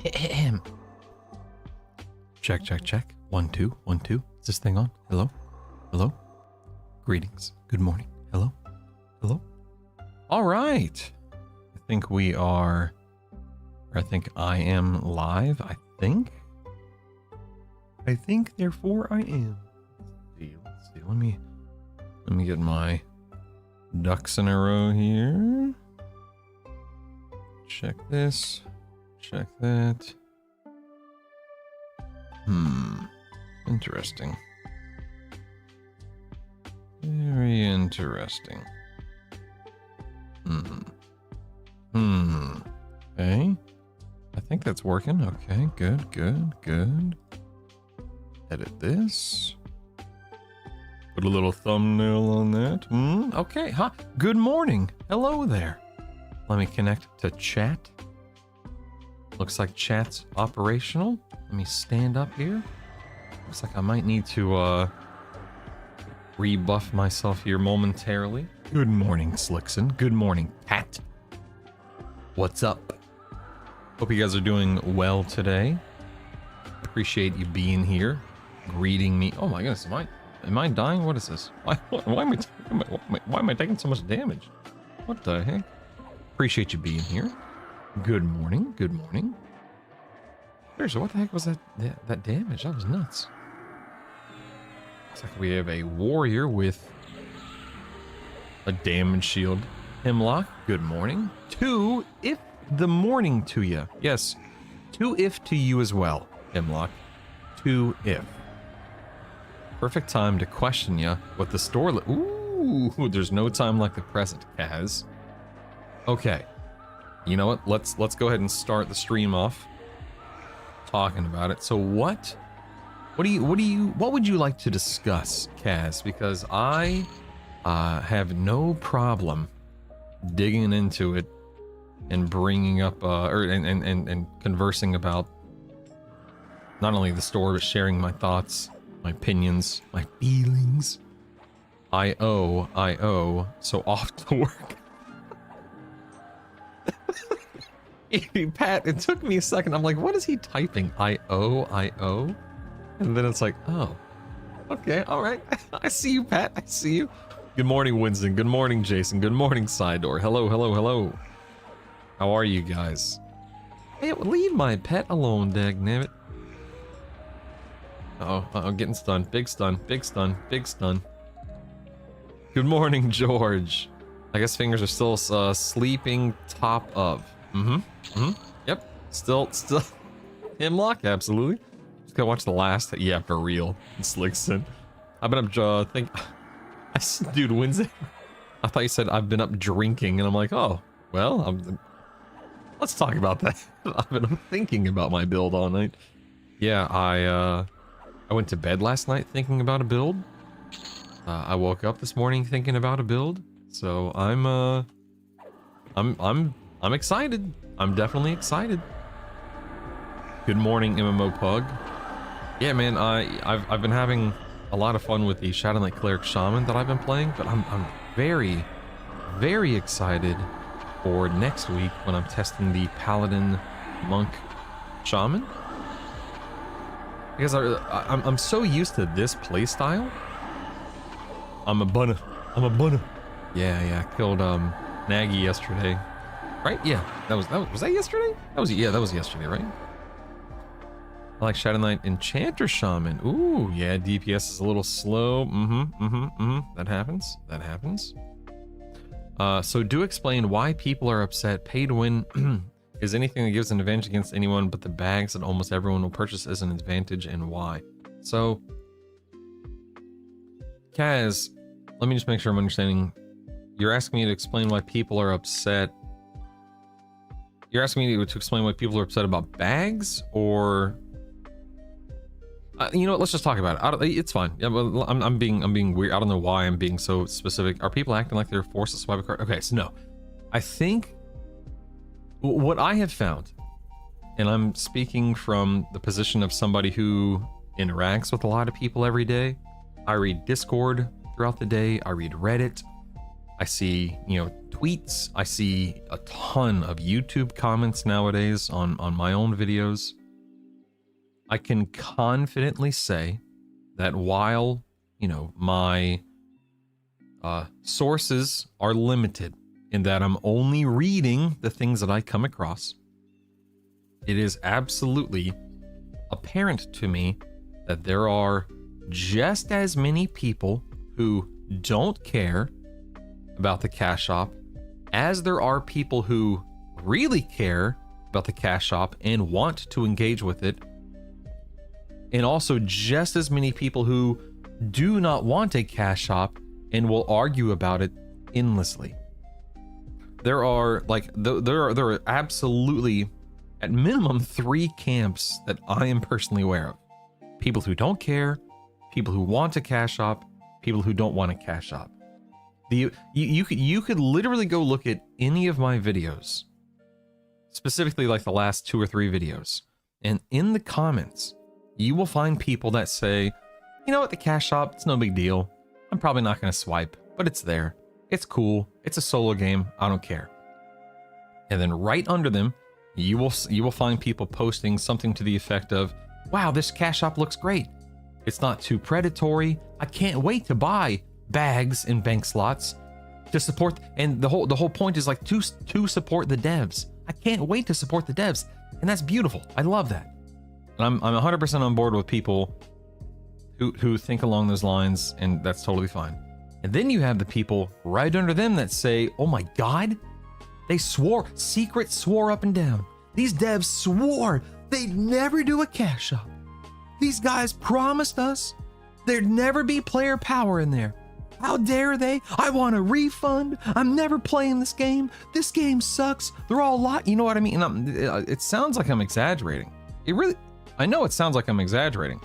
Him. Check, check, check. 1 2 1 2. Is this thing on? Hello? Hello? Greetings. Good morning. Hello? Hello? All right. I think we are... I think I am live. I think, therefore I am. Let's see. Let me get my ducks in a row here. Check this. Check that. Interesting. Very interesting. Okay. I think that's working. Okay, good. Edit this. Put a little thumbnail on that. Okay, huh? Good morning. Hello there. Let me connect to chat. Looks like chat's operational. Let me stand up here. Looks like I might need to rebuff myself here momentarily. Good morning, Slickson. Good morning, Pat. What's up? Hope you guys are doing well today. Appreciate you being here, greeting me. Oh my goodness, am I dying? What is this? Why am I taking so much damage? What the heck? Appreciate you being here. Good morning. Good morning. Seriously, what the heck was that damage? That was nuts. Looks like we have a warrior with a damage shield. Hemlock, good morning. 2 if the morning to you. Yes, 2 if to you as well, Hemlock. 2 if. Perfect time to question you what the store... Ooh, there's no time like the present, Kaz. Okay. You know what? Let's go ahead and start the stream off talking about it. So what would you like to discuss, Kaz? Because I have no problem digging into it and bringing up and conversing about not only the store but sharing my thoughts, my opinions, my feelings. I.O. So off to work. Pat, it took me a second. I'm like, what is he typing? I.O. And then it's like, oh, okay, all right. I see you, Pat. I see you. Good morning, Winston. Good morning, Jason. Good morning, Sidor. Hello. How are you guys? Hey, leave my pet alone, dagnabbit. Uh-oh, getting stunned. Big stun. Good morning, George. I guess fingers are still sleeping top of. Yep. Still. Hemlock, absolutely. Just gotta watch the last. Yeah, for real. Slickson. I've been up, dude, Wednesday. I thought you said I've been up drinking, and I'm like, oh, well, let's talk about that. I've been thinking about my build all night. Yeah, I went to bed last night thinking about a build. I woke up this morning thinking about a build. So I'm excited. I'm definitely excited. Good morning, MMO Pug. Yeah, man, I've been having a lot of fun with the Shadow Knight Cleric Shaman that I've been playing, but I'm very, very excited for next week when I'm testing the Paladin Monk Shaman. Because I'm so used to this playstyle. I'm a bunna. Yeah, killed Nagy yesterday. Right? Yeah, was that yesterday? That was yesterday, right? I like Shadow Knight Enchanter Shaman. Ooh, yeah, DPS is a little slow. That happens. So do explain why people are upset. Pay to win is anything that gives an advantage against anyone, but the bags that almost everyone will purchase is an advantage, and why. So, Kaz, let me just make sure I'm understanding. You're asking me to explain why people are upset. You're asking me to explain why people are upset about bags, or you know what? Let's just talk about it. It's fine. Yeah, but I'm being weird. I don't know why I'm being so specific. Are people acting like they're forced to swipe a card? Okay, so no. I think what I have found, and I'm speaking from the position of somebody who interacts with a lot of people every day. I read Discord throughout the day. I read Reddit. I see, tweets. I see a ton of YouTube comments nowadays on my own videos. I can confidently say that while, my sources are limited in that I'm only reading the things that I come across, it is absolutely apparent to me that there are just as many people who don't care about the cash shop as there are people who really care about the cash shop and want to engage with it, and also just as many people who do not want a cash shop and will argue about it endlessly. There are there are absolutely at minimum 3 camps that I am personally aware of. People who don't care, people who want a cash shop, people who don't want a cash shop. You could literally go look at any of my videos, specifically like the last 2 or 3 videos, and in the comments, you will find people that say, you know what, the cash shop, it's no big deal. I'm probably not going to swipe, but it's there. It's cool. It's a solo game. I don't care. And then right under them, you will find people posting something to the effect of, wow, this cash shop looks great. It's not too predatory. I can't wait to buy bags and bank slots to support. And the whole point is like to support the devs. I can't wait to support the devs. And that's beautiful. I love that. And I'm 100% on board with people who think along those lines, and that's totally fine. And then you have the people right under them that say, oh my God, they swore up and down. These devs swore they'd never do a cash shop. These guys promised us there'd never be player power in there. How dare they? I want a refund. I'm never playing this game. This game sucks. They're all you know what I mean? And it sounds like I'm exaggerating. I know it sounds like I'm exaggerating,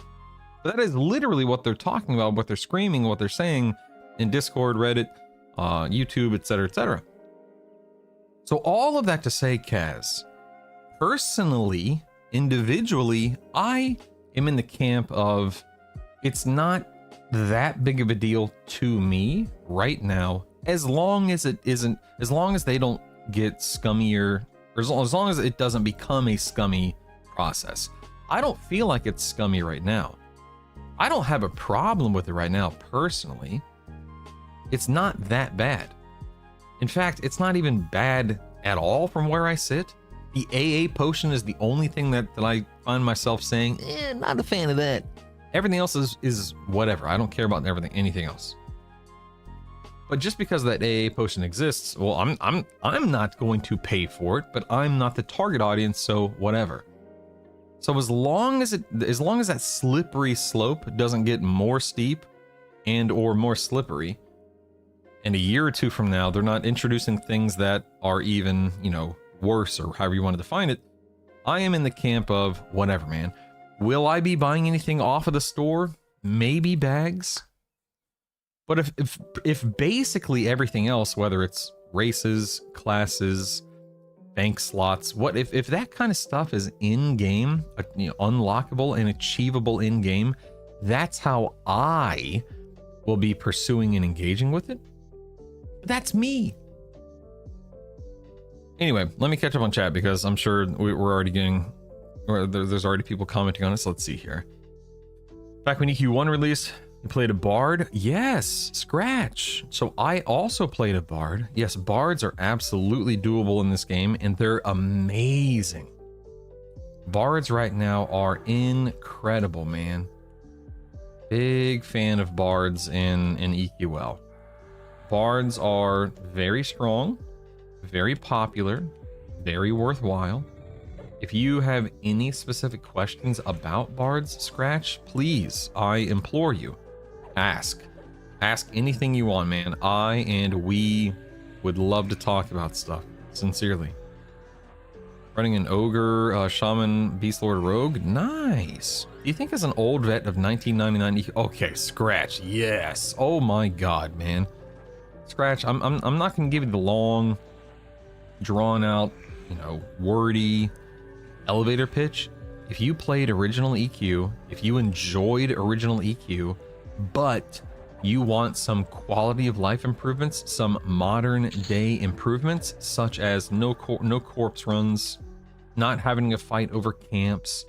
but that is literally what they're talking about, what they're screaming, what they're saying in Discord, Reddit, YouTube, etc., etc. So all of that to say, Kaz, personally, individually, I am in the camp of it's not that big of a deal to me right now, as long as they don't get scummier, or as long as it doesn't become a scummy process. I don't feel like it's scummy right now. I don't have a problem with it right now, personally. It's not that bad. In fact, it's not even bad at all from where I sit. The AA potion is the only thing that I find myself saying, not a fan of that. Everything else is whatever. I don't care about anything else. But just because that AA potion exists, well, I'm not going to pay for it, but I'm not the target audience, so whatever. So as long as that slippery slope doesn't get more steep and or more slippery, and a year or 2 from now they're not introducing things that are even, worse, or however you want to define it, I am in the camp of whatever, man. Will I be buying anything off of the store? Maybe bags. But if basically everything else, whether it's races, classes, bank slots, if that kind of stuff is in game, unlockable and achievable in game, that's how I will be pursuing and engaging with it. That's me. Anyway, let me catch up on chat because I'm sure we're already getting, or there's already people commenting on this. Let's see here. Back when EQ1 released, you played a bard? Yes, Scratch. So I also played a bard. Yes, bards are absolutely doable in this game, and they're amazing. Bards right now are incredible, man. Big fan of bards in EQL. Bards are very strong, very popular, very worthwhile. If you have any specific questions about bards, Scratch, please, I implore you, ask anything you want, man. I and we would love to talk about stuff, sincerely. Running an ogre, shaman, beast lord, rogue, nice. Do you think as an old vet of 1999, okay, Scratch, yes. Oh my god, man. Scratch, I'm not gonna give you the long, drawn out, wordy elevator pitch. If you played original EQ, if you enjoyed original EQ, but You want some quality of life improvements, some modern day improvements, such as no corpse runs, not having to fight over camps,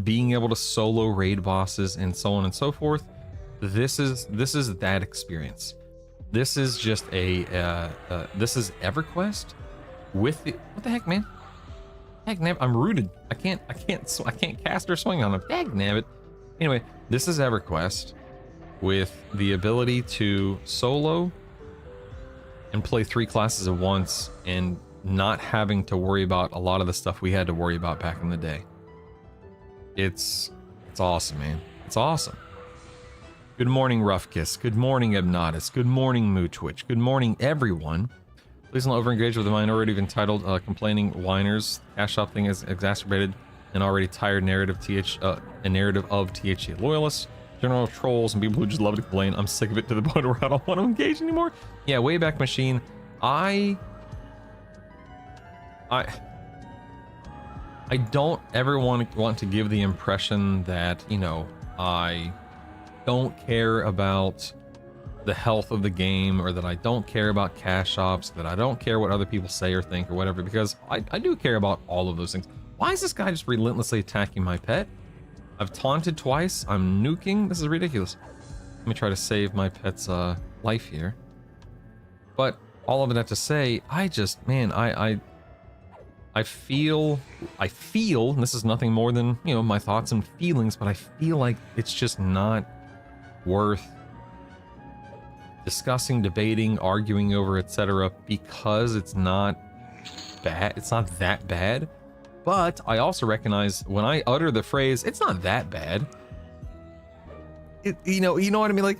being able to solo raid bosses, and so on and so forth. This is that experience. This is just this is EverQuest with the, what the heck, man? Heck, I'm rooted. I can't cast or swing on him. Dag nabbit. Anyway, this is EverQuest with the ability to solo and play 3 classes at once and not having to worry about a lot of the stuff we had to worry about back in the day. It's awesome, man. It's awesome. Good morning, Roughkiss. Good morning, Ebnotis. Good morning, Moochwitch. Good morning, everyone. Please don't overengage with the minority of entitled, complaining whiners. Cash shop thing is exacerbated an already tired narrative a narrative of THC loyalists, general trolls, and people who just love to complain. I'm sick of it to the point where I don't want to engage anymore. Yeah, Wayback Machine. I don't ever want to give the impression that, you know, I don't care about the health of the game, or that I don't care about cash shops, that I don't care what other people say or think or whatever, because I do care about all of those things. Why is this guy just relentlessly attacking my pet? I've taunted twice. I'm nuking. This is ridiculous. Let me try to save my pet's life here. But all of that to say, I just, man, I feel, and this is nothing more than, you know, my thoughts and feelings, but I feel like it's just not worth discussing, debating, arguing over, etc., because it's not bad. It's not that bad. But I also recognize when I utter the phrase, it's not that bad. You know what I mean? Like,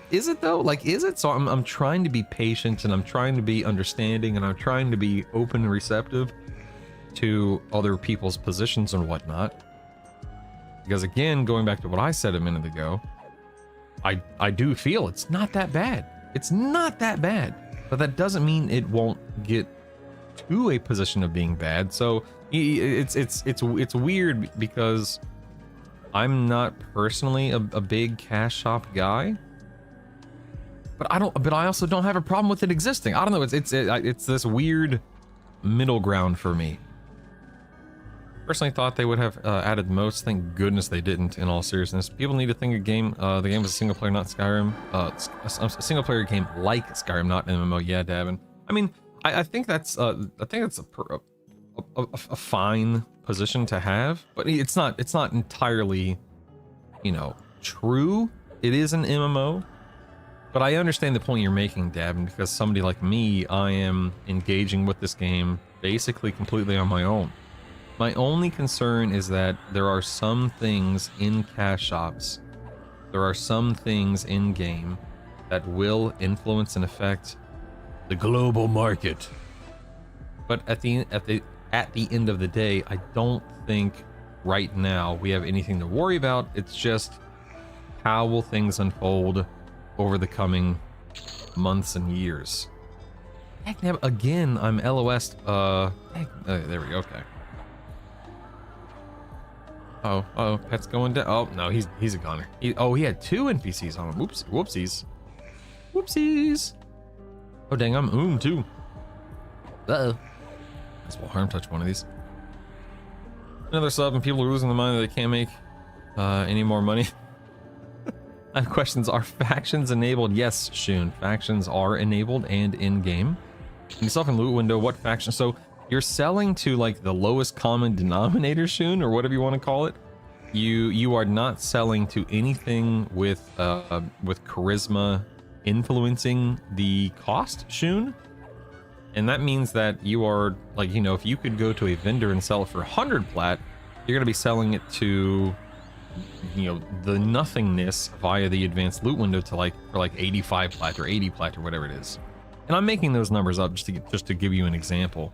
is it though? Like, is it? So I'm trying to be patient, and I'm trying to be understanding, and I'm trying to be open and receptive to other people's positions and whatnot. Because again, going back to what I said a minute ago, I do feel it's not that bad. It's not that bad, but that doesn't mean it won't get to a position of being bad. So it's weird because I'm not personally a big cash shop guy, but I also don't have a problem with it existing. I don't know. It's this weird middle ground for me. Personally thought they would have added most. Thank goodness they didn't, in all seriousness. People need to think the game was a single player, not Skyrim. A single player game like Skyrim, not an MMO. Yeah, Davin. I mean, I think that's a fine position to have, but it's not entirely, you know, true. It is an MMO, but I understand the point you're making, Davin, because somebody like me, I am engaging with this game basically completely on my own. My only concern is that there are some things in cash shops, there are some things in game that will influence and affect the global market. But at the end of the day, I don't think right now we have anything to worry about. It's just how will things unfold over the coming months and years. Heck, again, I'm LOS. There we go. Okay. Oh, pet's going down. Oh no, he's a goner. He had 2 NPCs on him. Oops, whoopsies. Oh dang, I'm too. Uh-oh. Guess we'll harm touch one of these. Another sub, and people are losing their mind that they can't make any more money. I have questions. Are factions enabled? Yes, Shun. Factions are enabled and in game. In the self-in loot window, what faction? So you're selling to like the lowest common denominator, Shun, or whatever you want to call it. You are not selling to anything with charisma influencing the cost, Shun. And that means that you are, like, you know, if you could go to a vendor and sell it for 100 plat, you're going to be selling it to, you know, the nothingness via the advanced loot window to like, for like 85 plat or 80 plat or whatever it is. And I'm making those numbers up just to give you an example.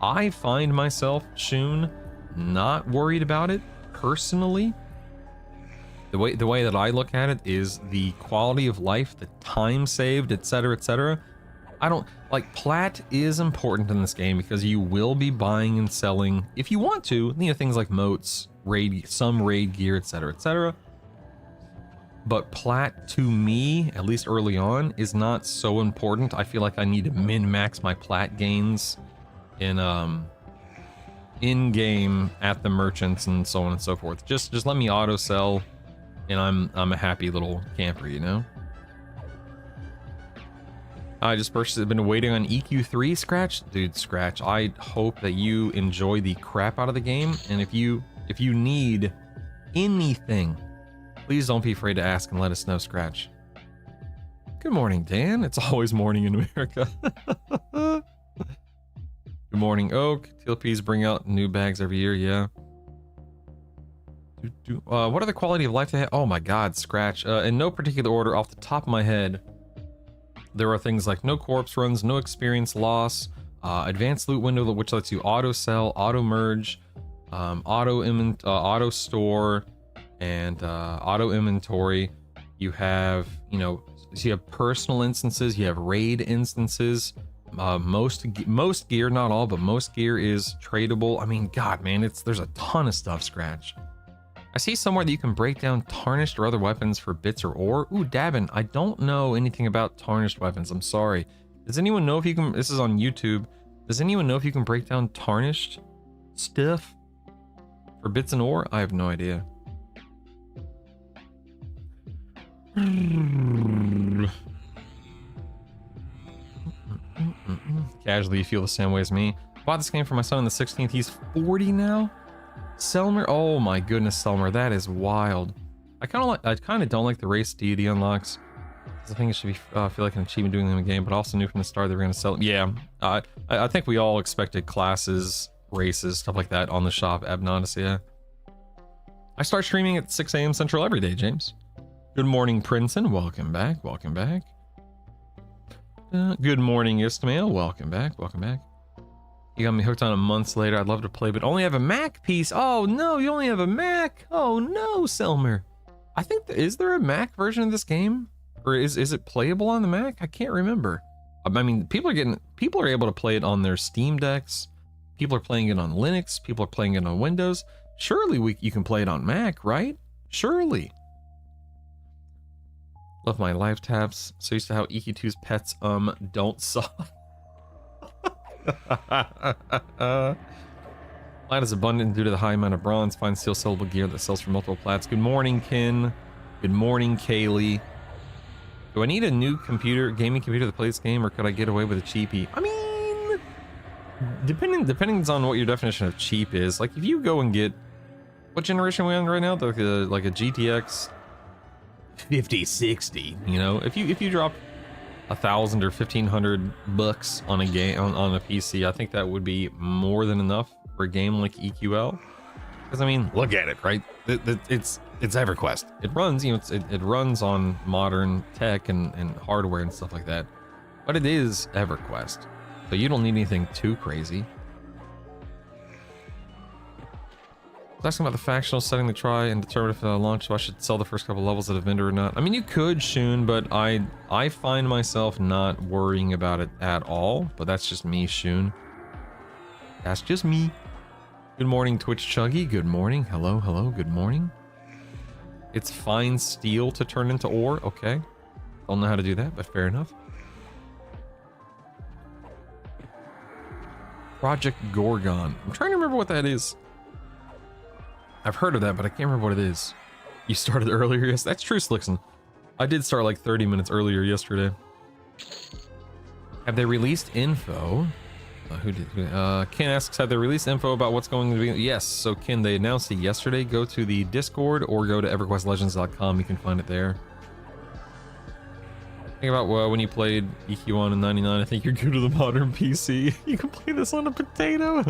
I find myself, Shun, not worried about it personally. The way that I look at it is the quality of life, the time saved, etc., etc. I don't like, plat is important in this game because you will be buying and selling, if you want to, you know, things like moats, some raid gear, etc., etc. but plat to me, at least early on, is not so important. I feel like I need to min-max my plat gains in game at the merchants and so on and so forth. Just let me auto sell, and I'm a happy little camper, you know. I just purchased it. Been waiting on EQ3. Scratch, dude. Scratch. I hope that you enjoy the crap out of the game, and if you need anything, please don't be afraid to ask and let us know. Scratch. Good morning, Dan. It's always morning in America. Good morning, Oak. TLPs bring out new bags every year. Yeah. What are the quality of life they have? Oh my God, Scratch. In no particular order, off the top of my head, there are things like no corpse runs, no experience loss, advanced loot window, which lets you auto sell, auto merge, auto store, and auto inventory. You have, you know, so you have personal instances, you have raid instances. Most gear, not all, but most gear is tradable. I mean, God, man, there's a ton of stuff. Scratch. I see somewhere that you can break down tarnished or other weapons for bits or ore. Ooh, Dabin, I don't know anything about tarnished weapons. I'm sorry. Does anyone know if you can? This is on YouTube. Does anyone know if you can break down tarnished stuff for bits and ore? I have no idea. Casually, you feel the same way as me. Bought this game for my son on the 16th. He's 40 now. Selmer, oh my goodness, Selmer, that is wild. I kind of don't like the race deity unlocks. I think it should be feel like an achievement doing them in the game, but also knew from the start they were going to sell it. Yeah, I think we all expected classes, races, stuff like that on the shop. Abnodus, yeah. I start streaming at 6 a.m. Central every day, James. Good morning, Princeton. Welcome back. Welcome back. Good morning, Istmael. Welcome back. Welcome back. You got me hooked on it months later. I'd love to play, but only have a Mac piece. Oh no, you only have a Mac. Oh no, Selmer. I think is there a Mac version of this game, or is it playable on the Mac? I can't remember. I mean, people are able to play it on their Steam decks. People are playing it on Linux. People are playing it on Windows. Surely you can play it on Mac, right? Surely. Love my live tabs. So used to how EQ2's pets don't suck. Plat is abundant due to the high amount of bronze, fine steel sellable gear that sells for multiple plats. Good morning, Kin. Good morning, Kaylee. Do I need a new gaming computer to play this game, or could I get away with a cheapie? I mean, depending on what your definition of cheap is. Like if you go and get, what generation are we on right now? Like a GTX 5060. You know, if you drop $1,000 or $1,500 on a game on a PC, I think that would be more than enough for a game like EQL. Because I mean, look at it, right? It's EverQuest. It runs, you know, it runs on modern tech and hardware and stuff like that. But it is EverQuest, so you don't need anything too crazy. I was asking about the factional setting to try and determine if launch, so I should sell the first couple levels at a vendor or not. I mean, you could, Shun, but I find myself not worrying about it at all. But that's just me, Shun. That's just me. Good morning, Twitch Chuggy. Good morning. Hello, hello. Good morning. It's fine steel to turn into ore. Okay. Don't know how to do that, but fair enough. Project Gorgon. I'm trying to remember what that is. I've heard of that, but I can't remember what it is. You started earlier? Yes, that's true, Slickson. I did start like 30 minutes earlier yesterday. Have they released info? Ken asks, have they released info about what's going to be? Yes, so Ken, they announced it yesterday. Go to the Discord or go to EverQuestLegends.com. You can find it there. Think about when you played EQ1 in 99. I think you're good to the modern PC. You can play this on a potato.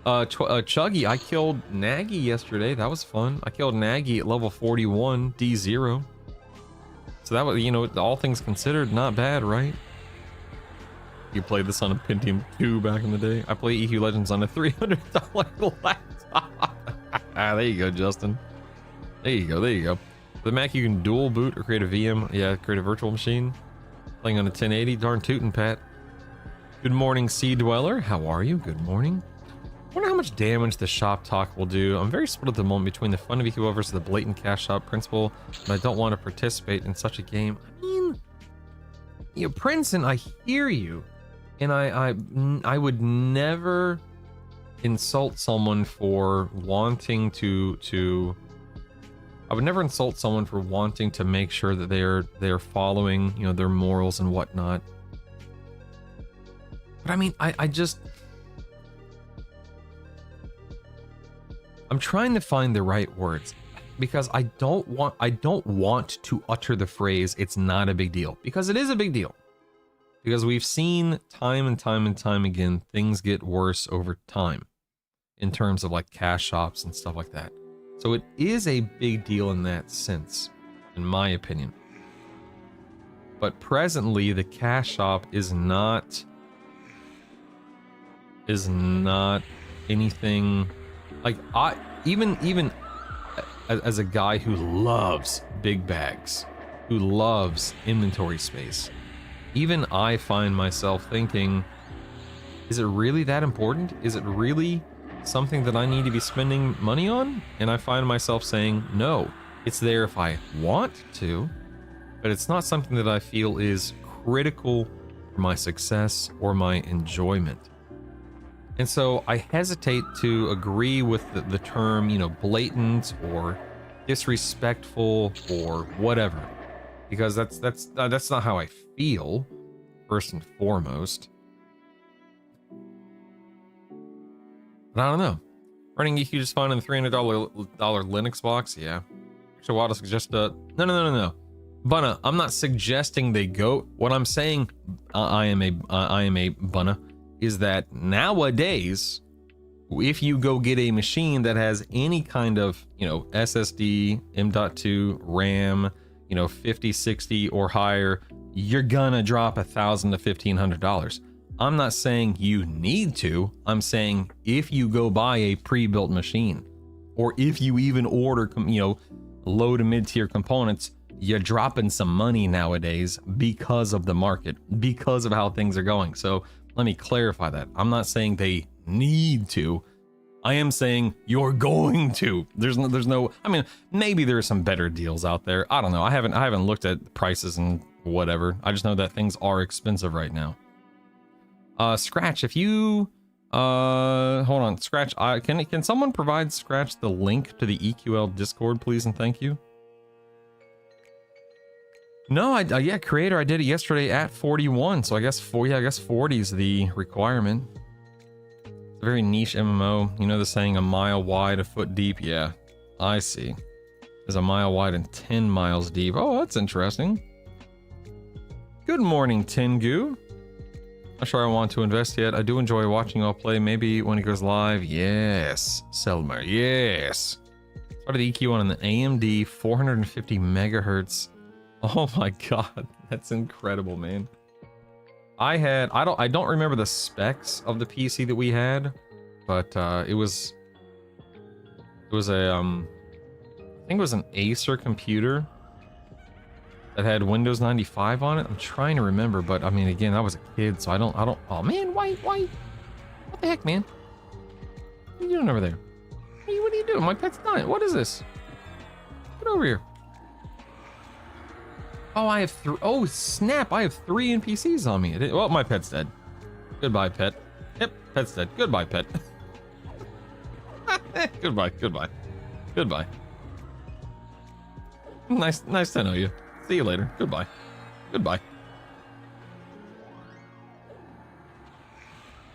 Chuggy, I killed Nagy yesterday. That was fun. I killed Nagy at level 41, D0. So that was, you know, all things considered, not bad, right? You played this on a Pentium 2 back in the day. I play EQ Legends on a $300 laptop. There you go, Justin. There you go, there you go. The Mac, you can dual boot or create a VM. Yeah, create a virtual machine. Playing on a 1080. Darn tootin', Pat. Good morning, Sea Dweller. How are you? Good morning. wonder how much damage the shop talk will do. I'm very split at the moment between the fun of EQL versus the blatant cash shop principle, but I don't want to participate in such a game. I mean, you know, Princeton, I hear you, and I would never insult someone for wanting to I would never insult someone for wanting to make sure that they're following, you know, their morals and whatnot. But I mean, I'm trying to find the right words, because I don't want to utter the phrase "it's not a big deal," because it is a big deal. Because we've seen time and time and time again, things get worse over time in terms of like cash shops and stuff like that. So it is a big deal in that sense, in my opinion. But presently, the cash shop is not anything like even as a guy who loves big bags, who loves inventory space, even I find myself thinking, is it really that important? Is it really something that I need to be spending money on? And I find myself saying, no, it's there if I want to, but it's not something that I feel is critical for my success or my enjoyment. And so I hesitate to agree with the term, you know, blatant or disrespectful or whatever, because that's not how I feel, first and foremost. But I don't know. Running EQ just fine in the $300 Linux box, yeah. Actually, Waddle suggest no. Bunna, I'm not suggesting they go. What I'm saying, I am a Bunna, is that nowadays, if you go get a machine that has any kind of, you know, SSD, M.2, RAM, you know, 50, 60 or higher, you're gonna drop $1,000 to $1,500. I'm not saying you need to. I'm saying if you go buy a pre-built machine, or if you even order, you know, low to mid-tier components, you're dropping some money nowadays because of the market, because of how things are going. So let me clarify that. I'm not saying they need to. I am saying you're going to. There's no. I mean, maybe there are some better deals out there. I don't know. I haven't looked at prices and whatever. I just know that things are expensive right now. Scratch, if you hold on, Scratch, can someone provide Scratch the link to the EQL Discord, please, and thank you? No, yeah, Creator, I did it yesterday at 41, so I guess 40 is the requirement. It's a very niche MMO. You know the saying, a mile wide, a foot deep? Yeah, I see. There's a mile wide and 10 miles deep. Oh, that's interesting. Good morning, Tengu. Not sure I want to invest yet. I do enjoy watching y'all play. Maybe when it goes live. Yes, Selmer, yes. Started the EQ on an AMD 450 megahertz. Oh my god, that's incredible, man. I don't remember the specs of the PC that we had, but it was a I think it was an Acer computer that had Windows 95 on it. I'm trying to remember, but I mean, again, I was a kid, so I don't. Oh man, why? What the heck, man? What are you doing over there? What are you doing? My pet's dying. What is this? Get over here. Oh, I have three. Oh snap! I have 3 NPCs on me. Well, my pet's dead. Goodbye, pet. Yep, pet's dead. Goodbye, pet. Goodbye. Nice to know you. See you later. Goodbye.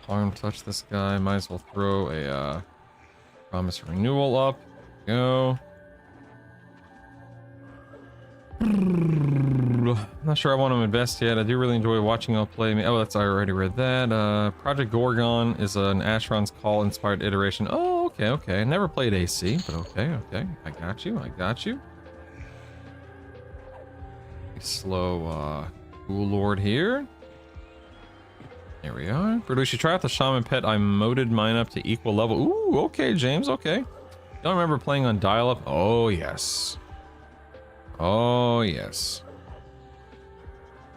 Harm touch this guy. Might as well throw a promise renewal up. Go. Not sure I want to invest yet. I do really enjoy watching y'all play. Oh, I already read that. Project Gorgon is an Asheron's Call inspired iteration. Oh, okay. Never played AC, but okay. I got you. Slow Ghoul Lord here. There we are. But we should try out the Shaman Pet. I moded mine up to equal level. Ooh, okay, James, okay. Don't remember playing on dial-up? Oh, yes.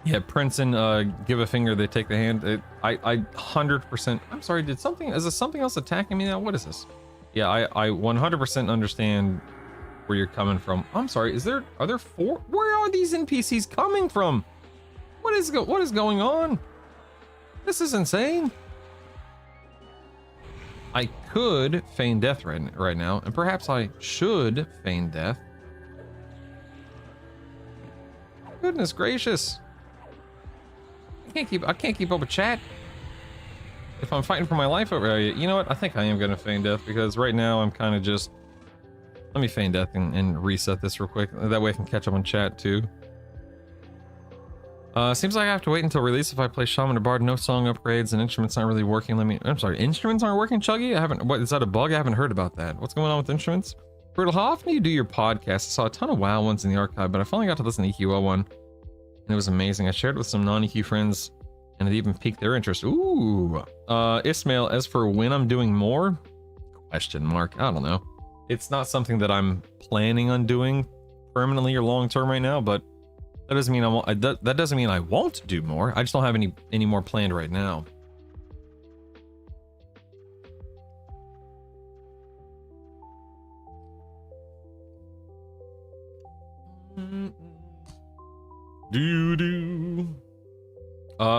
Yeah, Princeton, give a finger, they take the hand. I 100%. I'm sorry, is there something else attacking me now? What is this? Yeah, I 100% understand where you're coming from. I'm sorry, are there 4? Where are these NPCs coming from? What is going on? This is insane. I could feign death right now, and perhaps I should feign death. Goodness gracious. I can't keep up with chat. If I'm fighting for my life over here, you know what? I think I am gonna feign death because right now I'm kind of just. Let me feign death and reset this real quick. That way I can catch up on chat too. Seems like I have to wait until release if I play Shaman or Bard. No song upgrades and instruments aren't really working. I'm sorry, instruments aren't working, Chuggy? What, is that a bug? I haven't heard about that. What's going on with instruments? Brutal, how often do you do your podcast? I saw a ton of WoW ones in the archive, but I finally got to listen to the EQL one. And it was amazing. I shared it with some non-EQ friends, and it even piqued their interest. Ooh. Ismail, as for when I'm doing more? Question mark. I don't know. It's not something that I'm planning on doing permanently or long term right now, but that doesn't mean that doesn't mean I won't do more. I just don't have any more planned right now.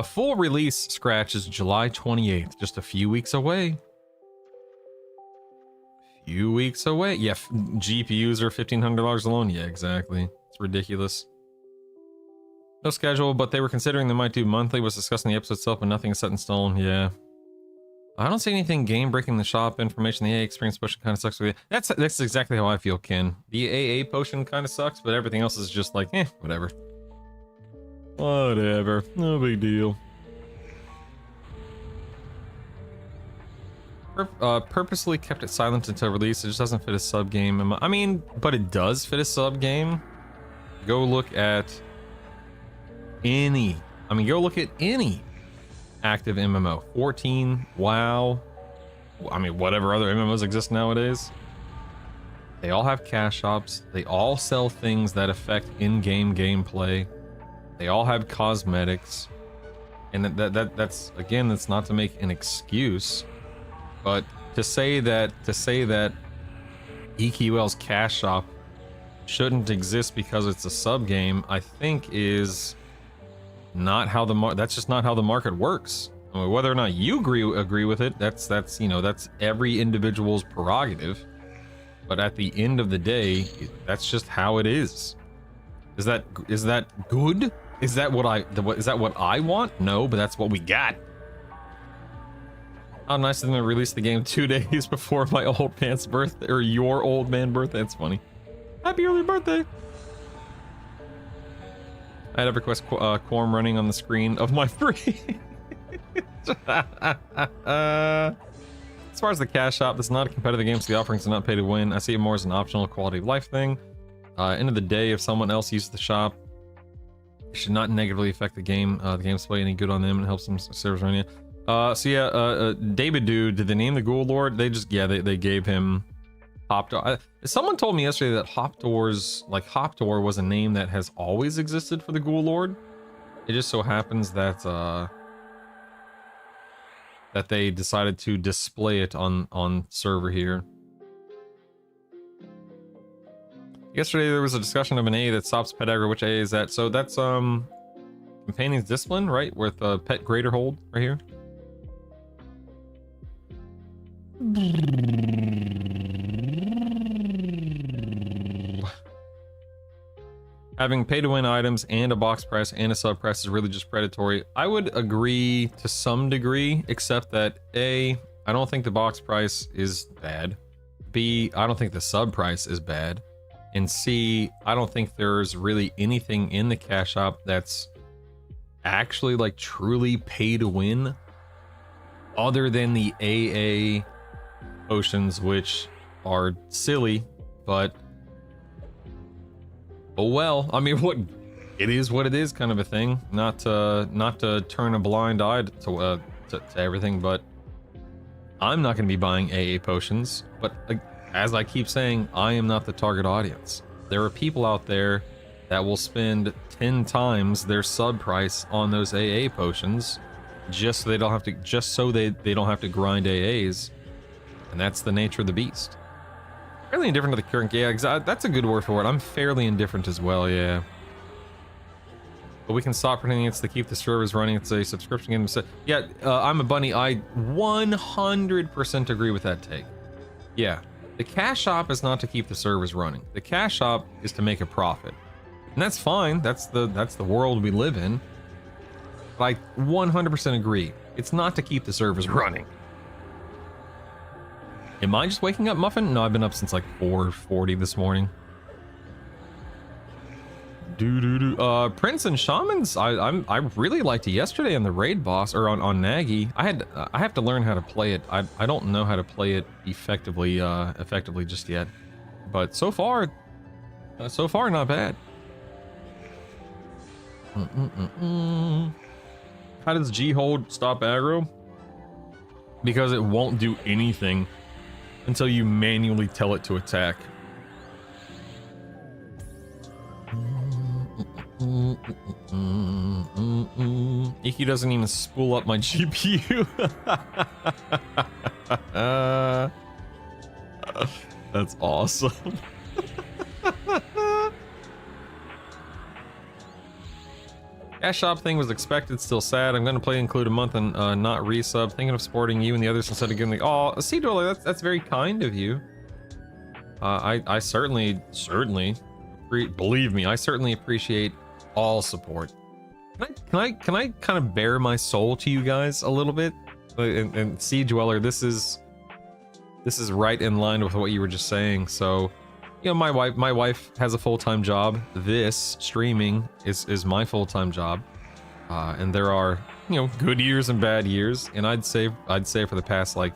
Full release Scratch is July 28th, just a few weeks away. Yeah, GPUs are $1,500 alone. Yeah, exactly. It's ridiculous. No schedule, but they were considering they might do monthly. Was discussing the episode itself, but nothing is set in stone. Yeah. I don't see anything game breaking the shop information. The AA experience potion kind of sucks. That's exactly how I feel, Ken. The AA potion kind of sucks, but everything else is just like, whatever. Whatever. No big deal. Purposely kept it silent until release. It just doesn't fit a sub game. I mean, but it does fit a sub game. Go look at any active MMO. 14, WoW. I mean, whatever other MMOs exist nowadays. They all have cash shops. They all sell things that affect in-game gameplay. They all have cosmetics. And that's again, that's not to make an excuse. But to say that EQL's cash shop shouldn't exist because it's a sub game, I think is not how that's just not how the market works. I mean, whether or not you agree with it, that's every individual's prerogative. But at the end of the day, that's just how it is. Is that good? Is that what I want? No, but that's what we got. How nice of them to release the game 2 days before my old man's birthday, or your old man birthday. That's funny. Happy early birthday. I had EverQuest Quorum running on the screen of my free. As far as the cash shop, this is not a competitive game, so the offerings are not pay to win. I see it more as an optional quality of life thing. End of the day, if someone else uses the shop, it should not negatively affect the game. The game's play any good on them and helps them servers run. So yeah, David Dude, did they name the Ghoul Lord? They gave him Hoptor. Someone told me yesterday that Hoptor was a name that has always existed for the Ghoul Lord. It just so happens that that they decided to display it on server here. Yesterday there was a discussion of an A that stops pet aggro. Which A is that? So that's Companion's Discipline, right? With Pet Greater Hold right here. Having pay-to-win items and a box price and a sub price is really just predatory. I would agree to some degree, except that A, I don't think the box price is bad. B, I don't think the sub price is bad. And C, I don't think there's really anything in the cash shop that's actually like truly pay to win, other than the AA potions, which are silly, but oh well. I mean, what it is kind of a thing. Not to turn a blind eye to everything, but I'm not going to be buying AA potions. But as I keep saying, I am not the target audience. There are people out there that will spend 10 times their sub price on those AA potions just so they don't have to they don't have to grind AAs. And that's the nature of the beast. Fairly indifferent to the current, yeah, that's a good word for it. I'm fairly indifferent as well, yeah. But we can stop pretending it's to keep the servers running. It's a subscription game. So, yeah, I'm a bunny. I 100% agree with that take. Yeah, the cash shop is not to keep the servers running. The cash shop is to make a profit, and that's fine. That's the world we live in. But I 100% agree. It's not to keep the servers running. Am I just waking up, Muffin? No, I've been up since like 4:40 this morning. Prince and Shamans, I really liked it yesterday on the raid boss, or on Nagy. I have to learn how to play it. I don't know how to play it effectively just yet. But so far not bad. How does G-Hold stop aggro? Because it won't do anything until you manually tell it to attack. EQ doesn't even spool up my GPU. That's awesome. Cash shop thing was expected, still sad. I'm gonna play include a month and not resub. Thinking of supporting you and the others instead of giving the Sea Dweller, that's very kind of you. I certainly believe me, I certainly appreciate all support. Can I kind of bare my soul to you guys a little bit? And Sea Dweller, this is right in line with what you were just saying. So, you know, my wife has a full-time job. This streaming is my full-time job. And there are, you know, good years and bad years. And I'd say for the past like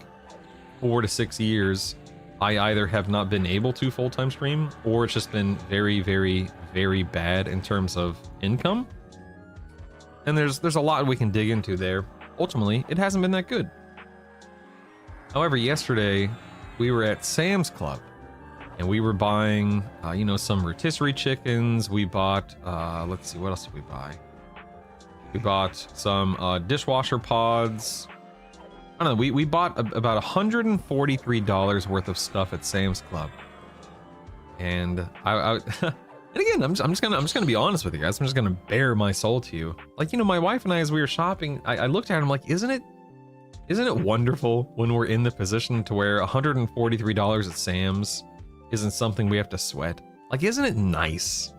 4 to 6 years, I either have not been able to full-time stream, or it's just been very, very, very bad in terms of income. And there's a lot we can dig into there. Ultimately, it hasn't been that good. However, yesterday we were at Sam's Club and we were buying, you know, some rotisserie chickens. We bought, let's see, what else did we buy? We bought some dishwasher pods. I don't know, we bought about $143 worth of stuff at Sam's Club. And and again, I'm just gonna be honest with you guys. I'm just gonna bare my soul to you. Like, you know, my wife and I, as we were shopping, I looked at him like, isn't it wonderful when we're in the position to where $143 at Sam's isn't something we have to sweat? Like, isn't it nice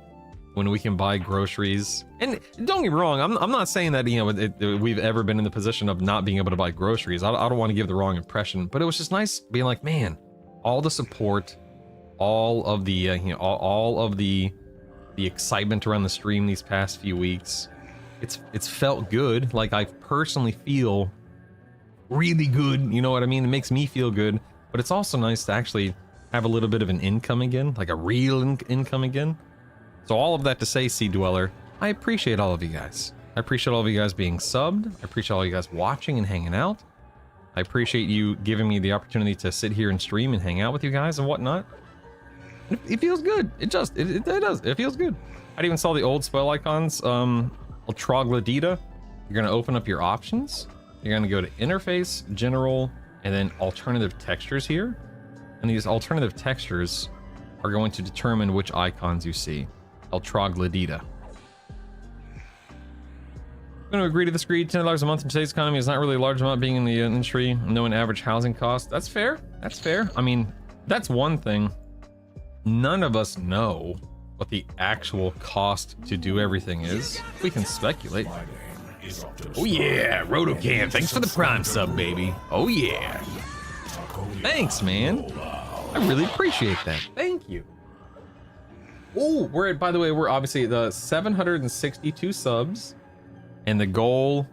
when we can buy groceries? And don't get me wrong, I'm not saying that, you know, we've ever been in the position of not being able to buy groceries. I don't want to give the wrong impression, but it was just nice being like, man, all the support, all of the, you know, all of the excitement around the stream these past few weeks, it's felt good. Like, I personally feel really good, you know what I mean? It makes me feel good, but it's also nice to actually have a little bit of an income again, like a real income again. So all of that to say, Sea Dweller, I appreciate all of you guys. I appreciate all of you guys being subbed. I appreciate all of you guys watching and hanging out. I appreciate you giving me the opportunity to sit here and stream and hang out with you guys and whatnot. It feels good. It does. It feels good. I even saw the old spell icons. Troglodyta. You're gonna open up your options. You're gonna go to interface, general, and then alternative textures here. And these alternative textures are going to determine which icons you see. Troglodyta. I'm going to agree to this greed. $10 a month in today's economy is not really a large amount, being in the industry, knowing average housing cost. That's fair. That's fair. I mean, that's one thing. None of us know what the actual cost to do everything is. We can speculate. Oh yeah, Rotocam, thanks for the Prime sub, baby. Oh yeah. Thanks, man. I really appreciate that. Thank you. Oh, by the way, we're obviously the 762 subs, and the goal,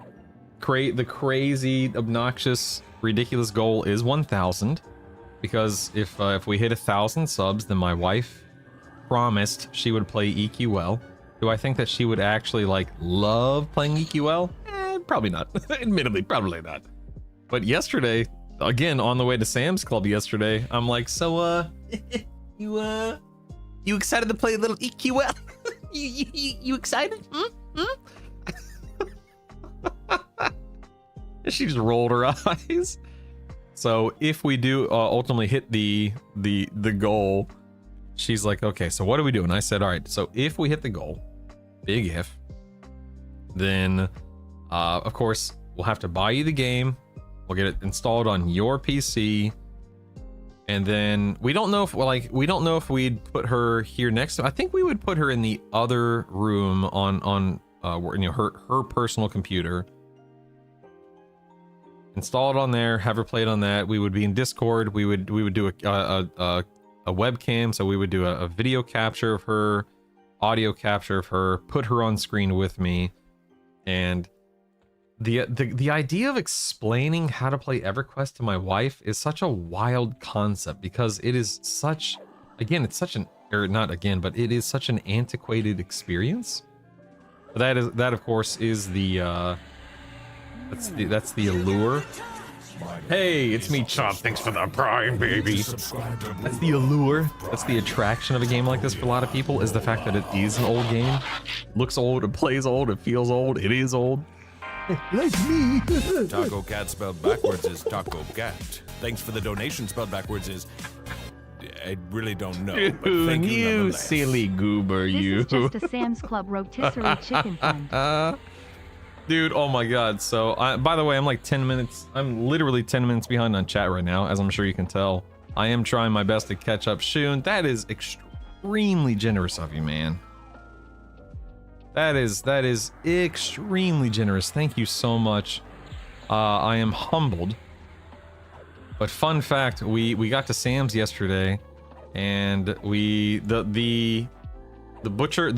the crazy, obnoxious, ridiculous goal is 1,000. Because if we hit 1,000 subs, then my wife promised she would play EQL. Do I think that she would actually like love playing EQL? Probably not. Admittedly, probably not. But yesterday, again on the way to Sam's Club yesterday, I'm like, so you excited to play a little EQL? You excited? She just rolled her eyes. So if we do ultimately hit the goal, she's like, okay, so what do we do? And I said, all right, so if we hit the goal, big if, then of course we'll have to buy you the game. We'll get it installed on your PC. And then we don't know if we'd put her here next to. I think we would put her in the other room on her personal computer. Install it on there, have her play it on that. We would be in Discord. We would do a webcam, so we would do a video capture of her, audio capture of her, put her on screen with me, and the idea of explaining how to play EverQuest to my wife is such a wild concept because it is such, again, it's such an, or not again, but it is such an antiquated experience. But that of course is the that's the allure. Hey, it's me, Chop. Thanks for the prime, baby. That's the allure. That's the attraction of a game like this for a lot of people, is the fact that it is an old game. Looks old, it plays old, it feels old, it is old. Like me. Taco Cat spelled backwards is Taco Cat. Thanks for the donation spelled backwards is... I really don't know. Dude, but thank you silly goober, you. This is just a Sam's Club rotisserie chicken fund. Dude, oh my god. So, by the way, I'm like 10 minutes. I'm literally 10 minutes behind on chat right now, as I'm sure you can tell. I am trying my best to catch up soon. That is extremely generous of you, man. That is extremely generous. Thank you so much. I am humbled. But fun fact, we got to Sam's yesterday, and the butchery,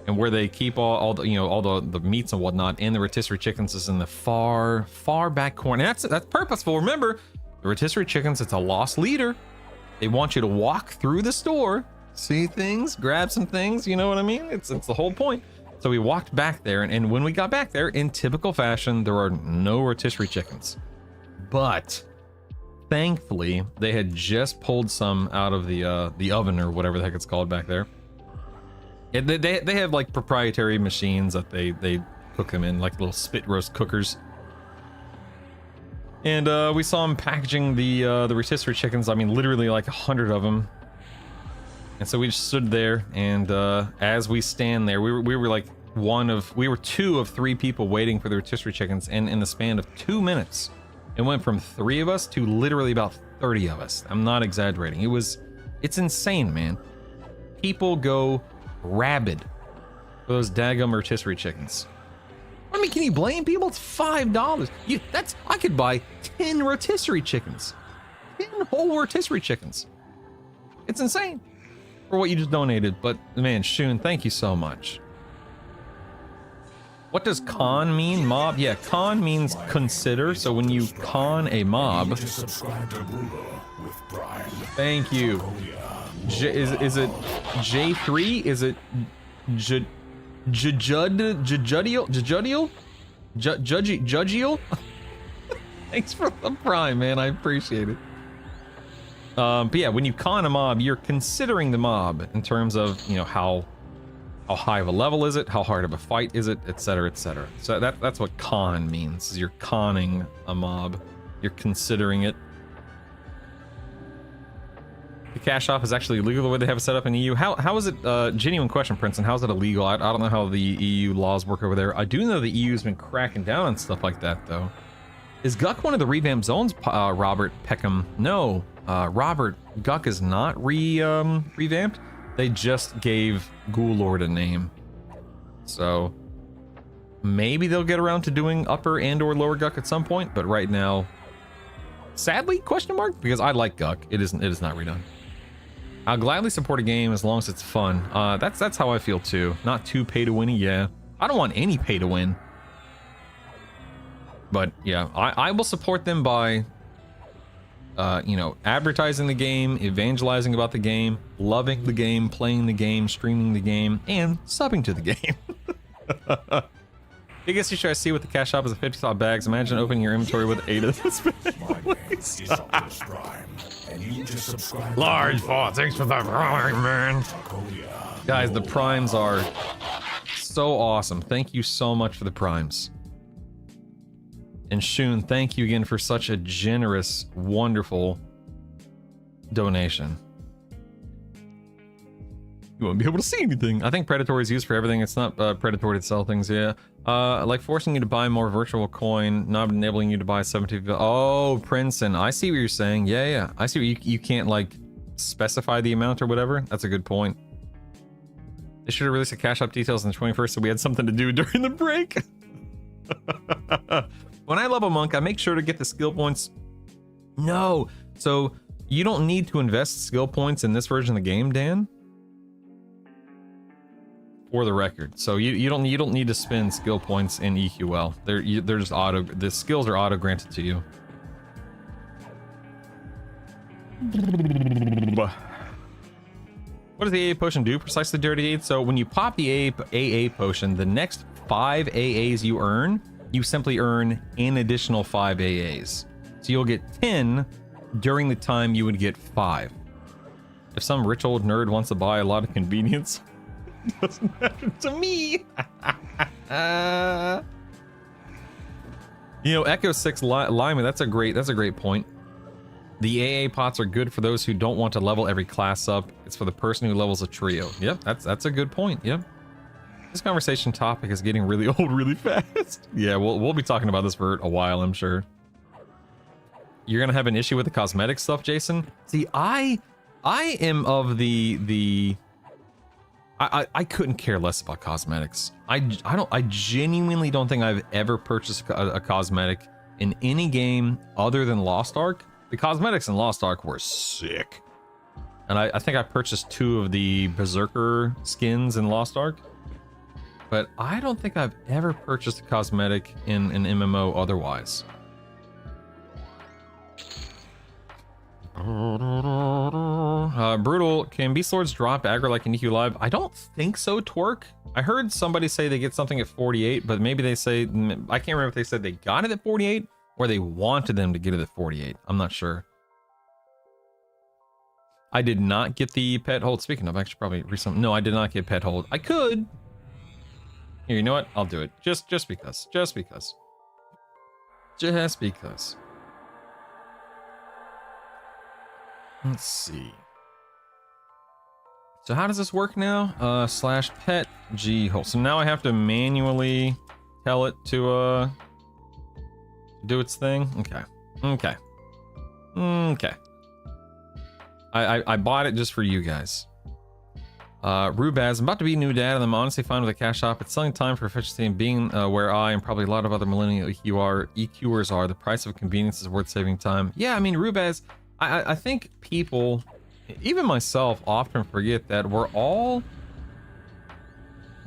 and where they keep all the meats and whatnot, and the rotisserie chickens is in the far back corner. And that's purposeful. Remember, the rotisserie chickens, it's a lost leader. They want you to walk through the store, see things, grab some things, you know what I mean? It's the whole point. So we walked back there, and when we got back there, in typical fashion, there are no rotisserie chickens. But thankfully, they had just pulled some out of the oven or whatever the heck it's called back there. And they have like proprietary machines that they cook them in, like little spit roast cookers. And we saw them packaging the rotisserie chickens. I mean, literally like 100 of them. And so we just stood there, and as we stand there, we were like we were 2 of 3 people waiting for the rotisserie chickens, and in the span of 2 minutes, it went from 3 of us to literally about 30 of us. I'm not exaggerating. It's insane, man. People go rabid for those daggum rotisserie chickens. I mean, can you blame people? It's $5. I could buy 10 rotisserie chickens. 10 whole rotisserie chickens. It's insane for what you just donated. But man, Shun, thank you so much. What does con mean? Mob? Yeah, con means consider. So when you con a mob. Thank you. Is it J3? Is it Judgial? Thanks for the prime, man. I appreciate it. But yeah, when you con a mob, you're considering the mob in terms of, you know, how high of a level is it, how hard of a fight is it, etc., etc. So that's what con means. Is you're conning a mob, you're considering it. The cash off is actually illegal the way they have it set up in EU. How is it? Genuine question, Princeton. How is it illegal? I don't know how the EU laws work over there. I do know the EU's been cracking down on stuff like that, though. Is Guck one of the revamped zones, Robert Peckham? No, Robert, Guck is not revamped. They just gave Ghoul Lord a name. So maybe they'll get around to doing upper and or lower Guck at some point, but right now, sadly, question mark, because I like Guck. It is not redone. I'll gladly support a game as long as it's fun. That's how I feel too. Not too pay to win-y, yeah. I don't want any pay to win. But yeah, I will support them by you know, advertising the game, evangelizing about the game, loving the game, playing the game, streaming the game, and subbing to the game. Biggest issue I see with the cash shop is the 50 slot bags. Imagine opening your inventory with 8 of this. Large paw, thanks for the prime, man. Guys, the primes are so awesome. Thank you so much for the primes. And Shun, thank you again for such a generous, wonderful donation. You won't be able to see anything. I think predatory is used for everything. It's not predatory to sell things, yeah. Like forcing you to buy more virtual coin, not enabling you to buy 17. Oh, Princeton, I see what you're saying. Yeah. I see what you can't like specify the amount or whatever. That's a good point. They should have released the cash up details on the 21st so we had something to do during the break. When I level monk, I make sure to get the skill points. No, so you don't need to invest skill points in this version of the game, Dan. For the record, so you don't need to spend skill points in EQL. They're just auto. The skills are auto granted to you. What does the AA potion do precisely, Dirty 8? So when you pop the AA potion, the next 5 AAs you earn, you simply earn an additional 5 AAs. So you'll get 10 during the time you would get 5. If some rich old nerd wants to buy a lot of convenience, doesn't matter to me. You know, Echo 6 Lyman, that's a great point. The AA pots are good for those who don't want to level every class up. It's for the person who levels a trio. Yep, that's a good point. Yep. This conversation topic is getting really old really fast. Yeah, we'll be talking about this for a while, I'm sure. You're gonna have an issue with the cosmetic stuff, Jason? See, I am of I couldn't care less about cosmetics. I genuinely don't think I've ever purchased a cosmetic in any game other than Lost Ark. The cosmetics in Lost Ark were sick. And I think I purchased 2 of the Berserker skins in Lost Ark. But I don't think I've ever purchased a cosmetic in an MMO otherwise. Brutal, can Beast Lords drop aggro like in EQ Live? I don't think so, Twerk. I heard somebody say they get something at 48, but maybe they say, I can't remember if they said they got it at 48 or they wanted them to get it at 48. I'm not sure. I did not get the pet hold. Speaking of, I should probably read some. No, I did not get pet hold. I could. Here, you know what? I'll do it. Just because. Just because. Let's see. So how does this work now? Slash pet G hold. So now I have to manually tell it to do its thing. Okay. I bought it just for you guys. Rubaz, I'm about to be a new dad, and I'm honestly fine with the cash shop. It's selling time for efficiency, and being where I and probably a lot of other millennial EQers are, the price of convenience is worth saving time. Yeah, I mean, Rubaz, I think people, even myself, often forget that we're all...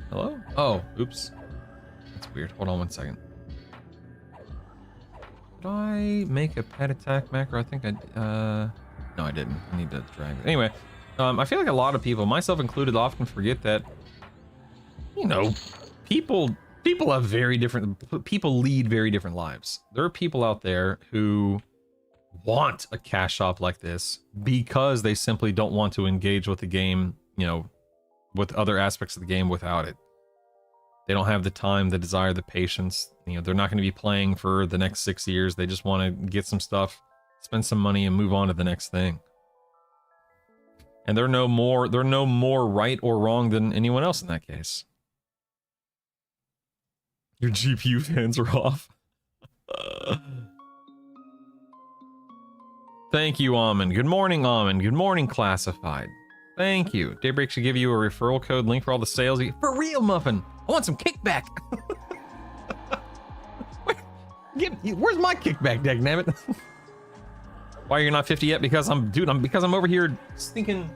Hello? Oh, oops. That's weird. Hold on 1 second. Did I make a pet attack macro? I think I... No, I didn't. I need to drag it. Anyway, I feel like a lot of people, myself included, often forget that, you know, people have very different... People lead very different lives. There are people out there who want a cash shop like this because they simply don't want to engage with the game, you know, with other aspects of the game without it. They don't have the time, the desire, the patience. You know, they're not going to be playing for the next 6 years. They just want to get some stuff, spend some money, and move on to the next thing. And they're no more right or wrong than anyone else in that case. Your GPU fans are off. Thank you, Almond. Good morning, Almond. Good morning, Classified. Thank you. Daybreak should give you a referral code link for all the sales. For real, Muffin. I want some kickback. Where's my kickback, dagnabbit? Why you're not 50 yet? Because I'm over here stinking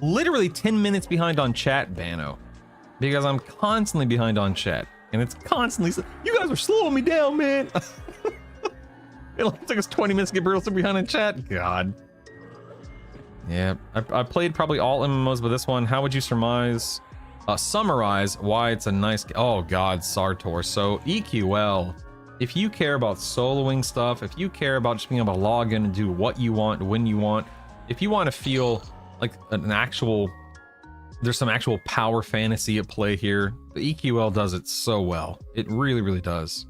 literally 10 minutes behind on chat, Bano. Because I'm constantly behind on chat. And it's constantly, you guys are slowing me down, man. It took us 20 minutes to get Brutal behind in chat. God. Yeah, I played probably all MMOs, but this one, how would you surmise summarize why it's a nice... Oh god, Sartor. So EQL, if you care about soloing stuff, if you care about just being able to log in and do what you want, when you want, if you want to feel like an actual... There's some actual power fantasy at play here, the EQL does it so well. It really, really does.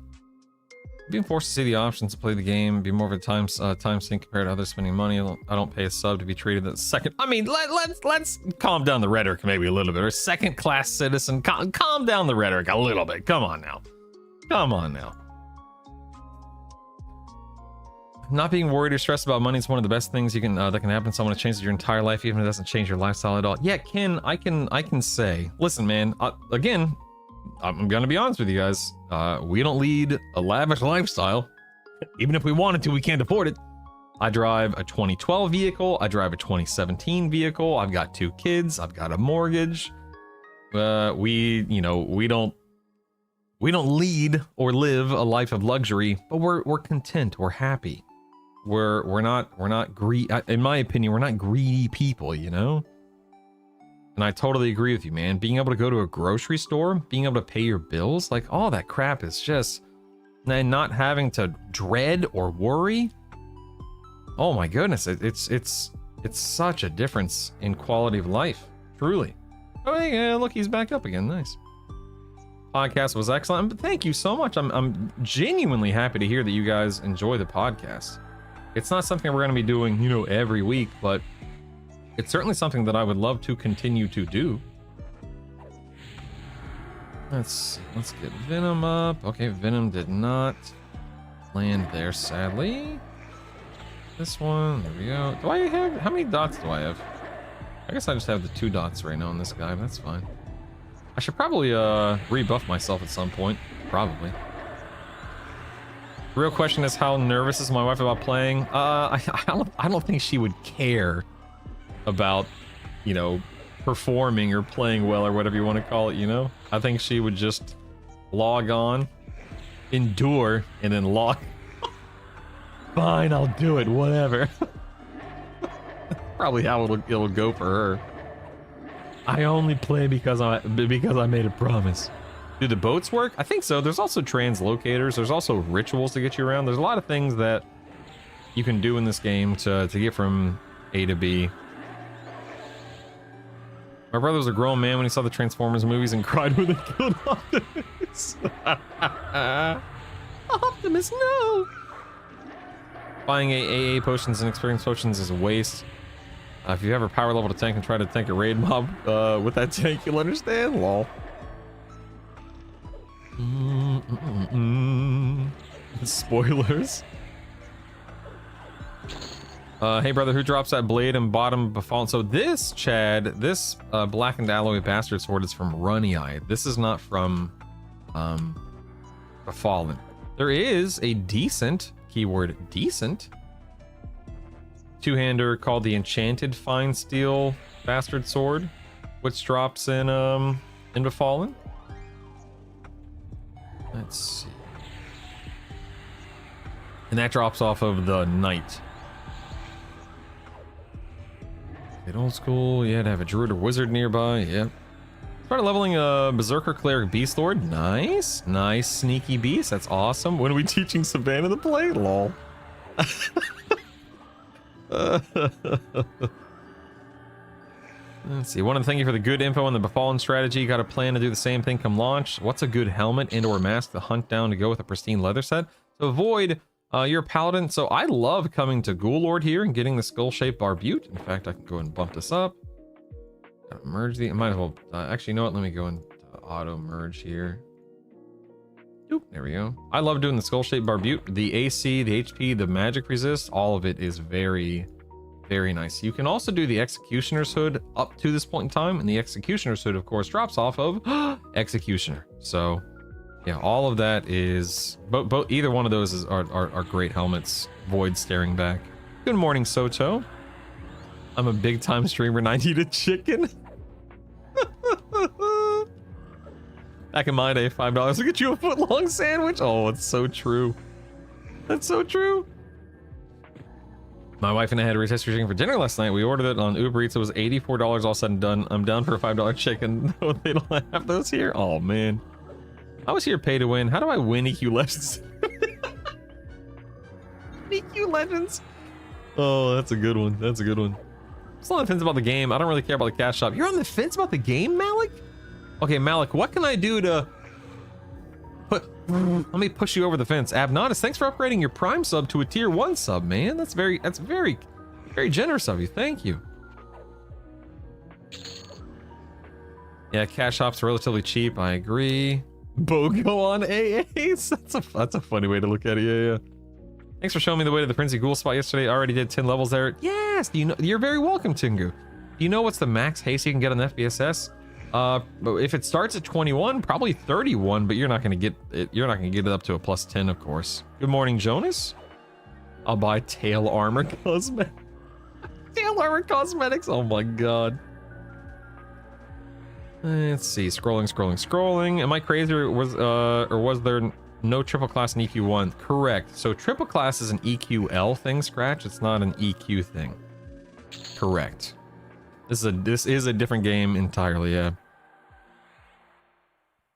Being forced to see the options to play the game, be more of a time sink compared to others spending money. I don't pay a sub to be treated as second. I mean, let's calm down the rhetoric maybe a little bit. Or second class citizen. Calm down the rhetoric a little bit. Come on now. Come on now. Not being worried or stressed about money is one of the best things you can that can happen to someone. It changes your entire life, even if it doesn't change your lifestyle at all. Yeah, Ken, I can say, listen, man. Again, I'm gonna be honest with you guys. We don't lead a lavish lifestyle. Even if we wanted to, we can't afford it. I drive a 2012 vehicle. I drive a 2017 vehicle. I've got 2 kids. I've got a mortgage. We don't lead or live a life of luxury, but we're content. We're happy. We're not greedy. In my opinion, we're not greedy people, you know? And I totally agree with you, man. Being able to go to a grocery store, being able to pay your bills, like all that crap is just, and not having to dread or worry. Oh my goodness, it's such a difference in quality of life, truly. Oh yeah, look, he's back up again. Nice. Podcast was excellent. But thank you so much. I'm genuinely happy to hear that you guys enjoy the podcast. It's not something we're going to be doing, you know, every week, but it's certainly something that I would love to continue to do. Let's get Venom up. Okay, Venom did not land there, sadly. This one, there we go. Do I have, how many dots do I have? I guess I just have the 2 dots right now on this guy, but that's fine. I should probably rebuff myself at some point, probably. The real question is, how nervous is my wife about playing? I don't think she would care about, you know, performing or playing well or whatever you want to call it, you know? I think she would just log on, endure, and then log. Fine, I'll do it, whatever. Probably how it'll go for her. I only play because I made a promise. Do the boats work? I think so. There's also translocators. There's also rituals to get you around. There's a lot of things that you can do in this game to get from A to B. My brother was a grown man when he saw the Transformers movies and cried when they killed Optimus. Optimus, no! Buying AA potions and experience potions is a waste. If you have a power level to tank and try to tank a raid mob with that tank, you'll understand. Lol. Spoilers. Hey brother, who drops that blade and bottom befallen? So this, Chad, this blackened alloy bastard sword is from Runny Eye. This is not from Befallen. There is a decent, keyword decent, two-hander called the Enchanted Fine Steel Bastard Sword, which drops in Befallen. Let's see. And that drops off of the Knight. Get old school, you had to have a druid or wizard nearby, yep. Started leveling a Berserker Cleric Beast Lord. Nice. Nice sneaky beast. That's awesome. When are we teaching Savannah to play? Lol. Let's see. Want to thank you for the good info on the Befallen strategy. Got a plan to do the same thing come launch. What's a good helmet and or mask to hunt down to go with a pristine leather set? To avoid you're a paladin. So I love coming to Ghoul Lord here and getting the skull-shaped barbute. In fact, I can go ahead and bump this up. Gotta merge the, I might as well, actually, you know what? Let me go into auto merge here. Oop, there we go. I love doing the skull-shaped barbute. The AC, the HP, the magic resist, all of it is very, very nice. You can also do the Executioner's Hood up to this point in time, and the Executioner's Hood, of course, drops off of Executioner. So, yeah, all of that is, both either one of those are great helmets. Void staring back. Good morning, Soto. I'm a big time streamer and I need a chicken. Back in my day, $5 will get you a foot-long sandwich. Oh, it's so true. That's so true. My wife and I had rotisserie chicken for dinner last night. We ordered it on Uber Eats. It was $84 all said and done. I'm down for a $5 chicken. No, they don't have those here. Oh, man. I was here pay to win. How do I win EQ Legends? EQ Legends? Oh, that's a good one. That's a good one. I'm still on the fence about the game. I don't really care about the cash shop. You're on the fence about the game, Malik? Okay, Malik, what can I do to... Let me push you over the fence. Abnodus, thanks for upgrading your Prime sub to a Tier 1 sub, man. That's very generous of you. Thank you. Yeah, cash shop's relatively cheap. I agree. BOGO on AAs? That's a funny way to look at it. Yeah. Thanks for showing me the way to the Princey Ghoul spot yesterday. I already did 10 levels there. Yes, you're very welcome, Tingu. Do you know what's the max haste you can get on FBSS? If it starts at 21, probably 31, but you're not gonna get it. You're not gonna get it up to a plus 10, of course. Good morning, Jonas. I'll buy tail armor cosmetics. Tail armor cosmetics. Oh my god. Let's see. Scrolling. Am I crazy, or was there no triple class in EQ1? Correct. So triple class is an EQL thing, Scratch. It's not an EQ thing. Correct. This is a different game entirely. Yeah.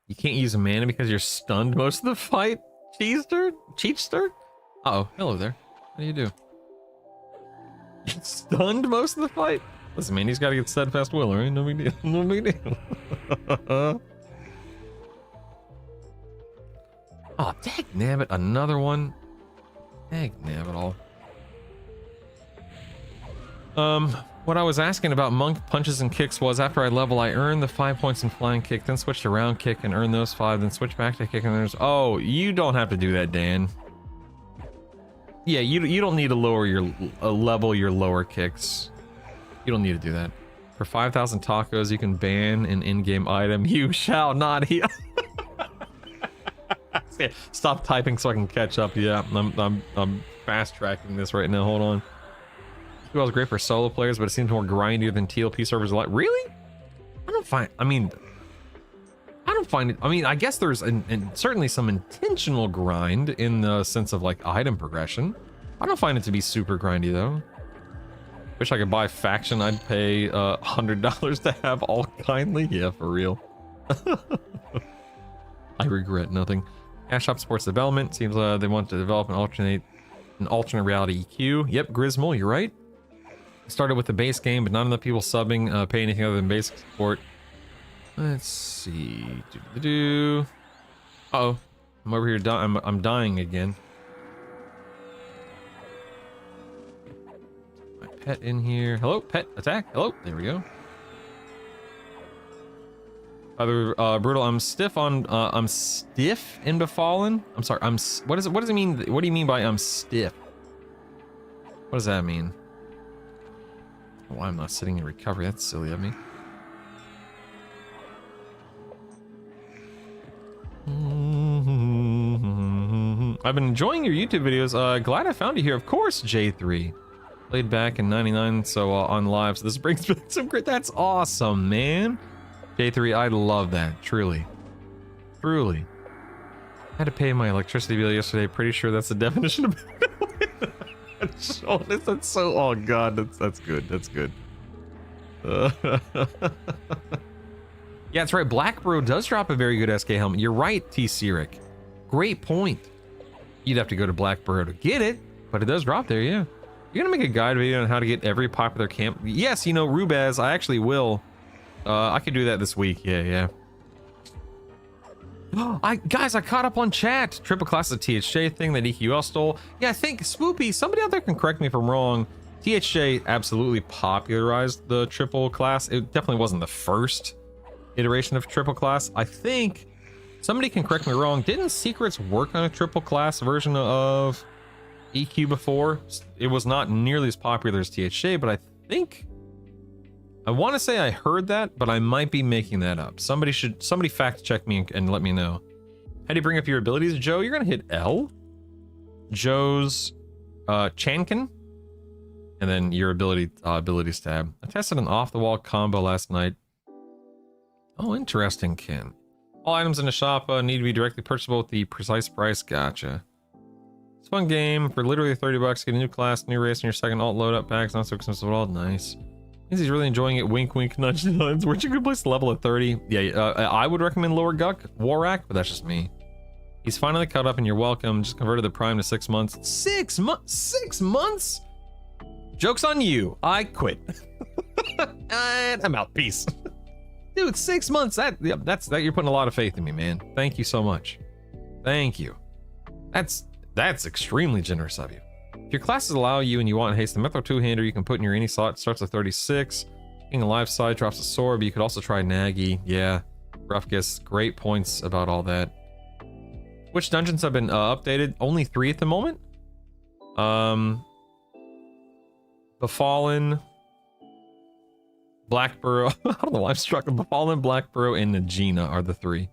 You can't use a mana because you're stunned most of the fight. Cheatster? Uh-oh, hello there. How do you do? Stunned most of the fight? Listen, man, he's got to get steadfast will, right? No big deal. No big deal. Oh, dag nabbit, another one. Dag nabbit all. What I was asking about monk punches and kicks was after I level, I earn the 5 points in flying kick, then switch to round kick and earn those 5, then switch back to kick and there's... Oh, you don't have to do that, Dan. Yeah, you don't need to lower your level your lower kicks. You don't need to do that. For 5,000 tacos, you can ban an in-game item. You shall not heal. Stop typing so I can catch up. Yeah, I'm fast tracking this right now. Hold on. EQL is great for solo players, but it seems more grindier than TLP servers a lot. Really? I don't find it. I mean, I guess there's certainly some intentional grind in the sense of like item progression. I don't find it to be super grindy though. Wish I could buy faction. I'd pay $100 to have all kindly. Yeah, for real. I regret nothing. Cash Shop supports development. Seems they want to develop an alternate reality EQ. Yep, Grismol, you're right. Started with the base game, but not enough people subbing, pay anything other than basic support. Let's see. Uh-oh. I'm over here I'm dying again. My pet in here. Hello, pet attack. Hello. There we go. Brutal. I'm stiff in Befallen. I'm sorry. What does it mean? What do you mean by I'm stiff? What does that mean? Why I'm not sitting in recovery? That's silly of me. I've been enjoying your YouTube videos. Glad I found you here. Of course, J3. Played back in '99, so on live. So this brings back some great. That's awesome, man. J3, I love that. Truly. I had to pay my electricity bill yesterday. Pretty sure that's the definition of that's so. Oh god, that's good. That's good. Yeah, that's right. Black Bro does drop a very good SK helmet. You're right, T. Sirik. Great point. You'd have to go to Black Bro to get it, but it does drop there. Yeah. You're gonna make a guide video on how to get every popular camp. Yes, you know, Rubaz. I actually will. I could do that this week. Yeah. Guys, I caught up on chat. Triple class is a THJ thing that EQL stole. Yeah, I think Spoopy, somebody out there can correct me if I'm wrong. THJ absolutely popularized the triple class. It definitely wasn't the first iteration of triple class. I think somebody can correct me wrong. Didn't Secrets work on a triple class version of EQ before? It was not nearly as popular as THJ, but I want to say I heard that, but I might be making that up. Somebody fact check me and let me know. How do you bring up your abilities, Joe? You're gonna hit L. Joe's Chankin, and then your abilities tab. I tested an off-the-wall combo last night. Oh, interesting, Ken. All items in the shop need to be directly purchasable with the precise price. Gotcha. It's a fun game for literally $30. Get a new class, new race, and your second alt load up packs. Not so expensive at all. Nice. Means he's really enjoying it. Wink, wink, nudge, nudge. Where'd you go place the level at 30? Yeah, I would recommend Lower Guck, Warak, but that's just me. He's finally caught up and you're welcome. Just converted the prime to 6 months. 6 months? 6 months? Joke's on you. I quit. And I'm out. Peace. Dude, 6 months. That's you're putting a lot of faith in me, man. Thank you so much. Thank you. That's extremely generous of you. If your classes allow you and you want haste, the Metho two-hander you can put in your any slot starts at 36. King Alive side drops a sword, but you could also try Nagy. Yeah, rough guess. Great points about all that. Which dungeons have been updated? Only 3 at the moment. Befallen, Blackborough. I don't know why I'm struck. Befallen, Blackborough, and Najina are the 3.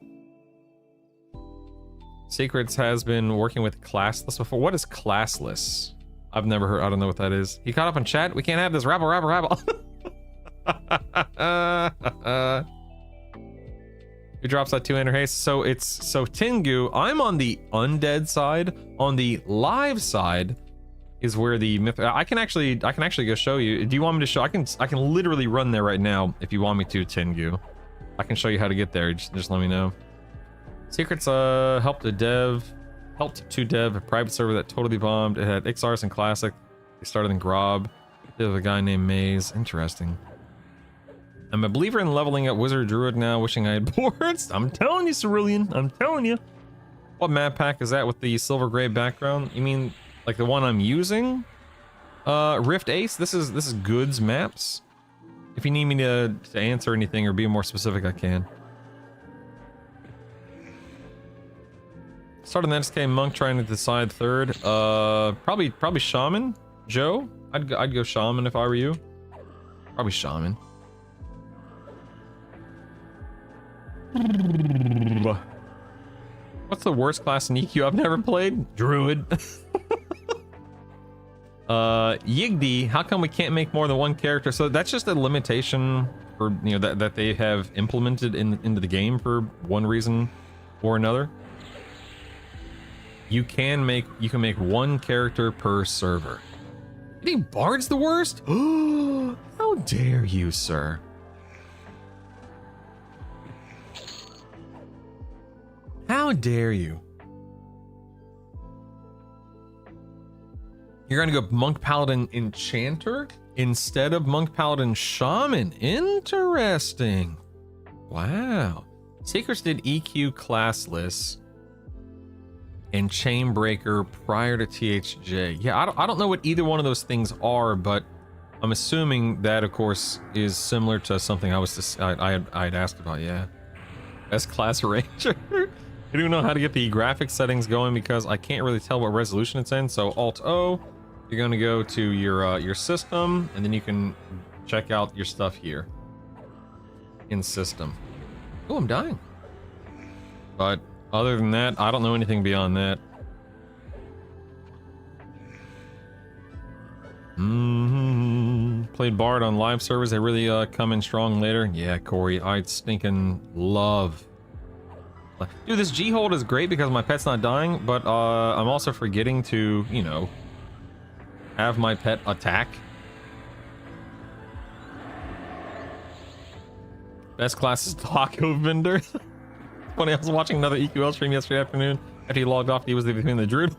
Secrets has been working with classless before. What is classless? I've never heard. I don't know what that is. You caught up on chat? We can't have this. Rabble. Who drops that 2-hander haste? So Tengu, I'm on the undead side. On the live side is where the myth. I can actually go show you. Do you want me to show? I can literally run there right now if you want me to, Tengu. I can show you how to get there. Just let me know. Secrets helped to dev a private server that totally bombed. It had XRs and Classic. They started in Grob. Did with a guy named Maze. Interesting. I'm a believer in leveling up Wizard Druid now, wishing I had boards. I'm telling you, Cerulean. I'm telling you. What map pack is that with the silver gray background? You mean like the one I'm using? Rift Ace. This is goods maps. If you need me to answer anything or be more specific, I can. Started an SK Monk trying to decide third. Probably Shaman. Joe? I'd go Shaman if I were you. Probably Shaman. What's the worst class in EQ I've never played? Druid. Yigdi, how come we can't make more than one character? So that's just a limitation for, you know, that they have implemented into the game for one reason or another. You can make one character per server. You think Bard's the worst? How dare you, sir? How dare you? You're gonna go Monk Paladin Enchanter instead of Monk Paladin Shaman. Interesting. Wow. Secrets did EQ classless and Chainbreaker prior to THJ. Yeah, I don't know what either one of those things are, but I'm assuming that, of course, is similar to something I had asked about. Yeah, best class ranger. I don't know how to get the graphics settings going because I can't really tell what resolution it's in. So Alt O, you're gonna go to your system, and then you can check out your stuff here in system. Oh, I'm dying. But other than that, I don't know anything beyond that. Played Bard on live servers. They really come in strong later. Yeah, Corey, I'd stinking love. Dude, this G-hold is great because my pet's not dying, but I'm also forgetting to, you know, have my pet attack. Best class is Taco Vendor. Funny, I was watching another EQL stream yesterday afternoon. After he logged off, he was between the Druid.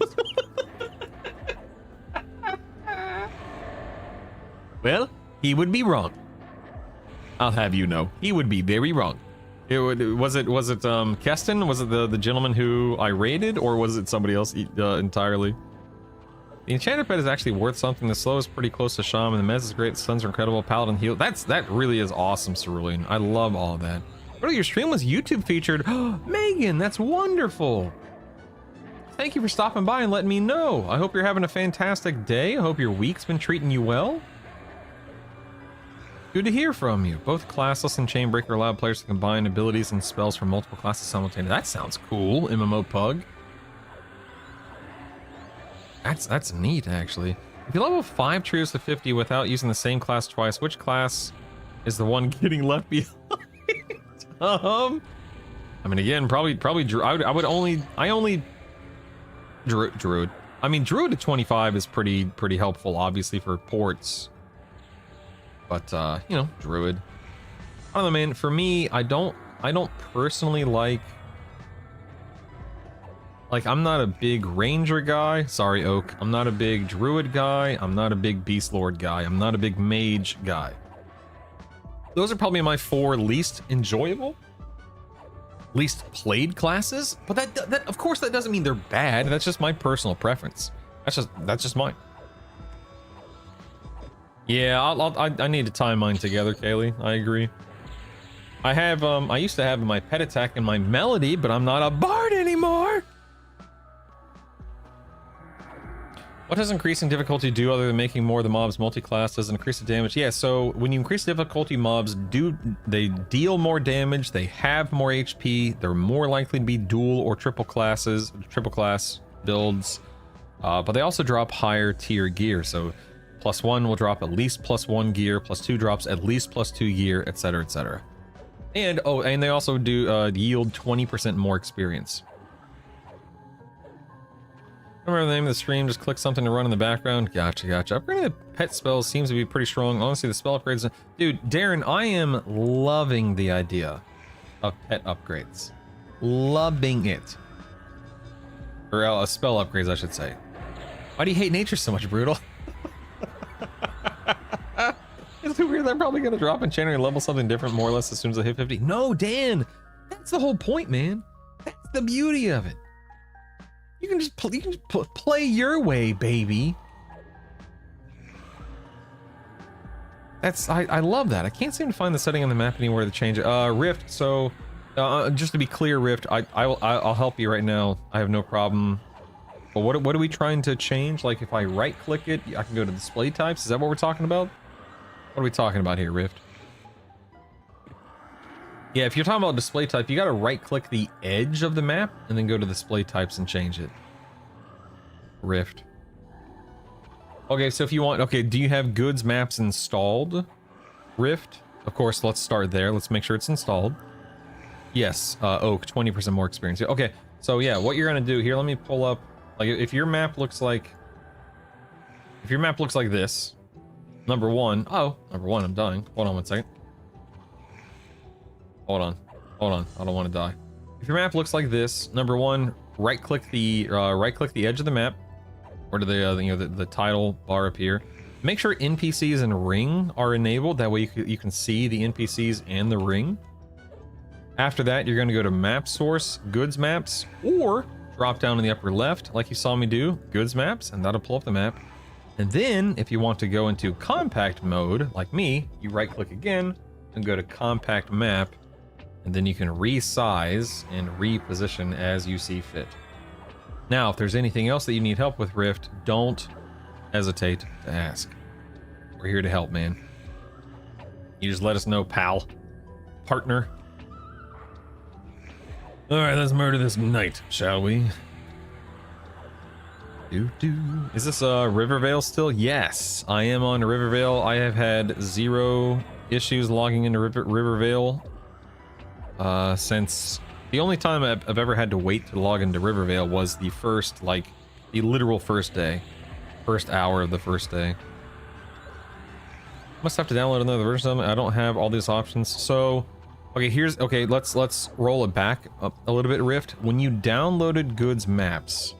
Well, he would be wrong. I'll have you know, he would be very wrong. Was it Keston? Was it the gentleman who I raided, or was it somebody else entirely? The Enchanter pet is actually worth something. The slow is pretty close to Shaman. The Mez is great. The stuns are incredible. Paladin heal. That really is awesome, Cerulean. I love all of that. Bro, your stream was YouTube featured. Megan, that's wonderful. Thank you for stopping by and letting me know. I hope you're having a fantastic day. I hope your week's been treating you well. Good to hear from you. Both classless and Chainbreaker allow players to combine abilities and spells from multiple classes simultaneously. That sounds cool, MMO Pug. That's neat, actually. If you level 5 trios to 50 without using the same class twice, which class is the one getting left behind? I mean, again, probably Druid. I only Druid. I mean, Druid at 25 is pretty helpful, obviously, for ports. But, you know, Druid. I don't know, man. For me, I don't personally like, I'm not a big Ranger guy. Sorry, Oak. I'm not a big Druid guy. I'm not a big Beast Lord guy. I'm not a big Mage guy. Those are probably my 4 least enjoyable, least played classes. But that of course, that doesn't mean they're bad. That's just my personal preference. That's just mine. Yeah, I need to tie mine together, Kaylee. I agree. I used to have my pet attack and my melody, but I'm not a bard anymore. What does increasing difficulty do other than making more of the mobs multi-class? Does it increase the damage? Yeah, so when you increase difficulty, mobs they deal more damage, they have more HP, they're more likely to be dual or triple class builds, but they also drop higher tier gear. So +1 will drop at least +1 gear, +2 drops at least +2 gear, etc., etc. And and they also do yield 20% more experience. Remember the name of the stream, just click something to run in the background. Gotcha. Upgrading the pet spells seems to be pretty strong. Honestly, the spell upgrades... Dude, Darren, I am loving the idea of pet upgrades. Loving it. Or spell upgrades, I should say. Why do you hate nature so much, Brutal? It's too weird. I'm probably going to drop enchanter and level something different more or less as soon as I hit 50. No, Dan! That's the whole point, man. That's the beauty of it. You can just play your way, baby. I love that. I can't seem to find the setting on the map anywhere to change it. Rift. So, just to be clear, Rift, I'll help you right now. I have no problem. But what are we trying to change? Like, if I right-click it, I can go to display types. Is that what we're talking about? What are we talking about here, Rift? Yeah, if you're talking about display type, you gotta right-click the edge of the map and then go to display types and change it. Rift. Okay, so if you want... Okay, do you have goods maps installed? Rift? Of course, let's start there. Let's make sure it's installed. Yes, Oak, 20% more experience. Okay, so yeah, what you're gonna do here, let me pull up... Like, if your map looks like... If your map looks like this... Number one, I'm dying. Hold on 1 second. Hold on, I don't want to die. If your map looks like this, number one, right-click the edge of the map, or to the title bar up here. Make sure NPCs and ring are enabled. That way you can see the NPCs and the ring. After that, you're going to go to map source, goods maps, or drop down in the upper left, like you saw me do, goods maps, and that'll pull up the map. And then, if you want to go into compact mode, like me, you right-click again and go to compact map. And then you can resize and reposition as you see fit. Now, if there's anything else that you need help with, Rift, don't hesitate to ask. We're here to help, man. You just let us know, pal. Partner. Alright, let's murder this knight, shall we? Is this Rivervale still? Yes, I am on Rivervale. I have had 0 issues logging into Rivervale. Since the only time I've ever had to wait to log into Rivervale was the first, the literal first day. First hour of the first day. Must have to download another version of it. I don't have all these options. So, okay, let's roll it back up a little bit, Rift. When you downloaded goods maps,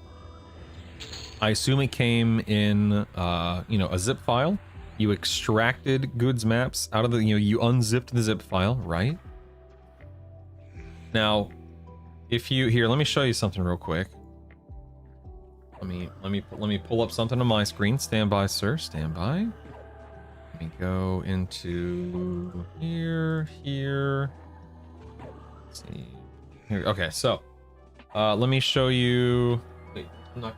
I assume it came in, a zip file. You extracted goods maps out of the, you unzipped the zip file, right? Now, if you let me show you something real quick. Let me pull up something on my screen. Stand by, sir. Stand by. Let me go into here. Let's see. Here. Okay, so let me show you. Wait,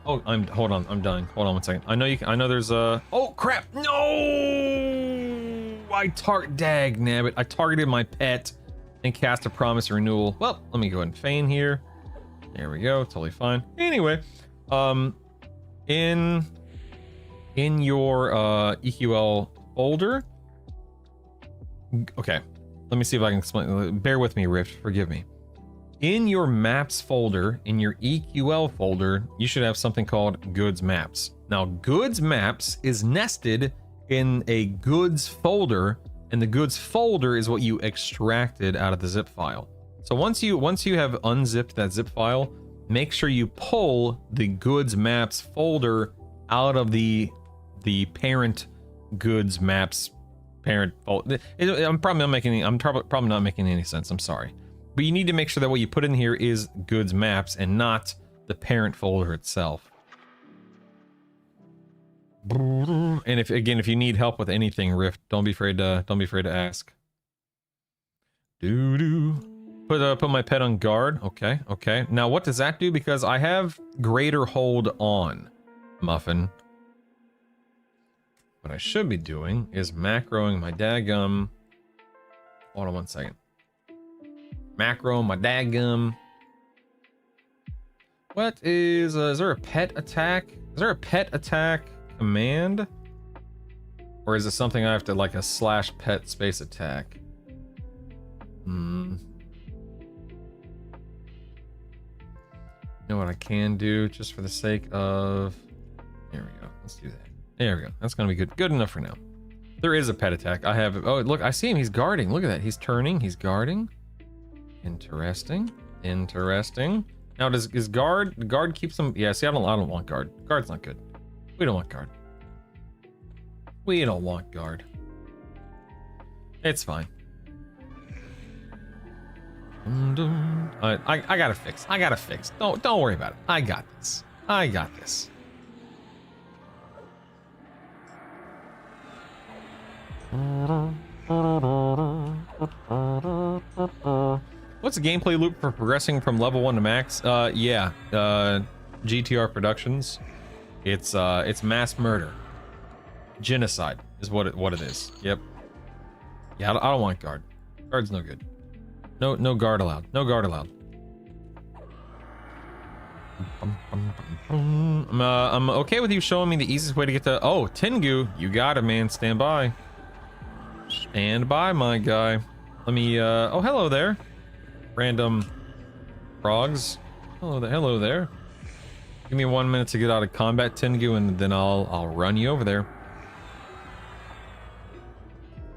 hold on. I'm dying. Hold on 1 second. I know there's a. Oh crap! No! Dag nabbit. I targeted my pet and cast a promise renewal. Well, let me go ahead and feign here. There we go. Totally fine. Anyway, in your EQL folder. Okay, let me see if I can explain. Bear with me, Rift. Forgive me. in your maps folder, in your EQL folder, you should have something called goods maps. Now, goods maps is nested in a goods folder, and the goods folder is what you extracted out of the zip file. So once you have unzipped that zip file, make sure you pull the goods maps folder out of the parent goods maps parent folder. I'm probably not making any sense. I'm sorry. But you need to make sure that what you put in here is goods maps and not the parent folder itself. And if you need help with anything, Rift, don't be afraid to ask. Put my pet on guard. Okay. Now what does that do? Because I have greater hold on Muffin. What I should be doing is macroing my daggum. Hold on one second. Macro my daggum. What is there a pet attack? Is there a pet attack command? Or is it something I have to like a /pet space attack? You know what I can do just for the sake of... There we go. Let's do that. There we go. That's gonna be good. Good enough for now. There is a pet attack. I have... Oh, look, I see him. He's guarding. Look at that. He's turning. He's guarding. Interesting. Now, does guard keep some? Yeah. See, I don't want guard. Guard's not good. We don't want guard. It's fine. I gotta fix. Don't worry about it. I got this. What's the gameplay loop for progressing from level 1 to max? GTR Productions. It's mass murder. Genocide is what it is. Yep. Yeah, I don't want guard. Guard's no good. No guard allowed. I'm okay with you showing me the easiest way to get to... Oh, Tengu, you got it, man. Stand by, my guy. Let me... Oh, hello there. Random frogs. Hello there. Give me 1 minute to get out of combat, Tengu, and then I'll run you over there.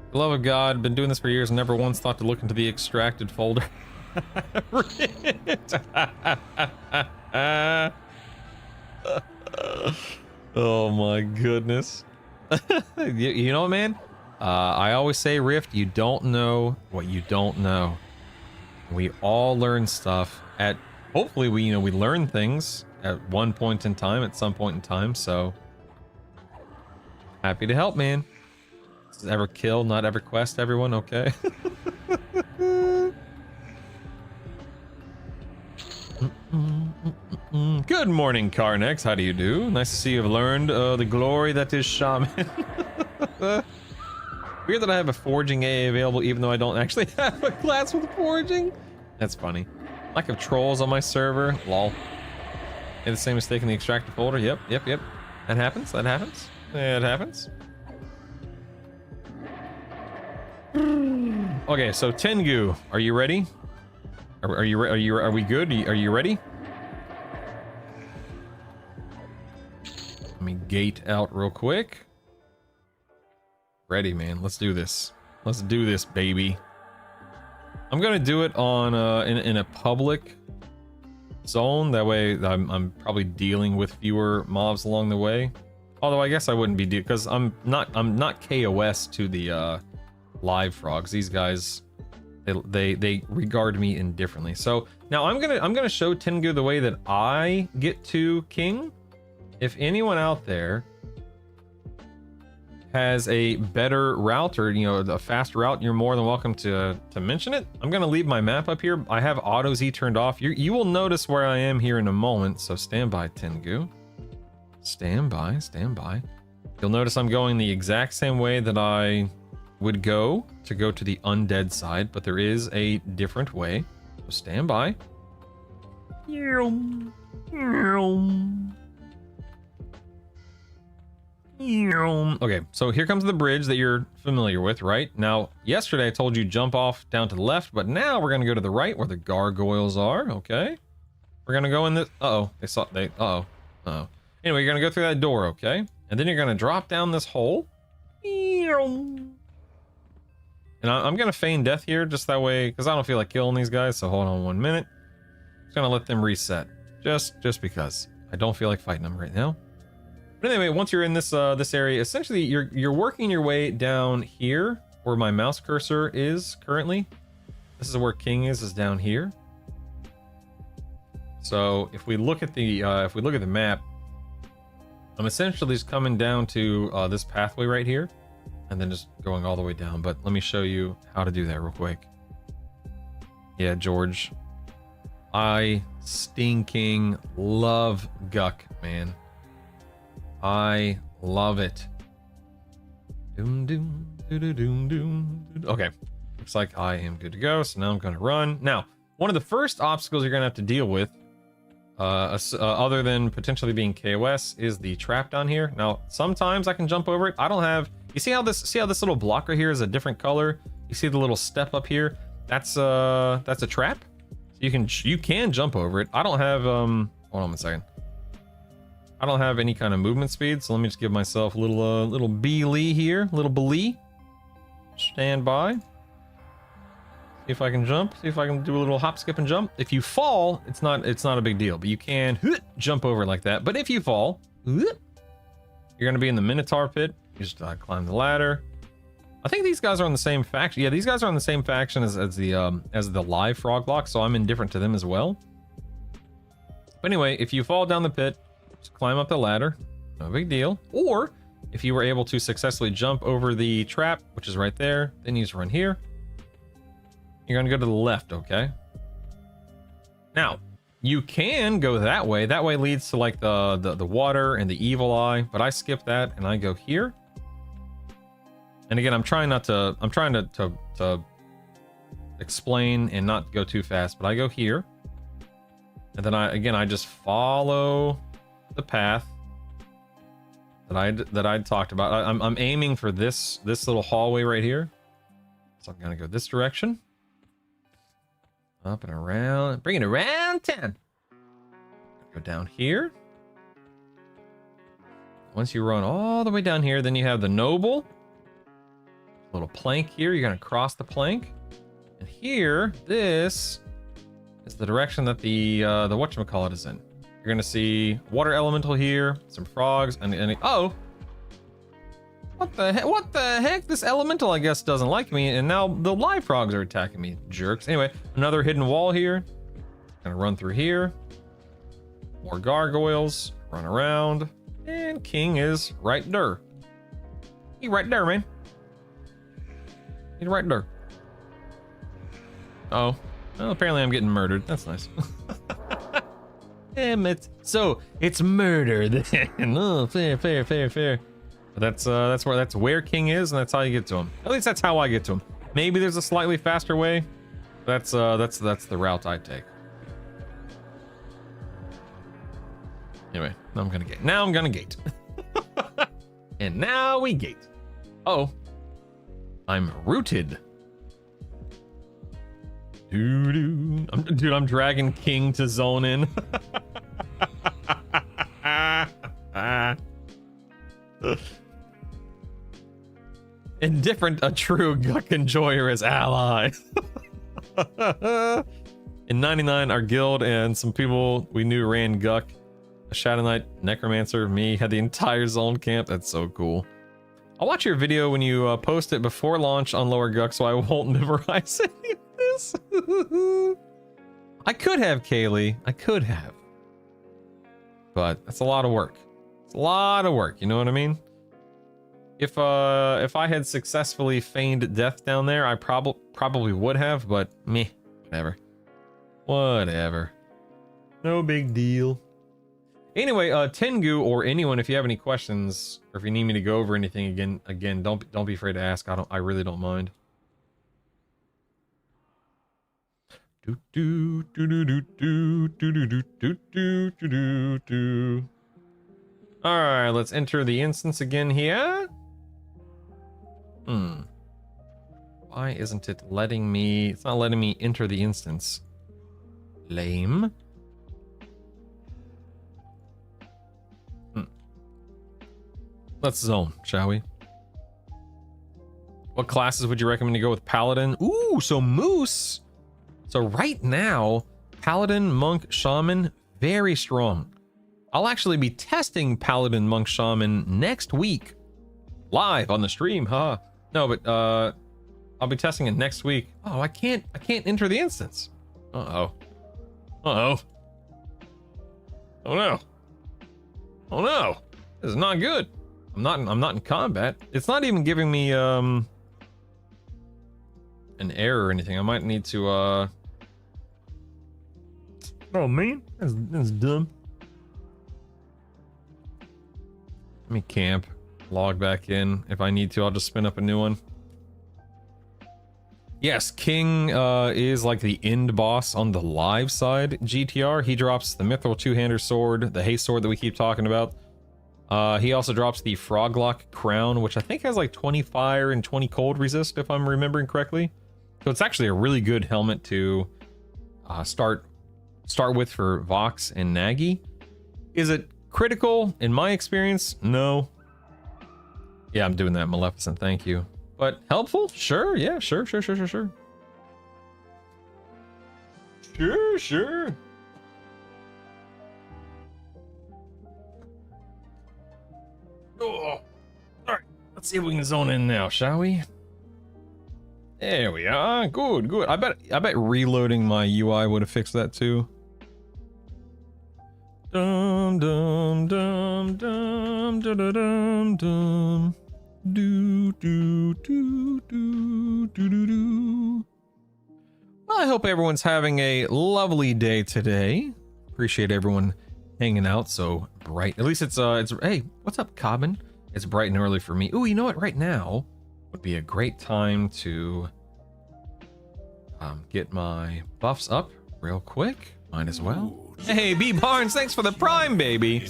For the love of God, been doing this for years and never once thought to look into the extracted folder. Oh my goodness. You know what, man? I always say, Rift, you don't know what you don't know. We all learn stuff at... Hopefully we learn things at one point in time, at some point in time, so... Happy to help, man. This is EverQuest, not EverQuest, everyone, okay? Good morning, Carnex. How do you do? Nice to see you've learned the glory that is Shaman. Weird that I have a forging AA available even though I don't actually have a class with forging. That's funny. Lack of trolls on my server. Lol. Made the same mistake in the extractor folder. Yep. That happens. Okay, so Tengu, are you ready? Are we good? Are you ready? Let me gate out real quick. Ready, man. Let's do this. Let's do this, baby. I'm gonna do it on in a public zone. That way, I'm probably dealing with fewer mobs along the way. Although I guess I wouldn't be because I'm not KOS to the live frogs. These guys, they regard me indifferently. So now I'm gonna show Tengu the way that I get to King. If anyone out there has a better route or a fast route, you're more than welcome to mention it. I'm gonna leave my map up here. I have auto Z turned off. You will notice where I am here in a moment, so stand by, Tengu. Stand by. You'll notice I'm going the exact same way that I would go to the undead side, but there is a different way, so stand by. Okay, so here comes the bridge that you're familiar with, right? Now, yesterday I told you jump off down to the left, but now we're gonna go to the right where the gargoyles are, okay? We're gonna go in this, uh-oh. Anyway, you're gonna go through that door, okay? And then you're gonna drop down this hole. And I'm gonna feign death here, just that way, because I don't feel like killing these guys, so hold on 1 minute. Just gonna let them reset, just because. I don't feel like fighting them right now. But anyway, once you're in this this area, essentially you're working your way down here where my mouse cursor is currently. This is where King is down here. So if we look at the map, I'm essentially just coming down to this pathway right here, and then just going all the way down. But let me show you how to do that real quick. Yeah, George, I stinking love Guck, man. I love it. Doom, doom, doom, doom, doom. Okay, looks like I am good to go. So now I'm gonna run. Now, one of the first obstacles you're gonna have to deal with, other than potentially being KOS, is the trap down here. Now, sometimes I can jump over it. I don't have. You see how this little block right here is a different color? You see the little step up here? That's a trap. So you can jump over it. I don't have hold on 1 second. I don't have any kind of movement speed, so let me just give myself a little B-lee here, little B-lee. Stand by. See if I can jump. See if I can do a little hop, skip, and jump. If you fall, it's not a big deal, but you can jump over like that. But if you fall, you're gonna be in the Minotaur pit. You just climb the ladder. I think these guys are on the same faction. Yeah, these guys are on the same faction as the live frog block, so I'm indifferent to them as well. But anyway, if you fall down the pit, just climb up the ladder, no big deal. Or if you were able to successfully jump over the trap, which is right there, then you just run here. You're gonna go to the left, okay? Now, you can go that way. That way leads to like the water and the evil eye, but I skip that and I go here. And again, I'm trying to explain and not go too fast, but I go here. And then I just follow the path that I talked about. I'm aiming for this little hallway right here. So I'm gonna go this direction. Up and around, bring it around town. Go down here. Once you run all the way down here, then you have the noble. Little plank here. You're gonna cross the plank. And here, this is the direction that the whatchamacallit is in. You're gonna see water elemental here, some frogs, and oh, what the heck? This elemental, I guess, doesn't like me, and now the live frogs are attacking me, jerks. Anyway, another hidden wall here. Gonna run through here. More gargoyles. Run around, and King is right there. He right there, man. He's right there. Oh, well, apparently I'm getting murdered. That's nice. Damn it. So it's murder then. Oh, fair. But that's where King is, and that's how you get to him. At least that's how I get to him. Maybe there's a slightly faster way. That's the route I take. Anyway, now I'm gonna gate. And now we gate. Oh, I'm rooted. Dude, I'm dragging King to zone in. Indifferent, a true Guck enjoyer as ally. In 99, our guild and some people we knew ran Guck. A Shadow Knight, Necromancer, me, had the entire zone camp. That's so cool. I'll watch your video when you post it before launch on Lower Guck, so I won't memorize any of this. I could have, Kaylee. I could have. But that's a lot of work. It's a lot of work, you know what I mean? If I had successfully feigned death down there, I probably would have, but meh, whatever. No big deal. Anyway, Tengu or anyone, if you have any questions or if you need me to go over anything again, don't be afraid to ask. I really don't mind. All right, let's enter the instance again here. Why isn't it letting me? It's not letting me enter the instance. Lame. Let's zone, shall we? What classes would you recommend to go with Paladin? Ooh, so Moose. So right now, Paladin, Monk, Shaman, very strong. I'll actually be testing Paladin, Monk, Shaman next week. Live on the stream, huh? No, but I'll be testing it next week. Oh, I can't enter the instance. Uh-oh. Uh-oh. Oh no. Oh no. This is not good. I'm not in combat. It's not even giving me an error or anything. I might need to oh man, that's dumb. Let me camp, log back in. If I need to, I'll just spin up a new one. Yes, King is like the end boss on the live side GTR. He drops the Mithril two-hander sword, the haste sword that we keep talking about. He also drops the Froglock crown, which I think has like 20 fire and 20 cold resist, if I'm remembering correctly. So it's actually a really good helmet to start with for Vox and Nagy. Is it critical in my experience? No. Yeah, I'm doing that, Maleficent. Thank you. But helpful? Sure. Yeah, sure. Sure. Oh, all right. Let's see if we can zone in now, shall we? There we are. Good. I bet reloading my UI would have fixed that too. Dum dum dum dum dum dum dum. Do. Well, I hope everyone's having a lovely day today. Appreciate everyone hanging out so bright. At least it's hey, what's up, Cobbin? It's bright and early for me. Ooh, you know what? Right now would be a great time to get my buffs up real quick. Might as well. Hey, B Barnes, thanks for the Prime, baby.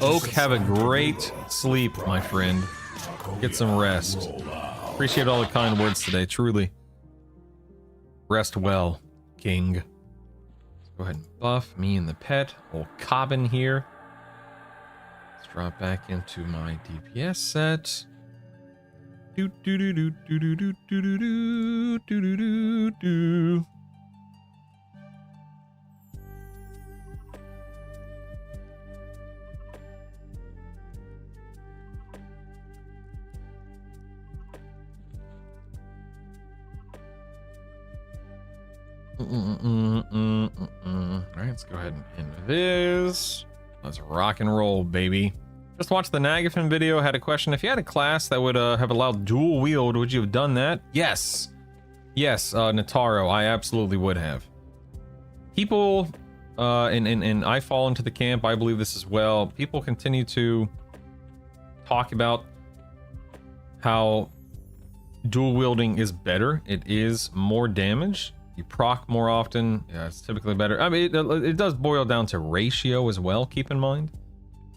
Oak, have a great sleep, my friend. Get some rest. Appreciate all the kind words today, truly. Rest well, King. Let's go ahead and buff me and the pet. Old Cobbin here. Let's drop back into my DPS set. Do. Alright, let's go ahead and end this. Let's rock and roll, baby. Just watched the Nagafin video. Had a question. If you had a class that would have allowed dual wield, would you have done that? Yes, Nataro, I absolutely would have. People, and I fall into the camp, I believe this as well. People continue to talk about how dual wielding is better. It is more damage. You proc more often. Yeah, it's typically better. I mean, it does boil down to ratio as well, keep in mind.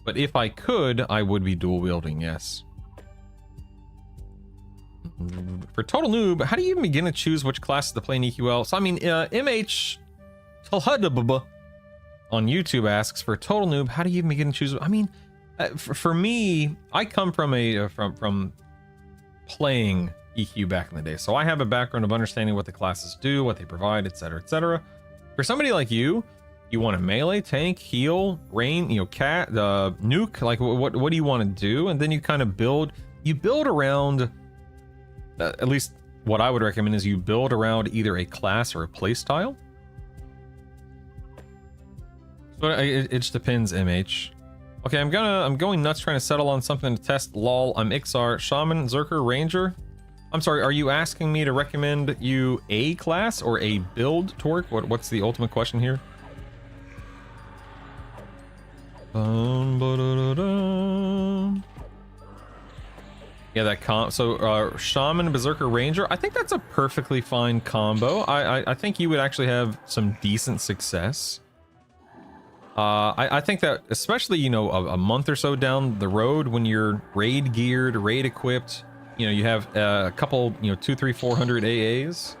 But if I could, I would be dual wielding, yes. For Total Noob, how do you even begin to choose which classes to play in EQL? So, I mean, MH Talhadababa on YouTube asks, for Total Noob, how do you even begin to choose? I mean, for me, I come from from playing EQ back in the day, so I have a background of understanding what the classes do, what they provide, etc., etc. For somebody like you want a melee, tank, heal, rain, cat, nuke. Like, what do you want to do? And then you kind of build around. At least what I would recommend is you build around either a class or a play style. So it just depends, MH. Okay, I'm going nuts trying to settle on something to test. Lol, I'm Ixar, Shaman, Zerker, Ranger. I'm sorry, are you asking me to recommend you a class or a build, Torque? What's the ultimate question here? Yeah, that so Shaman, Berserker, Ranger, I think that's a perfectly fine combo. I think you would actually have some decent success. I think that especially, you know, a month or so down the road when you're raid geared, raid equipped, you know, you have a couple, you know, 200, 300, 400 AAs.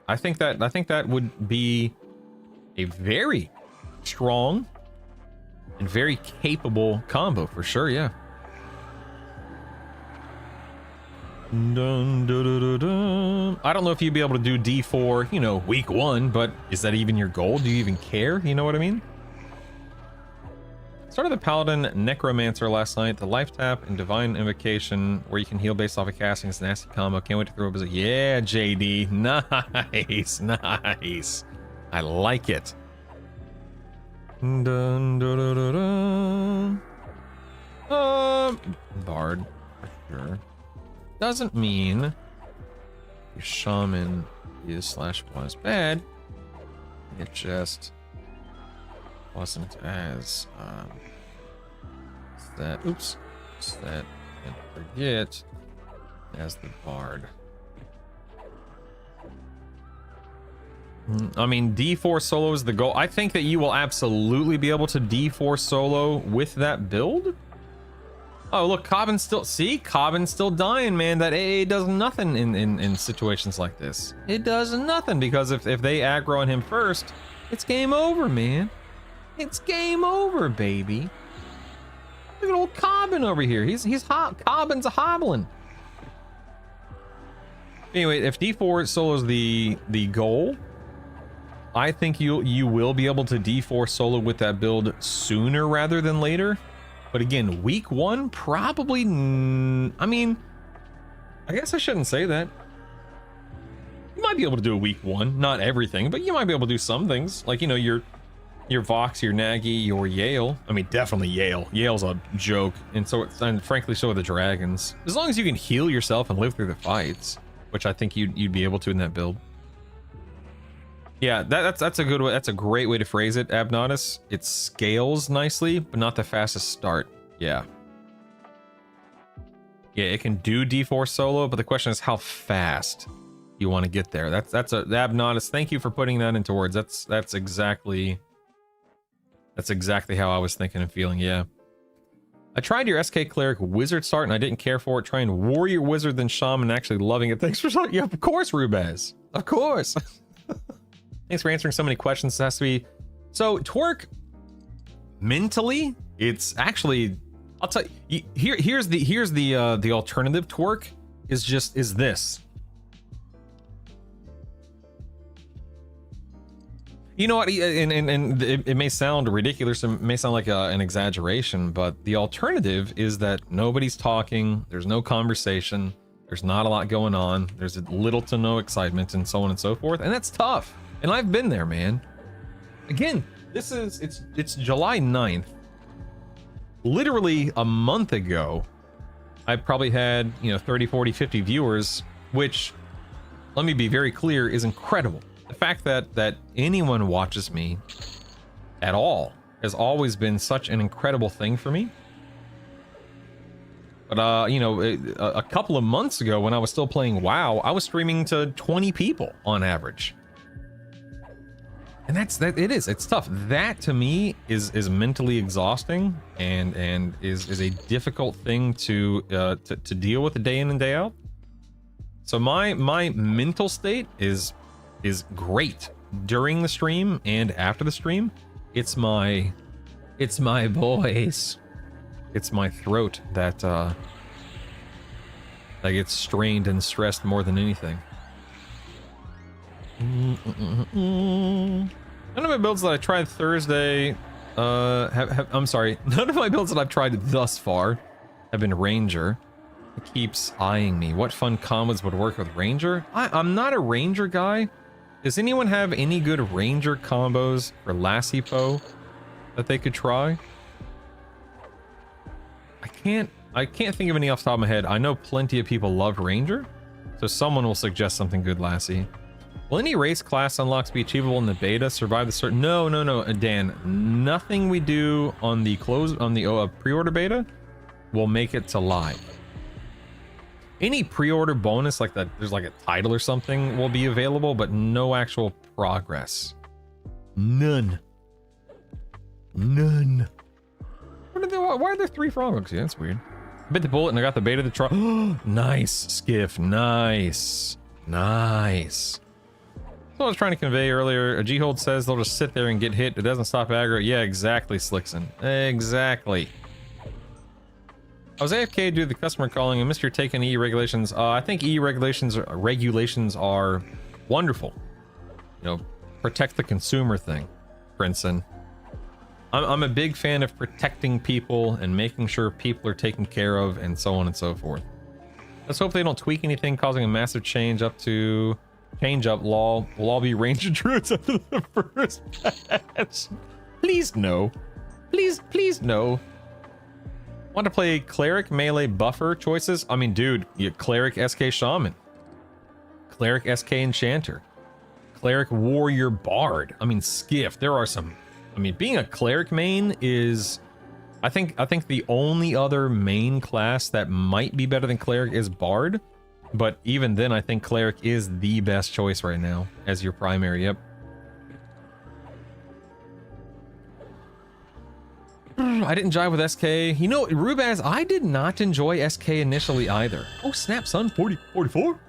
I think that would be a very strong and very capable combo for sure. Yeah. Dun, dun, dun, dun, dun. I don't know if you'd be able to do D4, you know, week 1, but is that even your goal? Do you even care? You know what I mean? Started the Paladin Necromancer last night. The Life Tap and Divine Invocation, where you can heal based off of casting, is a nasty combo. Can't wait to throw up as a... Yeah, JD. Nice. Nice. I like it. Dun, dun, dun, dun, dun. Bard, for sure. Doesn't mean your shaman is / was bad. It just wasn't as set and forget as the bard. I mean, D4 solo is the goal. I think that you will absolutely be able to D4 solo with that build. Oh, look, Cobbin's still... See? Cobbin's still dying, man. That AA does nothing in situations like this. It does nothing, because if they aggro on him first, it's game over, man. It's game over, baby. Look at old Cobbin over here. He's hot. Cobbin's a hobbling. Anyway, if D4 solos the goal, I think you will be able to D4 solo with that build sooner rather than later. But again, week 1, probably... I mean, I guess I shouldn't say that. You might be able to do a week 1, not everything, but you might be able to do some things. Like, you know, your Vox, your Nagy, your Yale. I mean, definitely Yale. Yale's a joke. And frankly, so are the Dragons. As long as you can heal yourself and live through the fights, which I think you'd be able to in that build. Yeah, that's a good way. That's a great way to phrase it, Abnodus. It scales nicely, but not the fastest start. Yeah. Yeah, it can do D4 solo, but the question is how fast you want to get there. That's Abnodus. Thank you for putting that into words. That's exactly how I was thinking and feeling. Yeah. I tried your SK Cleric Wizard start and I didn't care for it. Trying Warrior Wizard then Shaman, actually loving it. Thanks for talking. Yeah, of course, Rubaz. Of course. Thanks for answering so many questions. It has to be... So, Twerk, mentally, it's actually... I'll tell you, here's the alternative. Twerk is this. You know what, and it may sound ridiculous, it may sound like an exaggeration, but the alternative is that nobody's talking, there's no conversation, there's not a lot going on, there's little to no excitement, and so on and so forth, and that's tough. And I've been there, man. Again, it's July 9th. Literally a month ago, I probably had, 30, 40, 50 viewers, which, let me be very clear, is incredible. The fact that anyone watches me at all has always been such an incredible thing for me. But, a couple of months ago when I was still playing WoW, I was streaming to 20 people on average. And it's tough. That to me is mentally exhausting and is a difficult thing to deal with day in and day out. So my mental state is great during the stream and after the stream. It's my voice. It's my throat that gets strained and stressed more than anything. None of my builds that I tried Thursday I'm sorry, none of my builds that I've tried thus far have been Ranger. It keeps eyeing me. What fun combos would work with Ranger? I'm not a Ranger guy. Does anyone have any good Ranger combos for Lassie Poe that they could try? I can't think of any off the top of my head. I know plenty of people love Ranger, so someone will suggest something good, Lassie. Will any race class unlocks be achievable in the beta? Survive the certain... No, Dan. Nothing we do on the pre-order beta will make it to live. Any pre-order bonus like that, there's like a title or something will be available, but no actual progress. None. None. Why are there 3 frogs? Yeah, that's weird. Bit the bullet and I got the bait of the truck. Nice, Skiff. Nice. Nice. So I was trying to convey earlier. A G-hold says they'll just sit there and get hit. It doesn't stop aggro. Yeah, exactly, Slickson. Exactly. I was AFK due to the customer calling and missed your take on E regulations. I think E regulations are wonderful. You know, protect the consumer thing, Princeton. I'm a big fan of protecting people and making sure people are taken care of and so on and so forth. Let's hope they don't tweak anything causing a massive change up. Law will all be Ranger Druids after the first patch. Please no. Please no. Want to play Cleric, Melee, Buffer choices? I mean, dude, you Cleric, SK Shaman. Cleric, SK Enchanter. Cleric, Warrior, Bard. I mean, Skiff. There are some... I mean, being a Cleric main is... I think the only other main class that might be better than Cleric is Bard. But even then, I think Cleric is the best choice right now as your primary. Yep. I didn't jive with SK. You know, Rubaz, I did not enjoy SK initially either. Oh, snap, son. 44?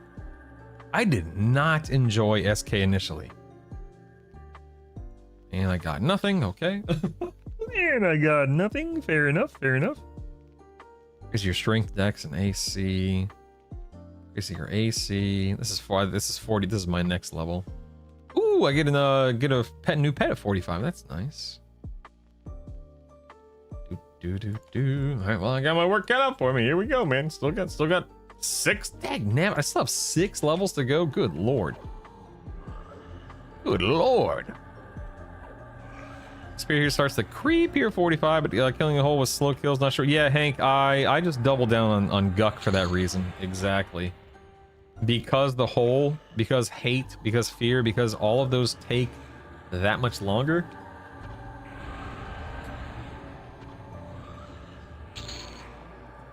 I did not enjoy SK initially. And I got nothing. Okay. And I got nothing. Fair enough. Fair enough. Here's your strength, dex, and AC. Here's your AC. This is 40. This is my next level. Ooh, I get a new pet at 45. That's nice. All right, well, I got my work cut out for me. Here we go, man. Still got 6. Dang, I still have 6 levels to go. Good lord. Good lord. Spear here starts to creep here 45, but killing a hole with slow kills, not sure. Yeah, Hank, I just double down on Guck for that reason. Exactly. Because the hole, because hate, because fear, because all of those take that much longer.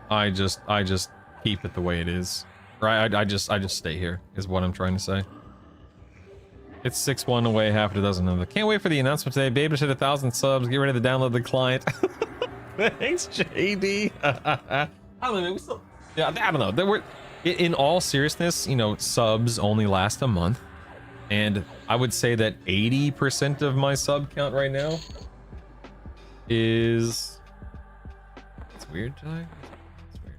I just keep it the way it is. Right? I just stay here is what I'm trying to say. It's 6-1 away, half a dozen of them. Can't wait for the announcement today. Babe, hit 1,000 subs. Get ready to download the client. Thanks, JD. I don't know. We still, yeah, I don't know. In all seriousness, you know, subs only last a month, and I would say that 80% of my sub count right now is. It's weird, Ty. It's weird.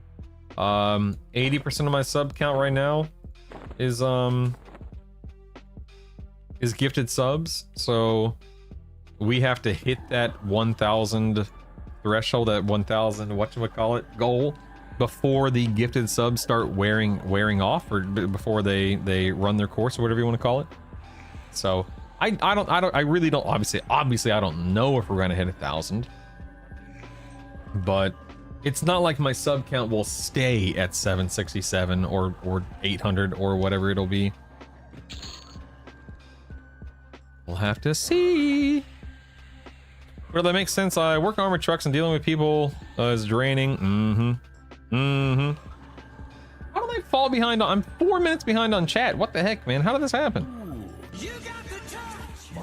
80% of my sub count right now is gifted subs, so we have to hit that 1,000 threshold, that 1,000 whatchamacallit goal before the gifted subs start wearing off, or before they run their course, or whatever you want to call it. So I really don't, obviously I don't know if we're gonna hit 1,000, but it's not like my sub count will stay at 767 or 800 or whatever it'll be. We'll have to see. Well, that makes sense. I work armored trucks and dealing with people is draining. How did I fall behind I'm 4 minutes behind on chat. What the heck, man? How did this happen?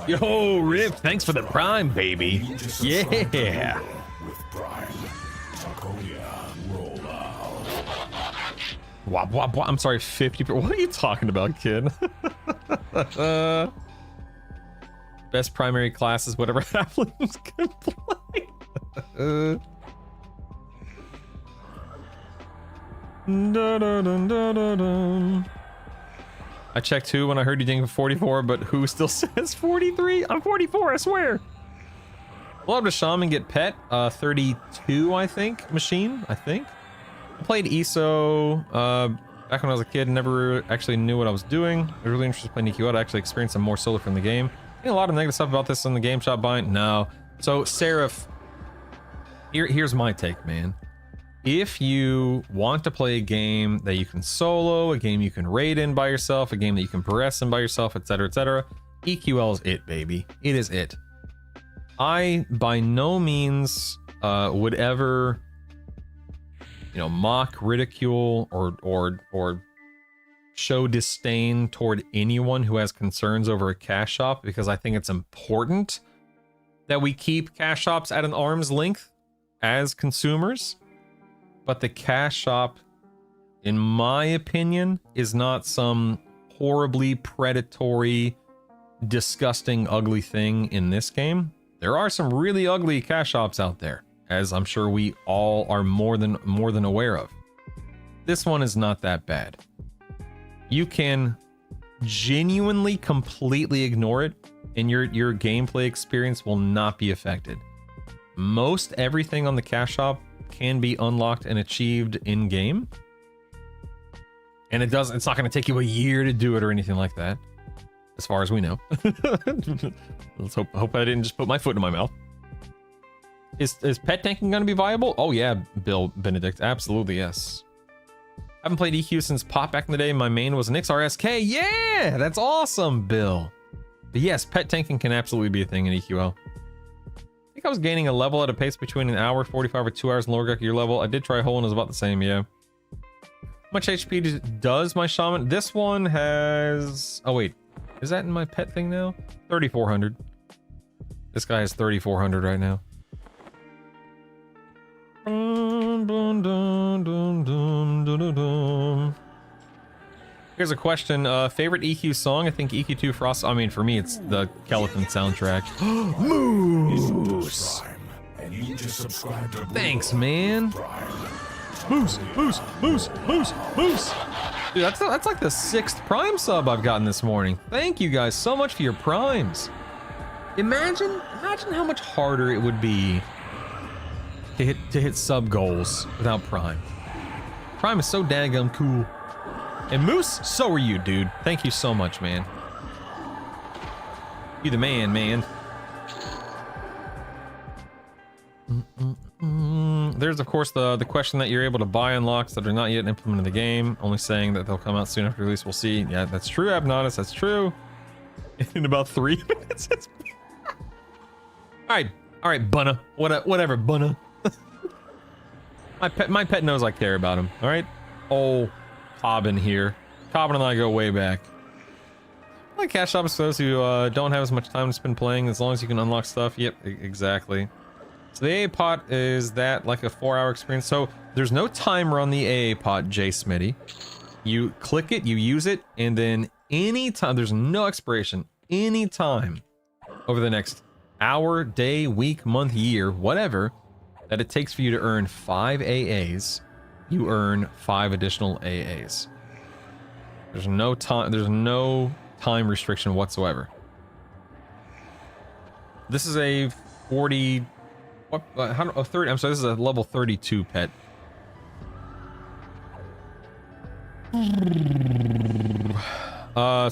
Yo, Rip, thanks for the prime, baby. Yeah. Wop, wop, wop. I'm sorry, 50. What are you talking about, kid? Best primary classes, whatever halflings can play. I checked who when I heard you ding 44, but who still says 43? I'm 44, I swear. We'll have to shaman get pet 32, I think. Machine, I think. I played ESO back when I was a kid and never actually knew what I was doing. I was really interested in playing EQL to actually experience some more solo from the game. A lot of negative stuff about this in the game shop buying. No. So, Seraph, here's my take, man. If you want to play a game that you can solo, a game you can raid in by yourself, a game that you can progress in by yourself, etc., EQL is it, baby. It is it. I, by no means, would ever, you know, mock, ridicule, or show disdain toward anyone who has concerns over a cash shop, because I think it's important that we keep cash shops at an arm's length as consumers, but the cash shop, in my opinion, is not some horribly predatory, disgusting, ugly thing in this game. There are some really ugly cash shops out there, as I'm sure we all are more than aware of. This one is not that bad. You can genuinely completely ignore it, and your gameplay experience will not be affected. Most everything on the cash shop can be unlocked and achieved in game, and it's not going to take you a year to do it or anything like that, as far as we know. Let's hope I didn't just put my foot in my mouth. Is pet tanking going to be viable? Oh yeah, Bill Benedict, absolutely yes. I haven't played EQ since Pop back in the day. My main was an XRSK. Yeah, that's awesome, Bill. But yes, pet tanking can absolutely be a thing in EQL. I think I was gaining a level at a pace between an hour 45 or 2 hours in lower Gek your level. I did try hole and it was about the same, yeah. How much HP does my shaman? This one has... Oh wait, is that in my pet thing now? 3,400. This guy has 3,400 right now. Here's a question. Favorite EQ song? I think EQ2 Frost. I mean, for me, it's the Skeleton soundtrack. Moose! Thanks, man. Moose! Moose! Moose! Moose! Moose! Dude, that's like the 6th Prime sub I've gotten this morning. Thank you guys so much for your primes. Imagine how much harder it would be to hit sub goals without Prime. Prime is so daggum cool. And Moose, so are you, dude. Thank you so much, man. You the man, man. There's, of course, the question that you're able to buy unlocks that are not yet implemented in the game, only saying that they'll come out soon after release. We'll see. Yeah, that's true, Abnotis. That's true. In about 3 minutes. All right, Bunna. Whatever, Bunna. My pet knows I care about him. All right. Oh, Cobbin here. Cobbin and I go way back. I like cash shops for those who don't have as much time to spend playing, as long as you can unlock stuff. Yep, exactly. So the AA pot, is that like a 4-hour experience? So there's no timer on the AA pot, J Smitty. You click it, you use it, and then anytime, there's no expiration, anytime over the next hour, day, week, month, year, whatever, that it takes for you to earn 5 AAs, you earn 5 additional AAs. There's no time restriction whatsoever. This is a 40... What? 30. I'm sorry. This is a level 32 pet.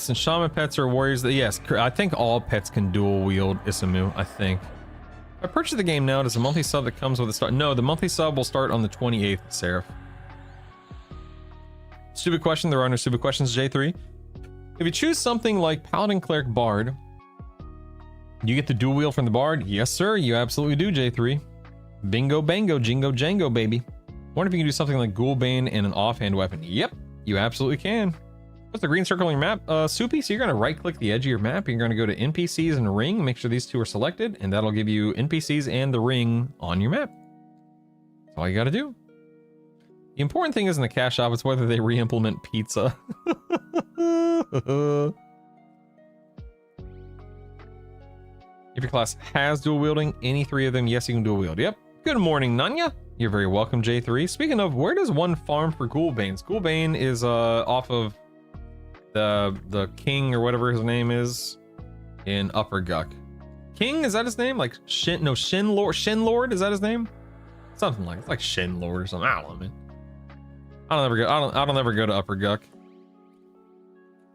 Since shaman pets are warriors, yes, I think all pets can dual wield Isamu. I think. If I purchase the game now, does the monthly sub that comes with a start? No, the monthly sub will start on the 28th. Seraph. Stupid question. There are no stupid questions. J3. If you choose something like Paladin, Cleric, Bard, you get the dual wield from the Bard? Yes, sir. You absolutely do, J3. Bingo, bango, jingo, jango, baby. Wonder if you can do something like Ghoulbane and an offhand weapon. Yep, you absolutely can. What's the green circle on your map? Soupy, so you're going to right-click the edge of your map. You're going to go to NPCs and Ring. Make sure these two are selected, and that'll give you NPCs and the Ring on your map. That's all you got to do. The important thing isn't the cash shop, it's whether they re-implement pizza. If your class has dual wielding, any 3 of them, yes, you can dual wield. Yep. Good morning, Nanya. You're very welcome, J3. Speaking of, where does one farm for Ghoulbanes? Ghoulbane is off of the king or whatever his name is in Upper Guck. King, is that his name? Like Shin Lord, is that his name? Something like, it's like Shin Lord or something. I don't know, man. I don't ever go to Upper Guck.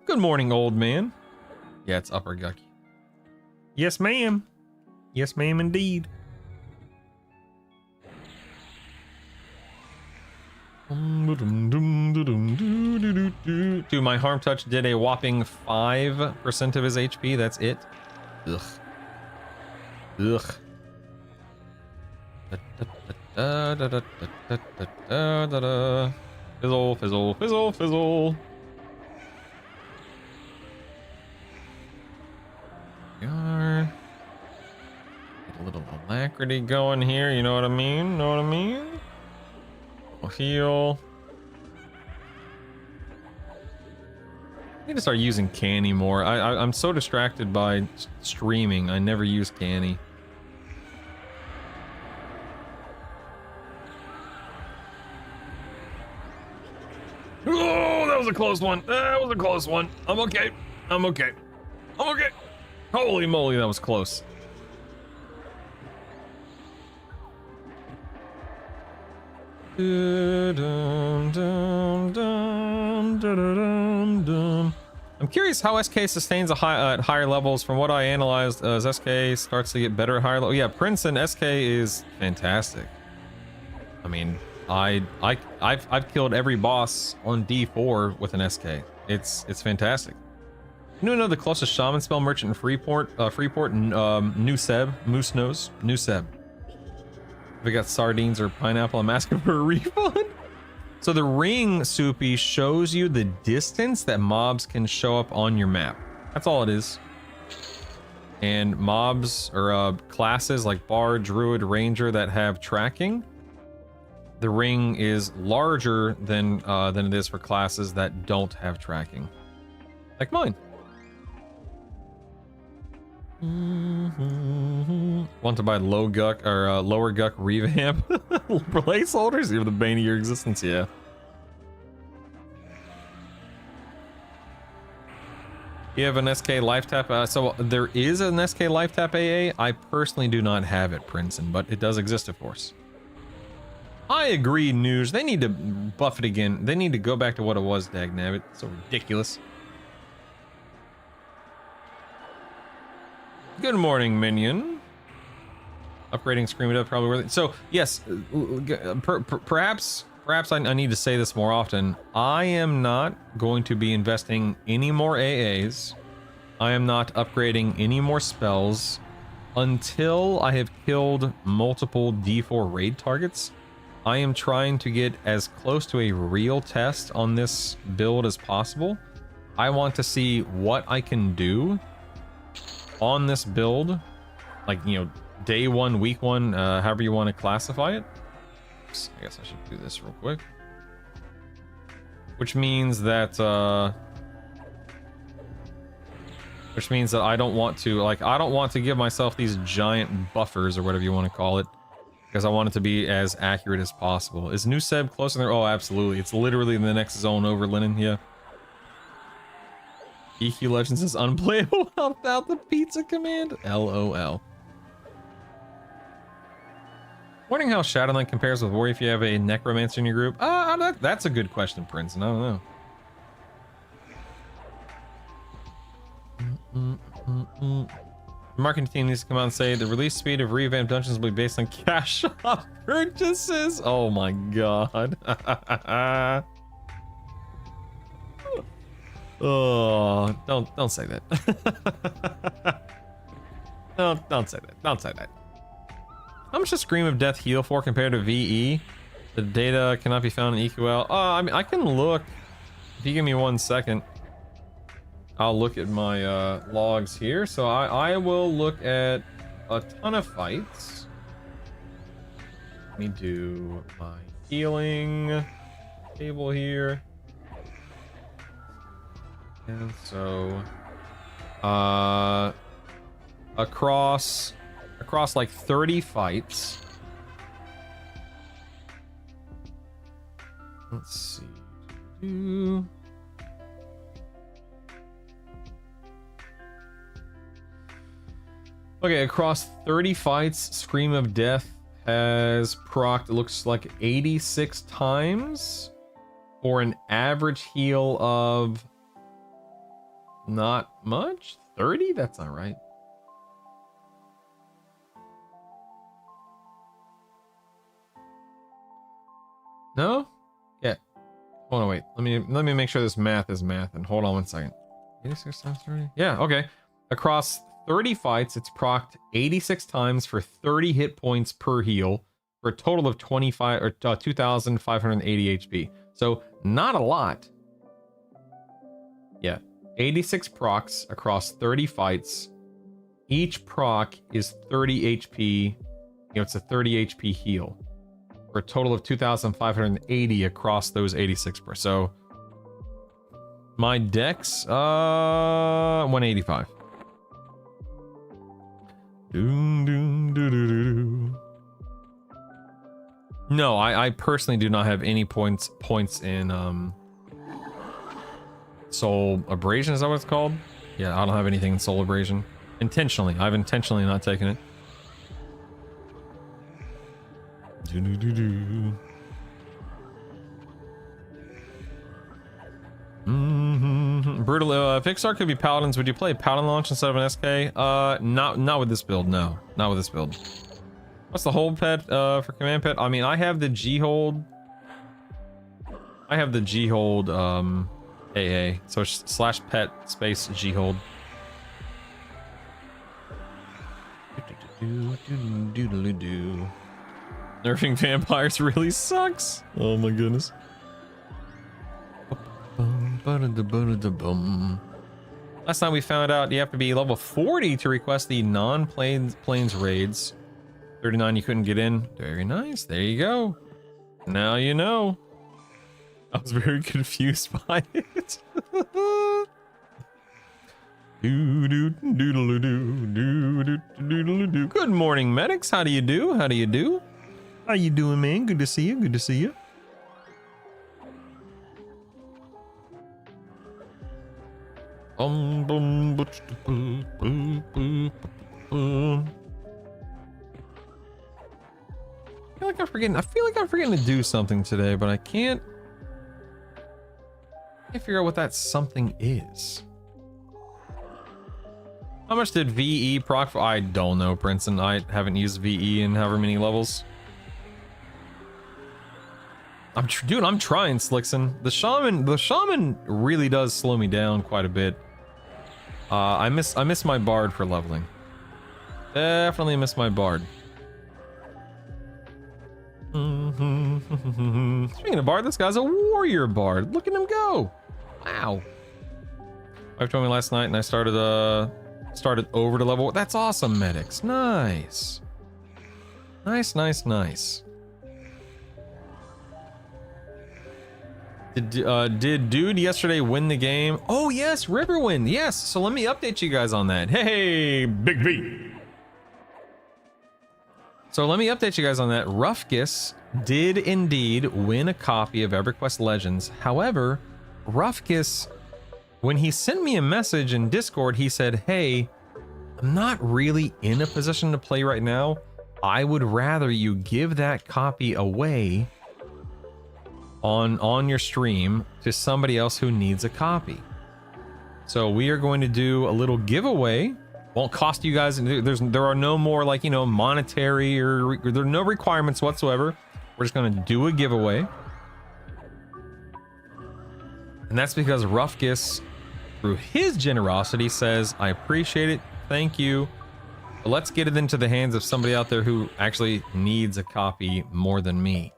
Good morning, old man. Yeah, it's Upper Guck. Yes, ma'am. Yes, ma'am, indeed. Dude, my harm touch did a whopping 5% of his HP. That's it. Ugh. Ugh. Fizzle, fizzle, fizzle, fizzle. alacrity going here, you know what I mean? Know what I mean? I'll heal. I need to start using canny more. I'm so distracted by streaming. I never use canny. Oh, that was a close one. That was a close one. I'm okay. I'm okay. I'm okay. Holy moly, that was close. I'm curious how SK sustains at higher levels. From what I analyzed, as SK starts to get better at higher level. Yeah, Prince and SK is fantastic. I mean, I've killed every boss on D4 with an SK. It's fantastic. You know the closest shaman spell merchant in Freeport, New Seb, Moose Nose, New Seb. If I got sardines or pineapple, I'm asking for a refund. So the ring, Soupy, shows you the distance that mobs can show up on your map. That's all it is. And mobs or classes like Bard, Druid, Ranger that have tracking, the ring is larger than it is for classes that don't have tracking, like mine. Want to buy low guck or lower guck revamp placeholders? You're the bane of your existence, yeah. You have an SK life tap. So there is an SK life tap AA. I personally do not have it, Princeton, but it does exist, of course. I agree, News. They need to buff it again. They need to go back to what it was, dagnabbit. It's so ridiculous. Good morning, minion. Upgrading Scream It Up probably worth it. So yes, perhaps I need to say this more often. I am not going to be investing any more AAs. I am not upgrading any more spells until I have killed multiple D4 raid targets. I am trying to get as close to a real test on this build as possible. I want to see what I can do on this build, like, you know, day one, week one, however you want to classify it. Oops, I guess I should do this real quick. Which means that I don't want to, like, I don't want to give myself these giant buffers or whatever you want to call it, because I want it to be as accurate as possible. Is New Seb close in there? Oh, absolutely. It's literally in the next zone over, Linen. Yeah. EQ Legends is unplayable without the pizza command. LOL. Wondering how Shadowland compares with War if you have a necromancer in your group. That's a good question, Prince. I don't know. The marketing team needs to come out and say the release speed of revamped dungeons will be based on cash shop purchases. Oh my god. Oh, don't say that. Don't say that. Don't say that. How much does Scream of Death heal for compared to VE? The data cannot be found in EQL. I mean, I can look. If you give me 1 second, I'll look at my logs here. So I will look at a ton of fights. Let me do my healing table here. And so, across like 30 fights. Let's see. Okay, across 30 fights, Scream of Death has procced, it looks like 86 times for an average heal of not much. 30? That's not right. No? Yeah. Hold on, wait. Let me make sure this math is math. And hold on 1 second. 86 times 30? Yeah, okay. Across 30 fights, it's procced 86 times for 30 hit points per heal for a total of 2,580 HP. So not a lot. Yeah. 86 procs across 30 fights. Each proc is 30 HP it's a 30 HP heal for a total of 2,580 across those 86 per. So my dex, 185. No, I personally do not have any points in soul abrasion. Is that what it's called? Yeah, I don't have anything in soul abrasion. Intentionally, I've intentionally not taken it. Brutal. Pixar could be paladins. Would you play paladin launch instead of an SK? Not with this build. No, not with this build. What's the hold pet for command pet? I mean, I have the G hold. I have the G hold AA. So slash pet space G hold. Nerfing vampires really sucks. Oh my goodness. Last time we found out you have to be level 40 to request the non-planes raids. 39 you couldn't get in. Very nice. There you go. Now you know. I was very confused by it. Good morning, medics. How do you do? How do you do? How you doing, man? Good to see you. Good to see you. I feel like I'm forgetting to do something today, but I can't figure out what that something is. How much did VE proc for? I don't know, Princeton. I haven't used VE in however many levels. I'm trying, Slickson. The shaman really does slow me down quite a bit. I miss my bard for leveling. Definitely miss my bard. Speaking of bard, this guy's a warrior bard. Look at him go! Wow. Wife told me last night, and I started over to level. That's awesome, medics. Nice. Nice. Did dude yesterday win the game? Oh yes, Riverwind. Yes. So let me update you guys on that. Hey, Big V. So let me update you guys on that. Rufkus did indeed win a copy of EverQuest Legends. However, Rufkus, when he sent me a message in Discord, he said, "Hey, I'm not really in a position to play right now. I would rather you give that copy away on your stream to somebody else who needs a copy." So we are going to do a little giveaway. Won't cost you guys. There are no more, like, you know, monetary or there are no requirements whatsoever. We're just going to do a giveaway. And that's because Rufkus, through his generosity, says, "I appreciate it. Thank you. But let's get it into the hands of somebody out there who actually needs a copy more than me."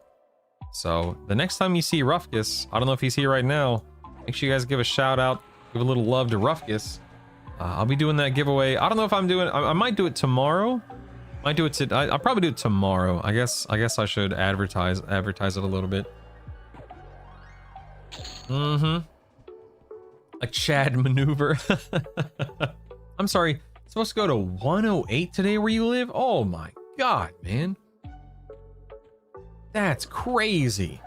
So the next time you see Rufkus, I don't know if he's here right now, make sure you guys give a shout out, give a little love to Rufkus. I'll be doing that giveaway. I don't know if I'm doing. I might do it tomorrow. Might do it. I'll probably do it tomorrow. I guess I should advertise it a little bit. A Chad maneuver. I'm sorry. It's supposed to go to 108 today where you live. Oh my god, man. That's crazy.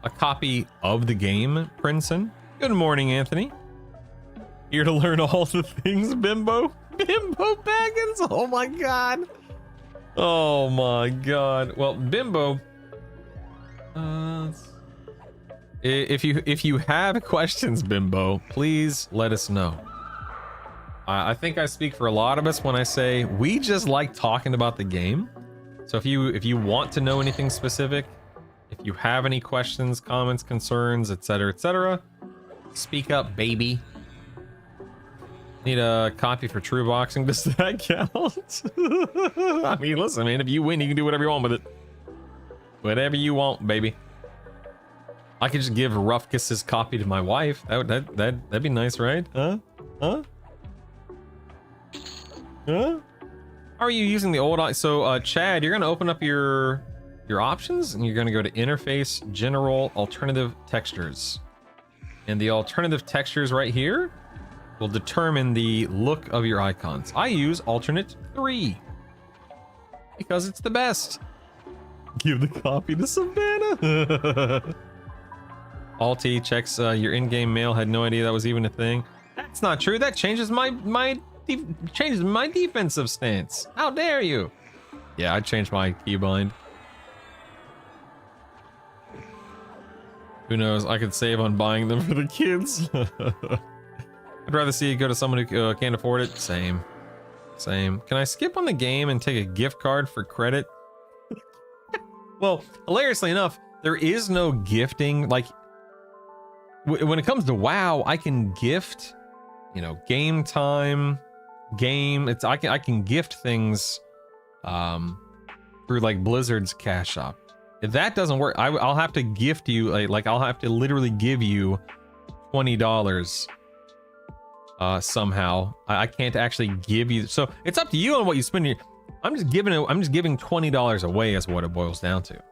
A copy of the game, Princeton. Good morning, Anthony. Here to learn all the things, Bimbo. Bimbo Baggins. Oh my god. Oh my god. Well, Bimbo. If you have questions, Bimbo, please let us know. I think I speak for a lot of us when I say we just like talking about the game. So if you want to know anything specific, if you have any questions, comments, concerns, etc., speak up, baby. Need a copy for True Boxing. Does that count? I mean, listen, man, if you win, you can do whatever you want with it. Whatever you want, baby. I could just give Rufkus's copy to my wife. That'd be nice, right? Huh? How are you using the old? So, Chad, you're gonna open up your options, and you're gonna go to Interface, General, Alternative Textures, and the alternative textures right here will determine the look of your icons. I use alternate 3 because it's the best. Give the copy to Savannah. Alti checks your in-game mail. Had no idea that was even a thing. That's not true. That changes my defensive stance. How dare you? Yeah, I changed my keybind. Who knows? I could save on buying them for the kids. I'd rather see it go to someone who can't afford it. Same. Can I skip on the game and take a gift card for credit? Well, hilariously enough, there is no gifting. Like, when it comes to WoW, I can gift, you know, game time, I can gift things through like Blizzard's cash shop. If that doesn't work, I'll have to gift you, like I'll have to literally give you $20 somehow. I can't actually give you, so it's up to you on what you spend. I'm just giving $20 away is what it boils down to.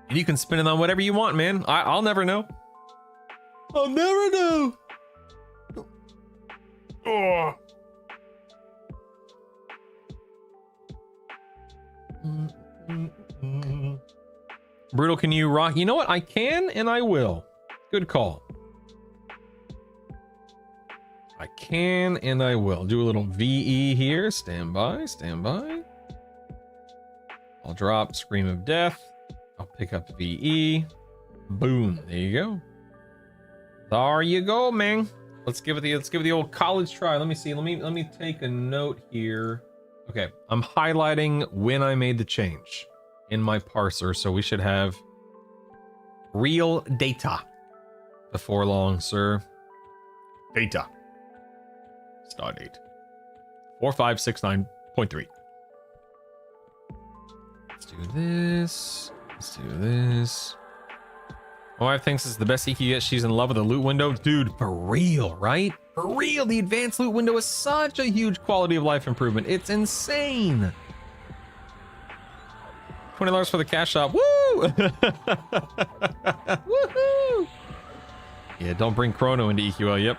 And you can spend it on whatever you want, man. I'll never know. I'll never know. Oh. Brutal, can you rock? You know what? I can and I will. Good call. I can and I will. Do a little VE here. Stand by. I'll drop Scream of Death. I'll pick up VE. Boom. There you go. There you go, man. Let's give it the old college try. Let me see. Let me take a note here. Okay, I'm highlighting when I made the change in my parser, so we should have real data before long, sir. Data. Stardate. 4569.3. Let's do this. My wife thinks it's the best EQ yet. She's in love with the loot window. Dude, for real, right? For real, the advanced loot window is such a huge quality of life improvement. It's insane. $20 for the cash shop. Woo! Woohoo! Yeah, don't bring Chrono into EQL. Yep.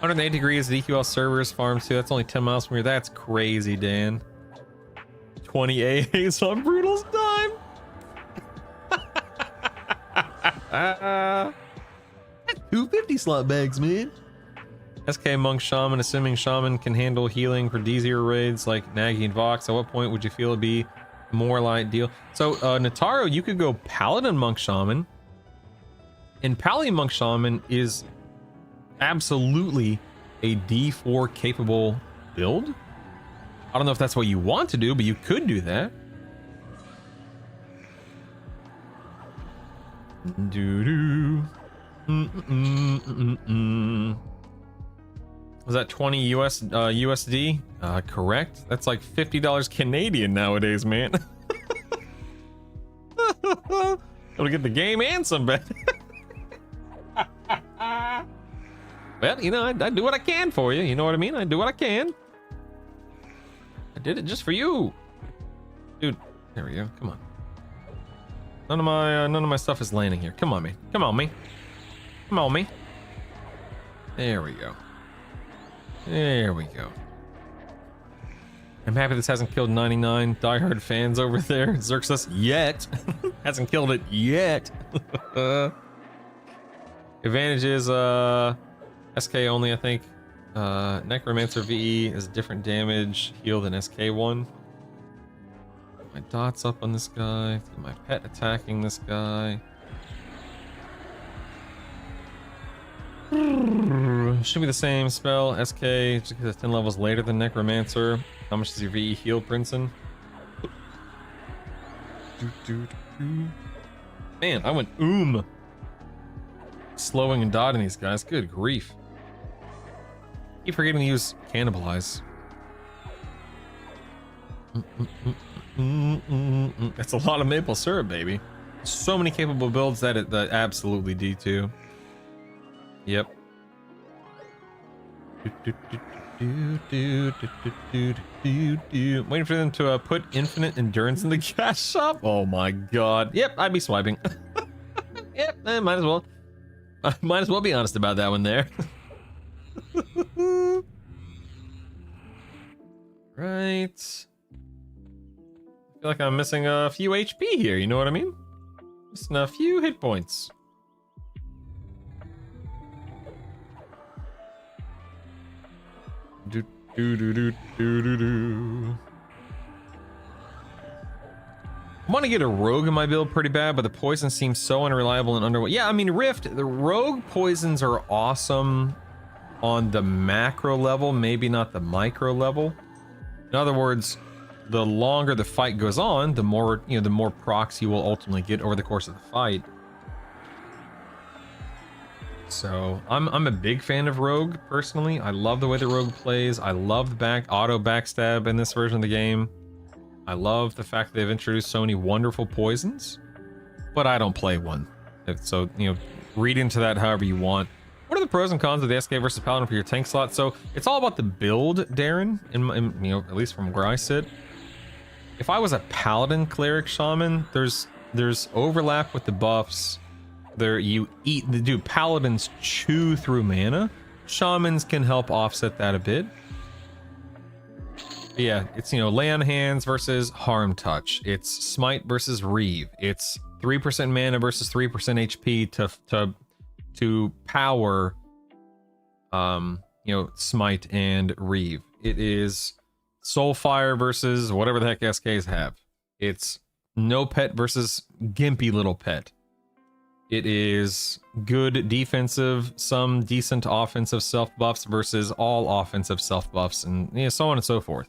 108 degrees at EQL servers, farms too. That's only 10 miles from here. That's crazy, Dan. 20 AAs on Brutal's dime. 250 slot bags, man. SK Monk Shaman, assuming Shaman can handle healing for D0 raids like Nagi and Vox. At what point would you feel it'd be more like deal? So, Nataro, you could go Paladin Monk Shaman. And Paladin Monk Shaman is absolutely a D4 capable build. I don't know if that's what you want to do, but you could do that. Was that 20 USD? Correct. That's like $50 Canadian nowadays, man. It'll get the game and some bet. Well, you know, I do what I can for you. You know what I mean? I do what I can. I did it just for you, dude. There we go. Come on. None of my stuff is landing here. Come on, me. Come on, me. Come on, me. There we go. There we go. I'm happy this hasn't killed 99 diehard fans over there. Xerxes yet. Hasn't killed it yet. Advantage is SK only, I think. Necromancer VE is different damage heal than SK1. Get my dots up on this guy. Get my pet attacking this guy. Should be the same spell. SK just because it's 10 levels later than Necromancer. How much does your VE heal, Princeton? Man, I went slowing and dotting these guys. Good grief. Keep forgetting to use Cannibalize. That's a lot of maple syrup, baby. So many capable builds that absolutely D2. Yep. Waiting for them to put infinite endurance in the cash shop. Oh my god. Yep, I'd be swiping. Yep, might as well. I might as well be honest about that one there. Right. I feel like I'm missing a few HP here, you know what I mean? Missing a few hit points. Do, do, do, do, do, do, do. I want to get a rogue in my build pretty bad, but the poison seems so unreliable and underwhelming. Yeah, I mean, Rift, the rogue poisons are awesome on the macro level, maybe not the micro level. In other words, the longer the fight goes on, the more, you know, the more procs you will ultimately get over the course of the fight. So I'm a big fan of Rogue personally. I love the way the Rogue plays. I love the auto backstab in this version of the game. I love the fact that they've introduced so many wonderful poisons, but I don't play one. So, you know, read into that however you want. What are the pros and cons of the SK versus Paladin for your tank slot? So it's all about the build, Darren, in you know, at least from where I sit. If I was a Paladin, Cleric, Shaman, there's overlap with the buffs. Paladins chew through mana. Shamans can help offset that a bit. But yeah, it's, you know, lay on hands versus harm touch. It's smite versus reeve. It's 3% mana versus 3% HP to power you know, smite and reeve. It is soulfire versus whatever the heck SKs have. It's no pet versus gimpy little pet. It is good defensive, some decent offensive self buffs versus all offensive self buffs, and you know, so on and so forth.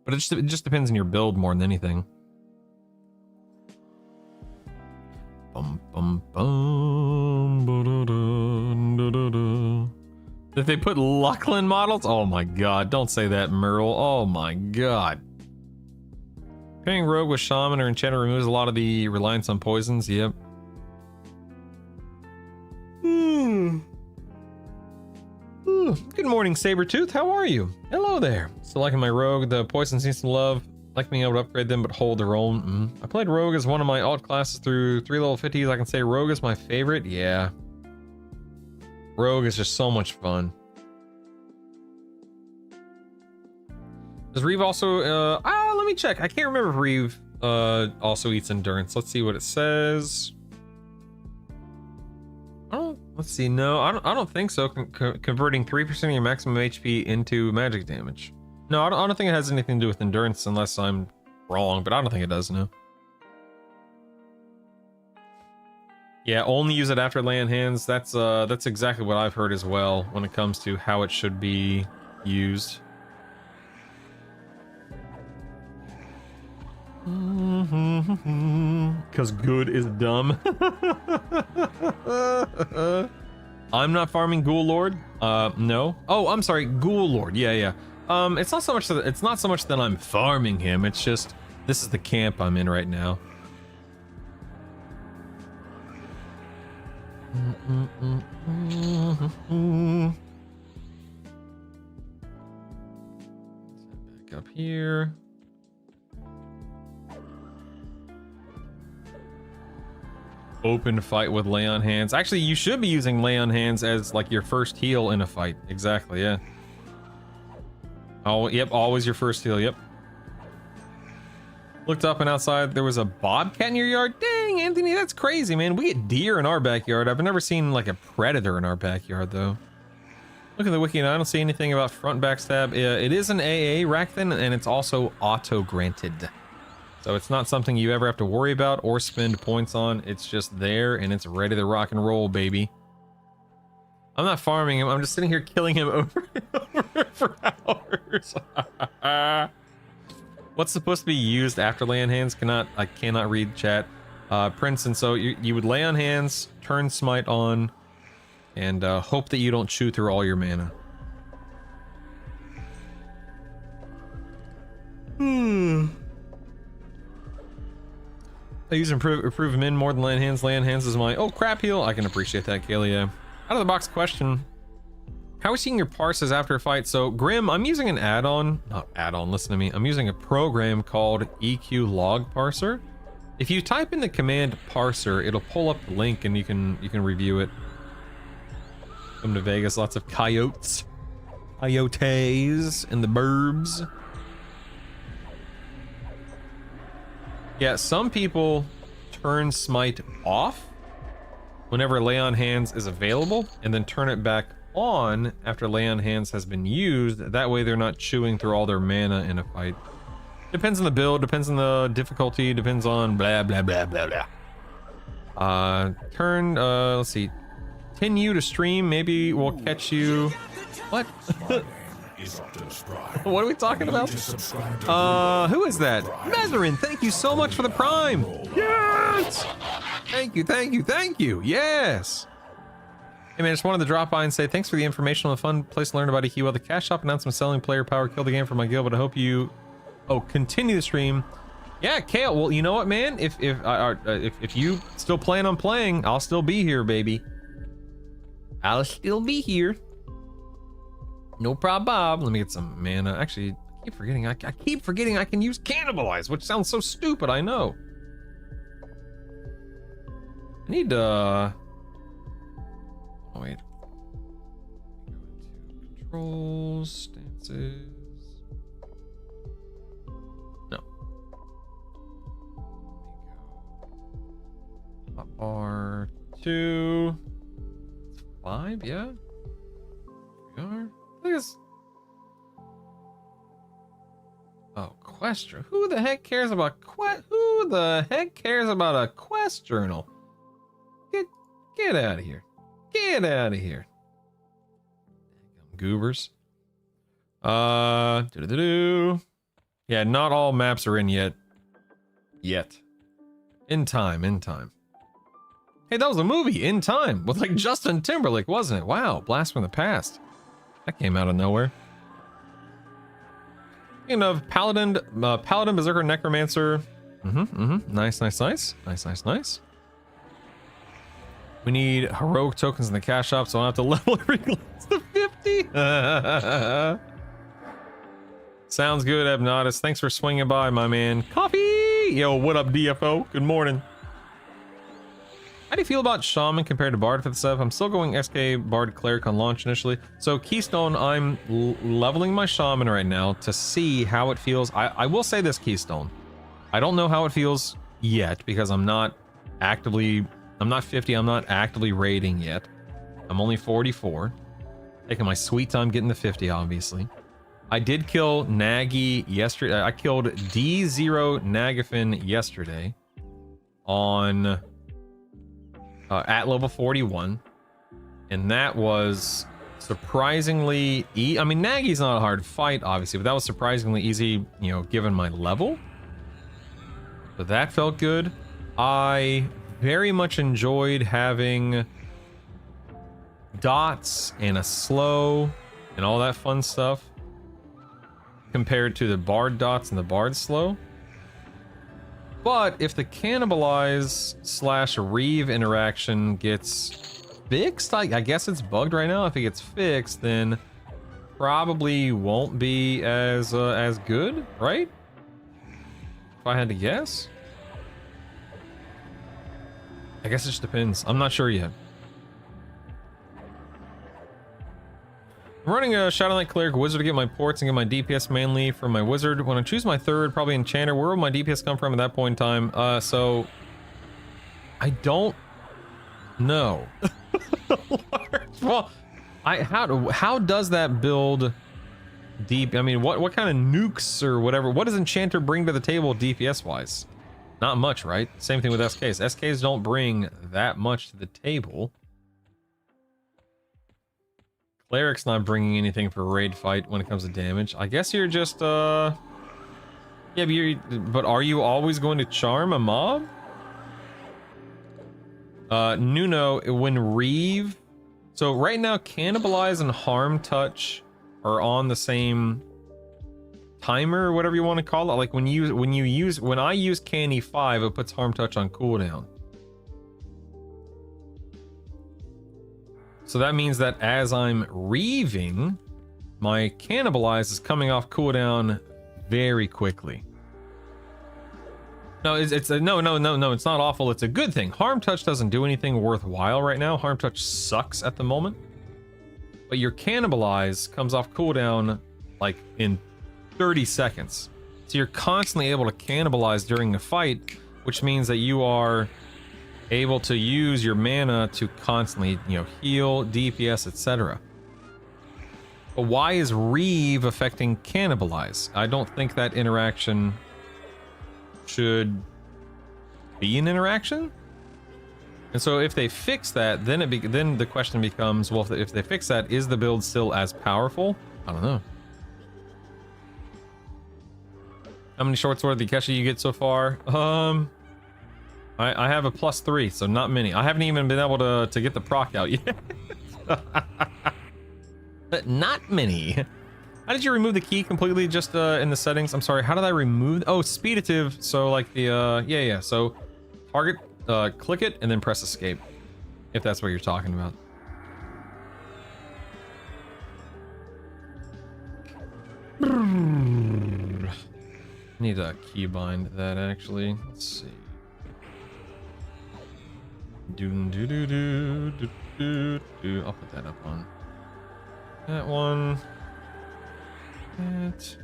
But it just depends on your build more than anything. Bum, bum, bum, if they put Lucklin models, oh my god, don't say that, Merle. Oh my god. Pairing Rogue with Shaman or Enchanter removes a lot of the reliance on poisons. Yep. Good morning, Sabretooth. How are you? Hello there. Still liking my Rogue. The poison seems to love. Like being able to upgrade them, but hold their own. I played Rogue as one of my alt classes through 3 level 50s. I can say Rogue is my favorite. Yeah. Rogue is just so much fun. Does Reeve also, let me check. I can't remember if Reeve, also eats endurance. Let's see what it says. Let's see. No, I don't think so. Converting 3% of your maximum HP into magic damage. No, I don't think it has anything to do with endurance unless I'm wrong, but I don't think it does, no. Yeah, only use it after laying hands. That's exactly what I've heard as well when it comes to how it should be used. Because good is dumb. I'm not farming Ghoul Lord. No. Oh, I'm sorry, Ghoul Lord. Yeah. It's not so much that I'm farming him. It's just this is the camp I'm in right now. Back up here. Open fight with lay on hands. Actually, you should be using lay on hands as like your first heal in a fight. Exactly, yeah. Oh, yep, always your first heal, yep. Looked up and outside there was a bobcat in your yard. Dang, Anthony, that's crazy, man. We get deer in our backyard. I've never seen like a predator in our backyard though. Look at the wiki and I don't see anything about front backstab. It is an AA Rakhthan and it's also auto-granted. So it's not something you ever have to worry about or spend points on. It's just there and it's ready to rock and roll, baby. I'm not farming him. I'm just sitting here killing him over and over for hours. What's supposed to be used after lay on hands? I cannot read chat. Prince, and so you would lay on hands, turn smite on, and hope that you don't chew through all your mana. I use improve min more than lay on hands. Lay on hands is my crap heal. I can appreciate that, Kaylee. Out of the box question. How are we seeing your parses after a fight? So Grim, I'm using an add-on, not add-on, listen to me. I'm using a program called EQ log parser. If you type in the command parser, it'll pull up the link and you can review it. Come to Vegas, lots of coyotes in the burbs. Yeah, some people turn smite off whenever lay on hands is available and then turn it back on after lay on hands has been used. That way they're not chewing through all their mana in a fight. Depends on the build, depends on the difficulty, depends on blah blah blah blah blah. Let's see, 10U to stream, maybe we'll catch you. What? What are we talking about? Who is that? Mazarin, thank you so much for the prime. Yes! Thank you. Yes! Hey man, just wanted to drop by and say thanks for the information on a fun place to learn about EQL. The cash shop announcement selling player power killed the game for my guild, but I hope you continue the stream. Yeah, Kale, well, you know what, man? If you still plan on playing, I'll still be here, baby. I'll still be here. No problem, Bob. Let me get some mana. Actually, I keep forgetting I can use Cannibalize, which sounds so stupid, I know. I need to... Oh, wait. Go into controls, stances. No. Hotbar 2. 5, yeah. Here we are. Look at this. Oh, quest journal. Who the heck cares about Who the heck cares about a quest journal? Get out of here. Get out of here. Goobers. Yeah, not all maps are in yet. In time. Hey, that was a movie, In Time, with like Justin Timberlake, wasn't it? Wow, blast from the past. That came out of nowhere. Speaking of Paladin, Berserker, Necromancer. Nice. We need heroic tokens in the cash shop, so I don't have to level every class to 50. Sounds good, Abnatus. Thanks for swinging by, my man. Coffee! Yo, what up, DFO? Good morning. How do you feel about Shaman compared to Bard for the stuff? I'm still going SK Bard Cleric on launch initially. So Keystone, I'm leveling my Shaman right now to see how it feels. I will say this, Keystone. I don't know how it feels yet because I'm not 50, I'm not actively raiding yet. I'm only 44. Taking my sweet time getting to 50, obviously. I did kill Nagi yesterday. I killed D0 Nagafin yesterday on at level 41, and that was surprisingly I mean, Nagi's not a hard fight, obviously, but that was surprisingly easy, you know, given my level. So that felt good. I very much enjoyed having dots and a slow and all that fun stuff compared to the Bard dots and the Bard slow. But if the cannibalize / Reeve interaction gets fixed, I guess it's bugged right now. If it gets fixed, then probably won't be as good, right? If I had to guess. I guess it just depends. I'm not sure yet. I'm running a Shadow Knight Cleric Wizard to get my ports and get my DPS mainly from my Wizard. When I choose my third, probably Enchanter, where will my DPS come from at that point in time? So I don't know. Well, how does that build deep? I mean, what kind of nukes or whatever? What does Enchanter bring to the table DPS wise? Not much, right? Same thing with SKs. SKs don't bring that much to the table. Cleric's not bringing anything for a raid fight when it comes to damage. I guess you're just, yeah, but are you always going to charm a mob? Nuno, when Reeve... So right now, Cannibalize and Harm Touch are on the same timer, or whatever you want to call it. Like when I use Canny 5, it puts Harm Touch on cooldown. So that means that as I'm reaving, my cannibalize is coming off cooldown very quickly. No, it's no, it's not awful. It's a good thing. Harm touch doesn't do anything worthwhile right now. Harm touch sucks at the moment. But your cannibalize comes off cooldown like in 30 seconds. So you're constantly able to cannibalize during a fight, which means that you are able to use your mana to constantly, you know, heal, DPS, etc. But why is Reeve affecting cannibalize? I don't think that interaction should be an interaction. And so if they fix that, then then the question becomes, well, if they fix that, is the build still as powerful? I don't know. How many short sword Kesha you get so far? I have a +3, so not many. I haven't even been able to get the proc out yet. But not many. How did you remove the key completely just in the settings? I'm sorry, how did I remove? Oh, speedative. So like the yeah. So target, click it and then press escape, if that's what you're talking about. Need a keybind that actually. Let's see. I'll put that up on that one. That.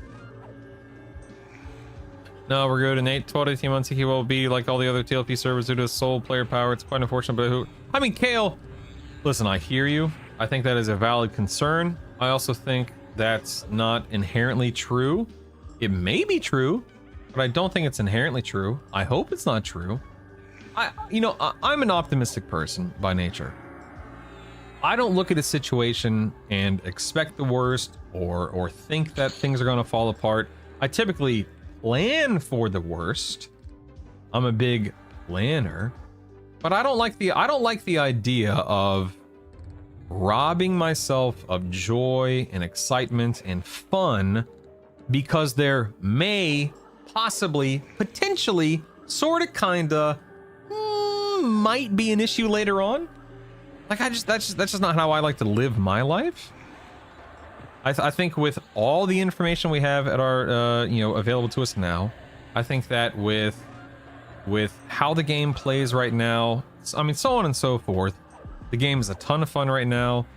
No, we're good. In 12 to 18 months, he will be like all the other TLP servers due to his sole player power. It's quite unfortunate, but who? I mean, Kale. Listen, I hear you. I think that is a valid concern. I also think that's not inherently true. It may be true, but I don't think it's inherently true. I hope it's not true. I'm an optimistic person by nature. I don't look at a situation and expect the worst or think that things are going to fall apart. I typically plan for the worst. I'm a big planner, but I don't like the idea of robbing myself of joy and excitement and fun because there may possibly, potentially, sorta, kinda, might be an issue later on. Like that's just not how I like to live my life. I think with all the information we have at our available to us now, I think that with how the game plays right now, I mean, so on and so forth, the game is a ton of fun right now.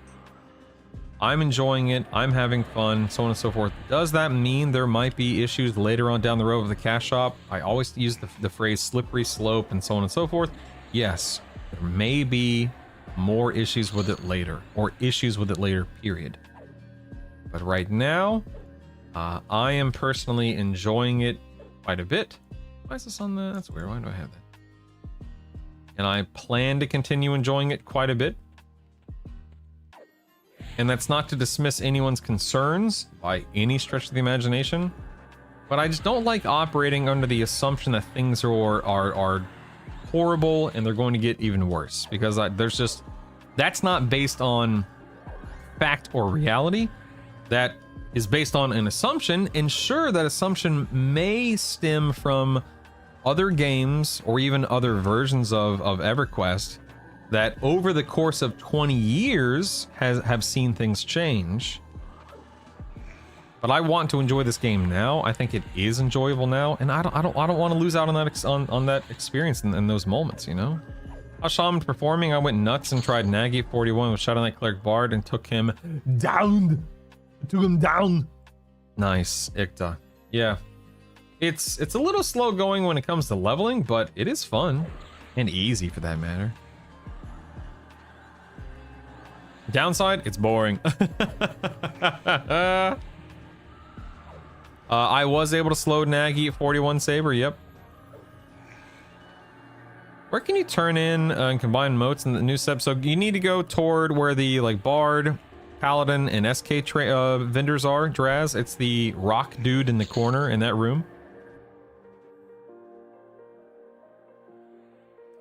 I'm enjoying it. I'm having fun, so on and so forth. Does that mean there might be issues later on down the road with the cash shop? I always use the phrase slippery slope and so on and so forth. Yes, there may be more issues with it later, or issues with it later, period. But right now, I am personally enjoying it quite a bit. Why is this on the... That's weird. Why do I have that? And I plan to continue enjoying it quite a bit. And that's not to dismiss anyone's concerns by any stretch of the imagination, but I just don't like operating under the assumption that things are horrible and they're going to get even worse, because that's not based on fact or reality. That is based on an assumption, and sure, that assumption may stem from other games or even other versions of EverQuest that over the course of 20 years have seen things change. But I want to enjoy this game now. I think it is enjoyable now, and I don't want to lose out on that on that experience in those moments, you know. I saw him performing. I went nuts and tried Nagy 41 with Shadow Knight Cleric Bard and took him down. Nice, Ikta. Yeah, it's a little slow going when it comes to leveling, but it is fun and easy for that matter. Downside, it's boring. I was able to slow Nagy at 41 Saber, yep. Where can you turn in and combine motes in the new step? So you need to go toward where the like Bard, Paladin, and SK vendors are, Draz. It's the rock dude in the corner in that room.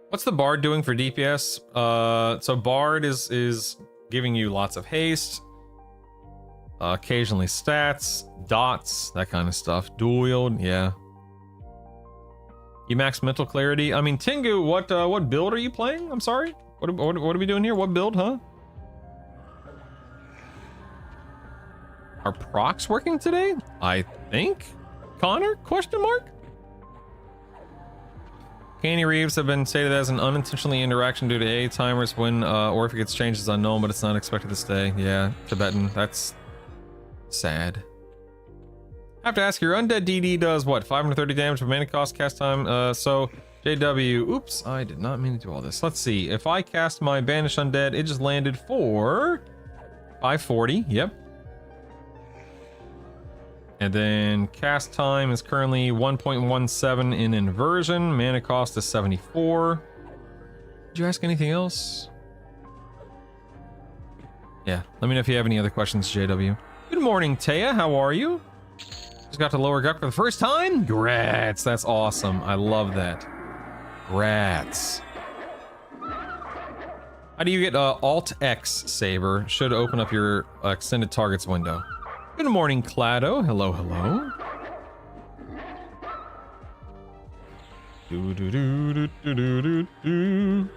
What's the Bard doing for DPS? So Bard is giving you lots of haste, occasionally stats, dots, that kind of stuff. Dual wield, yeah. You max mental clarity. I mean, Tengu, what build are you playing? I'm sorry. What are we doing here? What build, huh? Are procs working today? I think. Connor? Question mark? Candy Reeves have been stated as an unintentionally interaction due to A timers when or if it gets changed is unknown, but it's not expected to stay. Yeah, Tibetan. That's sad. I have to ask, your undead DD does what? 530 damage with mana cost, cast time. So JW. Oops, I did not mean to do all this. Let's see. If I cast my Banished Undead, it just landed for 540. Yep. And then cast time is currently 1.17 in inversion. Mana cost is 74. Did you ask anything else? Yeah, let me know if you have any other questions, JW. Good morning, Taya. How are you? Just got to lower Guck for the first time? Grats. That's awesome. I love that. Grats. How do you get Alt-X, Saber? Should open up your extended targets window. Good morning, Clado. Hello, hello. Do do do do do do do.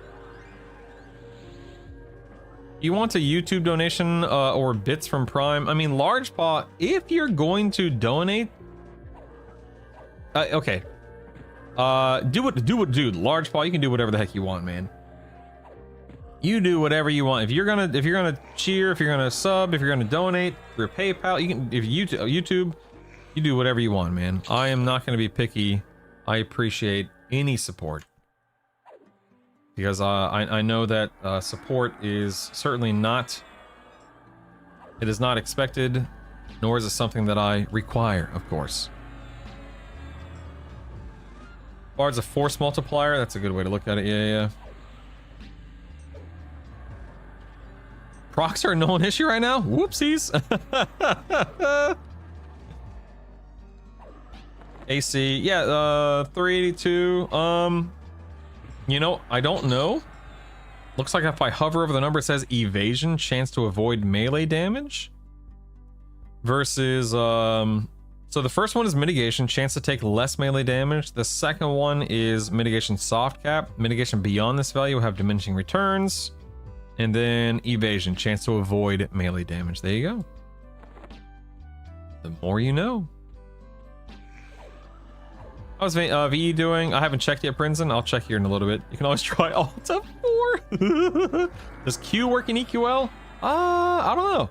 You want a YouTube donation or bits from Prime? I mean, Large Paw, if you're going to donate, okay. Dude, Large Paw, you can do whatever the heck you want, man. You do whatever you want. If you're gonna cheer, if you're gonna sub, if you're gonna donate through PayPal, you can. If YouTube, you do whatever you want, man. I am not gonna be picky. I appreciate any support because I know that support is certainly not. It is not expected, nor is it something that I require, of course. Bard's a force multiplier. That's a good way to look at it. Yeah. Procs are a known issue right now? Whoopsies. AC, yeah, 382. You know, I don't know. Looks like if I hover over the number, it says evasion, chance to avoid melee damage. Versus, so the first one is mitigation, chance to take less melee damage. The second one is mitigation soft cap. Mitigation beyond this value will have diminishing returns. And then evasion, chance to avoid melee damage. There you go. The more you know. How's VE doing? I haven't checked yet, Princeton. I'll check here in a little bit. You can always try Alt F4. Does Q work in EQL? I don't know.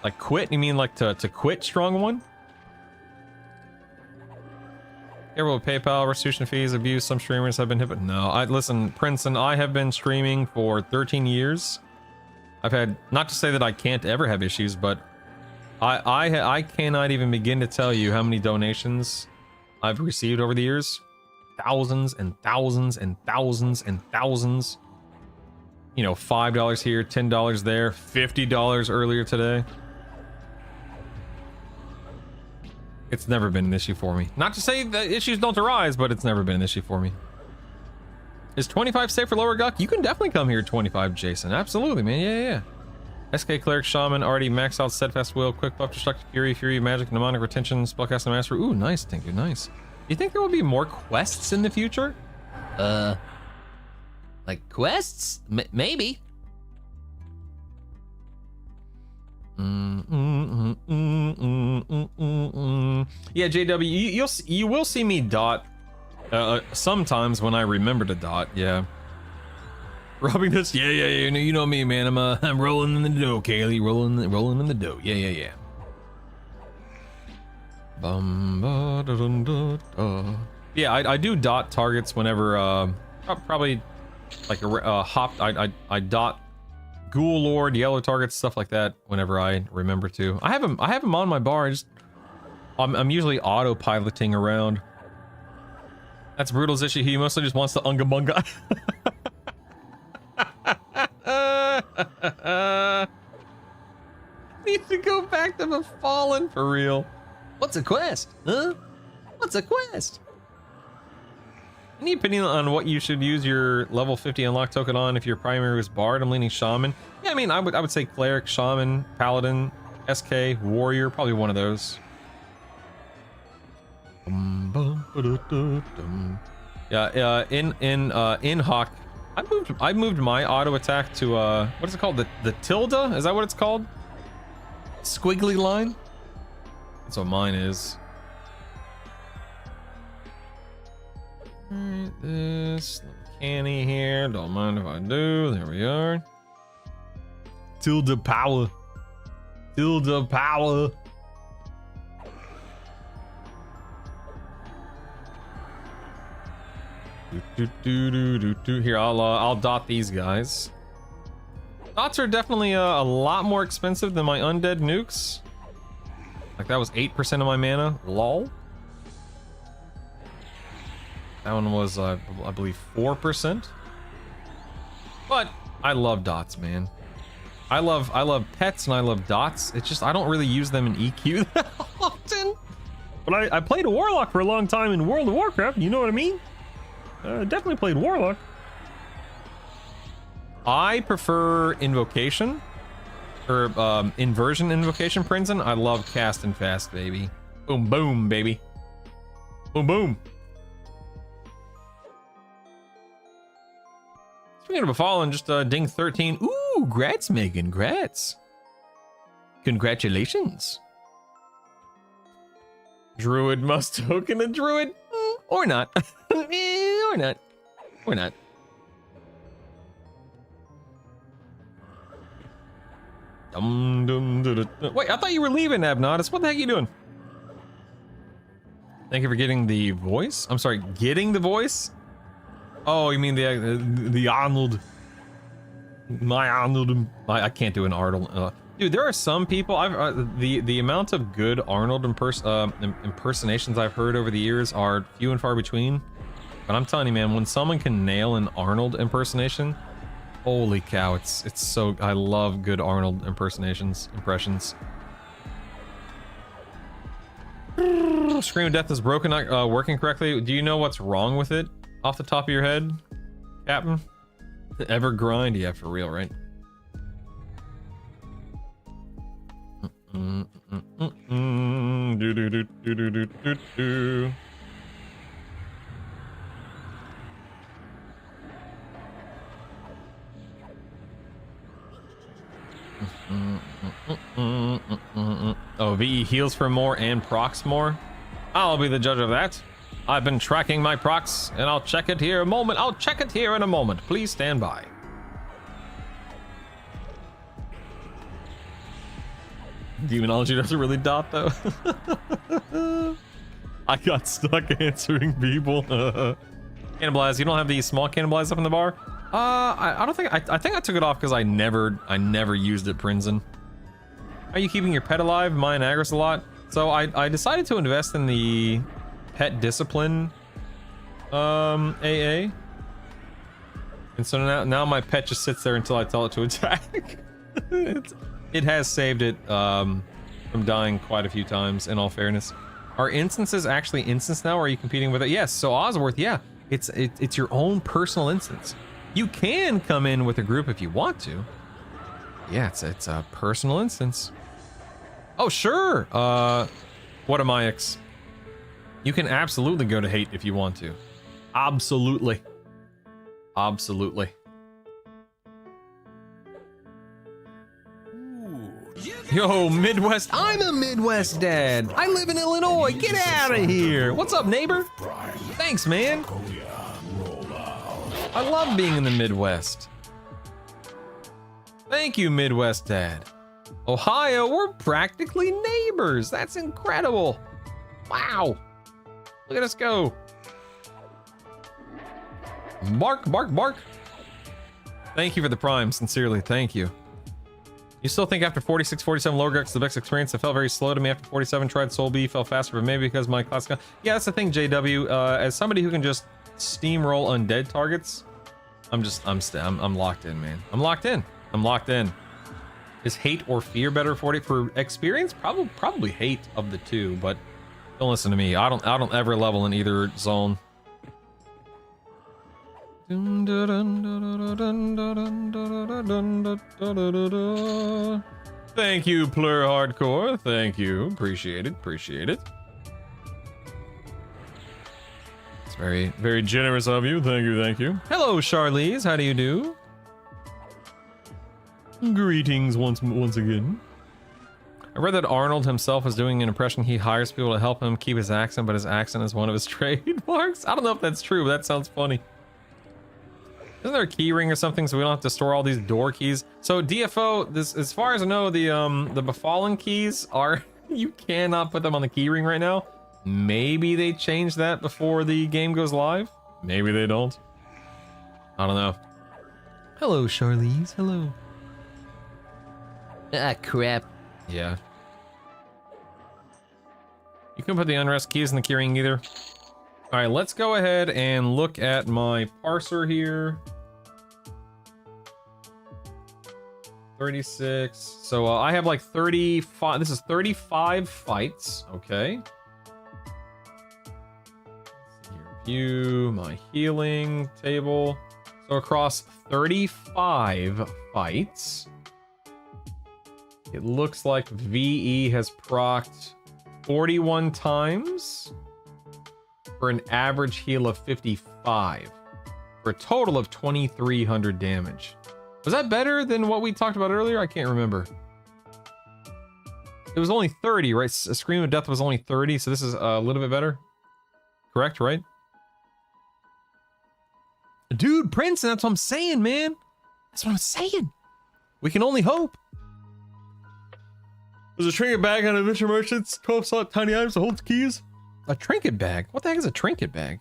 Like quit? You mean like to quit strong one? Careful with PayPal, restitution fees, abuse. Some streamers have been hit, but no. Listen, Princeton, I have been streaming for 13 years. I've had, not to say that I can't ever have issues, but I cannot even begin to tell you how many donations I've received over the years. Thousands and thousands and thousands and thousands. You know, $5 here, $10 there, $50 earlier today. It's never been an issue for me. Not to say that issues don't arise, but it's never been an issue for me. Is 25 safe for lower Guck? You can definitely come here at 25, Jason. Absolutely, man. Yeah. SK Cleric Shaman already maxed out Steadfast Will, Quick Buff, Destructive Fury, Magic, Mnemonic Retention, Spellcasting Master. Ooh, nice. Thank you. Nice. Do you think there will be more quests in the future? Like quests? Maybe. Yeah, JW, you will see me dot sometimes when I remember to dot. Yeah. Rubbing this. Yeah. You know me, man. I'm rolling in the dough, Kaylee. Rolling in the dough. Yeah. Yeah, I do dot targets whenever probably like a hop. I dot Ghoul Lord, yellow targets, stuff like that whenever I remember to. I have him on my bar. I'm usually autopiloting around. That's Brutal's issue. He mostly just wants the unga bunga. Need to go back to the Fallen for real. What's a quest? Huh? What's a quest? Any opinion on what you should use your level 50 unlock token on if your primary was Bard? I'm leaning Shaman. Yeah, I mean, I would say Cleric, Shaman, Paladin, SK, Warrior, probably one of those. Yeah, in Hawk, I moved my auto attack to what is it called? The tilde? Is that what it's called? squiggly line. That's what mine is. Alright, this canny here. Don't mind if I do. There we are. Tilde power. Tilde power. Here, I'll dot these guys. Dots are definitely a lot more expensive than my undead nukes. Like that was 8% of my mana. Lol. That one was, I believe, 4%. But I love dots, man. I love pets and I love dots. It's just I don't really use them in EQ that often. But I played a warlock for a long time in World of Warcraft. You know what I mean? Definitely played warlock. I prefer invocation or inversion invocation Princeton. I love cast and fast, baby. Boom boom, baby. Boom boom. Speaking of a fallen, just ding 13. Ooh, grats, Megan, grats. Congratulations. Druid must token a druid, or not, or not, or not. Wait, I thought you were leaving, Abnodus. What the heck are you doing? Thank you for getting the voice. I'm sorry, getting the voice. Oh, you mean the Arnold? My Arnold. I can't do an Arnold. Dude, there are some people. The amount of good Arnold impersonations I've heard over the years are few and far between. But I'm telling you, man, when someone can nail an Arnold impersonation, holy cow! It's so. I love good Arnold impressions. Scream of Death is broken, not working correctly. Do you know what's wrong with it? Off the top of your head, Captain? Ever grind? Yeah, for real, right? Oh, VE heals for more and procs more? I'll be the judge of that. I've been tracking my procs, and I'll check it here a moment. I'll check it here in a moment. Please stand by. Demonology doesn't really dot, though. I got stuck answering people. Cannibalize. You don't have the small cannibalize up in the bar? I don't think. I think I took it off because I never used it, Princeton. Are you keeping your pet alive? Mine aggro's a lot. So I decided to invest in the pet discipline AA, and so now my pet just sits there until I tell it to attack. It has saved it from dying quite a few times, in all fairness. Are instances actually instance now, or are you competing with it? Yes. So Osworth, yeah, it's your own personal instance. You can come in with a group if you want to. Yeah, it's a personal instance. Oh sure. What am I? You can absolutely go to hate if you want to. Absolutely. Absolutely. Yo, Midwest. I'm a Midwest dad. I live in Illinois. Get out of here. What's up, neighbor? Thanks, man. I love being in the Midwest. Thank you, Midwest dad. Ohio, we're practically neighbors. That's incredible. Wow. Look at us go. Bark, bark, bark. Thank you for the prime. Sincerely, thank you. You still think after 46, 47 Lorgrex the best experience? It felt very slow to me after 47. Tried Soul B, felt faster, but maybe because my class. Yeah, that's the thing, JW. As somebody who can just steamroll undead targets, I'm locked in, man. I'm locked in. I'm locked in. Is hate or fear better for experience? Probably hate of the two, but don't listen to me. I don't ever level in either zone. Thank you, Plur Hardcore. Thank you. Appreciate it. Appreciate it. It's very, very generous of you. Thank you. Thank you. Hello, Charlize. How do you do? Greetings once again. I read that Arnold himself was doing an impression. He hires people to help him keep his accent, but his accent is one of his trademarks. I don't know if that's true, but that sounds funny. Isn't there a key ring or something so we don't have to store all these door keys? So DFO, this, as far as I know, the Befallen keys are, you cannot put them on the key ring right now. Maybe they change that before the game goes live. Maybe they don't. I don't know. Hello, Charlize. Hello. Ah, crap. Yeah. You can put the unrest keys in the keyring either. All right, let's go ahead and look at my parser here. 36. So I have like 35. This is 35 fights. Okay. Let's see here. View my healing table. So across 35 fights, it looks like VE has procced 41 times for an average heal of 55 for a total of 2,300 damage. Was that better than what we talked about earlier? I can't remember. It was only 30, right? A Scream of Death was only 30, so this is a little bit better. Correct, right? Dude, Prince, that's what I'm saying, man. That's what I'm saying. We can only hope. There's a trinket bag on Adventure Merchants, 12 slot tiny items to hold keys. A trinket bag? What the heck is a trinket bag?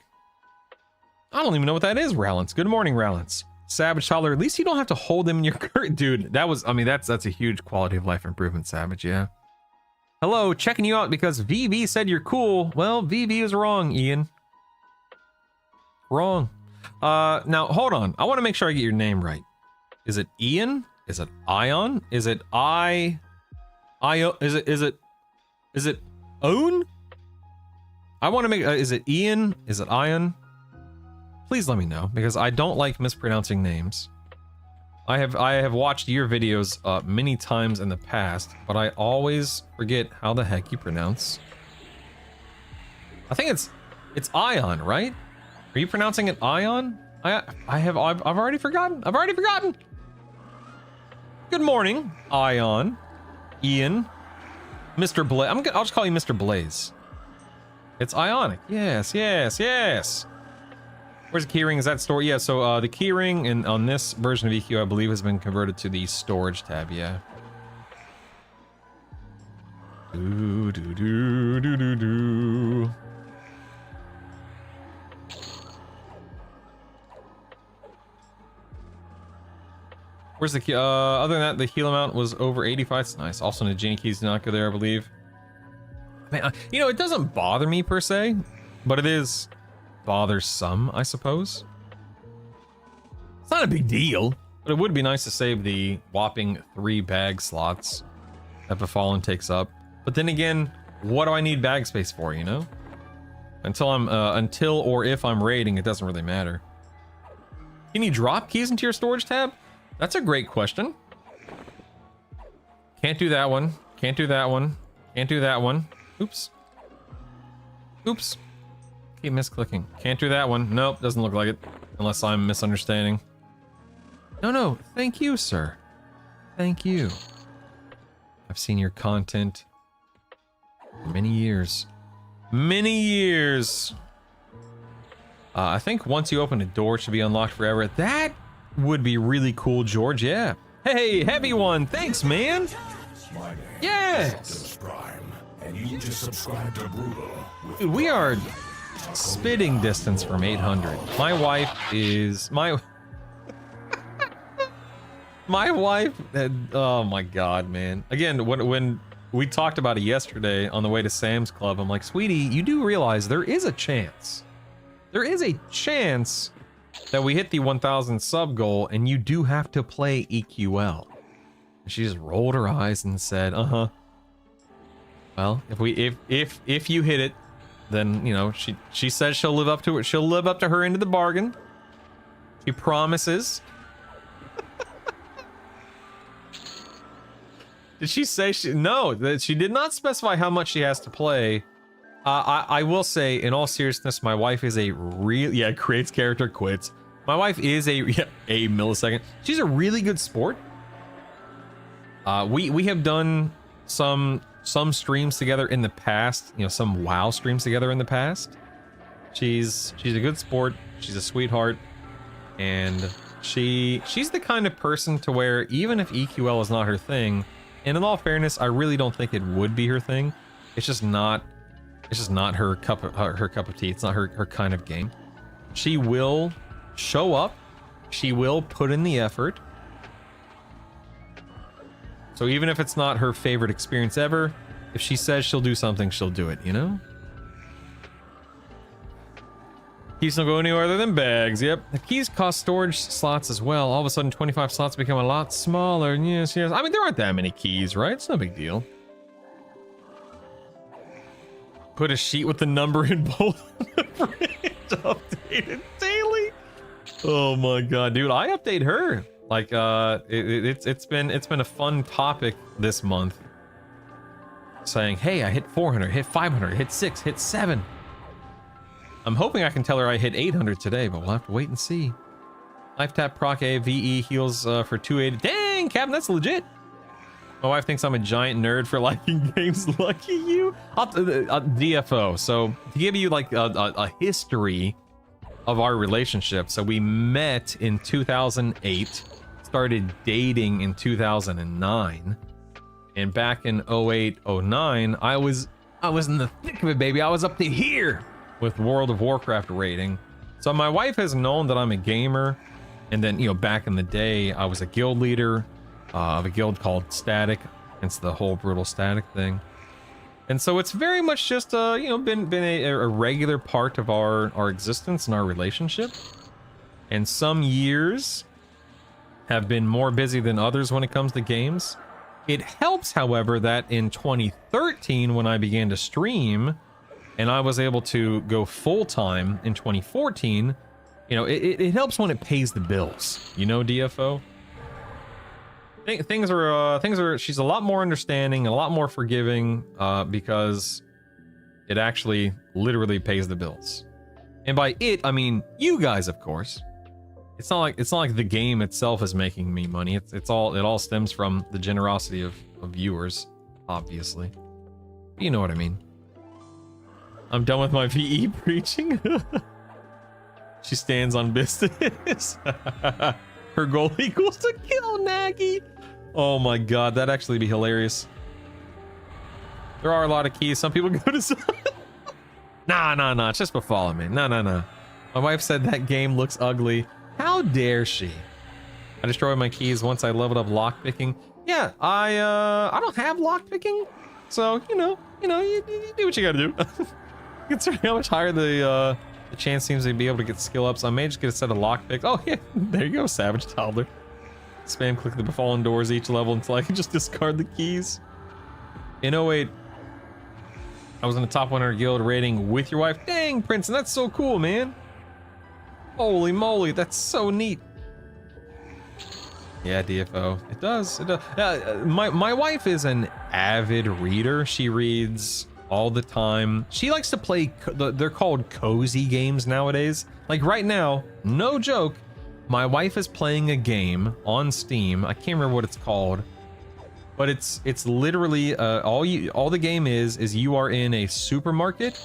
I don't even know what that is, Rallance. Good morning, Rallance. Savage Toddler, at least you don't have to hold them in your curtain. Dude, that was, I mean, that's a huge quality of life improvement, Savage, yeah. Hello, checking you out because VV said you're cool. Well, VV is wrong, Ian. Wrong. Now, hold on. I want to make sure I get your name right. Is it Ian? Is it Ion? Is it is it Own? I want to make, is it Ian? Is it Ion? Please let me know, because I don't like mispronouncing names. I have watched your videos many times in the past, but I always forget how the heck you pronounce. I think it's Ion, right? Are you pronouncing it Ion? I've already forgotten. I've already forgotten. Good morning, Ion, Ian, Mr. Blaze. I'll just call you Mr. Blaze. It's Ionic. Yes, yes, yes. Where's the keyring? Is that store? Yeah, so the keyring and on this version of EQ, I believe, has been converted to the storage tab, yeah. Do, do, do, do, do, do. Where's the key? Other than that, the heal amount was over 85. It's nice. Also, the genie keys do not go there, I believe. Man, you know, it doesn't bother me per se, but it is bothersome, I suppose. It's not a big deal, but it would be nice to save the whopping 3 bag slots that Befallen takes up. But then again, what do I need bag space for, you know? Until or if I'm raiding, it doesn't really matter. Can you drop keys into your storage tab? That's a great question. Can't do that one. Can't do that one. Can't do that one. Oops. Oops. Keep misclicking. Can't do that one. Nope, doesn't look like it. Unless I'm misunderstanding. No, thank you, sir. Thank you. I've seen your content for many years. Many years. I think once you open a door, it should be unlocked forever. That would be really cool, George, yeah. Hey, heavy one, thanks, man. Yes. And you just subscribe to Brutal. Dude, we are spitting distance from 800. My wife is my wife. Oh my god, man. Again, when we talked about it yesterday on the way to Sam's Club, I'm like, sweetie, you do realize there is a chance. There is a chance that we hit the 1,000 sub goal, and you do have to play EQL. And she just rolled her eyes and said, "Uh-huh. Well, if you hit it, then you know she says she'll live up to it. She'll live up to her end of the bargain. She promises." Did she say no? That she did not specify how much she has to play. I will say, in all seriousness, my wife is a real creates character, quits. My wife is a millisecond. She's a really good sport. We have done some streams together in the past, you know, some WoW streams together in the past. She's a good sport, she's a sweetheart, and she's the kind of person to where even if EQL is not her thing, and in all fairness, I really don't think it would be her thing. It's just not her cup of tea. It's not her kind of game. She will show up, she will put in the effort. So even if it's not her favorite experience ever, if she says she'll do something, she'll do it, you know? Keys don't go anywhere other than bags. Yep. The keys cost storage slots as well. All of a sudden, 25 slots become a lot smaller. Yes. I mean, there aren't that many keys, right? It's no big deal. Put a sheet with the number in both. Updated daily. Oh my god, dude! I update her. Like, it's been a fun topic this month. Saying, hey, I hit 400, hit 500, hit 6, hit 7. I'm hoping I can tell her I hit 800 today, but we'll have to wait and see. Life tap proc A VE heals for 280. Dang, Captain, that's legit. My wife thinks I'm a giant nerd for liking games. Lucky you. DFO. So to give you like a history of our relationship. So we met in 2008, started dating in 2009, and back in 08, 09, I was in the thick of it, baby. I was up to here with World of Warcraft rating. So my wife has known that I'm a gamer, and then, you know, back in the day, I was a guild leader of a guild called Static. It's the whole brutal Static thing. And so it's very much just, you know, been a regular part of our existence and our relationship. And some years have been more busy than others when it comes to games. It helps, however, that in 2013, when I began to stream, and I was able to go full-time in 2014, you know, it helps when it pays the bills. You know, DFO? Things are, she's a lot more understanding, a lot more forgiving, because it actually literally pays the bills. And by it, I mean you guys, of course. It's not like the game itself is making me money. It all stems from the generosity of viewers, obviously. You know what I mean. I'm done with my VE preaching. She stands on business. Her goal equals to kill Nagy. Oh my god, that'd actually be hilarious. There are a lot of keys. Some people go to Nah, it's just befalling me. No. My wife said that game looks ugly. How dare she? I destroyed my keys once I leveled up lockpicking. Yeah, I don't have lockpicking, so you do what you gotta do. Considering how much higher the chance seems to be able to get skill ups, I may just get a set of lockpicks. Oh yeah, there you go, Savage Toddler. Spam click the befallen doors each level until I can just discard the keys. In 08, I was in the top 100 guild rating with your wife. Dang, Princeton, that's so cool, man. Holy moly, that's so neat. Yeah, DFO. It does. My wife is an avid reader. She reads all the time. She likes to play, they're called cozy games nowadays. Like right now, no joke, my wife is playing a game on Steam. I can't remember what it's called, but it's literally all the game is you are in a supermarket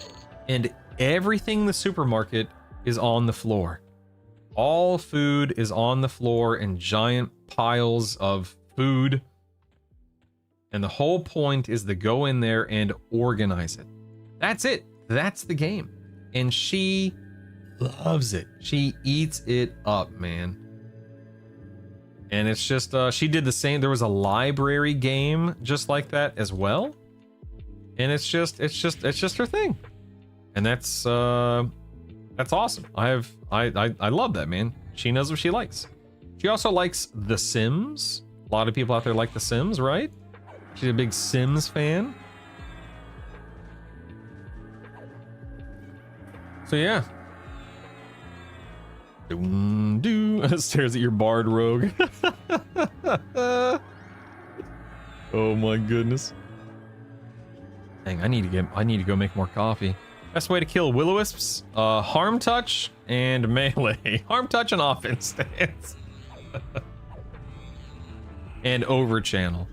and everything in the supermarket is on the floor. All food is on the floor in giant piles of food. And the whole point is to go in there and organize it. That's it. That's the game. And she loves it. She eats it up, man. And it's just, she did the same. There was a library game just like that as well. And it's just her thing. And that's awesome. I love that, man. She knows what she likes. She also likes The Sims. A lot of people out there like The Sims, right? She's a big Sims fan. So yeah. Stares at your bard rogue. Oh my goodness. Dang, I need to go make more coffee. Best way to kill will-o-wisps, harm touch and melee. Harm touch and offense stance. And over channel.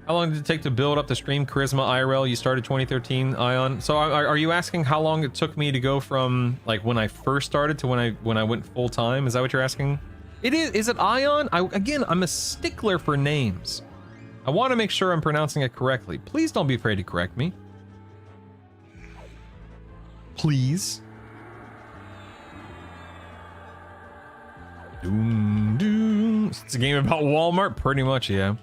How long did it take to build up the stream charisma IRL? You started 2013, Ion. So are you asking how long it took me to go from like when I first started to when I went full time? Is that what you're asking? It is. Is it Ion? Again, I'm a stickler for names. I want to make sure I'm pronouncing it correctly. Please don't be afraid to correct me. Please. Doom, doom. It's a game about Walmart, pretty much, yeah.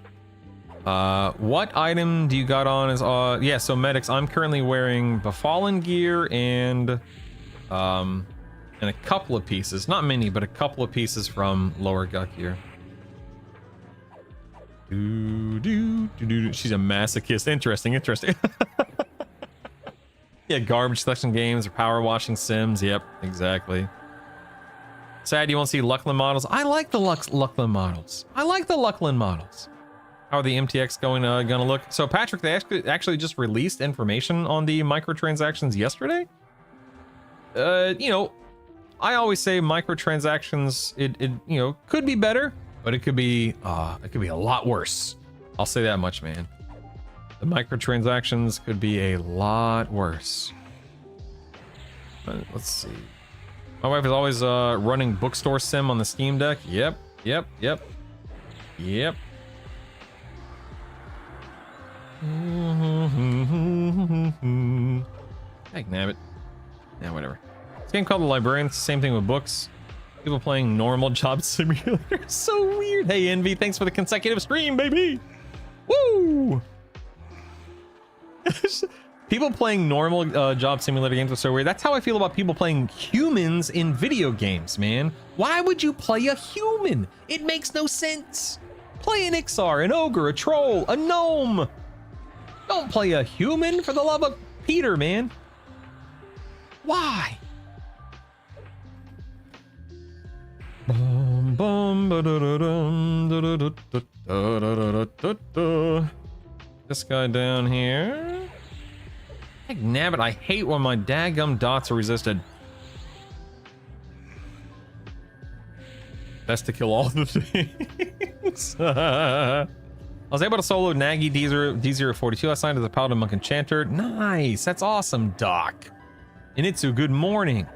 What item do you got on is yeah, so medics, I'm currently wearing Befallen gear and a couple of pieces, not many, but a couple of pieces from lower gut gear. She's a masochist. Interesting. Yeah, garbage collection games or power washing sims. Yep, exactly. Sad you won't see Luckland models. I like the Luckland models. How are the MTX gonna look? So Patrick, they actually just released information on the microtransactions yesterday. You know, I always say microtransactions, it you know, could be better, but it could be a lot worse. I'll say that much, man. The microtransactions could be a lot worse. Let's see. My wife is always running bookstore sim on the Steam Deck. Yep. Heck, nabbit. Yeah, whatever. This game called The Librarian. It's the same thing with books. People playing normal job simulator. So weird. Hey, Envy, thanks for the consecutive stream, baby. Woo! People playing normal job simulator games are so weird. That's how I feel about people playing humans in video games, man. Why would you play a human? It makes no sense. Play an Ixar, an ogre, a troll, a gnome. Don't play a human, for the love of Peter, man. Why? This guy down here. Heck, nabbit, I hate when my daggum dots are resisted. Best to kill all the things. I was able to solo Nagi D042 last night as a Paladin Monk Enchanter. Nice, that's awesome, Doc. Initsu, good morning.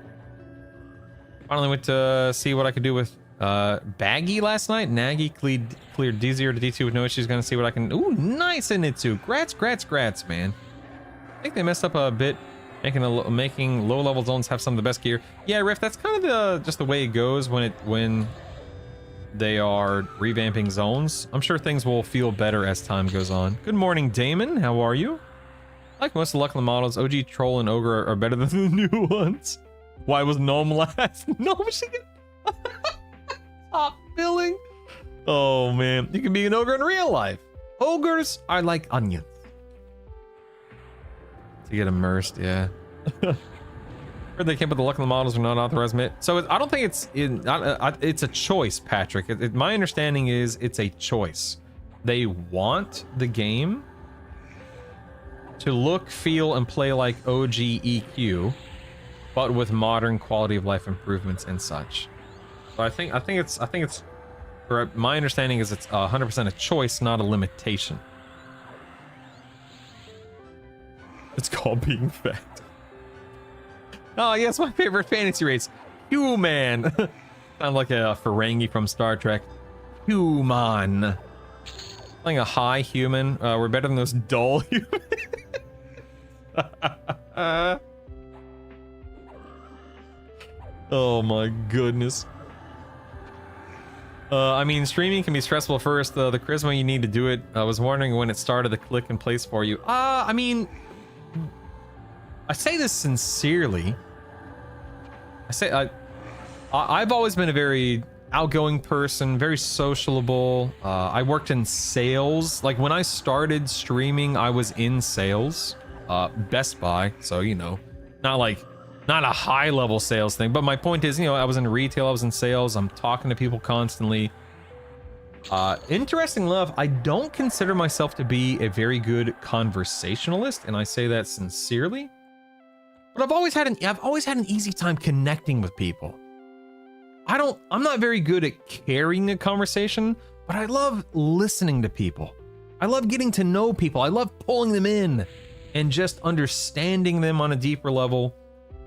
Finally went to see what I could do with Baggy last night. Nagi cleared D0 to D2 with no issues. Gonna see what I can. Ooh, nice, Initsu. Grats, man. I think they messed up a bit, making low-level zones have some of the best gear. Yeah, Riff, that's kind of just the way it goes when they are revamping zones. I'm sure things will feel better as time goes on. Good morning, Damon. How are you? Like most of the Luckland models, OG Troll and Ogre are better than the new ones. Why was Gnome last? Gnome Michigan. Stop billing. Oh man, you can be an ogre in real life. Ogres are like onions. To get immersed, yeah. Heard they can't put the Luckland models are not authorized. So I don't think it's a choice, Patrick. My understanding is it's a choice. They want the game to look, feel, and play like OG EQ, but with modern quality of life improvements and such. So I think it's. Or my understanding is it's 100% a choice, not a limitation. It's called being fat. Oh yes, my favorite fantasy race, human. Sound like a Ferengi from Star Trek. Human. Playing a high human. We're better than those dull humans. Oh my goodness. I mean, streaming can be stressful first. The charisma you need to do it. I was wondering when it started to click in place for you. I mean, I say this sincerely. I've always been a very outgoing person, very sociable. I worked in sales. Like when I started streaming, I was in sales, Best Buy. So, you know, not a high level sales thing, but my point is, you know, I was in retail, I was in sales, I'm talking to people constantly. Interesting enough, I don't consider myself to be a very good conversationalist, and I say that sincerely. But I've always had an easy time connecting with people. I'm not very good at carrying a conversation, but I love listening to people. I love getting to know people. I love pulling them in and just understanding them on a deeper level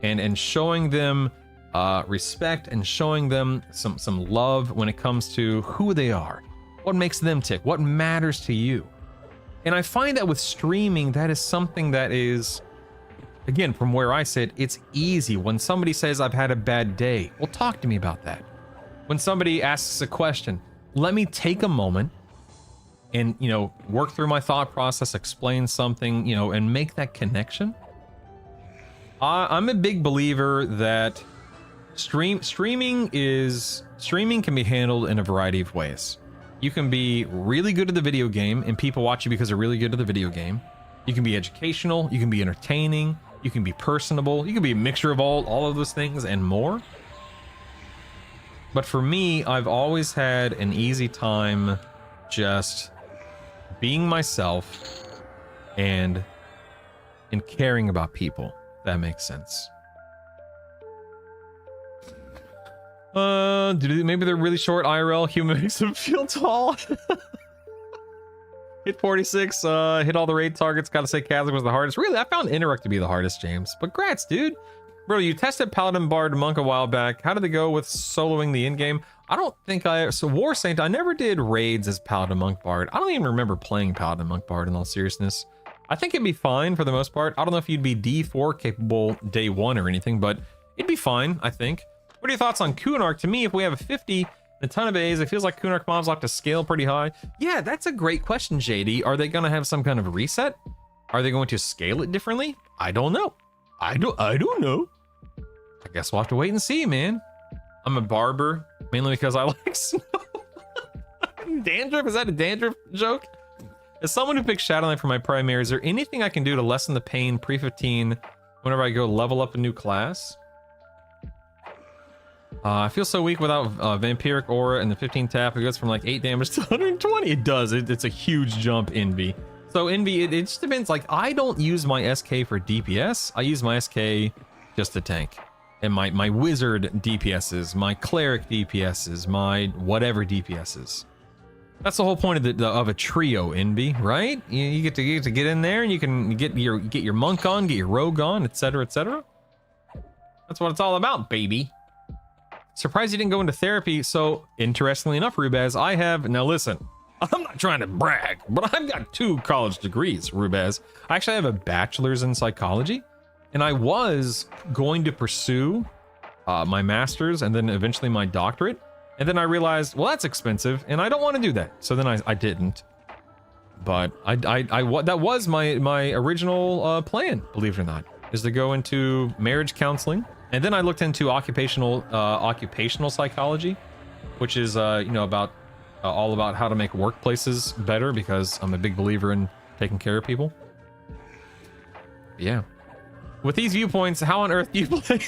and showing them respect and showing them some love when it comes to who they are, what makes them tick, what matters to you. And I find that with streaming, that is something that is, again, from where I sit, it's easy. When somebody says, I've had a bad day, well, talk to me about that. When somebody asks a question, let me take a moment and, you know, work through my thought process, explain something, you know, and make that connection. I'm a big believer that streaming can be handled in a variety of ways. You can be really good at the video game and people watch you because they're really good at the video game. You can be educational, you can be entertaining, you can be personable, you can be a mixture of all of those things and more. But for me, I've always had an easy time just being myself and caring about people, if that makes sense. Maybe they're really short IRL. Human makes them feel tall. Hit 46, hit all the raid targets. Gotta say Catholic was the hardest. Really, I found Interact to be the hardest, James. But grats, dude. Bro, you tested Paladin Bard Monk a while back. How did it go with soloing the in-game? I don't think so War Saint, I never did raids as Paladin Monk Bard. I don't even remember playing Paladin Monk Bard in all seriousness. I think it'd be fine for the most part. I don't know if you'd be D4 capable day one or anything, but it'd be fine, I think. What are your thoughts on Kunark? To me, if we have a 50, a ton of A's, it feels like Kunark mobs will have to scale pretty high. Yeah, that's a great question, JD. Are they going to have some kind of reset? Are they going to scale it differently? I don't know. I don't know. I guess we'll have to wait and see, man. I'm a barber, mainly because I like snow. Dandruff? Is that a dandruff joke? As someone who picks Shadowland for my primary, is there anything I can do to lessen the pain pre-15 whenever I go level up a new class? I feel so weak without Vampiric Aura and the 15 tap. It goes from like 8 damage to 120. It does. It's a huge jump, Envy. So Envy, it just depends. Like, I don't use my SK for DPS. I use my SK just to tank. And my wizard DPSs, my cleric DPSs, my whatever DPSs. That's the whole point of a trio, Envy, right? You get to get in there and you can get your monk on, get your rogue on, etc., etc. That's what it's all about, baby. Surprised you didn't go into therapy. So interestingly enough, Rubaz, I have, now listen, I'm not trying to brag, but I've got 2 college degrees, Rubaz. I actually have a bachelor's in psychology, and I was going to pursue my master's and then eventually my doctorate. And then I realized, well, that's expensive and I don't want to do that. So then I didn't, but that was my original plan, believe it or not, is to go into marriage counseling. And then I looked into occupational psychology, which is about all about how to make workplaces better, because I'm a big believer in taking care of people. Yeah. With these viewpoints, how on earth do you play?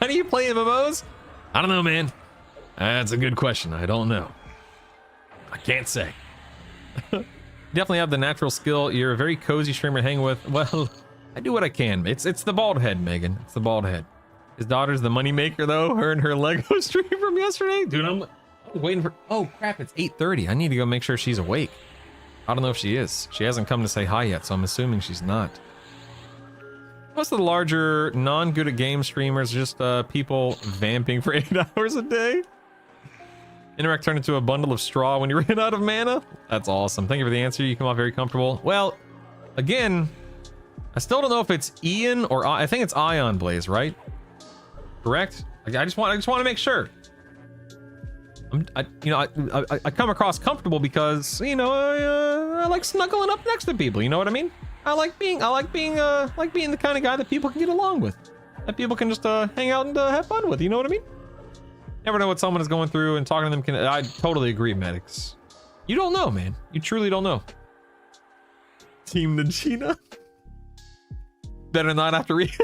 How do you play MMOs? I don't know, man. That's a good question. I don't know. I can't say. Definitely have the natural skill. You're a very cozy streamer to hang with. Well, I do what I can. It's the bald head, Megan. It's the bald head. His daughter's the money maker, though. Her and her Lego stream from yesterday. Dude, I'm waiting for... Oh, crap. It's 8:30. I need to go make sure she's awake. I don't know if she is. She hasn't come to say hi yet, so I'm assuming she's not. Most of the larger non-good at game streamers are just people vamping for 8 hours a day. Interact turned into a bundle of straw when you ran out of mana. That's awesome. Thank you for the answer. You come off very comfortable. Well, again, I still don't know if it's Ian or I think it's Ion Blaze, right? Correct? I just want to make sure. I come across comfortable because I like snuggling up next to people. You know what I mean? I like being the kind of guy that people can get along with, that people can just hang out and have fun with. You know what I mean? Never know what someone is going through, and talking to them I totally agree, Medics. You don't know, man. You truly don't know. Team Najina. Better not have to read.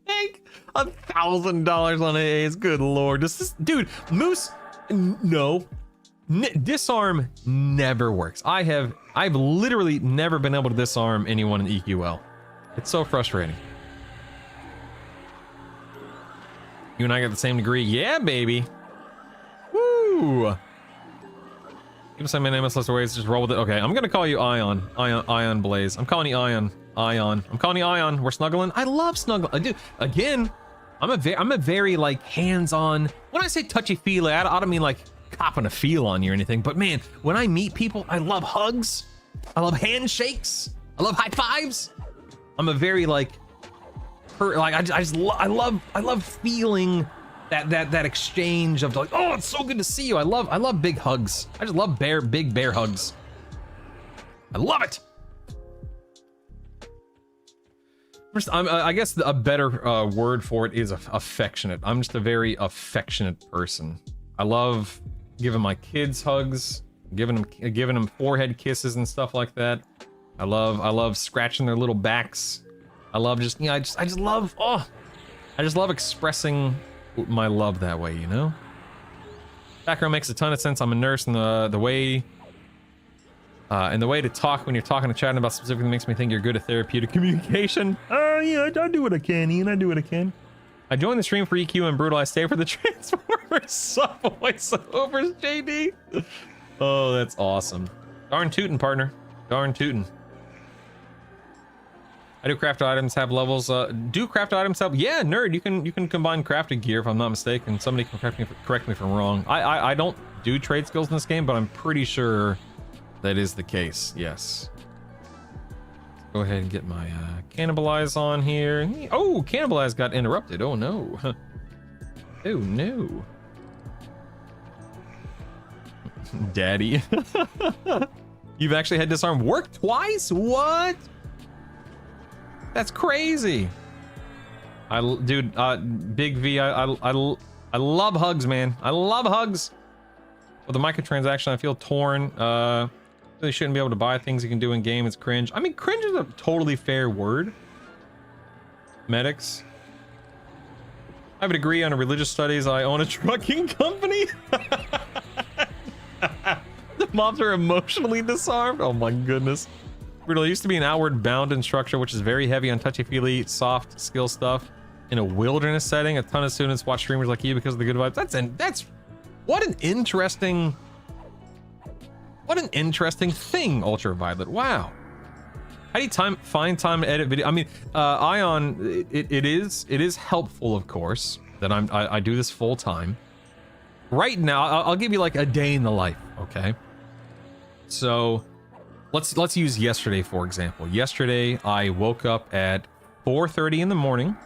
Hank, $1,000 on AAs. Good lord. Dude, Moose, no. Disarm never works. I've literally never been able to disarm anyone in EQL. It's so frustrating. You and I got the same degree. Yeah, baby. Woo. People say my name is lesser ways, just roll with it. Okay, I'm gonna call you Ion. Ion Blaze. I'm calling you Ion. Ion. I'm calling you Ion. We're snuggling. I love snuggling. I do. Again, I'm a very like hands-on. When I say touchy-feely, I don't mean like copping a feel on you or anything. But man, when I meet people, I love hugs. I love handshakes. I love high fives. I'm a very like, I love feeling that exchange of like, oh, it's so good to see you. I love big hugs. I just love big bear hugs. I love it. First, I guess a better word for it is affectionate. I'm just a very affectionate person. I love giving my kids hugs, giving them forehead kisses and stuff like that. I love scratching their little backs. I love just, you know, I just love expressing my love that way, you know? Background makes a ton of sense. I'm a nurse, and the way to talk when you're talking to chatting about specifically makes me think you're good at therapeutic communication. Yeah, I do what I can, Ian. I do what I can. I joined the stream for EQ and Brutal. I stay for the Transformers sub voiceovers, JD. Oh, that's awesome. Darn tootin', partner. Darn tootin'. I do craft items have levels. Do craft items have? Yeah, nerd. You can combine crafted gear if I'm not mistaken. Somebody can correct me if I'm wrong. I don't do trade skills in this game, but I'm pretty sure that is the case. Yes. Go ahead and get my cannibalize on here. Oh, cannibalize got interrupted. Oh no. Oh no. Daddy. You've actually had disarm work twice? What? That's crazy. Dude, Big V, I love hugs, man. I love hugs. With the microtransaction, I feel torn. Really shouldn't be able to buy things you can do in game. It's cringe. I mean, cringe is a totally fair word. Medics. I have a degree on religious studies. I own a trucking company. The mobs are emotionally disarmed. Oh my goodness. Brutal. It used to be an outward bound instructor, which is very heavy on touchy-feely, soft skill stuff. In a wilderness setting, a ton of students watch streamers like you because of the good vibes. That's what an interesting thing, Ultraviolet. Wow. How do you find time to edit video? I mean, Ion, it is helpful, of course, that I do this full time. Right now, I'll give you like a day in the life, okay? So let's use yesterday for example. Yesterday I woke up at 4:30 in the morning.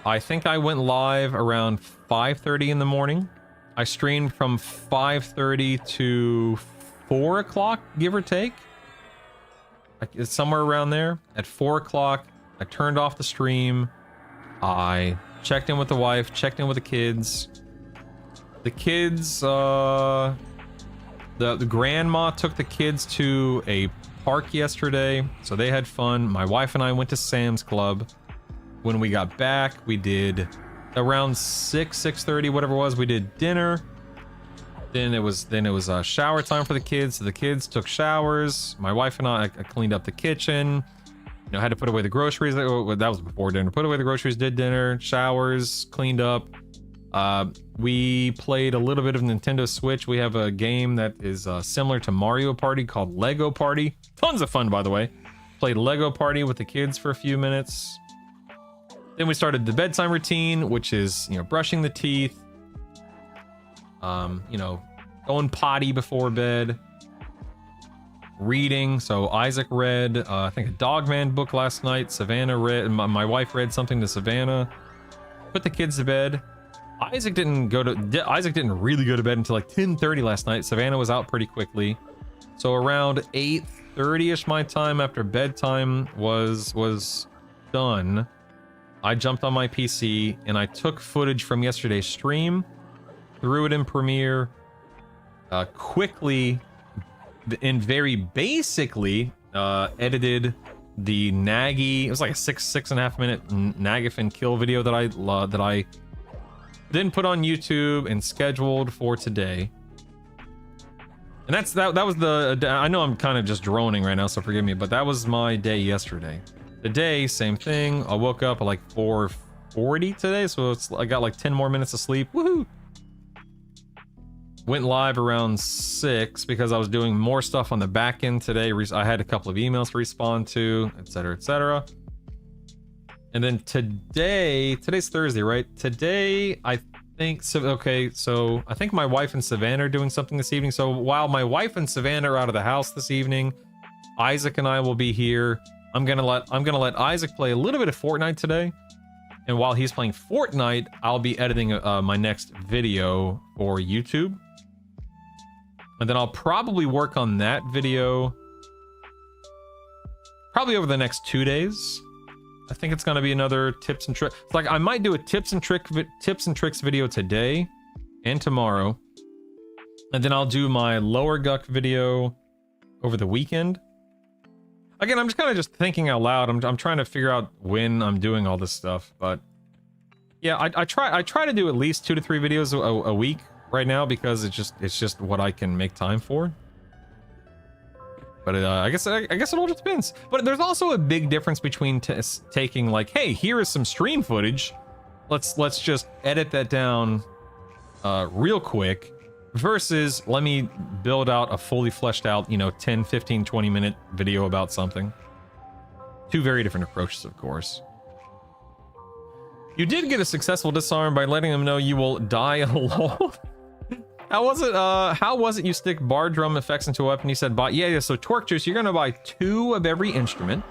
I think I went live around 5:30 in the morning. I streamed from 5:30 to 4 o'clock, give or take. It's somewhere around there. At 4 o'clock, I turned off the stream. I checked in with the wife, checked in with the kids. The kids, the grandma took the kids to a park yesterday, so they had fun. My wife and I went to Sam's Club. When we got back, we did around 6:30, whatever it was. We did dinner. Then it was shower time for the kids. So the kids took showers. My wife and I cleaned up the kitchen. You know, had to put away the groceries. That was before dinner. Put away the groceries, did dinner, showers, cleaned up. We played a little bit of Nintendo Switch. We have a game that is similar to Mario Party called Lego Party. Tons of fun, by the way. Played Lego Party with the kids for a few minutes. Then we started the bedtime routine, which is, you know, brushing the teeth. You know, going potty before bed. Reading. So Isaac read, I think a Dogman book last night. Savannah read, my wife read something to Savannah. Put the kids to bed. Isaac didn't really go to bed until like 10:30 last night. Savannah was out pretty quickly. So around 8:30ish my time, after bedtime was done, I jumped on my PC and I took footage from yesterday's stream, threw it in Premiere, quickly and very basically edited the Nagy. It was like a six and a half minute Nagafin kill video that I then put on YouTube and scheduled for today. And that was the, I know I'm kind of just droning right now, so forgive me, but that was my day yesterday. Today, same thing. I woke up at like 4:40 today, so I got like 10 more minutes of sleep. Woohoo! went live around 6 because I was doing more stuff on the back end today. I had a couple of emails to respond to, etc., etc. And then today's Thursday, right? Today, I think, so, okay, so I think my wife and Savannah are doing something this evening. So while my wife and Savannah are out of the house this evening, Isaac and I will be here. I'm gonna let Isaac play a little bit of Fortnite today. And while he's playing Fortnite, I'll be editing my next video for YouTube. And then I'll probably work on that video probably over the next 2 days. I think it's gonna be another tips and tricks. Like I might do a tips and tricks video today and tomorrow. And then I'll do my lower guck video over the weekend. Again, I'm just kind of just thinking out loud. I'm trying to figure out when I'm doing all this stuff, but yeah, I try to do at least 2 to 3 videos a week right now because it's just what I can make time for. But I guess it all just depends. But there's also a big difference between taking like, hey, here is some stream footage. Let's just edit that down real quick. Versus, let me build out a fully fleshed out, 10, 15, 20-minute video about something. 2 very different approaches, of course. You did get a successful disarm by letting them know you will die alone. How was it you stick bar drum effects into a weapon? You said, yeah, so Torque Juice, you're going to buy 2 of every instrument.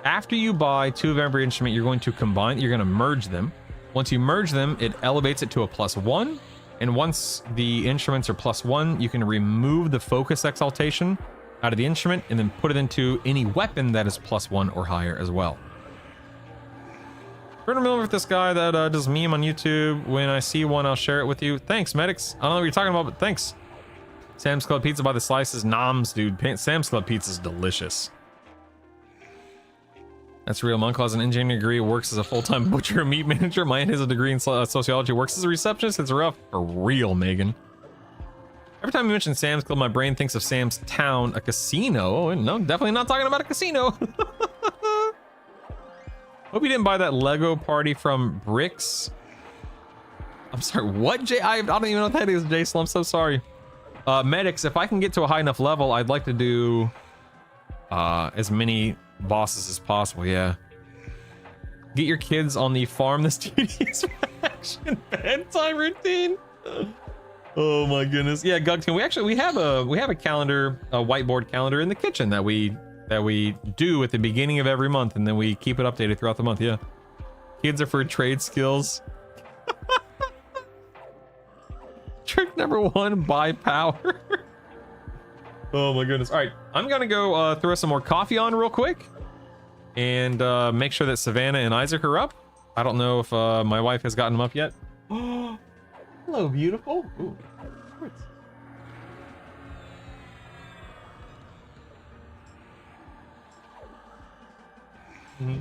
After you buy 2 of every instrument, you're going to merge them. Once you merge them, it elevates it to a +1. And once the instruments are +1, you can remove the focus exaltation out of the instrument and then put it into any weapon that is +1 or higher as well. We're familiar with this guy that does meme on YouTube. When I see one, I'll share it with you. Thanks, Medics. I don't know what you're talking about, but thanks. Sam's Club Pizza by the slices. Noms, dude. Sam's Club Pizza is delicious. That's real. My uncle has an engineering degree, works as a full-time butcher and meat manager. My aunt has a degree in sociology, works as a receptionist. It's rough. For real, Megan. Every time you mention Sam's Club, my brain thinks of Sam's Town, a casino. Oh, no, definitely not talking about a casino. Hope you didn't buy that Lego party from Bricks. I'm sorry, what, Jay? I don't even know what that is, Jason. I'm so sorry. Medics, if I can get to a high enough level, I'd like to do as many bosses as possible. Yeah, get your kids on the farm this tedious action bedtime routine. Oh my goodness. Yeah, Gugton, we have a calendar, a whiteboard calendar in the kitchen that we do at the beginning of every month, and then we keep it updated throughout the month. Yeah, kids are for trade skills. Trick number 1, buy power. Oh my goodness. All right, I'm gonna go throw some more coffee on real quick and make sure that Savannah and Isaac are up. I don't know if my wife has gotten them up yet. Hello, beautiful. Ooh. Mm-hmm.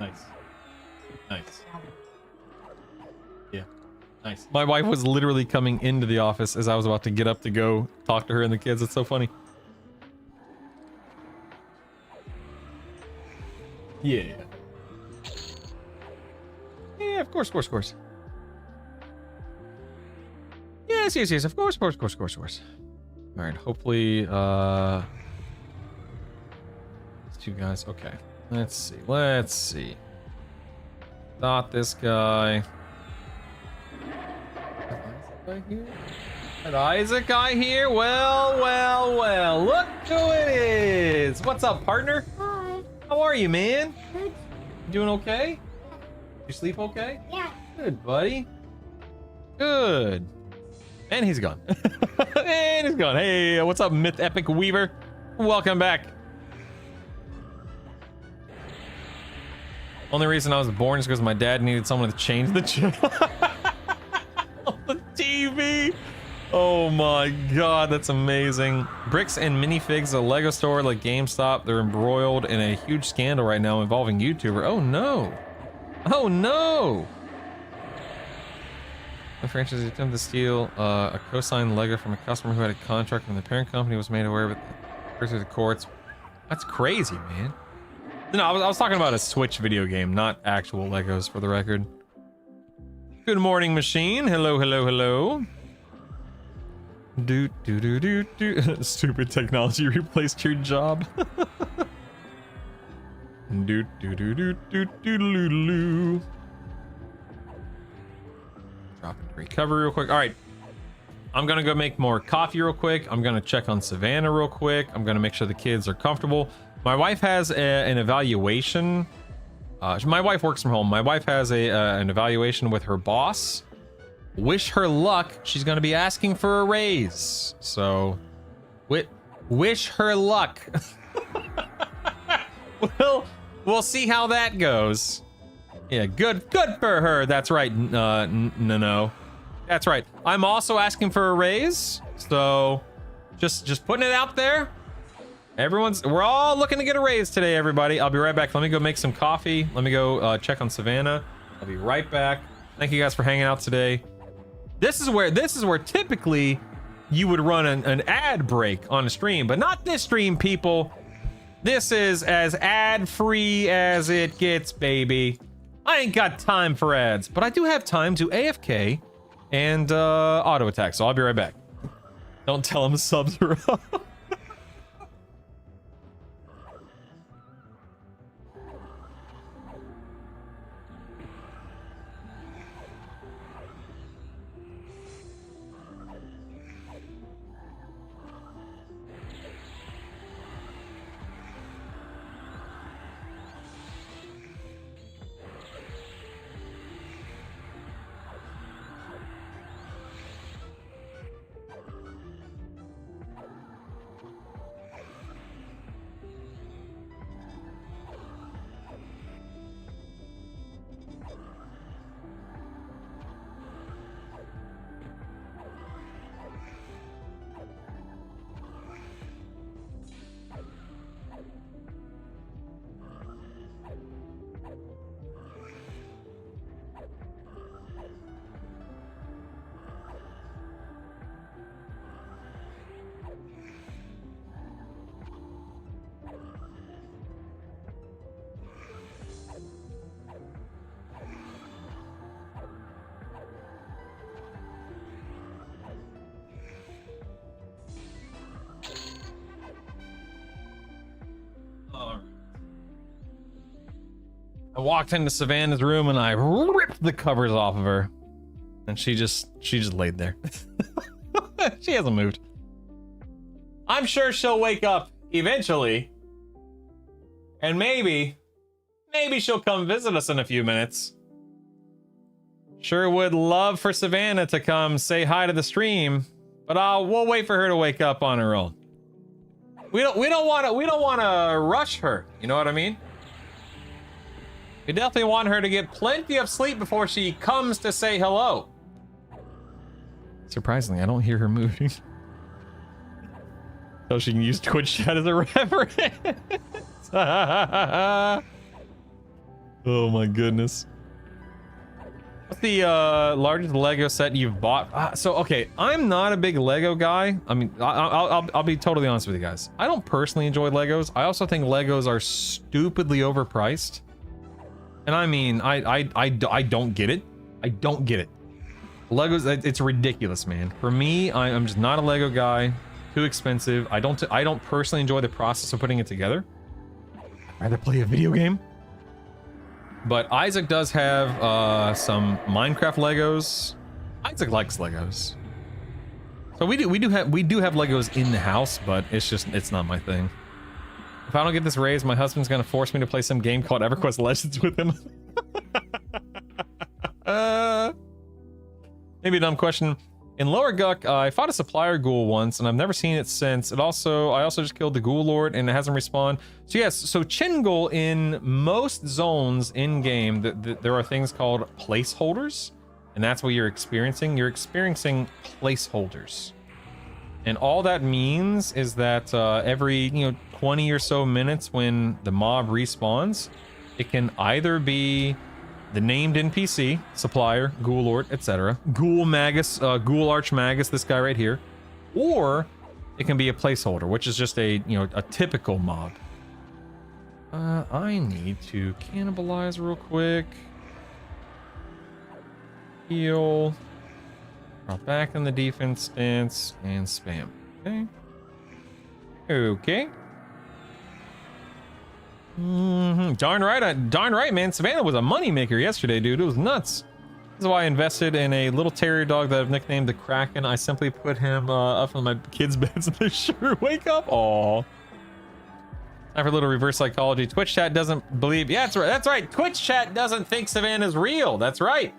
Nice. Yeah. Nice. My wife was literally coming into the office as I was about to get up to go talk to her and the kids. It's so funny. Yeah. Yeah, of course. Yes, of course. All right, hopefully, these 2 guys. Okay, let's see. Not this guy. An Isaac guy here? Well, look who it is. What's up, partner? Hi. How are you, man? Good. You doing okay? You sleep okay? Yeah. Good, buddy. Good. And he's gone. And he's gone. Hey, what's up, Myth Epic Weaver? Welcome back. Only reason I was born is because my dad needed someone to change the channel on the TV. Oh my god, that's amazing. Bricks and minifigs, a Lego store like GameStop, they're embroiled in a huge scandal right now involving YouTuber. Oh no. Oh no. The franchise attempted to steal a co-signed Lego from a customer who had a contract from the parent company, was made aware of it through the courts. That's crazy, man. No, I was talking about a Switch video game, not actual Legos, for the record. Good morning, machine. Hello, hello, hello. Do do do do do. Stupid technology replaced your job. Do do do do do do do do. Drop into recovery real quick. All right. I'm gonna go make more coffee real quick. I'm gonna check on Savannah real quick. I'm gonna make sure the kids are comfortable. My wife has an evaluation. My wife works from home. My wife has an evaluation with her boss. Wish her luck. She's gonna be asking for a raise. So, wish her luck. We'll see how that goes. Yeah, good for her. That's right. No. That's right. I'm also asking for a raise, so just putting it out there. We're all looking to get a raise today, everybody. I'll be right back. Let me go make some coffee. Let me go check on Savannah. I'll be right back. Thank you guys for hanging out today. This is where typically you would run an ad break on a stream, but not this stream, people. This is as ad-free as it gets, baby. I ain't got time for ads, but I do have time to AFK and auto attack, so I'll be right back. Don't tell him subs are up. I walked into Savannah's room and I ripped the covers off of her, and she just laid there. She hasn't moved. I'm sure she'll wake up eventually, and maybe she'll come visit us in a few minutes. Sure would love for Savannah to come say hi to the stream, but we'll wait for her to wake up on her own. We don't want to rush her. You know what I mean? We definitely want her to get plenty of sleep before she comes to say hello. Surprisingly, I don't hear her moving. So she can use Twitch chat as a reference. Oh my goodness. What's the largest Lego set you've bought? So okay, I'm not a big Lego guy. I mean, I'll be totally honest with you guys. I don't personally enjoy Legos. I also think Legos are stupidly overpriced. And I mean, I don't get it. I don't get it. Legos, it's ridiculous, man. For me, I'm just not a Lego guy. Too expensive. I don't personally enjoy the process of putting it together. I'd rather play a video game. But Isaac does have some Minecraft Legos. Isaac likes Legos. So we do have Legos in the house, but it's not my thing. If I don't get this raise, my husband's gonna force me to play some game called EverQuest Legends with him. Maybe a dumb question. In Lower Guck, I fought a supplier ghoul once, and I've never seen it since. I also just killed the ghoul lord, and it hasn't respawned. So yes, so Chin Ghoul in most zones in game, there are things called placeholders, and that's what you're experiencing. You're experiencing placeholders, and all that means is that every 20 or so minutes when the mob respawns, it can either be the named NPC, supplier, ghoul lord, etc., ghoul magus, ghoul arch magus, this guy right here, or it can be a placeholder, which is just a typical mob. I need to cannibalize real quick. Heal. Drop back in the defense stance and spam. Okay. Okay. Darn right, man. Savannah was a moneymaker yesterday, dude. It was nuts. This is why I invested in a little terrier dog that I've nicknamed the Kraken. I simply put him up on my kids' beds and they sure wake up. Aw. Time for a little reverse psychology. Twitch chat doesn't believe. Yeah, that's right. That's right. Twitch chat doesn't think Savannah's real. That's right.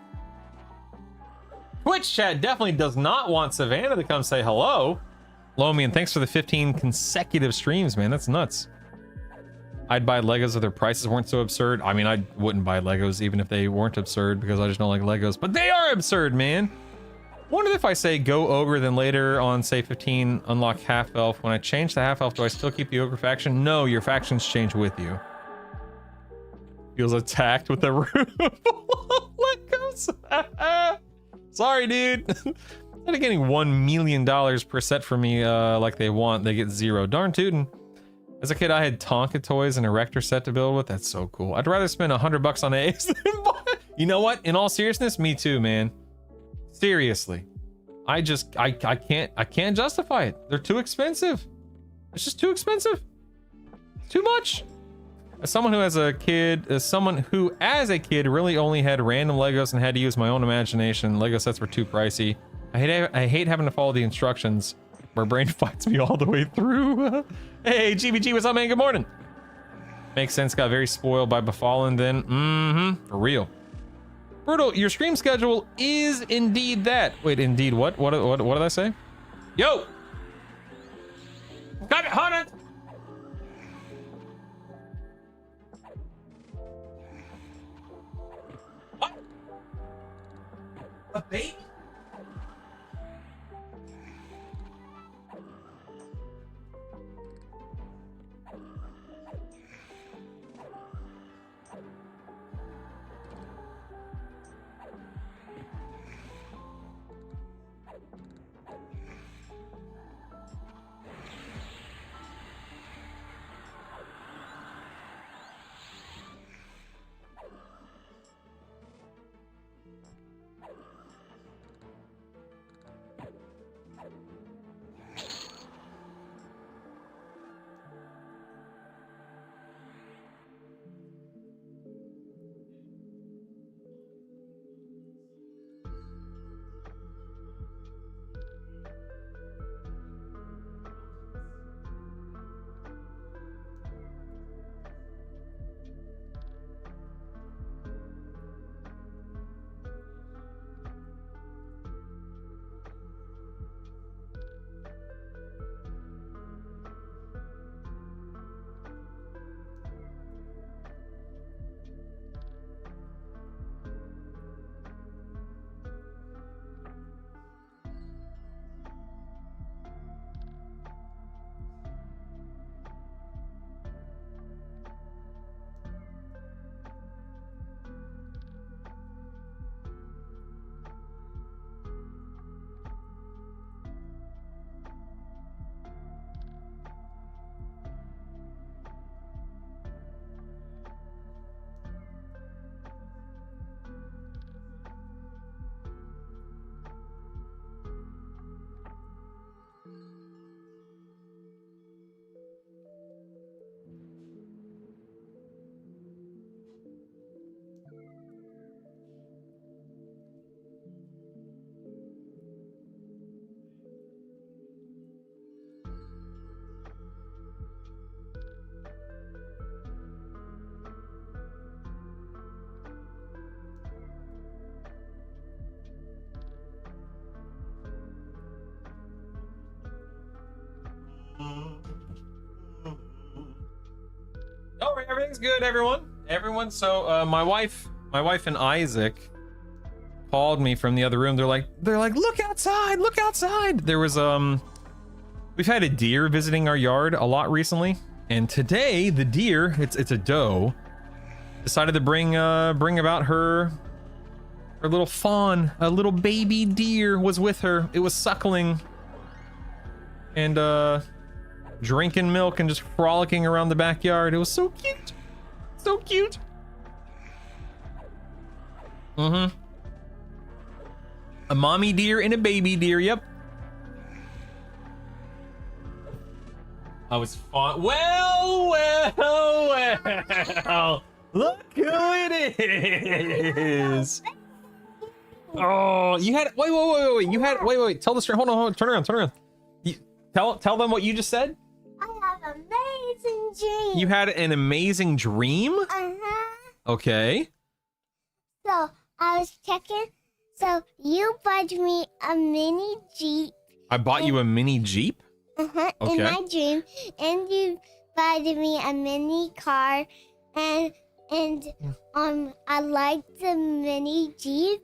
Twitch chat definitely does not want Savannah to come say hello. Lomi, and thanks for the 15 consecutive streams, man. That's nuts. I'd buy Legos if their prices weren't so absurd. I mean, I wouldn't buy Legos even if they weren't absurd because I just don't like Legos, but they are absurd, man. Wonder if I say go ogre, then later on say 15 unlock half elf. When I change to half elf, do I still keep the ogre faction? No, your factions change with you. Feels attacked with a room of Legos. Sorry, dude. Instead of getting $1 million per set from me like they want, they get 0. Darn tootin'. As a kid, I had Tonka toys and a Erector set to build with. That's so cool. I'd rather spend $100 on eggs than buy. You know what? In all seriousness, me too, man. Seriously. I can't justify it. They're too expensive. It's just too expensive. It's too much. As someone who as a kid really only had random Legos and had to use my own imagination, Lego sets were too pricey. I hate having to follow the instructions. My brain fights me all the way through. Hey, GBG, what's up, man? Good morning. Makes sense. Got very spoiled by Befallen then. For real. Brutal, your stream schedule is indeed that. Wait, indeed what? What did I say? Yo! Got it, hold it! What? A baby? All right, everything's good, everyone. So my wife and Isaac called me from the other room. They're like, look outside. There was we've had a deer visiting our yard a lot recently, and today the deer, it's a doe, decided to bring about her little fawn. A little baby deer was with her. It was suckling and drinking milk and just frolicking around the backyard. It was so cute. So cute. A mommy deer and a baby deer. Yep. I was fun. Well. Look who it is. Oh, you had wait. You had wait. Tell the story. Hold on. Turn around. You, tell them what you just said. I have an amazing dream. You had an amazing dream? Okay. So I was checking. So you bought me a mini Jeep. I bought you a mini Jeep? Okay. In my dream. And you bought me a mini car. And I like the mini Jeep.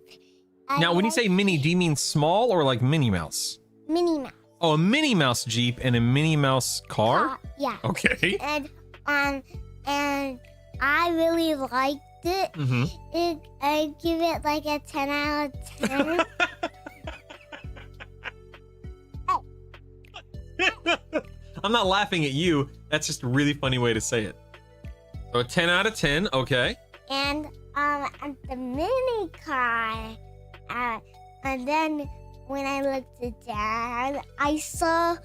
Now, when you say mini, do you mean small or like Minnie Mouse? Minnie Mouse. Oh, a Minnie Mouse Jeep and a Minnie Mouse car? Yeah. Okay. And I really liked it. I give it like a 10 out of 10. I'm not laughing at you. That's just a really funny way to say it. So a 10 out of 10. Okay. And the mini car. And then when I looked down, I saw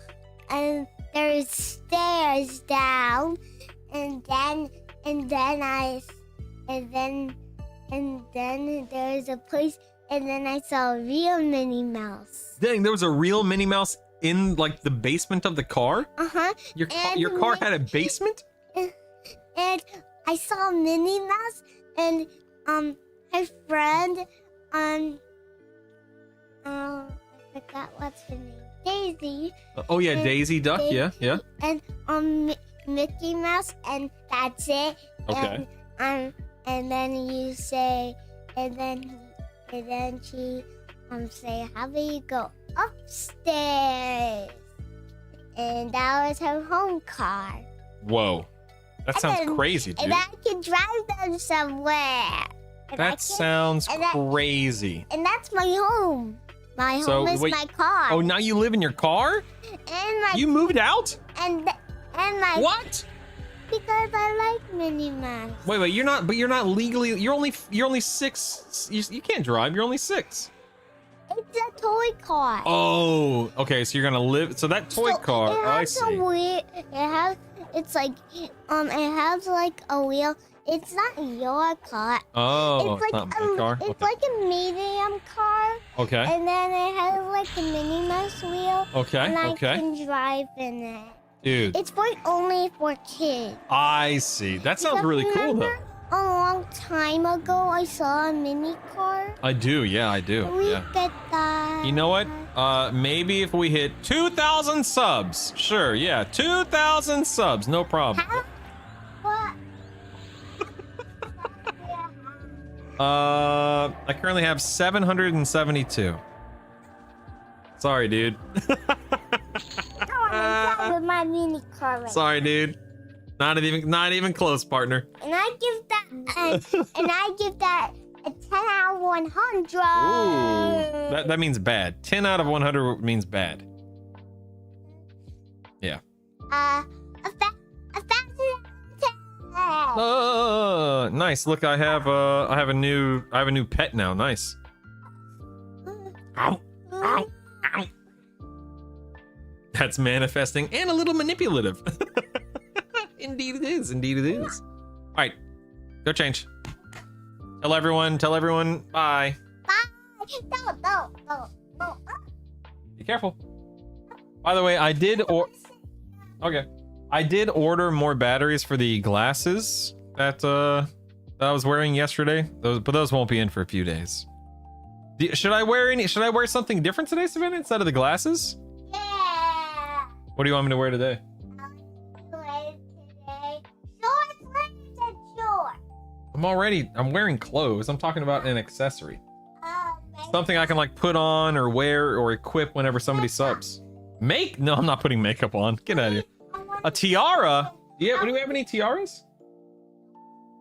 there's stairs down, and then there's a place, and then I saw a real Minnie Mouse. Dang, there was a real Minnie Mouse in like the basement of the car? Your car had a basement? And I saw Minnie Mouse and her friend I forgot what's her name. Daisy. Oh yeah, And Daisy Duck. Yeah. And Mickey Mouse, and that's it. Okay. And then you say, and then she say, how about you go upstairs? And that was her home car. Whoa. That sounds crazy, dude. And I can drive them somewhere. That sounds crazy. And that's my home. My home is my car. Oh, now you live in your car? And you moved out? And my What? Because I like Minnie Mouse. Wait, you're not legally, you're only 6. You can't drive, you're only 6. It's a toy car. Oh, okay, so you're gonna live, so that toy car, I see. It has like a wheel. It's not your car. Oh, it's like not my car? It's like a medium car. Okay. And then it has like a Minnie Mouse wheel. Okay, and I okay. can drive in it. Dude. It's only for kids. I see. That sounds really cool, though. A long time ago, I saw a mini car. I do, yeah, I do. We Yeah. get that. You know what? Maybe if we hit 2,000 subs. Sure, yeah, 2,000 subs, no problem. What? I currently have 772. Sorry, dude. I want to drive with my mini car right Sorry, dude. Not even close, partner. And I give that a 10 out of 100. Ooh, that means bad. 10 out of 100 means bad. Yeah. A 1,000. Nice. Look, I have a new pet now. Nice. Ow. Ow. Ow. That's manifesting and a little manipulative. Indeed it is. Indeed it is. All right. Go change. Tell everyone. Bye. Bye. No. Be careful. By the way, I did order more batteries for the glasses that I was wearing yesterday. Those won't be in for a few days. Should I wear something different today, Savannah, instead of the glasses? Yeah. What do you want me to wear today? I'm wearing clothes. I'm talking about an accessory. Something I can like put on or wear or equip whenever somebody subs. No, I'm not putting makeup on. Get out of here. A tiara? Yeah, do we have any tiaras?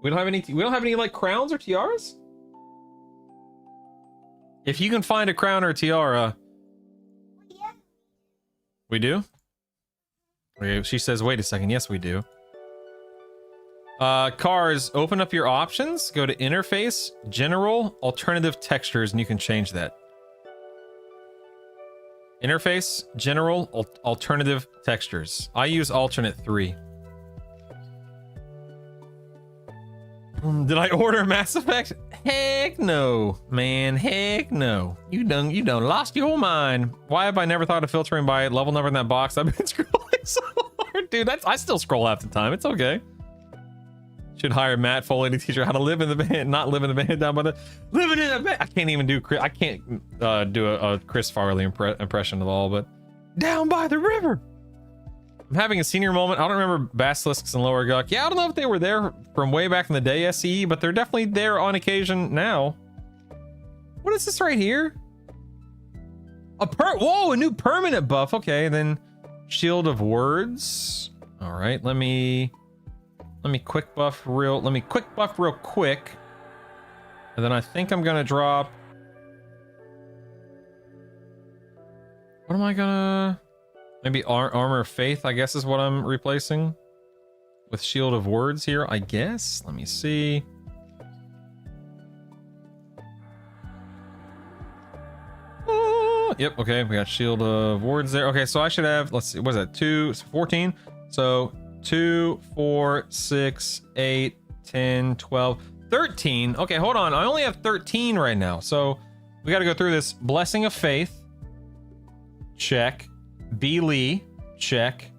We don't have any like crowns or tiaras? If you can find a crown or a tiara. We do? Okay, she says, wait a second. Yes, we do. Cars, open up your options, go to interface, general, alternative textures, and you can change that. Interface, general, alternative textures. I use alternate 3. Did I order Mass Effect? Heck no, man. Heck no. You done lost your mind. Why have I never thought of filtering by level number in that box? I've been scrolling so hard, dude. I still scroll half the time. It's okay. Should hire Matt Foley to teach her how to live in the band, not live in the band down by the living in the band. I can't even do. I can't do a Chris Farley impression at all. But down by the river. I'm having a senior moment. I don't remember basilisks and lower guck. Yeah, I don't know if they were there from way back in the day, SCE, but they're definitely there on occasion now. What is this right here? Whoa, a new permanent buff. Okay, then Shield of Words. All right, let me quick buff real quick. And then I think I'm gonna drop. What am I gonna? Maybe Armor of Faith, I guess, is what I'm replacing with Shield of Words here, I guess. Let me see. Yep, okay, we got Shield of Words there. Okay, so I should have, let's see, what is that? 2, 14. So 2, 4, 6, 8, 10, 12, 13. Okay, hold on. I only have 13 right now. So we got to go through this. Blessing of Faith. Check. B. Lee, check.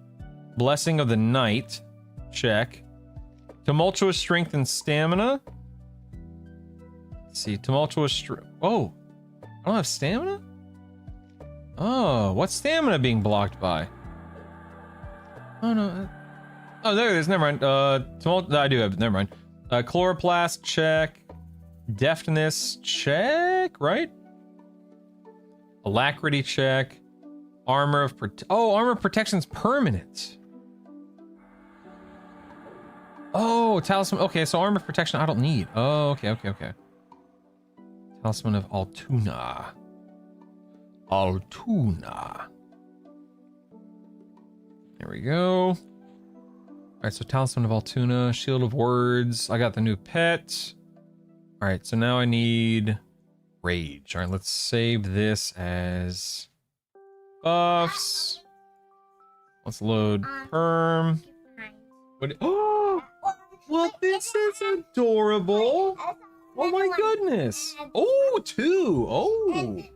Blessing of the Night, check. Tumultuous Strength and Stamina. Let's see, Tumultuous Strength. Oh, I don't have stamina? Oh, what's stamina being blocked by? Oh, no. Oh, there it is. Never mind. I do have, never mind. Chloroplast, check. Deftness, check, right? Alacrity, check. Armor of armor of protection's permanent. Oh, talisman. Okay, so armor of protection I don't need. Oh, okay. Talisman of Altoona. There we go. All right, so Talisman of Altoona, Shield of Words. I got the new pet. All right, so now I need Rage. All right, let's save this as buffs. Let's load perm. Oh, well, this is adorable. Oh my goodness. Oh, 2. Oh. And this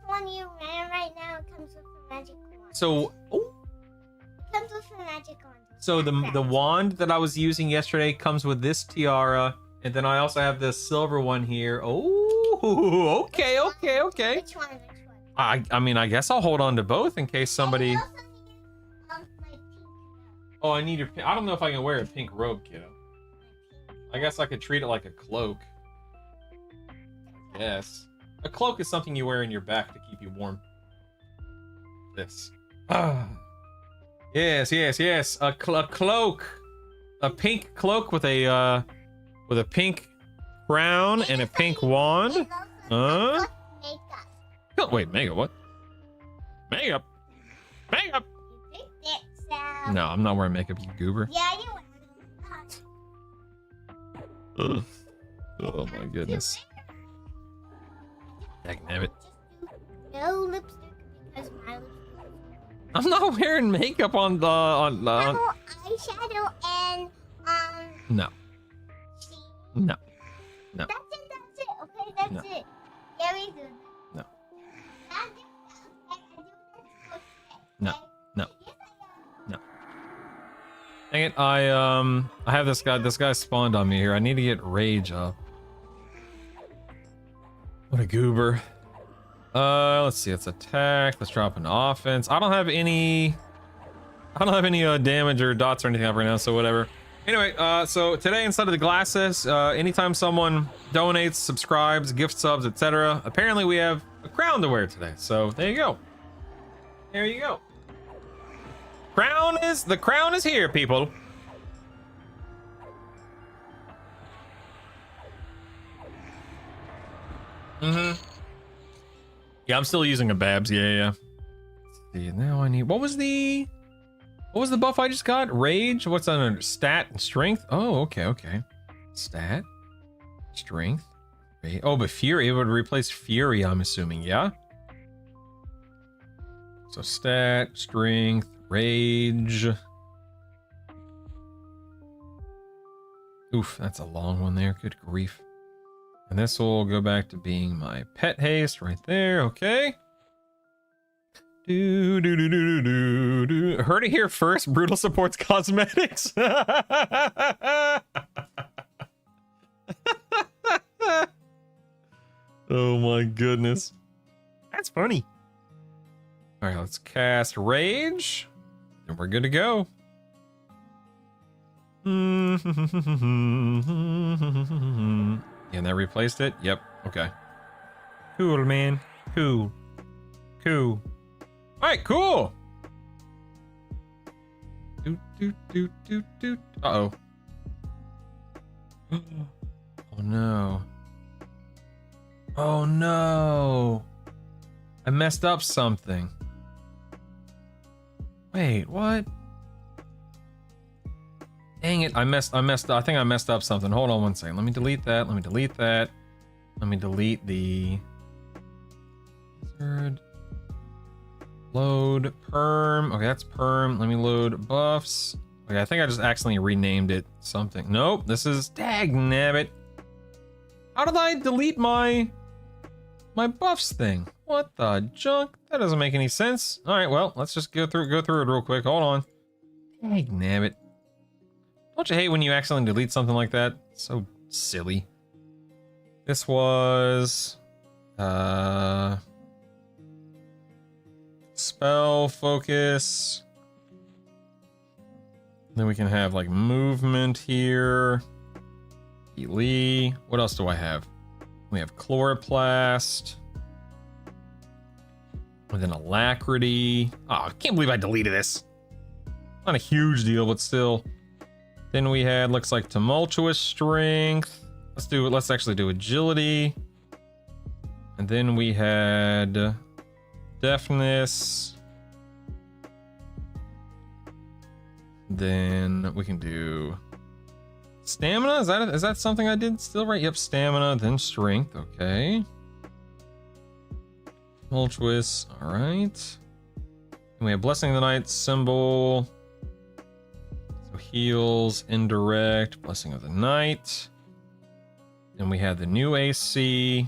one you ran right now comes with a magic wand. So, Comes with a magic wand. So the wand that I was using yesterday comes with this tiara, and then I also have this silver one here. Oh, okay. Which one? I mean, I guess I'll hold on to both in case somebody. Oh, I need your. I don't know if I can wear a pink robe, kiddo. I guess I could treat it like a cloak. Yes, a cloak is something you wear in your back to keep you warm. This. Yes. A cloak, a pink cloak with a pink crown and a pink wand. Makeup. Oh, wait, makeup? What? Makeup? You picked it, so. No, I'm not wearing makeup, you goober. Yeah, you Ugh. Oh my goodness. Dagnabbit. no lipstick because my lipstick. I'm not wearing makeup on the Eyeshadow and No. see. No. That's it. Okay, that's No. it. Very good. No. I'll do that. Okay, I'll do that. No. Okay. No. Yes, I No. Dang it, I have this guy spawned on me here. I need to get rage up. What a goober. Let's see, it's attack. Let's drop an offense. I don't have any damage or dots or anything up right now, so whatever. Anyway, so today instead of the glasses, anytime someone donates, subscribes, gift subs, etc., apparently we have a crown to wear today. So there you go. There you go. The crown is here, people. Yeah, I'm still using a Babs. Yeah. Let's see, now I need. What was the buff I just got? Rage. What's under stat and strength? Oh, okay. Stat, strength. Oh, but fury. It would replace fury. I'm assuming. Yeah. So stat, strength, rage. Oof, that's a long one there. Good grief. And this will go back to being my pet haste right there. Okay. Do do do do do do. Heard it here first. Brutal supports cosmetics. Oh my goodness. That's funny. All right, let's cast Rage. And we're good to go. Yeah, and that replaced it? Yep, okay. Cool, man. Cool. Cool. Alright, cool! Uh-oh. Oh no. Oh no! I messed up something. Wait, what? Dang it, I think I messed up something. Hold on one second. Let me delete that. Let me delete that. Let me delete the wizard. Load perm. Okay, that's perm. Let me load buffs. Okay, I think I just accidentally renamed it something. Nope, this is dagnabbit. How did I delete my buffs thing? What the junk? That doesn't make any sense. All right, well, let's just go through it real quick. Hold on. Dagnabbit. Don't you hate when you accidentally delete something like that? It's so silly. This was spell focus. Then we can have like movement here. Elite. What else do I have? We have chloroplast. And then alacrity. Oh, I can't believe I deleted this. Not a huge deal, but still. Then we had, looks like tumultuous strength. Let's actually do agility. And then we had deafness. Then we can do stamina. Is that something I did still right? Yep, stamina, then strength. Okay. Tumultuous. All right. And we have blessing of the night symbol. So heals, indirect, blessing of the night. Then we had the new AC.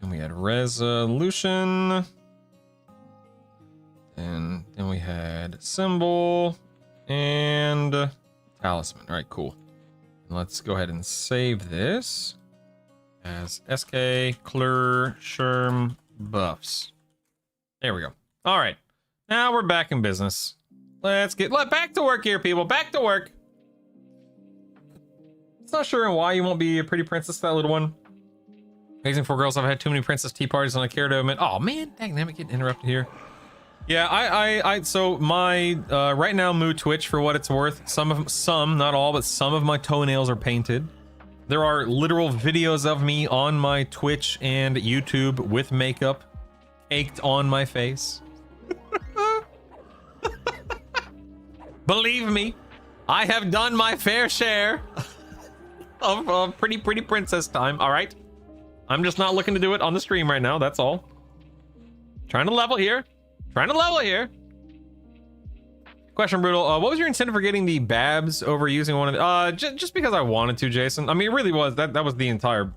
And we had resolution. And then we had symbol and talisman. All right, cool. And let's go ahead and save this as SK CLR Sherm buffs. There we go. All right, now we're back in business. Let's get back to work here, people. Back to work. It's not sure why you won't be a pretty princess, that little one. Amazing four girls. I've had too many princess tea parties and I care to admit. Oh man, dang, let me get interrupted here. Yeah, so my right now Moo Twitch, for what it's worth, some, not all, but some of my toenails are painted. There are literal videos of me on my Twitch and YouTube with makeup caked on my face. Believe me, I have done my fair share of pretty princess time. All right, I'm just not looking to do it on the stream right now. That's all. Trying to level here. Question, Brutal. What was your incentive for getting the Babs over using one of the, just because I wanted to, Jason. I mean, it really was. That was the entire.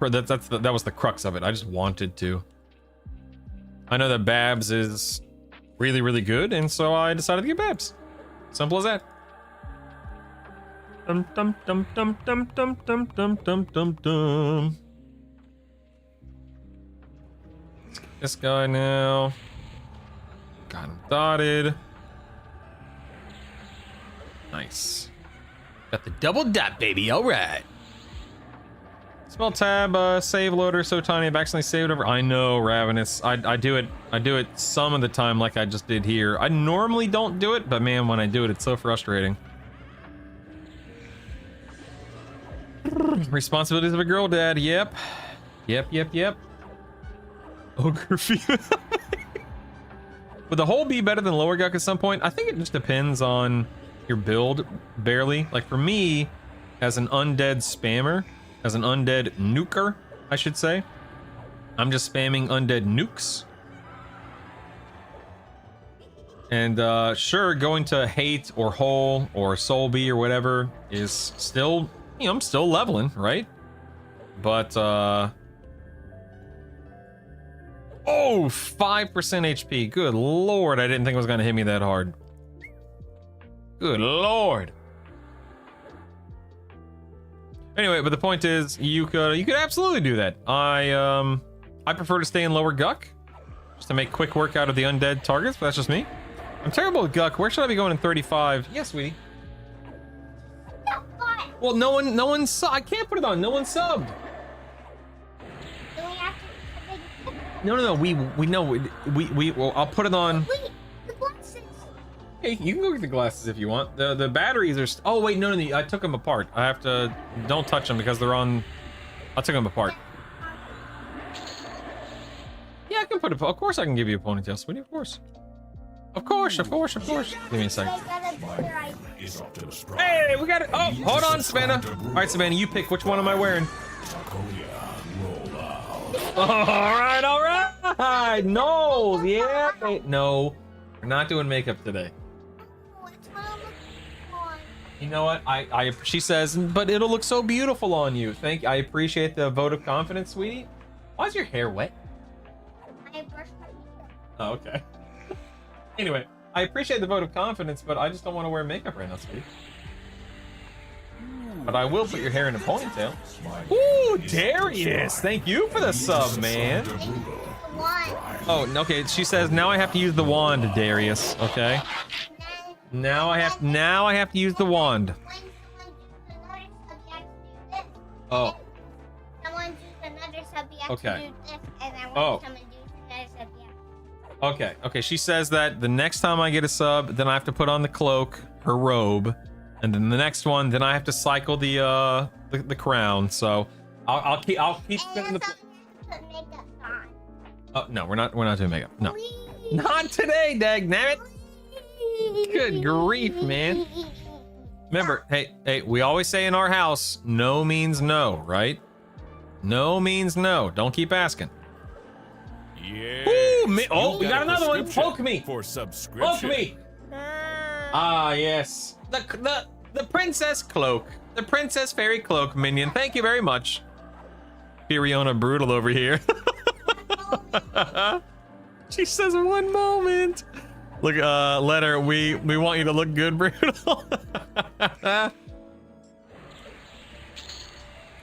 That was the crux of it. I just wanted to. I know that Babs is really good, and so I decided to get Babs. Simple as that. Dum dum dum dum dum dum dum dum dum dum dum. Let's get this guy now. Got him dotted. Nice. Got the double dot, baby. All right. Spell tab, save loader so tiny. I've accidentally saved over. I know, Ravenous. I do it some of the time, like I just did here. I normally don't do it, but man, when I do it, it's so frustrating. Responsibilities of a girl dad. Yep. Ogre fever. Would the whole be better than lower guck at some point? I think it just depends on your build, barely. Like for me, as an undead spammer, as an undead nuker, I should say, I'm just spamming undead nukes. And sure, going to hate or whole or soul B or whatever is still, you know, I'm still leveling, right? But oh, 5% HP. Good lord, I didn't think it was gonna hit me that hard. Good lord. Anyway, but the point is, you could absolutely do that. I prefer to stay in lower Guck, just to make quick work out of the undead targets, but that's just me. I'm terrible at Guck. Where should I be going in 35? Yes, sweetie. Well, no one I can't put it on. No one subbed. No. We know. Well, I'll put it on. Wait, the glasses. Hey, you can go get the glasses if you want. The batteries are. Oh wait, no. I took them apart. I have to. Don't touch them because they're on. I took them apart. Yeah, I can put it. Of course, I can give you a ponytail, sweetie. Of course. Of course. Give me a second. Hey, we got it. Oh, hold on, Savannah. All right, Savannah, you pick. Which one am I wearing? All right. No, yeah. No, we're not doing makeup today. You know what? She says, but it'll look so beautiful on you. I appreciate the vote of confidence, sweetie. Why is your hair wet? I brushed my hair. Oh, okay. Anyway, I appreciate the vote of confidence, but I just don't want to wear makeup right now, sweetie. But I will put your hair in a ponytail. Ooh, Darius! Thank you for the sub, man. Oh, okay. She says now I have to use the wand, Darius. Okay. Now I have to use the wand. Oh. Someone choose another subject Okay. to do this, and I want Oh. someone to do another subject. Okay. She says that the next time I get a sub, then I have to put on the cloak, her robe, and then the next one, then I have to cycle the crown. So I'll keep spinning And the. someone has to put makeup on. Oh no, we're not doing makeup. No, Please. not today, dagnabbit. Good grief, man. Remember, hey, we always say in our house, no means no, right? No means no. Don't keep asking. Yeah. Oh, we got another one. Poke me. For subscription. Poke me. Ah, yes. The princess cloak. The princess fairy cloak minion. Thank you very much. Furiona Brutal over here. She says 1 moment. Look, letter, we want you to look good, Brutal.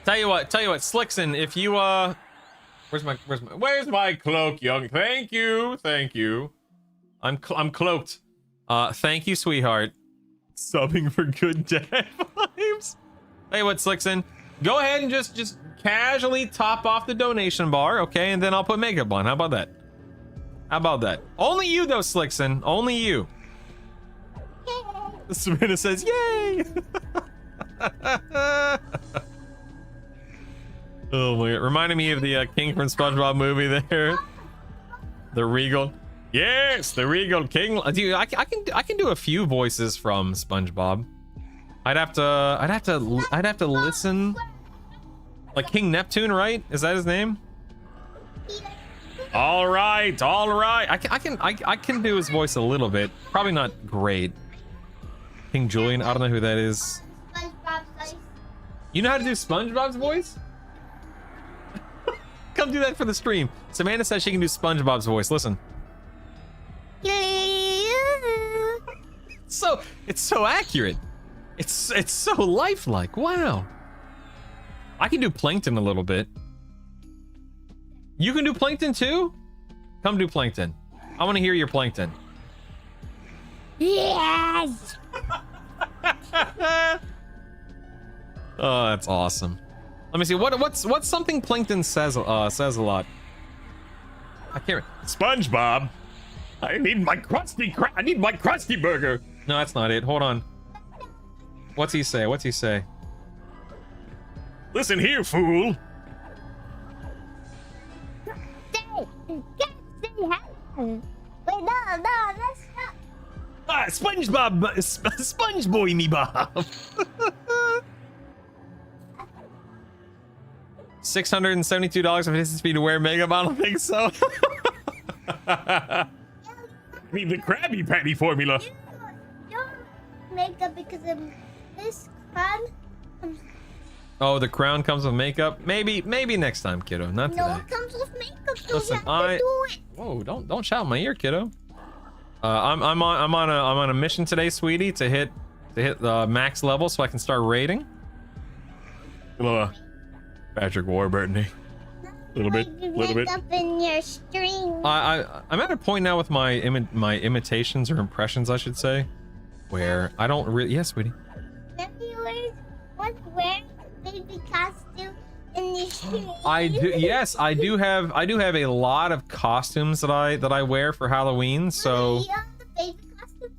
Tell you what, Slickson, if you where's my cloak, young? Thank you. I'm cloaked. Thank you, sweetheart. Subbing for good dad vibes. Tell you what, Slickson, go ahead and just casually top off the donation bar, okay? And then I'll put makeup on. How about that? Only you though, Slickson. Only you. Savannah says, yay! Oh my god. Reminded me of the King from SpongeBob movie there. The Regal. Yes, the Regal King. Dude, I can do a few voices from SpongeBob. I'd have to listen. Like King Neptune, right? Is that his name? All right. I can do his voice a little bit. Probably not great. King Julian. I don't know who that is. SpongeBob's voice. You know how to do SpongeBob's voice? Come do that for the stream. Samantha says she can do SpongeBob's voice. Listen. It's so accurate. It's so lifelike. Wow. I can do Plankton a little bit. You can do Plankton too? Come do Plankton. I want to hear your Plankton. Yes. Oh, that's awesome. Let me see. What's something Plankton says a lot? I can't. SpongeBob. I need my crusty burger. No, that's not it. Hold on. What's he say? Listen here, fool. Wait, no, that's not. Ah, SpongeBob, Sponge Boy me Bob. $672 if it is to wear makeup. I don't think so. me the Krabby Patty formula. Your makeup because of this crown. Oh, the crown comes with makeup. Maybe next time, kiddo. Not today. No, it comes with makeup. So Listen, you have to do it. Whoa! Don't shout in my ear, kiddo. I'm on a mission today, sweetie, to hit the max level so I can start raiding. Patrick Warburton. Little bit. Makeup in your stream. I'm at a point now with my imitations or impressions, I should say, where I don't really. Yes, sweetie. What's wearing baby costume in the stream? I do. Yes, I do have a lot of costumes that I wear for Halloween. So You have the baby costume?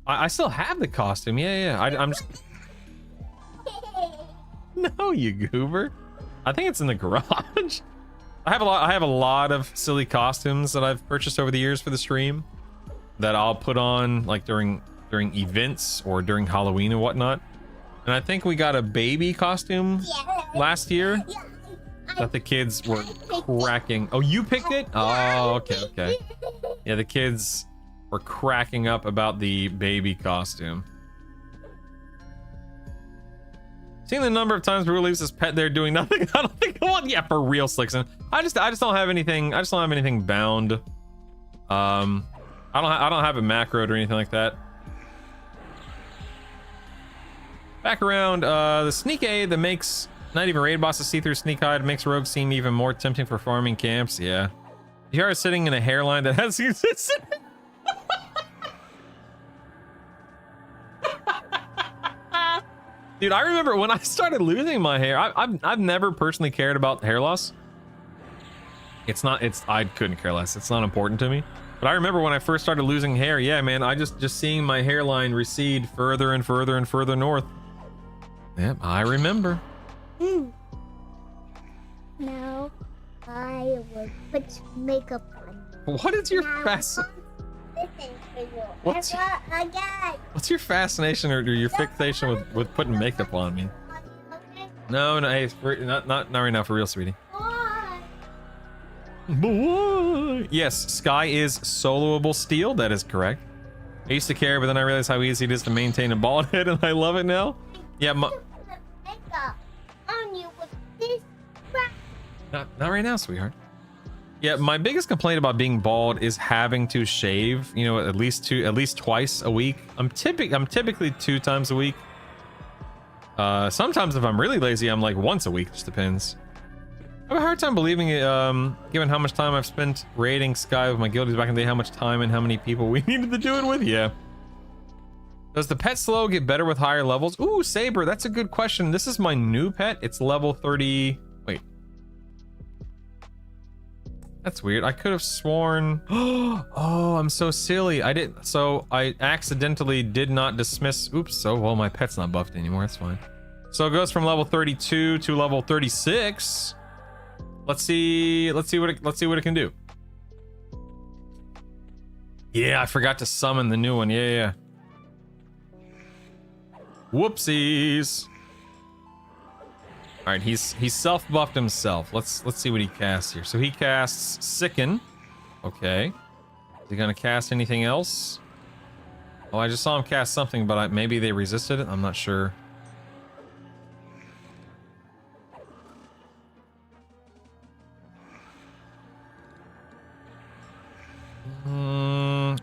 I still have the costume. Yeah. I'm just. No, you goober. I think it's in the garage. I have a lot of silly costumes that I've purchased over the years for the stream that I'll put on like during events or during Halloween and whatnot. And I think we got a baby costume last year that the kids were cracking. Oh, you picked it? Oh, okay. Yeah, the kids were cracking up about the baby costume. Seeing the number of times Rue leaves his pet there doing nothing, I don't think I want. Yeah, for real, Slickson. I just don't have anything. I just don't have anything bound. I don't have it macroed or anything like that. Back around, the sneak aid that makes not even raid bosses see through sneak hide makes rogues seem even more tempting for farming camps. Yeah, you are sitting in a hairline that has Dude, I remember when I started losing my hair. I've never personally cared about hair loss. I couldn't care less. It's not important to me. But I remember when I first started losing hair. Yeah, man, I just seeing my hairline recede further and further and further north. Yep, I remember. Now I will put makeup on. What is your What's your fascination or your fixation with putting makeup on me? No, hey, not right now, for real, sweetie. Boy. Yes, Sky is soloable steel. That is correct. I used to care, but then I realized how easy it is to maintain a bald head, and I love it now. Yeah, makeup on you with this crap. Not right now, sweetheart. Yeah, my biggest complaint about being bald is having to shave, you know, at least twice a week. I'm typically 2 times a week. Sometimes if I'm really lazy, I'm like once a week, just depends. I have a hard time believing it, given how much time I've spent raiding Sky with my guildies back in the day, how much time and how many people we needed to do it with. Yeah. Does the pet slow get better with higher levels? Ooh, Saber, that's a good question. This is my new pet. It's level 30. Wait. That's weird. I could have sworn. Oh, I'm so silly. I accidentally did not dismiss. Oops. So, well, my pet's not buffed anymore. That's fine. So it goes from level 32 to level 36. Let's see what it can do. Yeah, I forgot to summon the new one. Yeah. Whoopsies. All right, he's self-buffed himself. Let's see what he casts here. So he casts Sicken. Okay. Is he gonna cast anything else? Oh, I just saw him cast something, but maybe they resisted it. I'm not sure.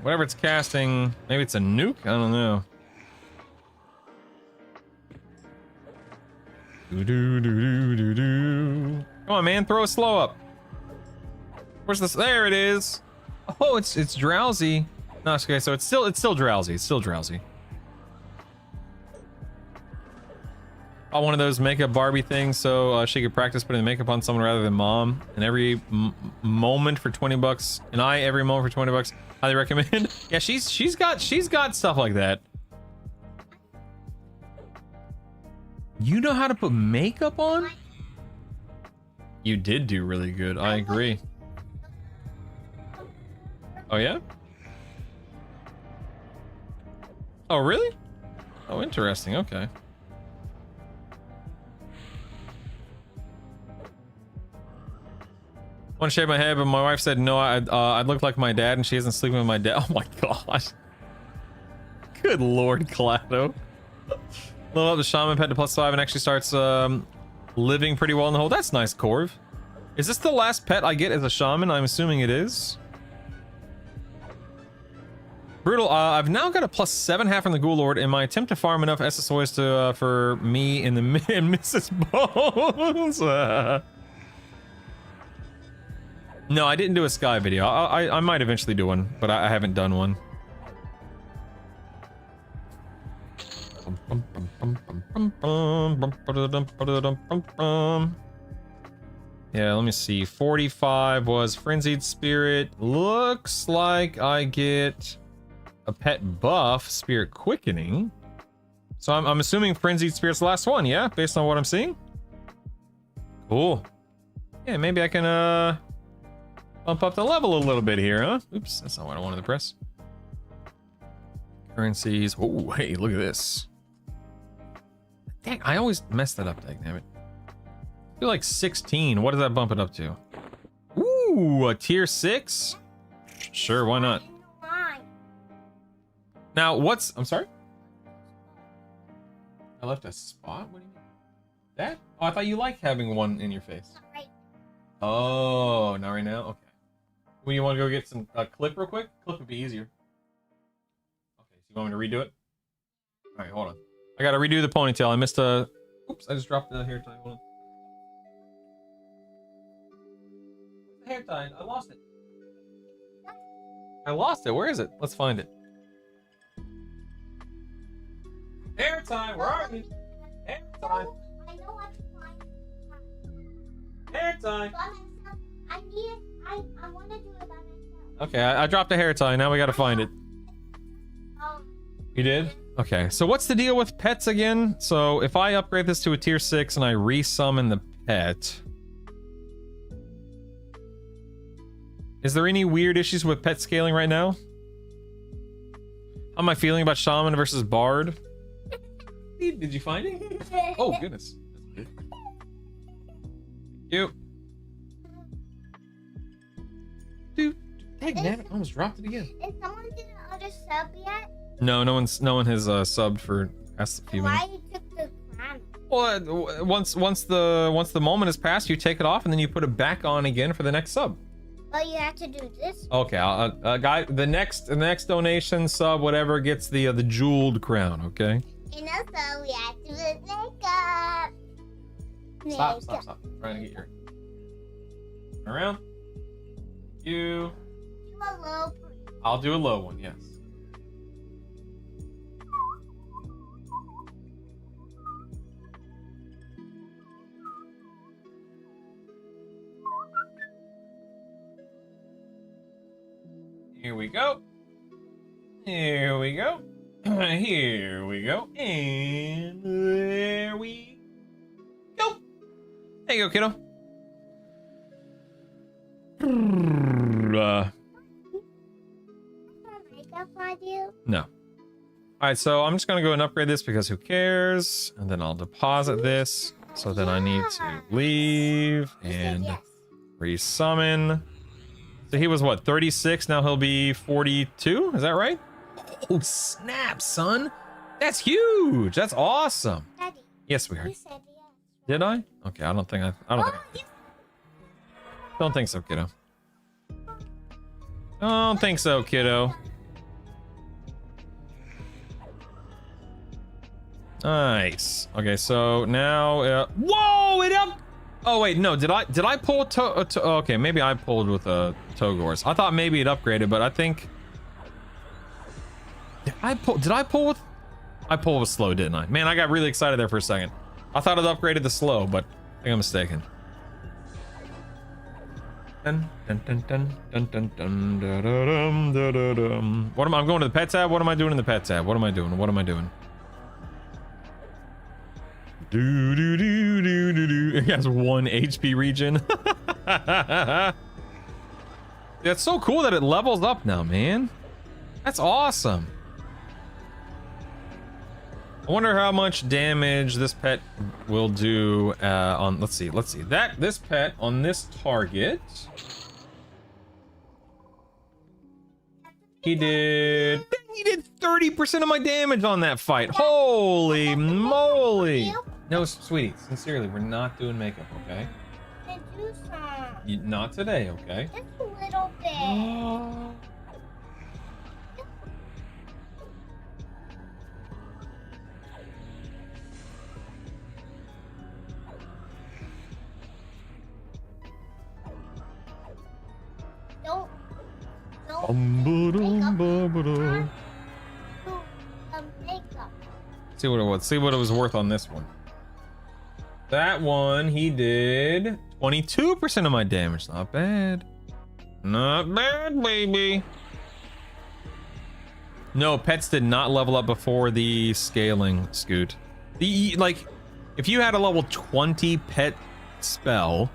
Whatever it's casting, maybe it's a nuke? I don't know. Come on, man, throw a slow up. Where's this? There it is. Oh, it's drowsy. No, okay, so it's still drowsy. It's still drowsy. Oh, one of those makeup Barbie things, so she could practice putting makeup on someone rather than mom. And every moment for $20, and every moment for $20. Highly recommend. Yeah, she's got stuff like that. You know how to put makeup on? You did do really good. I agree. Oh yeah? Oh really? Oh, interesting. Okay. want to shave my head, but my wife said no. I'd look like my dad, and she isn't sleeping with my dad. Oh my gosh. Good lord, Clado. Level up the shaman pet to +5 and actually starts living pretty well in the hole. That's nice, Corv. Is this the last pet I get as a shaman? I'm assuming it is. Brutal. I've now got a +7.5 from the Ghoul Lord in my attempt to farm enough SSOs to for me and Mrs. Bones. No, I didn't do a Sky video. I might eventually do one, but I haven't done one. Yeah, let me see. 45 was Frenzied Spirit. Looks like I get a pet buff, Spirit Quickening. So I'm assuming Frenzied Spirit's the last one, yeah? Based on what I'm seeing? Cool. Yeah, maybe I can bump up the level a little bit here, huh? Oops, that's not what I wanted to press. Currencies. Oh, hey, look at this. Dang, I always mess that up, damn it. I feel like 16. What does that bump it up to? Ooh, a tier 6? Sure, why not? Now, what's... I'm sorry? I left a spot? What do you mean? That? Oh, I thought you liked having one in your face. Right. Oh, not right now? Okay. Well, you want to go get some clip real quick? Clip would be easier. Okay, so you want me to redo it? Alright, hold on. I gotta redo the ponytail. I missed a... Oops, I just dropped the hair tie. Hold on. The hair tie. I lost it. I lost it. Where is it? Let's find it. Hair tie, where are you? Hair tie. I know what to find. Hair tie. I want to do it by myself. Okay, I dropped a hair tie. Now we gotta find it. You did? Okay, so what's the deal with pets again? So if I upgrade this to a tier 6 and I resummon the pet... Is there any weird issues with pet scaling right now? How am I feeling about Shaman versus Bard? Did you find it? Oh, goodness. That's good. Thank you. Dude, dang, damn it, I almost dropped it again. Is someone did another sub yet? No, no one has subbed for Ask the Few Why Minutes. you took the crown? Well, once the moment has passed, you take it off and then you put it back on again for the next sub. Well, you have to do this. Okay, guy, the next donation sub, whatever, gets the jeweled crown. Okay. And also, we have to put makeup. Stop. I'm trying to get your around. You. Do a low, please. I'll do a low one. Yes. Here we go. Here we go. Here we go. And there we go. There you go, kiddo. Makeup on you? No. All right, so I'm just gonna go and upgrade this because who cares? And then I'll deposit this. So then I need to leave and Yes. resummon. So he was what, 36? Now he'll be 42? Is that right? Oh snap, son! That's huge. That's awesome. Daddy, Yes, we you heard. said yes. Did I? Okay, I don't think so, kiddo. Don't think so, kiddo. Nice. Okay, so now, whoa! It up. Oh wait, no. Did I pull okay, maybe I pulled with a Togors. I thought maybe it upgraded, but I think. Did I pull with? I pulled with slow, didn't I? Man, I got really excited there for a second. I thought it upgraded the slow, but I think I'm mistaken. Dun, dun, dun, dun, dun, dun, dun, da, da, dum, da, da, dum. What am I? I'm going to the pet tab. What am I doing in the pet tab? What am I doing? What am I doing? Do do do do do do. It has 1 HP regen. That's so cool that it levels up now, man. That's awesome. I wonder how much damage this pet will do on, let's see. This pet on this target. He did 30% of my damage on that fight. Holy moly. No, sweetie, sincerely, we're not doing makeup, okay? I do some. Not today, okay? Just a little bit. Don't. Makeup. See what it was. See what it was worth on this one. That one, he did 22% of my damage. Not bad. Not bad, baby. No, pets did not level up before the scaling, Scoot. Like, if you had a level 20 pet spell,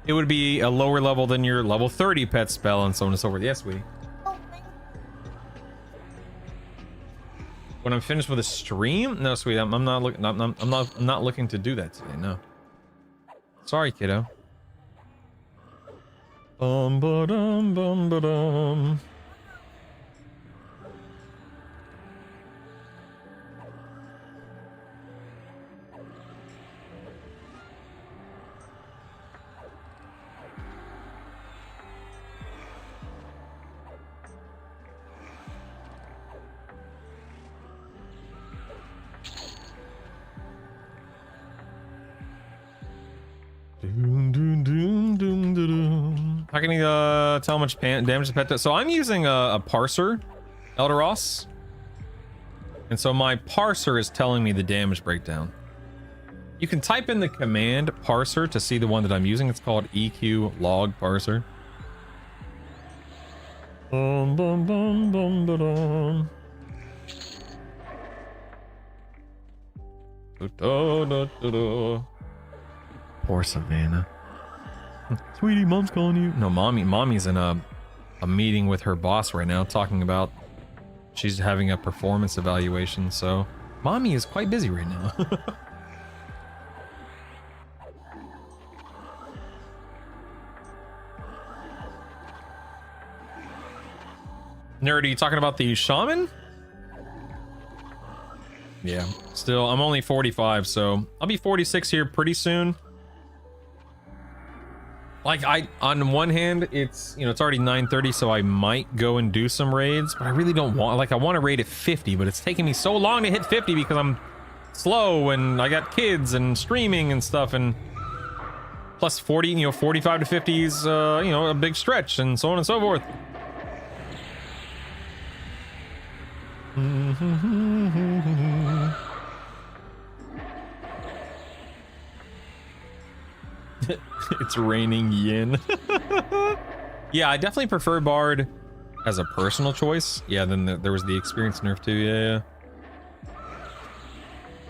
it would be a lower level than your level 30 pet spell, and so on and so forth. Yes, sweetie. When I'm finished with a stream? No, sweetie, I'm not looking. I'm not looking to do that today. No. Sorry, kiddo. Ba-dum. How can you tell how much damage the pet does? So I'm using a parser, Elderos. And so my parser is telling me the damage breakdown. You can type in the command parser to see the one that I'm using. It's called EQ log parser. Poor Savannah. Sweetie, mom's calling you. No, mommy's in a meeting with her boss right now, talking about she's having a performance evaluation, so mommy is quite busy right now. Nerd, are you talking about the shaman? Yeah, still, I'm only 45, so I'll be 46 here pretty soon. Like, on one hand, it's, you know, it's already 9:30, so I might go and do some raids, but I really don't want, like, I want to raid at 50, but it's taking me so long to hit 50 because I'm slow and I got kids and streaming and stuff, and plus 40, you know, 45 to 50 is, you know, a big stretch, and so on and so forth. It's raining yin. Yeah, I definitely prefer Bard as a personal choice. Yeah, then there was the experience nerf too. Yeah.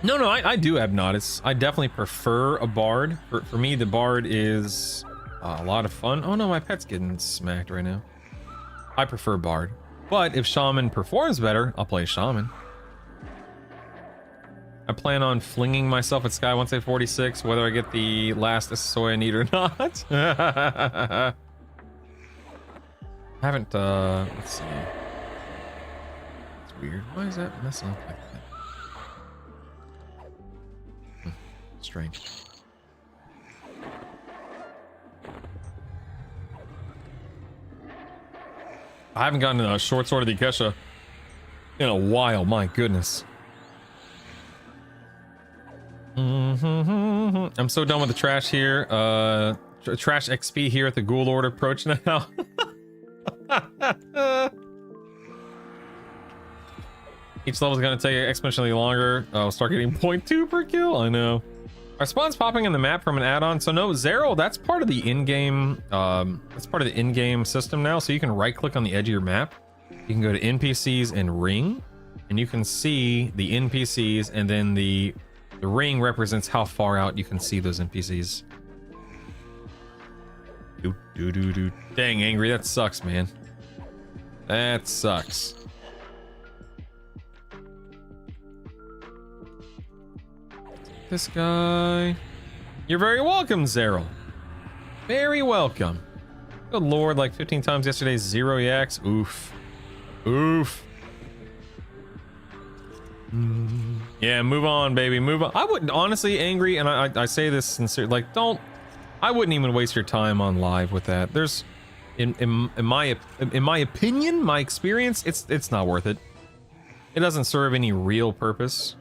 No, I do have Nodus. I definitely prefer a Bard. For me, the Bard is a lot of fun. Oh no, my pet's getting smacked right now. I prefer Bard. But if Shaman performs better, I'll play Shaman. I plan on flinging myself at Sky once I hit 46, whether I get the last SSOI I need or not. I haven't, let's see. It's weird. Why is that messing up like that? Strange. I haven't gotten a short sword of the Kesha in a while, my goodness. I'm so done with the trash here. Trash XP here at the Ghoul Lord approach now. Each level is going to take exponentially longer. I'll start getting 0.2 per kill. I know. Are spawns popping in the map from an add-on? So no, Zero, that's part of the in-game system now. So you can right-click on the edge of your map. You can go to NPCs and ring, and you can see the NPCs, and then the ring represents how far out you can see those NPCs. Dang, Angry, that sucks, man. That sucks. this guy. You're very welcome, Zeril. Very welcome. Good lord, like 15 times yesterday, 0 yaks. Oof. Oof. Yeah, move on, baby. Move on. I wouldn't, honestly, Angry, and I say this sincerely, like, don't, I wouldn't even waste your time on live with that. There's, in my opinion, my experience, it's not worth it. It doesn't serve any real purpose.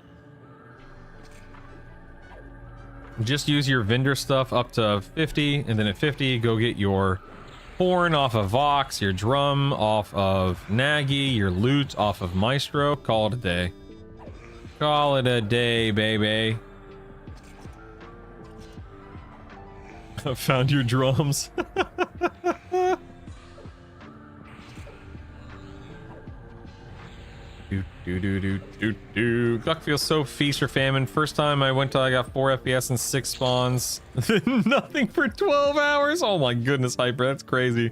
Just use your vendor stuff up to 50, and then at 50, go get your horn off of Vox, your drum off of Nagy, your lute off of Maestro. Call it a day. Call it a day, baby. I found your drums. Gluck feels so feast or famine. First time I went to, I got 4 FPS and 6 spawns. Nothing for 12 hours. Oh my goodness, Hyper, that's crazy.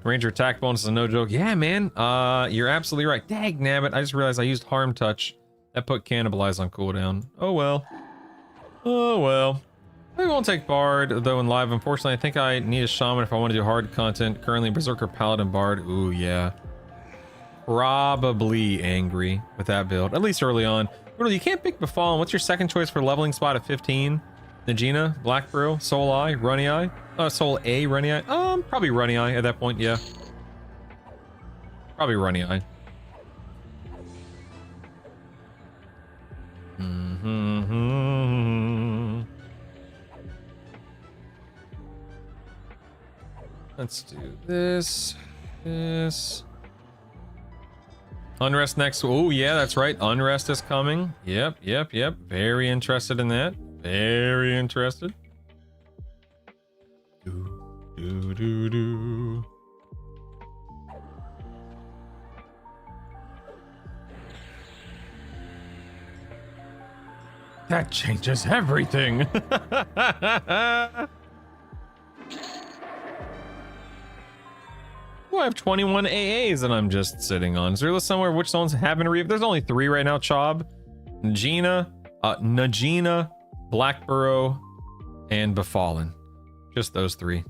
Ranger attack bonus is no joke. Yeah, man. You're absolutely right. Dag nabbit. I just realized I used harm touch. That put cannibalize on cooldown. Oh well. Oh well. I won't take Bard, though, in live. Unfortunately, I think I need a Shaman if I want to do hard content. Currently, Berserker, Paladin, Bard. Ooh, yeah. Probably Angry with that build, at least early on. Well, you can't pick Befallen. What's your second choice for leveling spot at 15? Najina, Black Burrow, Soul Eye, Runny Eye? Soul A, Runny Eye? Probably Runny Eye at that point, yeah. Probably Runny Eye. Let's do this. Unrest next. Oh, yeah, that's right. Unrest is coming. Yep. Very interested in that. Very interested. Do. That changes everything. Oh, I have 21 AAs that I'm just sitting on. Is there a list somewhere which ones haven't read? There's only 3 right now. Chob, Najina, Black Burrow, and Befallen. Just those 3.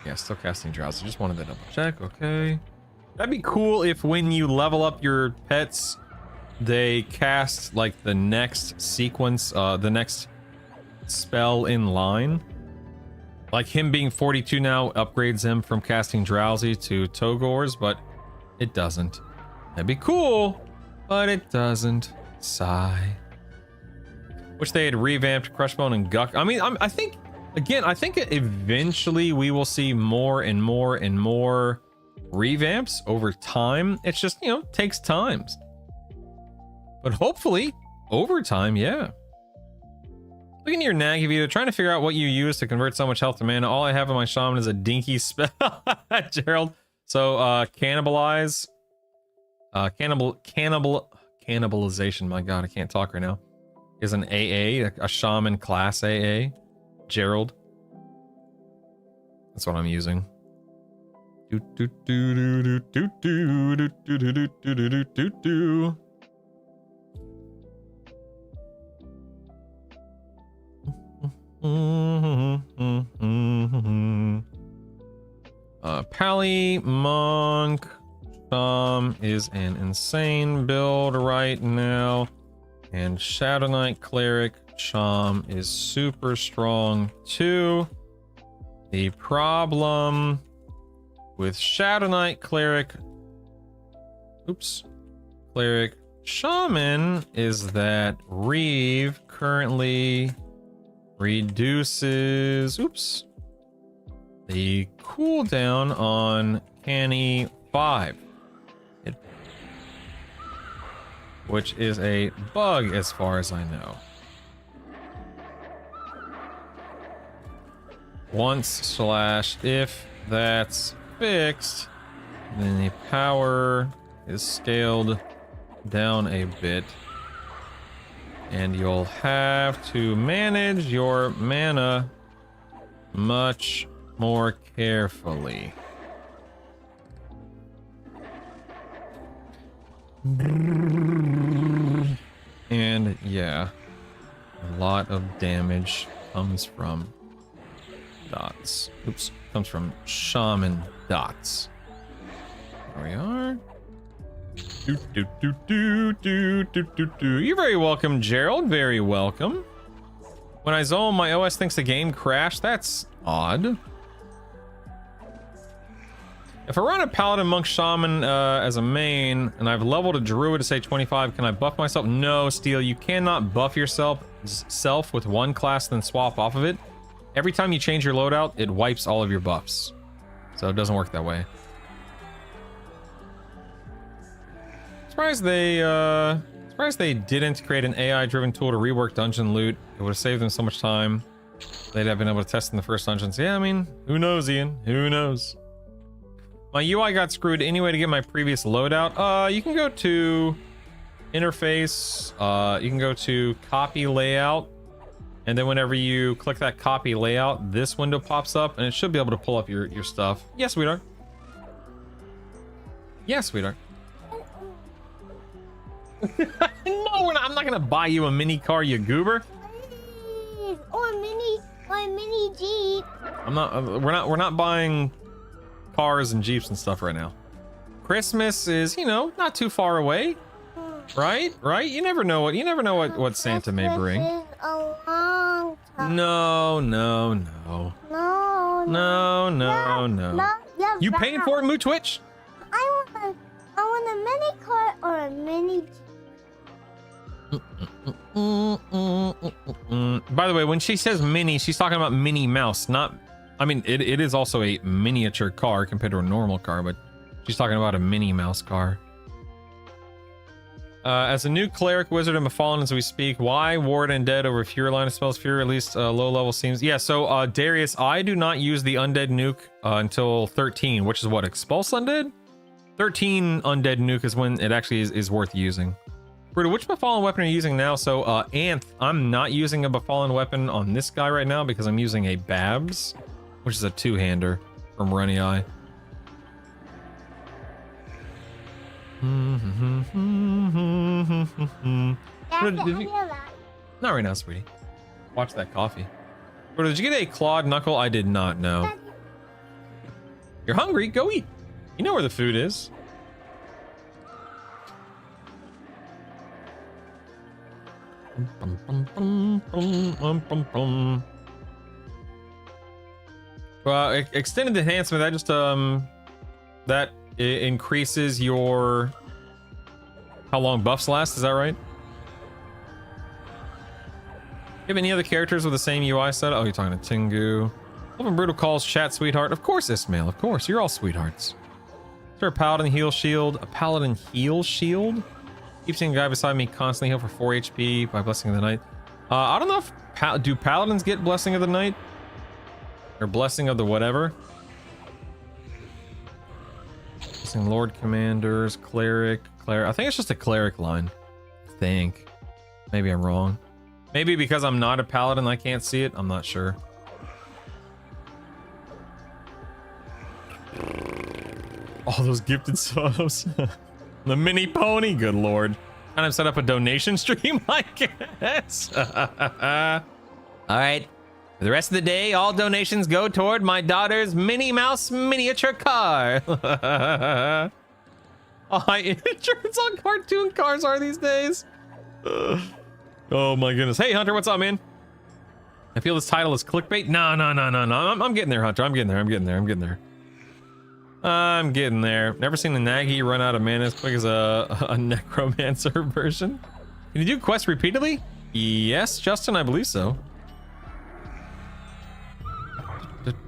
Yeah, still casting Drowsy. Just wanted to double check. Okay. That'd be cool if when you level up your pets, they cast like the next sequence, the next spell in line. Like him being 42 now upgrades him from casting Drowsy to Togors, but it doesn't. That'd be cool, but it doesn't. Sigh. Wish they had revamped Crushbone and Guck. I mean, I think, again, I think eventually we will see more and more and more revamps over time. It's just, you know, takes time. But hopefully, over time, yeah. Looking at your Nag Vita, trying to figure out what you use to convert so much health to mana. All I have on my Shaman is a dinky spell. Gerald. So, cannibalize. Cannibalization. My god, I can't talk right now. Is an AA, a Shaman class AA. Gerald. That's what I'm using. Pally Monk is an insane build right now, and Shadow Knight Cleric Chom is super strong too. The problem with Shadow Knight Cleric Shaman is that Reeve currently reduces the cooldown on Canny 5, which is a bug as far as I know. If that's fixed, then the power is scaled down a bit. And you'll have to manage your mana much more carefully. And yeah, a lot of damage comes from dots. Oops, comes from shaman dots. There we are. You're very welcome, Gerald. Very welcome. When I zone, my OS thinks the game crashed. That's odd. If I run a paladin, monk, shaman as a main, and I've leveled a druid to say 25, can I buff myself? No, Steel, you cannot buff yourself with one class, then swap off of it. Every time you change your loadout, it wipes all of your buffs. So it doesn't work that way. Surprised they didn't create an AI-driven tool to rework dungeon loot. It would have saved them so much time. They'd have been able to test in the first dungeons. Yeah, I mean, who knows, Ian? Who knows? My UI got screwed anyway to get my previous loadout. You can go to interface. You can go to copy layout. And then whenever you click that copy layout, this window pops up and it should be able to pull up your stuff. Yes, sweetheart. Yes, sweetheart. No, I'm not gonna buy you a mini car, you goober. Please, or a mini Jeep. We're not buying cars and Jeeps and stuff right now. Christmas is, you know, not too far away. Right? You never know what Santa may bring. Christmas is a long time. No. You paying for it, Moo Twitch? I want a mini car or a mini Jeep. By the way, when she says mini, she's talking about Minnie Mouse, not... I mean, it is also a miniature car compared to a normal car, but she's talking about a Minnie Mouse car. As a new cleric wizard in Fallen as we speak, why ward undead over fewer line of spells, fewer at least low level seems? Yeah, so Darius, I do not use the undead nuke until 13, which is what, expulse undead? 13 undead nuke is when it actually is worth using. Bruto, which Befallen weapon are you using now? So, Anth, I'm not using a Befallen weapon on this guy right now because I'm using a Babs, which is a two-hander from Runny Eye. Not right now, sweetie. Watch that coffee. Bruto, did you get a clawed knuckle? I did not know. You're hungry? Go eat. You know where the food is. Extended enhancement, that just that increases your how long buffs last, is that right? You have any other characters with the same UI set? Oh, you're talking to Tengu. Open Brutal calls chat sweetheart. Of course, Ismail, of course, you're all sweethearts. Is there a paladin heal shield? A paladin heal shield? Keep seeing a guy beside me constantly heal for 4 HP by Blessing of the Night. I don't know if do paladins get Blessing of the Night? Or Blessing of the whatever? Blessing Lord Commanders, Cleric. I think it's just a Cleric line. I think. Maybe I'm wrong. Maybe because I'm not a paladin I can't see it. I'm not sure. All those gifted subs. The mini pony, good lord. Kind of set up a donation stream, I guess. All right. For the rest of the day, all donations go toward my daughter's Minnie Mouse miniature car. Oh, high insurance on cartoon cars are these days. Oh my goodness. Hey, Hunter, what's up, man? I feel this title is clickbait. No. I'm getting there, Hunter. I'm getting there. Never seen a Nagi run out of mana as quick as a necromancer version. Can you do quests repeatedly? Yes, Justin, I believe so.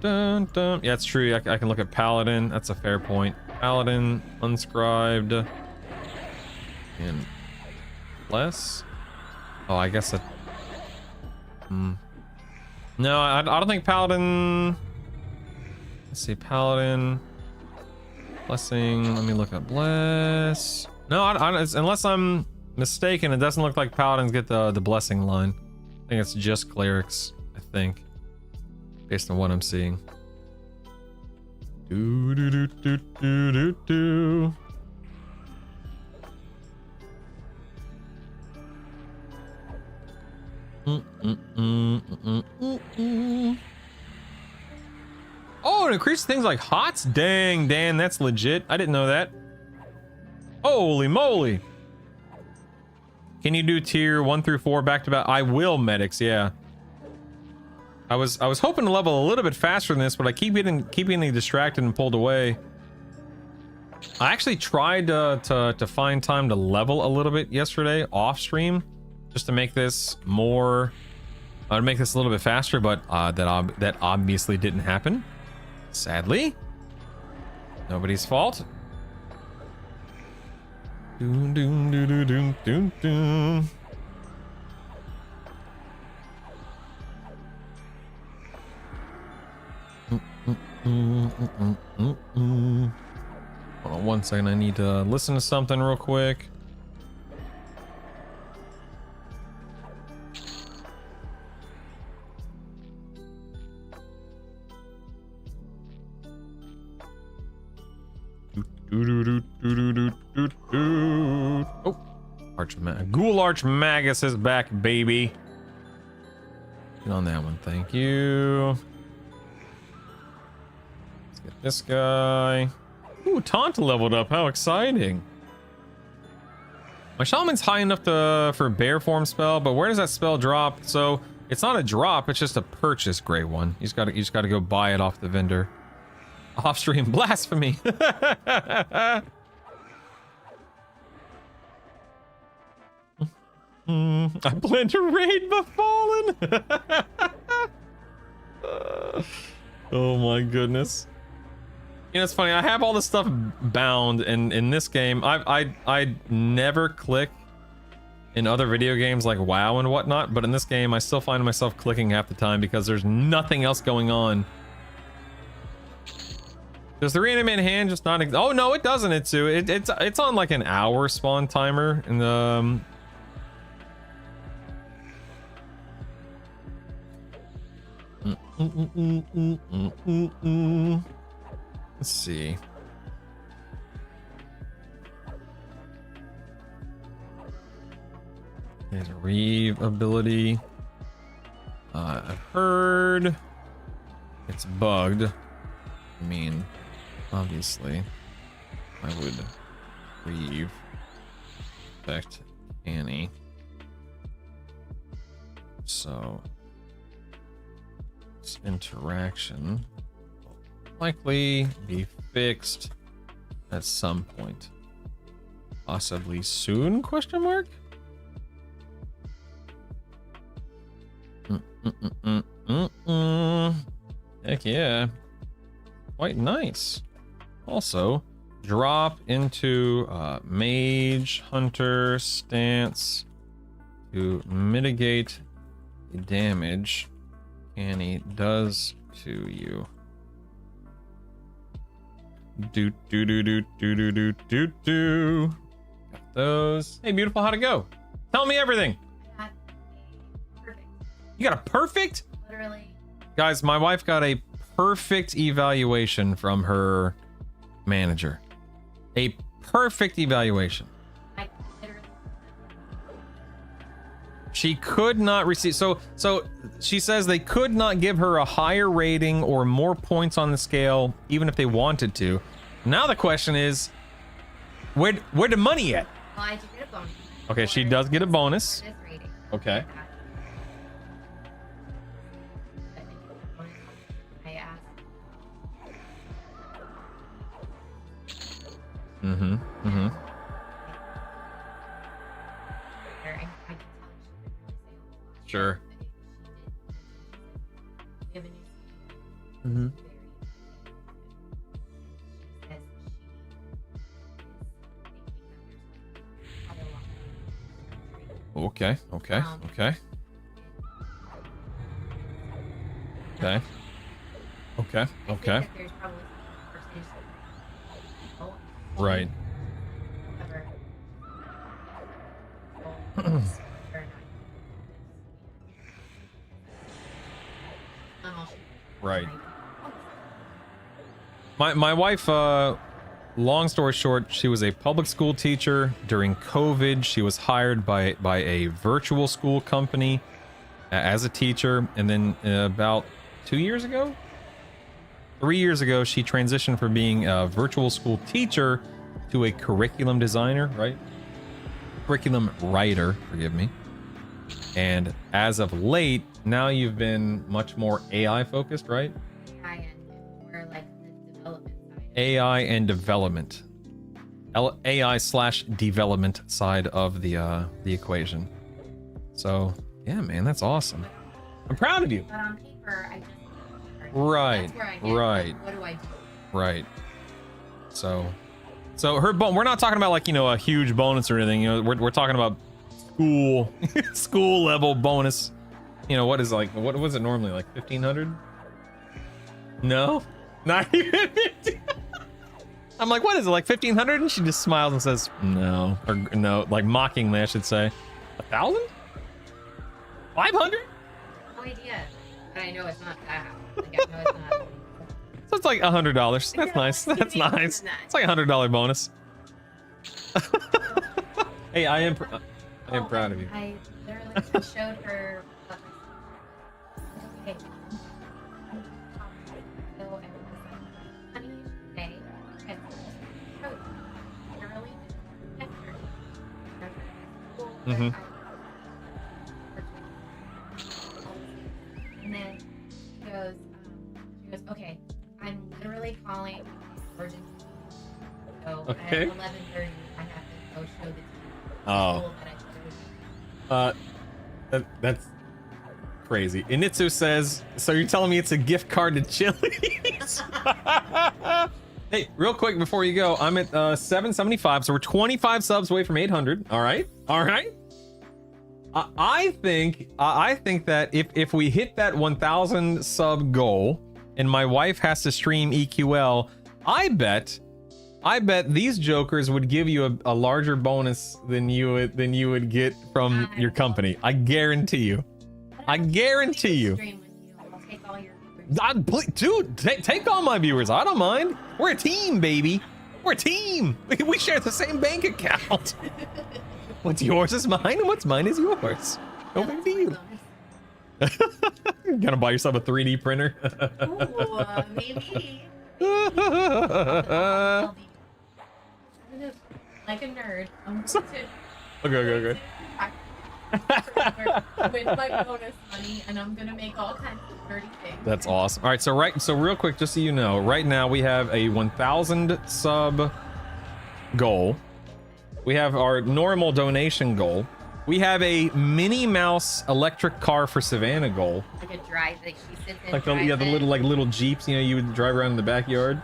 Yeah, it's true. I can look at Paladin. That's a fair point. Paladin, unscribed, and less. Oh, I guess that. No, I don't think Paladin. Let's see, Paladin. Blessing. Let me look up bless. No, unless I'm mistaken, it doesn't look like paladins get the blessing line. I think it's just clerics, I think, based on what I'm seeing. Do do do do do do do. Oh, it increases things like hots? Dang, Dan, that's legit. I didn't know that. Holy moly. Can you do tier 1 through 4 back to back? I will, medics, yeah. I was hoping to level a little bit faster than this, but I keep getting distracted and pulled away. I actually tried to find time to level a little bit yesterday off stream, just to make this more, to make this a little bit faster, but that obviously didn't happen. Sadly, nobody's fault. Doom doom doom doom doom doom doom. Hold on 1 second, I need to listen to something real quick. Oh, Ghoul Archmagus is back, baby. Get on that one, thank you. Let's get this guy. Ooh, Taunt leveled up, how exciting. My Shaman's high enough for bear form spell, but where does that spell drop? So it's not a drop, it's just a purchase, Gray One. You just gotta go buy it off the vendor. Off stream blasphemy. I plan to raid Befallen. Oh my goodness. You know, it's funny, I have all this stuff bound, and in this game I never click in other video games like WoW and whatnot, but in this game I still find myself clicking half the time because there's nothing else going on. Does the reanimate hand just not oh no, it doesn't. It's on like an hour spawn timer in the let's see. There's a Reeve ability. I've heard it's bugged. I mean, obviously, I would Reeve affect Annie. So this interaction will likely be fixed at some point. Possibly soon, question mark? Heck yeah. Quite nice. Also, drop into Mage Hunter stance to mitigate the damage Annie does to you. Do do do do do do do do do. Got those. Hey, beautiful, how'd it go? Tell me everything. Got a perfect. You got a perfect? Literally. Guys, my wife got a perfect evaluation from her manager. A perfect evaluation. I literally. She could not receive, so she says they could not give her a higher rating or more points on the scale even if they wanted to. Now the question is, where the money at? Well, I do get a bonus. Okay, she does get a bonus. For this rating. Okay. I asked. Mm-hmm. Mm-hmm. Sure. Mm-hmm. Okay, okay, okay. Okay. Okay, okay. Right. Right. My wife, long story short, she was a public school teacher during COVID. She was hired by a virtual school company as a teacher, and then about 3 years ago, she transitioned from being a virtual school teacher to a curriculum designer, right? Curriculum writer, forgive me. And as of late, now you've been much more AI focused, right? AI and more like the development side. AI and development. AI/development side of the equation. So yeah, man, that's awesome. I'm proud of you. But on paper, I just Right. That's where I get, Right. like, what do I do? Right. So her we're not talking about like, you know, a huge bonus or anything. You know, we're talking about school level bonus. You know, what is like, what was it normally, like 1,500? No, not even 50. I'm like, what is it, like 1,500? And she just smiles and says no, or no, like mockingly I should say. 1,000? 500? No idea. But I know it's not that. Like, I know it's not. So it's like $100. That's No, nice. it's That's even more nice. than that. It's like $100 bonus. Hey, I am proud of you. I literally showed her what my okay. So I was like, honey, today, and showed me. Literally, yesterday. Mhm. And then she goes, okay, I'm literally calling emergency. So Okay. at 11:30, I have to go show the team. Oh. That's crazy. Initsu says, so you're telling me it's a gift card to Chili's? Hey, real quick before you go, I'm at 775, so we're 25 subs away from 800. All right. I think that if we hit that 1,000 sub goal and my wife has to stream EQL, I bet these jokers would give you a larger bonus than you would get from your company. I guarantee you. I guarantee you. I'll take all your viewers. Dude, take all my viewers. I don't mind. We're a team, baby. We're a team. We share the same bank account. What's yours is mine, and what's mine is yours. No big deal. You're gonna buy yourself a 3D printer. Ooh, maybe. Like a nerd. I'm going to Okay. with my bonus money, and I'm gonna make all kinds of nerdy things. That's awesome. All right, so real quick, just so you know, right now we have a 1,000 sub goal. We have our normal donation goal. We have a Minnie Mouse electric car for Savannah goal. Like a drive, like she sits in. Like the drives in. little Jeeps, you know, you would drive around in the backyard.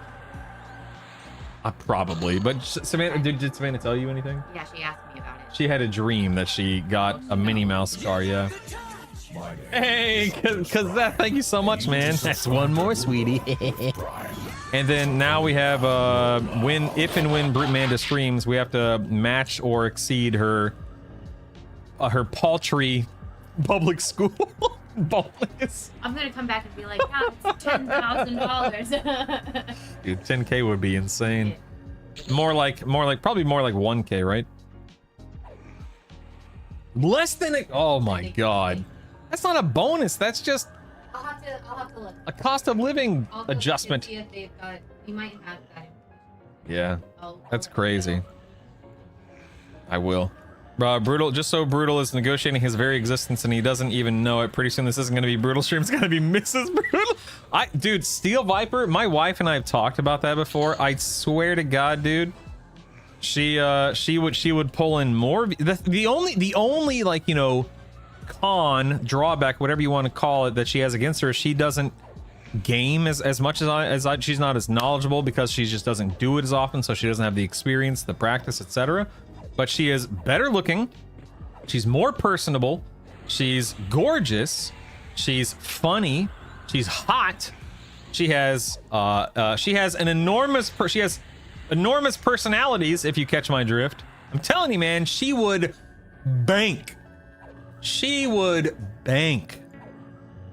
Probably, but Savannah, did Savannah tell you anything? Yeah, she asked me about it. She had a dream that she got a Minnie Mouse car, yeah. Hey, cause that, thank you so much, man. That's one more, sweetie. And then now we have if and when Brute Manda streams, we have to match or exceed her paltry public school bonus. I'm gonna come back and be like, yeah, it's $10,000. Dude, 10K would be insane. Probably more like 1K, right? Less than a, oh my god. That's not a bonus, that's just I'll have to look. a cost of living I'll go adjustment. See if they've got. You might have that. Yeah, I'll that's look crazy. it up. I will. Brutal, just so Brutal is negotiating his very existence and he doesn't even know it. Pretty soon this isn't going to be Brutal stream, it's going to be Mrs. Brutal. Dude, Steel Viper, my wife and I have talked about that before. I swear to God, dude. She would pull in more. The only like, you know, drawback, whatever you want to call it, that she has against her, she doesn't game as much as I. She's not as knowledgeable because she just doesn't do it as often, so she doesn't have the experience, the practice, etc. But she is better looking, she's more personable, she's gorgeous, she's funny, she's hot, she has enormous personalities, if you catch my drift. I'm telling you, man, she would bank. She would bank.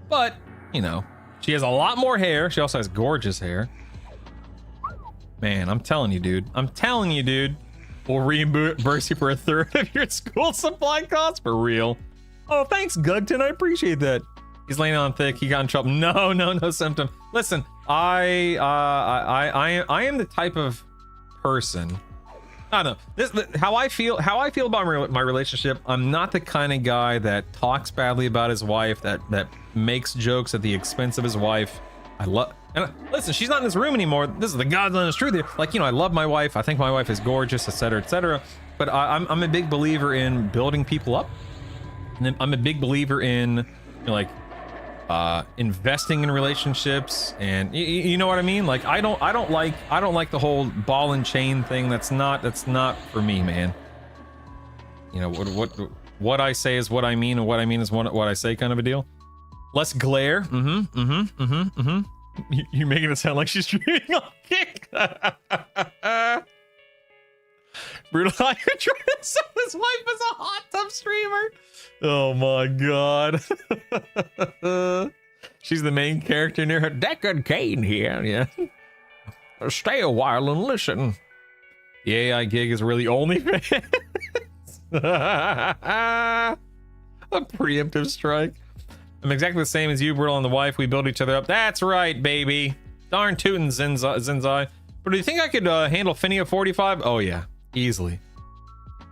But, you know, she has a lot more hair. She also has gorgeous hair. Man, I'm telling you, dude. I'm telling you, dude. We'll reimburse you for a third of your school supply costs for real. Oh, thanks, Gugton. I appreciate that. He's laying on thick. He got in trouble. No symptom. Listen, I am the type of person. I don't know. How I feel about my relationship. I'm not the kind of guy that talks badly about his wife, that makes jokes at the expense of his wife. Listen, she's not in this room anymore. This is the God's honest truth here. Like, you know, I love my wife. I think my wife is gorgeous, etc., etc. But I'm a big believer in building people up. And I'm a big believer in, you know, like, investing in relationships, and you know what I mean. Like, I don't like the whole ball and chain thing. That's not for me, man. You know what I say is what I mean, and what I mean is what I say, kind of a deal. Less glare. You're making it sound like she's streaming on Kick. Brutal. You're trying to sell his wife as a hot tub streamer. Oh my god. She's the main character near her. Deckard Kane here. Yeah. Stay a while and listen. The AI gig is really OnlyFans. A preemptive strike. I'm exactly the same as you, Brutal, and the wife. We build each other up. That's right, baby. Darn tootin' Zinzai. But do you think I could handle Finny at 45? Oh yeah. Easily.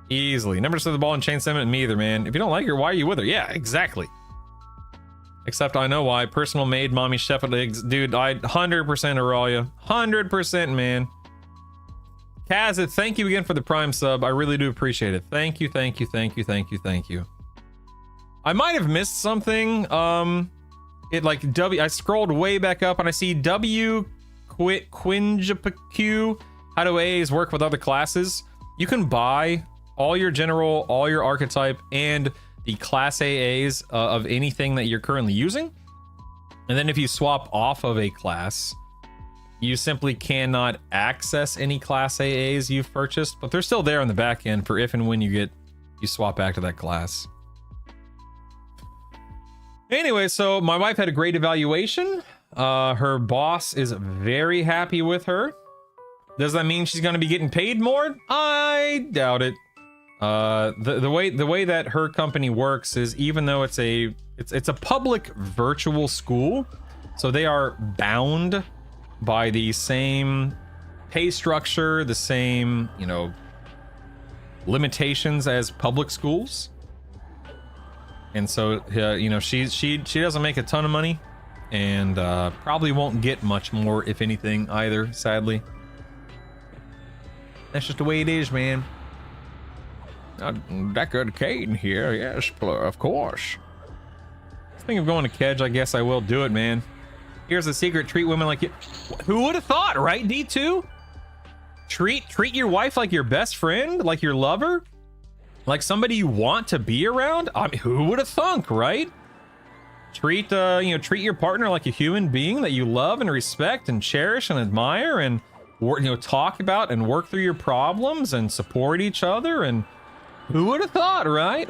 Never said the ball and chain sentiment. Me either, man. If you don't like her, why are you with her? Yeah, exactly. Except I know why. Personal maid, mommy, chef at eggs. Dude, I 100% Auralia. 100%, man. Kaz, thank you again for the Prime sub. I really do appreciate it. Thank you. I might have missed something. It like I scrolled way back up and I see W quit Quinjapaq. How do AAs work with other classes? You can buy all your general, all your archetype, and the class AAs of anything that you're currently using. And then if you swap off of a class, you simply cannot access any class AAs you've purchased, but they're still there on the back end for if and when you swap back to that class. Anyway, so my wife had a great evaluation. Her boss is very happy with her. Does that mean she's going to be getting paid more? I doubt it. The way that her company works is, even though it's a public virtual school, so they are bound by the same pay structure, the same, you know, limitations as public schools. And so, you know, she doesn't make a ton of money, and probably won't get much more, if anything, either, sadly. That's just the way it is, man. Deckard Kane here, yes, of course. Think of going to Kedge, I guess I will do it, man. Here's the secret: treat women like you. Who would have thought, right, D2? Treat your wife like your best friend, like your lover, like somebody you want to be around. I mean, who would have thunk, right? Treat your partner like a human being that you love and respect and cherish and admire, and talk about and work through your problems and support each other. And who would have thought, right?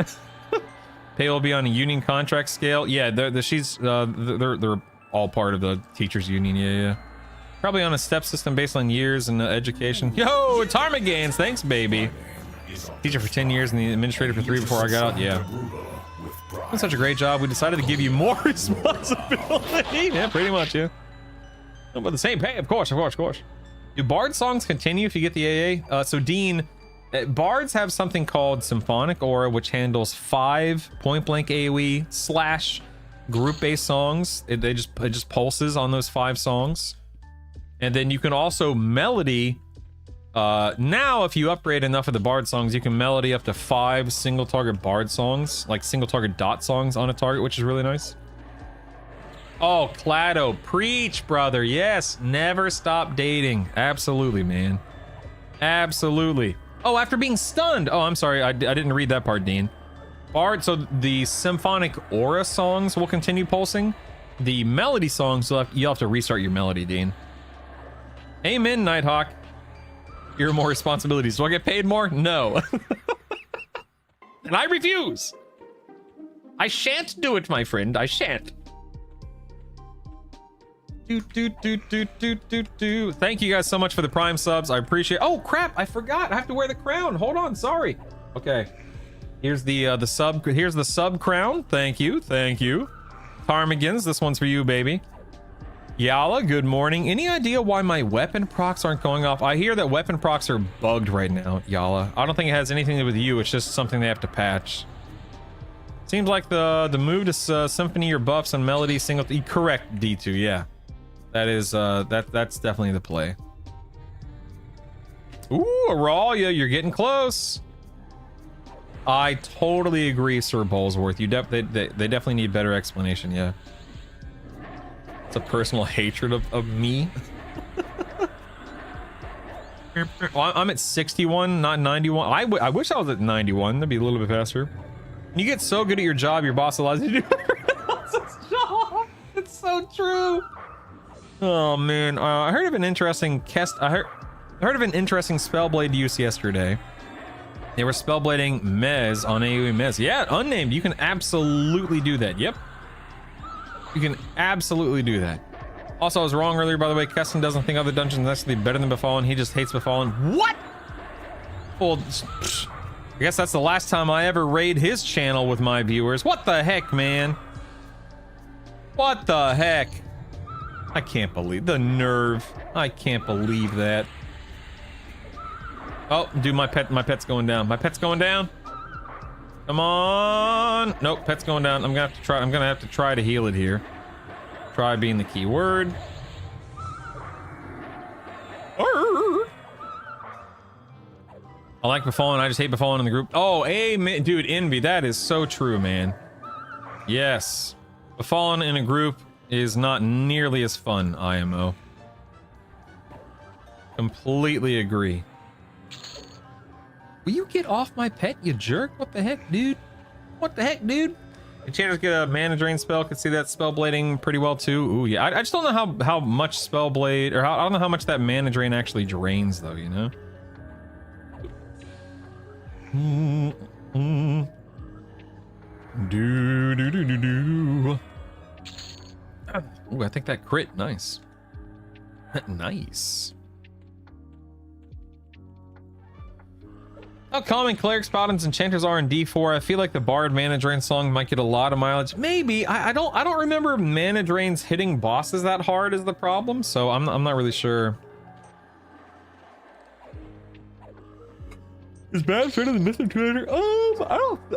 Pay will be on a union contract scale. Yeah, they're all part of the teachers union. Yeah. Probably on a step system based on years and education. Yo, it's Armagains. Thanks, baby. Teacher for 10 years and the administrator for 3 before I got out. Yeah. Done such a great job. We decided to give you more responsibility. Yeah, pretty much, yeah. But the same pay, of course. Do Bard songs continue if you get the AA? So Dean, Bards have something called Symphonic Aura, which handles 5 point-blank AoE / group-based songs. It just pulses on those 5 songs. And then you can also melody. Now, if you upgrade enough of the Bard songs, you can melody up to 5 single-target Bard songs, like single-target dot songs on a target, which is really nice. Oh, Clado, preach, brother. Yes, never stop dating. Absolutely, man. Absolutely. Oh, after being stunned. Oh, I'm sorry. I didn't read that part, Dean. Bard, so the Symphonic Aura songs will continue pulsing. The melody songs, you'll have to restart your melody, Dean. Amen, Nighthawk. Here are more responsibilities. Do I get paid more? No. And I refuse. I shan't do it, my friend. I shan't. Do. Thank you guys so much for the Prime subs. I appreciate. Oh crap! I forgot. I have to wear the crown. Hold on. Sorry. Okay. Here's the sub. Here's the sub crown. Thank you. Thank you. Ptarmigans. This one's for you, baby. Yala. Good morning. Any idea why my weapon procs aren't going off? I hear that weapon procs are bugged right now, Yala. I don't think it has anything to do with you. It's just something they have to patch. Seems like the move to symphony your buffs and melody single. Correct, D2. Yeah. That is that's definitely the play. Ooh, Auralia, you're getting close. I totally agree, Sir Bolesworth. They definitely need better explanation. Yeah, it's a personal hatred of me. Well, I'm at 61, not 91. I wish I was at 91. That'd be a little bit faster. When you get so good at your job, your boss allows you to do everyone else's job. It's so true. Oh man, I heard of an interesting I heard of an interesting spellblade use yesterday. They were spellblading Mez on AoE Mez. Yeah, unnamed. You can absolutely do that. Yep. You can absolutely do that. Also, I was wrong earlier, by the way. Keston doesn't think other dungeons are necessarily better than Befallen. He just hates Befallen. What? Well, I guess that's the last time I ever raid his channel with my viewers. What the heck, man? What the heck? I can't believe the nerve. I can't believe that. Oh, dude, my pet's going down. My pet's going down. Come on. Nope, pet's going down. I'm gonna have to try to heal it here. Try being the key word. I like Befallen. I just hate Befallen in the group. Oh, amen, dude. Envy. That is so true, man. Yes, Befallen in a group is not nearly as fun, IMO. Completely agree. Will you get off my pet, you jerk? What the heck, dude? What the heck, dude? Enchanters get a mana drain spell. Could see that spell blading pretty well too. Ooh, yeah. I just don't know how much spell blade, or I don't know how much that mana drain actually drains, though. You know. Do. Ooh, I think that crit. Nice. Nice. How common clerics, paladins, enchanters are in D4. I feel like the Bard Mana Drain song might get a lot of mileage. Maybe. I don't remember mana drains hitting bosses that hard is the problem, so I'm not really sure. Is bad better than Mr. Trader?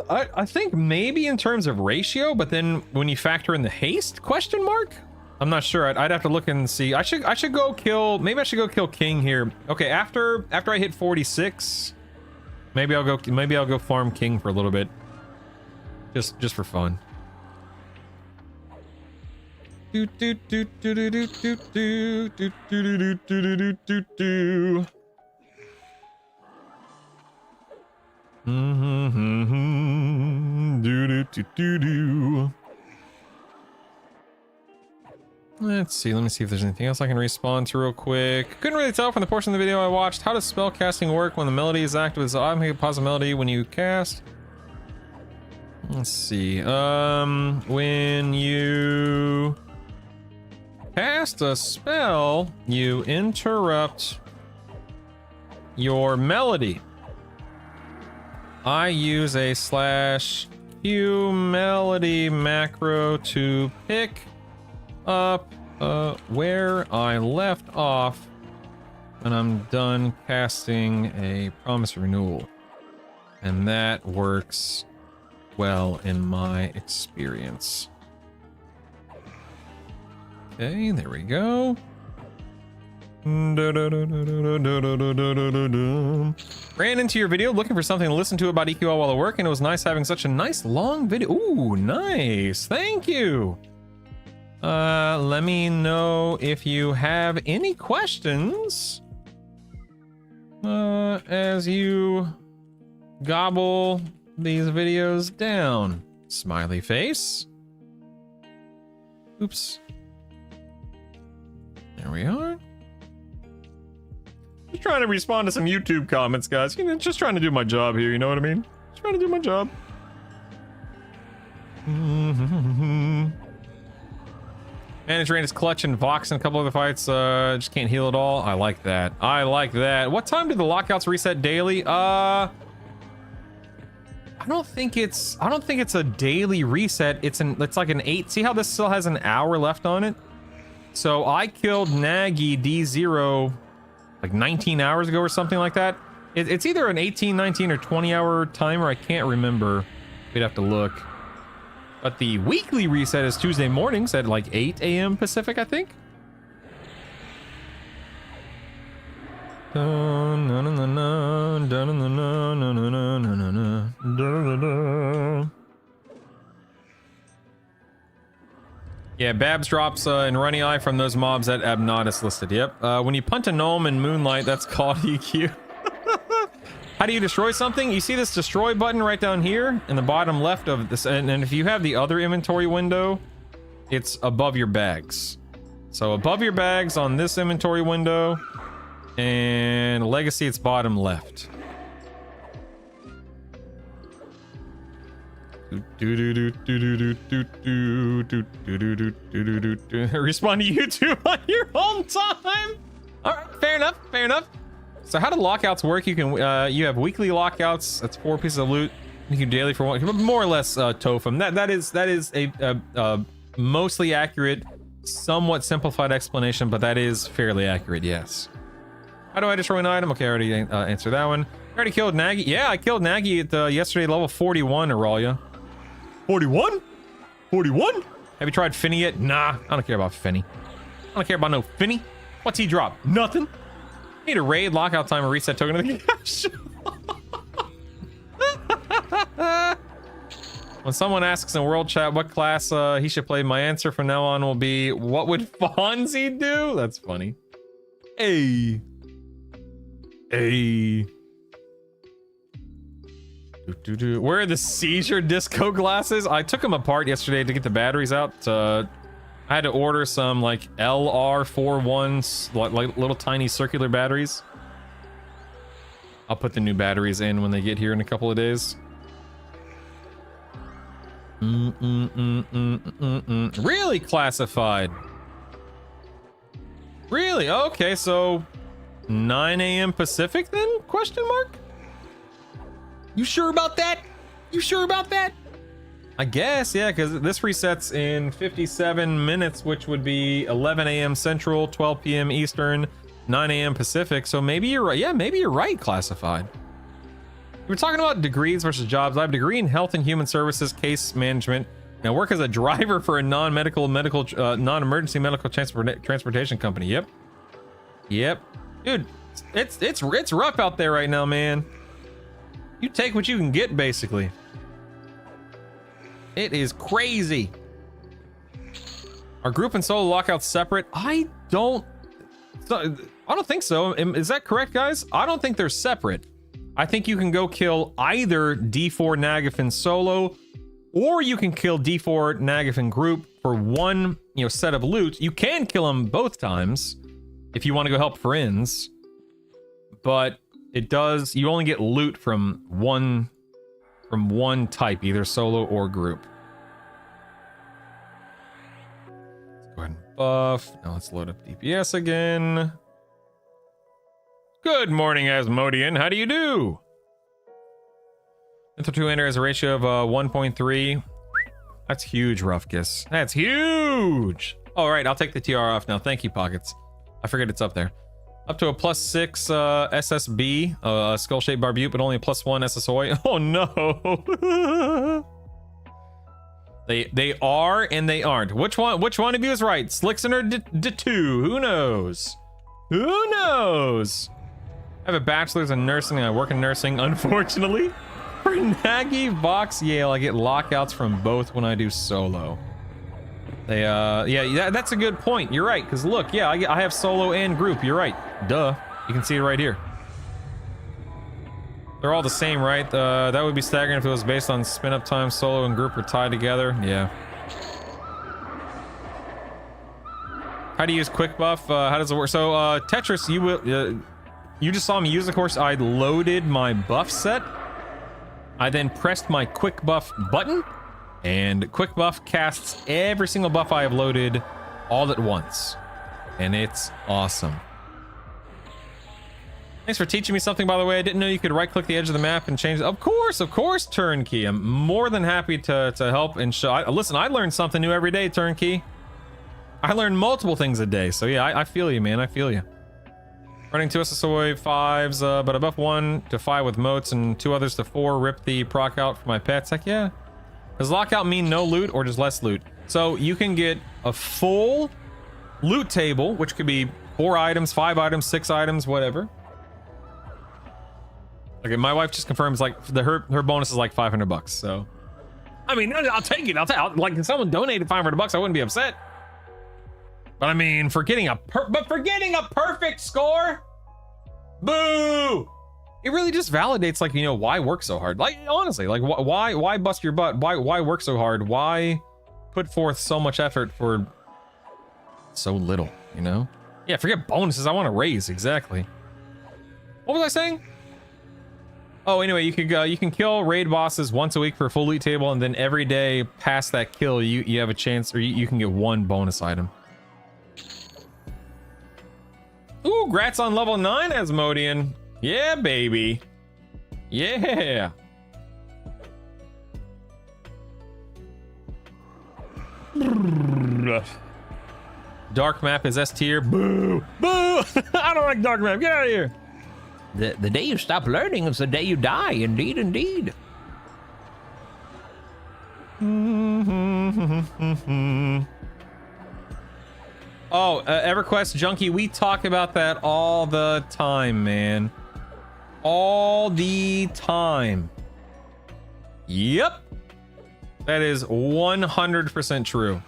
I think maybe in terms of ratio, but then when you factor in the haste question mark, I'm not sure. I'd have to look and see. I should go kill. Maybe I should go kill King here. Okay, after I hit 46, maybe I'll go farm King for a little bit, just for fun. Do do do do do do do do do do do do do do. Let's see. Let me see if there's anything else I can respond to real quick. Couldn't really tell from the portion of the video I watched. How does spell casting work when the melody is active? Is automatically pause the melody when you cast? Let's see. When you cast a spell, you interrupt your melody. I use a /Q melody macro to pick up where I left off when I'm done casting a promise renewal, and that works well in my experience. Okay, there we go. Ran into your video looking for something to listen to about EQL while at work, and it was nice having such a nice long video. Ooh, nice. Thank you. Let me know if you have any questions as you gobble these videos down. Smiley face. Oops. There we are. Just trying to respond to some YouTube comments, guys. You know, just trying to do my job here, you know what I mean? Trying to do my job. Manage Rain is clutch and Vox and a couple other fights. Just can't heal at all. I like that. I like that. What time do the lockouts reset daily? I don't think it's a daily reset. It's like an 8. See how this still has an hour left on it? So I killed Nagy D0 like 19 hours ago or something like that. It's either an 18, 19, or 20 hour timer. I can't remember. We'd have to look. But the weekly reset is Tuesday mornings at like 8 a.m. Pacific, I think. Yeah, Babs drops in Runny Eye from those mobs that Abnodis listed. Yep. When you punt a gnome in Moonlight, that's called EQ. How do you destroy something? You see this destroy button right down here in the bottom left of this, and if you have the other inventory window, it's above your bags. So above your bags on this inventory window, and Legacy, it's bottom left. Respond to YouTube on your own time. All right, fair enough. Fair enough. So how do lockouts work? You can you have weekly lockouts. That's 4 pieces of loot. You can do daily for 1, more or less. Tofum. That is a mostly accurate, somewhat simplified explanation, but that is fairly accurate. Yes. How do I destroy an item? Okay, I already answered that one. I already killed Nagy. Yeah, I killed Nagy at yesterday, level 41. Auralia. 41? 41? Have you tried Finny yet? Nah, I don't care about Finny. I don't care about no Finny. What's he drop? Nothing. Need a raid lockout timer reset token of the cash. When someone asks in world chat what class he should play, my answer from now on will be, what would Fonzie do? That's funny. Hey. Where are the seizure disco glasses? I took them apart yesterday to get the batteries out. I had to order some like LR41s, like little tiny circular batteries. I'll put the new batteries in when they get here in a couple of days. Really classified? Really? Okay, so 9 a.m. Pacific then? Question mark? You sure about that? You sure about that? I guess, yeah, because this resets in 57 minutes, which would be 11 a.m. Central, 12 p.m. Eastern, 9 a.m. Pacific. So maybe you're right. Yeah, maybe you're right, classified. We're talking about degrees versus jobs. I have a degree in health and human services, case management. And I work as a driver for a non-emergency medical transportation company. Yep. Dude, it's rough out there right now, man. You take what you can get, basically. It is crazy. Are group and solo lockouts separate? I don't think so. Is that correct, guys? I don't think they're separate. I think you can go kill either D4 Nagafin solo, or you can kill D4 Nagafin group for one, set of loot. You can kill them both times if you want to go help friends, but you only get loot from one type, either solo or group. Let's go ahead and buff. Now let's load up DPS again. Good morning, Asmodean. How do you do? Enter 2 enter has a ratio of 1.3. That's huge, Ruffkus. That's huge. All right, I'll take the TR off now. Thank you, Pockets. I forget it's up there. Up to a +6 SSB, skull-shaped barbute, but only a +1 SSOI. Oh no! They are and they aren't. Which one of you is right? Slickson or D2? Who knows? Who knows? I have a bachelor's in nursing and I work in nursing, unfortunately. For Nagy, Vox, Yale, I get lockouts from both when I do solo. Yeah, that's a good point. You're right, because look, yeah, I have solo and group. You're right. Duh. You can see it right here. They're all the same, right? That would be staggering if it was based on spin up time. Solo and group are tied together. Yeah. How do you use quick buff? How does it work? So, Tetris, you just saw me use, of course. I loaded my buff set I then pressed my quick buff button, and quick buff casts every single buff I have loaded all at once. And it's awesome. Thanks for teaching me something, by the way. I didn't know you could right click the edge of the map and change it. Of course, Turnkey. I'm more than happy to help and show. Listen, I learn something new every day, Turnkey. I learn multiple things a day. So yeah, I feel you, man. I feel you. Running 2 SSOI 5s, but I buff 1 to 5 with moats and 2 others to 4. Rip the proc out for my pets. Heck yeah. Does lockout mean no loot or just less loot? So you can get a full loot table, which could be 4 items, 5 items, 6 items, whatever. Okay, my wife just confirms like her bonus is like $500. So, I mean, I'll take it. Like if someone donated $500, I wouldn't be upset. But I mean, for getting a perfect score, boo! It really just validates, like, you know, why work so hard. Like, honestly, like, why bust your butt? Why work so hard? Why put forth so much effort for so little? You know? Yeah, forget bonuses. I want to raise. Exactly. What was I saying? Oh, anyway, you can kill raid bosses once a week for a full loot table, and then every day past that kill, you have a chance, or you can get 1 bonus item. Ooh, grats on level 9, Asmodean. Yeah, baby. Yeah. Dark map is S tier. Boo! Boo! I don't like dark map. Get out of here. The day you stop learning is the day you die. Indeed, indeed. Oh, EverQuest Junkie, we talk about that all the time, man. All the time. Yep. That is 100% true.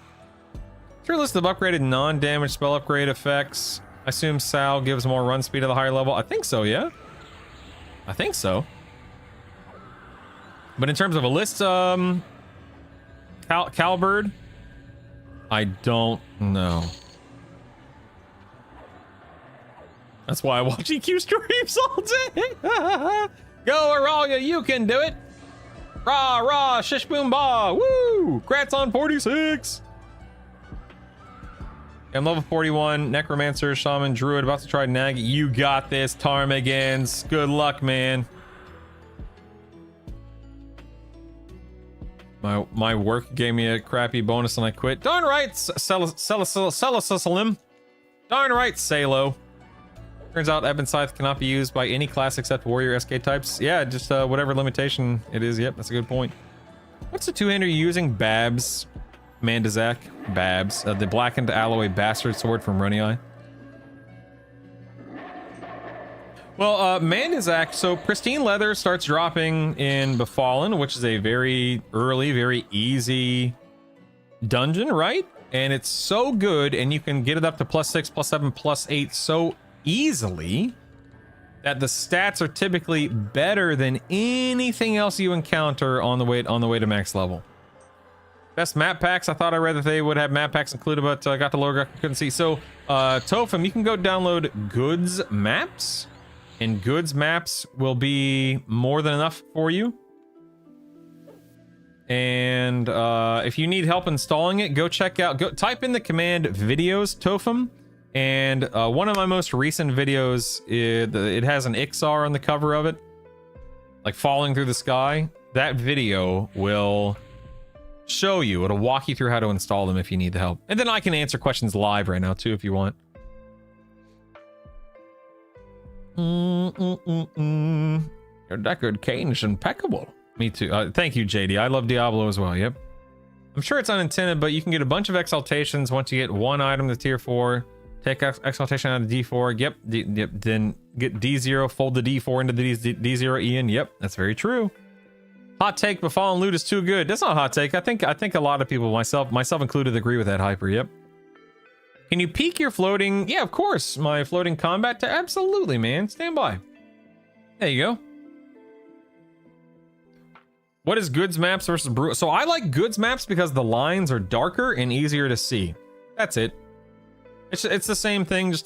Sure, list of upgraded non-damage spell upgrade effects. I assume Sal gives more run speed at the higher level. I think so, yeah. I think so. But in terms of a list, Calbird, I don't know. That's why I watch EQ streams all day. Go, Aurelia, you can do it. Rah, rah, shish boom ba. Woo! Grats on 46. I'm level 41, Necromancer, Shaman, Druid, about to try Nag. You got this, Ptarmigans. Good luck, man. My work gave me a crappy bonus and I quit. Darn right, Salisalim. Darn right, Salo. Turns out Ebon Scythe cannot be used by any class except warrior SK types. Yeah, just whatever limitation it is. Yep, that's a good point. What's the two-hander you're using? Babs. Mandazak. Babs. The blackened alloy bastard sword from Runny Eye. Well, Mandazak, so pristine leather starts dropping in Befallen, which is a very early, very easy dungeon, right? And it's so good, and you can get it up to +6, +7, +8 so easily that the stats are typically better than anything else you encounter on the way to max level. Best map packs, I thought I read that they would have map packs included, but got the logo, couldn't see. So Tofum, you can go download Goods Maps, and Goods Maps will be more than enough for you. And if you need help installing it, go type in the command videos Tofum. And one of my most recent videos, it has an Ixar on the cover of it, like falling through the sky. That video will show you, it'll walk you through how to install them if you need the help. And then I can answer questions live right now too if you want. Your Deckard Kane is impeccable. Me too. Thank you, JD. I love Diablo as well. Yep. I'm sure it's unintended, but you can get a bunch of exaltations once you get one item to tier 4. Take exaltation out of D4. Yep. Then get D0, fold the D4 into the D0 Ian. Yep. That's very true. Hot take, Befallen loot is too good. That's not a hot take. I think a lot of people, myself included, agree with that hyper. Yep. Can you peek your floating? Yeah, of course. My floating combat to absolutely, man. Stand by. There you go. What is goods maps versus brew? So I like goods maps because the lines are darker and easier to see. That's it. It's the same thing, just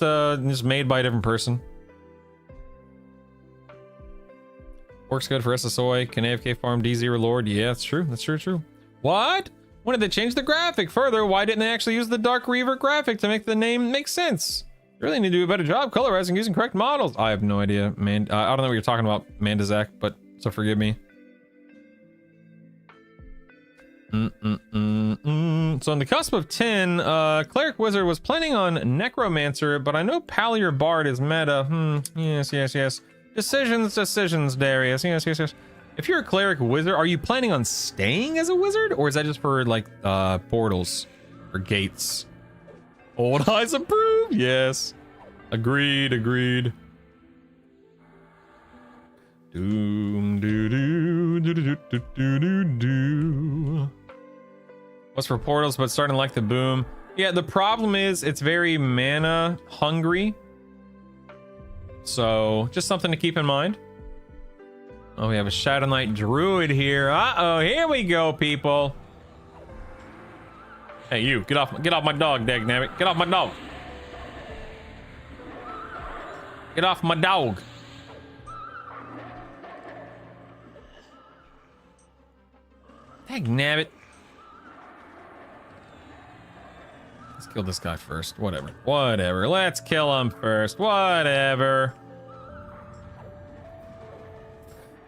made by a different person. Works good for SSOI. Can AFK farm D0 Lord? Yeah, that's true. That's true. What? When did they change the graphic? Further, why didn't they actually use the dark revert graphic to make the name make sense? You really need to do a better job colorizing using correct models. I have no idea, man. I don't know what you're talking about, Mandazak, but so forgive me. So on the cusp of 10, Cleric Wizard was planning on Necromancer, but I know Palier Bard is meta. Yes. Decisions, Darius. Yes. If you're a Cleric Wizard, are you planning on staying as a wizard? Or is that just for, like, portals or gates? Old Eyes approve? Yes. Agreed. Doom, do. What's for portals, but starting like the boom? Yeah, the problem is it's very mana hungry. So just something to keep in mind. Oh, we have a Shadow Knight Druid here. Uh-oh, here we go, people. Hey, you, get off my dog, dagnabbit. Get off my dog. Get off my dog. Dagnabbit. Let's kill this guy first. Whatever. Let's kill him first. Whatever.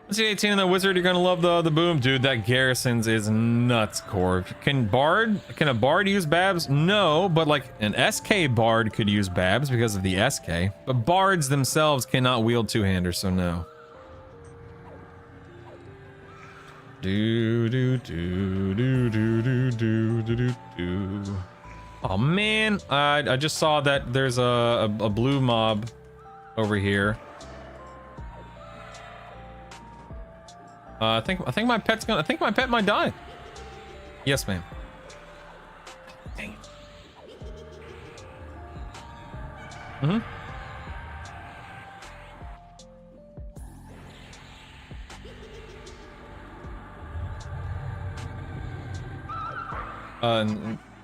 Let's see 18 in the wizard. You're gonna love the boom, dude. That Garrisons is nuts, Corv. Can a bard use babs? No, but like an SK bard could use babs because of the SK. But bards themselves cannot wield two-handers, so no. Do. Oh man, I just saw that there's a blue mob over here. I think my pet might die. Yes, ma'am. Dang it.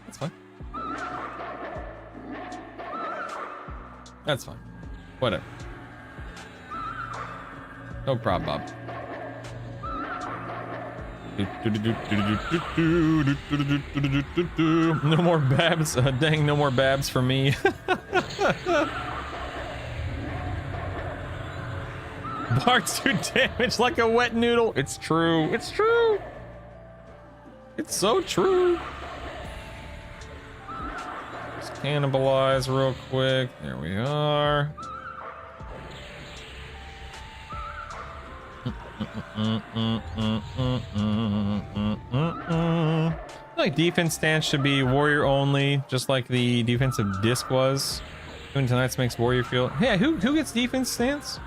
That's fine. That's fine. Whatever. No problem, Bob. No more babs. Dang, no more babs for me. Bards do damage like a wet noodle. It's true. It's true. It's so true. Let's cannibalize real quick. There we are. Like defense stance should be warrior only, just like the defensive disc was. Doing tonight's makes warrior feel. Yeah, who gets defense stance?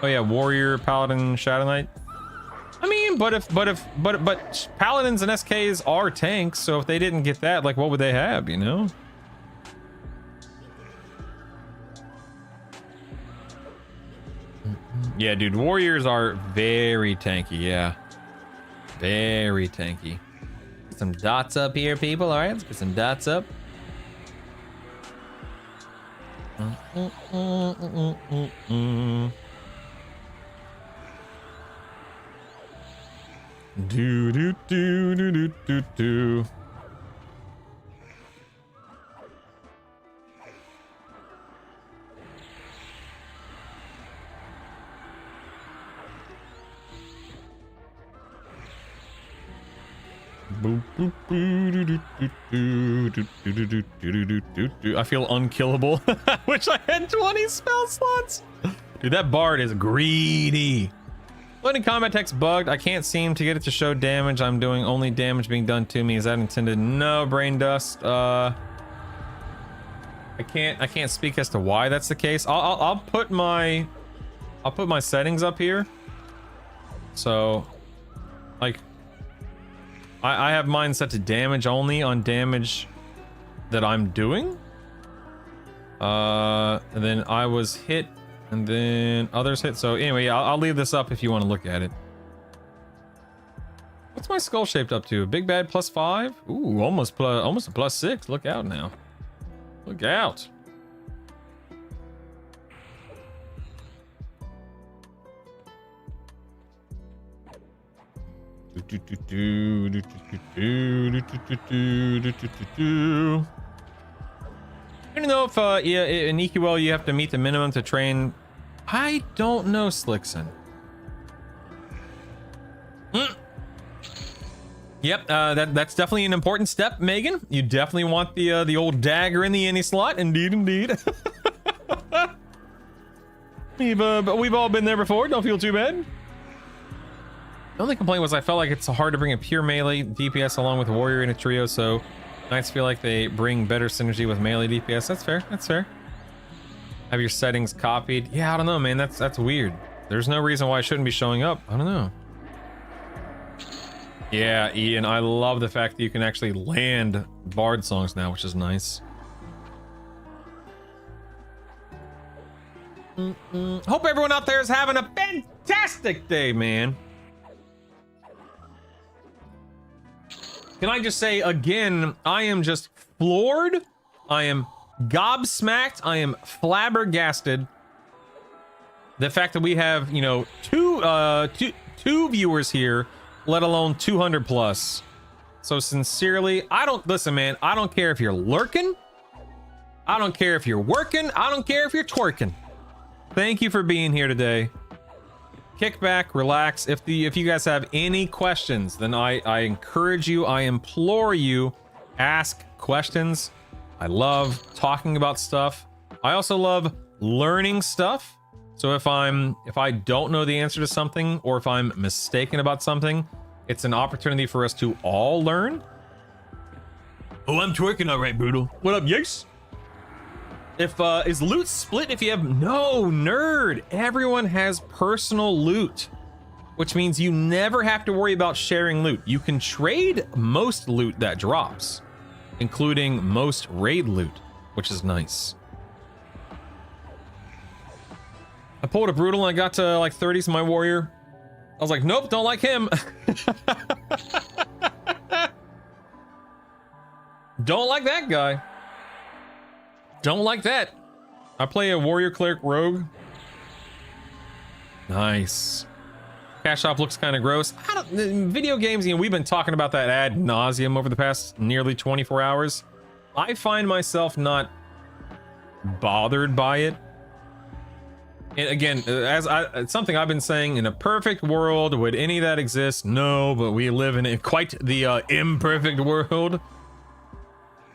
Oh yeah, warrior, paladin, shadow knight. I mean, but paladins and SKs are tanks, so if they didn't get that, like what would they have, you know? Yeah, dude, warriors are very tanky, yeah. Very tanky. Get some dots up here, people. All right, let's get some dots up. Do. I feel unkillable. I wish I had 20 spell slots. Dude, that bard is greedy. Loading combat text bugged. I can't seem to get it to show damage. I'm doing only damage being done to me. Is that intended? No, brain dust. I can't speak as to why that's the case. I'll put my settings up here. So, like, I have mine set to damage only on damage that I'm doing. And then I was hit, and then others hit. So anyway, I'll leave this up if you want to look at it. What's my skull shaped up to? Big bad +5? Ooh, almost a +6. Look out now. Look out. I don't know if yeah, in EQL you have to meet the minimum to train. I don't know, Slickson. Yep, that's definitely an important step, Megan. You definitely want the old dagger in the any slot. Indeed, indeed. We've all been there before. Don't feel too bad. The only complaint was I felt like it's hard to bring a pure melee DPS along with warrior in a trio, so Knights feel like they bring better synergy with melee DPS. That's fair. That's fair. Have your settings copied? Yeah, I don't know, man. That's weird. There's no reason why I shouldn't be showing up. I don't know. Yeah, Ian, I love the fact that you can actually land Bard songs now, which is nice. Hope everyone out there is having a fantastic day, man. Can I just say again, I am just floored. I am gobsmacked. I am flabbergasted. The fact that we have, you know, two viewers here, let alone 200 plus. So sincerely, listen, man, I don't care if you're lurking. I don't care if you're working. I don't care if you're twerking. Thank you for being here today. Kick back, relax. If you guys have any questions, then I encourage you, I implore you, ask questions. I love talking about stuff. I also love learning stuff. So if I don't know the answer to something, or if I'm mistaken about something, it's an opportunity for us to all learn. Oh, I'm twerking all right, Brutal. What up, yes? If is loot split if you have no nerd? Everyone has personal loot, which means you never have to worry about sharing loot. You can trade most loot that drops, including most raid loot, which is nice. I pulled a Brutal and I got to like 30s in my warrior. I was like, nope, don't like him. Don't like that guy. Don't like that. I play a warrior cleric rogue. Nice. Cash shop looks kind of gross. Video games, you know, we've been talking about that ad nauseum over the past nearly 24 hours. I find myself not bothered by it. And again, it's something I've been saying, in a perfect world, would any of that exist? No, but we live in quite the imperfect world.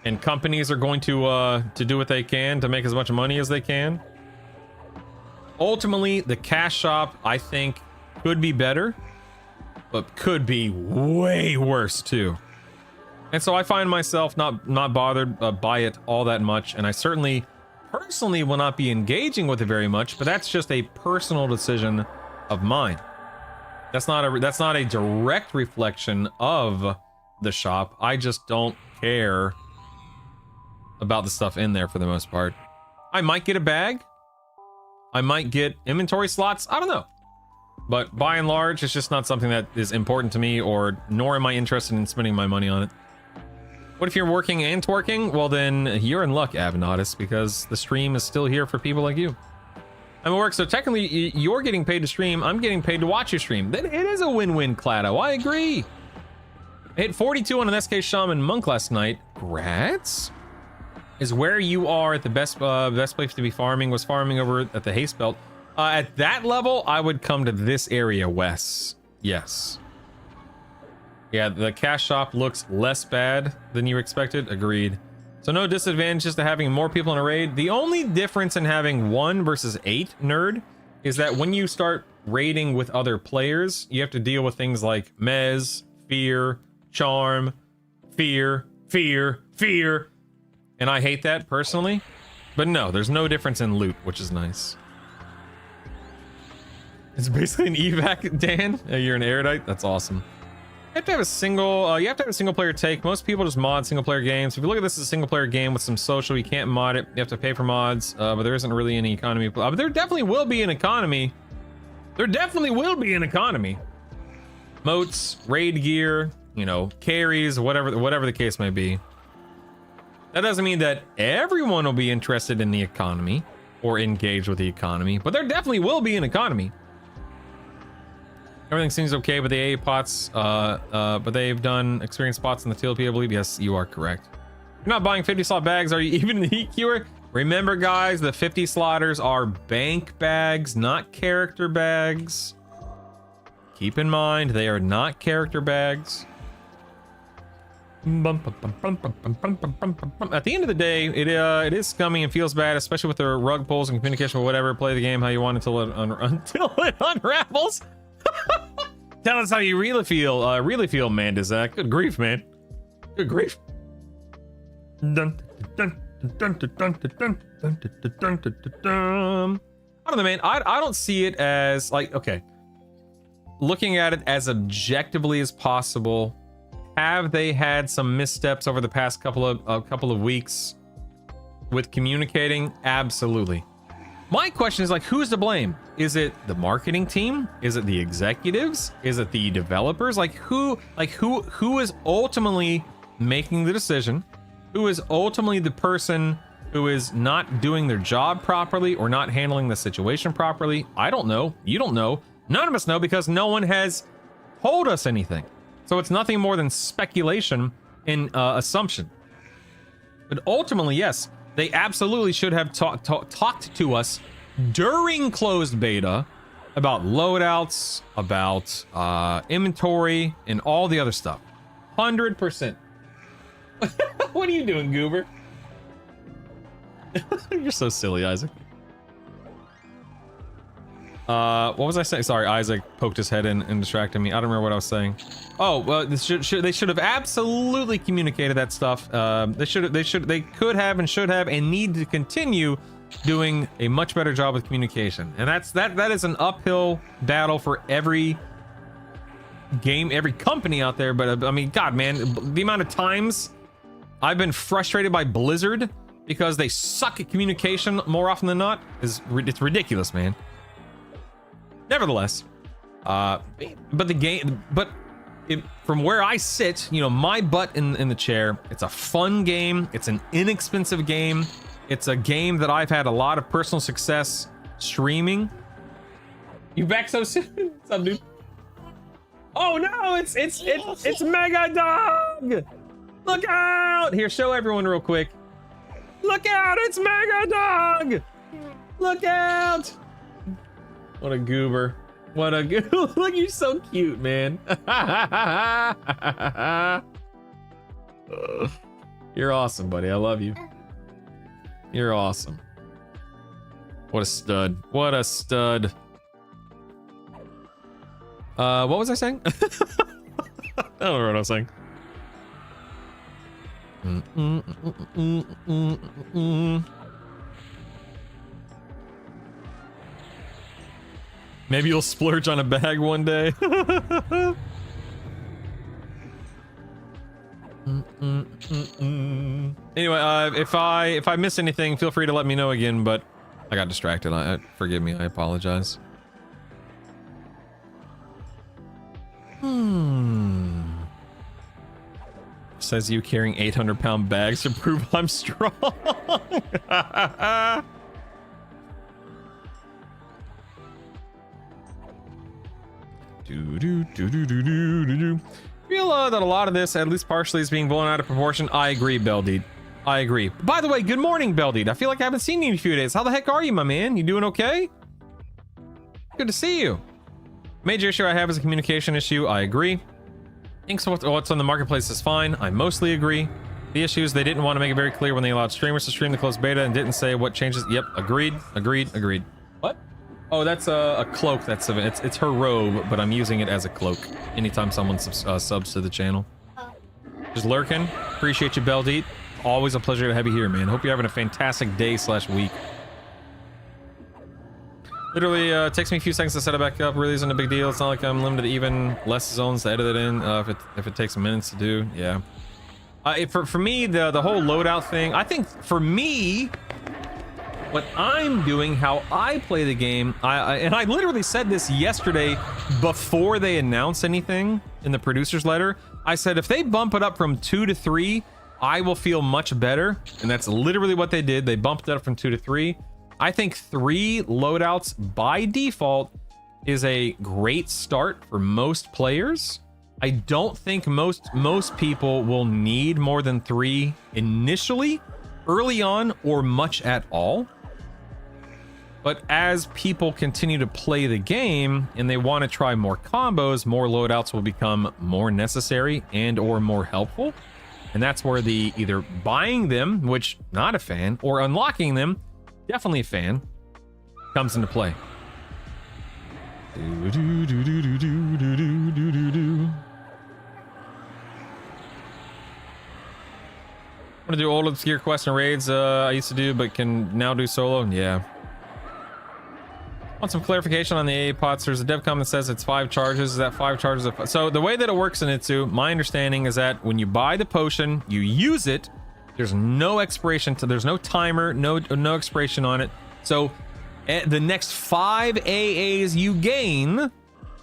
And companies are going to do what they can to make as much money as they can. Ultimately, the cash shop, I think, could be better, but could be way worse too. And so I find myself not bothered by it all that much, and I certainly personally will not be engaging with it very much, but that's just a personal decision of mine. That's not a direct reflection of the shop. I just don't care about the stuff in there for the most part. I might get a bag. I might get inventory slots. I don't know. But by and large, it's just not something that is important to me, nor am I interested in spending my money on it. What if you're working and twerking? Well, then you're in luck, Avanatus, because the stream is still here for people like you. I'm at work, so technically you're getting paid to stream. I'm getting paid to watch your stream. Then it is a win-win, Clado. I agree. I hit 42 on an SK Shaman Monk last night. Grats? Is where you are at the best place to be farming was farming over at the Haste Belt. At that level, I would come to this area, Wes. Yes. Yeah, the cash shop looks less bad than you expected. Agreed. So no disadvantages to having more people in a raid. The only difference in having 1 versus 8 nerd is that when you start raiding with other players, you have to deal with things like mez, fear, charm, fear. And I hate that personally. But no, there's no difference in loot, which is nice. It's basically an evac, Dan. You're an erudite. That's awesome. You have to have a single player take. Most people just mod single player games. If you look at this as a single player game with some social, you can't mod it. You have to pay for mods, but there isn't really any economy. But there definitely will be an economy. There definitely will be an economy. Moats, raid gear, you know, carries, whatever the case may be. That doesn't mean that everyone will be interested in the economy or engaged with the economy, but there definitely will be an economy. Everything seems okay with the AA pots, but they've done experience spots in the TLP, I believe. Yes, you are correct. You're not buying 50 slot bags, are you? Even the EQer? Remember, guys, the 50 slotters are bank bags, not character bags. Keep in mind, they are not character bags. At the end of the day, it is scummy and feels bad, especially with the rug pulls and communication or whatever. Play the game how you want until it unravels. Tell us how you really feel, man. Zach. Good grief, man. Good grief. Dun, dun, dun, dun, dun, dun, dun, dun, dun, dun, dun. I don't know, man. I don't see it as like, okay, looking at it as objectively as possible. Have they had some missteps over the past couple of weeks with communicating? Absolutely. My question is like, who's to blame? Is it the marketing team? Is it the executives? Is it the developers? Like who is ultimately making the decision? Who is ultimately the person who is not doing their job properly or not handling the situation properly? I don't know. You don't know. None of us know because no one has told us anything. So it's nothing more than speculation and assumption. But ultimately, yes, they absolutely should have talked to us during closed beta about loadouts, about inventory, and all the other stuff. 100%. What are you doing, Goober? You're so silly, Isaac. What was I saying? Sorry, Isaac poked his head in and distracted me. I don't remember what I was saying. Oh, well, they should have absolutely communicated that stuff. They could have and should have and need to continue doing a much better job with communication. And that is an uphill battle for every game, every company out there. But I mean, God, man, the amount of times I've been frustrated by Blizzard because they suck at communication more often than not it's ridiculous, man. Nevertheless, but the game, from where I sit, you know, my butt in the chair, it's a fun game. It's an inexpensive game. It's a game that I've had a lot of personal success streaming. You back so soon? What's up, dude? Oh no, it's Mega Dog! Look out! Here, show everyone real quick. Look out, it's Mega Dog! Look out! What a goober. What a look, you're so cute, man. You're awesome, buddy. I love you. You're awesome. What a stud. What a stud. What was I saying? I don't know what I was saying. Maybe you'll splurge on a bag one day. Anyway, if I miss anything, feel free to let me know again, but I got distracted. Forgive me, I apologize. Says you carrying 800-pound bags to prove I'm strong. Feel that a lot of this, at least partially, is being blown out of proportion. I agree, Beldeed. I agree. By the way, good morning, Beldeed. I feel like I haven't seen you in a few days. How the heck are you, my man? You doing okay? Good to see you. Major issue I have is a communication issue. I agree. Thinks what's on the marketplace is fine. I mostly agree. The issue is they didn't want to make it very clear when they allowed streamers to stream the closed beta and didn't say what changes. Yep, agreed. What? Oh, that's a cloak. It's her robe, but I'm using it as a cloak anytime someone subs to the channel. Just lurking. Appreciate you, Beldeet. Always a pleasure to have you here, man. Hope you're having a fantastic day/week. Literally takes me a few seconds to set it back up. Really isn't a big deal. It's not like I'm limited to even less zones to edit it in. If it takes minutes to do, yeah. For me, the whole loadout thing, I think for me, what I'm doing, how I play the game, and I literally said this yesterday before they announced anything in the producer's letter. I said, if they bump it up from 2 to 3, I will feel much better. And that's literally what they did. They bumped it up from 2 to 3. I think 3 loadouts by default is a great start for most players. I don't think most people will need more than 3 initially, early on, or much at all. But as people continue to play the game and they want to try more combos, more loadouts will become more necessary and or more helpful. And that's where the either buying them, which not a fan, or unlocking them, definitely a fan, comes into play. I'm gonna do old obscure quests and raids I used to do but can now do solo. Yeah. Want some clarification on the AA pots. There's a dev comment that says it's 5 charges. Is that 5 charges of... So the way that it works in Itsu, my understanding is that when you buy the potion, you use it, there's no expiration to, there's no timer, no expiration on it. So the next 5 AAs you gain,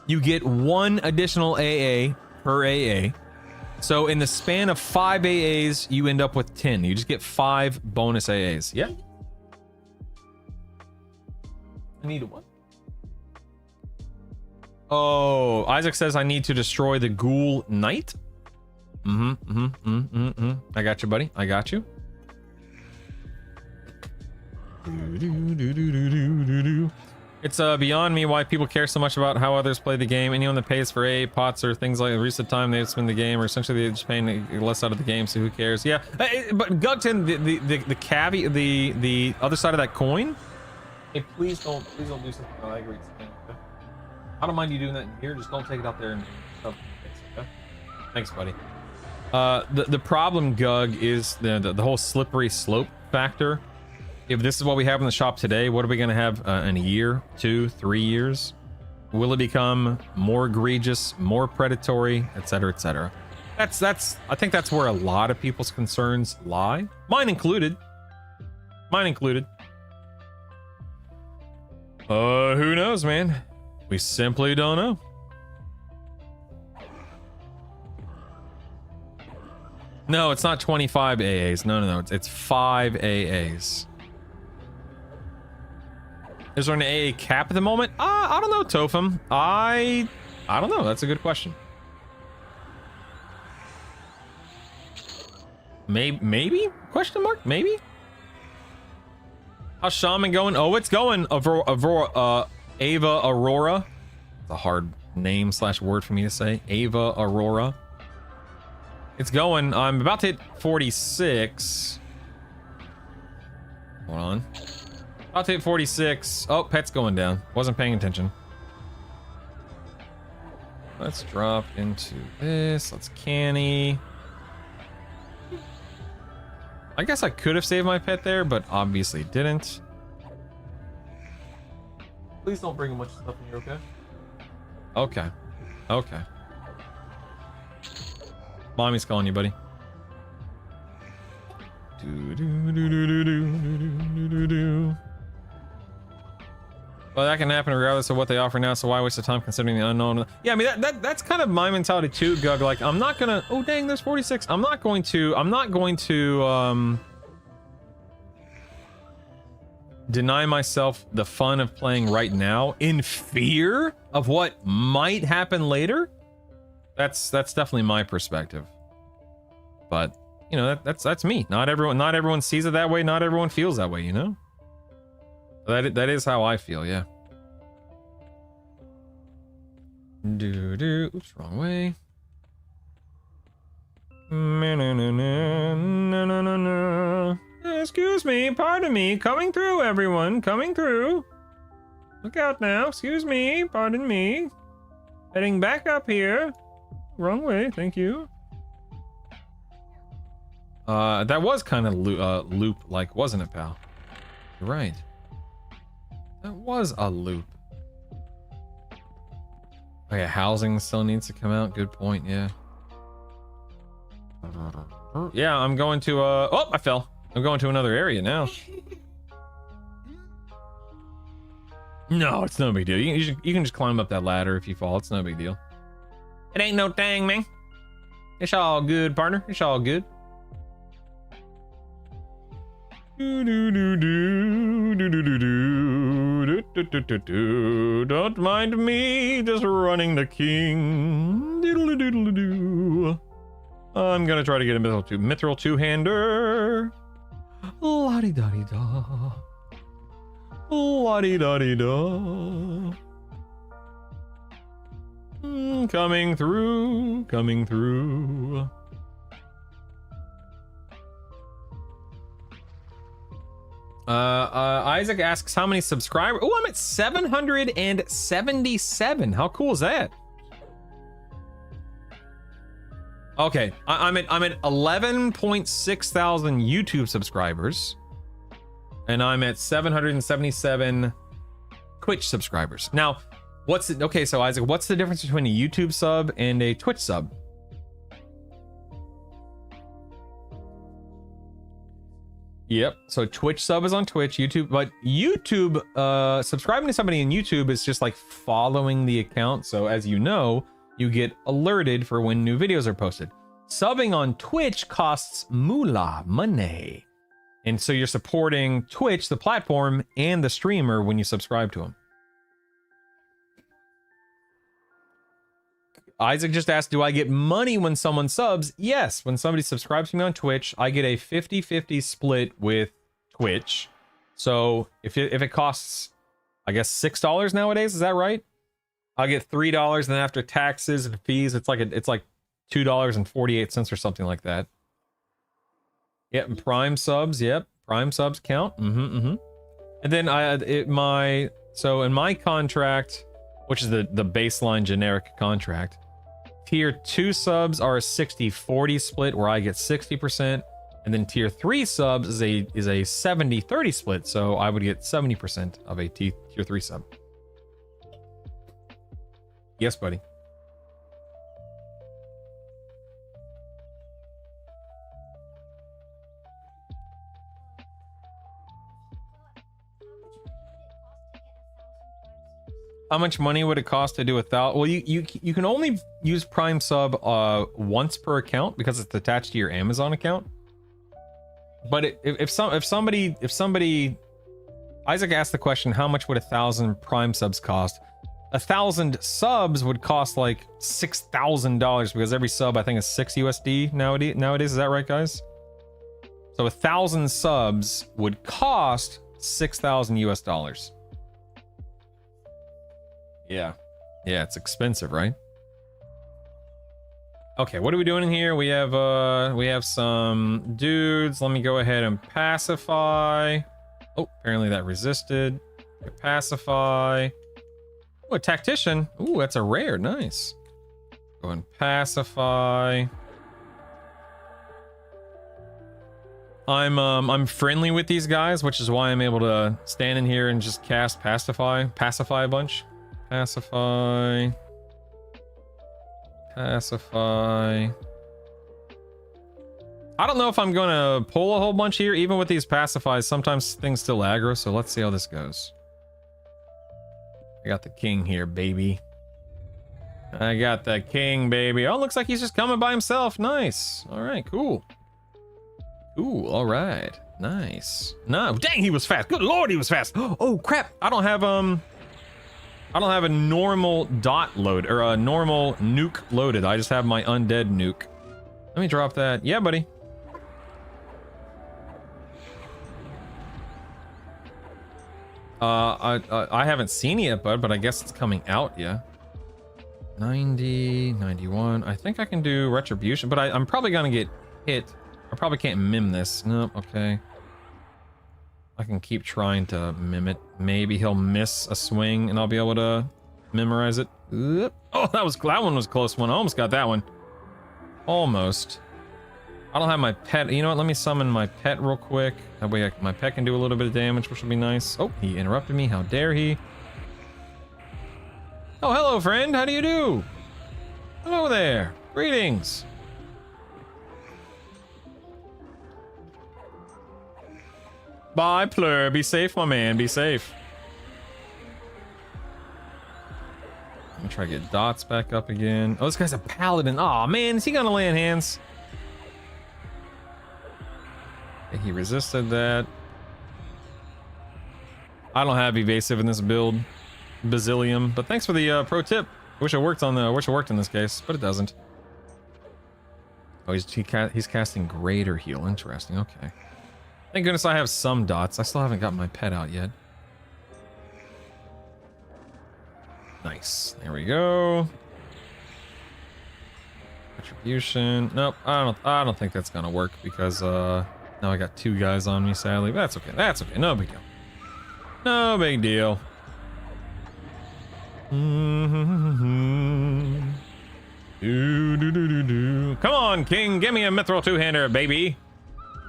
you get 1 additional AA per AA. So in the span of 5 AAs, you end up with 10. You just get 5 bonus AAs. Yeah. I need one. Oh, Isaac says I need to destroy the ghoul knight. I got you, buddy. I got you. It's beyond me why people care so much about how others play the game. Anyone that pays for AA pots or things like recent time they spend the game, or essentially they're just paying less out of the game, so who cares? Yeah, but Gugton, the caveat, the other side of that coin. Hey, please don't do something. I agree. I don't mind you doing that in here. Just don't take it out there and stuff. Okay? Thanks, buddy. The problem, Gug, is the whole slippery slope factor. If this is what we have in the shop today, what are we going to have in a year, 2, 3 years? Will it become more egregious, more predatory, etc., etc.? That's. I think that's where a lot of people's concerns lie. Mine included. Who knows, man? We simply don't know. No, it's not 25 AAs. No. It's 5 AAs. Is there an AA cap at the moment? I don't know, Tofum. I don't know. That's a good question. Maybe? Question mark? Maybe? How's Shaman going? Oh, it's going. Ava Aurora. It's a hard name / word for me to say. Ava Aurora. It's going. I'm about to hit 46. Hold on. About to hit 46. Oh, pet's going down. Wasn't paying attention. Let's drop into this. Let's canny. I guess I could have saved my pet there, but obviously didn't. Please don't bring a bunch of stuff in here, okay? Okay. Mommy's calling you, buddy. Well, that can happen regardless of what they offer now, so why waste the time considering the unknown? Yeah, I mean, that's kind of my mentality too, Gug. Like, I'm not gonna... Oh, dang, there's 46. I'm not going to deny myself the fun of playing right now in fear of what might happen later. That's definitely my perspective. But, you know, that's me. Not everyone sees it that way. Not everyone feels that way, you know? That is how I feel, yeah. Oops, wrong way. No. Excuse me, pardon me. Coming through, everyone. Coming through. Look out now. Excuse me, pardon me. Heading back up here. Wrong way, thank you. That was kind of loop-like, wasn't it, pal? You're right. That was a loop. Oh yeah, housing still needs to come out. Good point, yeah. Yeah, I'm going to, oh, I fell. I'm going to another area now. No, it's no big deal. You can just climb up that ladder if you fall. It's no big deal. It ain't no thing, man. It's all good, partner. It's all good. Don't mind me, just running the king. Doodle-doo-doodle-doo. I'm gonna try to get a mithril two-hander. La-di-da-di-da. La-di-da-di-da. Coming through, coming through. Isaac asks how many subscribers. Oh, I'm at 777. How cool is that? Okay, I'm at 11.6 thousand YouTube subscribers, and I'm at 777 Twitch subscribers. Now, okay, so Isaac, what's the difference between a YouTube sub and a Twitch sub? Yep, so Twitch sub is on Twitch, YouTube, but YouTube, subscribing to somebody in YouTube is just like following the account. So as you know, you get alerted for when new videos are posted. Subbing on Twitch costs moolah, money. And so you're supporting Twitch, the platform, and the streamer when you subscribe to them. Isaac just asked, do I get money when someone subs? Yes, when somebody subscribes to me on Twitch, I get a 50-50 split with Twitch. So if it costs, I guess, $6 nowadays, is that right? I'll get $3, and then after taxes and fees, it's like $2.48 or something like that. Yep, and Prime subs, yep, Prime subs count. And then so in my contract, which is the baseline generic contract, tier 2 subs are a 60-40 split where I get 60%, and then tier 3 subs is a 70-30 split, so I would get 70% of a tier 3 sub. Yes, buddy. How much money would it cost to do 1,000? Well, you can only use Prime sub once per account because it's attached to your Amazon account. But if somebody Isaac asked the question, how much would 1,000 Prime subs cost? 1,000 subs would cost like $6,000 because every sub I think is 6 USD nowadays. Is that right, guys? So 1,000 subs would cost $6,000 US. Yeah, it's expensive, right? Okay, what are we doing in here? We have some dudes. Let me go ahead and pacify. Oh, apparently that resisted. Pacify. Oh, a tactician. Ooh, that's a rare. Nice. Go and pacify. I'm friendly with these guys, which is why I'm able to stand in here and just cast pacify a bunch. Pacify. Pacify. I don't know if I'm gonna pull a whole bunch here, even with these pacifies. Sometimes things still aggro, so let's see how this goes. I got the king here, baby. I got the king, baby. Oh, looks like he's just coming by himself. Nice. All right, cool. Cool, all right. Nice. No, dang, he was fast. Good lord, he was fast. Oh, crap. I don't have a normal dot load or a normal nuke loaded. I just have my undead nuke. Let me drop that. Yeah, buddy. I haven't seen it yet, bud, but I guess it's coming out, yeah. 90, 91. I think I can do retribution, but I'm probably gonna get hit. I probably can't mim this. Nope, okay. I can keep trying to mim it. Maybe he'll miss a swing and I'll be able to memorize it. Oh, that one was a close one. I almost got that one. Almost. I don't have my pet. You know what? Let me summon my pet real quick. That way my pet can do a little bit of damage, which will be nice. Oh, he interrupted me. How dare he? Oh, hello, friend. How do you do? Hello there. Greetings. Bye, Plur. Be safe, my man. Be safe. Let me try to get dots back up again. Oh, this guy's a paladin. Aw, man. Is he gonna lay in hands? Okay, he resisted that. I don't have evasive in this build, Bazillium, but thanks for the pro tip. Wish it worked in this case, but it doesn't. Oh, he's casting greater heal. Interesting. Okay. Thank goodness I have some dots. I still haven't got my pet out yet. Nice. There we go. Retribution. Nope. I don't think that's gonna work because now I got 2 guys on me. Sadly, but that's okay. That's okay. No big deal. No big deal. Come on, King. Give me a mithril 2-hander, baby.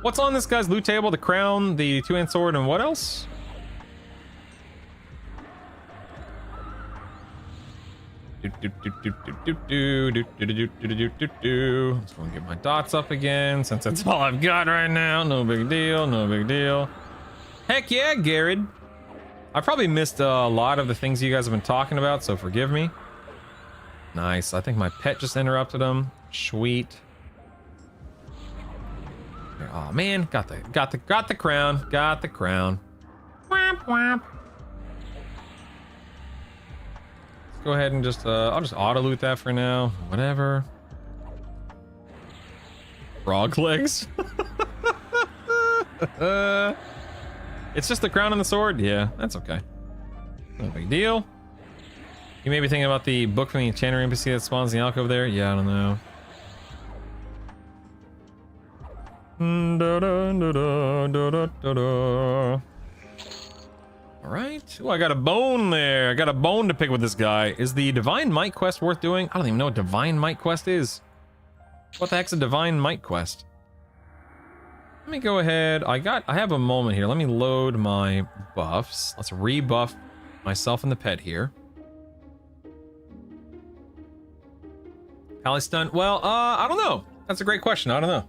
What's on this guy's loot table? The crown, the 2-hand sword, and what else? Let's go and get my dots up again, since that's all I've got right now. No big deal. No big deal. Heck yeah, Garrett. I probably missed a lot of the things you guys have been talking about, so forgive me. Nice. I think my pet just interrupted him. Sweet. Oh man, got the crown. Got the crown. Whap, whap. Let's go ahead and just I'll just auto loot that for now. Whatever. Frog legs. It's just the crown and the sword? Yeah, that's okay. No big deal. You may be thinking about the book from the enchanter NPC that spawns in the alcove there? Yeah, I don't know. Alright. Oh, I got a bone there. I got a bone to pick with this guy. Is the Divine Might quest worth doing? I don't even know what Divine Might quest is. What the heck's a Divine Might quest? Let me go ahead. I have a moment here. Let me load my buffs. Let's rebuff myself and the pet here. Pally stunt. Well, I don't know. That's a great question. I don't know.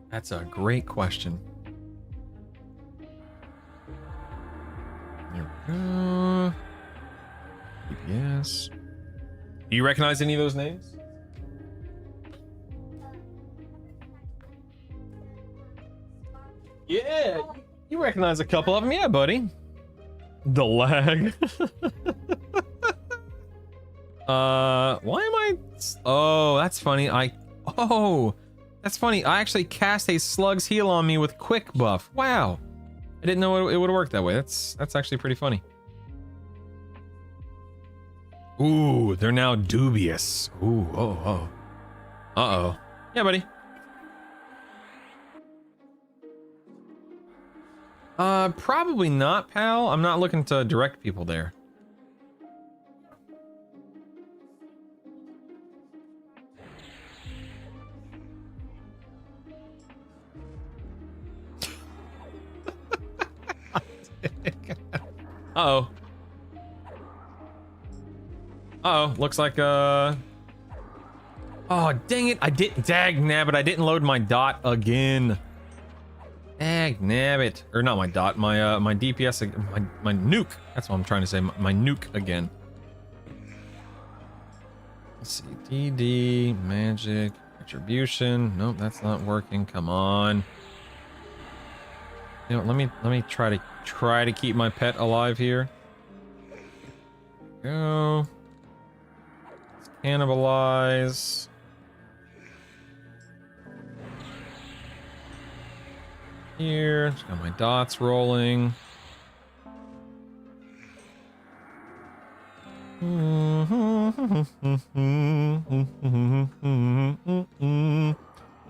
That's a great question. There we go. Yes. Do you recognize any of those names? Yeah, you recognize a couple of them. Yeah, buddy. The lag. Why am I... Oh, that's funny. That's funny. I actually cast a Slug's Heal on me with quick buff. Wow. I didn't know it would have worked that way. That's actually pretty funny. Ooh, they're now dubious. Ooh, oh. Uh-oh. Yeah, buddy. Probably not, pal. I'm not looking to direct people there. Uh-oh. Uh-oh, looks like, oh, dang it, I didn't load my dot again. Nabbit. Or not my dot, my DPS, my nuke. That's what I'm trying to say, my nuke again. Let's see, DD, magic, retribution. Nope, that's not working, come on. You know, let me try to keep my pet alive here. There we go. Let's cannibalize. Here, just got my dots rolling.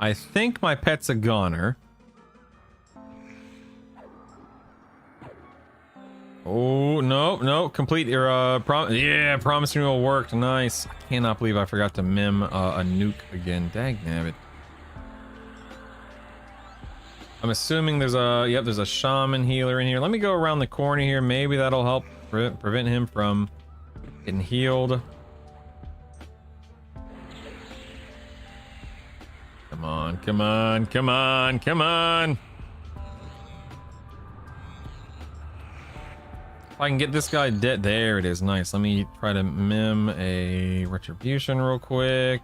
I think my pet's a goner. Oh, no, complete your, promise renewal worked, nice. I cannot believe I forgot to mim a nuke again, dagnabbit. I'm assuming there's a shaman healer in here. Let me go around the corner here, maybe that'll help prevent him from getting healed. Come on, come on, come on, come on! If I can get this guy dead, there it is, nice. Let me try to mim a retribution real quick.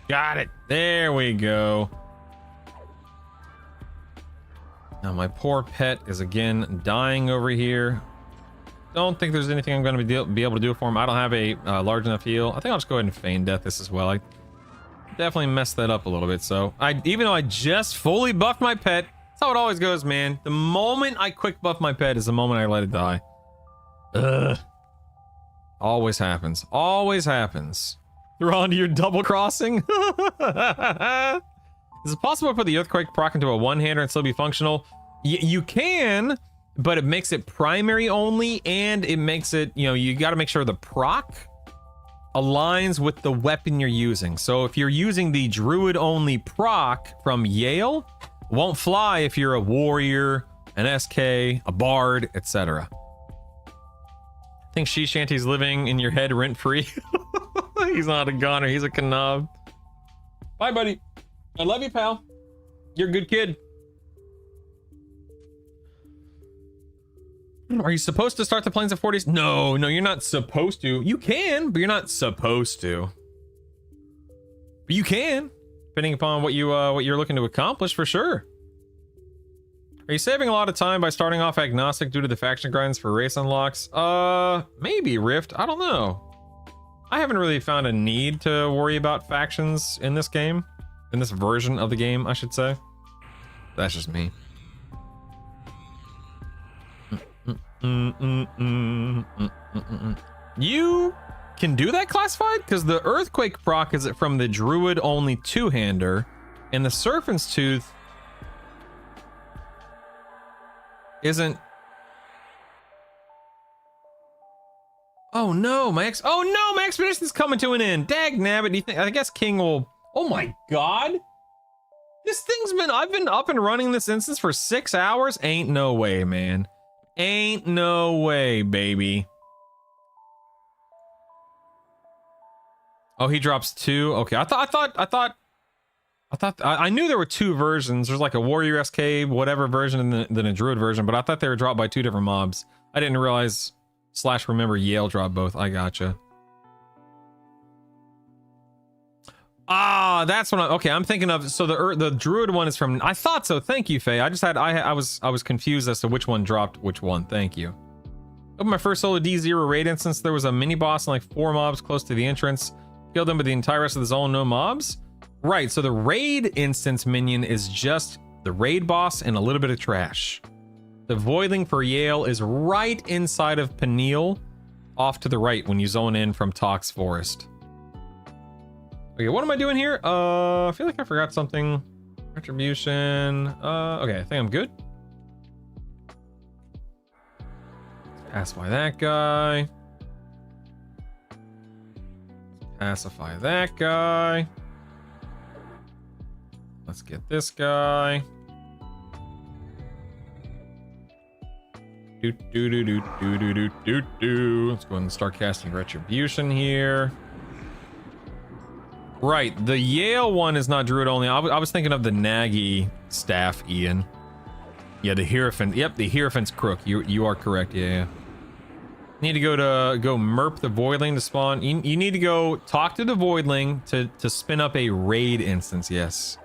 Got it, there we go. My poor pet is again dying over here. Don't think there's anything I'm going to be able to do for him. I don't have a large enough heal. I think I'll just go ahead and feign death this as well. I definitely messed that up a little bit. So even though I just fully buffed my pet, that's how it always goes, man. The moment I quick buff my pet is the moment I let it die. Ugh. Always happens. Always happens. You're on to your double crossing. Is it possible to put the earthquake proc into a one-hander and still be functional? You can, but it makes it primary only, and it makes it, you got to make sure the proc aligns with the weapon you're using. So if you're using the druid only proc from Yale, won't fly if you're a warrior, an SK, a bard, etc. I think She Shanty's living in your head rent-free. He's not a goner, he's a Kanab. Bye, buddy. I love you, pal. You're a good kid. Are you supposed to start the Plains of 40s? No, you're not supposed to. You can, but you're not supposed to. But you can, depending upon what you're looking to accomplish, for sure. Are you saving a lot of time by starting off agnostic due to the faction grinds for race unlocks? Maybe, Rift. I don't know. I haven't really found a need to worry about factions in this game. In this version of the game, I should say. That's just me. You can do that classified? Because the Earthquake proc is from the Druid only two-hander, and the Serpent's Tooth isn't. Oh no, my expedition's coming to an end. Dag nabbit, do you think? I guess King will. Oh my god, I've been up and running this instance for 6 hours. Ain't no way, man. Ain't no way, baby. Oh, he drops 2. Okay, I knew there were 2 versions. There's like a Warrior SK whatever version and then a Druid version, but I thought they were dropped by 2 different mobs. I didn't realize / remember Yale dropped both. I gotcha. Ah, that's what I'm thinking of. So the Druid one is from. I thought so. Thank you, Faye. I was confused as to which one dropped which one. Thank you. Open my first solo D0 raid instance. There was a mini boss and like 4 mobs close to the entrance. Killed them, but the entire rest of the zone no mobs. Right. So the raid instance minion is just the raid boss and a little bit of trash. The Voidling for Yale is right inside of Peniel, off to the right when you zone in from Tox Forest. Okay, what am I doing here? I feel like I forgot something. Retribution. Okay, I think I'm good. Let's pacify that guy. Pacify that guy. Let's get this guy. Let's go and start casting Retribution here. Right, the Yale one is not Druid only. I was thinking of the Nagy staff, Ian. Yeah, the Hierophant. Yep, the Hierophant's crook. You are correct. Yeah. Need to go merp the Voidling to spawn. You need to go talk to the Voidling to spin up a raid instance. Yes.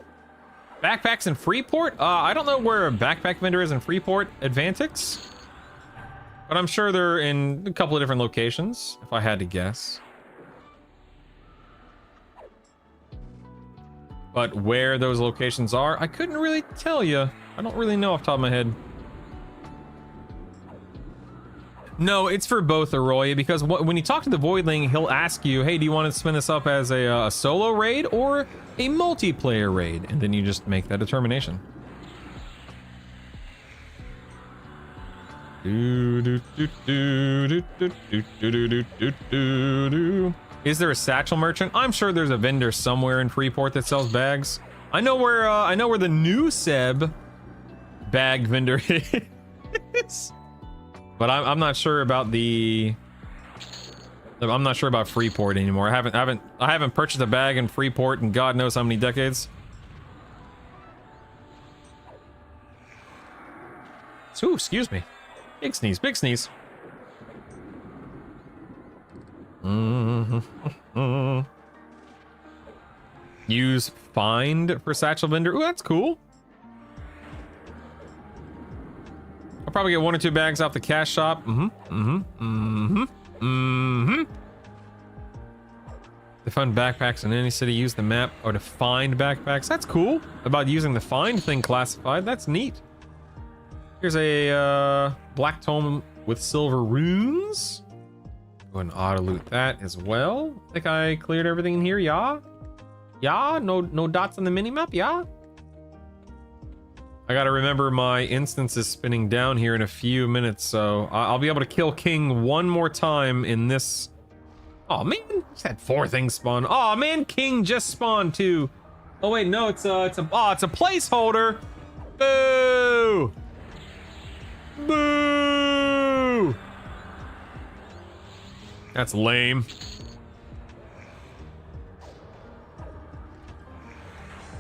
Backpacks in Freeport. I don't know where a backpack vendor is in Freeport. Advantix. But I'm sure they're in a couple of different locations, if I had to guess. But where those locations are, I couldn't really tell you. I don't really know off the top of my head. No, it's for both, Arroya, because when you talk to the Voidling, he'll ask you, hey, do you want to spin this up as a solo raid or a multiplayer raid? And then you just make that determination. Is there a satchel merchant? I'm sure there's a vendor somewhere in Freeport that sells bags. I know where the new Seb bag vendor is, but I'm not sure about I'm not sure about Freeport anymore. I haven't purchased a bag in Freeport in God knows how many decades. Ooh, excuse me. Big sneeze, big sneeze. Use find for satchel vendor. Ooh, that's cool. probably get 1 or 2 bags off the cash shop. To find backpacks in any city, use the map or to find backpacks. That's cool. About using the find thing classified. That's neat. Here's a black tome with silver runes. Go ahead and auto loot that as well. I think I cleared everything in here. Yeah. Yeah. No dots on the minimap. Yeah. I gotta remember my instance is spinning down here in a few minutes, so I'll be able to kill King one more time in this. Oh man, just had 4 things spawn. Oh man, King just spawned too. Oh wait, no, it's a placeholder. Boo! Boo! That's lame.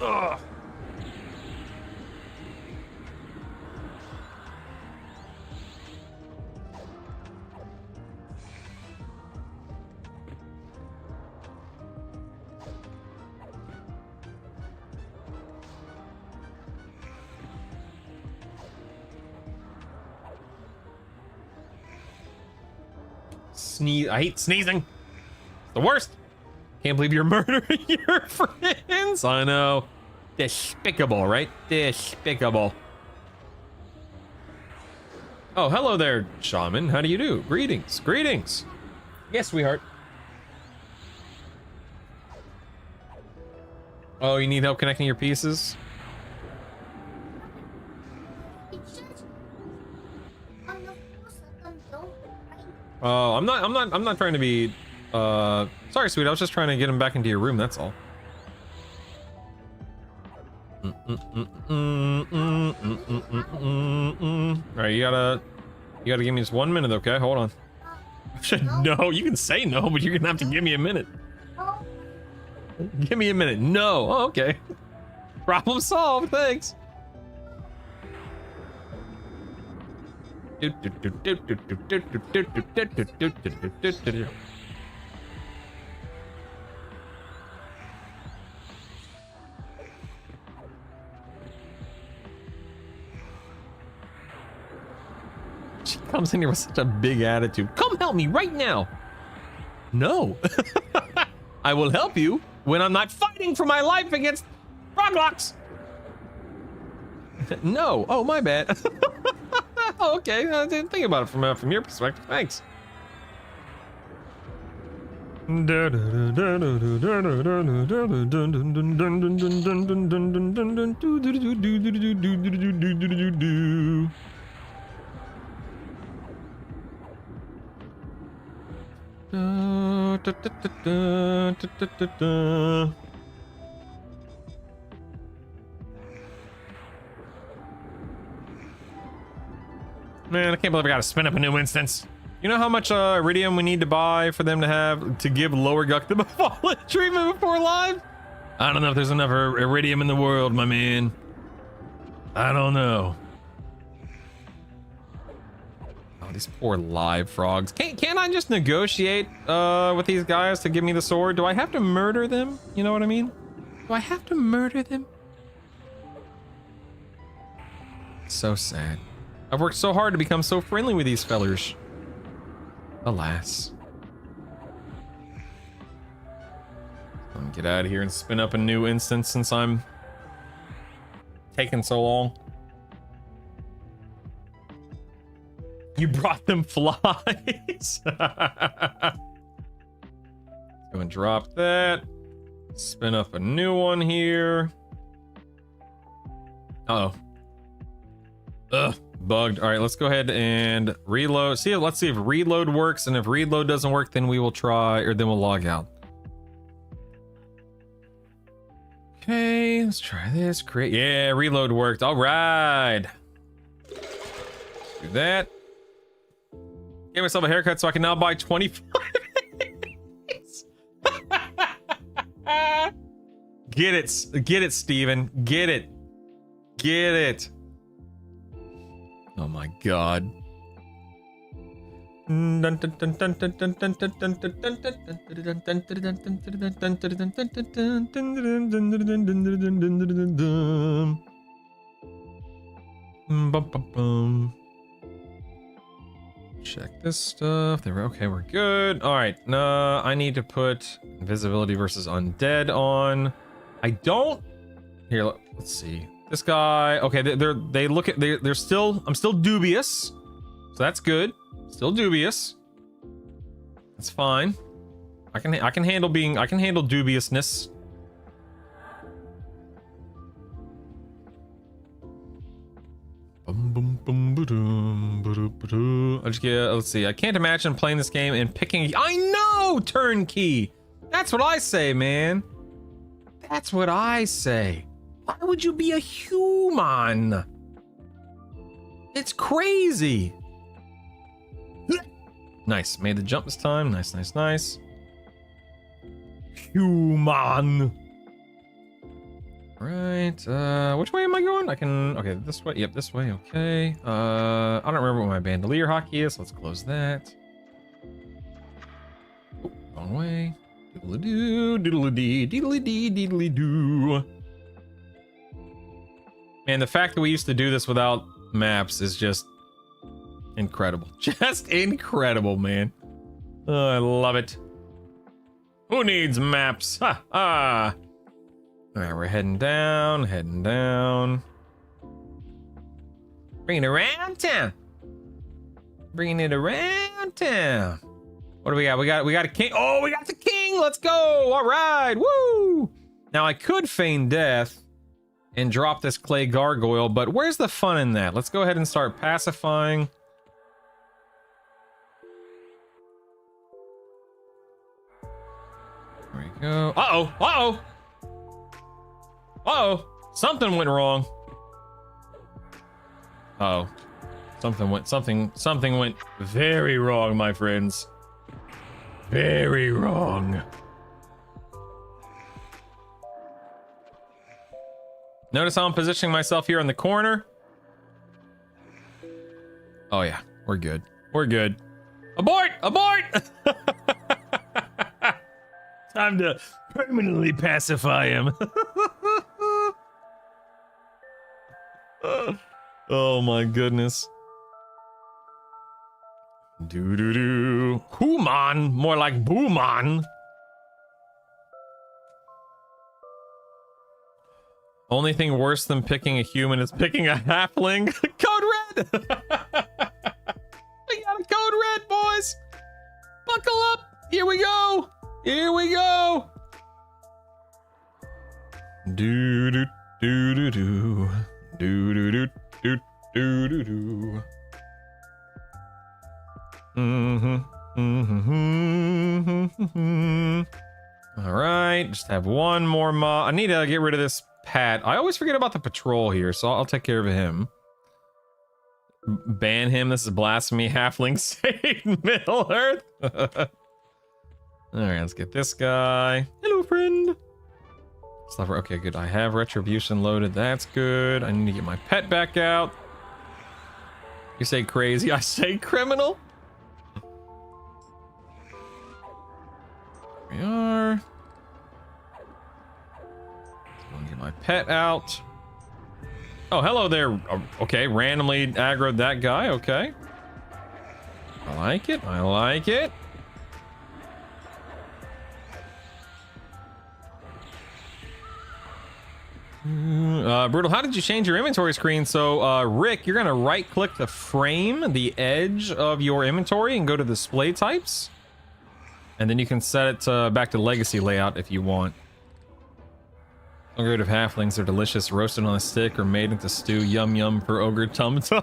Ugh. Sneeze. I hate sneezing. It's the worst. Can't believe you're murdering your friends. I know. Despicable, right? Despicable. Oh, hello there, shaman. How do you do? Greetings. Greetings. Yes, sweetheart. Oh, you need help connecting your pieces? Oh, I'm not trying to be, sorry, sweet. I was just trying to get him back into your room. That's all. All right, you gotta give me just 1 minute, okay? Hold on. No, you can say no, but you're gonna have to give me a minute. Give me a minute. No. Oh, okay. Problem solved. Thanks. She comes in here with such a big attitude. Come help me right now. No. I will help you when I'm not fighting for my life against froglocks. No. Oh, my bad. Oh, okay. I didn't think about it from your perspective. Thanks. Man, I can't believe I gotta spin up a new instance. You know how much iridium we need to buy for them to give lower guck the fallen treatment before live? I don't know if there's enough iridium in the world, my man. I don't know. Oh, these poor live frogs. Can't I just negotiate with these guys to give me the sword? Do I have to murder them? You know what I mean? Do I have to murder them? So sad. I've worked so hard to become so friendly with these fellers. Alas. Let me get out of here and spin up a new instance since I'm taking so long. You brought them flies. Go and drop that. Spin up a new one here. Uh-oh. Ugh. Bugged. All right, let's go ahead and reload. Let's see if reload works, and if reload doesn't work, then we will try, or then we'll log out. Okay, let's try this. Create. Yeah, reload worked. All right. Do that. Gave myself a haircut so I can now buy 25. Get it, Steven. Get it. Get it. Oh my god. check this stuff. There, okay, we're good. All right, no, I need to put invisibility versus undead on. I don't. Here, let's see. This guy. Okay, they look at they're still. I'm still dubious, so that's good. Still dubious. That's fine. I can handle dubiousness. I just get, let's see. I can't imagine playing this game and picking. I know, turnkey. That's what I say, man. That's what I say. Why would you be a human? It's crazy. Nice. Made the jump this time. Nice, nice, nice. Human. Right, which way am I going? I can, okay, this way, yep, this way, okay. I don't remember what my bandolier hockey is, so let's close that. Oh, wrong way. Diddly-doo, diddly-dee, diddly-dee, diddly-doo. Man, the fact that we used to do this without maps is just incredible. Just incredible, man. Oh, I love it. Who needs maps? Ha ha! Alright, we're heading down, Bringing it around town. Bringing it around town. What do we got? We got a king. Oh, we got the king. Let's go. All right. Woo. Now, I could feign death and drop this clay gargoyle, but where's the fun in that? Let's go ahead and start pacifying. There we go. Uh-oh. Uh-oh. Uh-oh, something went wrong. Uh-oh, something went very wrong, my friends. Very wrong. Notice how I'm positioning myself here in the corner. Oh yeah, we're good. We're good. Abort! Abort! Time to permanently pacify him. Oh my goodness. Doo-doo-doo. Human, more like Booman. Only thing worse than picking a human is picking a halfling. Code red! We got a code red, boys! Buckle up! Here we go! Here we go! Doo-doo, doo-doo-doo. Do-do-do-do-do-do-do. All right, just have one more I need to get rid of this Pat. I always forget about the patrol here, so I'll take care of him. Ban him. This is blasphemy. Halfling saved Middle Earth. All right, let's get this guy. Hello, friend. Okay, good. I have retribution loaded. That's good. I need to get my pet back out. You say crazy, I say criminal. Here we are. I'm gonna get my pet out. Oh, hello there. Okay, randomly aggroed that guy. Okay. I like it. I like it. Brutal, how did you change your inventory screen? So, Rick, you're gonna right-click the frame, the edge of your inventory, and go to display types. And then you can set it back to legacy layout if you want. Ogre of halflings are delicious, roasted on a stick or made into stew. Yum yum for ogre tum tum.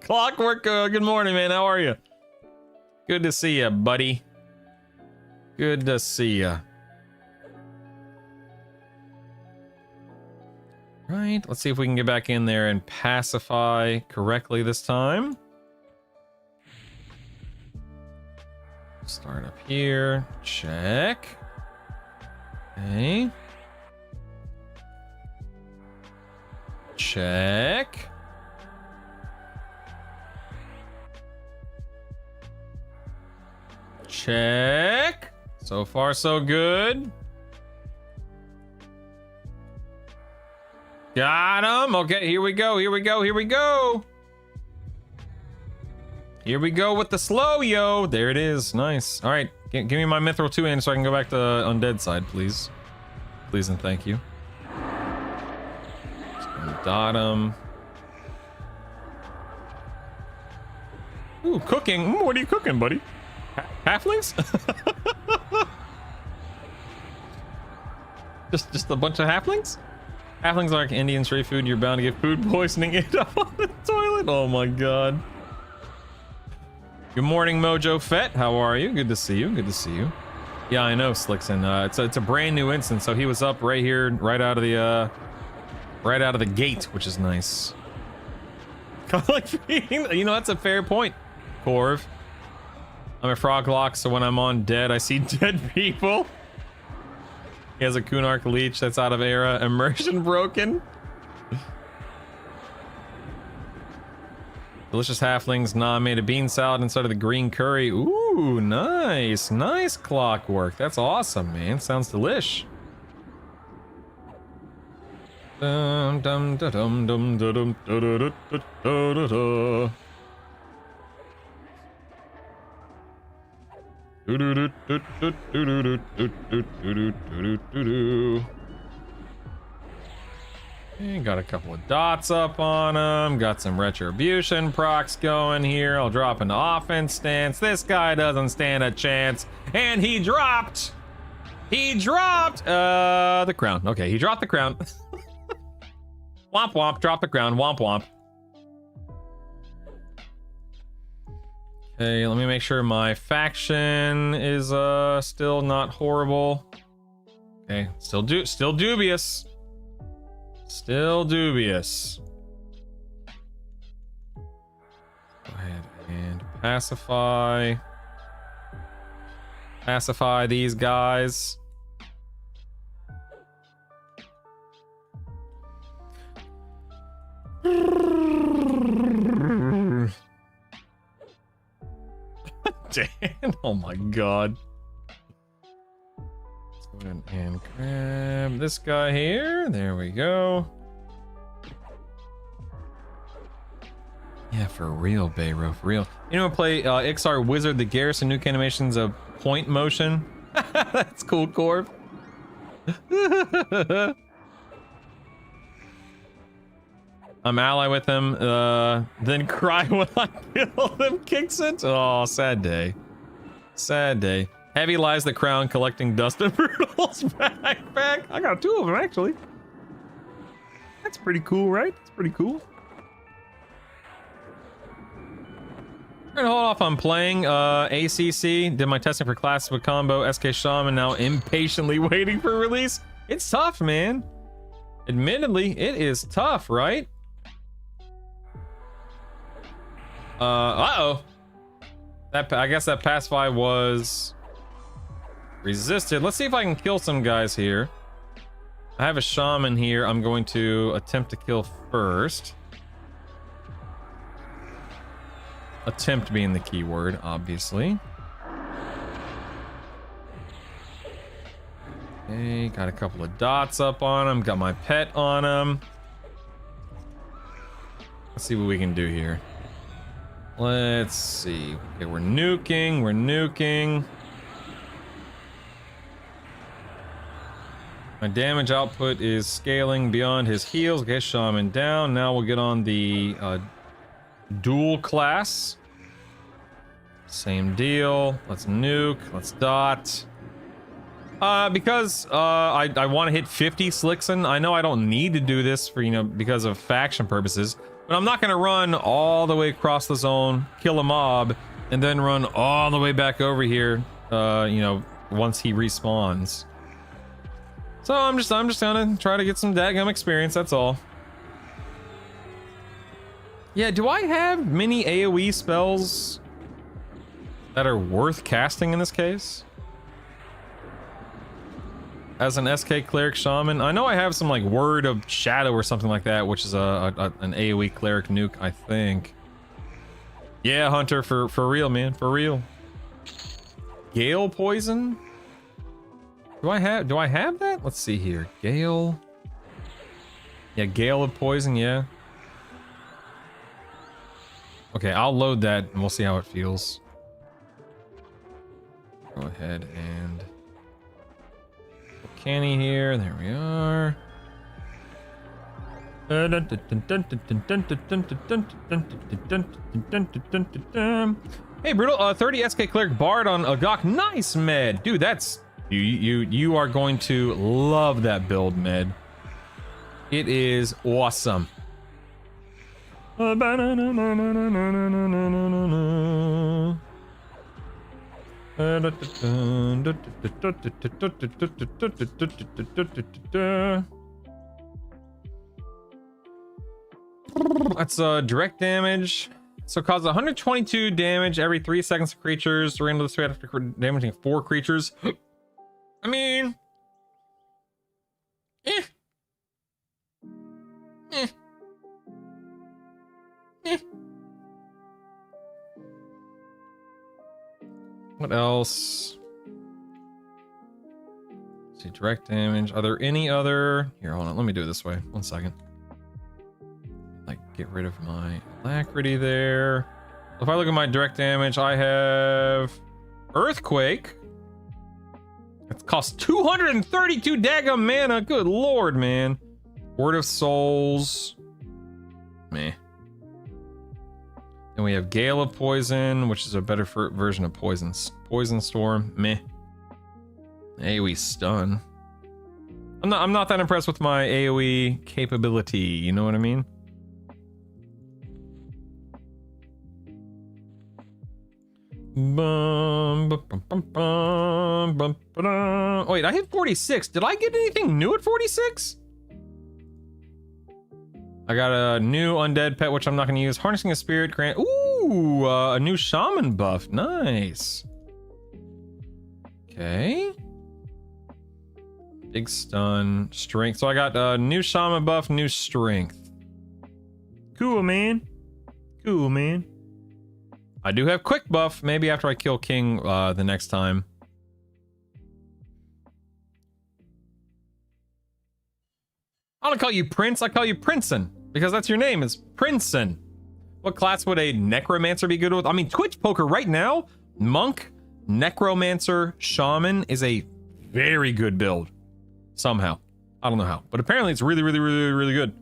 Clockwork, good morning, man. How are you? Good to see you, buddy. Good to see you. Right, let's see if we can get back in there and pacify correctly this time. Start up here. Check. Okay. Check. Check. So far, so good. Got him. Okay, here we go. Here we go. Here we go. Here we go with the slow, yo. There it is. Nice. All right. Give me my Mithril 2 in so I can go back to Undead side, please. Please and thank you. Just gonna dot him. Ooh, cooking. What are you cooking, buddy? Halflings? just a bunch of halflings? Halflings are like Indian street food. You're bound to get food poisoning it up on the toilet. Oh my god. Good morning, Mojo Fett. How are you? Good to see you. Good to see you. Yeah, I know, Slickson. It's a brand new instance, so he was up right here, right out of the gate, which is nice. Like feeding, you know, that's a fair point, Corv. I'm a froglock, so when I'm on dead, I see dead people. He has a Kunark leech that's out of era. Immersion broken. Delicious halflings. Nah, I made a bean salad instead of the green curry. Ooh, nice. Nice clockwork. That's awesome, man. Sounds delish. Dum dum da dum dum da dum da da da da da da. Got a couple of dots up on him. Got some retribution procs going here. I'll drop an offense stance. This guy doesn't stand a chance. And he dropped. He dropped the crown. Okay, he dropped the crown. Womp womp, drop the crown. Womp womp. Okay, let me make sure my faction is still not horrible. Okay, still dubious. Still dubious. Go ahead and pacify. Pacify these guys. Damn, oh my god. Let's go ahead and grab this guy here. There we go. Yeah, for real, Bayro, for real. You know, play Ixar Wizard the Garrison Nuke animations of point motion. That's cool, Corv. I'm ally with him, then cry when I kill him, kicks it. Oh, sad day. Sad day. Heavy lies the crown collecting dust and Brutal's backpack. I got 2 of them, actually. That's pretty cool, right? That's pretty cool. I'm gonna hold off on playing ACC. Did my testing for classes with combo, SK Shaman, now impatiently waiting for release. It's tough, man. Admittedly, it is tough, right? Uh-oh. I guess that pacify was resisted. Let's see if I can kill some guys here. I have a shaman here I'm going to attempt to kill first. Attempt being the key word, obviously. Okay, got a couple of dots up on him. Got my pet on him. Let's see what we can do here. Let's see. Okay, we're nuking. We're nuking. My damage output is scaling beyond his heals. Okay, shaman down. Now we'll get on the dual class. Same deal. Let's nuke. Let's dot. Because I want to hit 50 Slickson. I know I don't need to do this for, you know, because of faction purposes, but I'm not going to run all the way across the zone, kill a mob, and then run all the way back over here, you know, once he respawns. So I'm just gonna try to get some dadgum experience, that's all. Yeah, do I have many AoE spells that are worth casting in this case? As an SK Cleric Shaman, I know I have some like Word of Shadow or something like that, which is an AoE Cleric nuke, I think. Yeah, Hunter, for real, man, for real. Gale Poison? Do I have that? Let's see here. Gale. Yeah, Gale of Poison, yeah. Okay, I'll load that and we'll see how it feels. Go ahead and put Canny here. There we are. Hey, Brutal, 30 SK Cleric Bard on Agok. Nice, Med. Dude, that's... You are going to love that build, Med. It is awesome. That's direct damage. So it causes 122 damage every 3 seconds to creatures. Random this way after damaging 4 creatures. I mean, What else? Let's see, direct damage. Are there any other? Here, hold on. Let me do it this way. 1 second. Like, get rid of my alacrity there. If I look at my direct damage, I have Earthquake. It costs 232 daggum mana. Good lord, man. Word of Souls. Meh. Then we have Gale of Poison, which is a better version of Poison Storm. Meh. AoE Stun. I'm not that impressed with my AoE capability. You know what I mean? Wait, I hit 46. Did I get anything new at 46? I got a new undead pet, which I'm not going to use. Harnessing a Spirit grant. Ooh, a new shaman buff. Nice. Okay. Big stun. Strength. So I got a new shaman buff, new strength. Cool, man. Cool, man. I do have quick buff. Maybe after I kill King the next time. I don't call you Prince. I call you Princen. Because that's your name, is Princen. What class would a Necromancer be good with? I mean, Twitch Poker right now, Monk, Necromancer, Shaman is a very good build. Somehow. I don't know how. But apparently it's really, really, really, really good.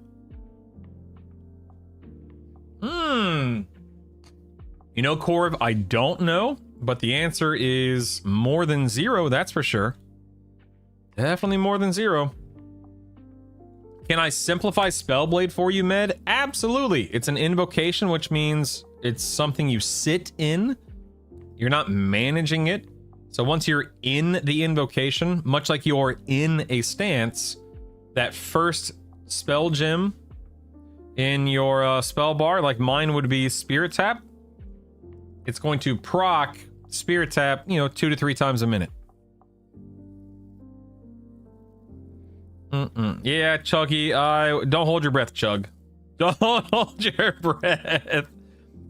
You know, Corv, I don't know. But the answer is more than 0, that's for sure. Definitely more than 0. Can I simplify Spellblade for you, Med? Absolutely. It's an invocation, which means it's something you sit in. You're not managing it. So once you're in the invocation, much like you're in a stance, that first spell gem in your spell bar, like mine would be Spirit Tap, it's going to proc Spirit Tap, 2 to 3 times a minute. Yeah, Chuggy, don't hold your breath, Chug. Don't hold your breath.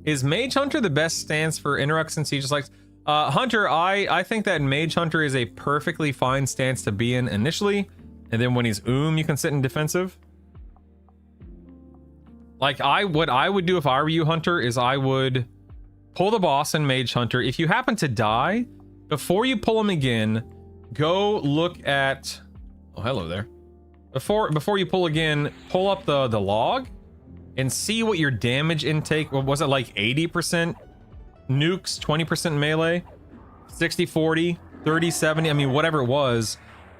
Is Mage Hunter the best stance for Interrupt since he just likes... Hunter, I think that Mage Hunter is a perfectly fine stance to be in initially, and then when he's you can sit in defensive. Like, what I would do if I were you, Hunter, is I would pull the boss in Mage Hunter. If you happen to die, before you pull him again, go look at... Oh, hello there. Before you pull again, pull up the log and see what your damage intake... What was it, like 80% nukes, 20% melee, 60-40, 30-70, I mean, whatever it was,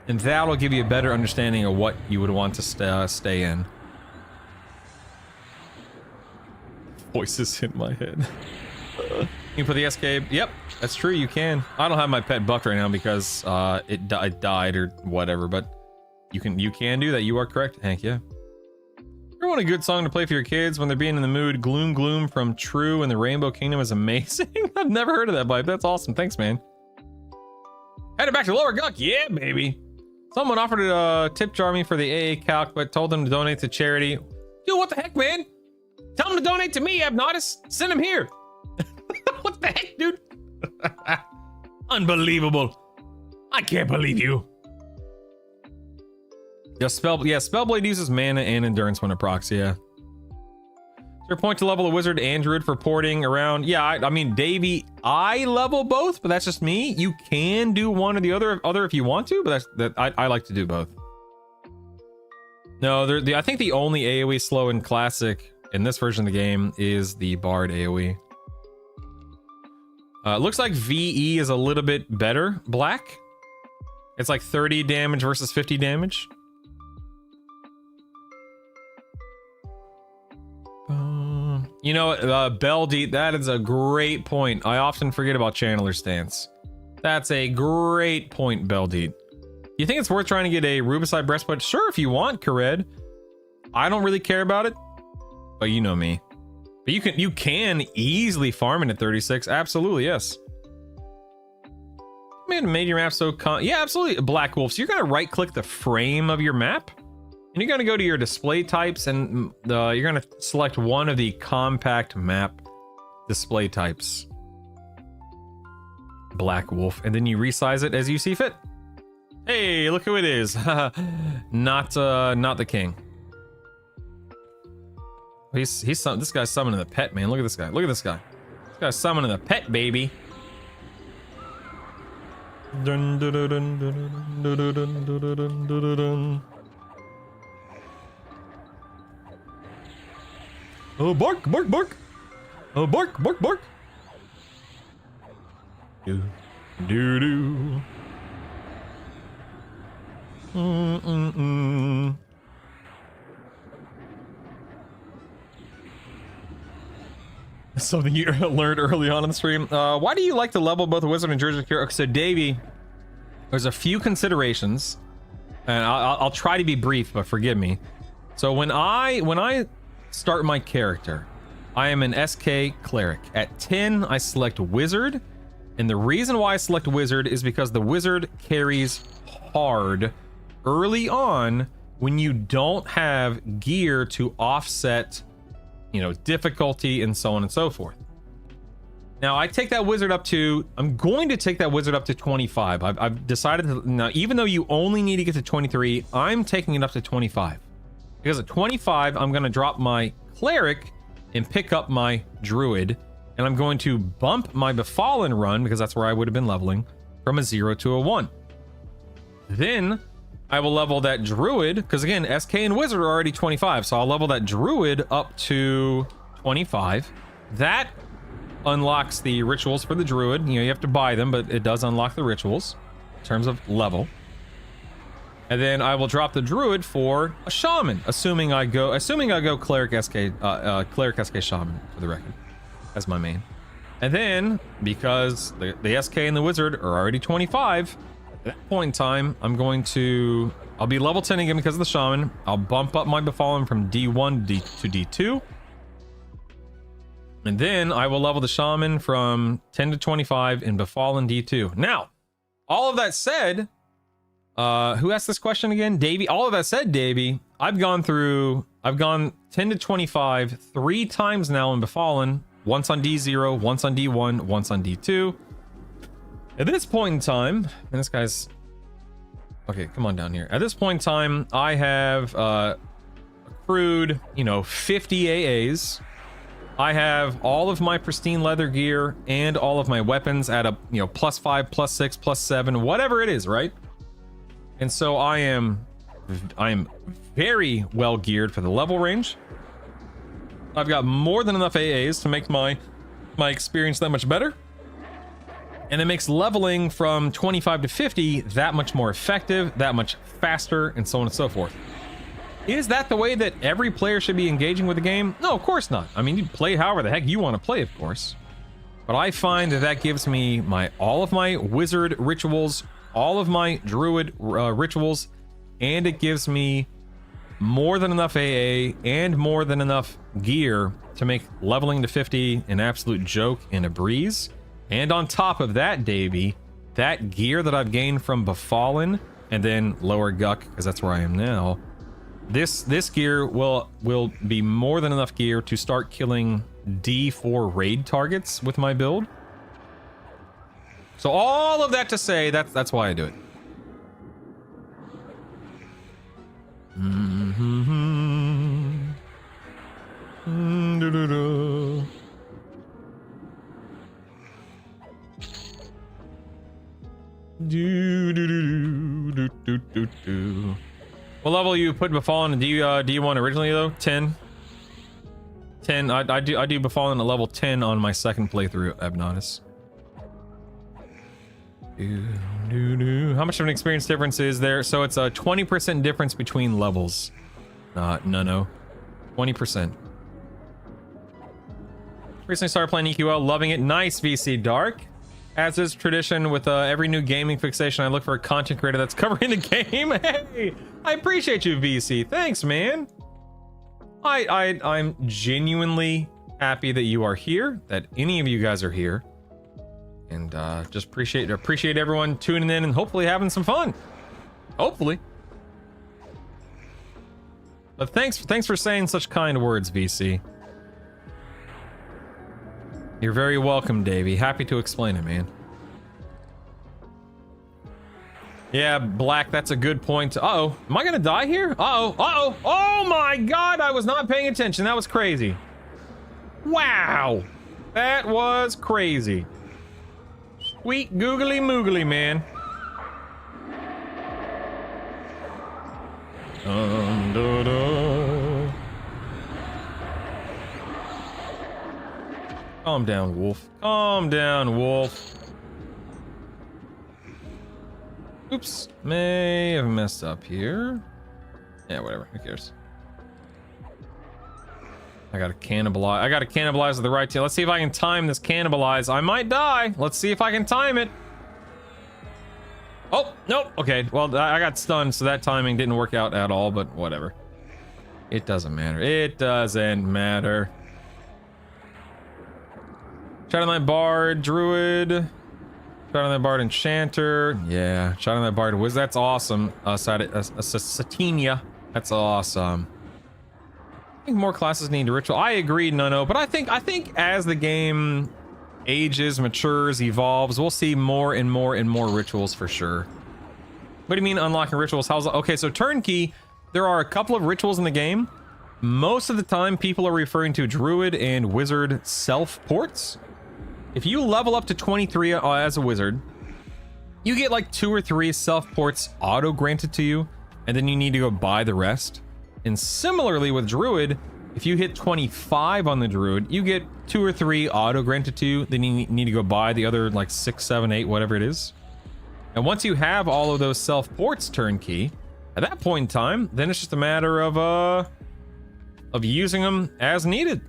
and that'll give you a better understanding of what you would want to stay in. Voices in my head. You can put the escape. Yep, that's true, you can. I don't have my pet bucked right now because it died or whatever, but you can do that. You are correct, Hank, yeah. You want a good song to play for your kids when they're being in the mood? Gloom Gloom from True and the Rainbow Kingdom is amazing. I've never heard of that vibe. That's awesome. Thanks, man. Headed back to Lower Guck. Yeah, baby. Someone offered to tip jar me for the AA calc, but told them to donate to charity. Dude, what the heck, man? Tell them to donate to me, Abnotis. Send them here. What the heck, dude? Unbelievable. I can't believe you. Yeah, Spellblade uses mana and endurance when it procs, yeah. there a point to level a wizard and druid for porting around? Yeah, I mean, Davey, I level both, but that's just me. You can do one or the other if you want to, but I like to do both. No, I think the only AoE slow in Classic in this version of the game is the Bard AoE. Looks like VE is a little bit better, Black. It's like 30 damage versus 50 damage. You know, Beldeat, that is a great point. I often forget about Channeler stance. That's a great point, Beldeat. You think it's worth trying to get a Rubicide breastplate? Sure, if you want, Kared. I don't really care about it, but you know me. But you can easily farm it at 36. Absolutely, yes. Man, made your map so yeah, absolutely, Black Wolf. So you're gonna right-click the frame of your map, and you're gonna go to your display types, and you're gonna select one of the compact map display types. Black Wolf, and then you resize it as you see fit. Hey, look who it is. not the king. This guy's summoning the pet, man. Look at this guy. Look at this guy. This guy's summoning the pet, baby. Dun, dun, dun, dun, dun, dun, dun, dun, dun, dun, dun. Oh, bark, bark, bark. Oh, bark, bark, bark. Do, do, do. Something you learned early on in the stream. Why do you like to level both wizard and druid? So Davey, there's a few considerations, and I'll try to be brief, but forgive me. So when I start my character, I am an SK cleric. At 10, I select wizard, and the reason why I select wizard is because the wizard carries hard early on when you don't have gear to offset, you know, difficulty and so on and so forth. Now I take that wizard up to, I'm going to take that wizard up to 25. I've decided to, now even though you only need to get to 23, I'm taking it up to 25. Because at 25, I'm going to drop my cleric and pick up my druid, and I'm going to bump my befallen run, because that's where I would have been leveling, from a 0 to a 1. Then I will level that druid, because again, SK and wizard are already 25, so I'll level that druid up to 25. That unlocks the rituals for the druid. You know, you have to buy them, but it does unlock the rituals in terms of level. And then I will drop the druid for a shaman, assuming I go cleric SK shaman for the record as my main. And then because the SK and the wizard are already 25, at that point in time, I'll be level 10 again because of the shaman. I'll bump up my befallen from D1 to D2. And then I will level the shaman from 10 to 25 in befallen D2. Now, all of that said, who asked this question again? Davey. All of that said, Davey, I've gone 10 to 25 3 times now in befallen. Once on D0, once on D1, once on D2. At this point in time, and this guy's... Okay, come on down here. At this point in time, I have accrued, 50 AAs. I have all of my pristine leather gear and all of my weapons at a, +5, +6, +7, whatever it is, right? And so I am very well geared for the level range. I've got more than enough AAs to make my experience that much better. And it makes leveling from 25 to 50 that much more effective, that much faster, and so on and so forth. Is that the way that every player should be engaging with the game? No, of course not. I mean, you play however the heck you want to play, of course. But I find that gives me all of my wizard rituals, all of my druid rituals, and it gives me more than enough AA and more than enough gear to make leveling to 50 an absolute joke and a breeze. And on top of that, Davey, that gear that I've gained from Befallen and then Lower Guck, because that's where I am now, this gear will be more than enough gear to start killing D4 raid targets with my build. So all of that to say, that's why I do it. Do-do-do-do. Do-do-do-do-do-do-do. What level you put Befallen? Do you want originally though? 10. 10. I do Befallen at level 10 on my second playthrough, Abnotis. How much of an experience difference is there? So it's a 20% difference between levels. No. 20%. Recently started playing EQL, loving it. Nice, VC Dark. As is tradition with every new gaming fixation, I look for a content creator that's covering the game. Hey, I appreciate you, VC. Thanks, man. I'm genuinely happy that you are here, that any of you guys are here. And just appreciate everyone tuning in and hopefully having some fun. Hopefully. But thanks for saying such kind words, VC. You're very welcome, Davey. Happy to explain it, man. Yeah, Black, that's a good point. Uh-oh. Am I gonna die here? Uh-oh. Uh-oh. Oh my god, I was not paying attention. That was crazy. Wow. That was crazy. Sweet googly moogly, man. Calm down, Wolf. Calm down, Wolf. Oops. May have messed up here. Yeah, whatever. Who cares? I gotta cannibalize at the right time. Let's see if I can time this cannibalize. I might die. Let's see if I can time it. Oh, nope. Okay, well, I got stunned, so that timing didn't work out at all, but whatever. It doesn't matter. It doesn't matter. Shadow Knight Bard, Druid. Shadow Knight Bard, Enchanter. Yeah, Shadow Knight Bard, Wiz. That's awesome. Satinia. That's awesome. I think more classes need a ritual. I agree, no, but I think as the game ages, matures, evolves, we'll see more and more and more rituals for sure. What do you mean unlocking rituals? Okay, so turnkey, there are a couple of rituals in the game. Most of the time, people are referring to Druid and Wizard self-ports. If you level up to 23 as a Wizard, you get like 2 or 3 self-ports auto-granted to you, and then you need to go buy the rest. And similarly with Druid, if you hit 25 on the Druid, you get 2 or 3 auto-granted to you, then you need to go buy the other like 6, 7, 8, whatever it is. And once you have all of those self-ports turnkey, at that point in time, then it's just a matter of using them as needed.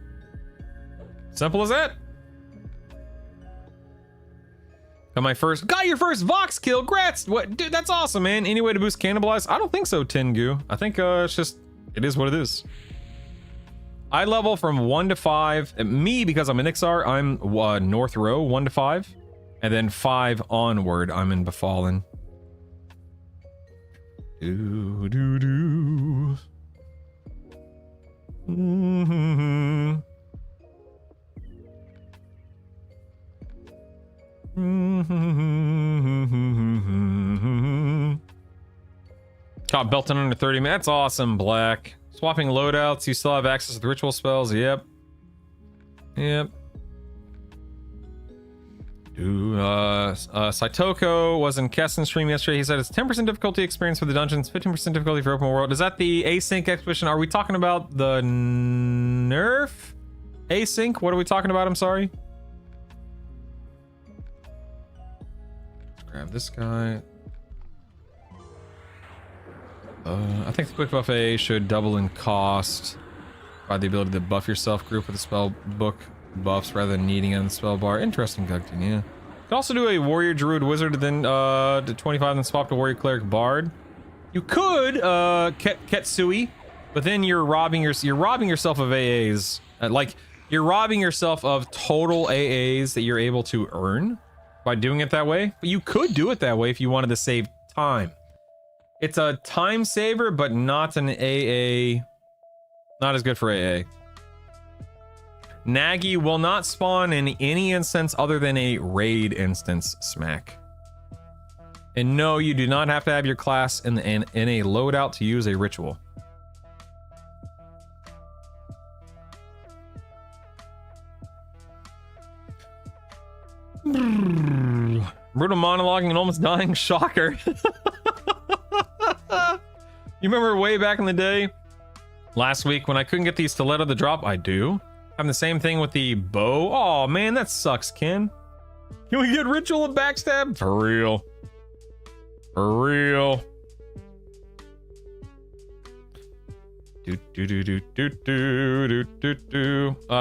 Simple as that. Got your first Vox kill. Grats. What, dude, that's awesome, man. Any way to boost cannibalize? I don't think so, Tengu. I think it's just, it is what it is. I level from 1 to 5. Me, because I'm an Ixar, I'm North Row 1 to 5. And then 5 onward, I'm in Befallen. Do do do. Mm-hmm. Got Belton under 30 minutes. That's awesome, Black. Swapping loadouts. You still have access to the ritual spells. Yep. Saitoko was in Kessen's stream yesterday. He said it's 10% difficulty experience for the dungeons, 15% difficulty for open world. Is that the async expedition? Are we talking about the nerf async? What are we talking about? I'm sorry. Grab this guy. I think the quick buffet should double in cost by the ability to buff yourself group with the spell book buffs rather than needing it in the spell bar. Interesting, Gugton, yeah. You can also do a warrior druid wizard then to 25 and swap to warrior cleric bard. You could Ketsui, but then you're robbing yourself of AAs. You're robbing yourself of total AAs that you're able to earn by doing it that way. But you could do it that way if you wanted to save time. It's a time saver, but not an AA. Not as good for AA. Nagi will not spawn in any instance other than a raid instance, Smack. And no, you do not have to have your class in a loadout to use a ritual. Brutal monologuing and almost dying. Shocker. You remember way back in the day, last week when I couldn't get the stiletto to drop? I do. Having the same thing with the bow. Oh man, that sucks, Ken. Can we get ritual and backstab? For real. For real.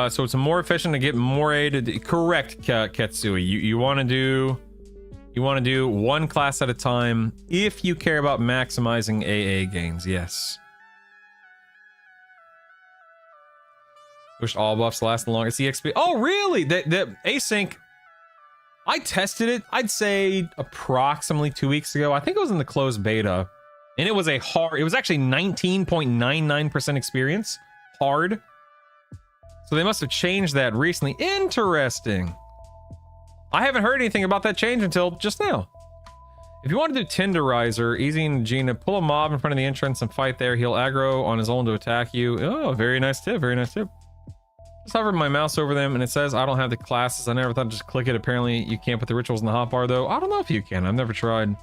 So it's more efficient to get more aid. Correct, Ketsui. You want to do one class at a time if you care about maximizing AA gains. Yes. Wish all buffs last the longest. EXP. Oh, really? The async. I tested it. I'd say approximately 2 weeks ago. I think it was in the closed beta. And it was a hard, it was actually 19.99% experience. Hard. So they must have changed that recently. Interesting. I haven't heard anything about that change until just now. If you want to do Tenderizer, easy and Gina, pull a mob in front of the entrance and fight there. He'll aggro on his own to attack you. Oh, very nice tip. Very nice tip. Just hover my mouse over them and it says I don't have the classes. I never thought to just click it. Apparently you can't put the rituals in the hotbar though. I don't know if you can. I've never tried.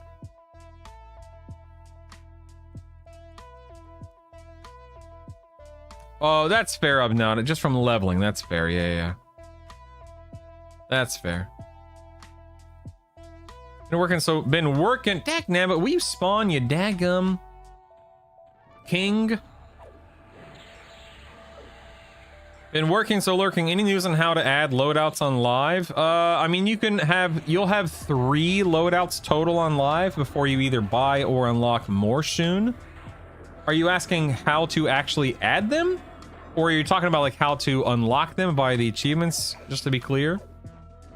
Oh, that's fair, Abnautic. Just from leveling, that's fair. Yeah. That's fair. Been working. Dag nabbit, will you spawn, you daggum king? Been working, so lurking. Any news on how to add loadouts on live? I mean, you'll have 3 loadouts total on live before you either buy or unlock more soon. Are you asking how to actually add them? Or are you talking about like how to unlock them by the achievements, just to be clear?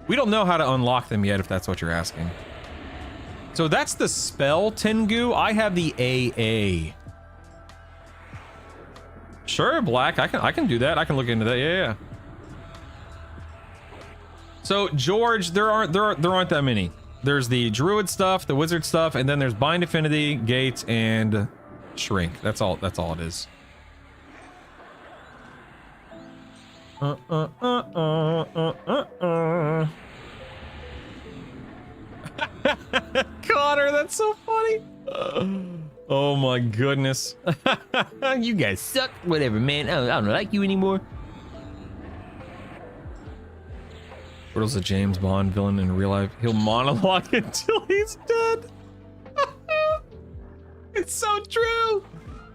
We don't know how to unlock them yet, if that's what you're asking. So that's the spell, Tengu. I have the AA. Sure, Black. I can do that. I can look into that. Yeah. So George, there aren't that many. There's the Druid stuff, the Wizard stuff, and then there's Bind Affinity, Gate, and Shrink. That's all it is. Connor, that's so funny. Oh my goodness. You guys suck. Whatever, man. I don't like you anymore. Riddle's a James Bond villain in real life. He'll monologue until he's dead. It's so true.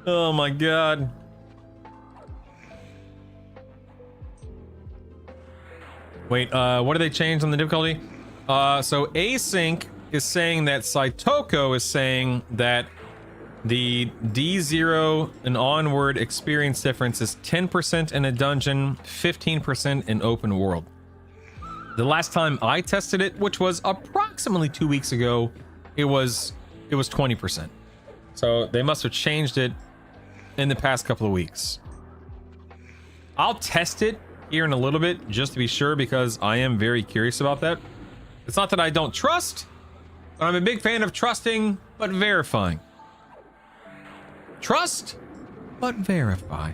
Oh my god. Wait, what did they change on the difficulty? So async is saying that Saitoko is saying that the D0 and onward experience difference is 10% in a dungeon, 15% in open world. The last time I tested it, which was approximately 2 weeks ago, it was 20%. So they must have changed it in the past couple of weeks. I'll test it here in a little bit just to be sure, because I am very curious about that. It's not that I don't trust, but I'm a big fan of trusting but verifying. Trust but verify.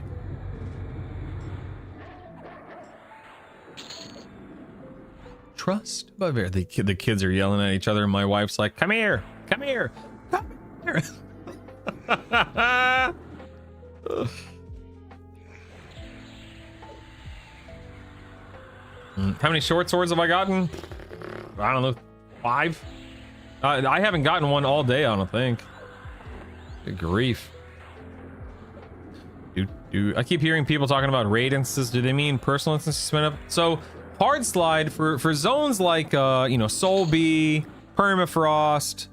Trust but verify. The kids are yelling at each other and my wife's like, come here, come here, come here. How many short swords have I gotten? I don't know, 5? I haven't gotten one all day, I don't think. Good grief. I keep hearing people talking about raid instances. Do they mean personal instances spin up? So hard slide for zones like Soul Bee, Permafrost,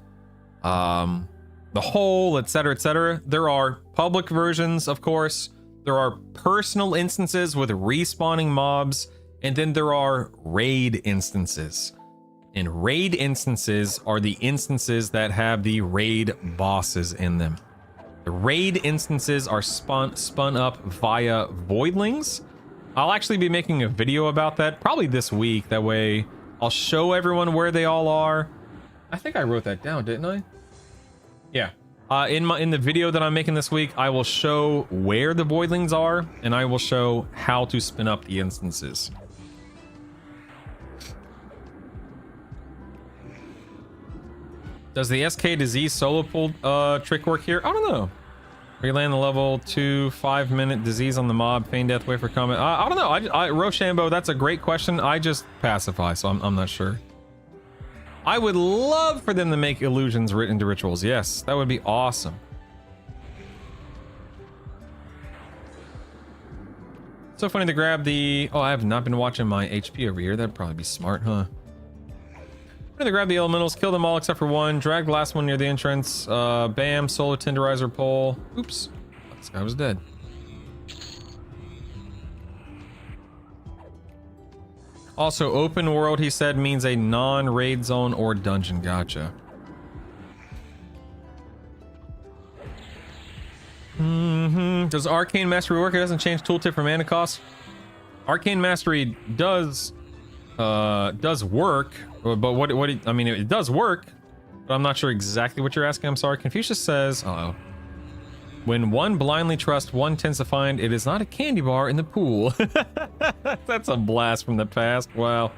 the Hole, etc. There are public versions, of course. There are personal instances with respawning mobs, and then there are raid instances. And raid instances are the instances that have the raid bosses in them. The raid instances are spun up via voidlings. I'll actually be making a video about that probably this week. That way I'll show everyone where they all are. I think I wrote that down, didn't I? Yeah. In the video that I'm making this week, I will show where the voidlings are, and I will show how to spin up the instances. Does the SK disease solo pull trick work here? I don't know. Reland the level 2 5-minute disease on the mob, feign death, wait for comment. I don't know. Rochambeau, that's a great question. I just pacify, so I'm not sure. I would love for them to make illusions written into rituals. Yes, that would be awesome. So funny to grab the... Oh, I have not been watching my HP over here. That'd probably be smart, huh? I'm gonna grab the elementals, kill them all except for one, drag the last one near the entrance. Bam, solo tenderizer pull. Oops, this guy was dead. Also, open world, he said, means a non-raid zone or dungeon. Gotcha. Does Arcane Mastery work? It doesn't change tooltip for mana cost. Arcane Mastery does work, but what I mean, it does work, but I'm not sure exactly what you're asking. I'm sorry. Confucius says, when one blindly trusts, one tends to find it is not a candy bar in the pool. That's a blast from the past. Wow.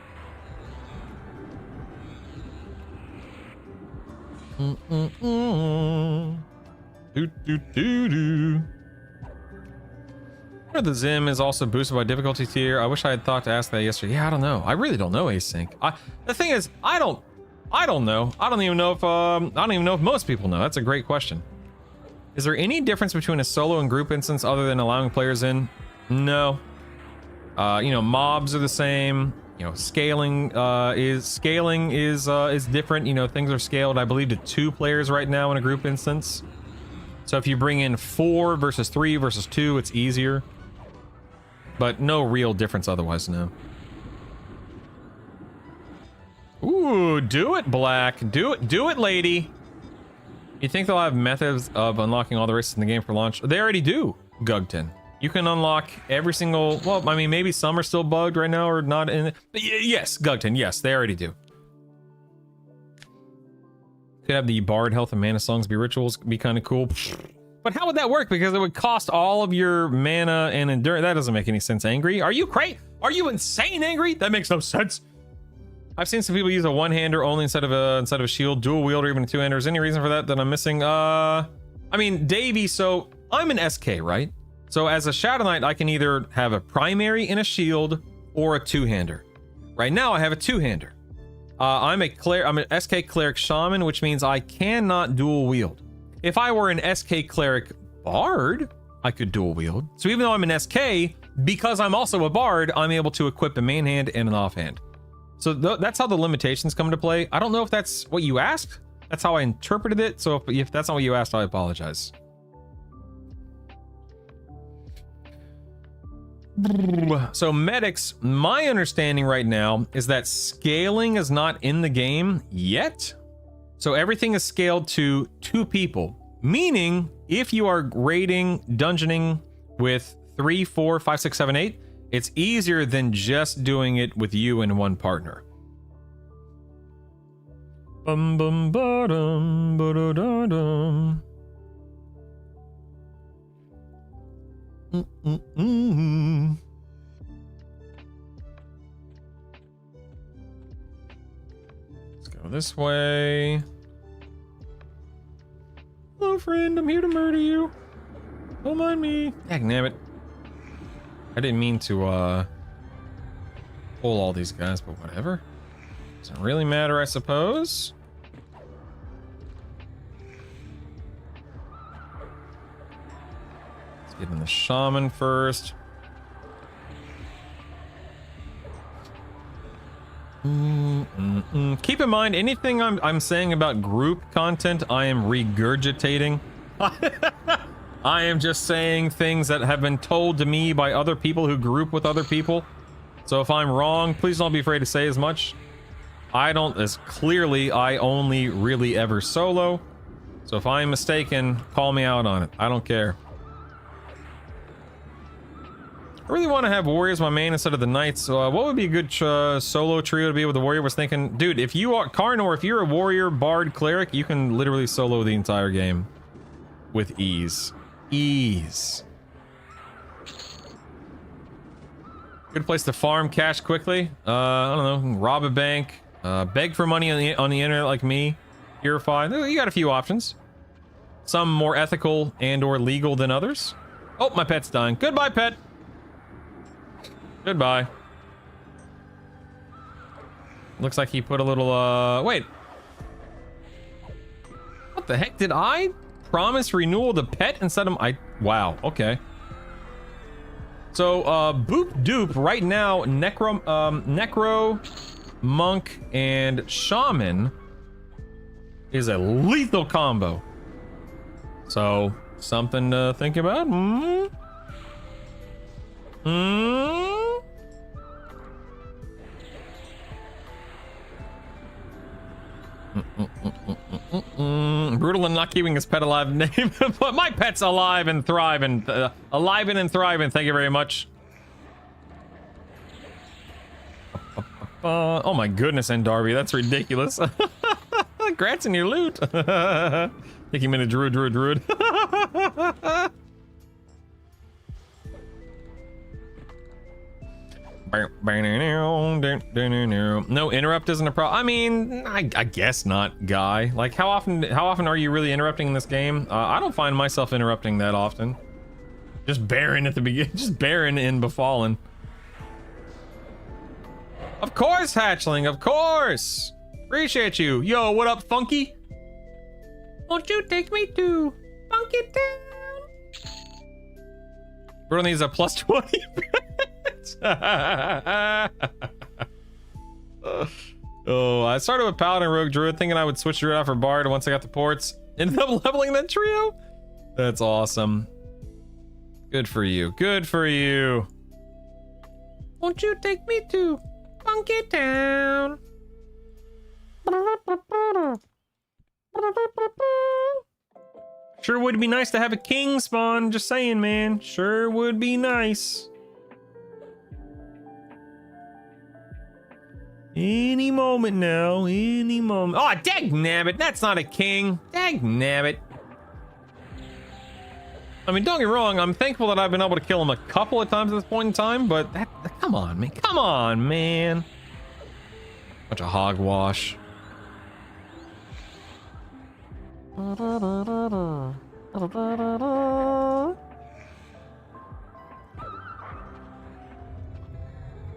The Zim is also boosted by difficulty tier. I wish I had thought to ask that yesterday. Yeah, I don't know. I really don't know async. The thing is, I don't know. I don't even know if most people know. That's a great question. Is there any difference between a solo and group instance other than allowing players in? No. You know, mobs are the same. You know, scaling is different. You know, things are scaled, I believe, to 2 players right now in a group instance. So if you bring in 4 versus 3 versus 2, it's easier. But no real difference otherwise, no. Ooh, do it, Black. Do it, lady. You think they'll have methods of unlocking all the races in the game for launch? They already do, Gugton. You can unlock every single... Well, I mean, maybe some are still bugged right now or not in... But yes, Gugton, yes, they already do. Could have the Bard health and mana songs be rituals, be kind of cool. But how would that work? Because it would cost all of your mana and endurance. That doesn't make any sense, Angry. Are you crazy? Are you insane, Angry? That makes no sense. I've seen some people use a one-hander only instead of a shield, dual wield, or even a two-hander. Is there any reason for that I'm missing? I mean, Davey, so I'm an SK, right? So as a Shadow Knight, I can either have a primary and a shield or a two-hander. Right now, I have a two-hander. I'm an SK Cleric Shaman, which means I cannot dual wield. If I were an SK Cleric Bard, I could dual wield. So even though I'm an SK, because I'm also a Bard, I'm able to equip a main hand and an offhand. So that's how the limitations come into play. I don't know if that's what you asked. That's how I interpreted it. So if that's not what you asked, I apologize. So medics, my understanding right now is that scaling is not in the game yet. So everything is scaled to 2 people, meaning if you are raiding, dungeoning with 3, 4, 5, 6, 7, 8, it's easier than just doing it with you and one partner. Bum bum ba-dum, ba-da-da-dum. Let's go this way. Hello, friend. I'm here to murder you. Don't mind me. Dagnabbit. I didn't mean to pull all these guys, but whatever. Doesn't really matter, I suppose. Let's get in the shaman first. Keep in mind, anything I'm saying about group content, I am regurgitating. I am just saying things that have been told to me by other people who group with other people. So if I'm wrong, please don't be afraid to say as much. I only really ever solo. So if I'm mistaken, call me out on it. I don't care. I really want to have warriors my main instead of the knights. What would be a good solo trio to be with the warrior? Was thinking, dude, if you are Karnor, if you're a warrior, bard, cleric, you can literally solo the entire game with ease. Ease. Good place to farm cash quickly. I don't know, rob a bank, beg for money on the internet like me. purify. You got a few options. Some more ethical and or legal than others. Oh, my pet's dying. Goodbye, pet. Goodbye. Looks like he put a little, wait. What the heck? Did I promise renewal the pet instead of, wow, okay. So, Boop Doop right now, Necro, Monk, and Shaman is a lethal combo. So, something to think about. Brutal and not keeping his pet alive name, but my pet's alive and thriving, alive and thriving. Thank you very much. Oh my goodness, and Darby, that's ridiculous. Congrats in your loot. Take him in a druid. No interrupt isn't a problem. I mean, I guess not, guy. Like, how often are you really interrupting in this game? I don't find myself interrupting that often. Just Baron at the beginning, just Baron in Befallen. Of course, Hatchling, of course. Appreciate you. Yo, what up, Funky? Won't you take me to Funky Town? Bro needs a plus 20. Oh, I started with Paladin Rogue Druid thinking I would switch Druid out for Bard once I got the ports. Ended up leveling that trio? That's awesome. Good for you. Good for you. Won't you take me to Funky Town? Sure would be nice to have a king spawn. Just saying, man. Sure would be nice. Any moment now, any moment. Oh, dagnabbit, that's not a king. Dagnabbit. I mean, don't get me wrong, I'm thankful that I've been able to kill him a couple of times at this point in time, but come on, man. Come on, man. Bunch of hogwash.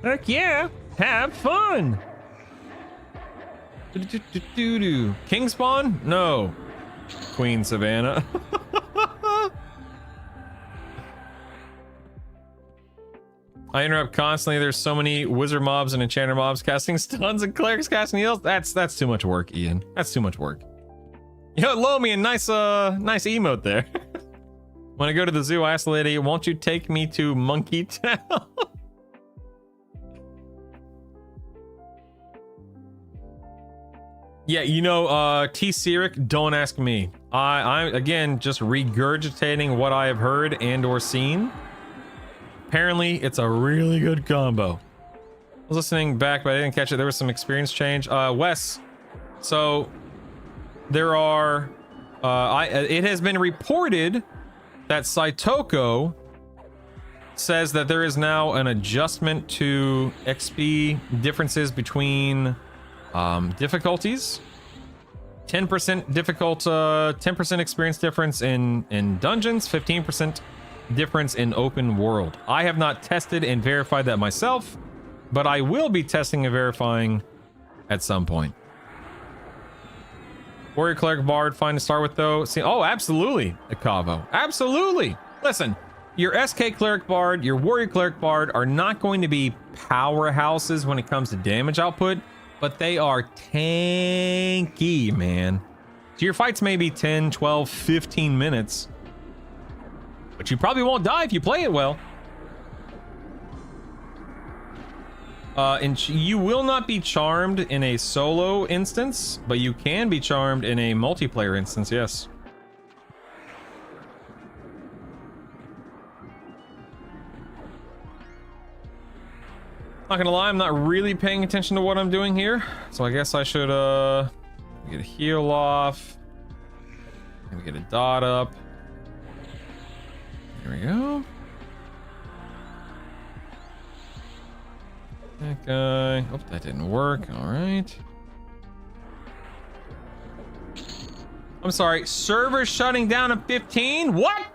Heck yeah, have fun. King spawn? No. Queen Savannah. I interrupt constantly. There's so many wizard mobs and enchanter mobs casting stuns and clerics casting heals. That's too much work, Ian. That's too much work. Yo, Lomi, a nice emote there. When I go to the zoo, I ask the lady, won't you take me to Monkey Town? Yeah, you know, T. Cyric, don't ask me. I'm again just regurgitating what I have heard and or seen. Apparently, it's a really good combo. I was listening back, but I didn't catch it. There was some experience change. Wes, so there are, it has been reported that Saitoko says that there is now an adjustment to XP differences between difficulties. 10% difficult, 10% experience difference in dungeons, 15% difference in open world. I have not tested and verified that myself, but I will be testing and verifying at some point. Warrior Cleric Bard, fine to start with though. See, oh, absolutely, Akavo. Absolutely. Listen, your SK Cleric Bard, your Warrior Cleric Bard are not going to be powerhouses when it comes to damage output, but they are tanky, man. So your fights may be 10, 12, 15 minutes, but you probably won't die if you play it well. And you will not be charmed in a solo instance, but you can be charmed in a multiplayer instance, yes. Not gonna lie, I'm not really paying attention to what I'm doing here, so I guess I should get a heal off. Maybe get a dot up. There we go. That guy. Oh, that didn't work. All right. I'm sorry, server shutting down at 15? What?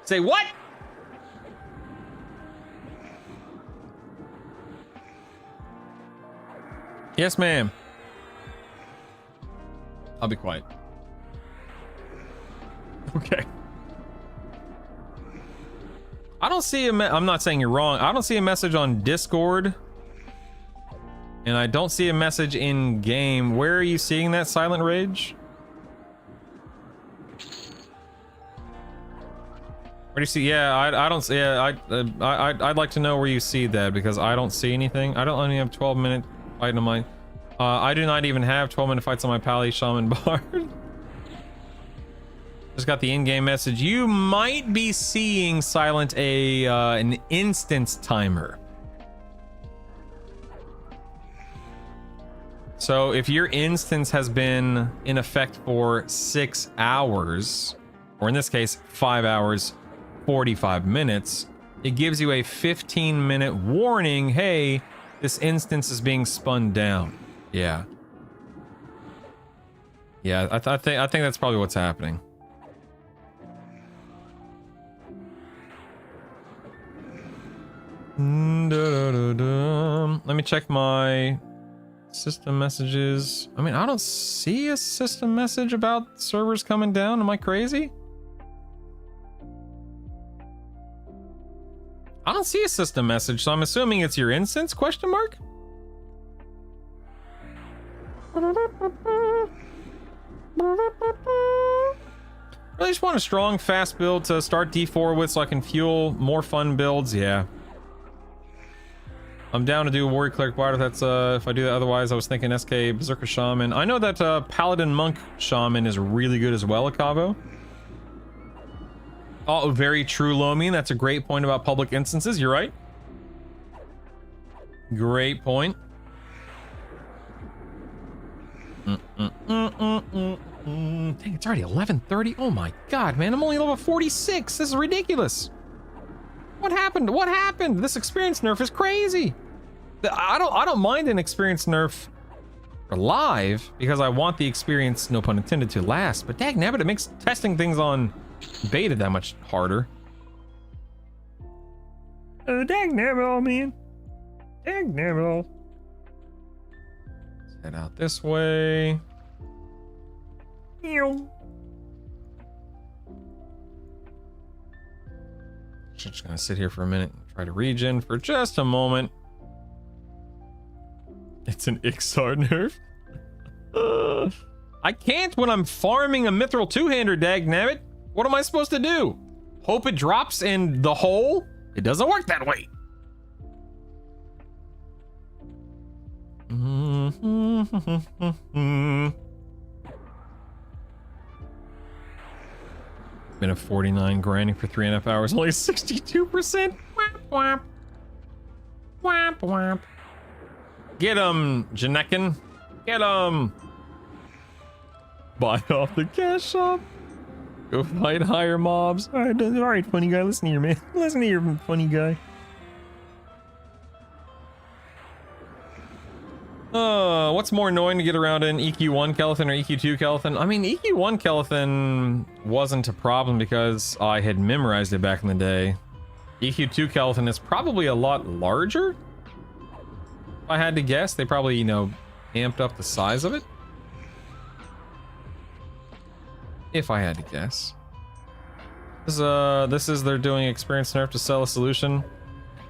Say what? Yes, ma'am. I'll be quiet. Okay. I don't see I'm not saying you're wrong. I don't see a message on Discord. And I don't see a message in game. Where are you seeing that, Silent Rage? Where do you see? Yeah, I don't see. Yeah, I'd like to know where you see that because I don't see anything. I don't only have 12-minute fight on my. I do not even have 12-minute fights on my Pally Shaman Bard. Just got the in-game message. You might be seeing Silent an instance timer. So if your instance has been in effect for 6 hours, or in this case 5 hours 45 minutes, it gives you a 15-minute warning. Hey, this instance is being spun down. Yeah. Yeah, I think that's probably what's happening. Let me check my system messages. I mean, I don't see a system message about servers coming down. Am I crazy? I don't see a system message, so I'm assuming it's your instance, question mark? Really just want a strong, fast build to start D4 with so I can fuel more fun builds. Yeah. I'm down to do Warrior Cleric Bard if that's if I do that. Otherwise, I was thinking SK Berserker Shaman. I know that Paladin Monk Shaman is really good as well, Akavo. Oh, very true, Lomian. That's a great point about public instances. You're right. Great point. Dang, it's already 11:30. Oh my god, man! I'm only level 46. This is ridiculous. What happened? What happened? This experience nerf is crazy. I don't mind an experience nerf for live because I want the experience, no pun intended, to last. But dagnabbit, it makes testing things on beta that much harder. Dagnabbit, man. Dagnabbit. Let's head out this way. Just gonna sit here for a minute and try to regen for just a moment. It's an Ixar nerf. I can't when I'm farming a Mithril two-hander, dagnabbit. What am I supposed to do? Hope it drops in the hole? It doesn't work that way. Been a 49 grinding for 3.5 hours, only 62%. Whap, whap. Whap, whap. Get him, Janekin. Get him. Buy off the cash shop. Go fight higher mobs. All right, funny guy. Listen here, man. Listen here, funny guy. What's more annoying to get around in EQ1 Kelethan or EQ2 Kelethan? I mean, EQ1 Kelethan wasn't a problem because I had memorized it back in the day. EQ2 Kelethan is probably a lot larger. If I had to guess, they probably, you know, amped up the size of it. If I had to guess. This is they're doing experience nerf to sell a solution.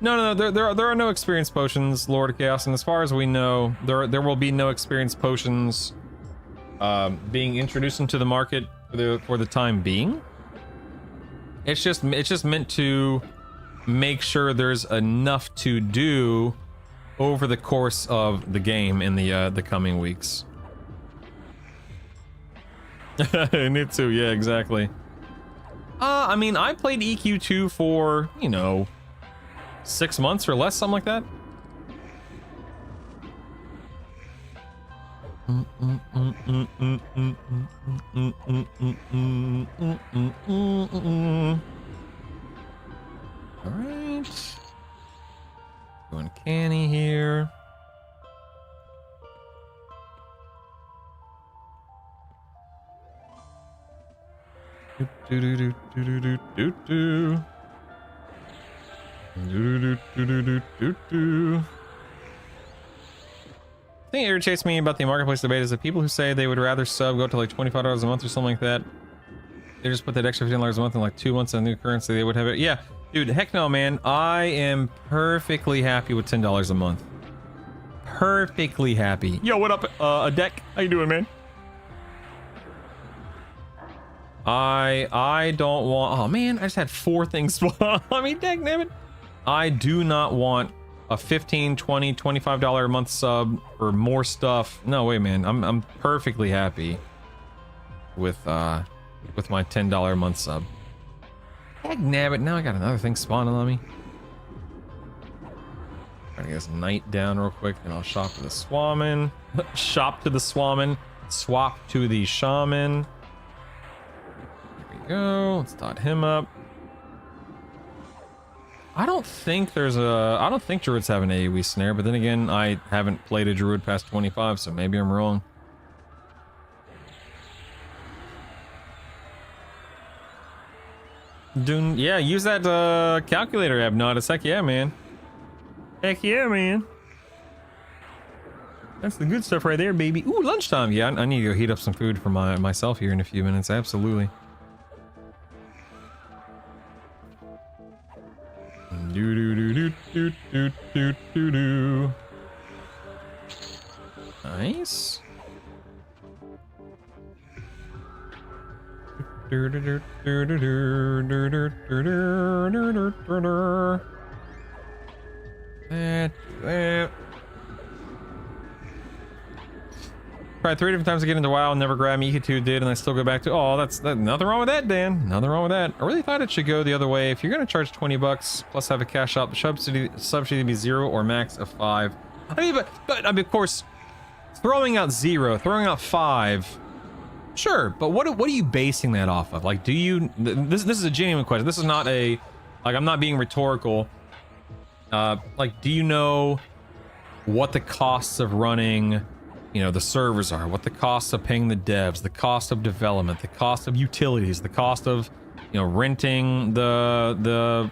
No, there are no experience potions, Lord of Chaos, and as far as we know, there will be no experience potions being introduced into the market for the time being. It's just meant to make sure there's enough to do over the course of the game in the coming weeks. Nitsu, yeah, exactly. I mean, I played EQ2 for, you know, 6 months or less, something like that. All right. Going canny here. Do do do do do do do do. Do do do do do do do. The thing that irritates me about the marketplace debate is that people who say they would rather sub go to like $25 a month or something like that, they just put that extra $15 a month in like 2 months on new currency, they would have it. Yeah, dude, heck no, man. I am perfectly happy with $10 a month. Perfectly happy. Yo, what up, a deck? How you doing, man? I don't want. Oh man, I just had 4 things spawn. I mean, dang it. I do not want a $15, $20, $25 a month sub for more stuff. No way, man. I'm perfectly happy with my $10 a month sub. Dag nabbit, now I got another thing spawning on me. Trying to get this knight down real quick, and I'll shop to the swamin. Shop to the swamin. Swap to the shaman. There we go. Let's dot him up. I don't think druids have an AoE snare, but then again, I haven't played a druid past 25, so maybe I'm wrong. Dude, yeah, use that calculator, Abnodus. Heck yeah, man. Heck yeah, man. That's the good stuff right there, baby. Ooh, lunchtime. Yeah, I need to go heat up some food for myself here in a few minutes. Absolutely. Do do do do do do do do do. Nice. Do do do do do do do do do do do do. That. Tried 3 different times to get into WoW and never grabbed me. EQ2 did, and I still go back to. Oh, that's nothing wrong with that, Dan. Nothing wrong with that. I really thought it should go the other way. If you're gonna charge $20 plus have a cash out, the sub should be 0 or max of 5. I mean, but I mean, of course, throwing out 0, throwing out 5. Sure, but what are you basing that off of? Like, do you? This is a genuine question. This is not a like I'm not being rhetorical. Like, do you know what the costs of running, you know, the servers are, what the costs of paying the devs, the cost of development, the cost of utilities, the cost of, you know, renting the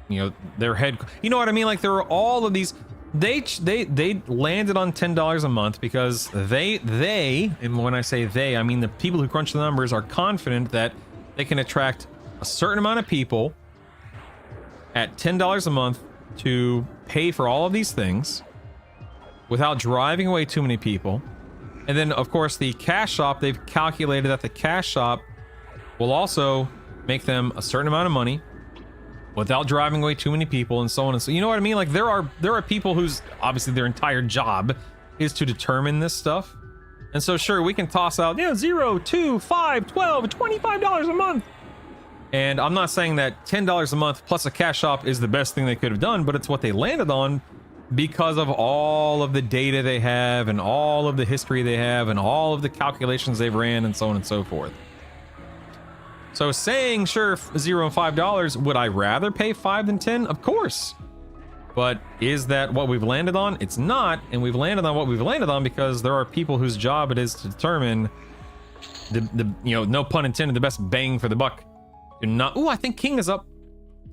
you know, their head, you know what I mean? Like, there are all of these. They landed on $10 a month because they, and when I say they, I mean the people who crunch the numbers, are confident that they can attract a certain amount of people at $10 a month to pay for all of these things without driving away too many people. And then, of course, the cash shop, they've calculated that the cash shop will also make them a certain amount of money without driving away too many people, and so on and so. You know what I mean? Like, there are people whose obviously their entire job is to determine this stuff. And so sure, we can toss out, you know, 0, 2, 5, 12, $25 a month. And I'm not saying that $10 a month plus a cash shop is the best thing they could have done, but it's what they landed on because of all of the data they have and all of the history they have and all of the calculations they've ran and so on and so forth. So saying, sure, 0 and $5, would I rather pay 5 than 10? Of course. But is that what we've landed on? It's not, and we've landed on what we've landed on because there are people whose job it is to determine the you know, no pun intended, the best bang for the buck. You're not. Ooh, I think King is up.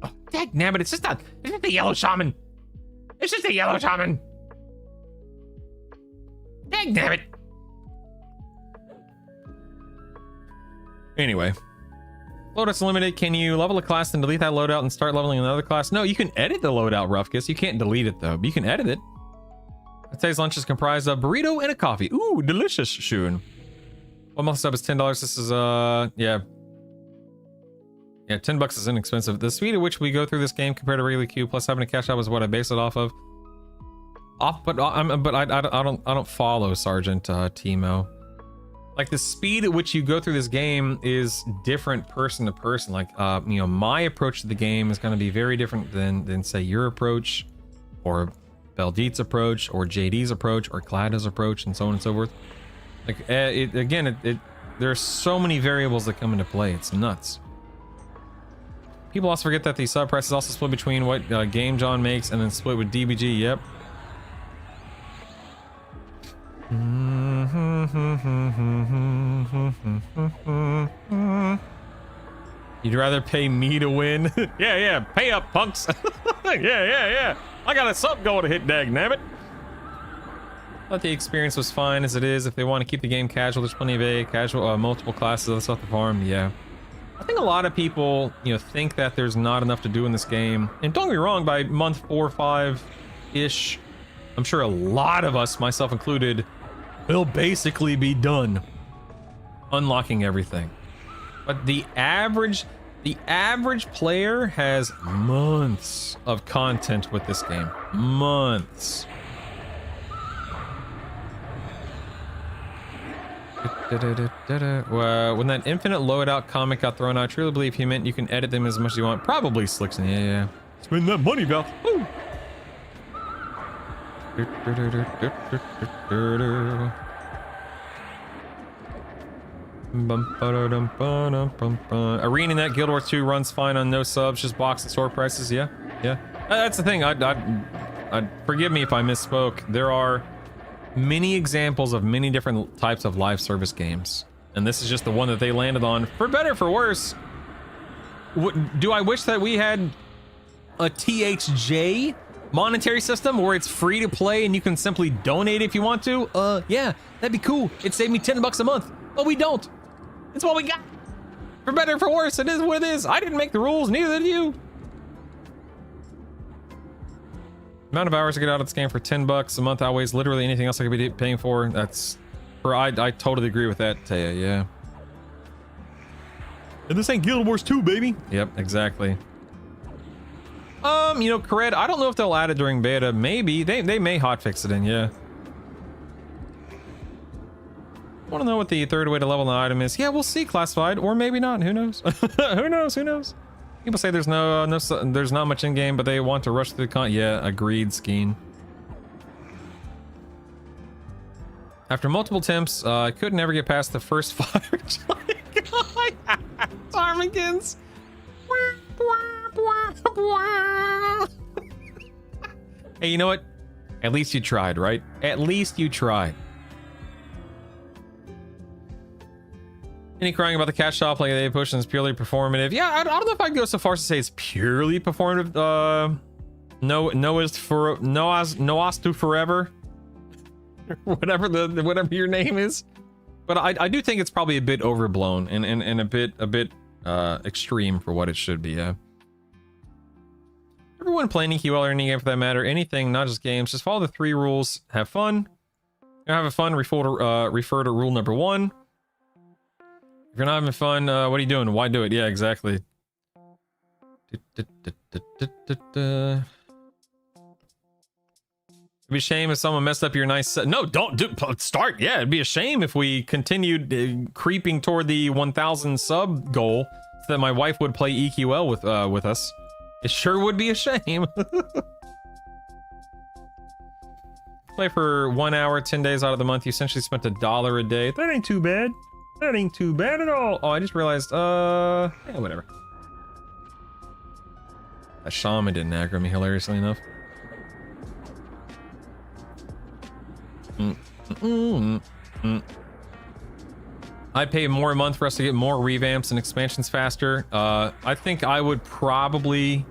Oh, dagnabbit, it's just the yellow shaman. It's just a yellow shaman. Dagnabbit. Anyway. Loadout's limited. Can you level a class and delete that loadout and start leveling another class? No, you can edit the loadout, Ruffkus. You can't delete it, though. But you can edit it. Today's lunch is comprised of burrito and a coffee. Ooh, delicious, Shun. One month sub is $10. This is, yeah. Yeah, $10 is inexpensive. The speed at which we go through this game compared to regular queue plus having a cash out is what I base it off of. But I don't follow Sergeant Timo. Like, the speed at which you go through this game is different person to person. Like, you know, my approach to the game is going to be very different than say your approach, or Beldit's approach, or JD's approach, or Clada's approach, and so on and so forth. Like, there's so many variables that come into play. It's nuts. People also forget that the sub price is also split between what Game John makes and then split with DBG. Yep. You'd rather pay me to win? Yeah, pay up, punks. Yeah. I got a sub goal to hit, dag nabbit. Thought the experience was fine as it is. If they want to keep the game casual, there's plenty of casual, multiple classes of stuff to farm. Yeah. I think a lot of people, think that there's not enough to do in this game. And don't get me wrong, by month 4 or 5-ish, I'm sure a lot of us, myself included, will basically be done unlocking everything. But the average player has months of content with this game. Months. When that infinite loadout comic got thrown out, I truly believe he meant you can edit them as much as you want. Probably, Slickson. Yeah. Spend that money, Val. Woo! ArenaNet Guild Wars 2 runs fine on no subs, just box and store prices. Yeah. That's the thing. I'd forgive me if I misspoke. There are many examples of many different types of live service games, and this is just the one that they landed on. For better or for worse, do I wish that we had a THJ monetary system where it's free to play and you can simply donate if you want to? Yeah, that'd be cool. It'd save me $10 a month, but we don't. It's what we got. For better or for worse, it is what it is. I didn't make the rules, neither did you. Amount of hours I get out of this game for $10 a month outweighs literally anything else I could be paying for. I totally agree with that, Taya. Yeah. And this ain't Guild Wars 2, baby. Yep, exactly. Kared, I don't know if they'll add it during beta. Maybe they may hotfix it in. Yeah. Want to know what the third way to level an item is? Yeah, we'll see. Classified, or maybe not. Who knows? Who knows? People say there's there's not much in game, but they want to rush through the Yeah, agreed, Skeen. After multiple attempts, I could never get past the first 5 Ptarmigans. Hey, you know what? At least you tried, right? At least you tried. Any crying about the cat shop like they push and it's purely performative? Yeah, I don't know if I can go so far as to say it's purely performative. Noah's to forever. whatever your name is. But I do think it's probably a bit overblown and a bit extreme for what it should be. Yeah. Everyone playing EQL or any game for that matter, anything, not just games, just follow the 3 rules. Have fun. Have fun. Refer to rule number 1. If you're not having fun, what are you doing? Why do it? Yeah, exactly. It'd be a shame if someone messed up your nice No, don't start. Yeah, it'd be a shame if we continued creeping toward the 1,000 sub goal so that my wife would play EQL with us. It sure would be a shame. Play for 1 hour, 10 days out of the month. You essentially spent $1 a day. That ain't too bad. That ain't too bad at all. Oh, I just realized, yeah, whatever. That shaman didn't aggro me, hilariously enough. I'd pay more a month for us to get more revamps and expansions faster. I think I would probably...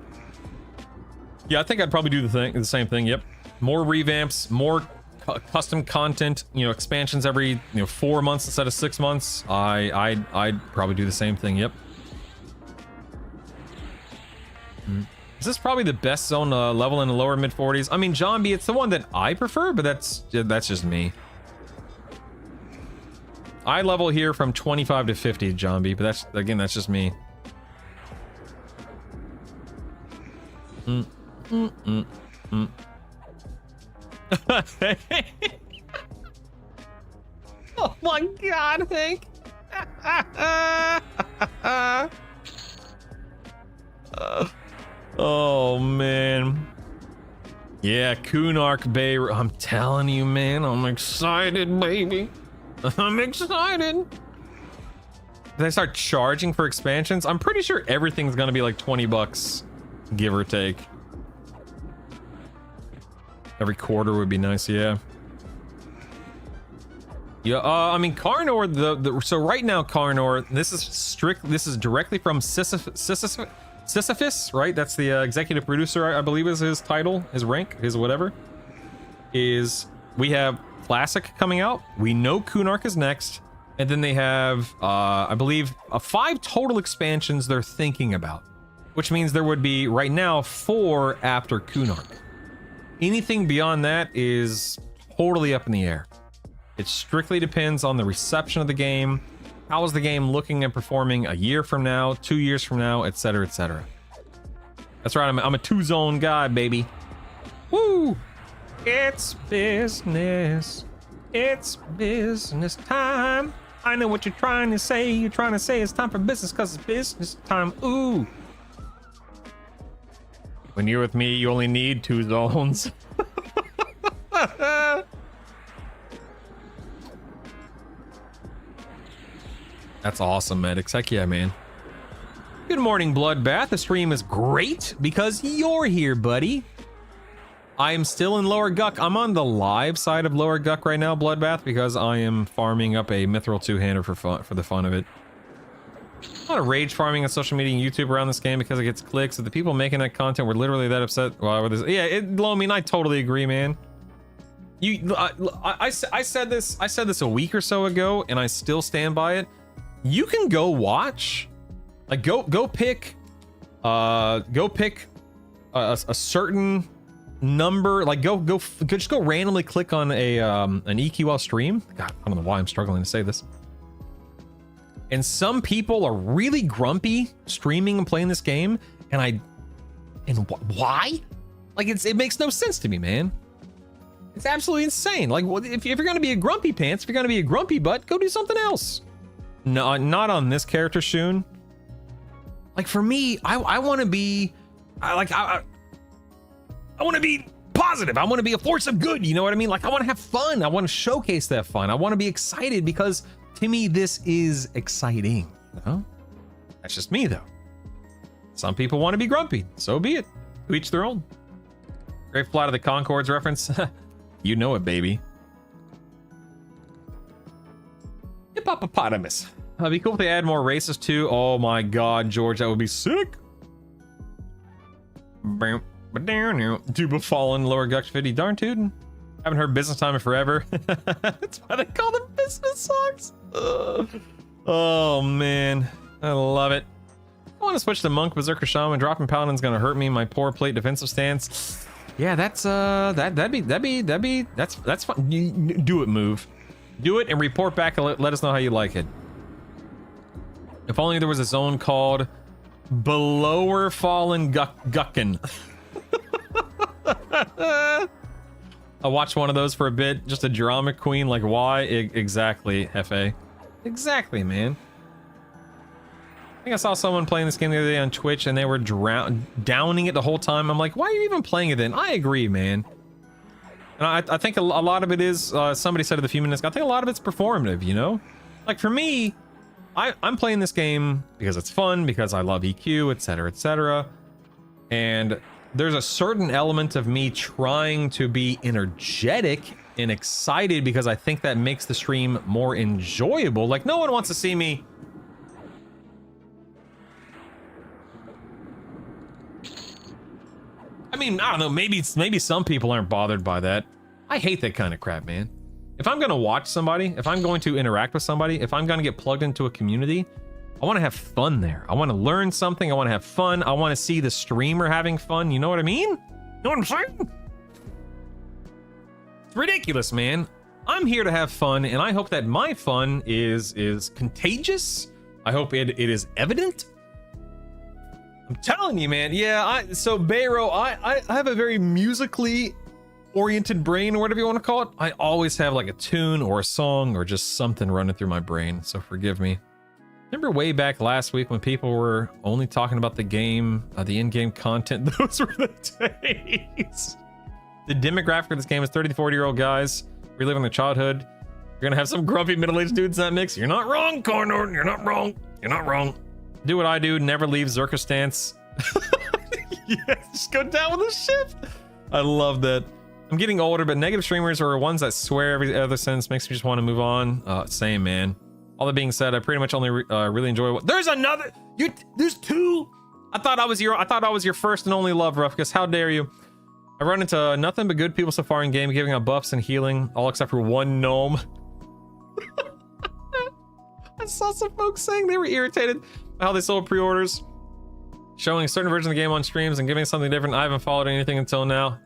Yeah, I think I'd probably do the same thing, yep. More revamps, more custom content, expansions every 4 months instead of 6 months. I'd probably do the same thing. Yep. Is this probably the best zone level in the lower mid 40s? I mean, Zombie, it's the one that I prefer, but that's just me. I level here from 25 to 50, Zombie, but that's just me. Oh my god, Hank. Oh man. Yeah, Kunark Bay. I'm telling you, man, I'm excited, baby. I'm excited. Did they start charging for expansions? I'm pretty sure everything's gonna be like $20, give or take. Every quarter would be nice, yeah. Yeah, I mean, Carnor, so right now, Carnor, this is directly from Sisyphus, right? That's the executive producer, I believe is his title, his rank, his whatever. We have Classic coming out. We know Kunark is next. And then they have, I believe, 5 total expansions they're thinking about. Which means there would be, right now, 4 after Kunark. Anything beyond that is totally up in the air. It strictly depends on the reception of the game. How is the game looking and performing a year from now, 2 years from now, etc., etc. That's right, I'm a 2-zone guy, baby. Woo! It's business. It's business time. I know what you're trying to say. You're trying to say it's time for business because it's business time. Ooh. When you're with me, you only need 2 zones. That's awesome, Medics. Heck yeah, man. Good morning, Bloodbath. The stream is great because you're here, buddy. I am still in Lower Guck. I'm on the live side of Lower Guck right now, Bloodbath, because I am farming up a Mithril 2-hander for the fun of it. A lot of rage farming on social media and YouTube around this game because it gets clicks. If the people making that content were literally that upset, well, yeah, I mean, I totally agree, man. I said this a week or so ago, and I still stand by it. You can go watch, like go pick a certain number, like just go randomly click on an EQL stream. God, I don't know why I'm struggling to say this. And some people are really grumpy streaming and playing this game, and why? Like it makes no sense to me, man. It's absolutely insane. Like, if you're gonna be a grumpy pants, if you're gonna be a grumpy butt, go do something else. No, not on this character, Shun. Like for me, I want to be, I want to be positive. I want to be a force of good. You know what I mean? Like I want to have fun. I want to showcase that fun. I want to be excited because to me this is exciting. You know? That's just me though. Some people want to be grumpy. So be it. To each their own. Great Flight of the Conchords reference. You know it, baby. Hippopotamus. It'd be cool if they add more races too. Oh my god, George, that would be sick. Tuba Fallen, Lower Guck 50. Darn tootin'. Haven't heard Business Time in forever. That's why they call them business songs. Oh man, I love it. I want to switch to Monk, Berserker, Shaman. Dropping Paladin's gonna hurt me. My poor plate defensive stance. Yeah, that's that'd be that's fun. You do it, move. Do it and report back and let us know how you like it. If only there was a zone called Belower Fallen Guckin. I watched one of those for a bit, just a drama queen. Like, why? Exactly, Hefe. Exactly, man. I think I saw someone playing this game the other day on Twitch and they were downing it the whole time. I'm like, why are you even playing it then? I agree, man. And I think a lot of it is, somebody said it a few minutes ago, I think a lot of it's performative, you know? Like for me, I'm playing this game because it's fun, because I love EQ, etc., etc. And there's a certain element of me trying to be energetic and excited because I think that makes the stream more enjoyable. Like no one wants to see me. I mean, I don't know, maybe some people aren't bothered by that. I hate that kind of crap, man. If I'm gonna watch somebody, if I'm going to interact with somebody, if I'm gonna get plugged into a community, I want to have fun there. I want to learn something. I want to have fun. I want to see the streamer having fun. You know what I mean? You know what I'm saying? It's ridiculous, man. I'm here to have fun, and I hope that my fun is contagious. I hope it is evident. I'm telling you, man. Yeah, so Bayro, I have a very musically oriented brain, or whatever you want to call it. I always have like a tune or a song or just something running through my brain, so forgive me. Remember way back last week when people were only talking about the game, the in-game content? Those were the days. The demographic of this game is 30 to 40-year-old guys reliving their childhood. You're gonna have some grumpy middle-aged dudes in that mix. You're not wrong, Cornor. You're not wrong. You're not wrong. Do what I do. Never leave Zerker stance. Yeah, just go down with the ship. I love that. I'm getting older, but negative streamers are ones that swear every other sentence. Makes me just want to move on. Same, man. All that being said, I pretty much only really enjoy what. There's another. There's two. I thought I was your first and only love, Ruffkus. How dare you? I run into nothing but good people so far in game, giving out buffs and healing, all except for one gnome. I saw some folks saying they were irritated by how they sold pre-orders, showing a certain version of the game on streams and giving something different. I haven't followed anything until now.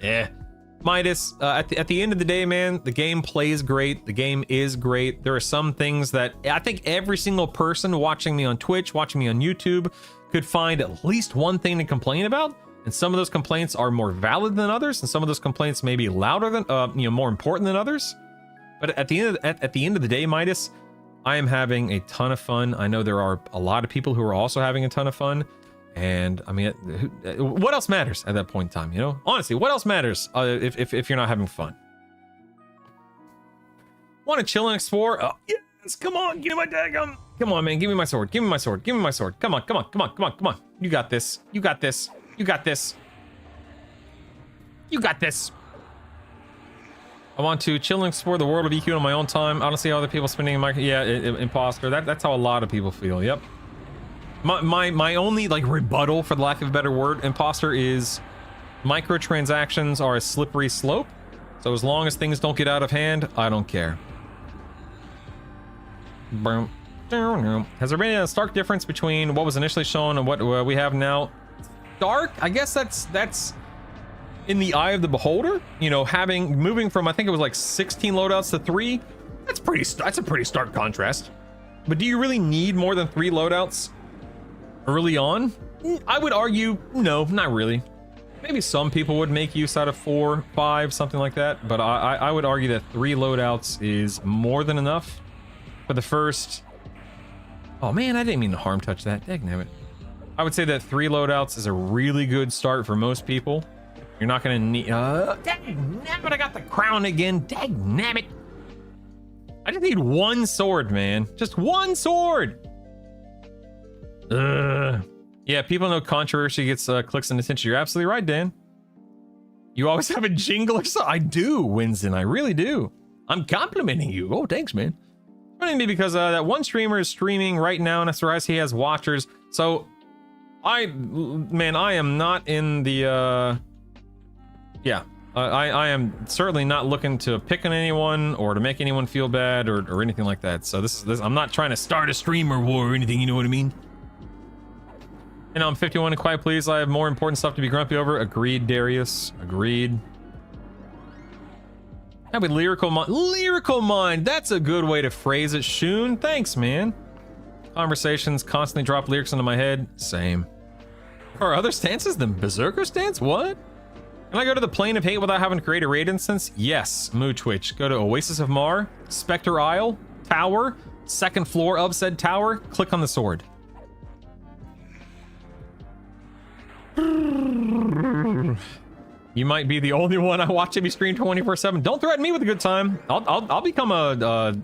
Midas, at the end of the day, man, the game plays great. The game is great. There are some things that I think every single person watching me on Twitch, watching me on YouTube, could find at least one thing to complain about. And some of those complaints are more valid than others, and some of those complaints may be louder than, more important than others. But at the end of the day, Midas, I am having a ton of fun. I know there are a lot of people who are also having a ton of fun. And I mean, what else matters at that point in time? You know, honestly, what else matters if you're not having fun? Want to chill and explore? Oh, yes, come on, give me my daggum. Come on, man, give me my sword. Give me my sword. Give me my sword. Come on, come on, come on, come on, come on. You got this. You got this. You got this. You got this. I want to chill and explore the world of EQ on my own time. I don't see how other people spending my imposter. That's how a lot of people feel. Yep. My only like rebuttal, for the lack of a better word, imposter, is microtransactions are a slippery slope. So as long as things don't get out of hand, I don't care. Has there been a stark difference between what was initially shown and what we have now? Stark? I guess that's in the eye of the beholder. You know, moving from, I think it was like 16 loadouts to 3. That's a pretty stark contrast. But do you really need more than 3 loadouts early on? I would argue no, not really. Maybe some people would make use out of 4, 5, something like that, but I would argue that 3 loadouts is more than enough for the first. Oh man, I didn't mean to harm touch that. Dagnabbit. I would say that 3 loadouts is a really good start for most people. You're not gonna need. Dagnabbit, I got the crown again. Dagnabbit. I just need 1 sword, man. Just 1 sword. Yeah, people know controversy gets clicks and attention. You're absolutely right, Dan. You always have a jingle or something. I do, Winston. I really do. I'm complimenting you. Oh, thanks, man. Funny to me because that one streamer is streaming right now, and as far as he has watchers. So, I am not in the. I am certainly not looking to pick on anyone or to make anyone feel bad or anything like that. So this I'm not trying to start a streamer war or anything. You know what I mean? And I'm 51 and quiet, please. I have more important stuff to be grumpy over. Agreed, Darius. Agreed. Have a lyrical mind. Lyrical mind. That's a good way to phrase it, Shun. Thanks, man. Conversations constantly drop lyrics into my head. Same. Are other stances than Berserker stance? What? Can I go to the plane of hate without having to create a raid instance? Yes. Moo Twitch. Go to Oasis of Mar, Spectre Isle, Tower, 2nd floor of said tower. Click on the sword. You might be the only one I watch me stream 24/7. Don't threaten me with a good time. I'll become a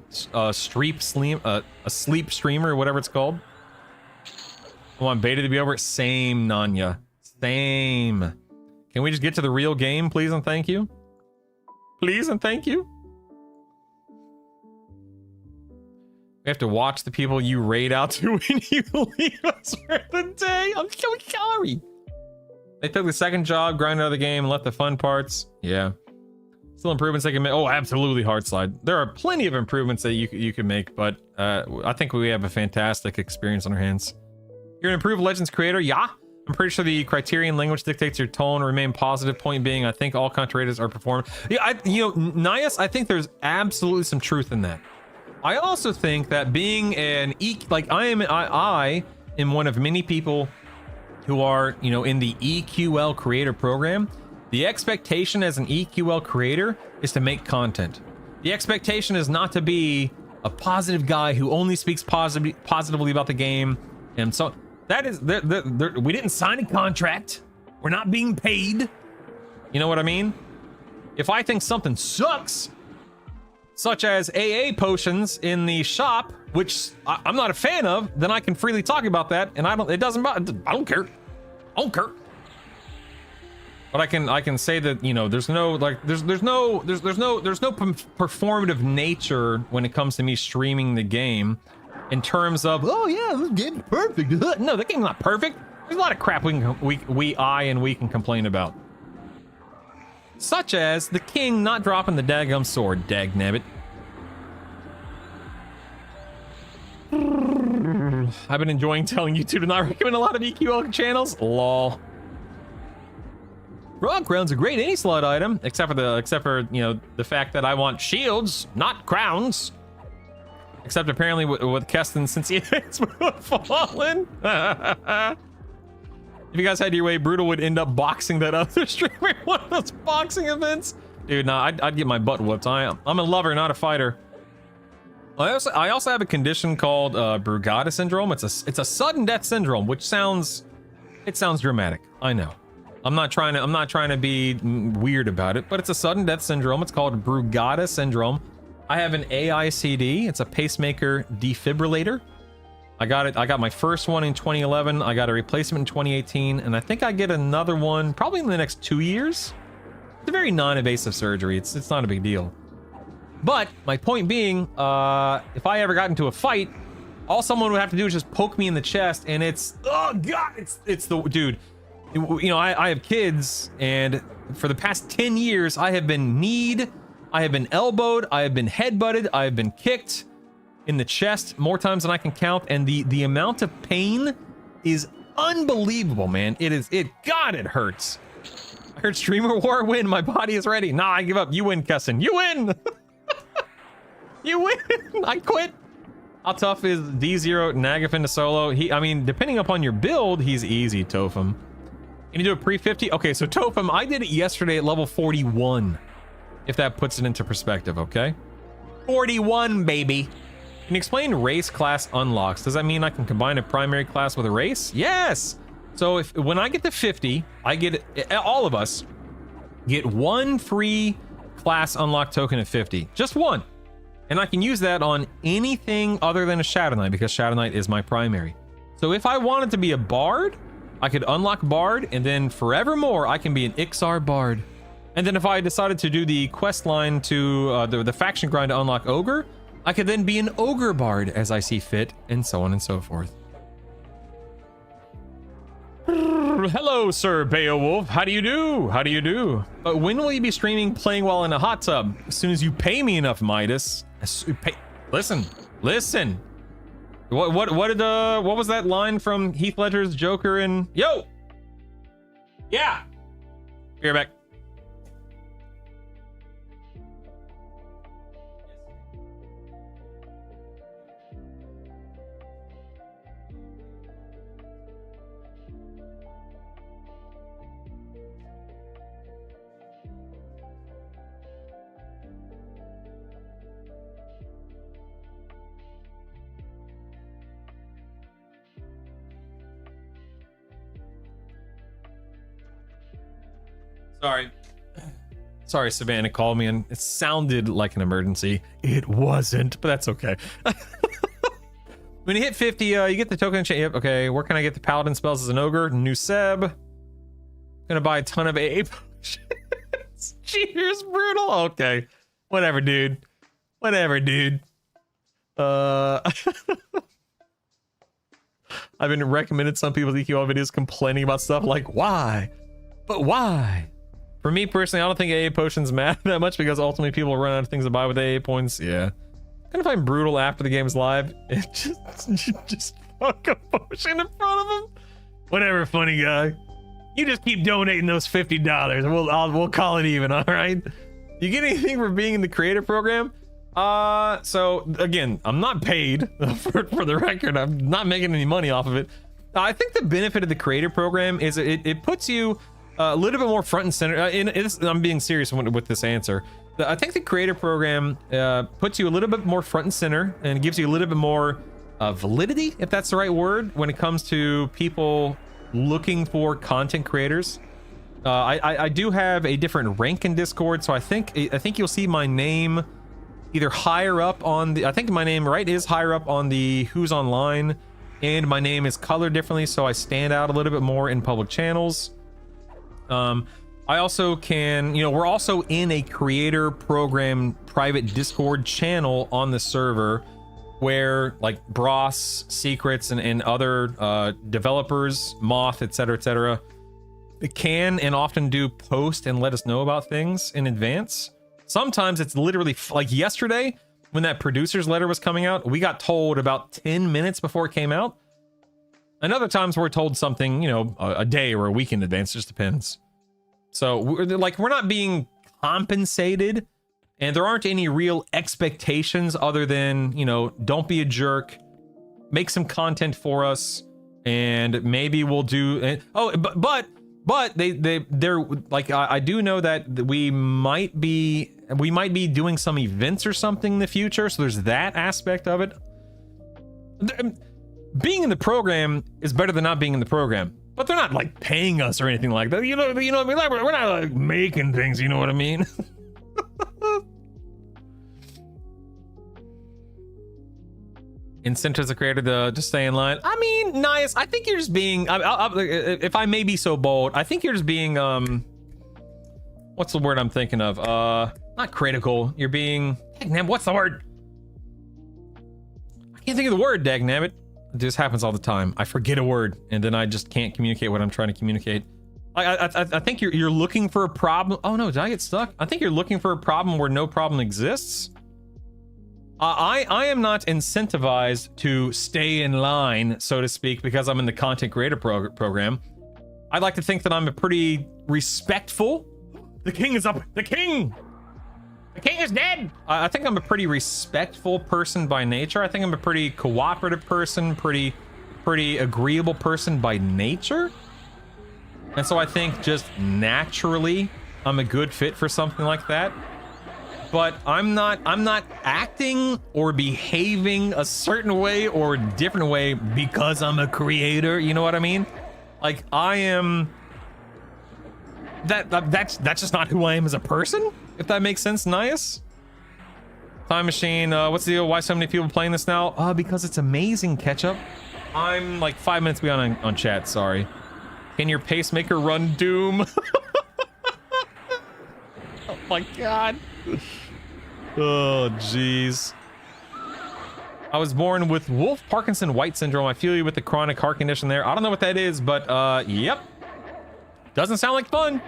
sleep streamer or whatever it's called. I want beta to be over. Same, Nanya. Same. Can we just get to the real game, please and thank you? Please and thank you. We have to watch the people you raid out to when you leave us for the day. I'm so sorry. They took the second job, grind out of the game, and left the fun parts. Yeah. Still improvements they can make. Oh, absolutely, hard slide. There are plenty of improvements that you can make, but I think we have a fantastic experience on our hands. You're an improved Legends creator? Yeah. I'm pretty sure the Criterion language dictates your tone. Remain positive. Point being, I think all content raiders are performing. Yeah, Nias, I think there's absolutely some truth in that. I also think that being an I am one of many people who are, in the EQL creator program. The expectation as an EQL creator is to make content. The expectation is not to be a positive guy who only speaks positively about the game. And so that is, we didn't sign a contract. We're not being paid. You know what I mean? If I think something sucks, such as AA potions in the shop, which I'm not a fan of, then I can freely talk about that, and I don't care. I don't care. But I can say that, you know, there's no performative nature when it comes to me streaming the game in terms of, oh yeah, this game's perfect. No, the game's not perfect. There's a lot of crap we can complain about. Such as the king not dropping the daggum sword, dagnabbit. I've been enjoying telling you two to not recommend a lot of EQL channels. Lol. Rock crown's a great any slot item, except for you know the fact that I want shields, not crowns. Except apparently with Keston, since he has fallen. If you guys had your way, Brutal would end up boxing that other streamer at one of those boxing events. Dude, nah, I'd get my butt whooped. I'm a lover, not a fighter. I also have a condition called Brugada syndrome. It's a sudden death syndrome, which sounds dramatic. I know. I'm not trying to be weird about it, but it's a sudden death syndrome. It's called Brugada syndrome. I have an AICD. It's a pacemaker defibrillator. I got my first one in 2011. I got a replacement in 2018, and I think I get another one probably in the next 2 years. It's a very non-invasive surgery. It's not a big deal. But my point being, if I ever got into a fight, all someone would have to do is just poke me in the chest, and it's, oh god, it's the dude. You know, I have kids, and for the past 10 years, I have been kneed, I have been elbowed, I have been headbutted, I have been kicked in the chest more times than I can count, and the amount of pain is unbelievable, man. God, it hurts. I heard Streamer War win, my body is ready. Nah, I give up. You win, Kesson. You win! You win! I quit. How tough is D0 Nagafin to solo? I mean, depending upon your build, he's easy, Tofum. Can you do a pre-50? Okay, so Tofum, I did it yesterday at level 41. If that puts it into perspective, okay? 41, baby. Can you explain race class unlocks? Does that mean I can combine a primary class with a race? Yes! So when I get to 50, all of us get one free class unlock token at 50. Just one. And I can use that on anything other than a Shadow Knight, because Shadow Knight is my primary. So if I wanted to be a Bard, I could unlock Bard, and then forevermore, I can be an Ixar Bard. And then if I decided to do the quest line to the faction grind to unlock Ogre, I could then be an Ogre Bard as I see fit, and so on and so forth. Hello, Sir Beowulf. How do you do? How do you do? When will you be streaming playing while in a hot tub? As soon as you pay me enough, Midas. Listen. What was that line from Heath Ledger's Joker and Yo? Yeah. Be right back. Sorry, Savannah called me and it sounded like an emergency. It wasn't, but that's okay. When you hit 50, you get the token chain. Yep, okay. Where can I get the paladin spells as an ogre? New Seb. Gonna buy a ton of AA potions. Cheers, Brutal. Okay. Whatever, dude. I've been recommended some people's EQL videos complaining about stuff like, why? But why? For me personally, I don't think AA potions matter that much because ultimately people will run out of things to buy with AA points. Yeah. Gonna find Brutal after the game's live. It just fuck a potion in front of him. Whatever, funny guy. You just keep donating those $50. We'll call it even, all right? You get anything for being in the creator program? So again, I'm not paid for the record. I'm not making any money off of it. I think the benefit of the creator program is it puts you a little bit more front and center. I'm being serious with this answer. I think the creator program puts you a little bit more front and center and gives you a little bit more validity, if that's the right word, when it comes to people looking for content creators. I do have a different rank in Discord, so I think you'll see my name either higher up on the, I think my name is higher up on the who's online, and my name is colored differently, so I stand out a little bit more in public channels. I also can, we're also in a creator program private Discord channel on the server where like Bros, Secrets, and other developers, Moth, etc., can and often do post and let us know about things in advance. Sometimes it's literally like yesterday when that producer's letter was coming out, we got told about 10 minutes before it came out. And other times we're told something, a day or a week in advance, just depends. So we're not being compensated, and there aren't any real expectations other than, don't be a jerk, make some content for us, and maybe we'll do. But they're like, I do know that we might be doing some events or something in the future. So there's that aspect of it. Being in the program is better than not being in the program, but they're not like paying us or anything like that. You know what I mean? Like, we're not like making things. You know what I mean? Incentives the creator to just stay in line. I mean, nice. I think you're just being, if I may be so bold, I think you're just being, what's the word I'm thinking of? Not critical. You're being, dagnabbit, what's the word? I can't think of the word, dagnabbit. This happens all the time. I forget a word, and then I just can't communicate what I'm trying to communicate. I think you're looking for a problem. Oh no, did I get stuck? I think you're looking for a problem where no problem exists. I am not incentivized to stay in line, so to speak, because I'm in the content creator program. I'd like to think that I'm a pretty respectful. The king is up. The king is dead. I think I'm a pretty respectful person by nature. I think I'm a pretty cooperative person, pretty agreeable person by nature. And so I think just naturally I'm a good fit for something like that. But I'm not acting or behaving a certain way or a different way because I'm a creator. You know what I mean? Like, I am that's just not who I am as a person, if that makes sense. Nice. Time Machine, what's the deal? Why so many people playing this now? Because it's amazing, Ketchup. I'm like 5 minutes behind on chat, sorry. Can your pacemaker run Doom? Oh my god. Oh, jeez. I was born with Wolf Parkinson White syndrome. I feel you with the chronic heart condition there. I don't know what that is, but yep. Doesn't sound like fun.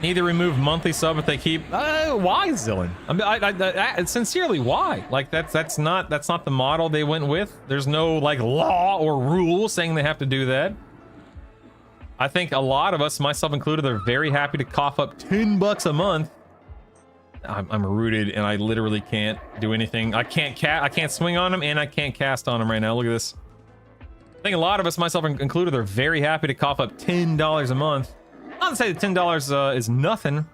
Need to remove monthly sub if they keep. Why, Zillin? I mean, sincerely, why? Like that's not the model they went with. There's no like law or rule saying they have to do that. I think a lot of us, myself included, are very happy to cough up $10 a month. I'm rooted, and I literally can't do anything. I can't swing on them, and I can't cast on them right now. Look at this. I think a lot of us, myself included, are very happy to cough up $10 a month. Not to say that $10 is nothing,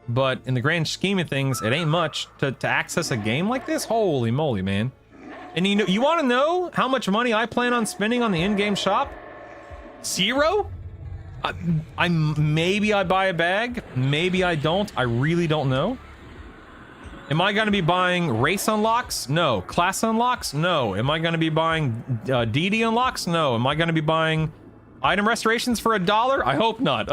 but in the grand scheme of things, it ain't much to access a game like this. Holy moly, man! And you want to know how much money I plan on spending on the in-game shop? 0. Maybe I buy a bag, maybe I don't. I really don't know. Am I going to be buying race unlocks? No. Class unlocks? No. Am I going to be buying DD unlocks? No. Am I going to be buying item restorations for $1? I hope not.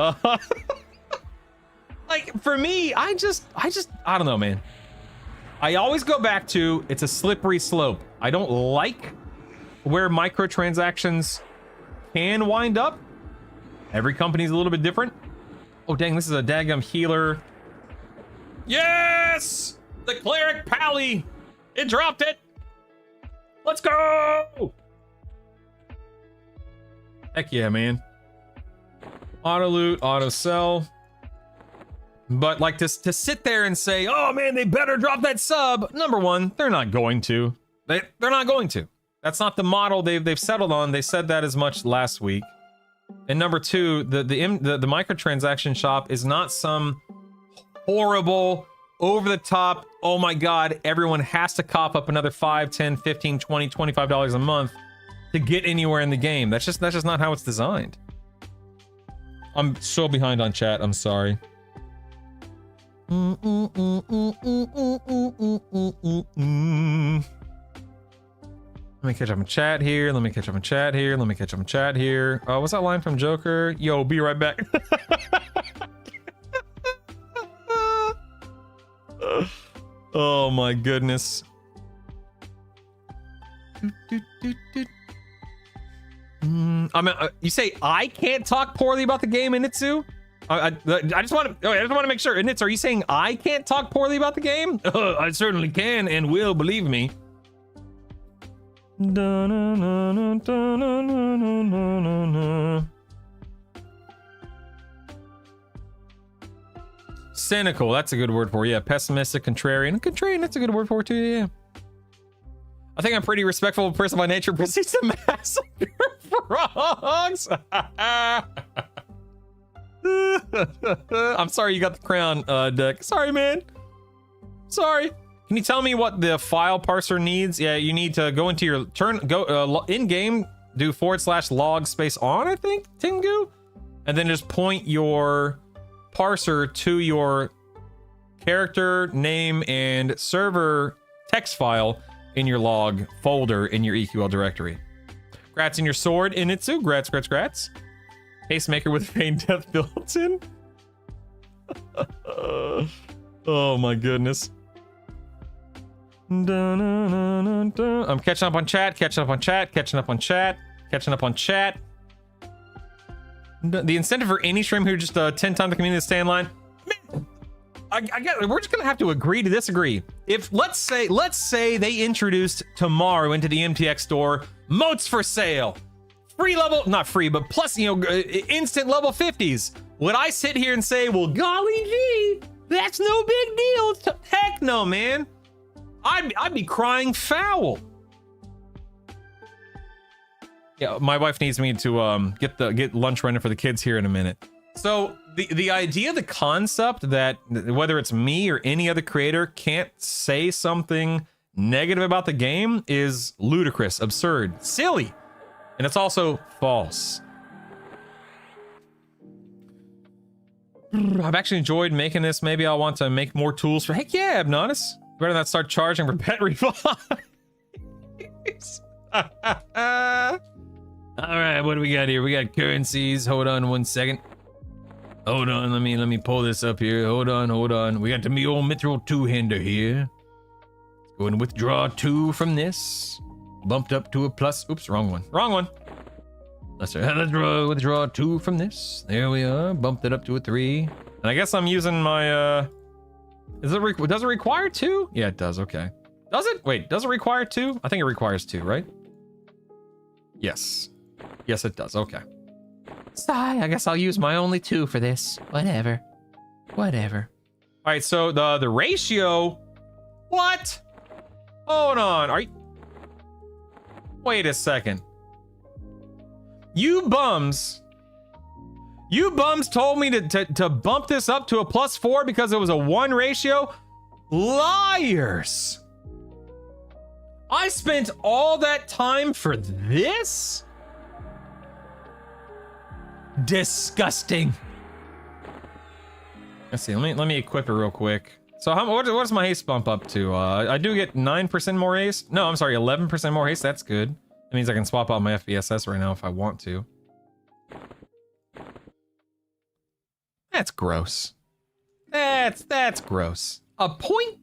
Like, for me, I don't know, man. I always go back to, it's a slippery slope. I don't like where microtransactions can wind up. Every company's a little bit different. Oh, dang, this is a daggum healer. Yes! The cleric pally! It dropped it! Let's go! Heck yeah, man. Auto loot, auto sell. But like to sit there and say, oh man, they better drop that sub. Number one, they're not going to. They're not going to. That's not the model they've settled on. They said that as much last week. And number two, the microtransaction shop is not some horrible, over the top, oh my god, everyone has to cough up another $5, $10, $15, $20, $25 a month to get anywhere in the game. That's just not how it's designed. I'm so behind on chat, I'm sorry. Let me catch up in chat here. Let me catch up in chat here. Let me catch up in chat here. Oh, what's that line from Joker? Yo, be right back. Oh my goodness. I mean, you say I can't talk poorly about the game, Initsu? I just want to make sure. Initsu, are you saying I can't talk poorly about the game? I certainly can and will, believe me. Cynical, that's a good word for it. Yeah, pessimistic, contrarian. Contrarian, that's a good word for it too, yeah. I think I'm pretty respectful person by nature, proceeds to massacre frogs. I'm sorry you got the crown, Dick. Sorry, man. Sorry. Can you tell me what the file parser needs? Yeah, you need to go into your in game, do /log space on, I think, Tengu, and then just point your parser to your character name and server text file in your log folder in your EQL directory. Grats in your sword, Initsu. Grats, grats, grats. Pacemaker with feign death built in. Oh my goodness. I'm catching up on chat, catching up on chat, catching up on chat, catching up on chat. The incentive for any stream who just 10 times the community to stay in line. Man, I get it. We're just gonna have to agree to disagree. If let's say they introduced tomorrow into the MTX store moats for sale, free level, not free, but plus, you know, instant level 50s. Would I sit here and say, well, golly gee, that's no big deal? Heck no, man. I'd be crying foul. Yeah, my wife needs me to get lunch ready for the kids here in a minute. So the idea, the concept that whether it's me or any other creator can't say something negative about the game is ludicrous, absurd, silly, and it's also false. I've actually enjoyed making this. Maybe I'll want to make more tools for. Heck yeah, Abnonis. Better not start charging for pet revives. All right, what do we got here? We got currencies. Hold on 1 second. Hold on, let me pull this up here. Hold on. We got the old Mithril 2-hander here. Going to withdraw 2 from this. Bumped up to a plus. Oops, wrong one. Let's withdraw 2 from this. There we are. Bumped it up to a 3. And I guess I'm using my does it require 2? Yeah, it does. Okay. Does it? Wait, does it require 2? I think it requires 2, right? Yes. Yes, it does. Okay. Sigh, I guess I'll use my only 2 for this. Whatever. All right, so the ratio. What? Hold on. Are you? Wait a second. You bums told me to bump this up to a +4 because it was a 1 ratio? Liars! I spent all that time for this? Disgusting. Let's see, let me equip it real quick. So what does my haste bump up to? I do get 9% more haste. No, I'm sorry, 11% more haste. That's good. That means I can swap out my FBSS right now if I want to. That's gross. That's gross. A point?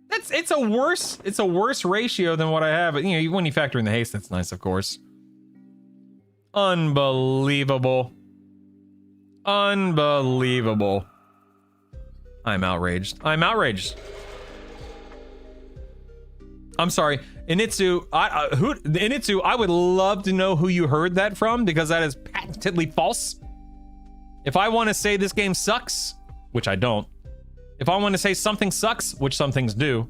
It's a worse ratio than what I have. You know, when you factor in the haste, that's nice, of course. Unbelievable. I'm outraged. I'm sorry, Initsu. Initsu, I would love to know who you heard that from, because that is patently false. If I want to say this game sucks, which I don't. If I want to say something sucks, which some things do,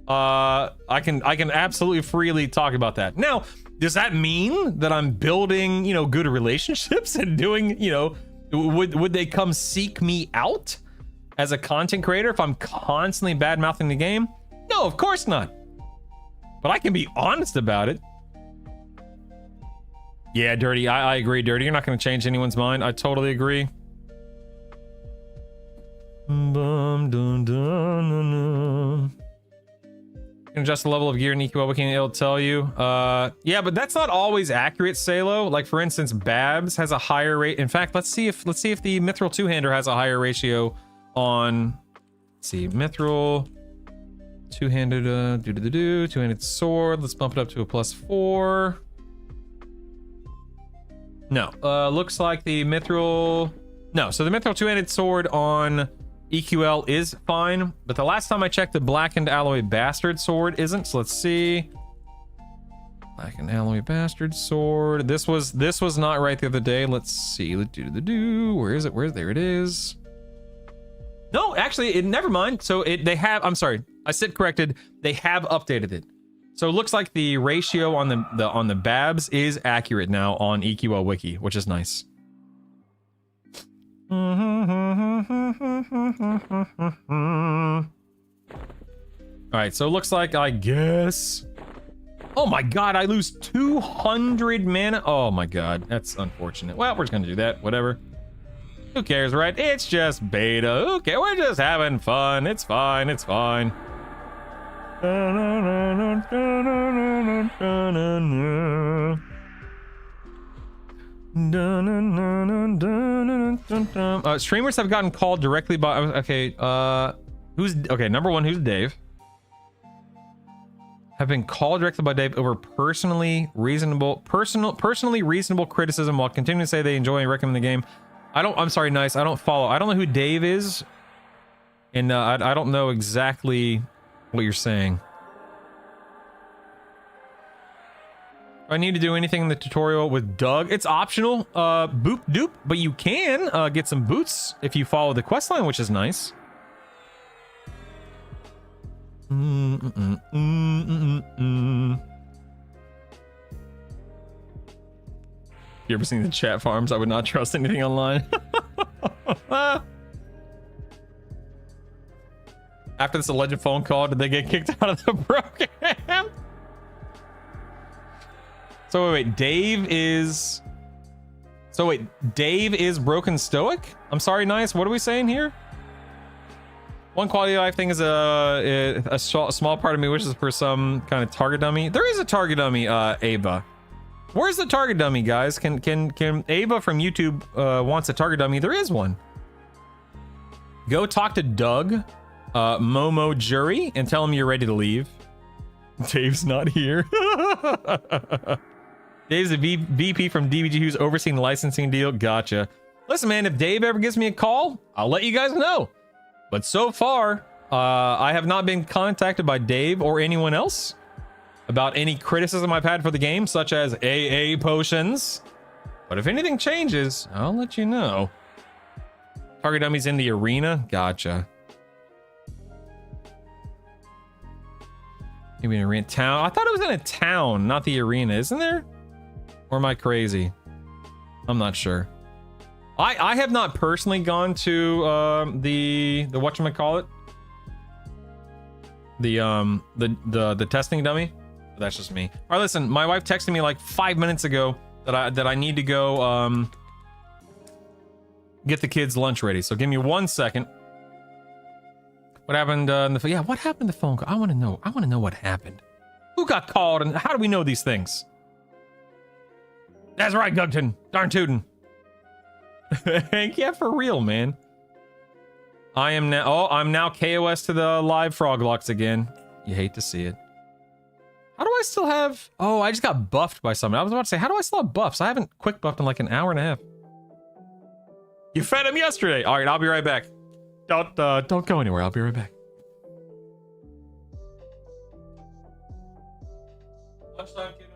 I can absolutely freely talk about that. Now, does that mean that I'm building, you know, good relationships and doing, you know, would they come seek me out as a content creator if I'm constantly bad-mouthing the game? No, of course not. But I can be honest about it. Yeah, Dirty, I agree, Dirty. You're not going to change anyone's mind. I totally agree. Gonna adjust the level of gear in EQL wiki, it'll tell you. Yeah, but that's not always accurate, Salo. Like for instance, Babs has a higher rate. In fact, let's see if the Mithril two-hander has a higher ratio on. Let's see, Mithril two-handed two-handed sword. Let's bump it up to a +4. No, looks like the Mithril. No, so the Mithril two-handed sword on EQL is fine, but the last time I checked, the Blackened Alloy Bastard sword isn't. So let's see. Blackened Alloy Bastard sword. This was not right the other day. Let's see. Where is it? There it is. No, actually, never mind. So they have. I'm sorry, I said corrected. They have updated it. So it looks like the ratio on the Babs is accurate now on EQL wiki, which is nice. All right, so it looks like, I guess. Oh my god, I lose 200 mana. Oh my god, that's unfortunate. Well, we're just gonna do that. Whatever. Who cares, right? It's just beta. Okay, we're just having fun. It's fine. It's fine. Streamers have gotten called directly by. Okay, number one, who's Dave? Have been called directly by Dave over personally reasonable criticism while continuing to say they enjoy and recommend the game. I'm sorry, Nice. I don't follow. I don't know who Dave is, and I don't know exactly what you're saying. Do I need to do anything in the tutorial with Doug? It's optional. Boop doop, but you can get some boots if you follow the quest line, which is nice. You ever seen the chat farms? I would not trust anything online. After this alleged phone call, did they get kicked out of the program? So wait, Dave is Broken Stoic? I'm sorry, Nice. What are we saying here? One quality of life thing is a small part of me wishes for some kind of target dummy. There is a target dummy, Ava. Where's the target dummy, guys? Can Ava from YouTube wants a target dummy? There is one. Go talk to Doug, Momo Jury, and tell him you're ready to leave. Dave's not here. Dave's a VP from DBG who's overseeing the licensing deal. Gotcha. Listen, man, if Dave ever gives me a call, I'll let you guys know. But so far, I have not been contacted by Dave or anyone else about any criticism I've had for the game, such as AA potions. But if anything changes, I'll let you know. Target dummies in the arena? Gotcha. Maybe an arena town. I thought it was in a town, not the arena, isn't there? Or am I crazy? I'm not sure. I have not personally gone to the whatchamacallit? The testing dummy. That's just me. All right, listen, my wife texted me like 5 minutes ago that I need to go get the kids lunch ready. So give me 1 second. What happened yeah, what happened in the phone call? I want to know. I want to know what happened. Who got called and how do we know these things? That's right, Gugton. Darn tootin'. Yeah, for real, man. I'm now KOS to the live frog locks again. You hate to see it. How do I still have... Oh, I just got buffed by someone. I was about to say, how do I still have buffs? I haven't quick buffed in like an hour and a half. You fed him yesterday. All right, I'll be right back. Don't go anywhere. I'll be right back. Lunchtime, kiddo.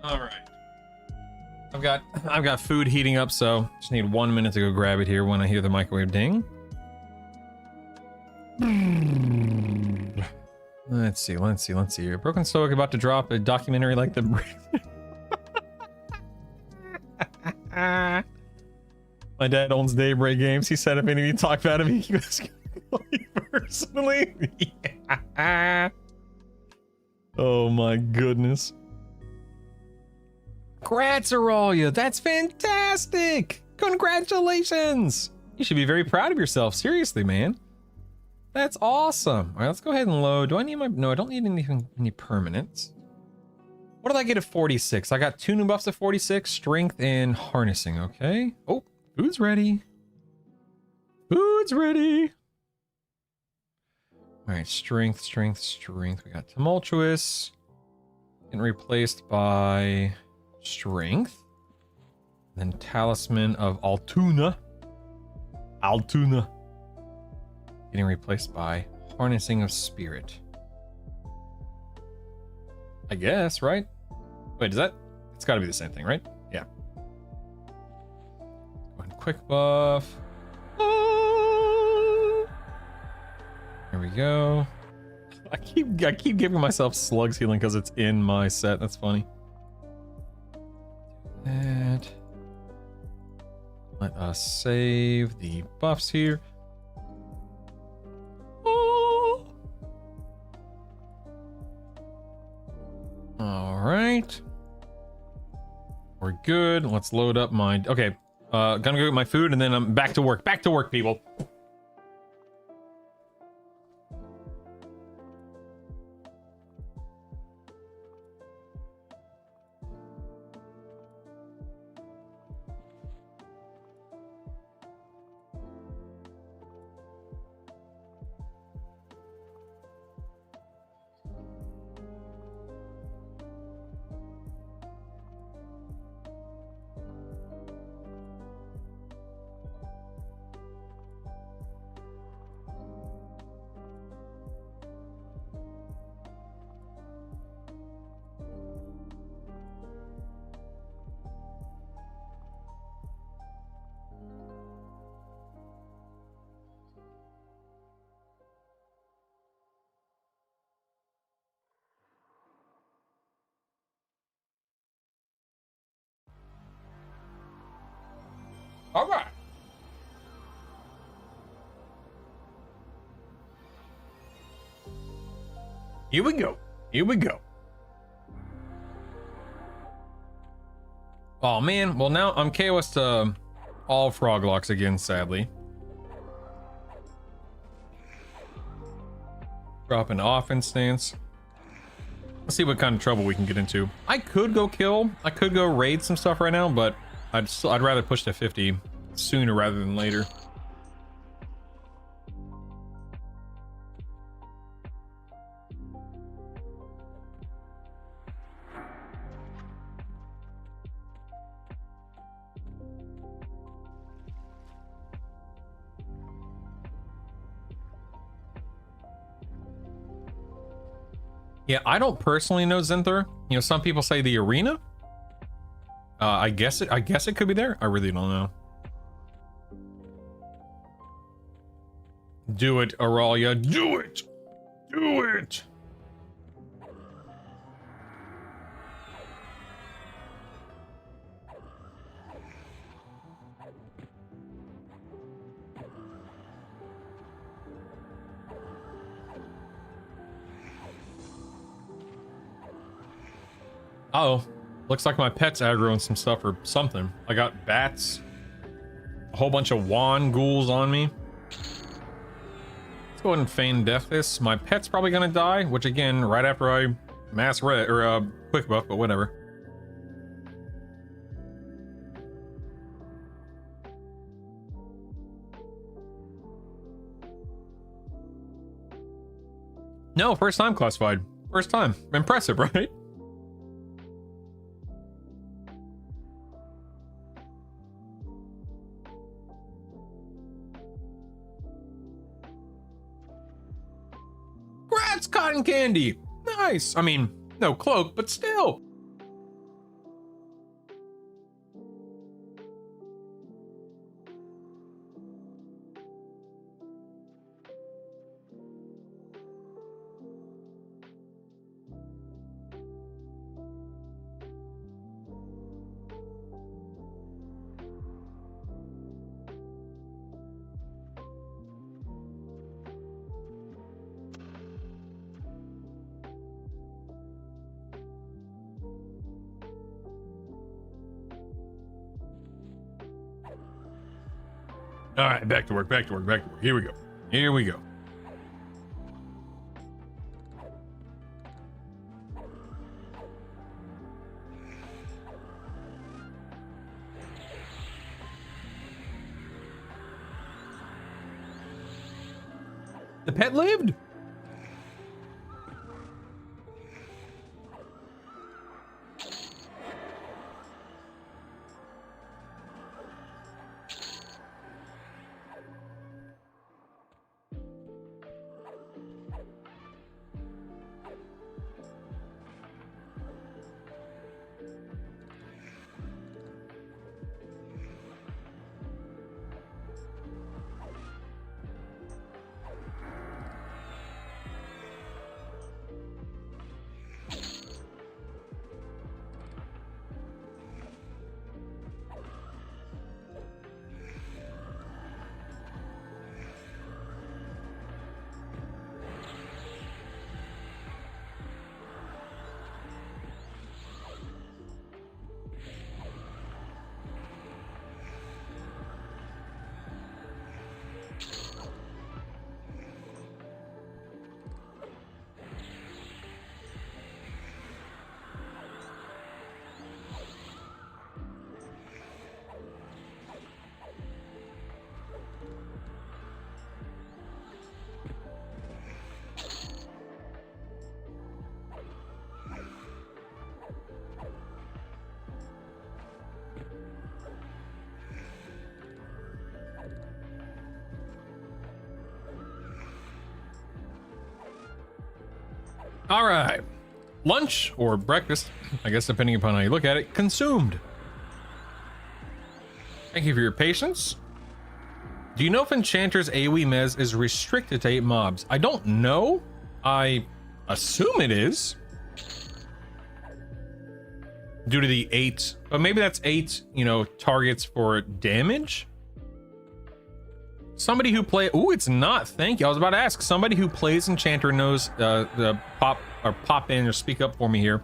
All right. I've got food heating up, so just need 1 minute to go grab it here when I hear the microwave ding. Let's see. A Broken Stoic about to drop a documentary like the. My dad owns Daybreak Games. He said if any of you talk bad of me, he was gonna kill you personally. Yeah. Oh my goodness. Congrats, Aurelia. That's fantastic. Congratulations. You should be very proud of yourself. Seriously, man. That's awesome. All right, let's go ahead and load. Do I need my... No, I don't need any permanents. What did I get at 46? I got 2 new buffs at 46. Strength and harnessing. Okay. Oh, food's ready. Food's ready. All right, strength. We got tumultuous. Getting replaced by strength. Then talisman of Altuna. Getting replaced by harnessing of spirit. I guess, right? Wait, is that? It's got to be the same thing, right? Yeah. Go ahead and quick buff. Here we go. I keep giving myself slugs healing because it's in my set. That's funny. That. Let us save the buffs here. All right. We're good. Let's load up my... Okay. Gonna go get my food and then I'm back to work. Back to work, people. All right. Here we go. Oh man, well now I'm KOS to all frog locks again, sadly. Drop an offense stance. Let's see what kind of trouble we can get into. I could go raid some stuff right now, but I'd rather push to 50 sooner rather than later. Yeah, I don't personally know Zenther. You know, some people say the arena. I guess it could be there. I really don't know. Do it, Aurelia. Do it. Do it. Uh-oh. Looks like my pet's aggroing some stuff or something. I got bats. A whole bunch of wand ghouls on me. Let's go ahead and feign death this. My pet's probably gonna die, which again, right after I mass red or quick buff, but whatever. No, first time classified. First time. Impressive, right? Congrats, cotton candy. Nice. I mean, no cloak, but still. All right, back to work, back to work, back to work. Here we go. Here we go. The pet lived. All right. Lunch or breakfast, I guess, depending upon how you look at it, consumed. Thank you for your patience. Do you know if Enchanter's AoE Mez is restricted to 8 mobs? I don't know. I assume it is. Due to the 8, but maybe that's 8, you know, targets for damage. Somebody who play, ooh, it's not. Thank you. I was about to ask. Somebody who plays Enchanter knows the pop in or speak up for me here.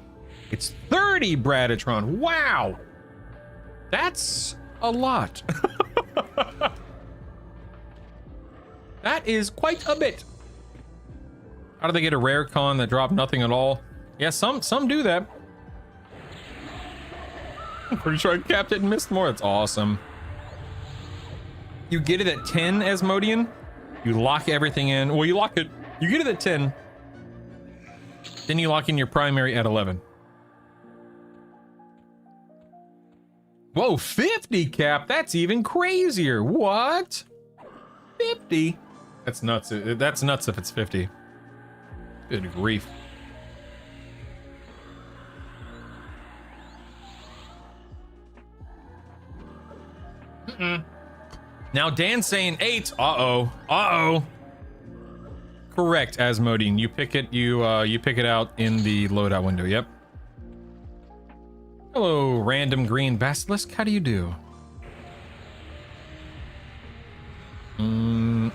It's 30 Bradatron. Wow, that's a lot. That is quite a bit. How do they get a rare con that drop nothing at all? Yeah, some do that. I'm pretty sure I capped it and missed more. That's awesome. You get it at 10, Asmodean. You lock everything in. Well, you lock it. You get it at 10. Then you lock in your primary at 11. Whoa, 50 cap. That's even crazier. What? 50? That's nuts. That's nuts if it's 50. Good grief. Now Dan's saying 8. Uh-oh. Correct, Asmodean. You pick it. You pick it out in the loadout window. Yep. Hello, random green basilisk. How do you do? I'm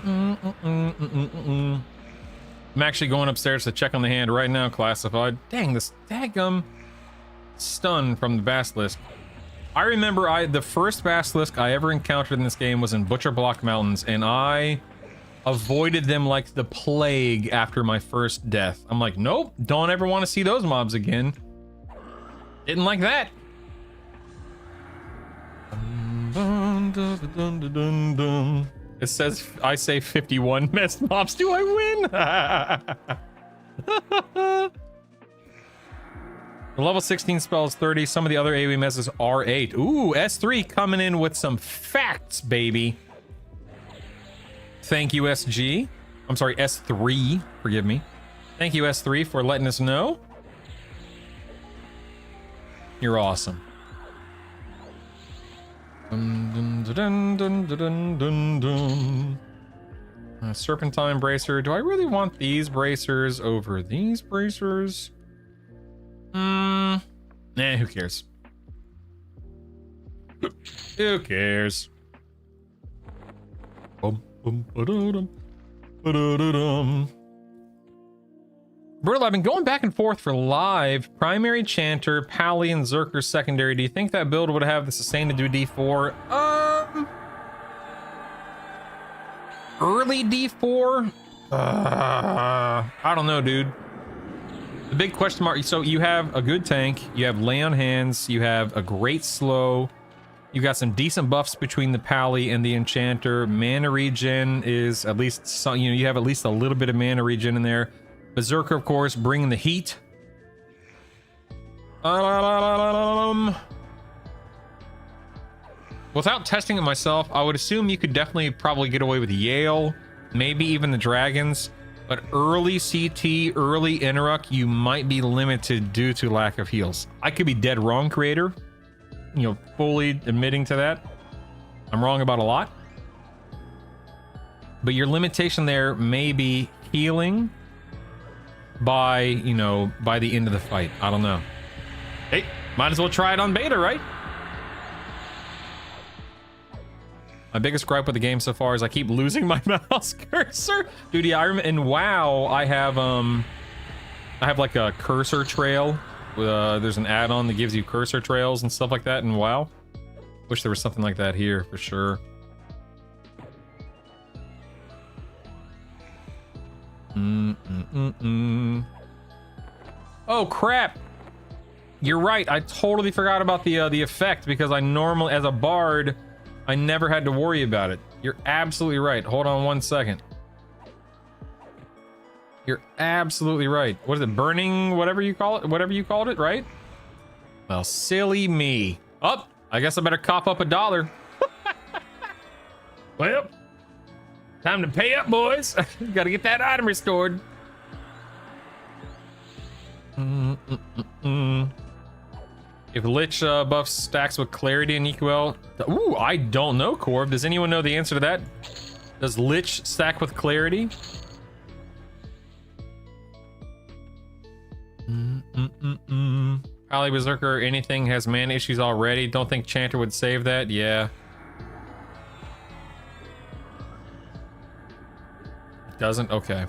actually going upstairs to check on the hand right now. Classified. Dang, this daggum stun from the basilisk. I remember the first basilisk I ever encountered in this game was in Butcher Block Mountains, and I avoided them like the plague after my first death. I'm like, nope, don't ever want to see those mobs again. Didn't like that. It says I say 51 messed mobs. Do I win? The level 16 spell is 30. Some of the other AoE messes are 8. Ooh, S3 coming in with some facts, baby. Thank you, SG. I'm sorry, S3. Forgive me. Thank you, S3, for letting us know. You're awesome. Serpentine bracer. Do I really want these bracers over these bracers? Nah, who cares? Who cares? Brittle, I've been going back and forth for live. Primary Chanter, Pally, and Zerker secondary. Do you think that build would have the sustain to do D4? Early D4? I don't know, dude. The big question mark, so you have a good tank, you have lay on hands, you have a great slow, you got some decent buffs between the Pally and the Enchanter. Mana regen is at least, some, you know, you have at least a little bit of mana regen in there. Berserker, of course, bringing the heat. Without testing it myself, I would assume you could definitely probably get away with Yale, maybe even the Dragons. But early CT, early Interrupt, you might be limited due to lack of heals. I could be dead wrong, creator. You know, fully admitting to that. I'm wrong about a lot. But your limitation there may be healing by, you know, by the end of the fight. I don't know. Hey, might as well try it on beta, right? My biggest gripe with the game so far is I keep losing my mouse cursor. Dude, yeah, I remember in WoW, I have like a cursor trail. There's an add-on that gives you cursor trails and stuff like that in WoW. Wish there was something like that here for sure. Oh crap! You're right. I totally forgot about the effect because I normally, as a bard, I never had to worry about it. You're absolutely right. Hold on one second. You're absolutely right. What is it? Burning, whatever you call it, whatever you called it, right? Well, silly me. Oh, I guess I better cop up $1. Well, time to pay up, boys. Gotta get that item restored. If Lich buffs stacks with clarity and EQL. Ooh, I don't know, Corv. Does anyone know the answer to that? Does Lich stack with clarity? Pally Berserker, anything has mana issues already. Don't think Chanter would save that. Yeah. Doesn't? Okay.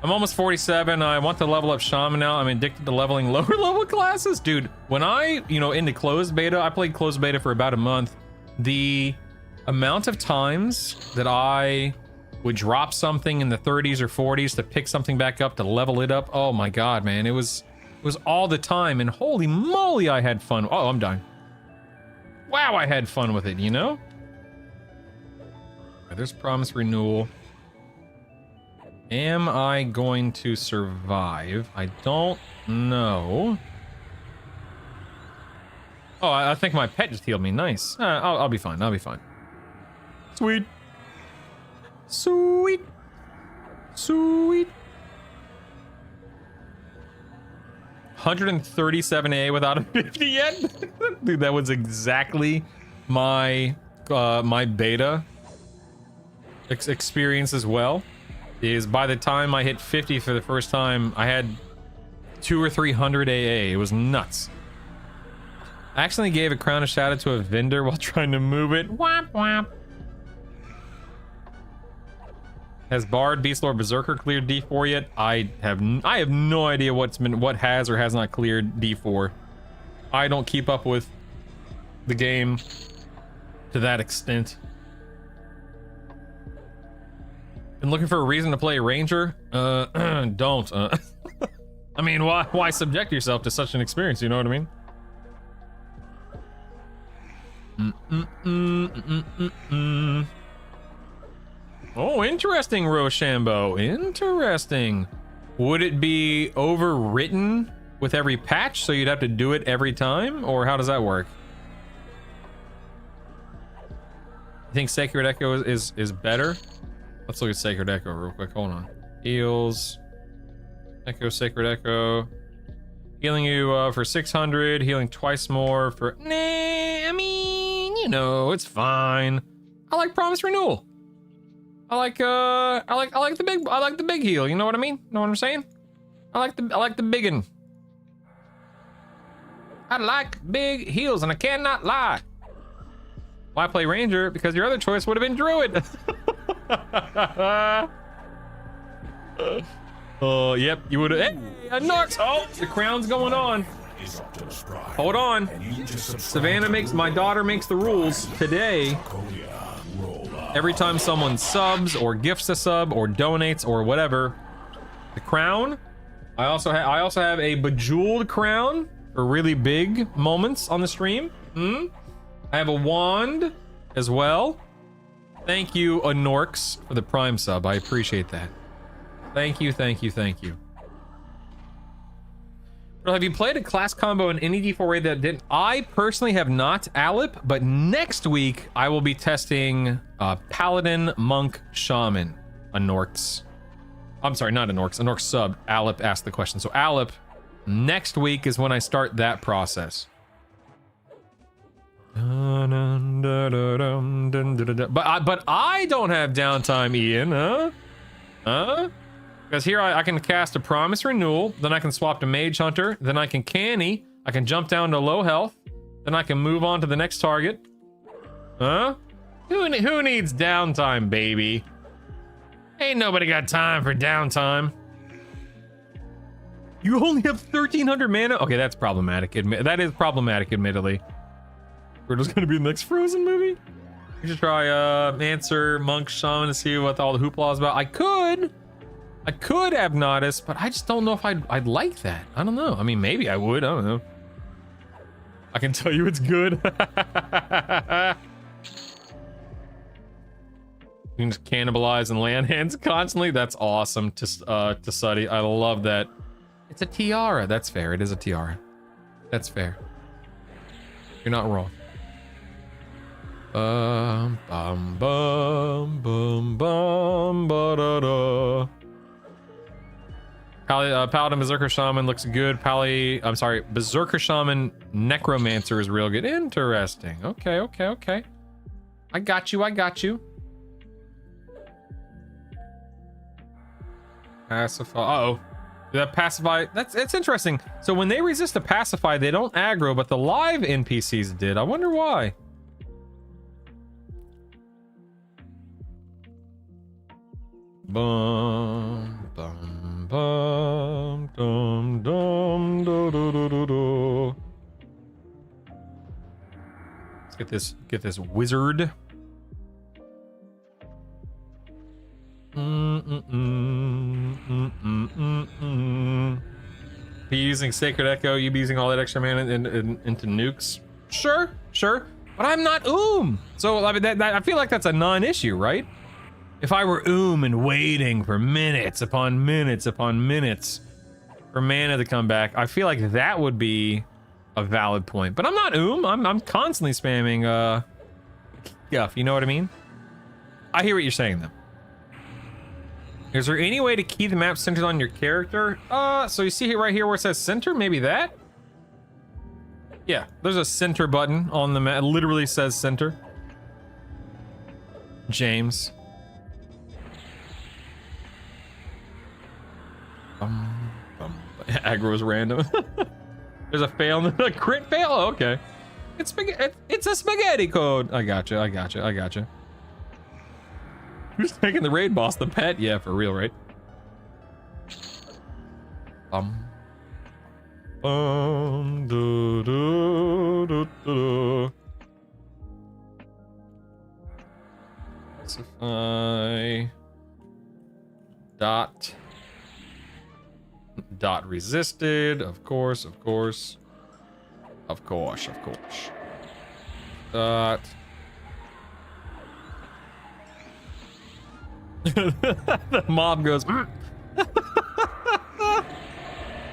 I'm almost 47. I want to level up Shaman now. I'm addicted to leveling lower level classes. Dude, when I, into closed beta, I played closed beta for about a month. The amount of times that I would drop something in the 30s or 40s to pick something back up, to level it up. Oh my God, man. It was all the time, and holy moly, I had fun. Oh, I'm dying. Wow, I had fun with it, you know? There's promise renewal. Am I going to survive? I don't know. Oh, I think my pet just healed me. Nice. I'll be fine. I'll be fine. Sweet. Sweet. Sweet. 137 A without a 50 yet? Dude, that was exactly my my beta experience as well. Is by the time I hit 50 for the first time, I had 200 or 300 AA. It was nuts. I accidentally gave a Crown of Shadow to a vendor while trying to move it. Whap whap. Has Bard, Beastlord, Berserker cleared D4 yet? I have no idea what has or has not cleared D4. I don't keep up with the game to that extent. Been looking for a reason to play Ranger? Don't. I mean, why subject yourself to such an experience? You know what I mean? Oh, interesting, Rochambeau. Interesting. Would it be overwritten with every patch, so you'd have to do it every time? Or how does that work? You think Sacred Echo is better? Let's look at Sacred Echo real quick. Hold on. Heals. Echo, Sacred Echo. Healing you for 600. Healing twice more for... Nah, I mean, it's fine. I like Promise Renewal. I like the big heal. You know what I mean? Know what I'm saying? I like the biggin. I like big heals, and I cannot lie. Why play Ranger? Because your other choice would have been Druid. Oh, yep, you would have. Hey, a Nox! Oh, the crown's going on. Hold on. My daughter makes the rules today. Every time someone subs or gifts a sub or donates or whatever, the crown. I also have a bejeweled crown for really big moments on the stream. I have a wand as well. Thank you, Anorx, for the Prime sub. I appreciate that. Thank you, thank you, thank you. Well, have you played a class combo in any D4 raid that didn't? I personally have not, Alip, but next week I will be testing Paladin, Monk, Shaman, Anorx. I'm sorry, not Anorx. Anorx sub. Alip asked the question. So Alip, next week is when I start that process. But I don't have downtime, Ian, huh? Because here I can cast a Promise Renewal, then I can swap to Mage Hunter, then I can Canny, I can jump down to low health, then I can move on to the next target. Huh? Who needs downtime, baby? Ain't nobody got time for downtime. You only have 1,300 mana? Okay, that's problematic. That is problematic, admittedly. We're just gonna be the next Frozen movie? We should try answer Monk Shaman to see what all the hoopla is about. I could have noticed, but I just don't know if I'd like that. I don't know. I mean, maybe I would. I don't know. I can tell you it's good. You can just cannibalize and land hands constantly. That's awesome to study. I love that. It's a tiara. That's fair. It is a tiara. That's fair. You're not wrong. Bum bum bum bum bum ba da da. Paladin Berserker Shaman looks good. Berserker Shaman Necromancer is real good. Interesting. Okay. I got you. Pacify. Uh-oh. That pacify. It's interesting. So when they resist a pacify, they don't aggro, but the live NPCs did. I wonder why. Bum bum bum dum dum do do do do do. Let's get this wizard. Be using Sacred Echo, you be using all that extra mana into nukes. Sure, but I'm not so I mean I feel like that's a non-issue, right? If I were and waiting for minutes upon minutes upon minutes for mana to come back, I feel like that would be a valid point. But I'm not I'm constantly spamming guff, you know what I mean? I hear what you're saying though. Is there any way to keep the map centered on your character? So you see here right here where it says center, maybe that? Yeah, there's a center button on the map. It literally says center. James. Aggro is random. There's a fail, a crit fail. Oh, okay, it's a spaghetti code. I gotcha. Who's taking the raid boss? The pet? Yeah, for real, right? Do, do, do, do. Specify dot resisted, of course. Dot. The mob goes.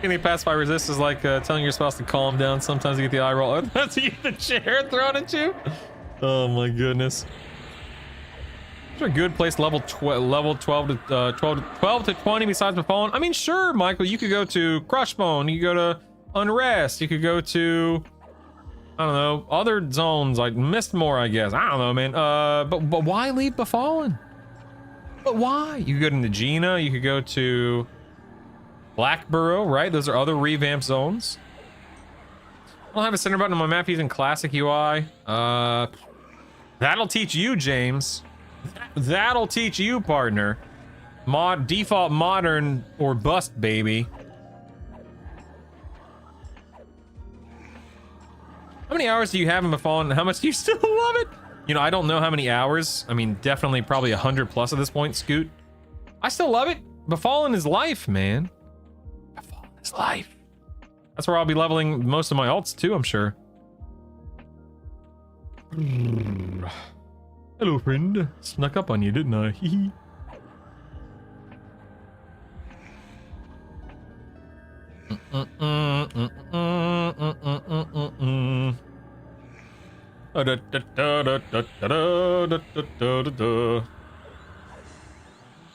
Any pacify resist is like telling your spouse to calm down. Sometimes you get the eye roll. That's you get the chair thrown at you. Oh my goodness. These are good place level 12 to 20 besides Befallen. I mean, sure, Michael, you could go to Crushbone, you could go to Unrest, you could go to, I don't know, other zones like Mistmore, I guess. I don't know, man. But why leave Befallen? But why? You could go to Nagina, you could go to Blackburrow, right? Those are other revamp zones. I don't have a center button on my map using classic UI. That'll teach you, James. That'll teach you, partner. Default modern or bust, baby. many hours do you have in Befallen? How much do you still love it? You know, I don't know how many hours. I mean, definitely probably 100 plus at this point, Scoot. I still love it. Befallen is life, man. Befallen is life. That's where I'll be leveling most of my alts too, I'm sure. Hello, friend. Snuck up on you, didn't I? Hee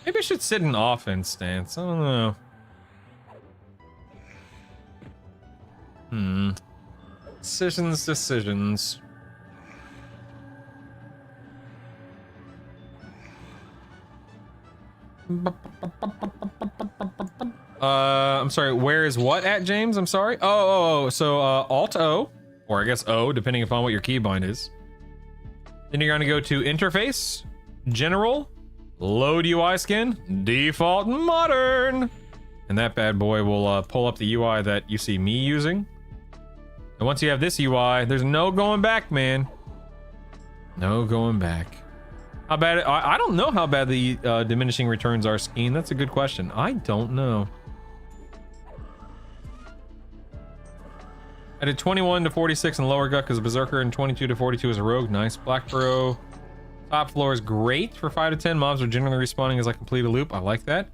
Maybe I should sit in offense stance. I don't know. Decisions. I'm sorry, where is what at, James? I'm sorry. So Alt O, or I guess O, depending upon what your keybind is. Then you're gonna go to Interface, General, Load UI Skin, Default Modern. And that bad boy will pull up the UI that you see me using. And once you have this UI, there's no going back, man. No going back. How bad? I don't know how bad the diminishing returns are, Skeen. That's a good question. I don't know. I did 21 to 46 in lower gut because Berserker and 22 to 42 as a rogue. Nice. Black Burrow. Top floor is great for 5 to 10. Mobs are generally respawning as I complete a loop. I like that.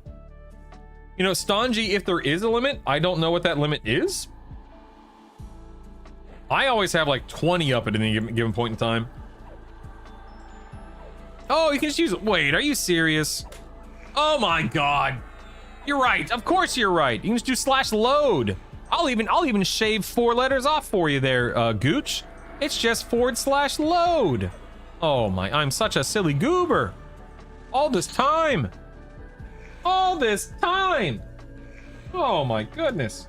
You know, Stanji, if there is a limit, I don't know what that limit is. I always have like 20 up at any given point in time. Oh, you can just use it. Wait, are you serious? Oh my god. You're right. Of course you're right. You can just do /load. I'll even shave 4 letters off for you there, Gooch. It's just /load. Oh my, I'm such a silly goober. All this time. Oh my goodness.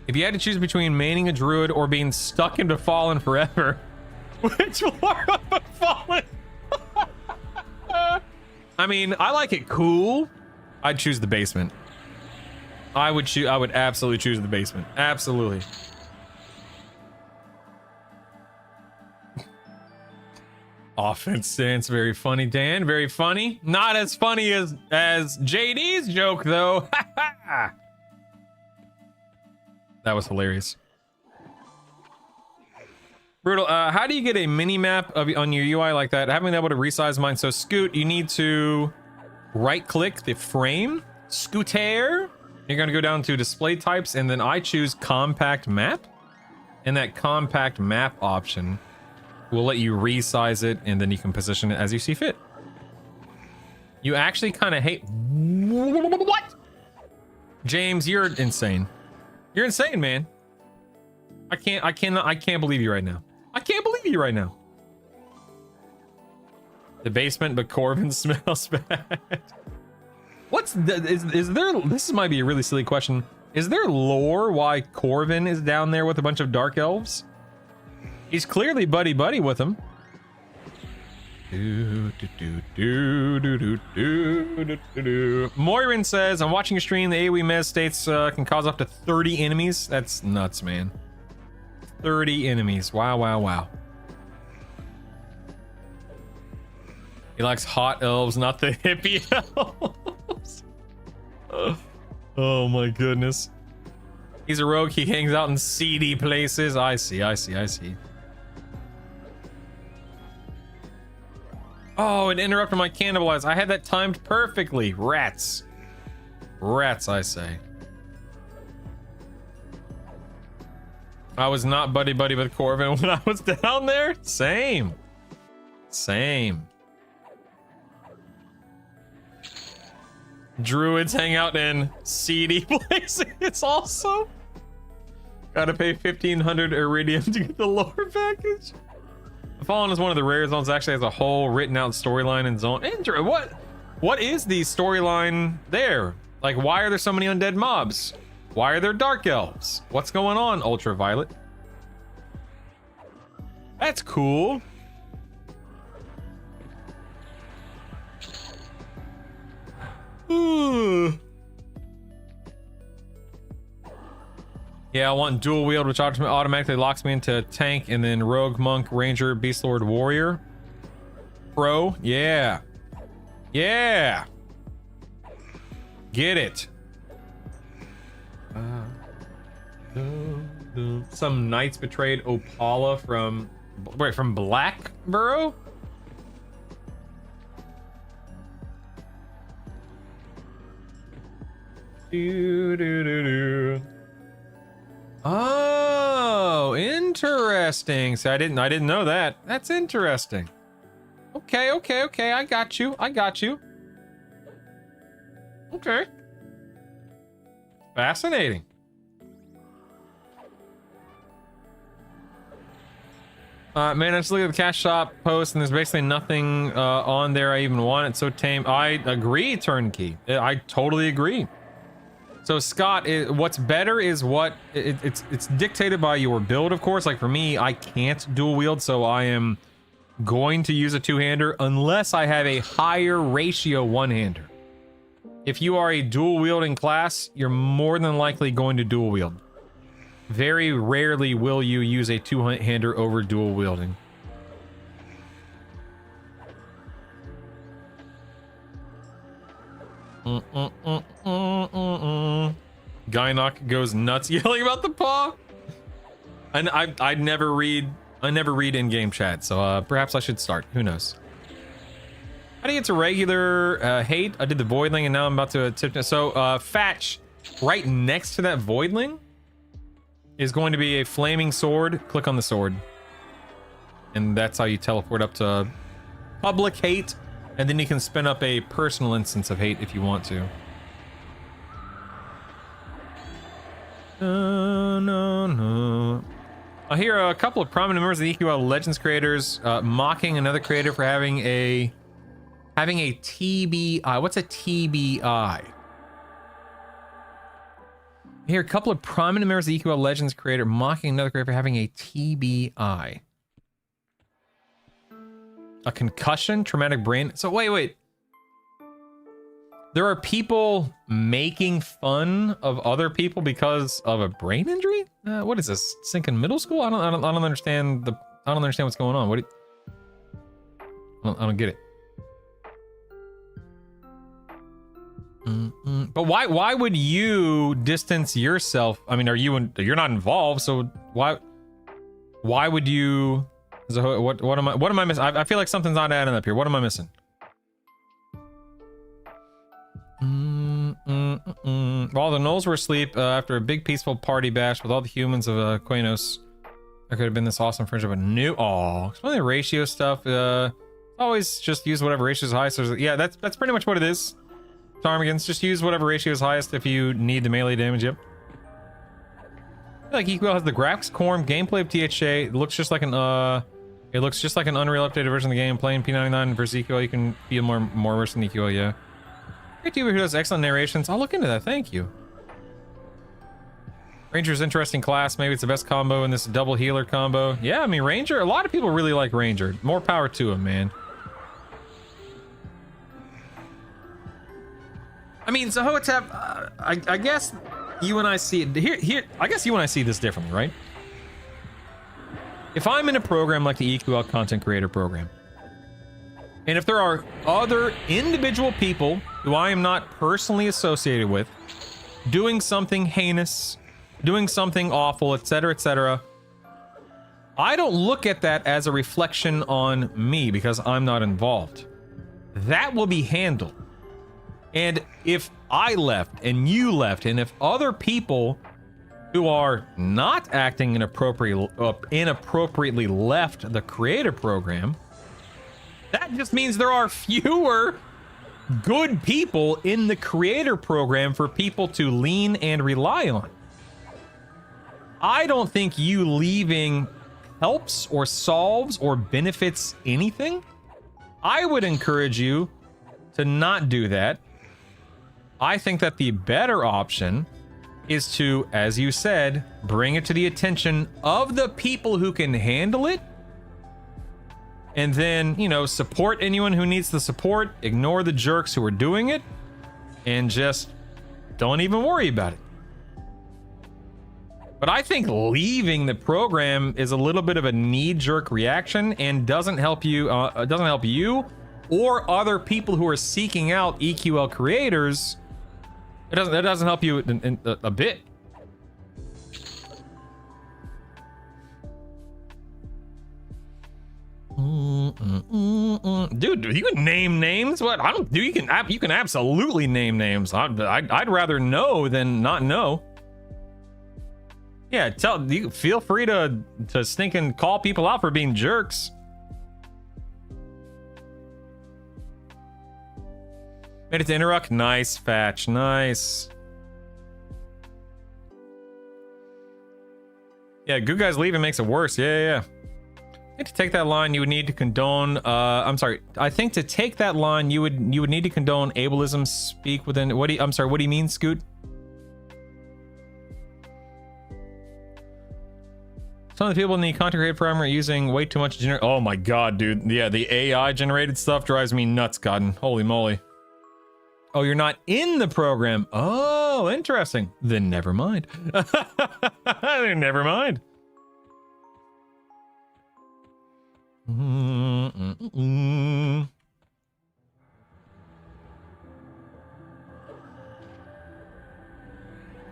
If you had to choose between maining a druid or being stuck into Fallen forever, which one would Fallen? I mean, I like it cool. I'd choose the basement. I would absolutely choose the basement. Absolutely. Offense stance, very funny, Dan. Very funny. Not as funny as JD's joke, though. That was hilarious. Brutal. How do you get a mini map on your UI like that? I haven't been able to resize mine. So Scoot, you need to right click the frame, Scooter. You're gonna go down to display types, and then I choose compact map. And that compact map option will let you resize it, and then you can position it as you see fit. You actually kind of hate what? James, you're insane. You're insane, man. I can't believe you right now. I can't believe you right now. The basement, but Corvin smells bad. Is there, this might be a really silly question. Is there lore why Corvin is down there with a bunch of dark elves? He's clearly buddy-buddy with them. Moirin says, I'm watching a stream. The AoE mez states can cause up to 30 enemies. That's nuts, man. 30 enemies. Wow, wow, wow. He likes hot elves, not the hippie elves. Oh my goodness. He's a rogue. He hangs out in seedy places. I see. Oh, it interrupted my cannibalize. I had that timed perfectly. Rats. Rats, I say. I was not buddy-buddy with Corvin when I was down there. Same. Druids hang out in seedy places also. Gotta pay 1,500 Iridium to get the lore package. Fallen is one of the rare zones that actually has a whole written out storyline and zone. What is the storyline there? Like, why are there so many undead mobs? Why are there dark elves? What's going on, Ultraviolet? That's cool. Yeah, I want dual wield, which automatically locks me into tank, and then rogue, monk, ranger, beast lord, warrior. Pro, yeah. Yeah. Get it. Some knights betrayed Opala from Blackborough? Oh, interesting. So I didn't know that. That's interesting. Okay. I got you. Okay. Fascinating. Man, I just look at the cash shop post and there's basically nothing on there I even want. It's so tame. I agree, Turnkey. I totally agree. So Scott, what's better is it's dictated by your build, of course. Like for me, I can't dual wield, so I am going to use a two-hander unless I have a higher ratio one-hander. If you are a dual wielding class, you're more than likely going to dual wield. Very rarely will you use a two-hander over dual wielding. Gynoc goes nuts yelling about the paw. And I never read in-game chat, so perhaps I should start. Who knows? How do you get to regular hate? I did the voidling and now I'm about to tip. So Fatch, right next to that voidling is going to be a flaming sword. Click on the sword. And that's how you teleport up to public hate. And then you can spin up a personal instance of hate if you want to. No. I hear a couple of prominent members of the EQL Legends creators mocking another creator for having a TBI. What's a TBI? I hear a couple of prominent members of the EQL Legends creator mocking another creator for having a TBI. A concussion, traumatic brain. So wait. There are people making fun of other people because of a brain injury? What is this? Sinking middle school? I don't understand what's going on. I don't get it. But why would you distance yourself? I mean, you're not involved, so why would you? So what am I missing? I feel like something's not adding up here. What am I missing? While the Knolls were asleep after a big peaceful party bash with all the humans of Quanos, there could have been this awesome friendship. But new, explain the ratio stuff. Always just use whatever ratio is highest. Yeah, that's pretty much what it is. Ptarmigans, just use whatever ratio is highest if you need the melee damage. Yep. I feel like EQL has the graphics, core, gameplay of THA. It looks just like an Unreal updated version of the game. Playing P99 versus EQL, you can feel more worse than EQL. Yeah. Great YouTuber who does excellent narrations. I'll look into that. Thank you. Ranger's interesting class. Maybe it's the best combo in this double healer combo. Yeah, I mean Ranger. A lot of people really like Ranger. More power to him, man. I mean, Zahotep, I guess you and I see it here. I guess you and I see this differently, right? If I'm in a program like the EQL content creator program, and if there are other individual people who I am not personally associated with doing something heinous, doing something awful, etc., I don't look at that as a reflection on me because I'm not involved. That will be handled. And if I left and you left, and if other people who are not acting inappropriately left the creator program, that just means there are fewer good people in the creator program for people to lean and rely on. I don't think you leaving helps or solves or benefits anything. I would encourage you to not do that. I think that the better option is to, as you said, bring it to the attention of the people who can handle it. And then, support anyone who needs the support, ignore the jerks who are doing it, and just don't even worry about it. But I think leaving the program is a little bit of a knee-jerk reaction and doesn't help you. Doesn't help you or other people who are seeking out EQL creators. It doesn't help you a bit. Dude, you can name names. What? I don't. You can absolutely name names. I'd rather know than not know. Yeah, you feel free to stink and call people out for being jerks. Made it to Interrupt. Nice, Fatch. Nice. Yeah, good guys leaving makes it worse. Yeah. I think to take that line, you would need to condone. I'm sorry. I think to take that line, you would need to condone ableism. Speak within. I'm sorry. What do you mean, Scoot? Some of the people in the content creator program are using way too much oh my god, dude. Yeah, the AI generated stuff drives me nuts, Cotton. Holy moly. Oh, you're not in the program. Oh, interesting. Then never mind. Then never mind. You're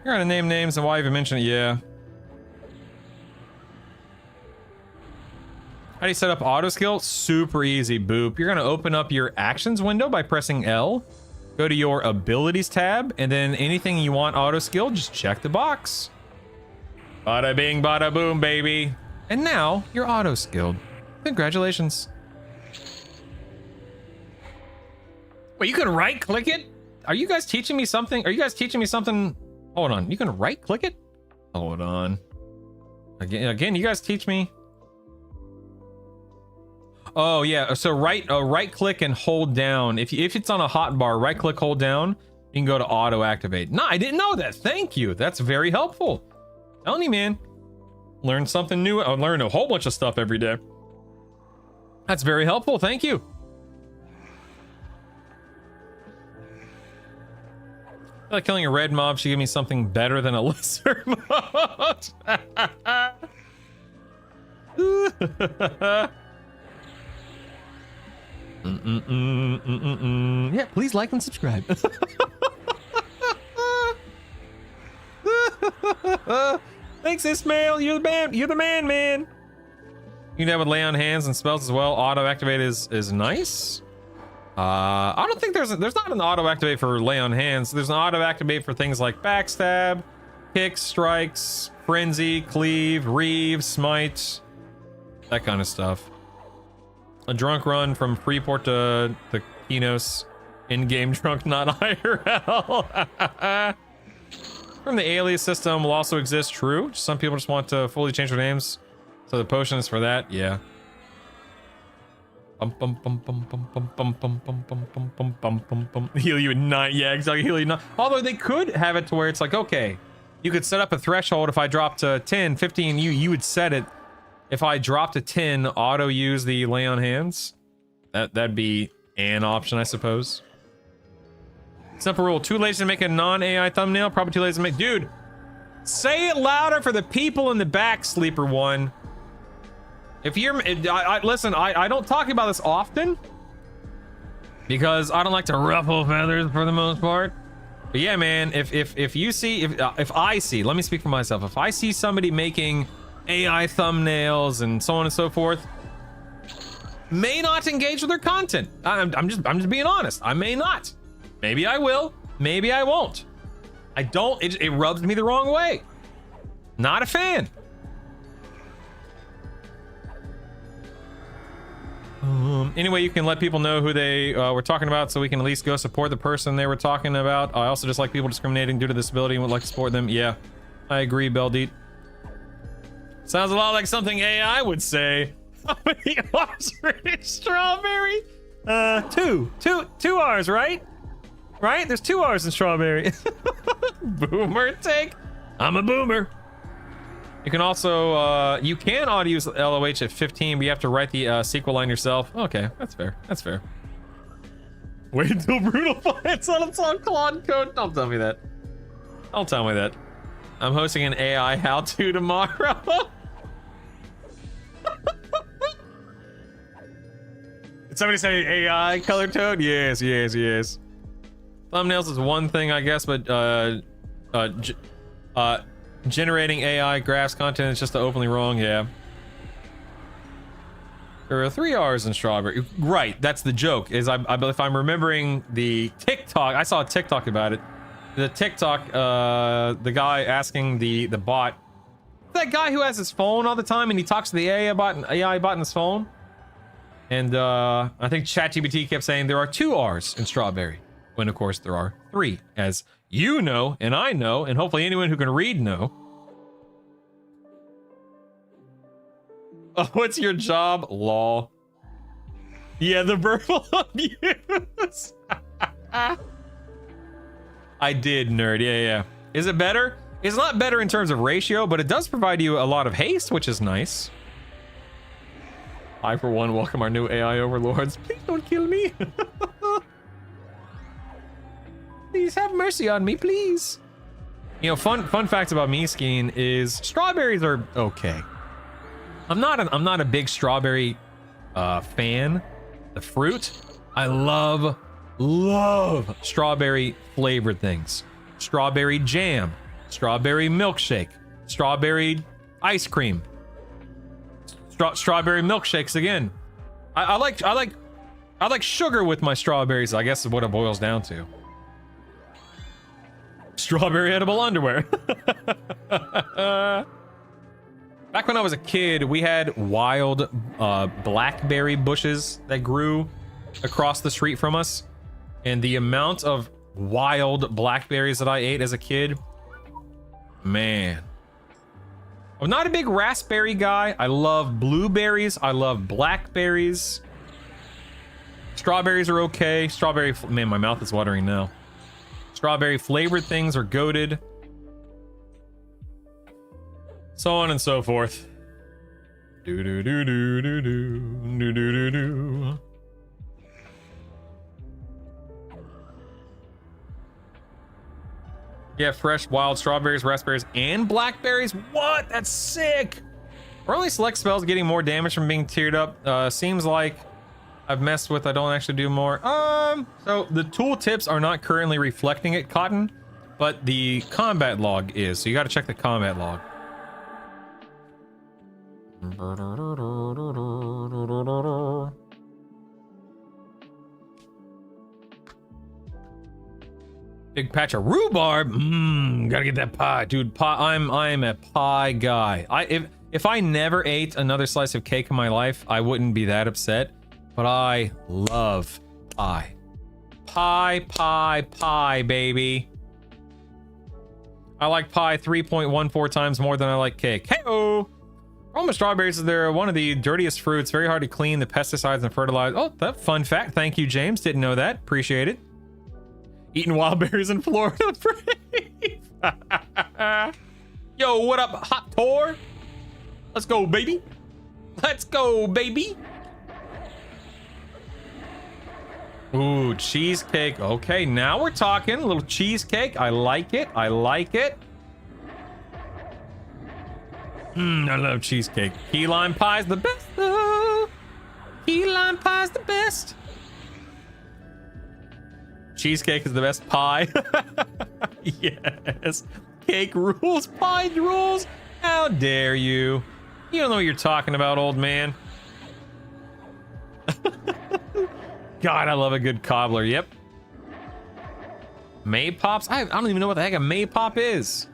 gonna name names and why even mention it? Yeah. How do you set up auto skill? Super easy, Boop. You're gonna open up your actions window by pressing L. Go to your abilities tab, and then anything you want auto skill, just check the box. Bada bing, bada boom, baby. And now you're auto skilled. Congratulations. Wait, you can right click it? Are you guys teaching me something? Hold on, you can right click it? Hold on. Again, you guys teach me. Oh yeah, so right click and hold down. If it's on a hotbar, right click, hold down, you can go to auto activate. No, I didn't know that. Thank you. That's very helpful. Telling you, man. Learn something new. I learn a whole bunch of stuff every day. That's very helpful. Thank you. I feel like killing a red mob should give me something better than a lesser mob. Yeah, please like and subscribe. Thanks, Ismail. You're the man, man. You can have it lay on hands and spells as well. Auto activate is nice. I don't think there's not an auto activate for lay on hands. There's an auto activate for things like backstab, kicks, strikes, frenzy, cleave, reave, smite, that kind of stuff. A drunk run from Freeport to the Kinos. In-game drunk, not IRL. From the alias system will also exist, true. Some people just want to fully change their names. So the potion is for that, yeah. Heal you at 9, yeah, exactly, heal you 9. Although they could have it to where it's like, okay, you could set up a threshold. If I drop to 10, 15, you would set it. If I drop to 10, auto use the lay on hands. That'd be an option, I suppose. Simple rule, too lazy to make a non-AI thumbnail, probably too lazy to make, dude, say it louder for the people in the back, Sleeper One. If you're, listen, I don't talk about this often because I don't like to ruffle feathers for the most part. But yeah, man, if you see, if I see, let me speak for myself. If I see somebody making AI thumbnails and so on and so forth, may not engage with their content. I'm just being honest. I may not. Maybe I will. Maybe I won't. I don't. It rubs me the wrong way. Not a fan. Anyway, you can let people know who they were talking about so we can at least go support the person they were talking about. I also just like people discriminating due to disability and would like to support them. Yeah, I agree, Beldeet. Sounds a lot like something AI would say. How many R's for strawberry? 2 R's, right? Right? There's 2 R's in strawberry. Boomer take. I'm a boomer. You can also, you can auto use LOH at 15, but you have to write the sequel line yourself. Okay, that's fair. That's fair. Wait until Brutal finds out it's on Claude code. Don't tell me that. Don't tell me that. I'm hosting an AI how-to tomorrow. Did somebody say AI color toad? Yes, yes, yes. Thumbnails is one thing, I guess, but generating AI graphs content is just openly wrong. Yeah. There are 3 R's in strawberry. Right, that's the joke. Is if I'm remembering the TikTok, I saw a TikTok about it. The TikTok, the guy asking the bot, that guy who has his phone all the time and he talks to the AI bot in his phone. And I think ChatGPT kept saying there are 2 R's in strawberry, when of course there are 3, as you know, and I know, and hopefully anyone who can read know. Oh, what's your job? Lol. Yeah, the verbal abuse. I did, nerd. Yeah. Is it better? It's not better in terms of ratio, but it does provide you a lot of haste, which is nice. I, for one, welcome our new AI overlords. Please don't kill me. Please have mercy on me, please. You know, fun fact about me skiing is strawberries are okay. I'm not a big strawberry fan. The fruit, I love strawberry flavored things. Strawberry jam, strawberry milkshake, strawberry ice cream, strawberry milkshakes again. I like sugar with my strawberries, I guess is what it boils down to. Strawberry edible underwear. Back when I was a kid, we had wild blackberry bushes that grew across the street from us. And the amount of wild blackberries that I ate as a kid, man. I'm not a big raspberry guy. I love blueberries. I love blackberries. Strawberries are okay. Strawberry, man, my mouth is watering now. Strawberry flavored things are goated. So on and so forth. Do do do do do do do do do do. Yeah, fresh wild strawberries, raspberries, and blackberries. What? That's sick. Or only select spells getting more damage from being tiered up. Seems like I've messed with. I don't actually do more. So the tooltips are not currently reflecting it, Cotton, but the combat log is. So you got to check the combat log. Big patch of rhubarb. Gotta get that pie, dude. Pie. I'm a pie guy. If I never ate another slice of cake in my life, I wouldn't be that upset. But I love pie. Pie, baby. I like pie 3.14 times more than I like cake. Hey-oh! Roma strawberries, they're one of the dirtiest fruits. Very hard to clean, the pesticides and fertilizer. Oh, that fun fact. Thank you, James. Didn't know that. Appreciate it. Eating wild berries in Florida. Yo, what up, Hot Tor? Let's go, baby. Let's go, baby. Ooh, cheesecake. Okay, now we're talking. A little cheesecake. I like it. I like it. I love cheesecake. Key lime pie's the best. Key lime pie's the best. Cheesecake is the best pie. Yes. Cake rules. Pie rules. How dare you? You don't know what you're talking about, old man. God, I love a good cobbler. Yep. Maypops? I don't even know what the heck a Maypop is.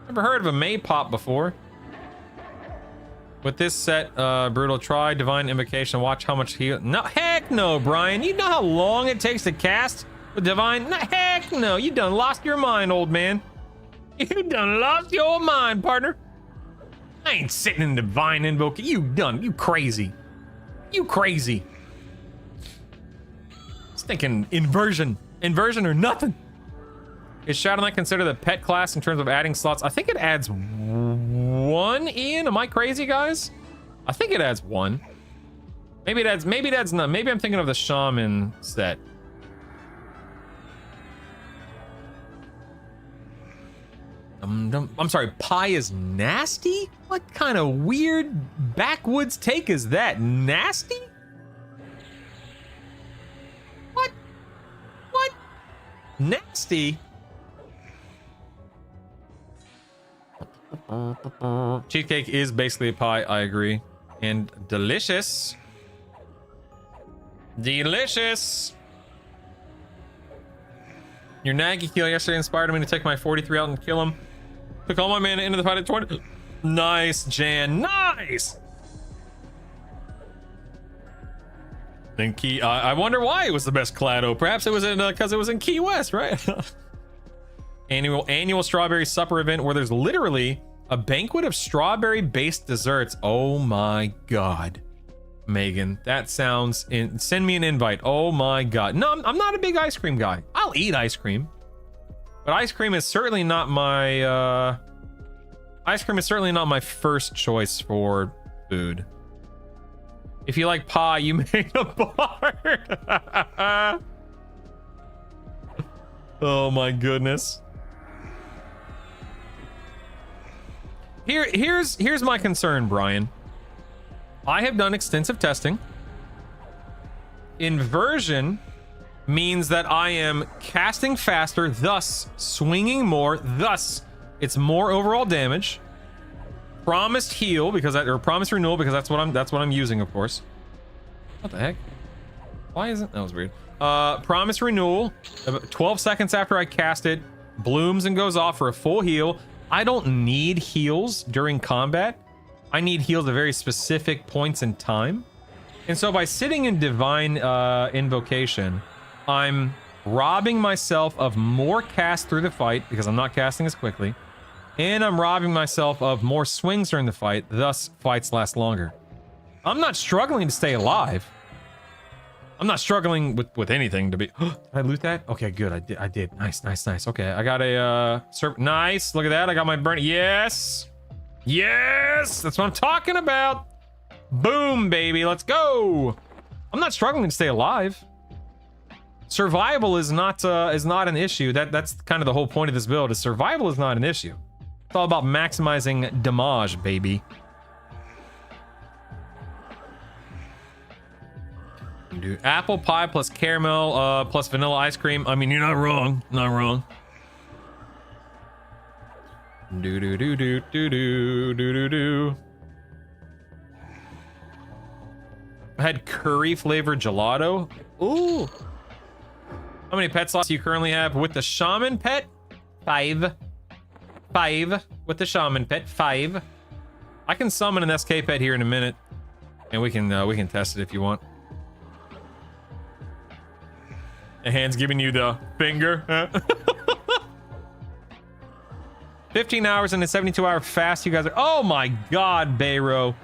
Never heard of a Maypop before. With this set, Brutal, try Divine Invocation. Watch how much heal. No, heck no, Brian. You know how long it takes to cast with Divine? No, heck no. You done lost your mind, old man. You done lost your mind, partner. I ain't sitting in Divine Invocation. You crazy. You crazy. Just thinking inversion. Inversion or nothing. Is Shadow Knight considered the pet class in terms of adding slots? I think it adds 1, Ian. Am I crazy, guys? I think it adds 1. Maybe it adds none. Maybe I'm thinking of the Shaman set. I'm sorry, pie is nasty? What kind of weird backwoods take is that? Nasty? What? What? Nasty? Cheesecake is basically a pie, I agree. And delicious. Delicious. Your naggy kill yesterday inspired me to take my 43 out and kill him. Took all my mana into the fight at 20. Nice, Jan. Nice! Then Key, I wonder why it was the best Clado. Perhaps it was in because it was in Key West, right? annual strawberry supper event where there's literally a banquet of strawberry-based desserts. Oh my god, Megan, that sounds send me an invite. Oh my god. No, I'm not a big ice cream guy. I'll eat ice cream, but ice cream is certainly not my first choice for food. If you like pie, you made a bar. Oh my goodness. Here's my concern, Brian. I have done extensive testing. Inversion means that I am casting faster, thus swinging more, thus it's more overall damage. Promised heal because or promised renewal because that's what I'm using, of course. What the heck? Why isn't that was weird? Promised renewal. 12 seconds after I cast it, blooms and goes off for a full heal. I don't need heals during combat. I need heals at very specific points in time. And so by sitting in Divine Invocation, I'm robbing myself of more cast through the fight because I'm not casting as quickly. And I'm robbing myself of more swings during the fight, thus fights last longer. I'm not struggling to stay alive. I'm not struggling with anything to be. Did I loot that? Okay, good. I did. Nice. Okay, I got a nice. Look at that. I got my burn. Yes, that's what I'm talking about. Boom, baby. Let's go. I'm not struggling to stay alive. Survival is not an issue. That's kind of the whole point of this build. Is survival is not an issue. It's all about maximizing damage, baby. Dude, apple pie plus caramel plus vanilla ice cream. I mean, you're not wrong. Not wrong. Do. I had curry flavored gelato. Ooh. How many pet slots do you currently have with the shaman pet? 5. 5 with the shaman pet. 5. I can summon an SK pet here in a minute, and we can test it if you want. The hand's giving you the finger. 15 hours and a 72-hour fast. You guys are. Oh my God, Bayro.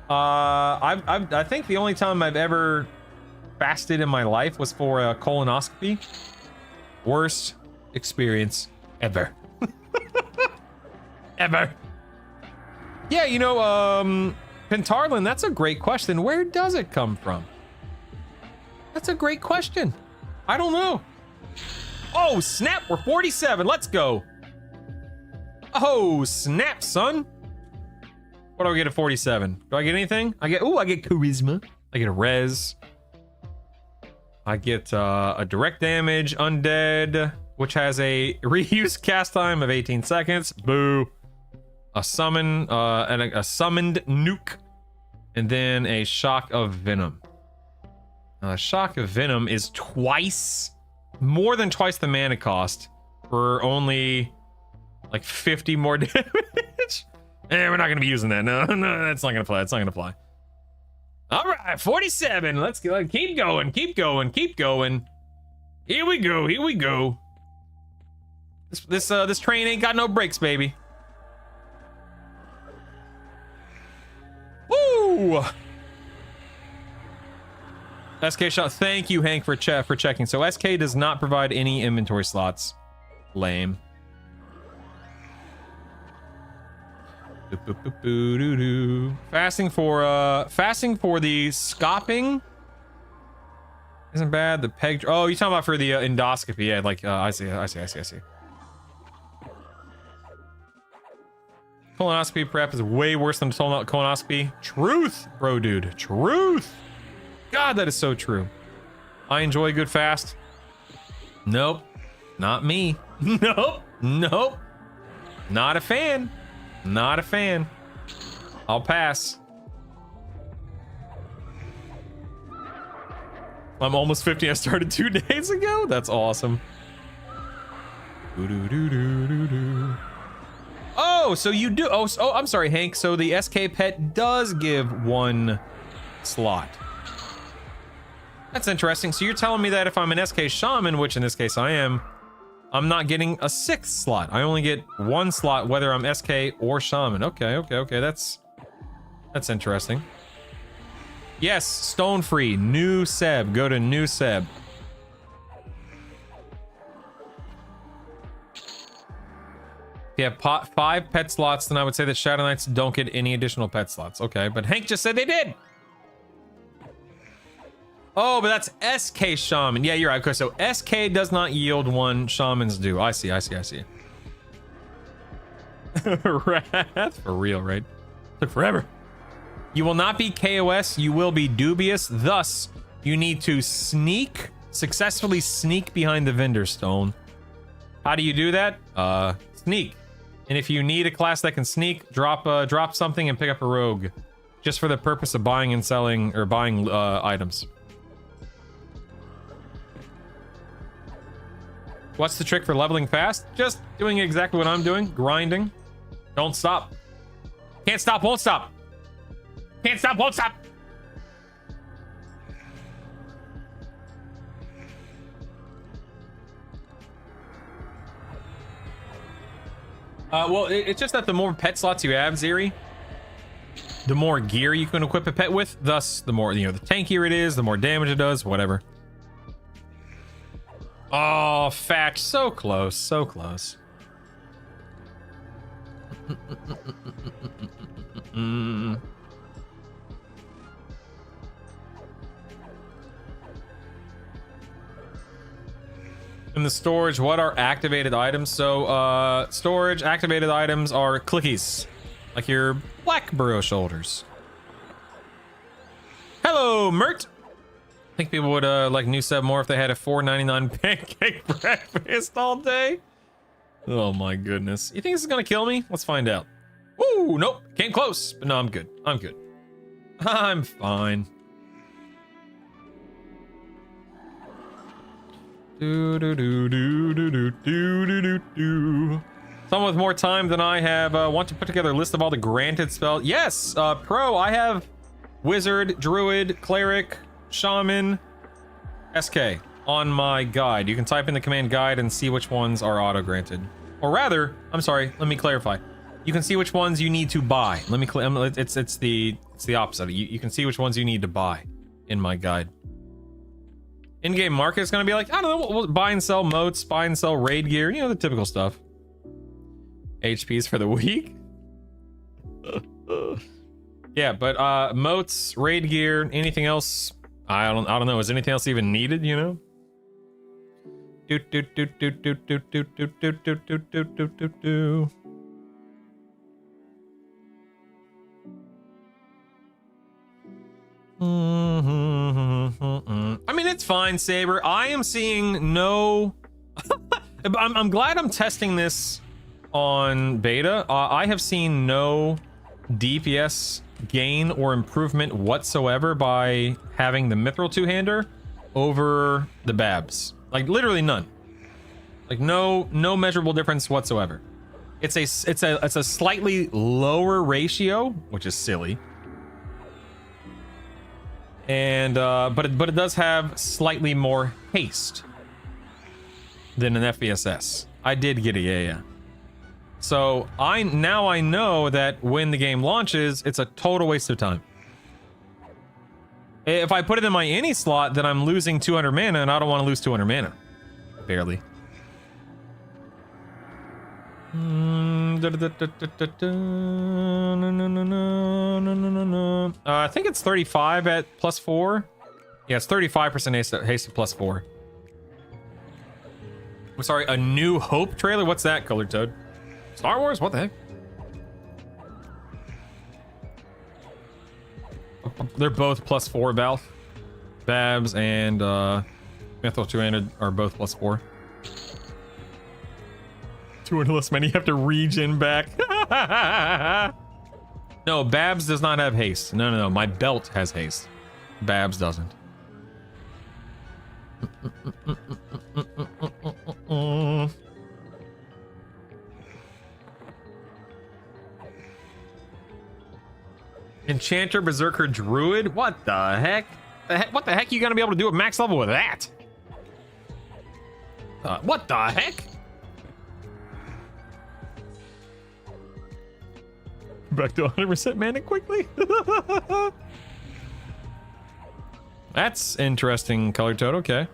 I think the only time I've ever fasted in my life was for a colonoscopy. Worst experience ever. Ever. Yeah, you know, Pentarlin, that's a great question. Where does it come from? That's a great question. I don't know. Oh, snap. We're 47. Let's go. Oh, snap, son. What do I get at 47? Do I get anything? I get charisma. I get a res. I get a direct damage, undead, which has a reuse cast time of 18 seconds. Boo. A summon, and a summoned nuke, and then a shock of venom. Shock of venom is more than twice the mana cost for only like 50 more damage. We're not gonna be using that. No, that's not gonna fly. It's not gonna fly. All right, 47. Let's go. Keep going. Here we go. This train ain't got no brakes, baby. Woo! SK shot. Thank you, Hank, for checking. So SK does not provide any inventory slots. Lame. Fasting for the scopping isn't bad. The peg. Oh, you talking about for the endoscopy? Yeah, like I see. Colonoscopy prep is way worse than colonoscopy. Truth, bro, dude. Truth. God, that is so true. I enjoy a good fast. Nope. Not me. Nope. Nope. Not a fan. Not a fan. I'll pass. I'm almost 50. I started 2 days ago. That's awesome. Oh, so you do. Oh, I'm sorry, Hank. So the SK pet does give 1 slot. That's interesting. So you're telling me that if I'm an SK shaman, which in this case I am, I'm not getting a 6th slot. I only get 1 slot, whether I'm SK or shaman. Okay. That's interesting. Yes, stone free. New Seb. Go to new Seb. If you have 5 pet slots, then I would say that Shadow Knights don't get any additional pet slots. Okay, but Hank just said they did. Oh, but that's SK Shaman. Yeah, you're right. Okay, so SK does not yield 1, Shamans do. I see. That's for real, right? Took forever. You will not be KOS, you will be dubious. Thus, you need to successfully sneak behind the vendor stone. How do you do that? Sneak. And if you need a class that can sneak, drop something and pick up a rogue. Just for the purpose of buying and selling, or buying items. What's the trick for leveling fast? Just doing exactly what I'm doing. Grinding. Don't stop. Can't stop, won't stop. Can't stop, won't stop. Well, it's just that the more pet slots you have, Ziri, the more gear you can equip a pet with. Thus, the more, the tankier it is, the more damage it does, whatever. Oh, Fatch, so close, so close. In the storage, what are activated items? So, storage activated items are clickies, like your black burrow shoulders. Hello, Mert. I think people would like new sub more if they had a $4.99 pancake breakfast all day. Oh my goodness. You think this is gonna kill me? Let's find out. Ooh, nope. Came close, but no, I'm good. I'm good. I'm fine. Someone with more time than I have want to put together a list of all the granted spells. Yes, Pro, I have Wizard, Druid, Cleric, Shaman, SK on my guide. You can type in the command guide and see which ones are auto-granted. Or rather, I'm sorry, let me clarify. You can see which ones you need to buy. Let me it's the opposite. You can see which ones you need to buy in my guide. In-game market is going to be like, I don't know, we'll buy and sell motes, buy and sell raid gear, you know, the typical stuff. HPs for the week. Yeah, but motes, raid gear, anything else, I don't know. Is anything else even needed, you know? I mean, it's fine, Saber. I am seeing no... I'm glad I'm testing this on beta. I have seen no DPS gain or improvement whatsoever by having the Mithril two-hander over the Babs. Like, literally none. Like, no measurable difference whatsoever. It's a slightly lower ratio, which is silly. And but it does have slightly more haste than an FVSS. I did get it, yeah. So now I know that when the game launches, it's a total waste of time. If I put it in my any slot, then I'm losing 200 mana, and I don't want to lose 200 mana. Barely. I think it's 35 at +4. Yeah, it's 35% haste at +4. I'm sorry, a New Hope trailer? What's that, Colored Toad? Star Wars? What the heck? they're both +4, Val. Babs and Methyl 200 are both +4. 200 less men, you have to regen back. No, Babs does not have haste. No. My belt has haste. Babs doesn't. Enchanter, Berserker, Druid? What the heck? What the heck are you gonna be able to do at max level with that? What the heck? Back to 100% mana quickly. That's interesting, Color Toad. Okay.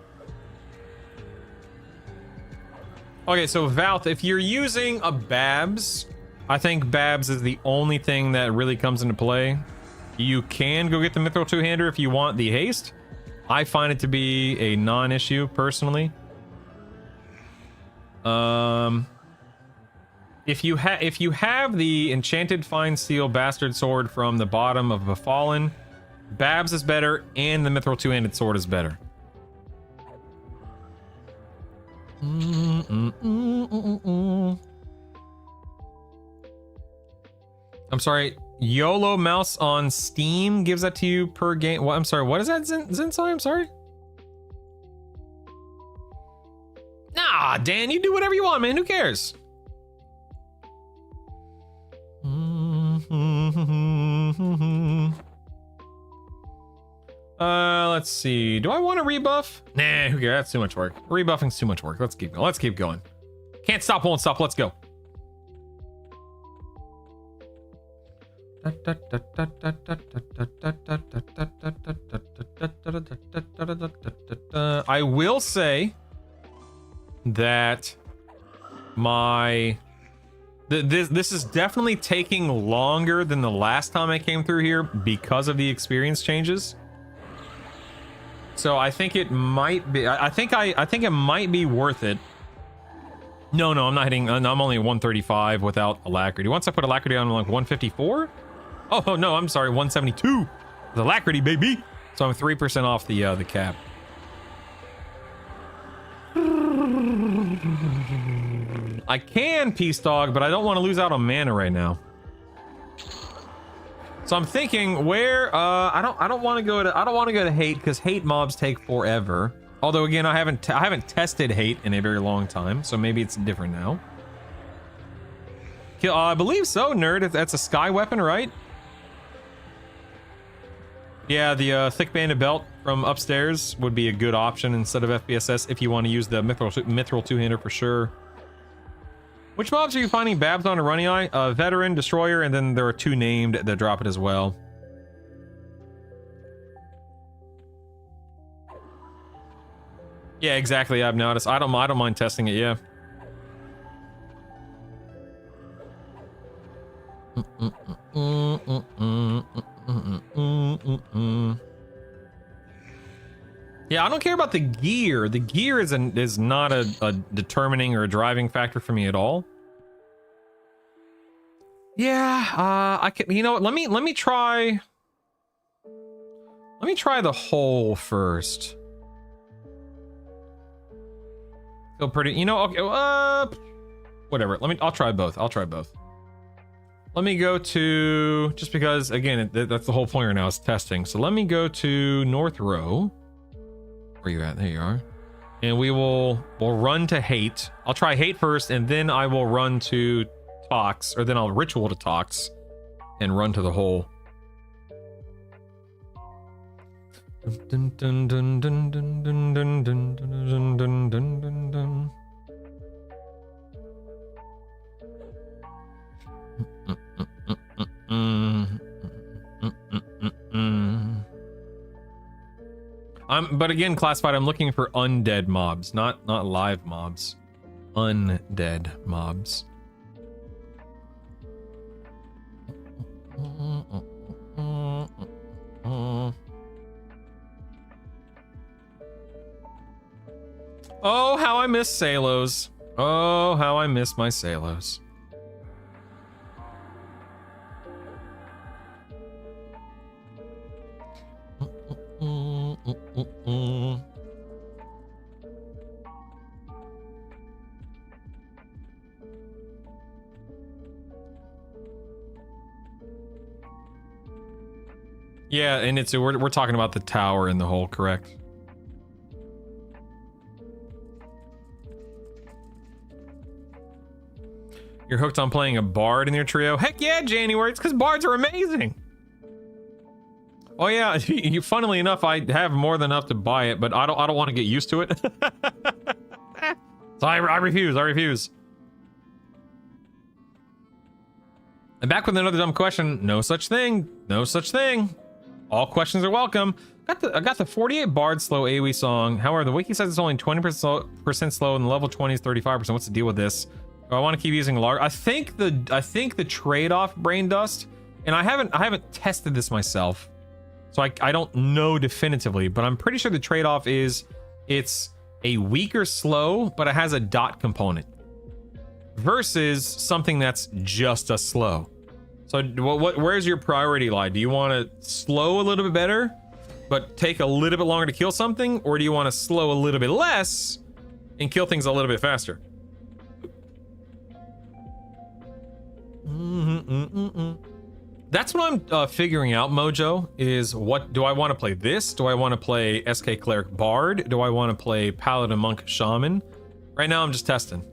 Okay, so Valth, if you're using a Babs, I think Babs is the only thing that really comes into play. You can go get the Mithril Two-Hander if you want the haste. I find it to be a non-issue personally. If you have the Enchanted Fine Steel Bastard Sword from the bottom of Befallen, Babs is better, and the Mithril Two-Handed Sword is better. I'm sorry, YOLO Mouse on Steam gives that to you per game. What? I'm sorry, what is that, Zinsai? I'm sorry. Nah, Dan, you do whatever you want, man. Who cares? Let's see. Do I want to rebuff? Nah, who cares? That's too much work. Rebuffing's too much work. Let's keep going. Let's keep going. Can't stop, won't stop. Let's go. I will say that this is definitely taking longer than the last time I came through here because of the experience changes. So I think it might be. I think it might be worth it. No, I'm not hitting. I'm only 135 without Alacrity. Once I put Alacrity on, I'm like 154. Oh no, I'm sorry, 172 with Alacrity, baby. So I'm 3% off the cap. I can Peace Dog, but I don't want to lose out on mana right now. So I'm thinking where I don't want to go to hate because hate mobs take forever. Although again, I haven't tested hate in a very long time, so maybe it's different now. I believe so, nerd. That's a sky weapon, right? Yeah, the thick banded belt from upstairs would be a good option instead of FBSS if you want to use the mithril two-hander for sure. Which mobs are you finding Babs on a running eye? Veteran, Destroyer, and then there are 2 named that drop it as well. Yeah, exactly. I've noticed. I don't mind testing it. Yeah. Yeah, I don't care about the gear. The gear is not a determining or a driving factor for me at all. Yeah, I can. You know what? Let me try. Let me try the hole first. Feel pretty. You know. Okay. Whatever. I'll try both. Let me go to, just because again that's the whole point right now is testing. So let me go to North Row. Where you at? There you are. And we'll run to hate. I'll try hate first, and then I will run to Tox, or then I'll ritual to Tox and run to the hole. Dun, dun, dun, dun, dun, dun, dun, dun, dun, dun, dun, dun, dun. But again, classified, I'm looking for undead mobs, not live mobs. Undead mobs. Oh, how I miss Salos. Oh, how I miss my Salos. Yeah, and it's we're talking about the tower in the hole, correct? You're hooked on playing a bard in your trio? Heck yeah, January. It's because bards are amazing. Oh yeah, funnily enough, I have more than enough to buy it, but I don't want to get used to it. So I refuse. And back with another dumb question. No such thing. All questions are welcome. I got the 48 bard slow AoE song. However, the wiki says it's only 20% slow and the level 20 is 35%. What's the deal with this? Do I want to keep using large? I think the trade-off brain dust, and I haven't tested this myself, so I don't know definitively, but I'm pretty sure the trade-off is it's a weaker slow, but it has a dot component versus something that's just a slow. So where's your priority lie? Do you want to slow a little bit better, but take a little bit longer to kill something? Or do you want to slow a little bit less and kill things a little bit faster? That's what I'm figuring out, Mojo, is what do I want to play this? Do I want to play SK Cleric Bard? Do I want to play Paladin Monk Shaman? Right now I'm just testing.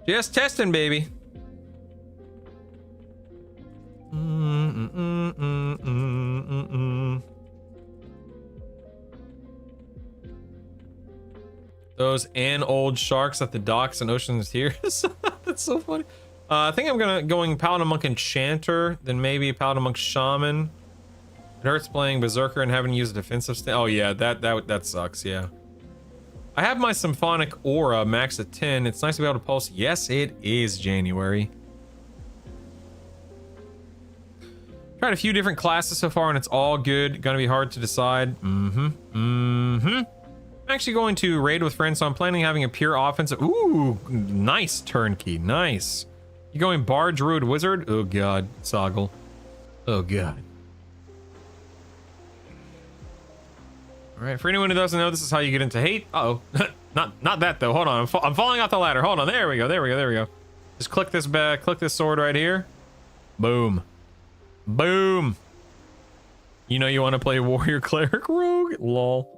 Just testing, baby. Those and old sharks at the docks and oceans here. That's so funny. I think I'm going Paladin Monk Enchanter, then maybe Paladin Monk Shaman. It hurts playing Berserker and having to use a defensive stand. Oh yeah, that sucks, yeah. I have my Symphonic Aura max at 10. It's nice to be able to pulse. Yes, it is, January. Tried a few different classes so far and it's all good. Gonna be hard to decide. I'm actually going to raid with friends, so I'm planning on having a pure offensive. Ooh, nice turnkey, nice. You going Bard, Druid, Wizard? Oh god, Soggle. Oh god. All right, for anyone who doesn't know, this is how you get into hate. Uh-oh. not that though. Hold on, I'm falling off the ladder. Hold on, there we go. Just click this back, click this sword right here. Boom. Boom. You know you want to play Warrior Cleric Rogue? Lol.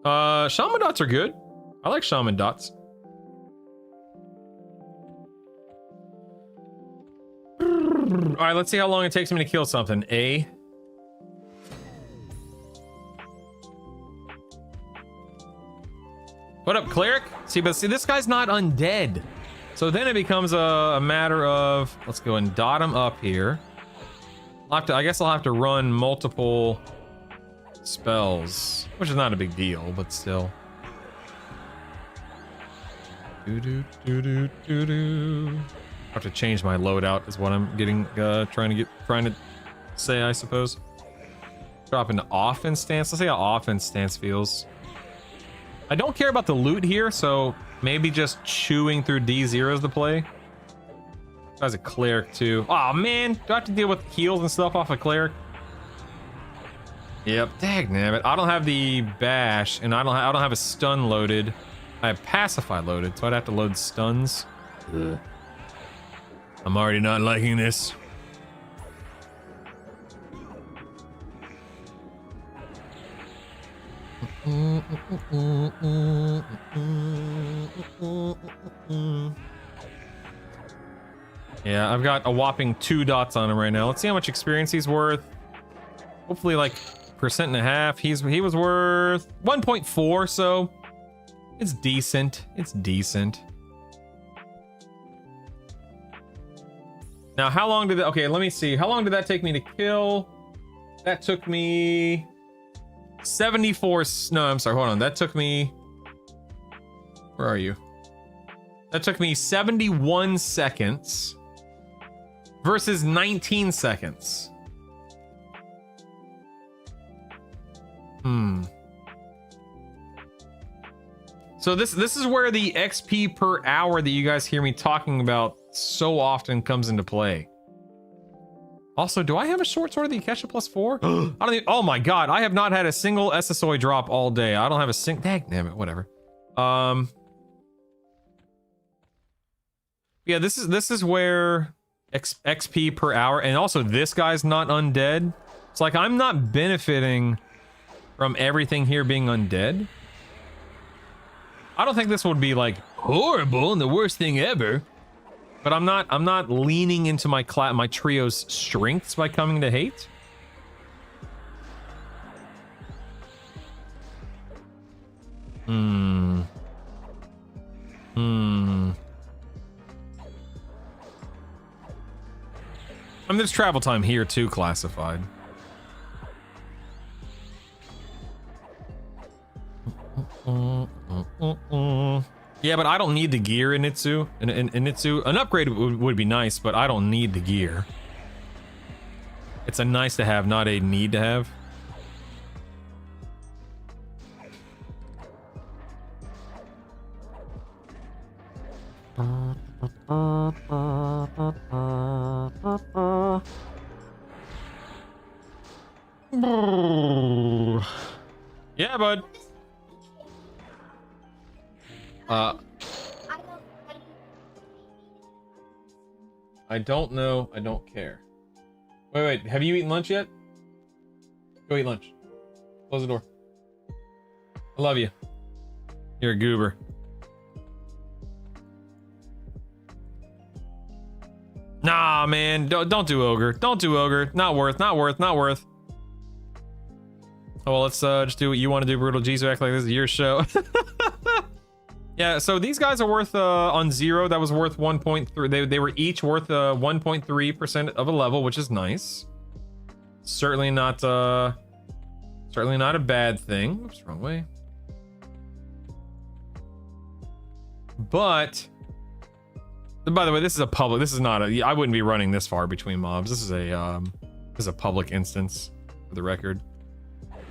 Shaman dots are good. I like Shaman dots. All right, let's see how long it takes me to kill something. A. What up, Cleric? See, this guy's not undead. So then it becomes a matter of, let's go and dot him up here. I guess I'll have to run multiple spells, which is not a big deal, but still. I have to change my loadout is what I'm getting, trying to say, I suppose. Drop into offense stance. Let's see how offense stance feels. I don't care about the loot here, so maybe just chewing through D0 is the play. Guy's a cleric too. Oh man, do I have to deal with heals and stuff off a cleric? Yep, dagnabbit. I don't have the bash, and I don't have a stun loaded. I have pacify loaded, so I'd have to load stuns. Ugh. I'm already not liking this. Yeah, I've got a whopping 2 dots on him right now. Let's see how much experience he's worth. Hopefully like 1.5%. He was worth 1.4, so it's decent. It's decent. Now, how long did that... Okay, let me see. How long did that take me to kill? That took me 74... No, I'm sorry. Hold on. That took me... Where are you? That took me 71 seconds versus 19 seconds. So this is where the XP per hour that you guys hear me talking about so often comes into play. Also, do I have a short sword of the Akesha +4? I don't even, oh my god, I have not had a single SSOI drop all day. I don't have a damn it, whatever. Yeah, this is where XP per hour, and also this guy's not undead. It's like I'm not benefiting from everything here being undead. I don't think this would be like horrible and the worst thing ever. But I'm not leaning into my trio's strengths by coming to hate. I mean, there's travel time here too, classified. Yeah, but I don't need the gear in Itsu. In Itsu, an upgrade would be nice, but I don't need the gear. It's a nice to have, not a need to have. Yeah, bud. I don't know. I don't care. Wait. Have you eaten lunch yet? Go eat lunch. Close the door. I love you. You're a goober. Nah, man. Don't do ogre. Don't do ogre. Not worth. Oh, well, let's just do what you want to do, Brutal G, so act like this is your show. Yeah, so these guys are worth, on 0, that was worth 1.3. They were each worth 1.3% of a level, which is nice. Certainly not a bad thing. Oops, wrong way. But, by the way, this is a public, this is not a, I wouldn't be running this far between mobs. This is a public instance, for the record.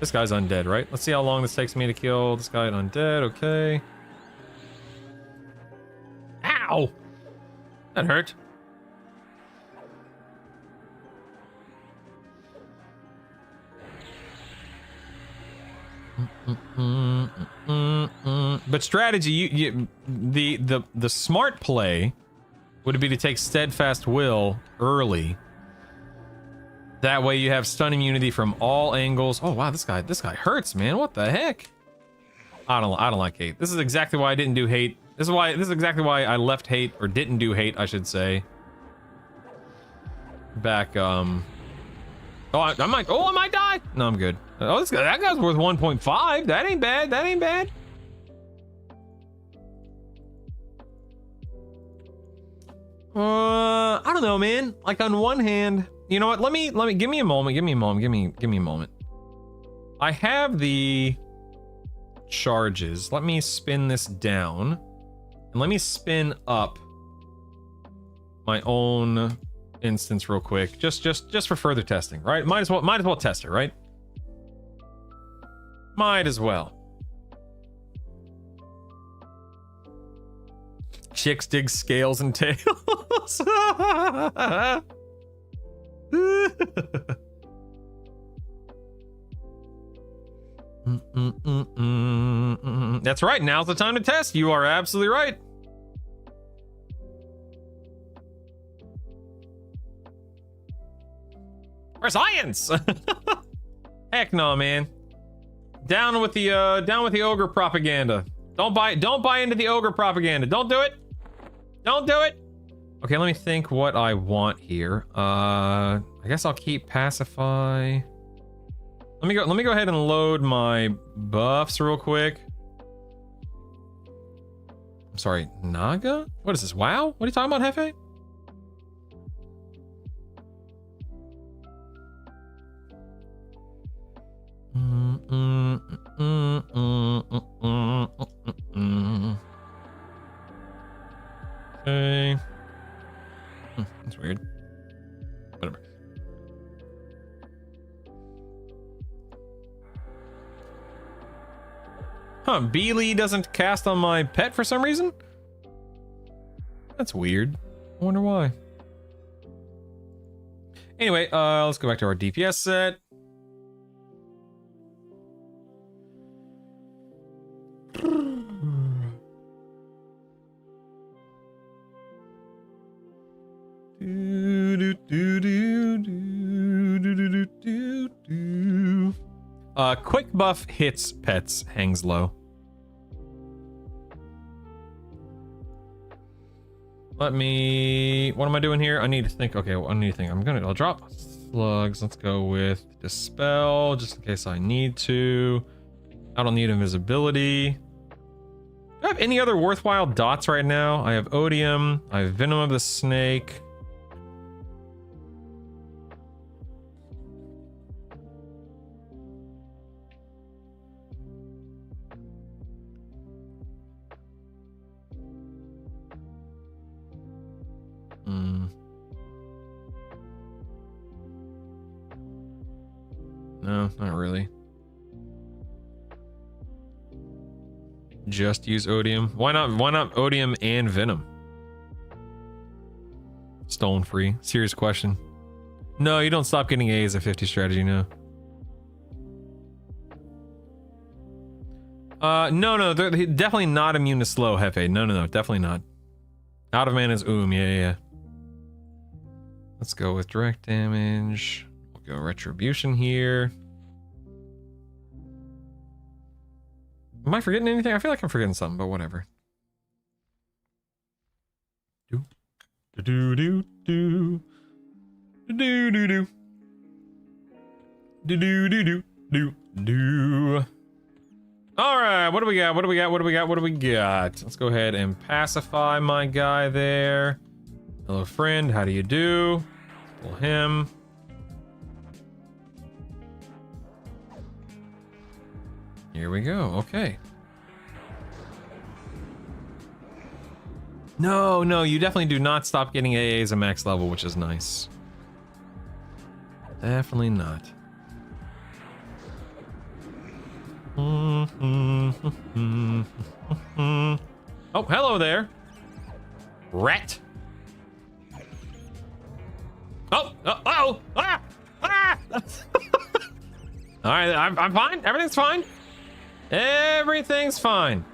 This guy's undead, right? Let's see how long this takes me to kill this guy undead, okay. Ow! That hurt. But strategy, the smart play would be to take Steadfast Will early. That way you have stun immunity from all angles. Oh wow, this guy hurts, man. What the heck? I don't like hate. This is exactly why I didn't do hate. This is exactly why I left hate, or didn't do hate, I should say. Back, oh, I might die. No, I'm good. Oh, that guy's worth 1.5. That ain't bad. I don't know, man. Like, on one hand, you know what? Let me give me a moment. I have the charges. Let me spin this down. And let me spin up my own instance real quick, just for further testing, right? Might as well test it, right? Might as well. Chicks dig scales and tails. That's right. Now's the time to test. You are absolutely right. For science. Heck no, man. Down with the ogre propaganda. Don't buy into the ogre propaganda. Don't do it. Okay, let me think what I want here. I guess I'll keep pacify. Let me go ahead and load my buffs real quick. I'm sorry, Naga? What is this? WoW? What are you talking about, Hefe? Okay. That's weird. Whatever. Huh, Beely doesn't cast on my pet for some reason? That's weird. I wonder why. Anyway, let's go back to our DPS set. Quick buff hits pets, hangs low. What am I doing here? I need to think. Okay, I need to think. I'll drop slugs. Let's go with dispel, just in case I need to. I don't need invisibility. Do I have any other worthwhile dots right now? I have odium. I have venom of the snake. No, not really. Just use odium. Why not odium and venom? Stone free. Serious question. No, you don't stop getting A's at 50 strategy, no. No, they're definitely not immune to slow, Hefe. No, definitely not. Out of mana is yeah. Let's go with direct damage. We'll go retribution here. Am I forgetting anything? I feel like I'm forgetting something, but whatever. All right, what do we got? Let's go ahead and pacify my guy there. Hello, friend. How do you do? Pull him. Here we go. Okay. No, you definitely do not stop getting AAs at max level, which is nice. Definitely not. Oh, hello there. Rat. Oh. Ah! All right, I'm fine. Everything's fine. Everything's fine.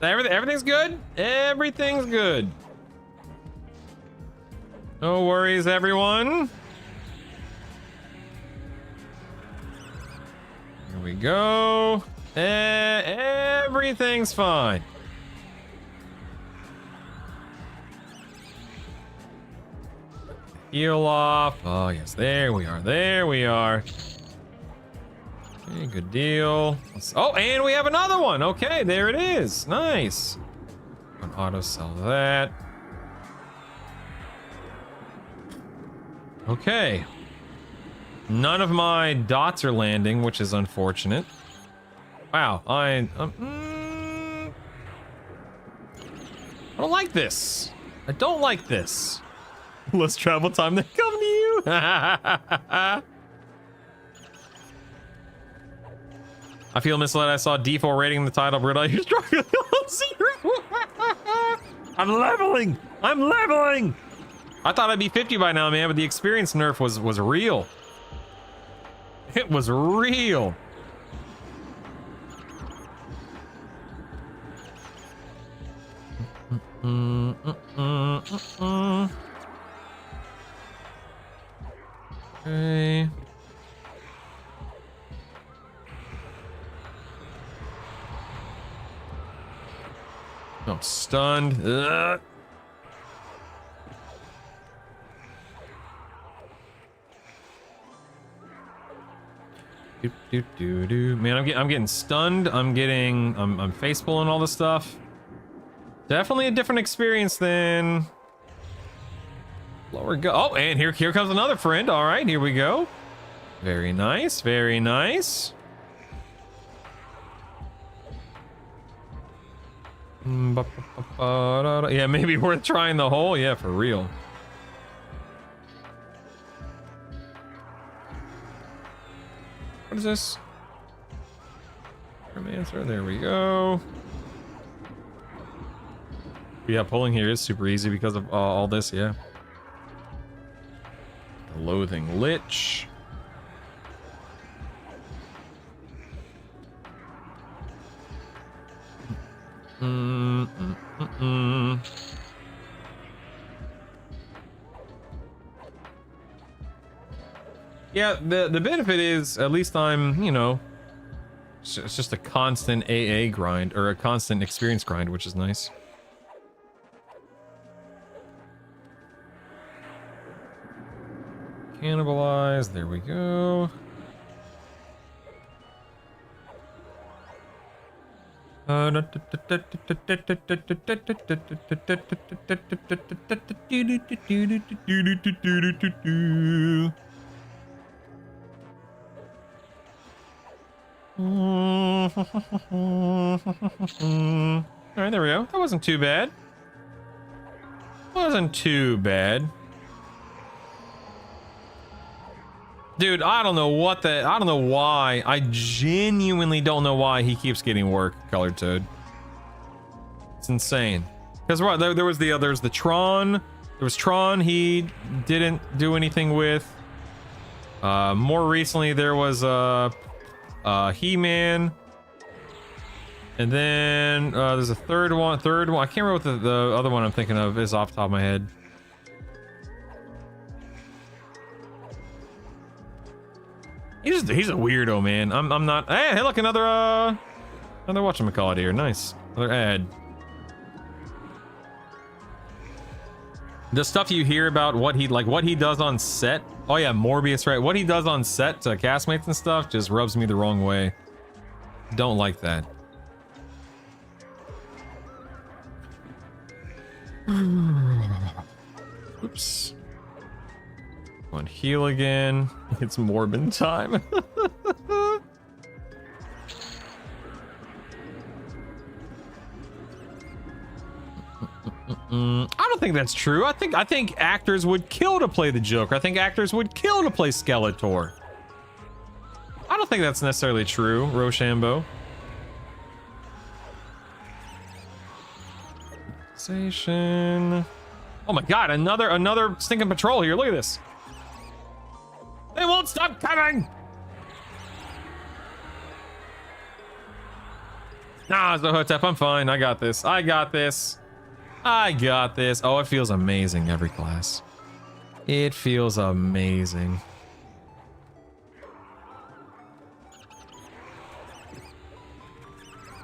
Everything's good. Everything's good. No worries, everyone. Here we go. Everything's fine. Heal off. Oh, yes. There we are. There we are. Okay, good deal. Oh, and we have another one. Okay, there it is. Nice. An auto sell that. Okay. None of my dots are landing, which is unfortunate. Wow, I don't like this. I don't like this. Less travel time than come to you. I feel misled. I saw D4 rating the title, but you're struggling on 0. I'm leveling. I thought I'd be 50 by now, man, but the experience nerf was real. It was real. Okay. I'm stunned. Ugh. Man, I'm getting stunned. I'm face pulling all this stuff. Definitely a different experience than lower go. Oh, and here comes another friend. All right, here we go. Very nice, very nice. Yeah, maybe worth trying the hole. Yeah, for real. What is this? Answer. There we go. Yeah, pulling here is super easy because of all this. Yeah. Loathing Lich. Yeah, the benefit is at least I'm, you know, it's just a constant AA grind or a constant experience grind, which is nice. Cannibalize, there we go. Alright, there we go. That wasn't too bad. Wasn't too bad. Dude, I don't know what the... I don't know why. I genuinely don't know why he keeps getting work, Colored Toad. It's insane. Because there was the Tron. There was Tron he didn't do anything with. More recently, there was He-Man. And then there's a third one. I can't remember what the other one I'm thinking of is off the top of my head. He's a weirdo, man. I'm not. Hey, look, another whatchamacallit here. Nice. Another ad. The stuff you hear about what he does on set. Oh yeah, Morbius, right? What he does on set to castmates and stuff just rubs me the wrong way. Don't like that. Oops. On heal again. It's Morbin time. I don't think that's true. I think actors would kill to play the Joker. I think actors would kill to play Skeletor. I don't think that's necessarily true, Rochambeau. Station. Oh my god, another stinking patrol here. Look at this. They won't stop coming! Nah, Zohotep, I'm fine. I got this. I got this. I got this. Oh, it feels amazing every class. It feels amazing.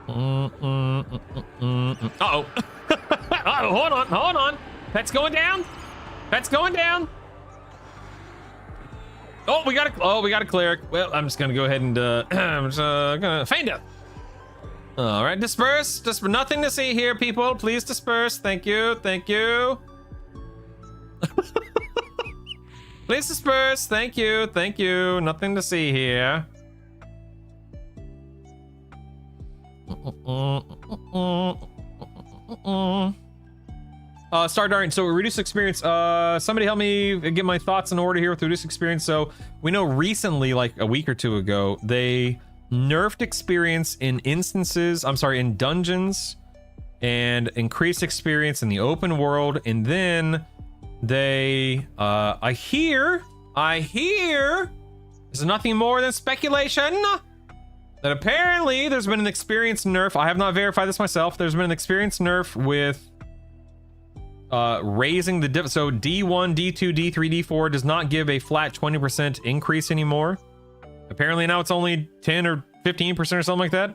Uh-oh. Uh-oh, hold on. Pet's going down. Pet's going down. Oh, we got a cleric. Well, I'm just gonna go ahead and I'm just gonna feign death. All right, disperse. Just nothing to see here, people. Please disperse. Thank you. Thank you. Please disperse. Thank you. Thank you. Nothing to see here. Star Dart, so reduced experience. Somebody help me get my thoughts in order here with reduced experience. So we know recently, like a week or two ago, they nerfed experience in in dungeons, and increased experience in the open world. And then they, I hear, this is nothing more than speculation, that apparently there's been an experience nerf. I have not verified this myself. There's been an experience nerf with raising the diff. So D1, D2, D3, D4 does not give a flat 20% increase anymore. Apparently now it's only 10 or 15% or something like that.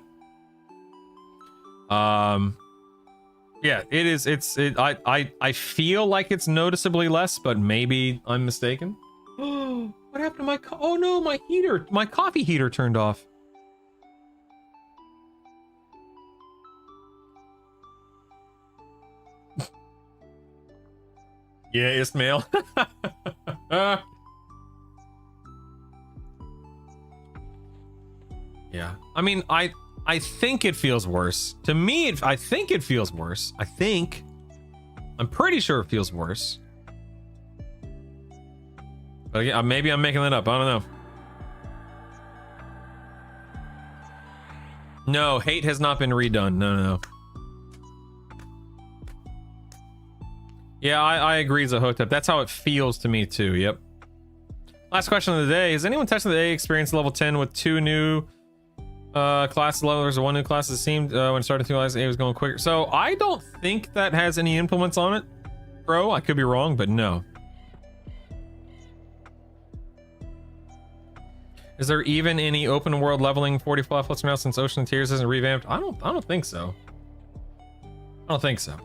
Yeah, it is. I feel like it's noticeably less, but maybe I'm mistaken. Oh, what happened to my oh no, my coffee heater turned off. Yeah, Ismail. Yeah, I mean, I think it feels worse. To me, I think it feels worse. I'm pretty sure it feels worse. But again, maybe I'm making that up. I don't know. No, hate has not been redone. No. Yeah, I agree, Zahotep. That's how it feels to me too. Yep. Last question of the day. Has anyone tested the A experience level 10 with 2 new class levelers or 1 new class? It seemed when starting to realize A was going quicker. So I don't think that has any implements on it, bro. I could be wrong, but no. Is there even any open world leveling 45 plus now since Ocean of Tears isn't revamped? I don't think so. I don't think so.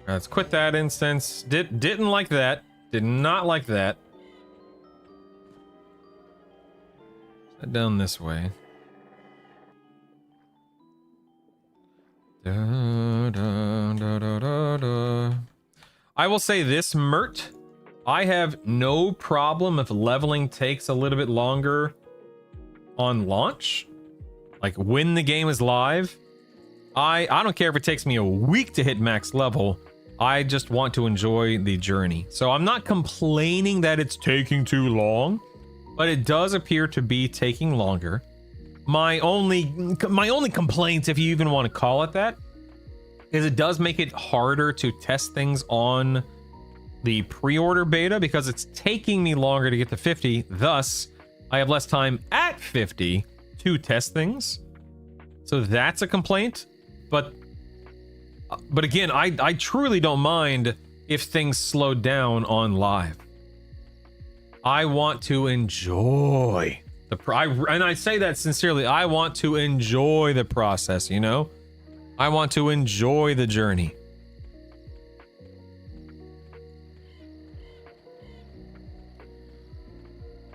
Let's quit that instance. Didn't like that. Did not like that. Down this way. Da, da, da, da, da, da. I will say this, Mert. I have no problem if leveling takes a little bit longer on launch. Like when the game is live. I don't care if it takes me a week to hit max level. I just want to enjoy the journey. So I'm not complaining that it's taking too long, but it does appear to be taking longer. My only complaint, if you even want to call it that, is it does make it harder to test things on the pre-order beta because it's taking me longer to get to 50. Thus, I have less time at 50 to test things. So that's a complaint. But again, I truly don't mind if things slow down on live. I want to enjoy and I say that sincerely. I want to enjoy the process, you know? I want to enjoy the journey.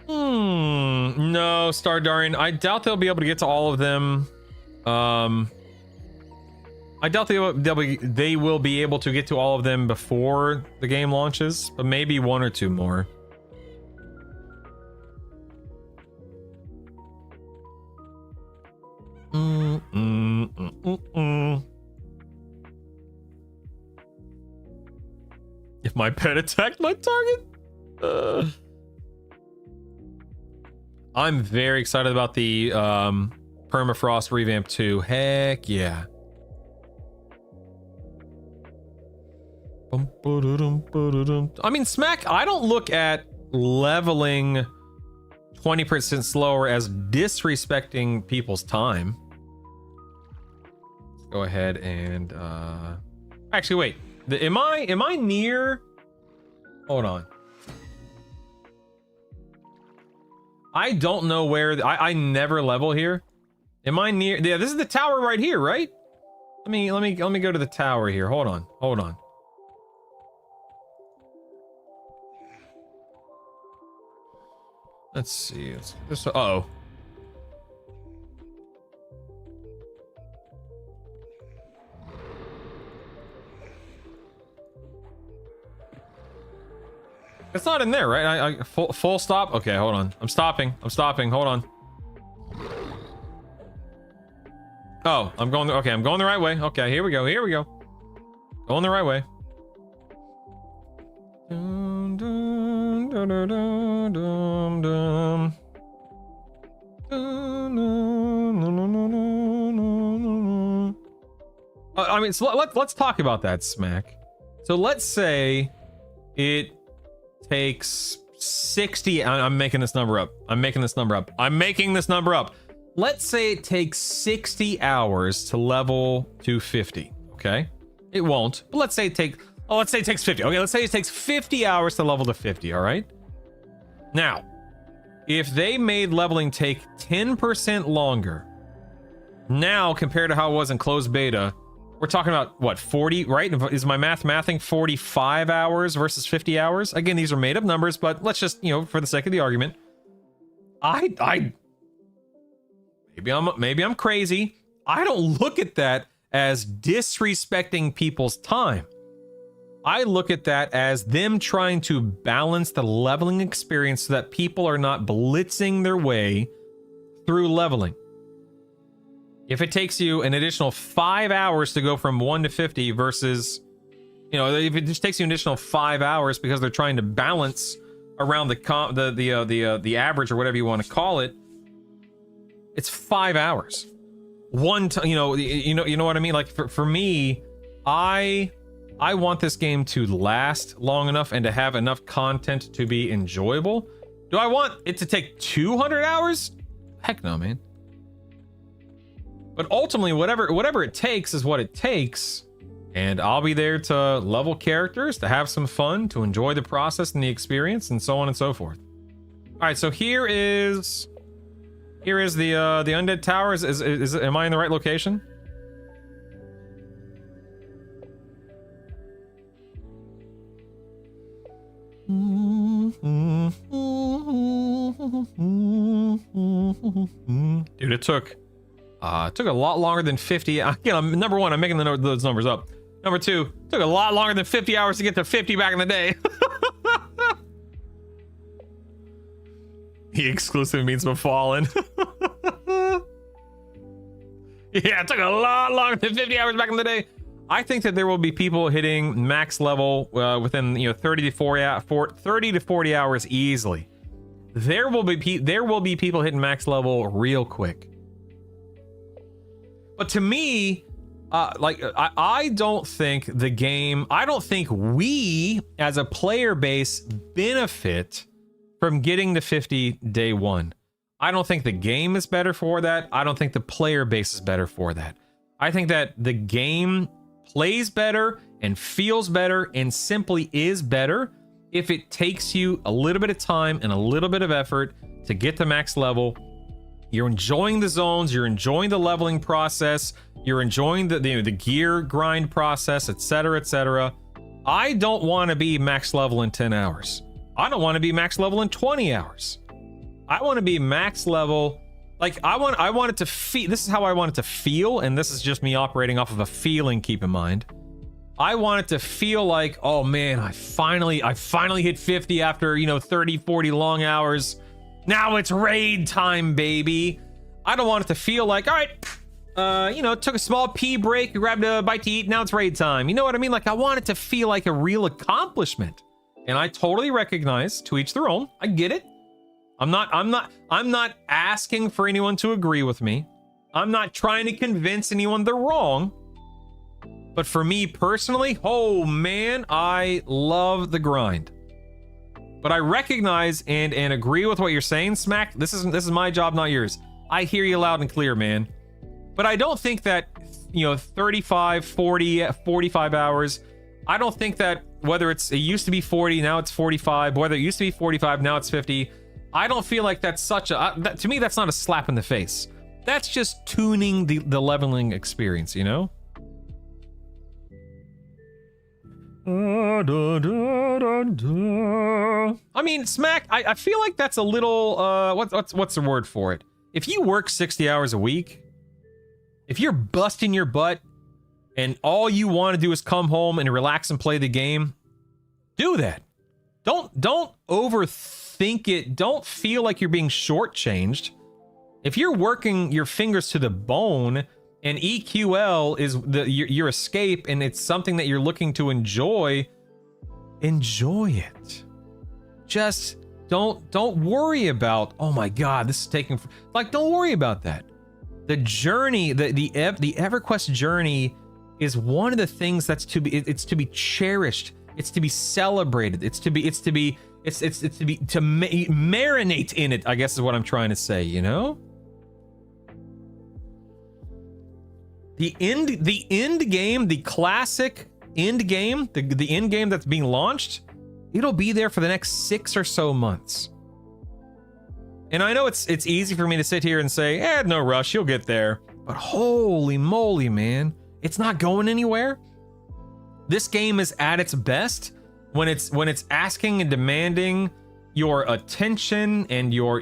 No, Stardarian. I doubt they'll be able to get to all of them. I doubt they will be able to get to all of them before the game launches, but maybe 1 or 2 more. If my pet attacked my target? I'm very excited about the Permafrost Revamp 2. Heck yeah. I mean, Smack, I don't look at leveling 20% slower as disrespecting people's time. Let's go ahead and actually wait. Am I near? Hold on. I don't know where I never level here. Am I near? Yeah, this is the tower right here, right? Let me go to the tower here. Hold on. Let's see. Uh-oh. It's not in there, right? I full stop. Okay, hold on. I'm stopping. Hold on. Oh, I'm going. Okay, I'm going the right way. Okay, here we go. Going the right way. Dun, dun, dun, dun, dun, dun, dun. Dun, dun, dun, dun, dun, dun. I mean, so let's talk about that, Smack. So let's say it takes 60. I'm making this number up. Let's say it takes 60 hours to level to 50. Okay, it won't. But let's say it takes 50. Okay, let's say it takes 50 hours to level to 50. All right. Now, if they made leveling take 10% longer, now compared to how it was in closed beta, we're talking about what, 40, right? Is my mathing 45 hours versus 50 hours? Again, these are made up numbers, but let's just, for the sake of the argument, maybe I'm crazy. I don't look at that as disrespecting people's time. I look at that as them trying to balance the leveling experience so that people are not blitzing their way through leveling. If it takes you an additional 5 hours to go from 1 to 50 versus, if it just takes you an additional 5 hours because they're trying to balance around the average or whatever you want to call it, it's 5 hours. One time, you know what I mean? Like for me, I I want this game to last long enough and to have enough content to be enjoyable. Do I want it to take 200 hours? Heck no, man. But ultimately, whatever it takes is what it takes. And I'll be there to level characters, to have some fun, to enjoy the process and the experience, and so on and so forth. All right, so here is the undead tower. Am I in the right location? Dude, it took a lot longer than 50. Again, number one, I'm making those numbers up. Number two, it took a lot longer than 50 hours to get to 50 back in the day. The exclusive means befallen. Yeah, it took a lot longer than 50 hours back in the day. I think that there will be people hitting max level within 30 to 40 hours easily. There will be people hitting max level real quick. But to me, I don't think we as a player base benefit from getting to 50 day one. I don't think the game is better for that. I don't think the player base is better for that. I think that the game plays better and feels better and simply is better if it takes you a little bit of time and a little bit of effort to get to max level. You're enjoying the zones, you're enjoying the leveling process, you're enjoying the gear grind process, etc., etc. I don't want to be max level in 10 hours. I don't want to be max level in 20 hours. I want to be max level. Like I want it to feel. This is how I want it to feel, and this is just me operating off of a feeling. Keep in mind, I want it to feel like, oh man, I finally hit 50 after 30, 40 long hours. Now it's raid time, baby. I don't want it to feel like, all right, took a small pee break, grabbed a bite to eat, now it's raid time. You know what I mean? Like I want it to feel like a real accomplishment. And I totally recognize, to each their own. I get it. I'm not asking for anyone to agree with me. I'm not trying to convince anyone they're wrong. But for me personally, oh man, I love the grind. But I recognize and agree with what you're saying, Smack. This is my job, not yours. I hear you loud and clear, man. But I don't think that, 35, 40, 45 hours, I don't think that whether it used to be 40, now it's 45, whether it used to be 45, now it's 50, I don't feel like that's such a, to me, that's not a slap in the face. That's just tuning the leveling experience, you know? I mean, Smack, I feel like that's a little, what's the word for it? If you work 60 hours a week, if you're busting your butt and all you want to do is come home and relax and play the game, do that. Don't overthink it. Don't feel like you're being shortchanged. If you're working your fingers to the bone and EQL is your escape and it's something that you're looking to enjoy it. Just don't worry about, oh my God, this is taking, don't worry about that. The journey, the EverQuest journey is one of the things that's to be cherished. It's to be celebrated. It's to marinate in it, I guess is what I'm trying to say, you know? The end game, the classic end game, the end game that's being launched, it'll be there for the next 6 or so months. And I know it's easy for me to sit here and say, no rush, you'll get there. But holy moly, man, it's not going anywhere. This game is at its best when it's asking and demanding your attention and your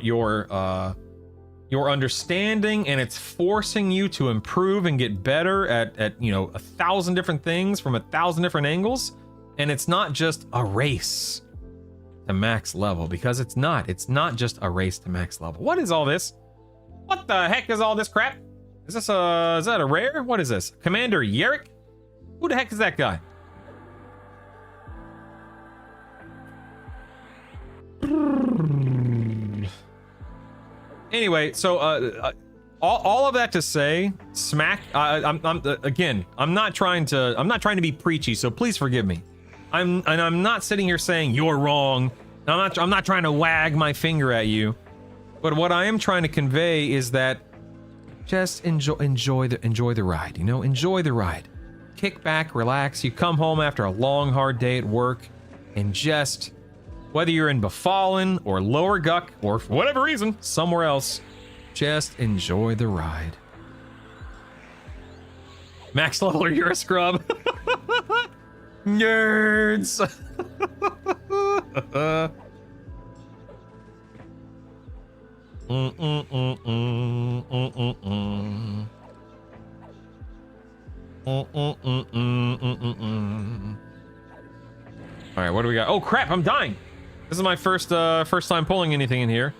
understanding, and it's forcing you to improve and get better at 1,000 different things from 1,000 different angles. And it's not just a race to max level, because it's not just a race to max level. What is all this? What the heck is all this crap? Is that a rare? What is this? Commander Yerrick? Who the heck is that guy? Anyway, so all of that to say, smack. I'm not trying to be preachy, so please forgive me. I'm not sitting here saying you're wrong. I'm not trying to wag my finger at you. But what I am trying to convey is that just enjoy the ride. You know, enjoy the ride. Kick back, relax. You come home after a long, hard day at work, and just, whether you're in Befallen or Lower Guck or for whatever reason somewhere else, just enjoy the ride. Max level or you're a scrub. Nerds. All right, what do we got? Oh crap, I'm dying. This is my first time pulling anything in here.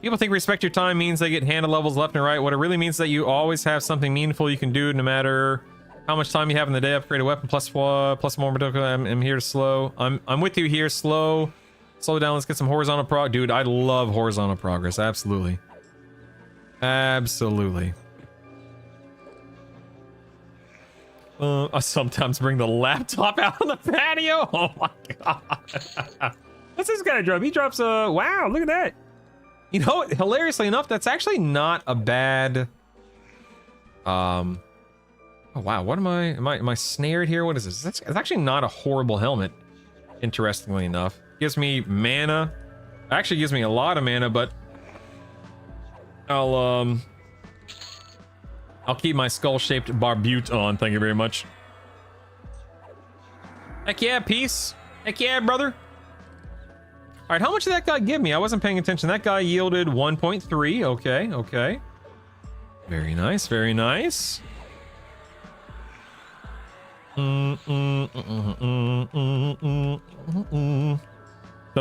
People think respect your time means they get handle levels left and right. What it really means is that you always have something meaningful you can do no matter how much time you have in the day. Upgrade a weapon plus more. I'm here to slow. I'm with you here. Slow down. Let's get some horizontal prog. Dude, I love horizontal progress. Absolutely. Absolutely. I sometimes bring the laptop out on the patio. Oh my god. What's this guy drop? He drops a wow, look at that. You know, hilariously enough, that's actually not a bad oh wow, what am I snared here? What is this? It's actually not a horrible helmet, interestingly enough. Gives me mana. Actually gives me a lot of mana, but I'll keep my skull-shaped barbute on. Thank you very much. Heck yeah, peace. Heck yeah, brother. All right, how much did that guy give me? I wasn't paying attention. That guy yielded 1.3. Okay, okay. Very nice, very nice. Did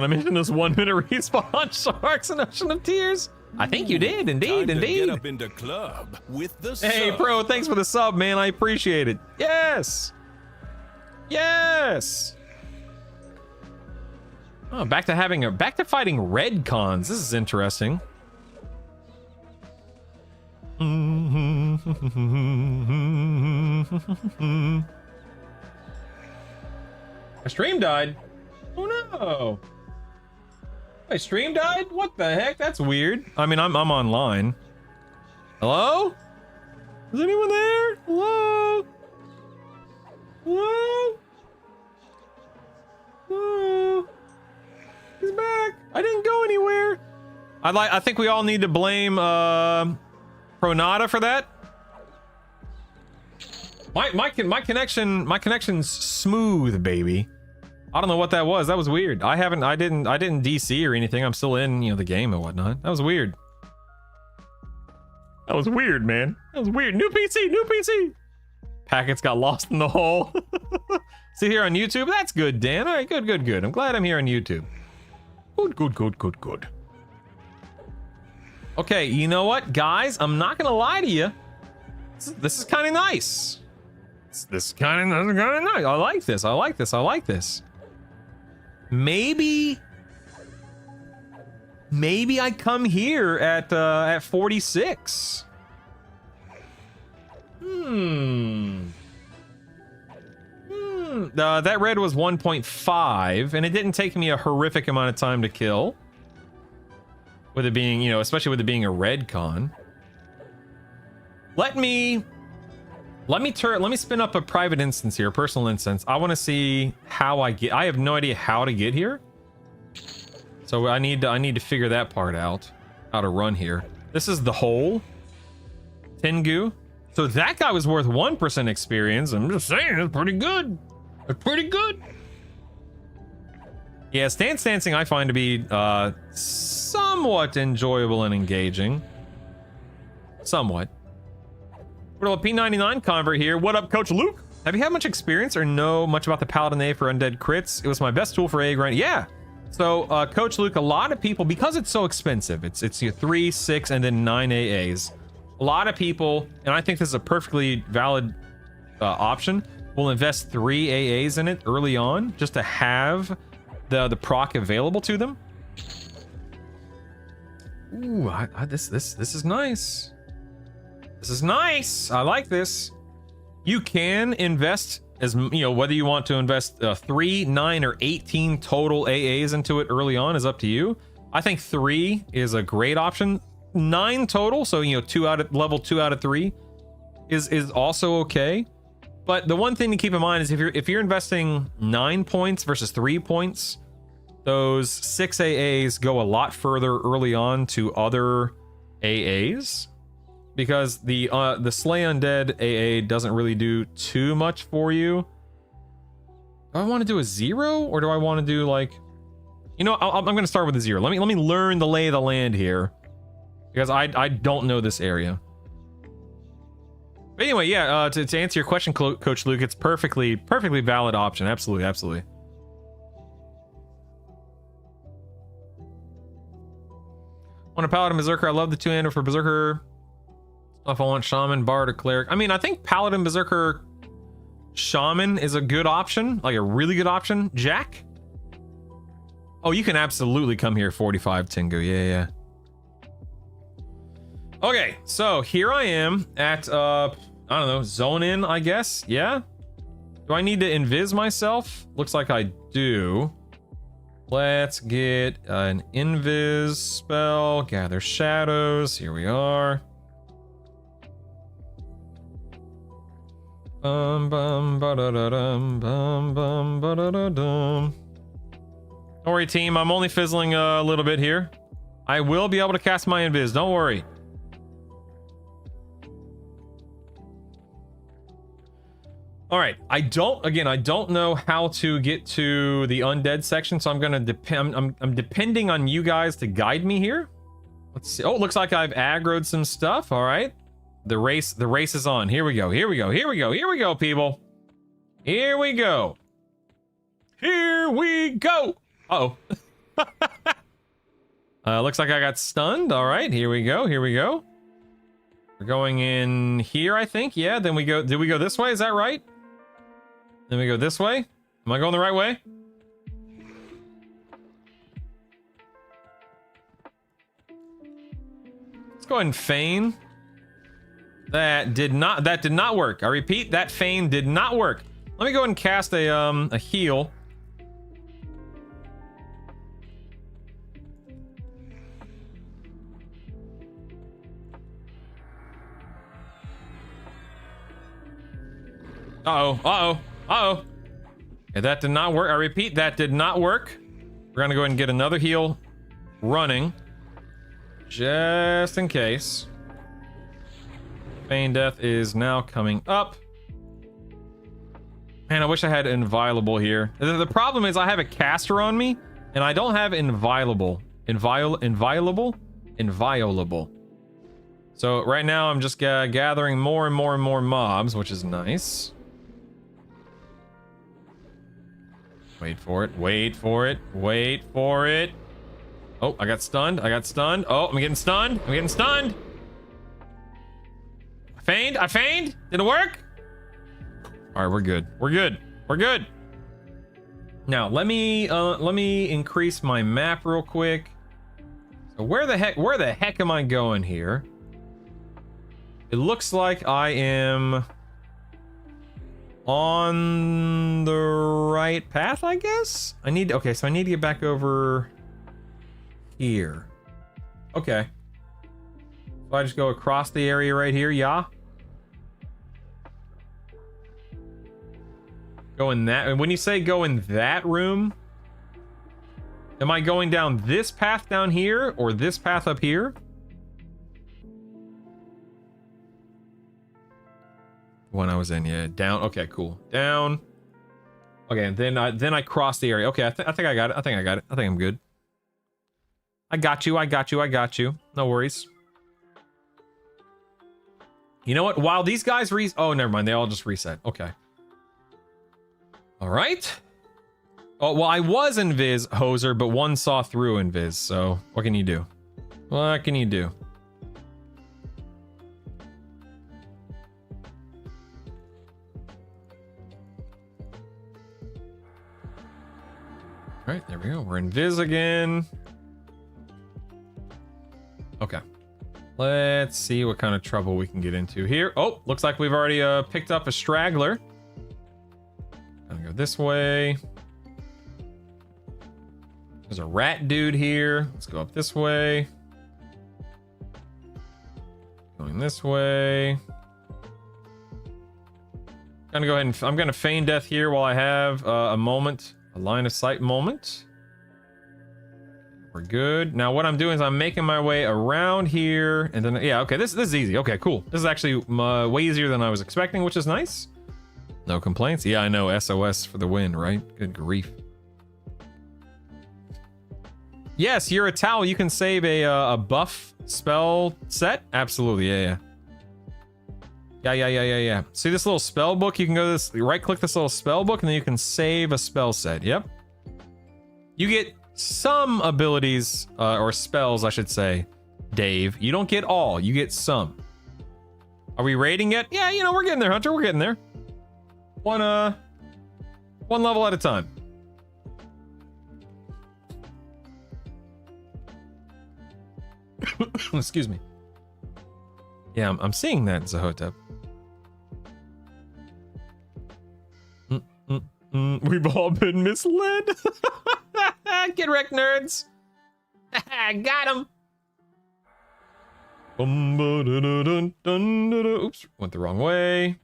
I mention this 1 minute respawn Sharks and Ocean of Tears? I think you did, indeed, Time to indeed. get up into club with the Hey, sub. Pro, thanks for the sub, man. I appreciate it. Yes. Yes. Oh, back to fighting red cons. This is interesting. My stream died. Oh no. My stream died? What the heck? That's weird. I mean, I'm online. Hello? Is anyone there? Hello? Hello? Hello? He's back. I didn't go anywhere. I think we all need to blame Pronata for that. My connection's smooth, baby. I don't know what that was. That was weird. I didn't DC or anything. I'm still in, the game and whatnot. That was weird. That was weird, man. That was weird. New PC. Packets got lost in the hole. See here on YouTube? That's good, Dan. All right, good. I'm glad I'm here on YouTube. Good. Okay, you know what, guys? I'm not gonna lie to you. This is kind of nice. This is kind of nice. I like this. Maybe I come here at 46. That red was 1.5, and it didn't take me a horrific amount of time to kill. With it being, especially with it being a red con. Let me spin up a private instance here, a personal instance. I want to see how I have no idea how to get here. So I need to figure that part out. How to run here. This is the hole. Tengu. So that guy was worth 1% experience. I'm just saying, it's pretty good. It's pretty good. Yeah, stance dancing I find to be somewhat enjoyable and engaging. Somewhat. We're a P99 convert here. What up, Coach Luke? Have you had much experience or know much about the Paladin A for undead crits? It was my best tool for A grind. Yeah. So, Coach Luke, a lot of people, because it's so expensive, it's your 3, 6, and then 9 AAs. A lot of people, and I think this is a perfectly valid option, will invest 3 AAs in it early on just to have the proc available to them. Ooh, this is nice. This is nice. I like this. You can invest as whether you want to invest 3, 9, or 18 total AAs into it early on is up to you. I think 3 is a great option. 9 total, so level 2 out of 3 is also okay. But the one thing to keep in mind is if you're investing 9 points versus 3 points, those 6 AAs go a lot further early on to other AAs, because the Slay Undead AA doesn't really do too much for you. Do I want to do a 0, or do I want to do like, I'm going to start with a 0. Let me learn the lay of the land here, because I don't know this area. But anyway, yeah, to answer your question, Coach Luke, it's perfectly valid option. Absolutely. Want a Paladin Berserker? I love the 2-hander for Berserker. If I want Shaman, Bard, or Cleric. I mean, I think Paladin, Berserker, Shaman is a good option. Like a really good option. Jack? Oh, you can absolutely come here, 45, Tingu. Yeah. Okay, so here I am at, I don't know, zone in, I guess. Yeah? Do I need to invis myself? Looks like I do. Let's get an invis spell. Gather shadows. Here we are. Bum bum ba-da-da-dum, bum bum ba-da-da-dum. Don't worry, team. I'm only fizzling a little bit here. I will be able to cast my invis. Don't worry. All right. I don't know how to get to the undead section, so I'm gonna depend. I'm depending on you guys to guide me here. Let's see. Oh, it looks like I've aggroed some stuff. All right. The race is on. Here we go, people. Here we go. Uh-oh. Looks like I got stunned. All right, here we go. We're going in here, I think. Yeah, then did we go this way? Is that right? Then we go this way. Am I going the right way? Let's go ahead and feign. That did not work. I repeat, that feign did not work. Let me go ahead and cast a heal. Uh-oh. Yeah, that did not work. I repeat, that did not work. We're gonna go ahead and get another heal running, just in case. Feign Death is now coming up. Man, I wish I had Inviolable here. The problem is I have a caster on me, and I don't have Inviolable. Inviolable? So right now I'm just gathering more and more mobs, which is nice. Wait for it. Oh, I got stunned. Oh, I'm getting stunned. I feigned. Did it work? All right, we're good. Now let me increase my map real quick. So where the heck am I going here? It looks like I am on the right path, I guess. So I need to get back over here. Okay. So I just go across the area right here, yeah. Go in that, and when you say go in that room, am I going down this path down here or this path up here? One I was in, yeah, down. Okay, cool, down. Okay, and then I cross the area. Okay, I think I got it. I think I'm good. I got you. No worries. You know what? While these guys oh, never mind. They all just reset. Okay. All right. Oh, well, I was invis, Hoser, but one saw through invis. So what can you do? All right, there we go. We're invis again. Okay. Let's see what kind of trouble we can get into here. Oh, looks like we've already picked up a straggler. Gonna go this way. There's a rat dude here. Let's go up this way. Going this way. Gonna go ahead and I'm gonna feign death here while I have a moment, a line of sight moment. We're good. Now what I'm doing is I'm making my way around here, and then yeah, okay, this is easy. Okay, cool. This is actually way easier than I was expecting, which is nice. No complaints. Yeah, I know. SOS for the win, right? Good grief. Yes, you're a towel. You can save a buff spell set. Absolutely, yeah. See this little spell book? You can go to this, right click this little spell book, and then you can save a spell set. Yep. You get some abilities, or spells, I should say, Dave. You don't get all. You get some. Are we rating yet? Yeah, you know, we're getting there, Hunter. We're getting there. One level at a time. Excuse me. Yeah, I'm seeing that, Zahotep. We've all been misled. Get wrecked, nerds. Got him. Oops, went the wrong way.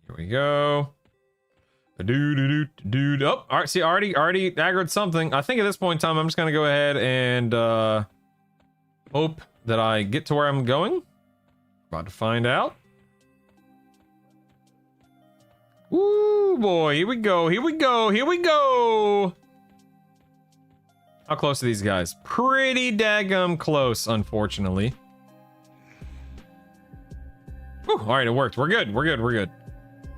Here we go. Oh, all right. See, already aggroed something. I think at this point in time, I'm just gonna go ahead and hope that I get to where I'm going. About to find out. Ooh, boy, here we go. Here we go. Here we go. How close are these guys? Pretty daggum close, unfortunately. Whew, all right, it worked. We're good. We're good. We're good.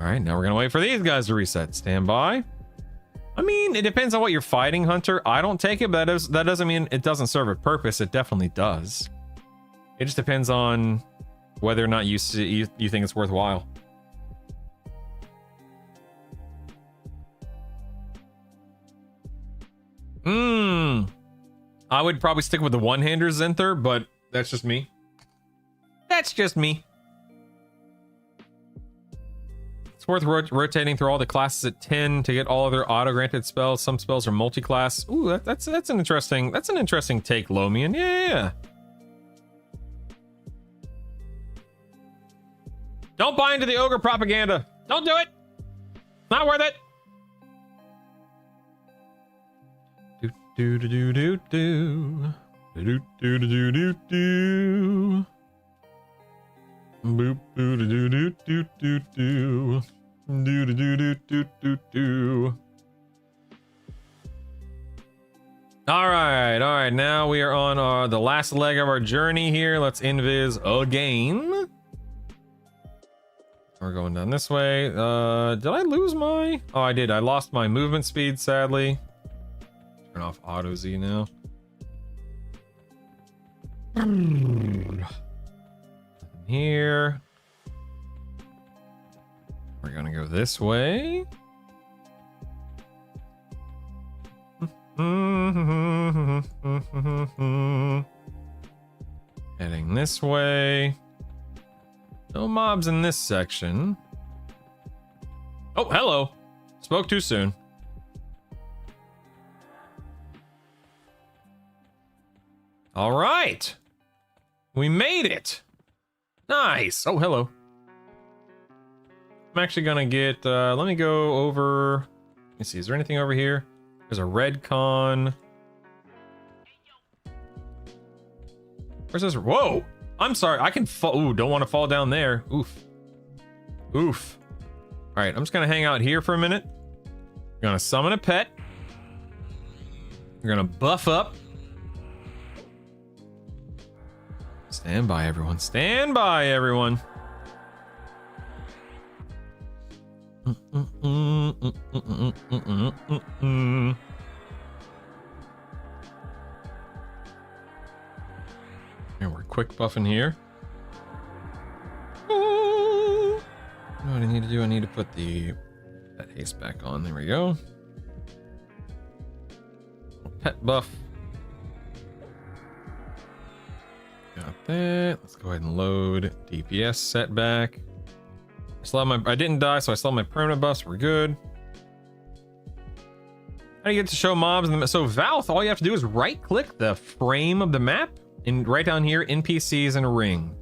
All right, now we're gonna wait for these guys to reset. Stand by. I mean, it depends on what you're fighting, Hunter. I don't take it, but that doesn't mean it doesn't serve a purpose. It definitely does. It just depends on whether or not you think it's worthwhile. I would probably stick with the one-hander Zenther, but that's just me. That's just me. It's worth rotating through all the classes at 10 to get all of their auto-granted spells. Some spells are multi-class. Ooh, that's an interesting take, Lomian. Yeah. Don't buy into the ogre propaganda. Don't do it. Not worth it. Do do do do do do do do do do. Boop do do do do do do do do do do do do. All right. Now we are on the last leg of our journey here. Let's invis again. We're going down this way. Did I lose my? Oh, I did. I lost my movement speed, sadly. Turn off auto Z now. Nothing here. We're gonna go this way. Heading this way. No mobs in this section. Oh, hello. Spoke too soon. All right. We made it. Nice. Oh, hello. I'm actually gonna get, let me go over. Let me see, is there anything over here? There's a red con. Where's this? Whoa! I'm sorry, I can fall. Ooh, don't want to fall down there. Oof. Oof. All right, I'm just gonna hang out here for a minute. We're gonna summon a pet. We're gonna buff up. Stand by, everyone. Stand by, everyone. Yeah, we're quick buffing here. You know what I need to do? I need to put that haste back on. There we go. Pet buff. Got that. Let's go ahead and load DPS setback. I didn't die, so I still have my permanent buffs. We're good. How do you get to show mobs? So Valve, all you have to do is right-click the frame of the map and right down here, NPCs and ring.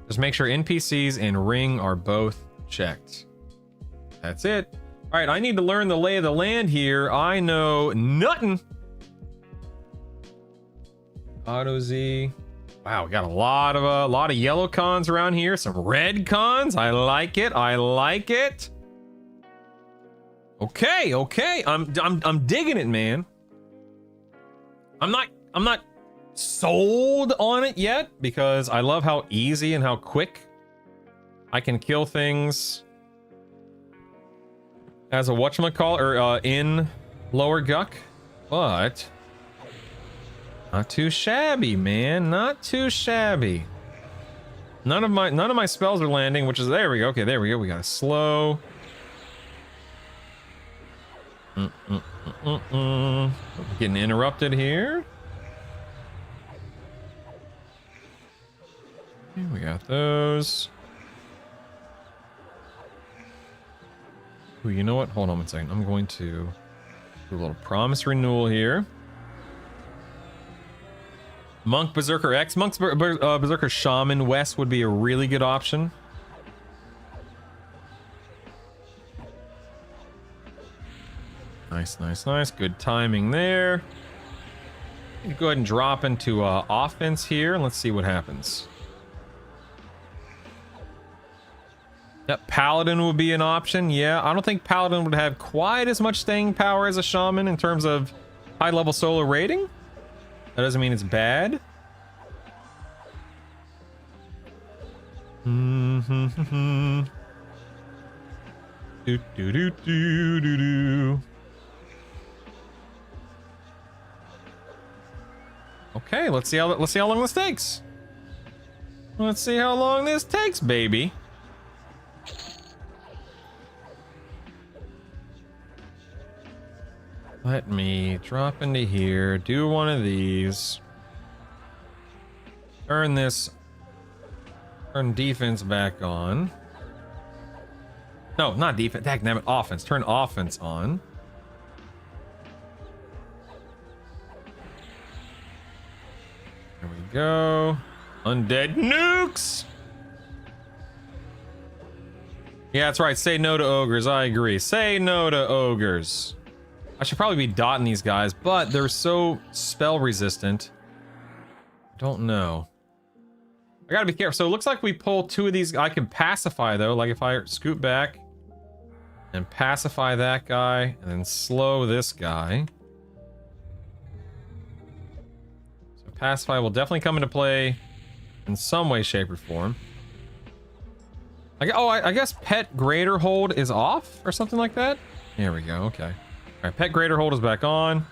Just make sure NPCs and ring are both checked. That's it. All right, I need to learn the lay of the land here. I know nothing. Auto Z. Wow, we got a lot of yellow cons around here. Some red cons. I like it. I like it. Okay, okay. I'm digging it, man. I'm not sold on it yet because I love how easy and how quick I can kill things as a whatchamacallit or in lower Guck, but not too shabby, man. Not too shabby. None of my spells are landing, which is there we go. Okay, there we go. We got a slow. Getting interrupted here. Okay, we got those. Ooh, you know what? Hold on one second. I'm going to do a little promise renewal here. Monk Berserker X. Monk's Berserker Shaman West would be a really good option. Nice, nice, nice. Good timing there. Go ahead and drop into offense here, and let's see what happens. Yep, Paladin would be an option. Yeah, I don't think Paladin would have quite as much staying power as a Shaman in terms of high-level solo rating. That doesn't mean it's bad. Do do do do do do. Okay, let's see how long this takes. Let's see how long this takes, baby. Let me drop into here, do one of these. Turn defense back on. No, not defense. Damn it, offense. Turn offense on. There we go. Undead nukes. Yeah, that's right. Say no to ogres. I agree. Say no to ogres. I should probably be dotting these guys, but they're so spell resistant. Don't know. I gotta be careful. So it looks like we pull two of these. I can pacify though. Like if I scoot back and pacify that guy and then slow this guy. So pacify will definitely come into play in some way, shape, or form. I guess pet greater hold is off or something like that. There we go. Okay. All right, pet greater hold is back on.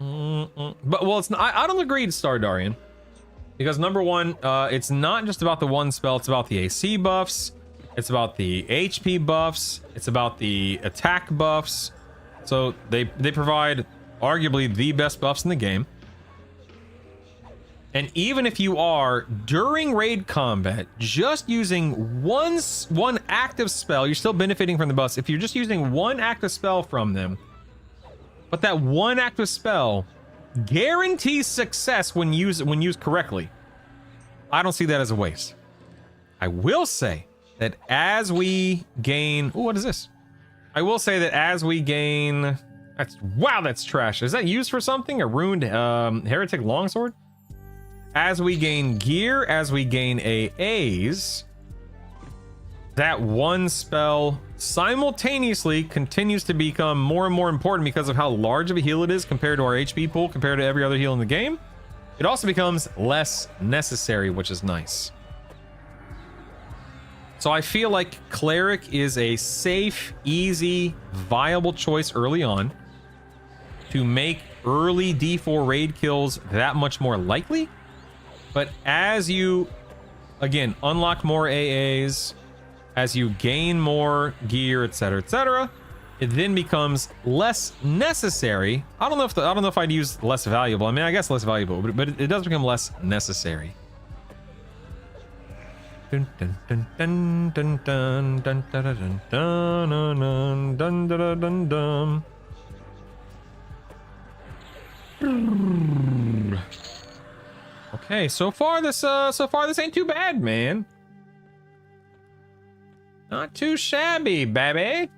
But well, it's not, I don't agree to Stardarian because number one, it's not just about the one spell. It's about the AC buffs. It's about the HP buffs. It's about the attack buffs. So they provide arguably the best buffs in the game. And even if you are during raid combat just using one active spell, you're still benefiting from the buffs. If you're just using one active spell from them, but that one active spell guarantees success when used correctly, I don't see that as a waste. I will say that as we gain, ooh, what is this? I will say that as we gain, that's trash. Is that used for something? A ruined heretic longsword? As we gain gear, as we gain AAs, that one spell simultaneously continues to become more and more important because of how large of a heal it is compared to our HP pool, compared to every other heal in the game. It also becomes less necessary, which is nice. So I feel like Cleric is a safe, easy, viable choice early on to make early D4 raid kills that much more likely. But as you, again, unlock more AAs, as you gain more gear, etc., it then becomes less necessary. I don't know if I'd use less valuable. I mean, I guess less valuable, but it does become less necessary. Dun dun dun dun dun dun dun dun dun dun dun dun dun. Okay, so far this ain't too bad, man. Not too shabby, baby.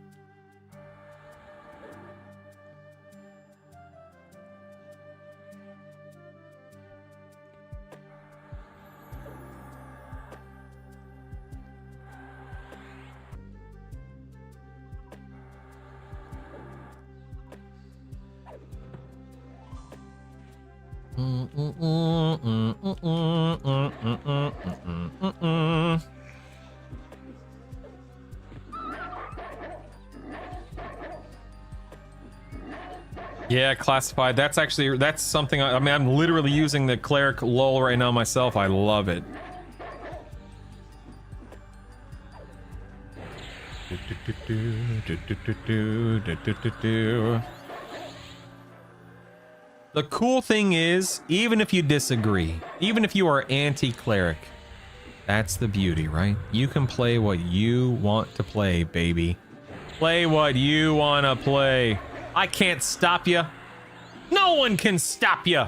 Yeah, classified. That's something. I mean, I'm literally using the cleric lull right now myself. I love it. The cool thing is, even if you disagree, even if you are anti-cleric, that's the beauty, right? You can play what you want to play, baby. Play what you want to play. I can't stop you. No one can stop you.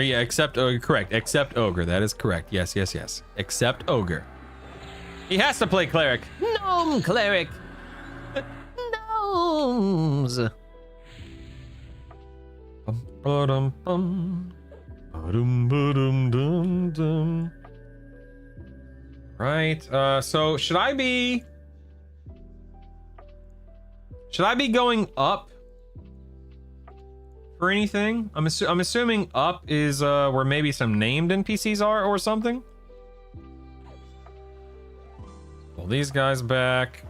Yeah, except correct. Except ogre. That is correct. Yes, yes, yes. Except ogre. He has to play cleric. Gnome cleric. Gnomes. Right. So should I be going up for anything? I'm assuming up is where maybe some named NPCs are or something. Pull these guys back.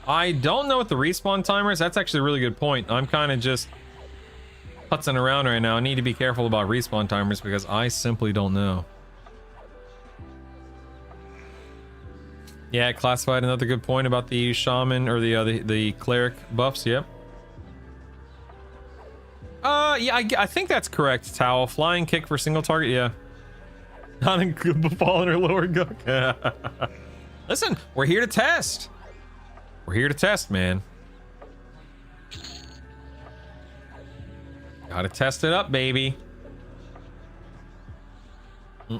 I don't know what the respawn timer is. That's actually a really good point. I'm kind of just putzing around right now. I need to be careful about respawn timers because I simply don't know. Yeah, classified. Another good point about the shaman or the cleric buffs. Yep. Yeah, I think that's correct. Towel, flying kick for single target. Yeah. Not in fallen or lower gunk. Listen, we're here to test. We're here to test, man. Gotta test it up, baby. Doom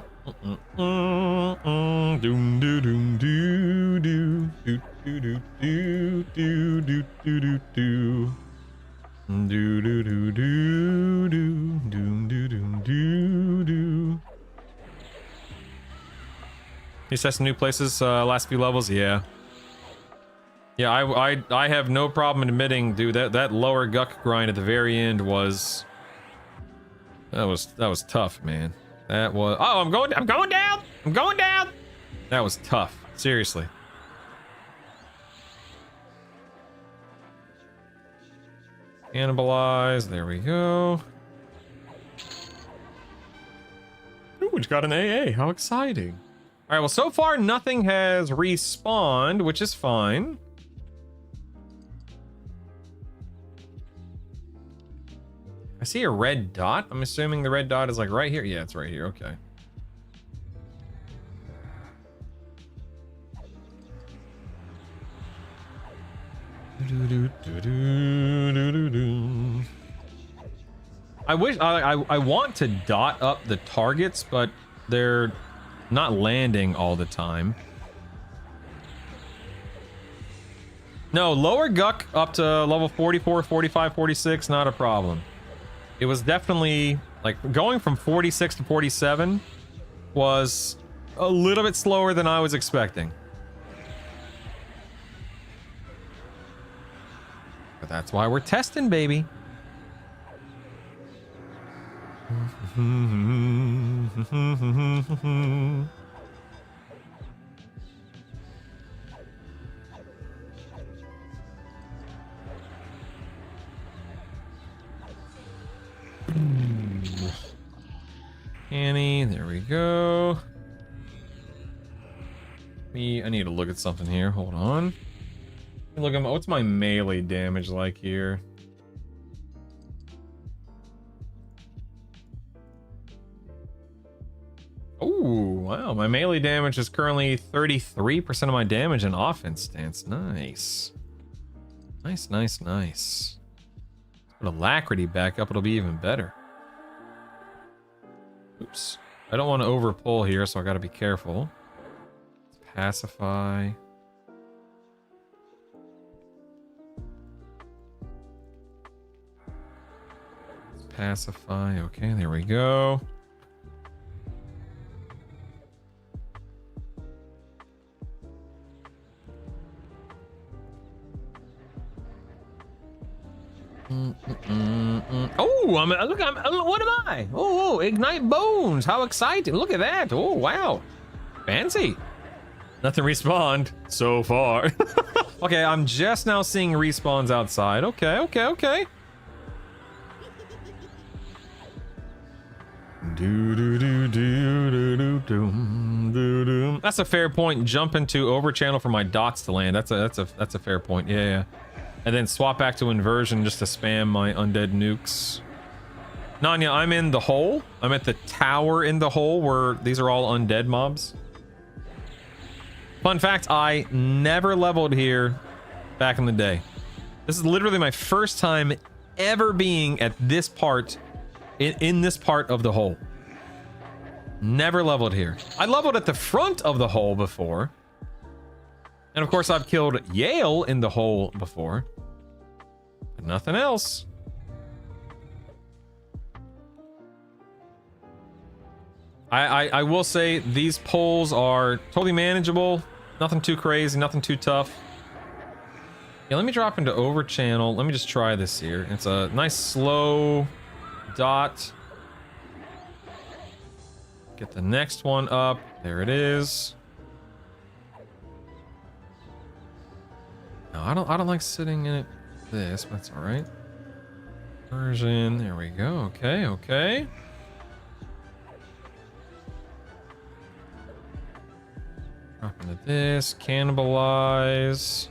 doo doom doo doo doo doo doo doo doo doo doo doo do do do do do doom do doom do do. He's testing new places last few levels. Yeah. Yeah, I have no problem admitting, dude, that lower guck grind at the very end was that was tough, man. That was I'm going down. I'm going down. That was tough. Seriously. Cannibalize. There we go. Ooh, we just got an AA. How exciting. All right, well, so far nothing has respawned, which is fine. I see a red dot. I'm assuming the red dot is like right here. Yeah, it's right here. Okay. I wish I want to dot up the targets, but they're not landing all the time. No, lower guck up to level 44, 45, 46, not a problem. It was definitely like going from 46 to 47 was a little bit slower than I was expecting. But that's why we're testing, baby. Annie, there we go. I need to look at something here. Hold on. Look at what's my melee damage like here. Oh, wow. My melee damage is currently 33% of my damage in offense stance. Nice. Nice. Put alacrity back up, it'll be even better. Oops. I don't want to over pull here, so I gotta be careful. Let's pacify. Pacify. Okay, there we go. Oh, what am I? Oh, ignite bones. How exciting. Look at that. Oh, wow. Fancy. Nothing respawned so far. Okay, I'm just now seeing respawns outside. Okay. That's a fair point. Jump into over channel for my dots to land. That's a fair point. Yeah. And then swap back to inversion just to spam my undead nukes. Nanya, I'm in the hole. I'm at the tower in the hole where these are all undead mobs. Fun fact, I never leveled here back in the day. This is literally my first time ever being at this part, in this part of the hole. Never leveled here. I leveled at the front of the hole before. And of course I've killed Yale in the hole before. But nothing else. I will say these poles are totally manageable. Nothing too crazy, nothing too tough. Yeah, let me drop into over channel. Let me just try this here. It's a nice slow dot. Get the next one up. There it is. No, I don't like sitting in it this, but that's all right. Version, there we go. Okay. Drop into this, cannibalize.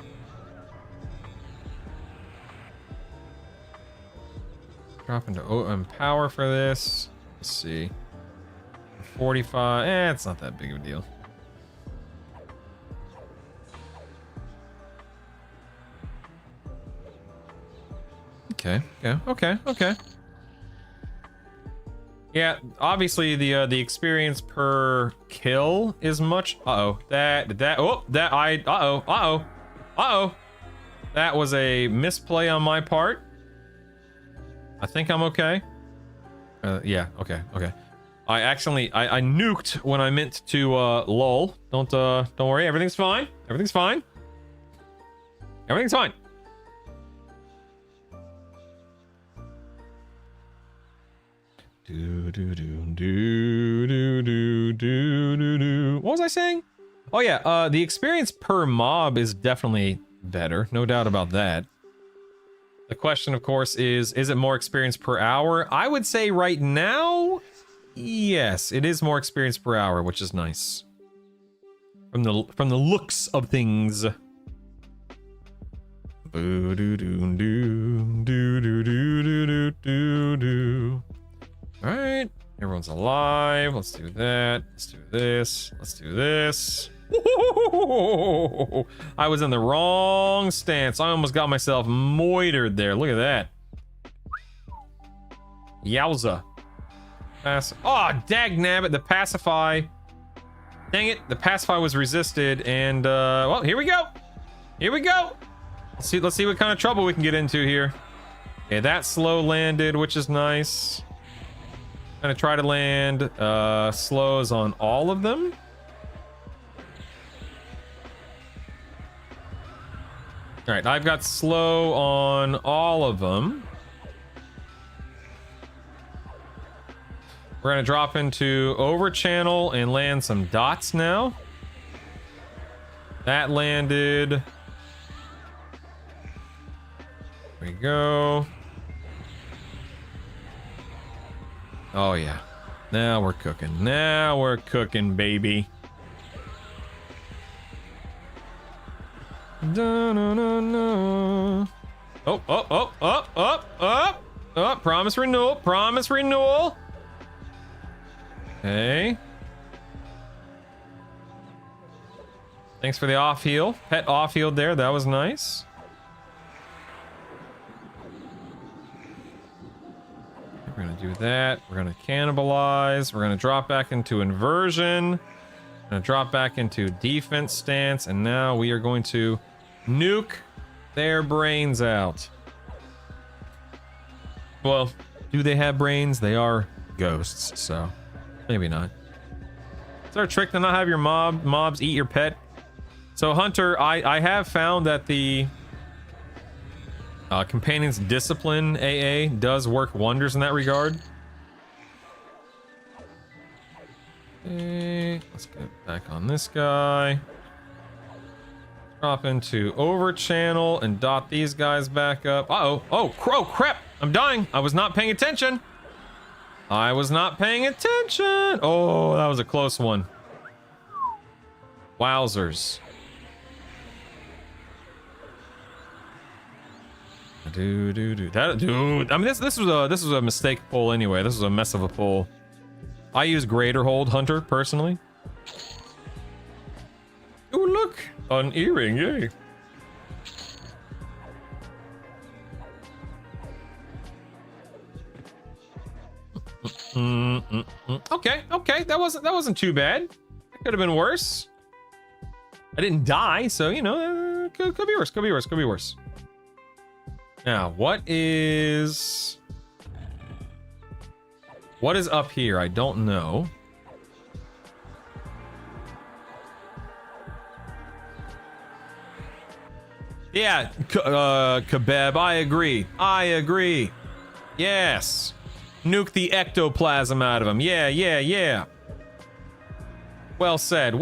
Drop into empower for this. Let's see. 45. It's not that big of a deal. Okay. Yeah, obviously the experience per kill is much. That was a misplay on my part. I think I'm okay. Yeah, okay. I nuked when I meant to lol. Don't worry, everything's fine. Everything's fine. What was I saying? Oh yeah, the experience per mob is definitely better, no doubt about that. The question, of course, is it more experience per hour? I would say right now, yes, it is more experience per hour, which is nice. From the looks of things. All right, everyone's alive. Let's do that. Let's do this. Let's do this. I was in the wrong stance. I almost got myself moitered there. Look at that. Yowza. Oh, dagnabbit, the pacify. Dang it, the pacify was resisted, and well, here we go. Let's see what kind of trouble we can get into here. Okay, that slow landed, which is nice. Gonna try to land slows on all of them. All right, I've got slow on all of them. We're gonna drop into over channel and land some dots now. That landed. There we go. Oh yeah. Now we're cooking. Now we're cooking, baby. Da-na-na-na. Oh, promise renewal, promise renewal. Okay. Thanks for the off heal. Pet off healed there, that was nice. We're gonna do that. We're gonna cannibalize. We're gonna drop back into inversion. We're gonna drop back into defense stance, and now we are going to nuke their brains out. Well, do they have brains? They are ghosts, so maybe not. Is there a trick to not have your mobs eat your pet? So Hunter, I have found that the Companion's Discipline AA does work wonders in that regard. Okay, let's get back on this guy. Drop into over channel and dot these guys back up. Uh-oh. Oh, crap. I'm dying. I was not paying attention. I was not paying attention. Oh, that was a close one. Wowzers. That dude. I mean, this was a mistake pull anyway. This was a mess of a pull. I use greater hold Hunter personally. Oh look, an earring, yay! Okay, that wasn't too bad. It could have been worse. I didn't die, so you know, could be worse. Could be worse. Now, what is up here? I don't know. Yeah, Kebab, I agree. Yes. Nuke the ectoplasm out of him. Yeah. Well said.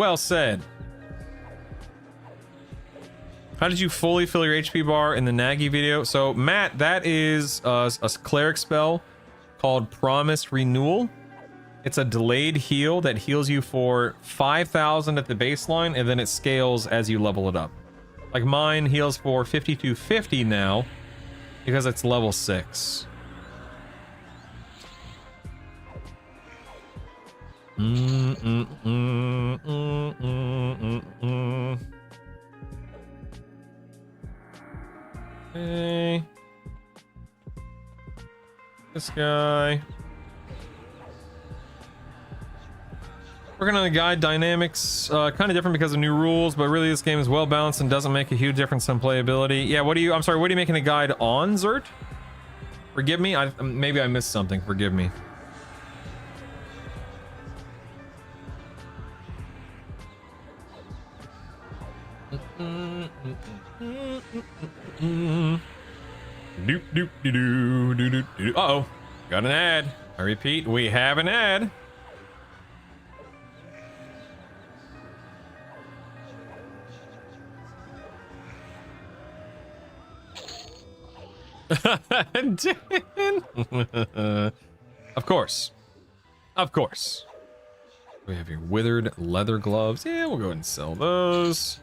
How did you fully fill your HP bar in the Nagy video? So, Matt, that is a cleric spell called Promise Renewal. It's a delayed heal that heals you for 5,000 at the baseline, and then it scales as you level it up. Like mine heals for 5250 now because it's level 6. Okay. This guy. Working on the guide dynamics, kind of different because of new rules, but really this game is well balanced and doesn't make a huge difference in playability. Yeah, I'm sorry, what are you making a guide on, Zert? Forgive me, maybe I missed something, forgive me. Uh-oh, got an ad. I repeat, we have an ad. Of course. We have your withered leather gloves. Yeah, we'll go ahead and sell those.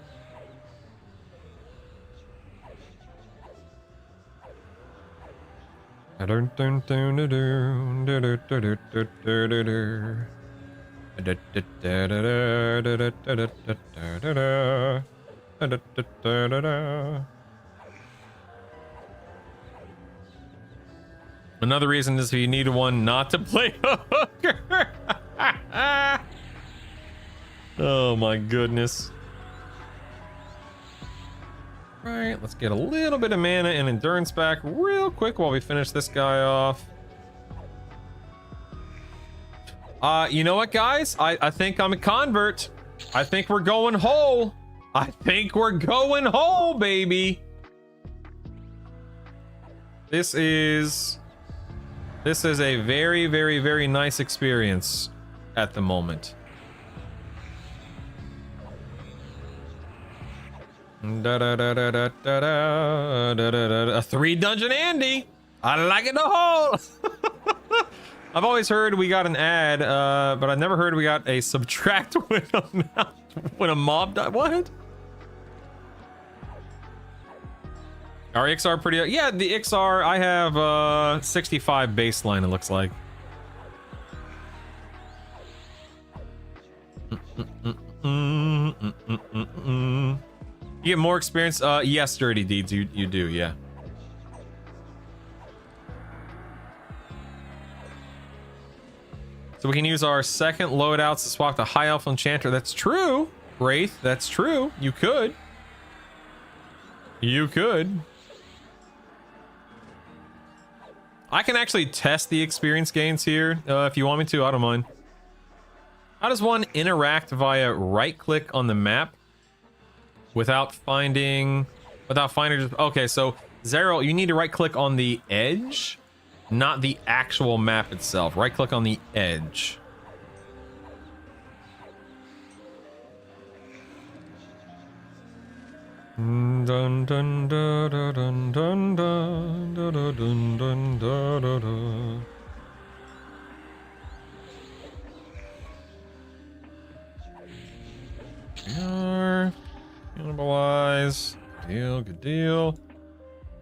Another reason is if you need one not to play hooker. Oh my goodness. Right, let's get a little bit of mana and endurance back real quick while we finish this guy off. You know what, guys? I think I'm a convert. I think we're going whole. Baby. This is This is a very, very, very nice experience at the moment. A 3 dungeon Andy. I like it the whole. I've always heard we got an add, but I never heard we got a subtract when a mob died. What? Our XR pretty. Yeah, the XR. I have 65 baseline. It looks like. You get more experience. Yes, Dirty Deeds. You do. Yeah. So we can use our second loadouts to swap the High Elf Enchanter. That's true, Wraith. That's true. You could. You could. I can actually test the experience gains here if you want me to. I don't mind. How does one interact via right-click on the map without finding? Okay, so Zero, you need to right-click on the edge, not the actual map itself. Right-click on the edge. Dun dun dun dun dun dun dun dun dun dun dun. Cannibalize. Good deal. All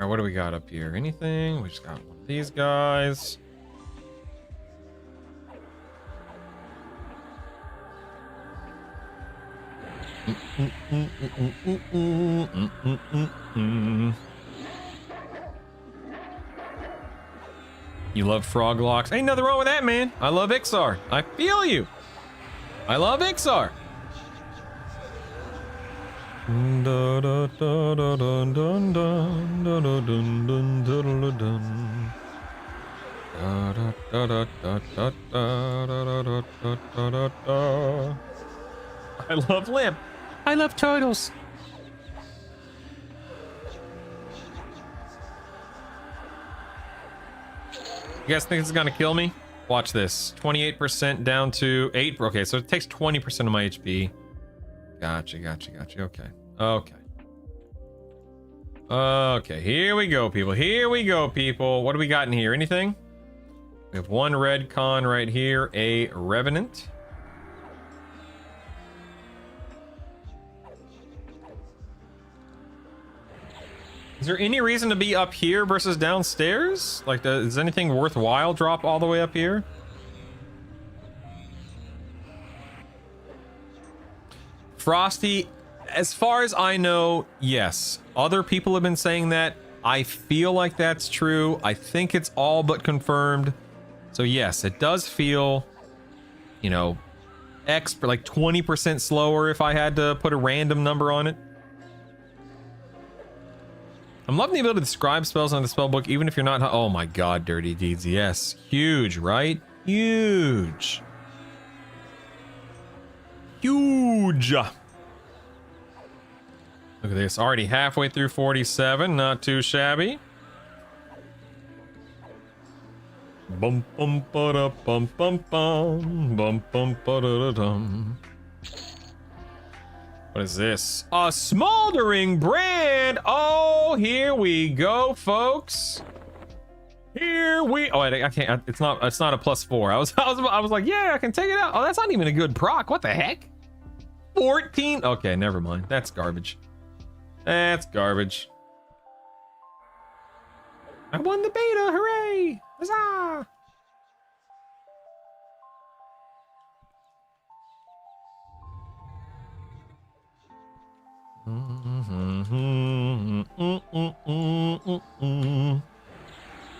right, what do we got up here? Anything? We just got one of these guys. You love frog locks? Ain't nothing wrong with that, man. I love XR. I feel you. I love XR. I love lamp. I love turtles. You guys think this is gonna kill me? Watch this. 28% down to 8. Okay, so it takes 20% of my HP. Gotcha. Okay. Okay, here we go, people. What do we got in here? Anything? We have one red con right here, a revenant. Is there any reason to be up here versus downstairs? Like, does anything worthwhile drop all the way up here? Frosty, as far as I know, yes. Other people have been saying that. I feel like that's true. I think it's all but confirmed. So yes, it does feel, you know, like 20% slower if I had to put a random number on it. I'm loving the ability to describe spells on the spellbook, even if you're not. Oh my god, Dirty Deeds. Yes. Huge, right? Huge. Huge. Look at this. Already halfway through 47. Not too shabby. Bum bum ba da bum bum bum bum bum ba da dum. What is this? A smoldering brand. Oh, here we go, folks. Here we. Oh, I can't. It's not a +4. I was like, yeah, I can take it out. Oh, that's not even a good proc. What the heck? 14. Okay, never mind. That's garbage. That's garbage. I won the beta. Hooray! Huzzah!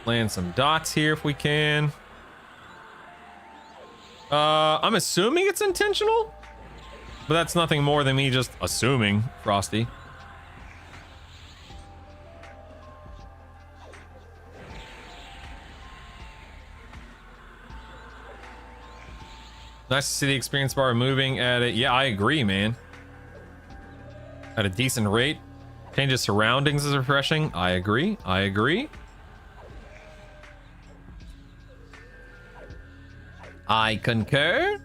Land some dots here if we can. I'm assuming it's intentional, but that's nothing more than me just assuming, Frosty. Nice to see the experience bar moving at it. Yeah, I agree, man. At a decent rate. Changes surroundings is refreshing. I agree. I concur.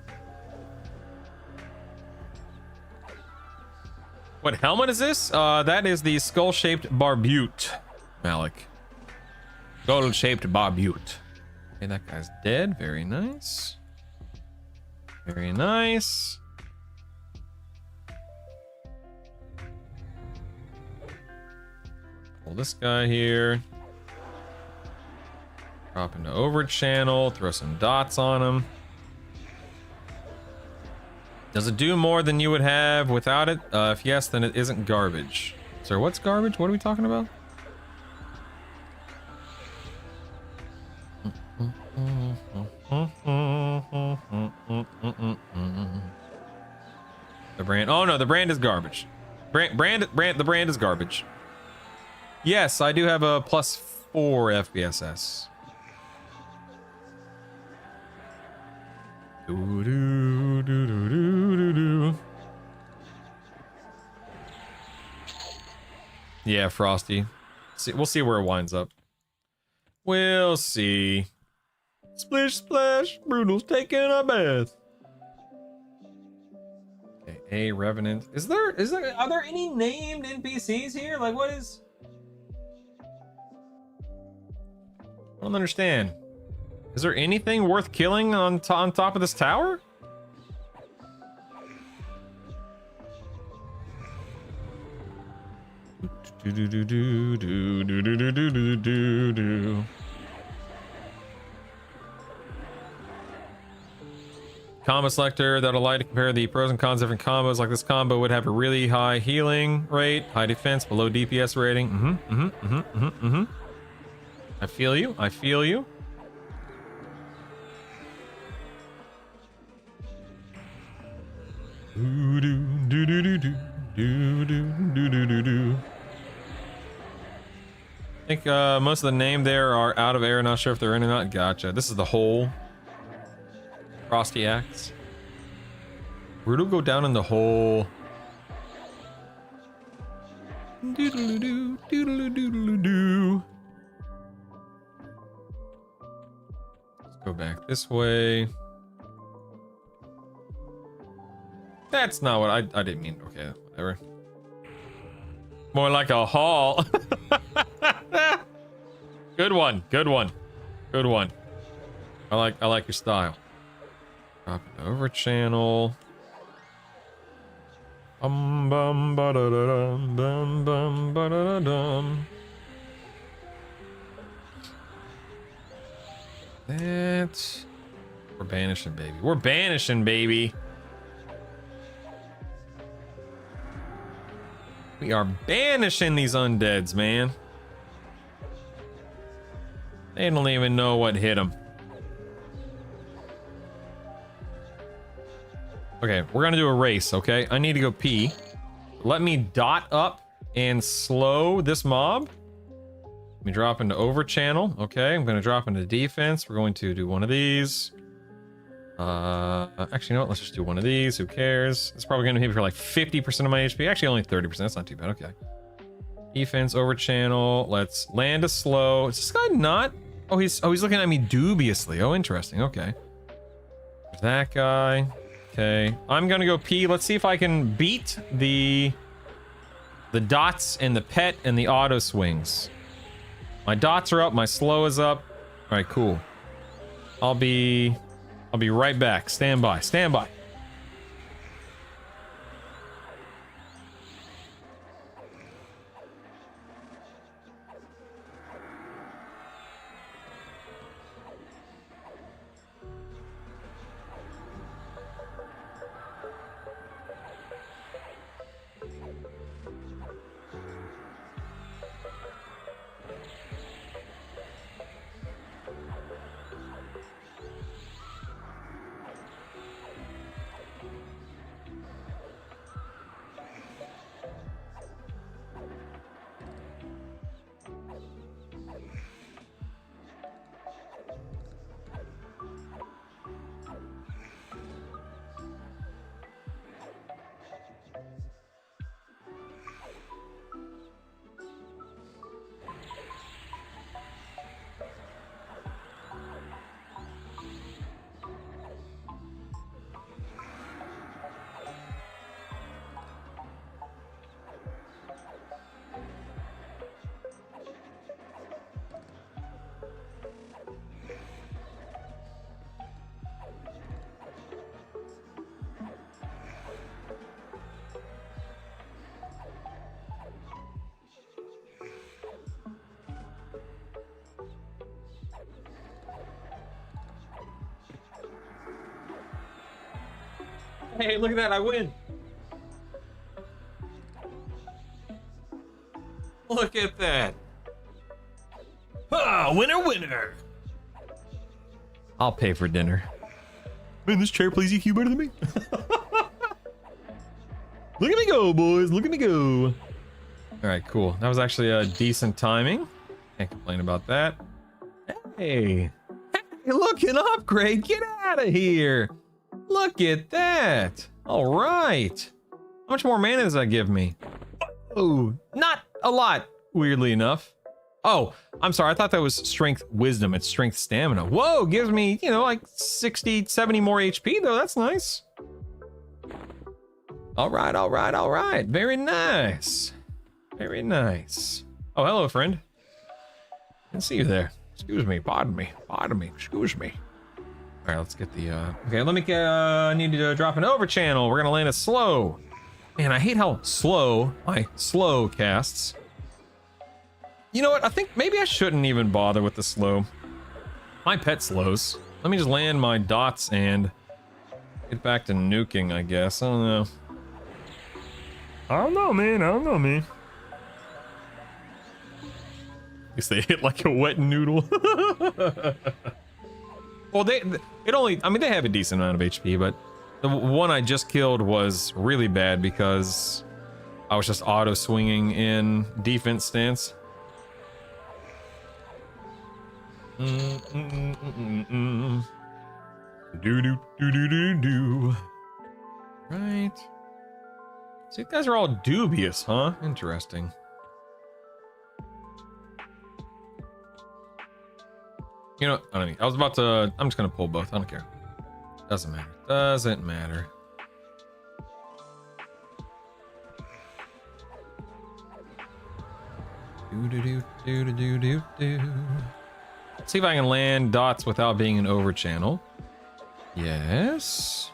What helmet is this? That is the skull-shaped barbute, Malik. Skull-shaped barbute. Okay, that guy's dead. Very nice. Very nice. Pull this guy here. Drop into over channel. Throw some dots on him. Does it do more than you would have without it? If yes, then it isn't garbage. Sir, what's garbage? What are we talking about? The brand. Oh no, the brand is garbage. The brand is garbage. Yes, I do have a +4 FPSS. Yeah, Frosty. We'll see where it winds up. We'll see. Splish splash, Brutal's taking a bath. Okay, a Revenant. Are there any named NPCs here? Like, what is? I don't understand. Is there anything worth killing on top of this tower? Combo selector that'll allow you to compare the pros and cons of different combos. Like this combo would have a really high healing rate, high defense, below DPS rating. I feel you. I feel you. I think most of the name there are out of air. Not sure if they're in or not. Gotcha. This is the hole. Frosty Axe. Where do we go down in the hole? Doodle-doo, doodle-doo. Let's go back this way. That's not what I didn't mean. Okay, whatever. More like a hall. Good one. Good one. Good one. I like your style. Drop it over channel. Bum bum ba da da dum bum bum ba da da dum. That. We're banishing, baby. We're banishing, baby. We are banishing these undeads, man. They don't even know what hit them. Okay, we're gonna do a race, okay? I need to go pee. Let me dot up and slow this mob. Let me drop into over channel. Okay, I'm gonna drop into defense. We're going to do one of these. Actually, you know what? Let's just do one of these. Who cares? It's probably gonna hit me for like 50% of my HP. Actually, only 30%. That's not too bad. Okay. Defense over channel. Let's land a slow. Is this guy not? Oh, he's looking at me dubiously. Oh, interesting. Okay. There's that guy. Okay. I'm gonna go pee. Let's see if I can beat the dots and the pet and the auto swings. My dots are up. My slow is up. All right. Cool. I'll be right back. Stand by. Stand by. Hey, look at that, I win. Look at that. Ah, winner, winner. I'll pay for dinner. Man, this chair plays EQ better than me. Look at me go, boys. Look at me go. All right, cool. That was actually a decent timing. Can't complain about that. Hey. Hey, look, an upgrade. Get out of here. Look at that. All right. How much more mana does that give me? Oh, not a lot, weirdly enough. Oh, I'm sorry. I thought that was strength wisdom. It's strength stamina. Whoa, gives me, you know, like 60, 70 more HP, though. That's nice. All right, all right, all right. Very nice. Very nice. Oh, hello, friend. Didn't see you there. Excuse me. Pardon me. Pardon me. Excuse me. All right, let's get the, okay, let me get, I need to drop an over channel. We're gonna land a slow. Man, I hate how slow my slow casts. You know what? I think maybe I shouldn't even bother with the slow. My pet slows. Let me just land my dots and get back to nuking, I guess. I don't know. I don't know, man. I don't know, man. At least they hit like a wet noodle. Well, they have a decent amount of HP, but the one I just killed was really bad because I was just auto swinging in defense stance. Do do do do do do. Right. See, you guys are all dubious, huh? Interesting. You know, I don't know. I was about to. I'm just gonna pull both. I don't care. Doesn't matter. Doesn't matter. Do do do do do do do. See if I can land dots without being an over channel. Yes.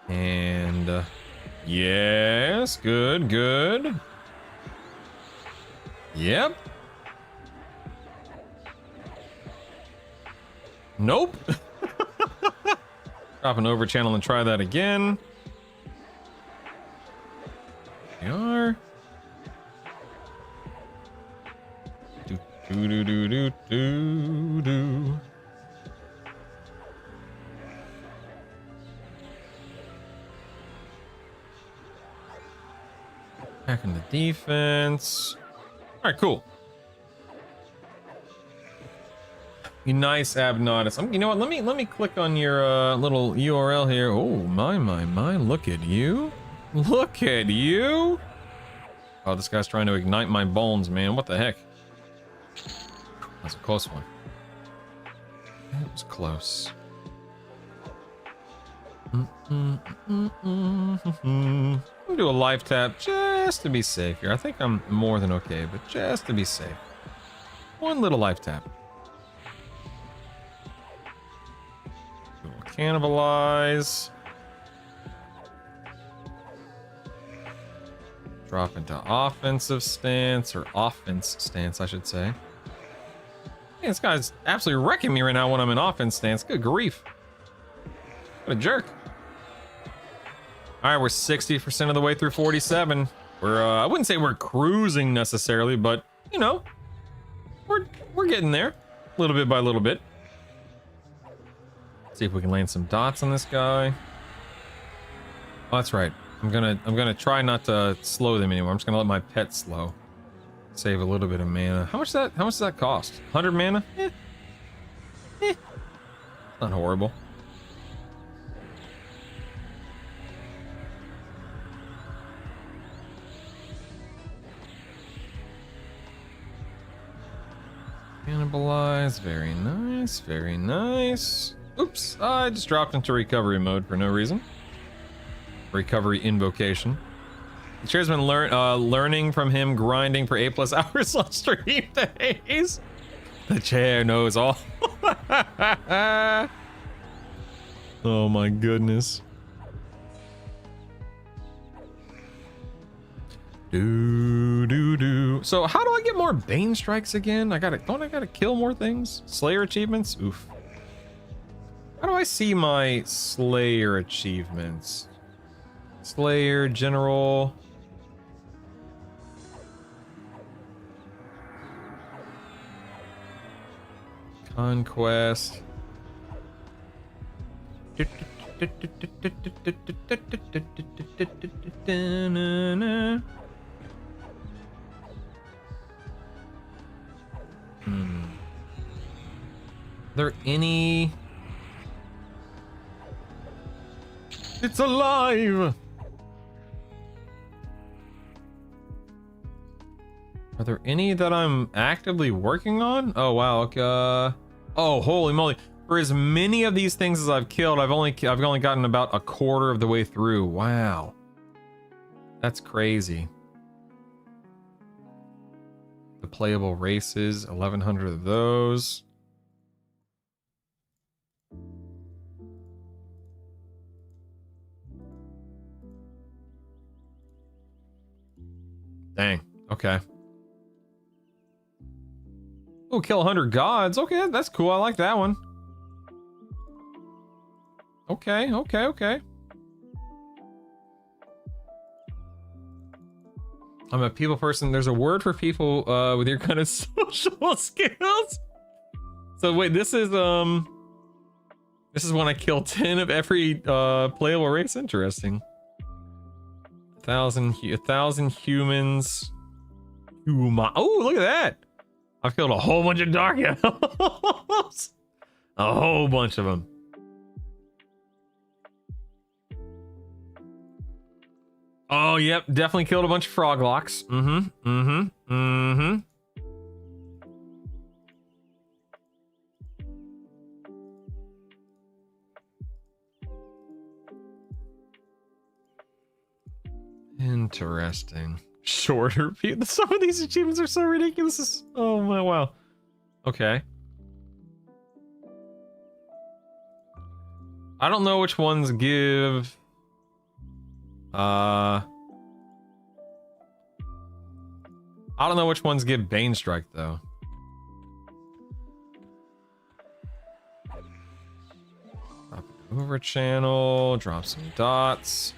And yes, good, good. Yep. Nope. Drop an over channel and try that again. We are. Do do do do do do. Back in the defense. All right, cool. You nice Abnautis. You know what? Let me click on your little URL here. Oh my my my! Look at you! Look at you! Oh, this guy's trying to ignite my bones, man. What the heck? That's a close one. That was close. I'll do a life tap just to be safe here. I think I'm more than okay, but just to be safe. One little life tap. Cannibalize. Drop into offensive stance, or offense stance, I should say. Man, this guy's absolutely wrecking me right now when I'm in offense stance. Good grief. What a jerk. All right, we're 60% of the way through 47. We're, I wouldn't say we're cruising necessarily, but, you know, we're getting there. Little bit by little bit. See if we can land some dots on this guy. Oh, that's right. I'm gonna try not to slow them anymore. I'm just gonna let my pet slow. Save a little bit of mana. How much does that cost? 100 mana? Not horrible. Cannibalize. Very nice. Very nice. Oops, I just dropped into recovery mode for no reason. Recovery invocation. The chair's been learning from him grinding for 8+ hours on stream days. The chair knows all. Oh my goodness. Do do do. So how do I get more Bane strikes again? Don't I gotta kill more things? Slayer achievements? Oof. How do I I see my Slayer achievements? Slayer, General. Conquest. Are there any? It's alive! Are there any that I'm actively working on? Oh wow, okay. Oh holy moly. For as many of these things as I've killed, I've only gotten about a quarter of the way through. Wow. That's crazy. The playable races, 1,100 of those. Dang. Okay. Oh, kill 100 gods. Okay, that's cool. I like that one. Okay. I'm a people person. There's a word for people with your kind of social skills. So wait, this is when I kill 10 of every playable race. Interesting. 1,000 humans. Oh, look at that. I've killed a whole bunch of dark elves. A whole bunch of them. Oh, yep. Definitely killed a bunch of frog locks. Interesting. Shorter people. Some of these achievements are so ridiculous. Oh my wow. Okay. I don't know which ones give. I don't know which ones give Bane Strike though. Drop it over channel. Drop some dots.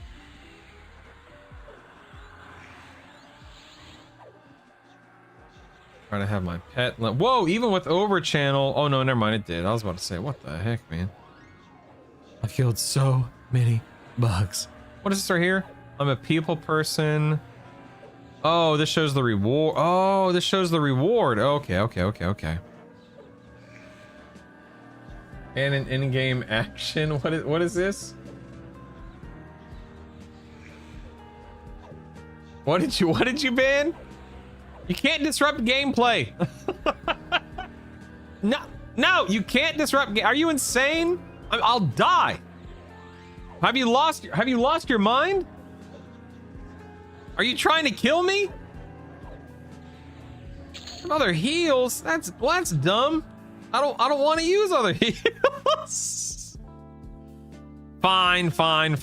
Try to have my pet. Whoa, even with over channel. Oh no, never mind. It did. I was about to say, what the heck, man? I killed so many bugs. What does this right here? I'm a people person. Oh, this shows the reward. Oh, this shows the reward. Okay. And an in-game action. What is this? What did you ban? You can't disrupt gameplay. No, you can't disrupt. Are you insane? I'll die. Have you lost your mind? Are you trying to kill me? Other heals? That's dumb. I don't want to use other heals. Fine. I'll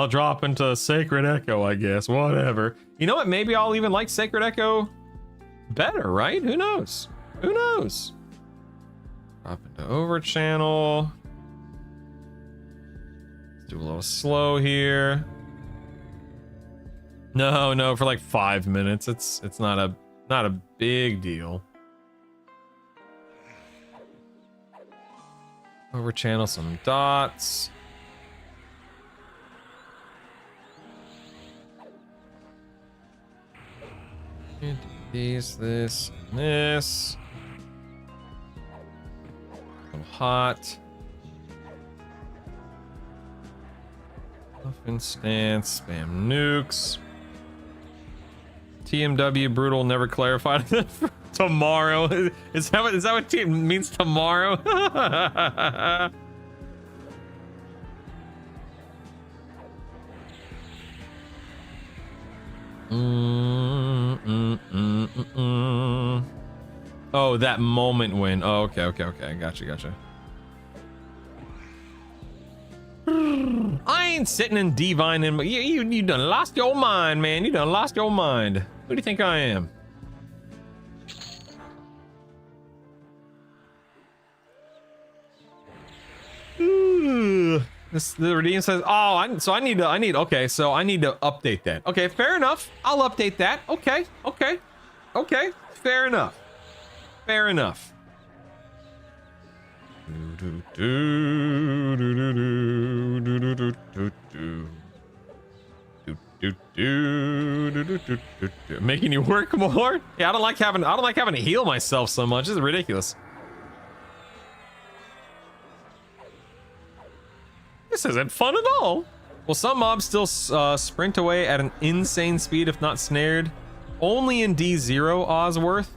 drop into Sacred Echo, I guess. Whatever. You know what? Maybe I'll even like Sacred Echo better, right? Who knows? Drop into over channel. Let's do a little slow here. No, for like 5 minutes. It's not a big deal. Over channel some dots. These, this, and this. A little hot. Muffin stance, spam nukes. TMW brutal never clarified. Tomorrow. Is that what it means, tomorrow? Oh, that moment when. Oh, okay. Gotcha. I ain't sitting and divining. You done lost your mind, man. You done lost your mind. Who do you think I am? The redeem says, oh, I need to update that. Okay, fair enough. I'll update that. Okay. Fair enough. Making you work more? Yeah, I don't like having to heal myself so much. This is ridiculous. This isn't fun at all. Well, some mobs still sprint away at an insane speed if not snared. Only in D0, Osworth.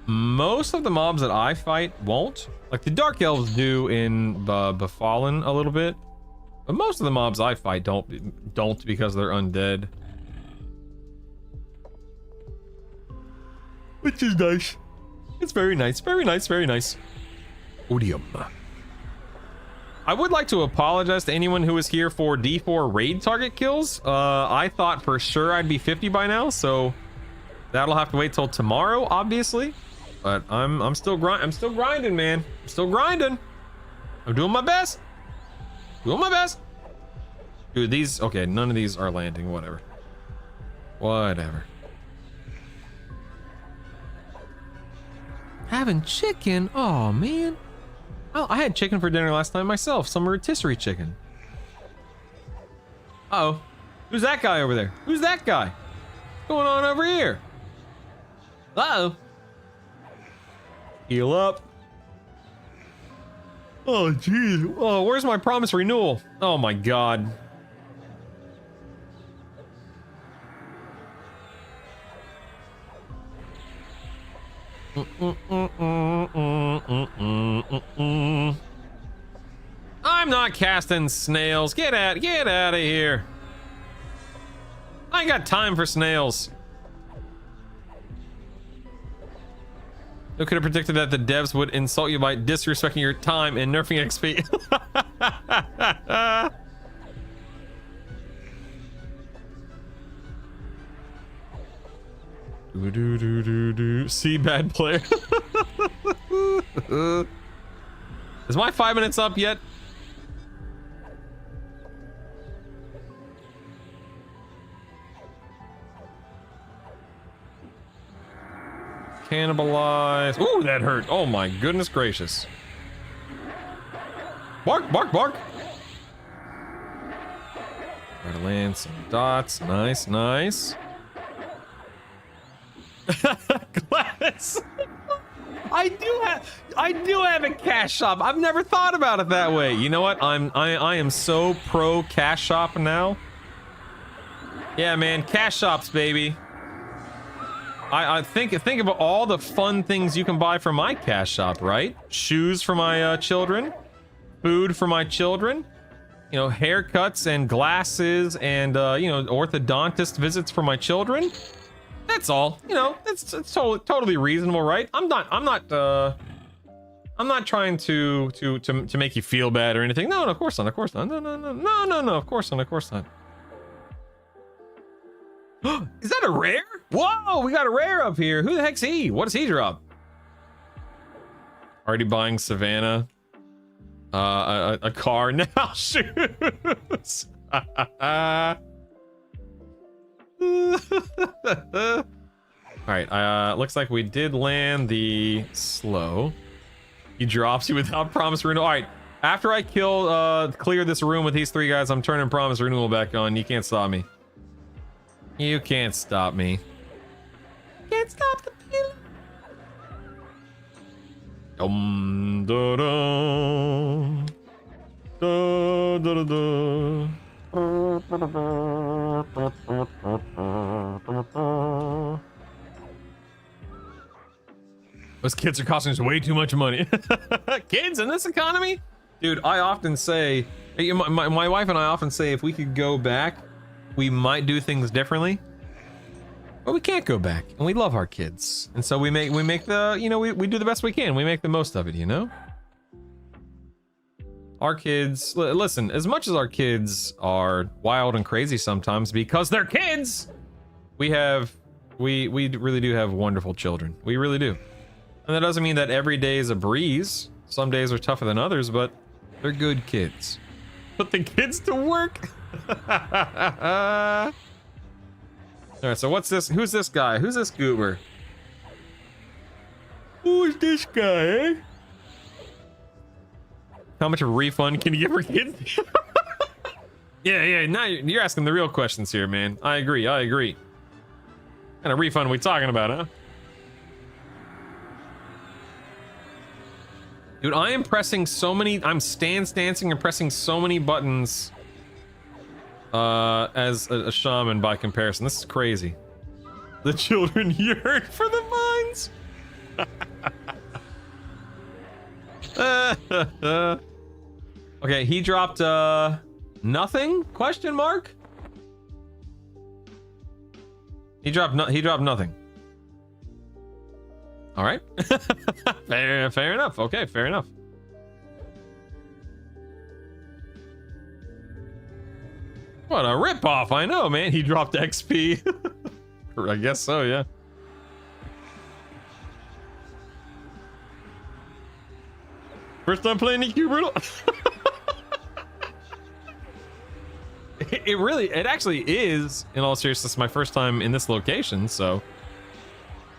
Most of the mobs that I fight won't. Like the Dark Elves do in Befallen a little bit. But most of the mobs I fight don't because they're undead. Which is nice. It's very nice. Odium. I would like to apologize to anyone who was here for D4 raid target kills. I thought for sure I'd be 50 by now, so that'll have to wait till tomorrow, obviously. But I'm still grinding, man. I'm still grinding. I'm doing my best. Dude, these, okay, none of these are landing, whatever. Having chicken, oh man. I had chicken for dinner last night myself, some rotisserie chicken. Uh-oh, who's that guy over there? Who's that guy? What's going on over here? Uh-oh. Heal up. Oh, jeez. Oh, where's my promise renewal? Oh, my God. I'm not casting snails. Get out of here. I ain't got time for snails. Who could have predicted that the devs would insult you by disrespecting your time and nerfing XP? See, bad player. Is my 5 minutes up yet? Cannibalize. Ooh, that hurt. Oh my goodness gracious. Bark. Try to land some dots. Nice. Glass. I do have a cash shop. I've never thought about it that way. You know what? I am so pro cash shop now. Yeah, man, cash shops, baby. I think about all the fun things you can buy from my cash shop, right? Shoes for my children, food for my children, you know, haircuts and glasses and you know, orthodontist visits for my children. That's all. You know, it's totally reasonable, right? I'm not trying to make you feel bad or anything. No, of course not. No, of course not. Is that a rare? Whoa, we got a rare up here. Who the heck's he? What does he drop? Already buying Savannah a car now. Shoes. All right, looks like we did land the slow. He drops you without promise renewal. All right, after I clear this room with these three guys, I'm turning promise renewal back on. You can't stop me. You can't stop me. Can't stop the feeling. Da da da. Those kids are costing us way too much money. Kids in this economy? Dude, I often say, my wife and I often say, if we could go back, we might do things differently. But we can't go back, and we love our kids. And so we make the, you know, we do the best we can. We make the most of it, you know? Our kids, listen, as much as our kids are wild and crazy sometimes because they're kids, we really do have wonderful children. We really do. And that doesn't mean that every day is a breeze. Some days are tougher than others, but They're good kids. Put the kids to work. All right, so what's this? Who's this guy? Who's this goober? Who's this guy, eh? How much of a refund can you give her kids? Yeah, now you're asking the real questions here, man. I agree. What kind of refund are we talking about, huh? Dude, I am pressing so many, I'm dancing and pressing so many buttons as a shaman by comparison. This is crazy. The children yearn for the mines. Okay, he dropped nothing? Question mark? He dropped nothing. All right. fair enough. Okay, fair enough. What a ripoff! I know, man. He dropped XP. I guess so, yeah. First time playing EQ Brutal. It actually is, in all seriousness, my first time in this location, so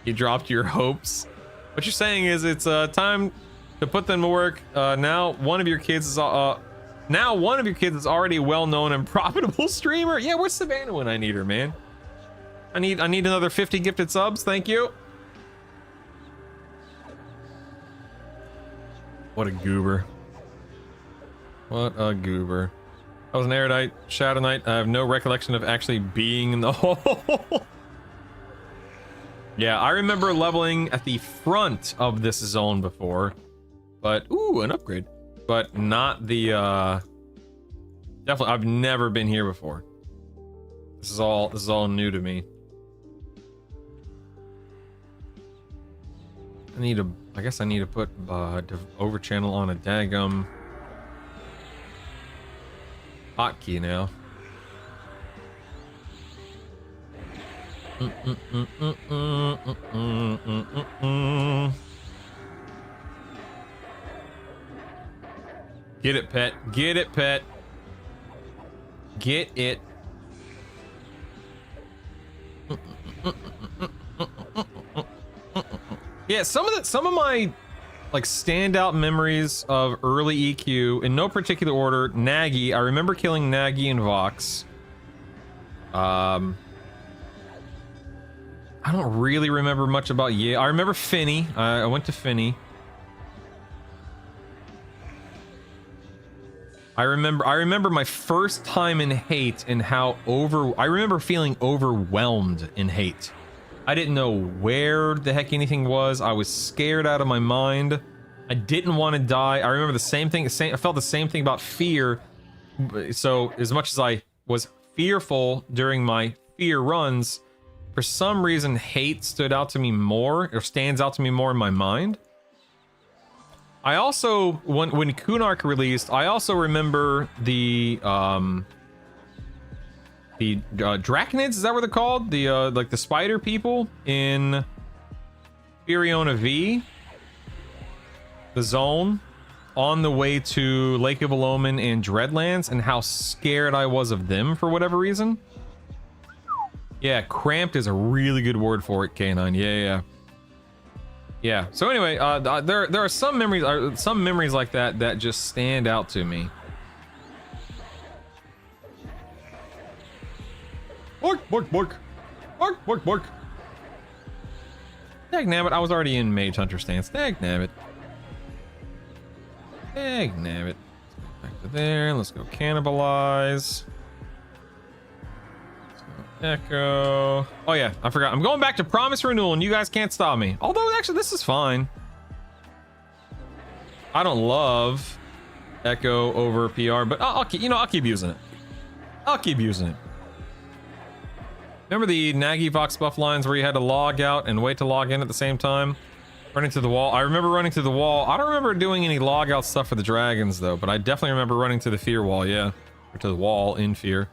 you dropped your hopes. What you're saying is it's time to put them to work. Now one of your kids is already a well-known and profitable streamer. Yeah, where's Savannah when I need her, man? I need another 50 gifted subs. Thank you. What a goober. What a goober. I was an erudite Shadow Knight. I have no recollection of actually being in the hole. Yeah, I remember leveling at the front of this zone before, but ooh, an upgrade, but not the definitely I've never been here before. This is all new to me. I guess I need to put over channel on a daggum hotkey now. Get it, pet. Get it, pet. Get it. Yeah, some of my like standout memories of early EQ in no particular order. Nagy, I remember killing Nagy and Vox. I don't really remember much about I remember Finny. I went to Finny. I remember my first time in hate and how I remember feeling overwhelmed in hate. I didn't know where the heck anything was. I was scared out of my mind. I didn't want to die. I remember the same thing. I felt the same thing about fear. So as much as I was fearful during my fear runs, for some reason hate stood out to me more, or stands out to me more in my mind. I also, when Kunark released, I also remember the Draconids, is that what they're called? The like the spider people in Furiona V, the zone on the way to Lake of Aloman and Dreadlands, and how scared I was of them for whatever reason. Yeah, cramped is a really good word for it, K9. Yeah. So anyway, there are some memories like that just stand out to me. Bork. Dagnabbit, I was already in Mage Hunter stance. Dagnabbit. Back to there. Let's go cannibalize. Let's go Echo. Oh yeah, I forgot. I'm going back to Promise Renewal and you guys can't stop me. Although actually this is fine. I don't love Echo over PR, but I'll keep using it. I'll keep using it. Remember the Nagy Vox buff lines where you had to log out and wait to log in at the same time? Running to the wall. I remember running to the wall. I don't remember doing any log out stuff for the dragons though, but I definitely remember running to the fear wall, yeah. Or to the wall in fear.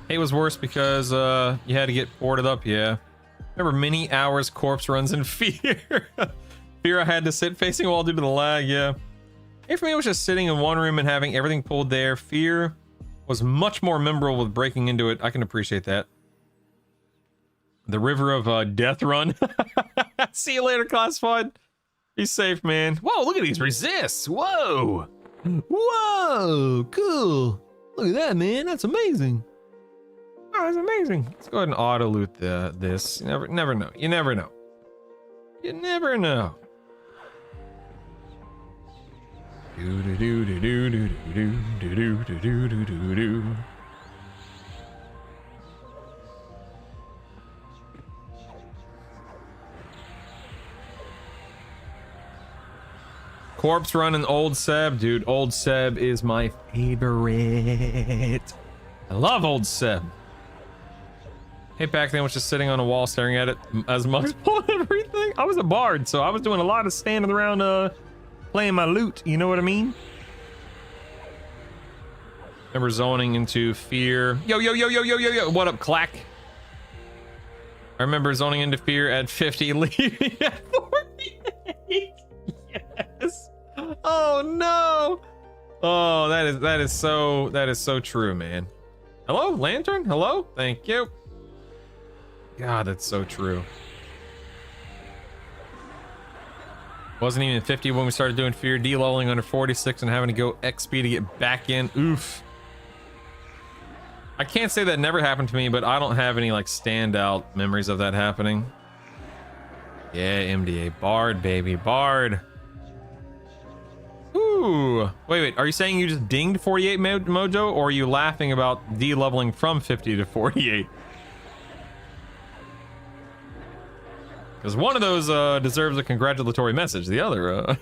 It was worse because you had to get ported up, yeah. Remember many hours corpse runs in Fear? Fear I had to sit facing a wall due to the lag, yeah. For me, it was just sitting in one room and having everything pulled there. Fear was much more memorable with breaking into it. I can appreciate that. The river of death run. See you later, classified. Be safe, man. Whoa, look at these resists. Whoa. Whoa, cool. Look at that, man. That's amazing. Oh, that's amazing. Let's go ahead and auto loot this. You never know. You never know. You never know. Do do do do do do do do do do do do do. Corpse Run and Old Seb, dude. Old Seb is my favorite. I love Old Seb. Hey, back then was just sitting on a wall staring at it as much and everything. I was a bard, so I was doing a lot of standing around playing my lute, you know what I mean? Remember zoning into Fear. Yo, yo, yo, yo, yo, yo, yo. What up, Clack? I remember zoning into Fear at 50, leaving at 48. Yes. Oh no. Oh, that is so true, man. Hello, Lantern? Hello? Thank you. God, that's so true. Wasn't even 50 when we started doing Fear, de-leveling under 46 and having to go XP to get back in. Oof. I can't say that never happened to me, but I don't have any like standout memories of that happening. Yeah, MDA. Bard, baby. Bard. Ooh. Wait. Are you saying you just dinged 48 mojo, or are you laughing about de-leveling from 50 to 48? Because one of those deserves a congratulatory message. The other,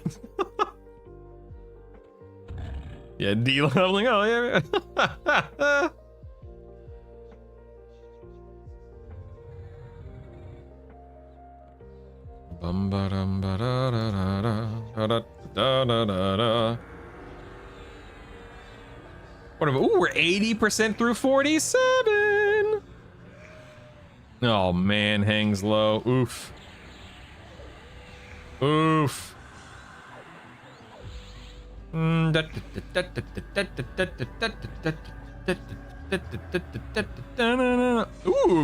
yeah, de-leveling. Oh, yeah. Bum ba dum ba da da da da da da da da. Whatever. Ooh, we're 80% through 47. Oh man, hangs low. Oof. Oof. Ooh,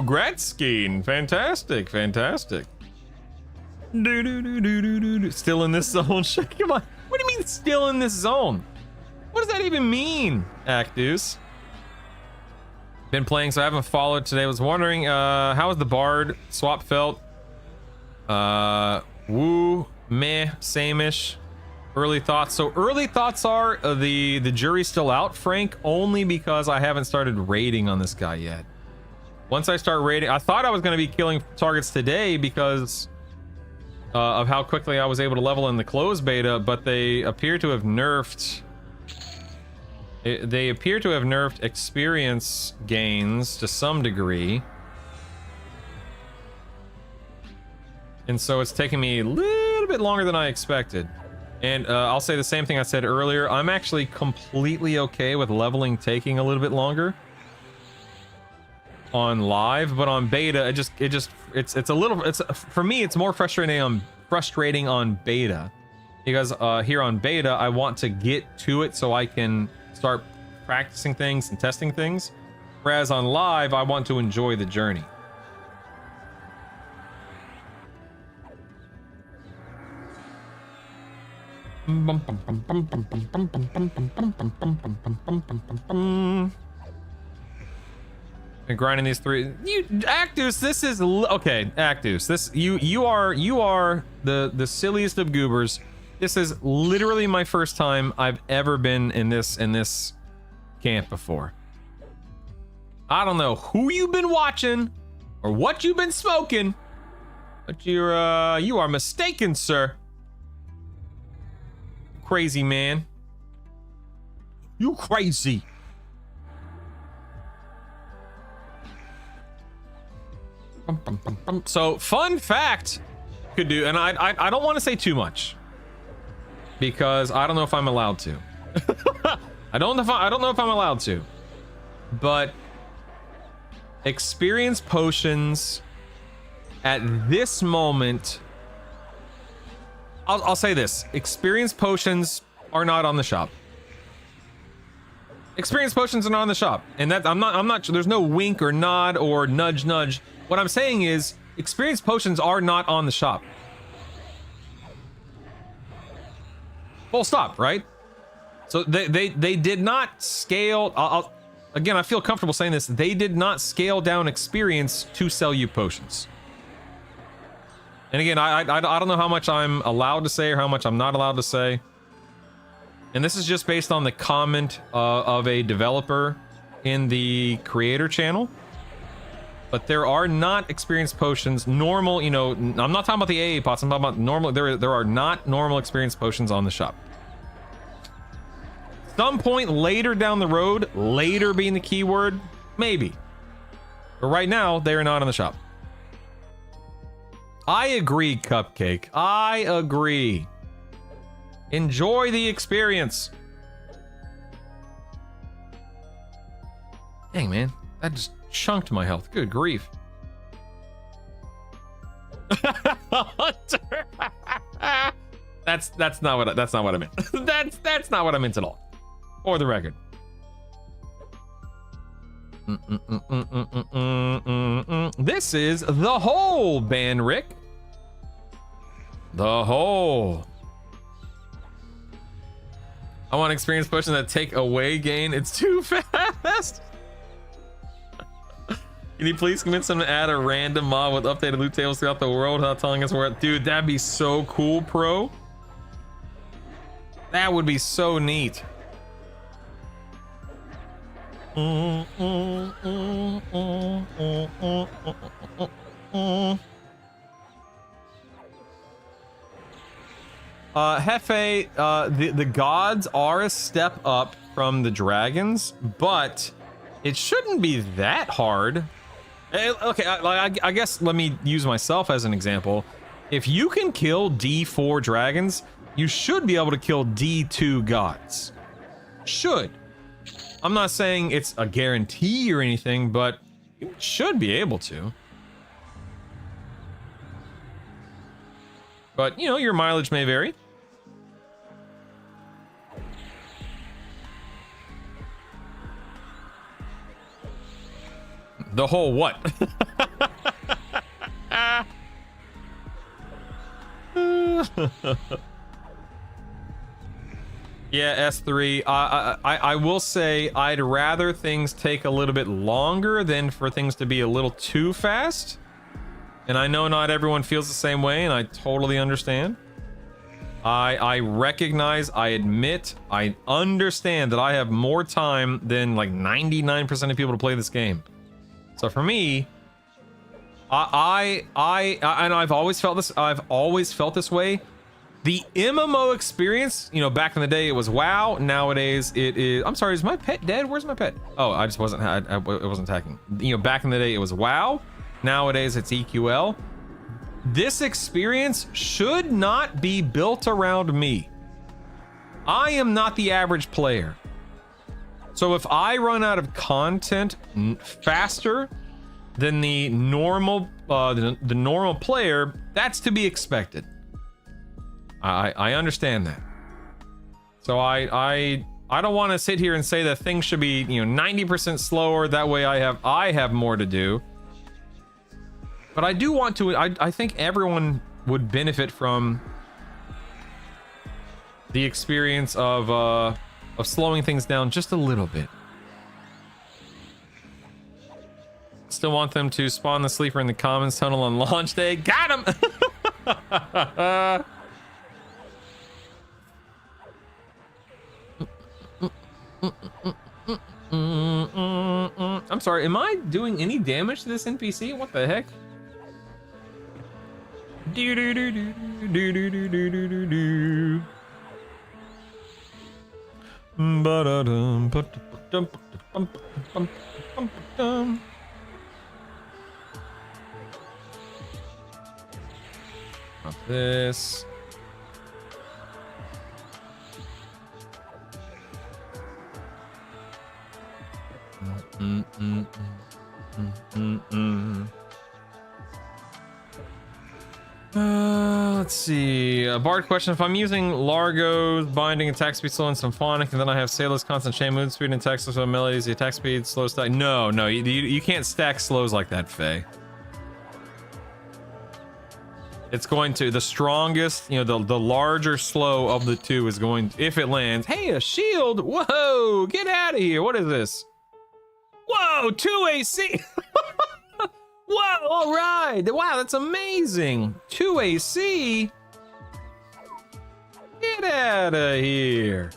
Gretzky. Fantastic, fantastic. Still in this zone? Come on. What do you mean still in this zone? What does that even mean, Actus? Been playing, so I haven't followed today. Was wondering, how was the Bard swap felt? Woo, meh, same-ish. Early thoughts. So early thoughts are the jury's still out, Frank, only because I haven't started raiding on this guy yet. Once I start raiding, I thought I was going to be killing targets today because of how quickly I was able to level in the closed beta, but they appear to have nerfed. They appear to have nerfed experience gains to some degree. And so it's taking me a little bit longer than I expected. And I'll say the same thing I said earlier. I'm actually completely okay with leveling taking a little bit longer on live, but on beta, it's for me, it's more frustrating on beta, because here on beta, I want to get to it so I can start practicing things and testing things, whereas on live, I want to enjoy the journey. Been grinding these three. You, Actus, this is okay. Actus, this you are the silliest of goobers. This is literally my first time I've ever been in this camp before. I don't know who you've been watching or what you've been smoking, but you are mistaken, sir. Crazy man. You crazy. So fun fact could do, and I don't want to say too much because I don't know if I'm allowed to. I don't know if I'm allowed to, but experience potions at this moment, I'll say this: experience potions are not on the shop. Experience potions are not on the shop, and that I'm not. There's no wink or nod or nudge, nudge. What I'm saying is, experience potions are not on the shop. Full stop. Right? So they did not scale. Again, I feel comfortable saying this. They did not scale down experience to sell you potions. And again, I don't know how much I'm allowed to say or how much I'm not allowed to say. And this is just based on the comment of a developer in the creator channel. But there are not experience potions, normal, you know, I'm not talking about the AA pots, I'm talking about normal, there are not normal experience potions on the shop. Some point later down the road, later being the keyword, maybe. But right now, they are not on the shop. I agree, Cupcake. I agree. Enjoy the experience. Dang, man. That just chunked my health. Good grief. That's not what I meant. That's not what I meant at all. For the record. This is the hole, Banrick. The hole. I want experience potions that take away gain. It's too fast. Can you please convince them to add a random mob with updated loot tables throughout the world without telling us where? Dude, that'd be so cool, Pro. That would be so neat. Hefe, the gods are a step up from the dragons, but it shouldn't be that hard. Okay, I guess let me use myself as an example. If you can kill D4 dragons, you should be able to kill D2 gods. Should. I'm not saying it's a guarantee or anything, but you should be able to. But, you know, your mileage may vary. The whole what? Yeah, S3. I will say I'd rather things take a little bit longer than for things to be a little too fast. And I know not everyone feels the same way, and I totally understand. I recognize, I admit, I understand that I have more time than like 99% of people to play this game. So for me, and I've always felt this. I've always felt this way. The MMO experience, you know, back in the day it was WoW. Nowadays it is. I'm sorry, is my pet dead? Where's my pet? Oh, I just wasn't. I wasn't attacking. You know, back in the day it was WoW. Nowadays it's EQL. This experience should not be built around me. I am not the average player. So if I run out of content faster than the normal the normal player, that's to be expected. I understand that. So I don't want to sit here and say that things should be, you know, 90% slower. That way I have more to do. But I do want to. I think everyone would benefit from the experience of slowing things down just a little bit. Still want them to spawn the sleeper in the commons tunnel on launch day. Got him. I'm sorry, am I doing any damage to this NPC? What the heck? Do do do do do do do do do do do. Ba-da-dum, ba-da-dum, ba-da-dum, ba-da-dum. Not this. Let's see. Bard question: if I'm using Largo's binding attack speed slow and symphonic, and then I have Sayla's constant chain mood speed and text with melodies, the attack speed slow stack. No, you can't stack slows like that, Faye. It's going to the strongest, the larger slow of the two is going to, if it lands. Hey, a shield! Whoa, get out of here! What is this? Whoa, 2 AC! Whoa, all right! Wow, that's amazing! 2 AC? Get out of here!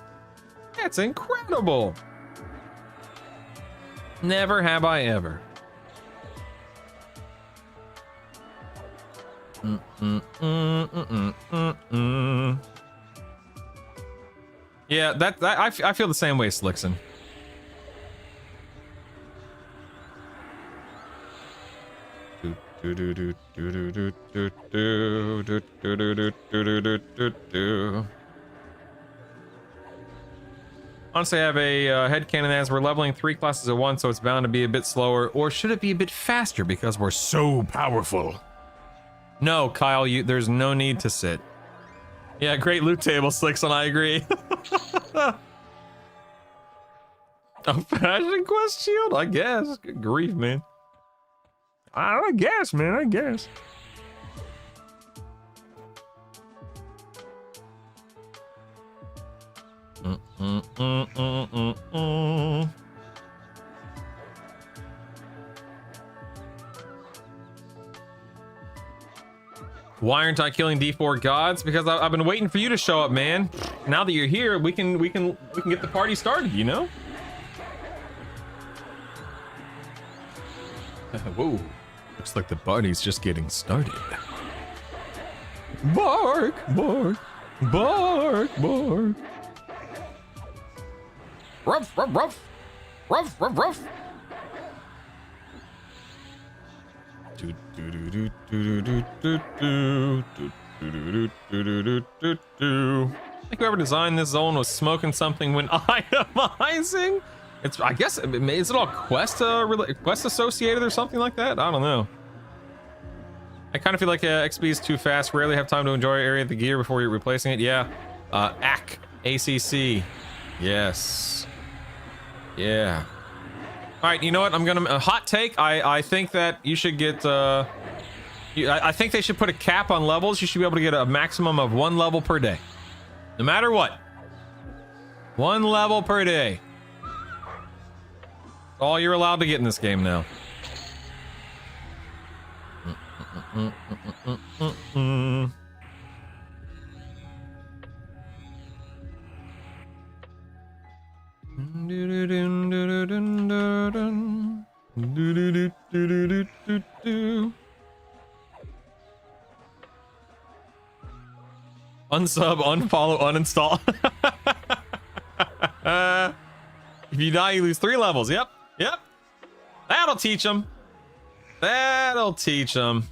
That's incredible! Never have I ever. Yeah, I feel the same way, Slickson. Honestly, I have a headcanon as we're leveling 3 classes at once, so it's bound to be a bit slower. Or should it be a bit faster because we're so powerful? No, Kyle, there's no need to sit. Yeah, great loot table, Slickson, I agree. A Fashion Quest shield? I guess. Good grief, man. I guess, man, I guess. Why aren't I killing D4 gods? Because I've been waiting for you to show up, man. Now that you're here, we can get the party started, you know? Whoa. Looks like the party's just getting started. Bark, bark, bark, bark. Ruff, ruff, ruff. Ruff, ruff, ruff. I think whoever designed this zone was smoking something when itemizing. I guess, is it all quest associated or something like that? I don't know. I kind of feel like XP is too fast. Rarely have time to enjoy area of the gear before you're replacing it. Yeah. ACC. Yes. Yeah. All right, you know what? I'm gonna hot take. I think that you should get. I think they should put a cap on levels. You should be able to get a maximum of 1 level per day, no matter what. 1 level per day. All you're allowed to get in this game now. Unsub, unfollow, uninstall. If you die, you lose 3 levels. Yep. That'll teach them. That'll teach them.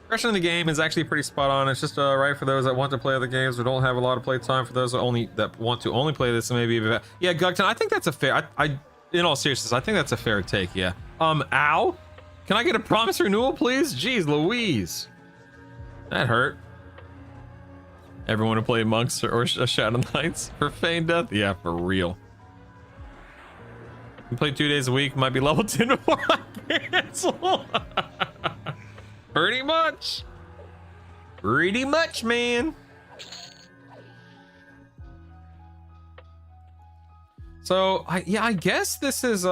Progression of the game is actually pretty spot on. It's just right for those that want to play other games or don't have a lot of play time. For those that want to only play this, and maybe yeah, Gugton. I think that's a fair. In all seriousness, I think that's a fair take. Yeah. Ow. Can I get a promise renewal, please? Jeez, Louise. That hurt. Everyone to play monks or Shadow Knights for feigned death. Yeah, for real. You play 2 days a week. Might be level 10 before I cancel. Pretty much. Pretty much, man. So I guess this is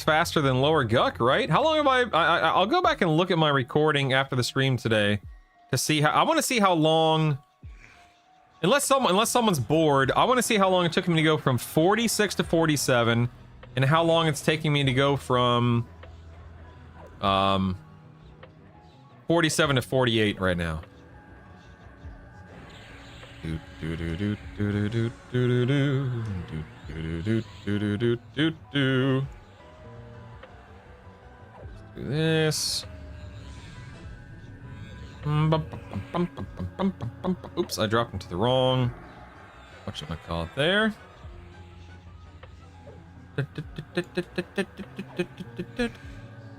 faster than Lower Guck, right? How long have I'll go back and look at my recording after the stream today to see how I want to see how long. Unless someone's bored, I want to see how long it took me to go from 46 to 47 and how long it's taking me to go from 47 to 48 right now. Let's do this. Oops, I dropped into the wrong. Whatchamacallit there.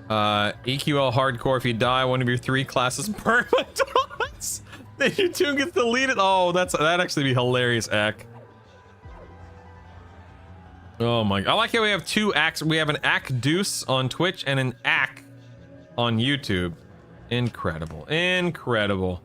EQL hardcore. If you die, one of your 3 classes permanent. Then your tune gets deleted. Oh, that'd actually be hilarious, Ack. Oh my! I like how we have 2 acts. We have an Ack Deuce on Twitch and an Ack on YouTube. Incredible, incredible.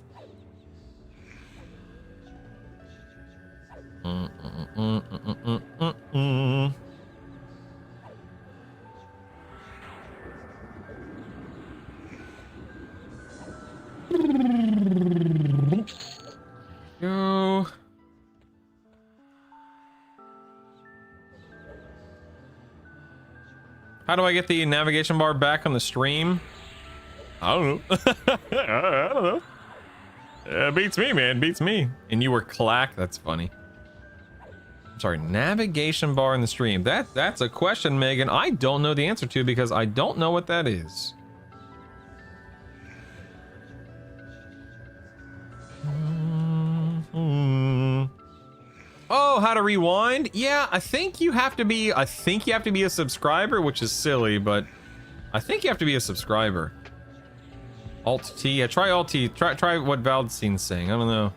Go. How do I get the navigation bar back on the stream? I don't know. I don't know. Beats me, man. Beats me. And you were clack. That's funny. I'm sorry. Navigation bar in the stream. That's a question, Megan. I don't know the answer to because I don't know what that is. Oh, how to rewind? Yeah, I think you have to be a subscriber, which is silly, but I think you have to be a subscriber. Alt T. Yeah, try Alt T. Try what Valdstein's saying. I don't know.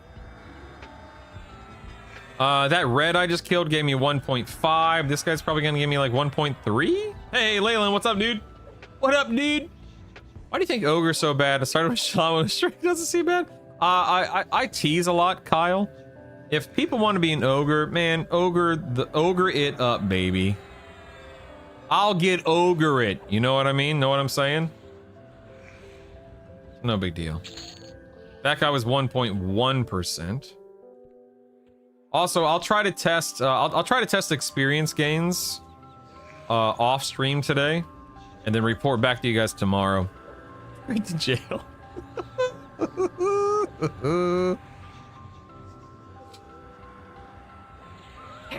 That red I just killed gave me 1.5. This guy's probably gonna give me like 1.3. Hey, Leyland, what's up, dude? What up, dude? Why do you think Ogre's so bad? I started with Shaman with a streak doesn't seem bad. I tease a lot, Kyle. If people want to be an ogre, man, ogre it up, baby. I'll get ogre it. You know what I mean? Know what I'm saying? No big deal. That guy was 1.1%. Also, I'll try to test. I'll try to test experience gains off stream today, and then report back to you guys tomorrow. Straight to jail.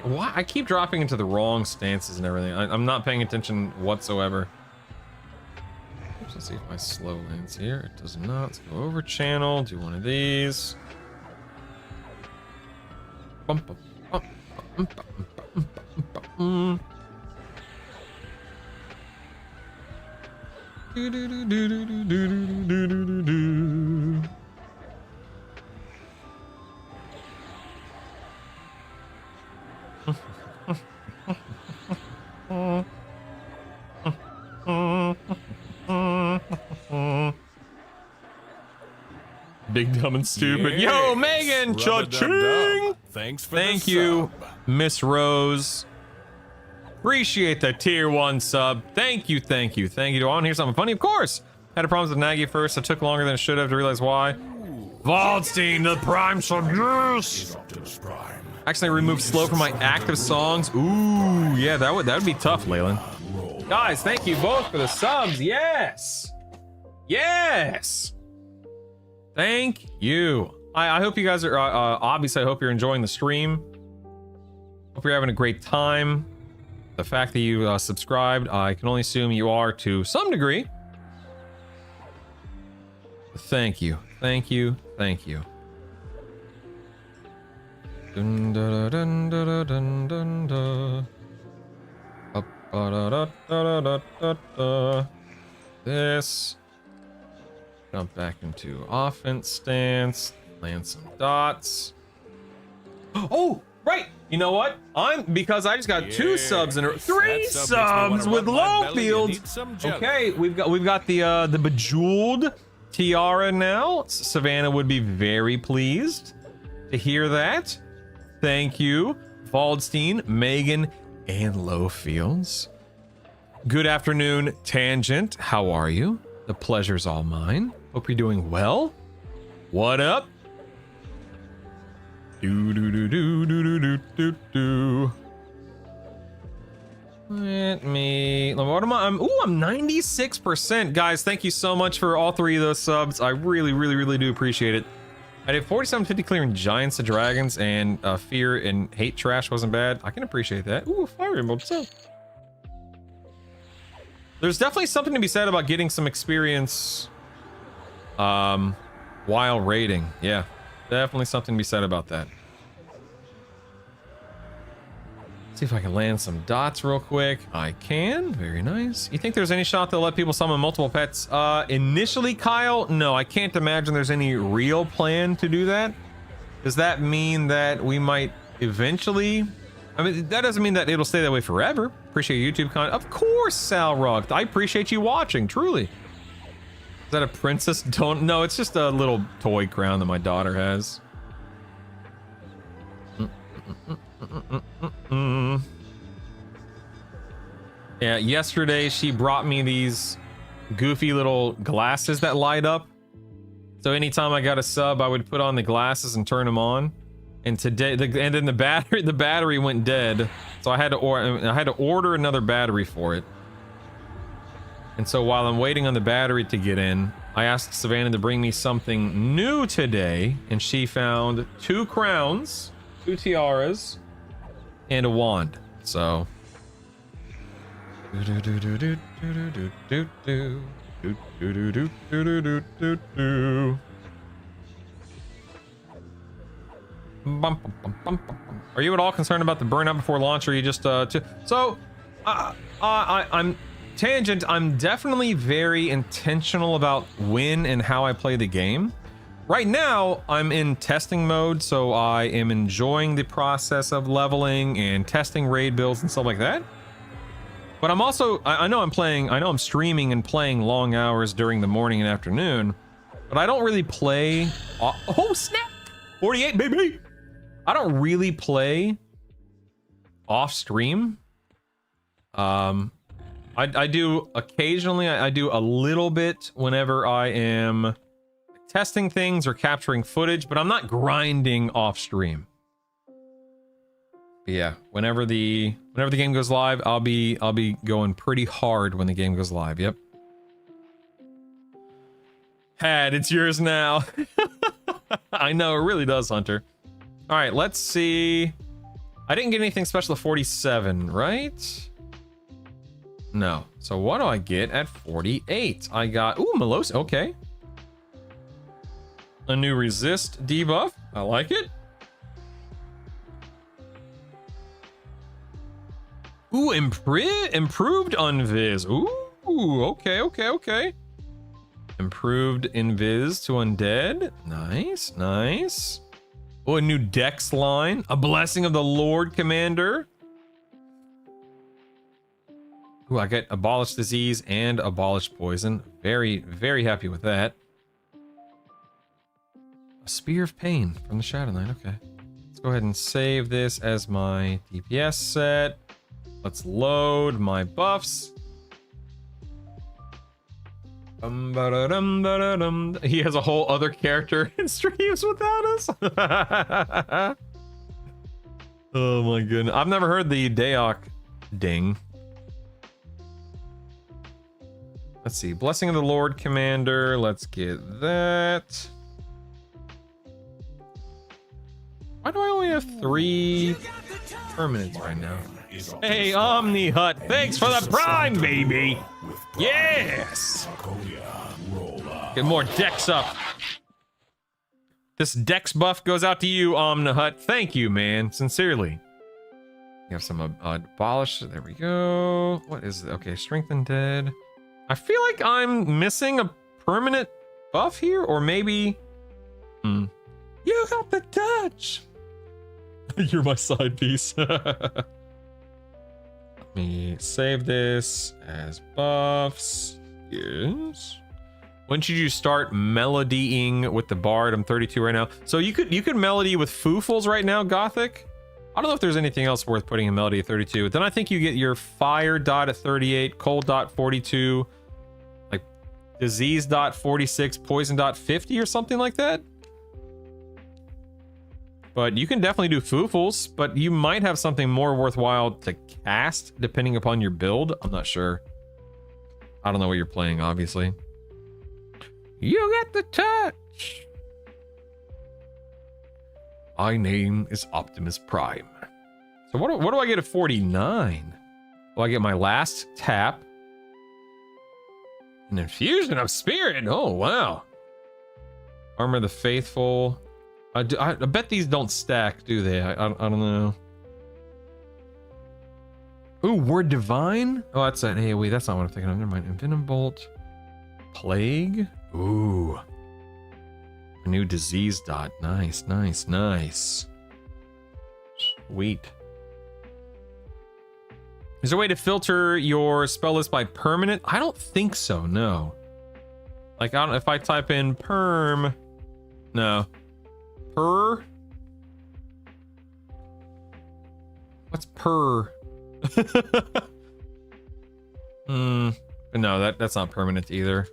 Why? I keep dropping into the wrong stances and everything. I'm not paying attention whatsoever. Let's see if my slow lands here. It does not. Let's go over channel. Do one of these. Big, dumb, and stupid. Yes. Yo, Megan, cha-ching! Thanks for Thank the you, sub. Miss Rose. Appreciate the tier 1 sub. Thank you, thank you, thank you. Do I want to hear something funny? Of course. Had a problem with Nagy first. It took longer than it should have to realize why. Waldstein, the prime sub, yes! Optimus Prime. Accidentally removed slow from my active songs. Ooh, yeah, that would be tough, Leyland. Guys, thank you both for the subs. Yes, yes. Thank you. I hope you guys are. Obviously, I hope you're enjoying the stream. Hope you're having a great time. The fact that you subscribed, I can only assume you are to some degree. Thank you, thank you, thank you. Dun, da, dun, da, dun, dun, da. Up, da, da, da, da, da, da. This. Jump back into offense stance. Land some dots. Oh, right. You know what? Because I just got 2 subs in a 3 subs with low fields. Okay, we've got the bejeweled tiara now. Savannah would be very pleased to hear that. Thank you, Waldstein, Megan, and Lowfields. Good afternoon, Tangent. How are you? The pleasure's all mine. Hope you're doing well. What up? Do do do do do do do do. Let me. What am I? I'm 96%, guys. Thank you so much for all 3 of those subs. I really, really, really do appreciate it. I did 4750 clearing giants to dragons, and fear and hate trash wasn't bad. I can appreciate that. Ooh, fire emote. So there's definitely something to be said about getting some experience while raiding. Yeah, definitely something to be said about that. See if I can land some dots real quick. I can. Very nice. You think there's any shot they'll let people summon multiple pets? Initially, Kyle, no, I can't imagine there's any real plan to do that. Does that mean that we might eventually? I mean, that doesn't mean that it'll stay that way forever. Appreciate YouTube content. Of course, Sal Rugg. I appreciate you watching, truly. Is that a princess? Don't. No, it's just a little toy crown that my daughter has. Yeah, yesterday she brought me these goofy little glasses that light up. So anytime I got a sub, I would put on the glasses and turn them on. And today, and then the battery went dead. So I had to order another battery for it. And so while I'm waiting on the battery to get in, I asked Savannah to bring me something new today, and she found 2 crowns, 2 tiaras, and a wand. So Are you at all concerned about the burnout before launch, or are you just I'm tangent. I'm definitely very intentional about when and how I play the game. Right now, I'm in testing mode, so I am enjoying the process of leveling and testing raid builds and stuff like that. But I'm also, I know I'm streaming and playing long hours during the morning and afternoon, but I don't really play. Oh snap! 48, baby! I don't really play off stream. I do occasionally. I do a little bit whenever I am testing things or capturing footage, but I'm not grinding off stream. But yeah, whenever the game goes live, I'll be going pretty hard when the game goes live. Yep. Had, it's yours now. I know, it really does, Hunter. All right, let's see. I didn't get anything special at 47, right? No. So what do I get at 48? I got, ooh, Melos, okay. A new resist debuff. I like it. Ooh, improved unviz. Ooh, okay. Improved invis to undead. Nice. Oh, a new dex line. A blessing of the Lord Commander. Ooh, I get abolish disease and abolish poison. Very, very happy with that. A spear of pain from the Shadow Knight. Okay. Let's go ahead and save this as my DPS set. Let's load my buffs. He has a whole other character in streams without us. Oh my goodness. I've never heard the Daok ding. Let's see. Blessing of the Lord Commander. Let's get that. Why do I only have 3 permanents right now? Hey, Omni Hut, thanks for the prime, baby. Yes. Get more dex up. This dex buff goes out to you, Omni Hut. Thank you, man. Sincerely. You have some abolish. There we go. What is it? Okay, strength dead. I feel like I'm missing a permanent buff here, or maybe. You got the touch. You're my side piece. Let me save this as buffs. Yes. When should you start melodying with the bard? I'm 32 right now. So you could melody with foofles right now, Gothic. I don't know if there's anything else worth putting in melody at 32. Then I think you get your fire dot at 38, cold dot 42, like disease dot 46, poison dot 50 or something like that. But you can definitely do foofles, but you might have something more worthwhile to cast depending upon your build. I'm not sure. I don't know what you're playing, obviously. You got the touch. My name is Optimus Prime. So what do I get at 49? Well, I get my last tap. An infusion of spirit. Oh, wow. Armor of the Faithful. I bet these don't stack, do they? I don't know. Ooh, Word Divine. Oh, that's an AoE. That's not what I'm thinking of. Never mind. Envenom Bolt. Plague. Ooh. A new disease dot. Nice, nice, nice. Sweet. Is there a way to filter your spell list by permanent? I don't think so, no. Like, I don't, if I type in perm, no. Per? What's per? But no, that's not permanent either.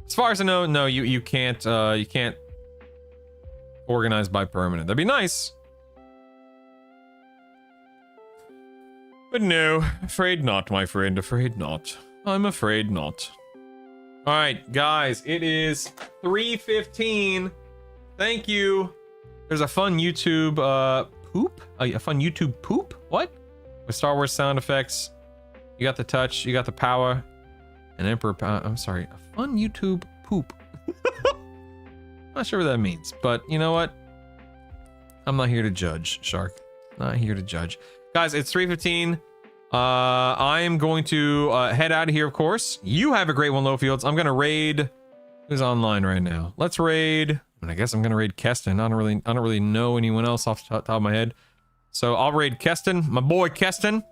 As far as I know, no, you can't organize by permanent. That'd be nice. But no, afraid not, my friend, afraid not. I'm afraid not. All right, guys, it is 3:15. Thank you. There's a fun YouTube poop? A fun YouTube poop? What? With Star Wars sound effects. You got the touch, you got the power. And Emperor I'm sorry, a fun YouTube poop. Not sure what that means, but you know what? I'm not here to judge, Shark. Not here to judge. Guys, it's 3:15. I am going to head out of here, of course. You have a great one, Lowfields. I'm gonna raid. Who's online right now? Let's raid. And I guess I'm gonna raid Keston. I don't really know anyone else off the top of my head. So I'll raid Keston, my boy Keston.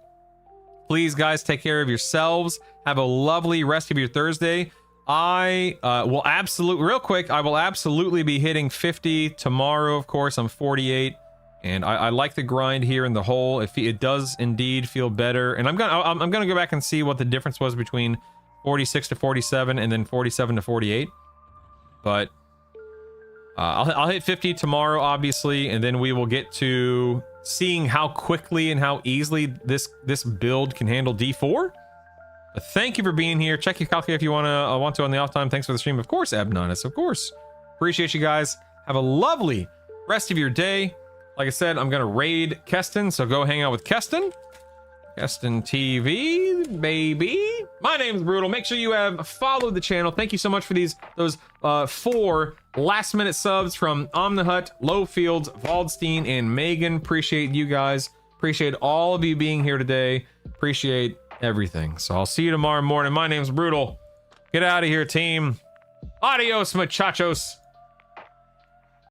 Please, guys, take care of yourselves. Have a lovely rest of your Thursday. I will absolutely, real quick, I will absolutely be hitting 50 tomorrow. Of course, I'm 48. And I like the grind here in the hole. If it does indeed feel better, and I'm gonna go back and see what the difference was between 46 to 47 and then 47 to 48. But I'll hit 50 tomorrow, obviously, and then we will get to seeing how quickly and how easily this build can handle D4. But thank you for being here. Check your calculator if you want to on the off time. Thanks for the stream, of course, Abnonis, of course. Appreciate you guys. Have a lovely rest of your day. Like I said, I'm gonna raid Keston, so go hang out with Keston. Keston TV, baby. My name's Brutal. Make sure you have followed the channel. Thank you so much for those 4 last-minute subs from Omnihut, Lowfields, Valdstein, and Megan. Appreciate you guys. Appreciate all of you being here today. Appreciate everything. So I'll see you tomorrow morning. My name's Brutal. Get out of here, team. Adios, muchachos.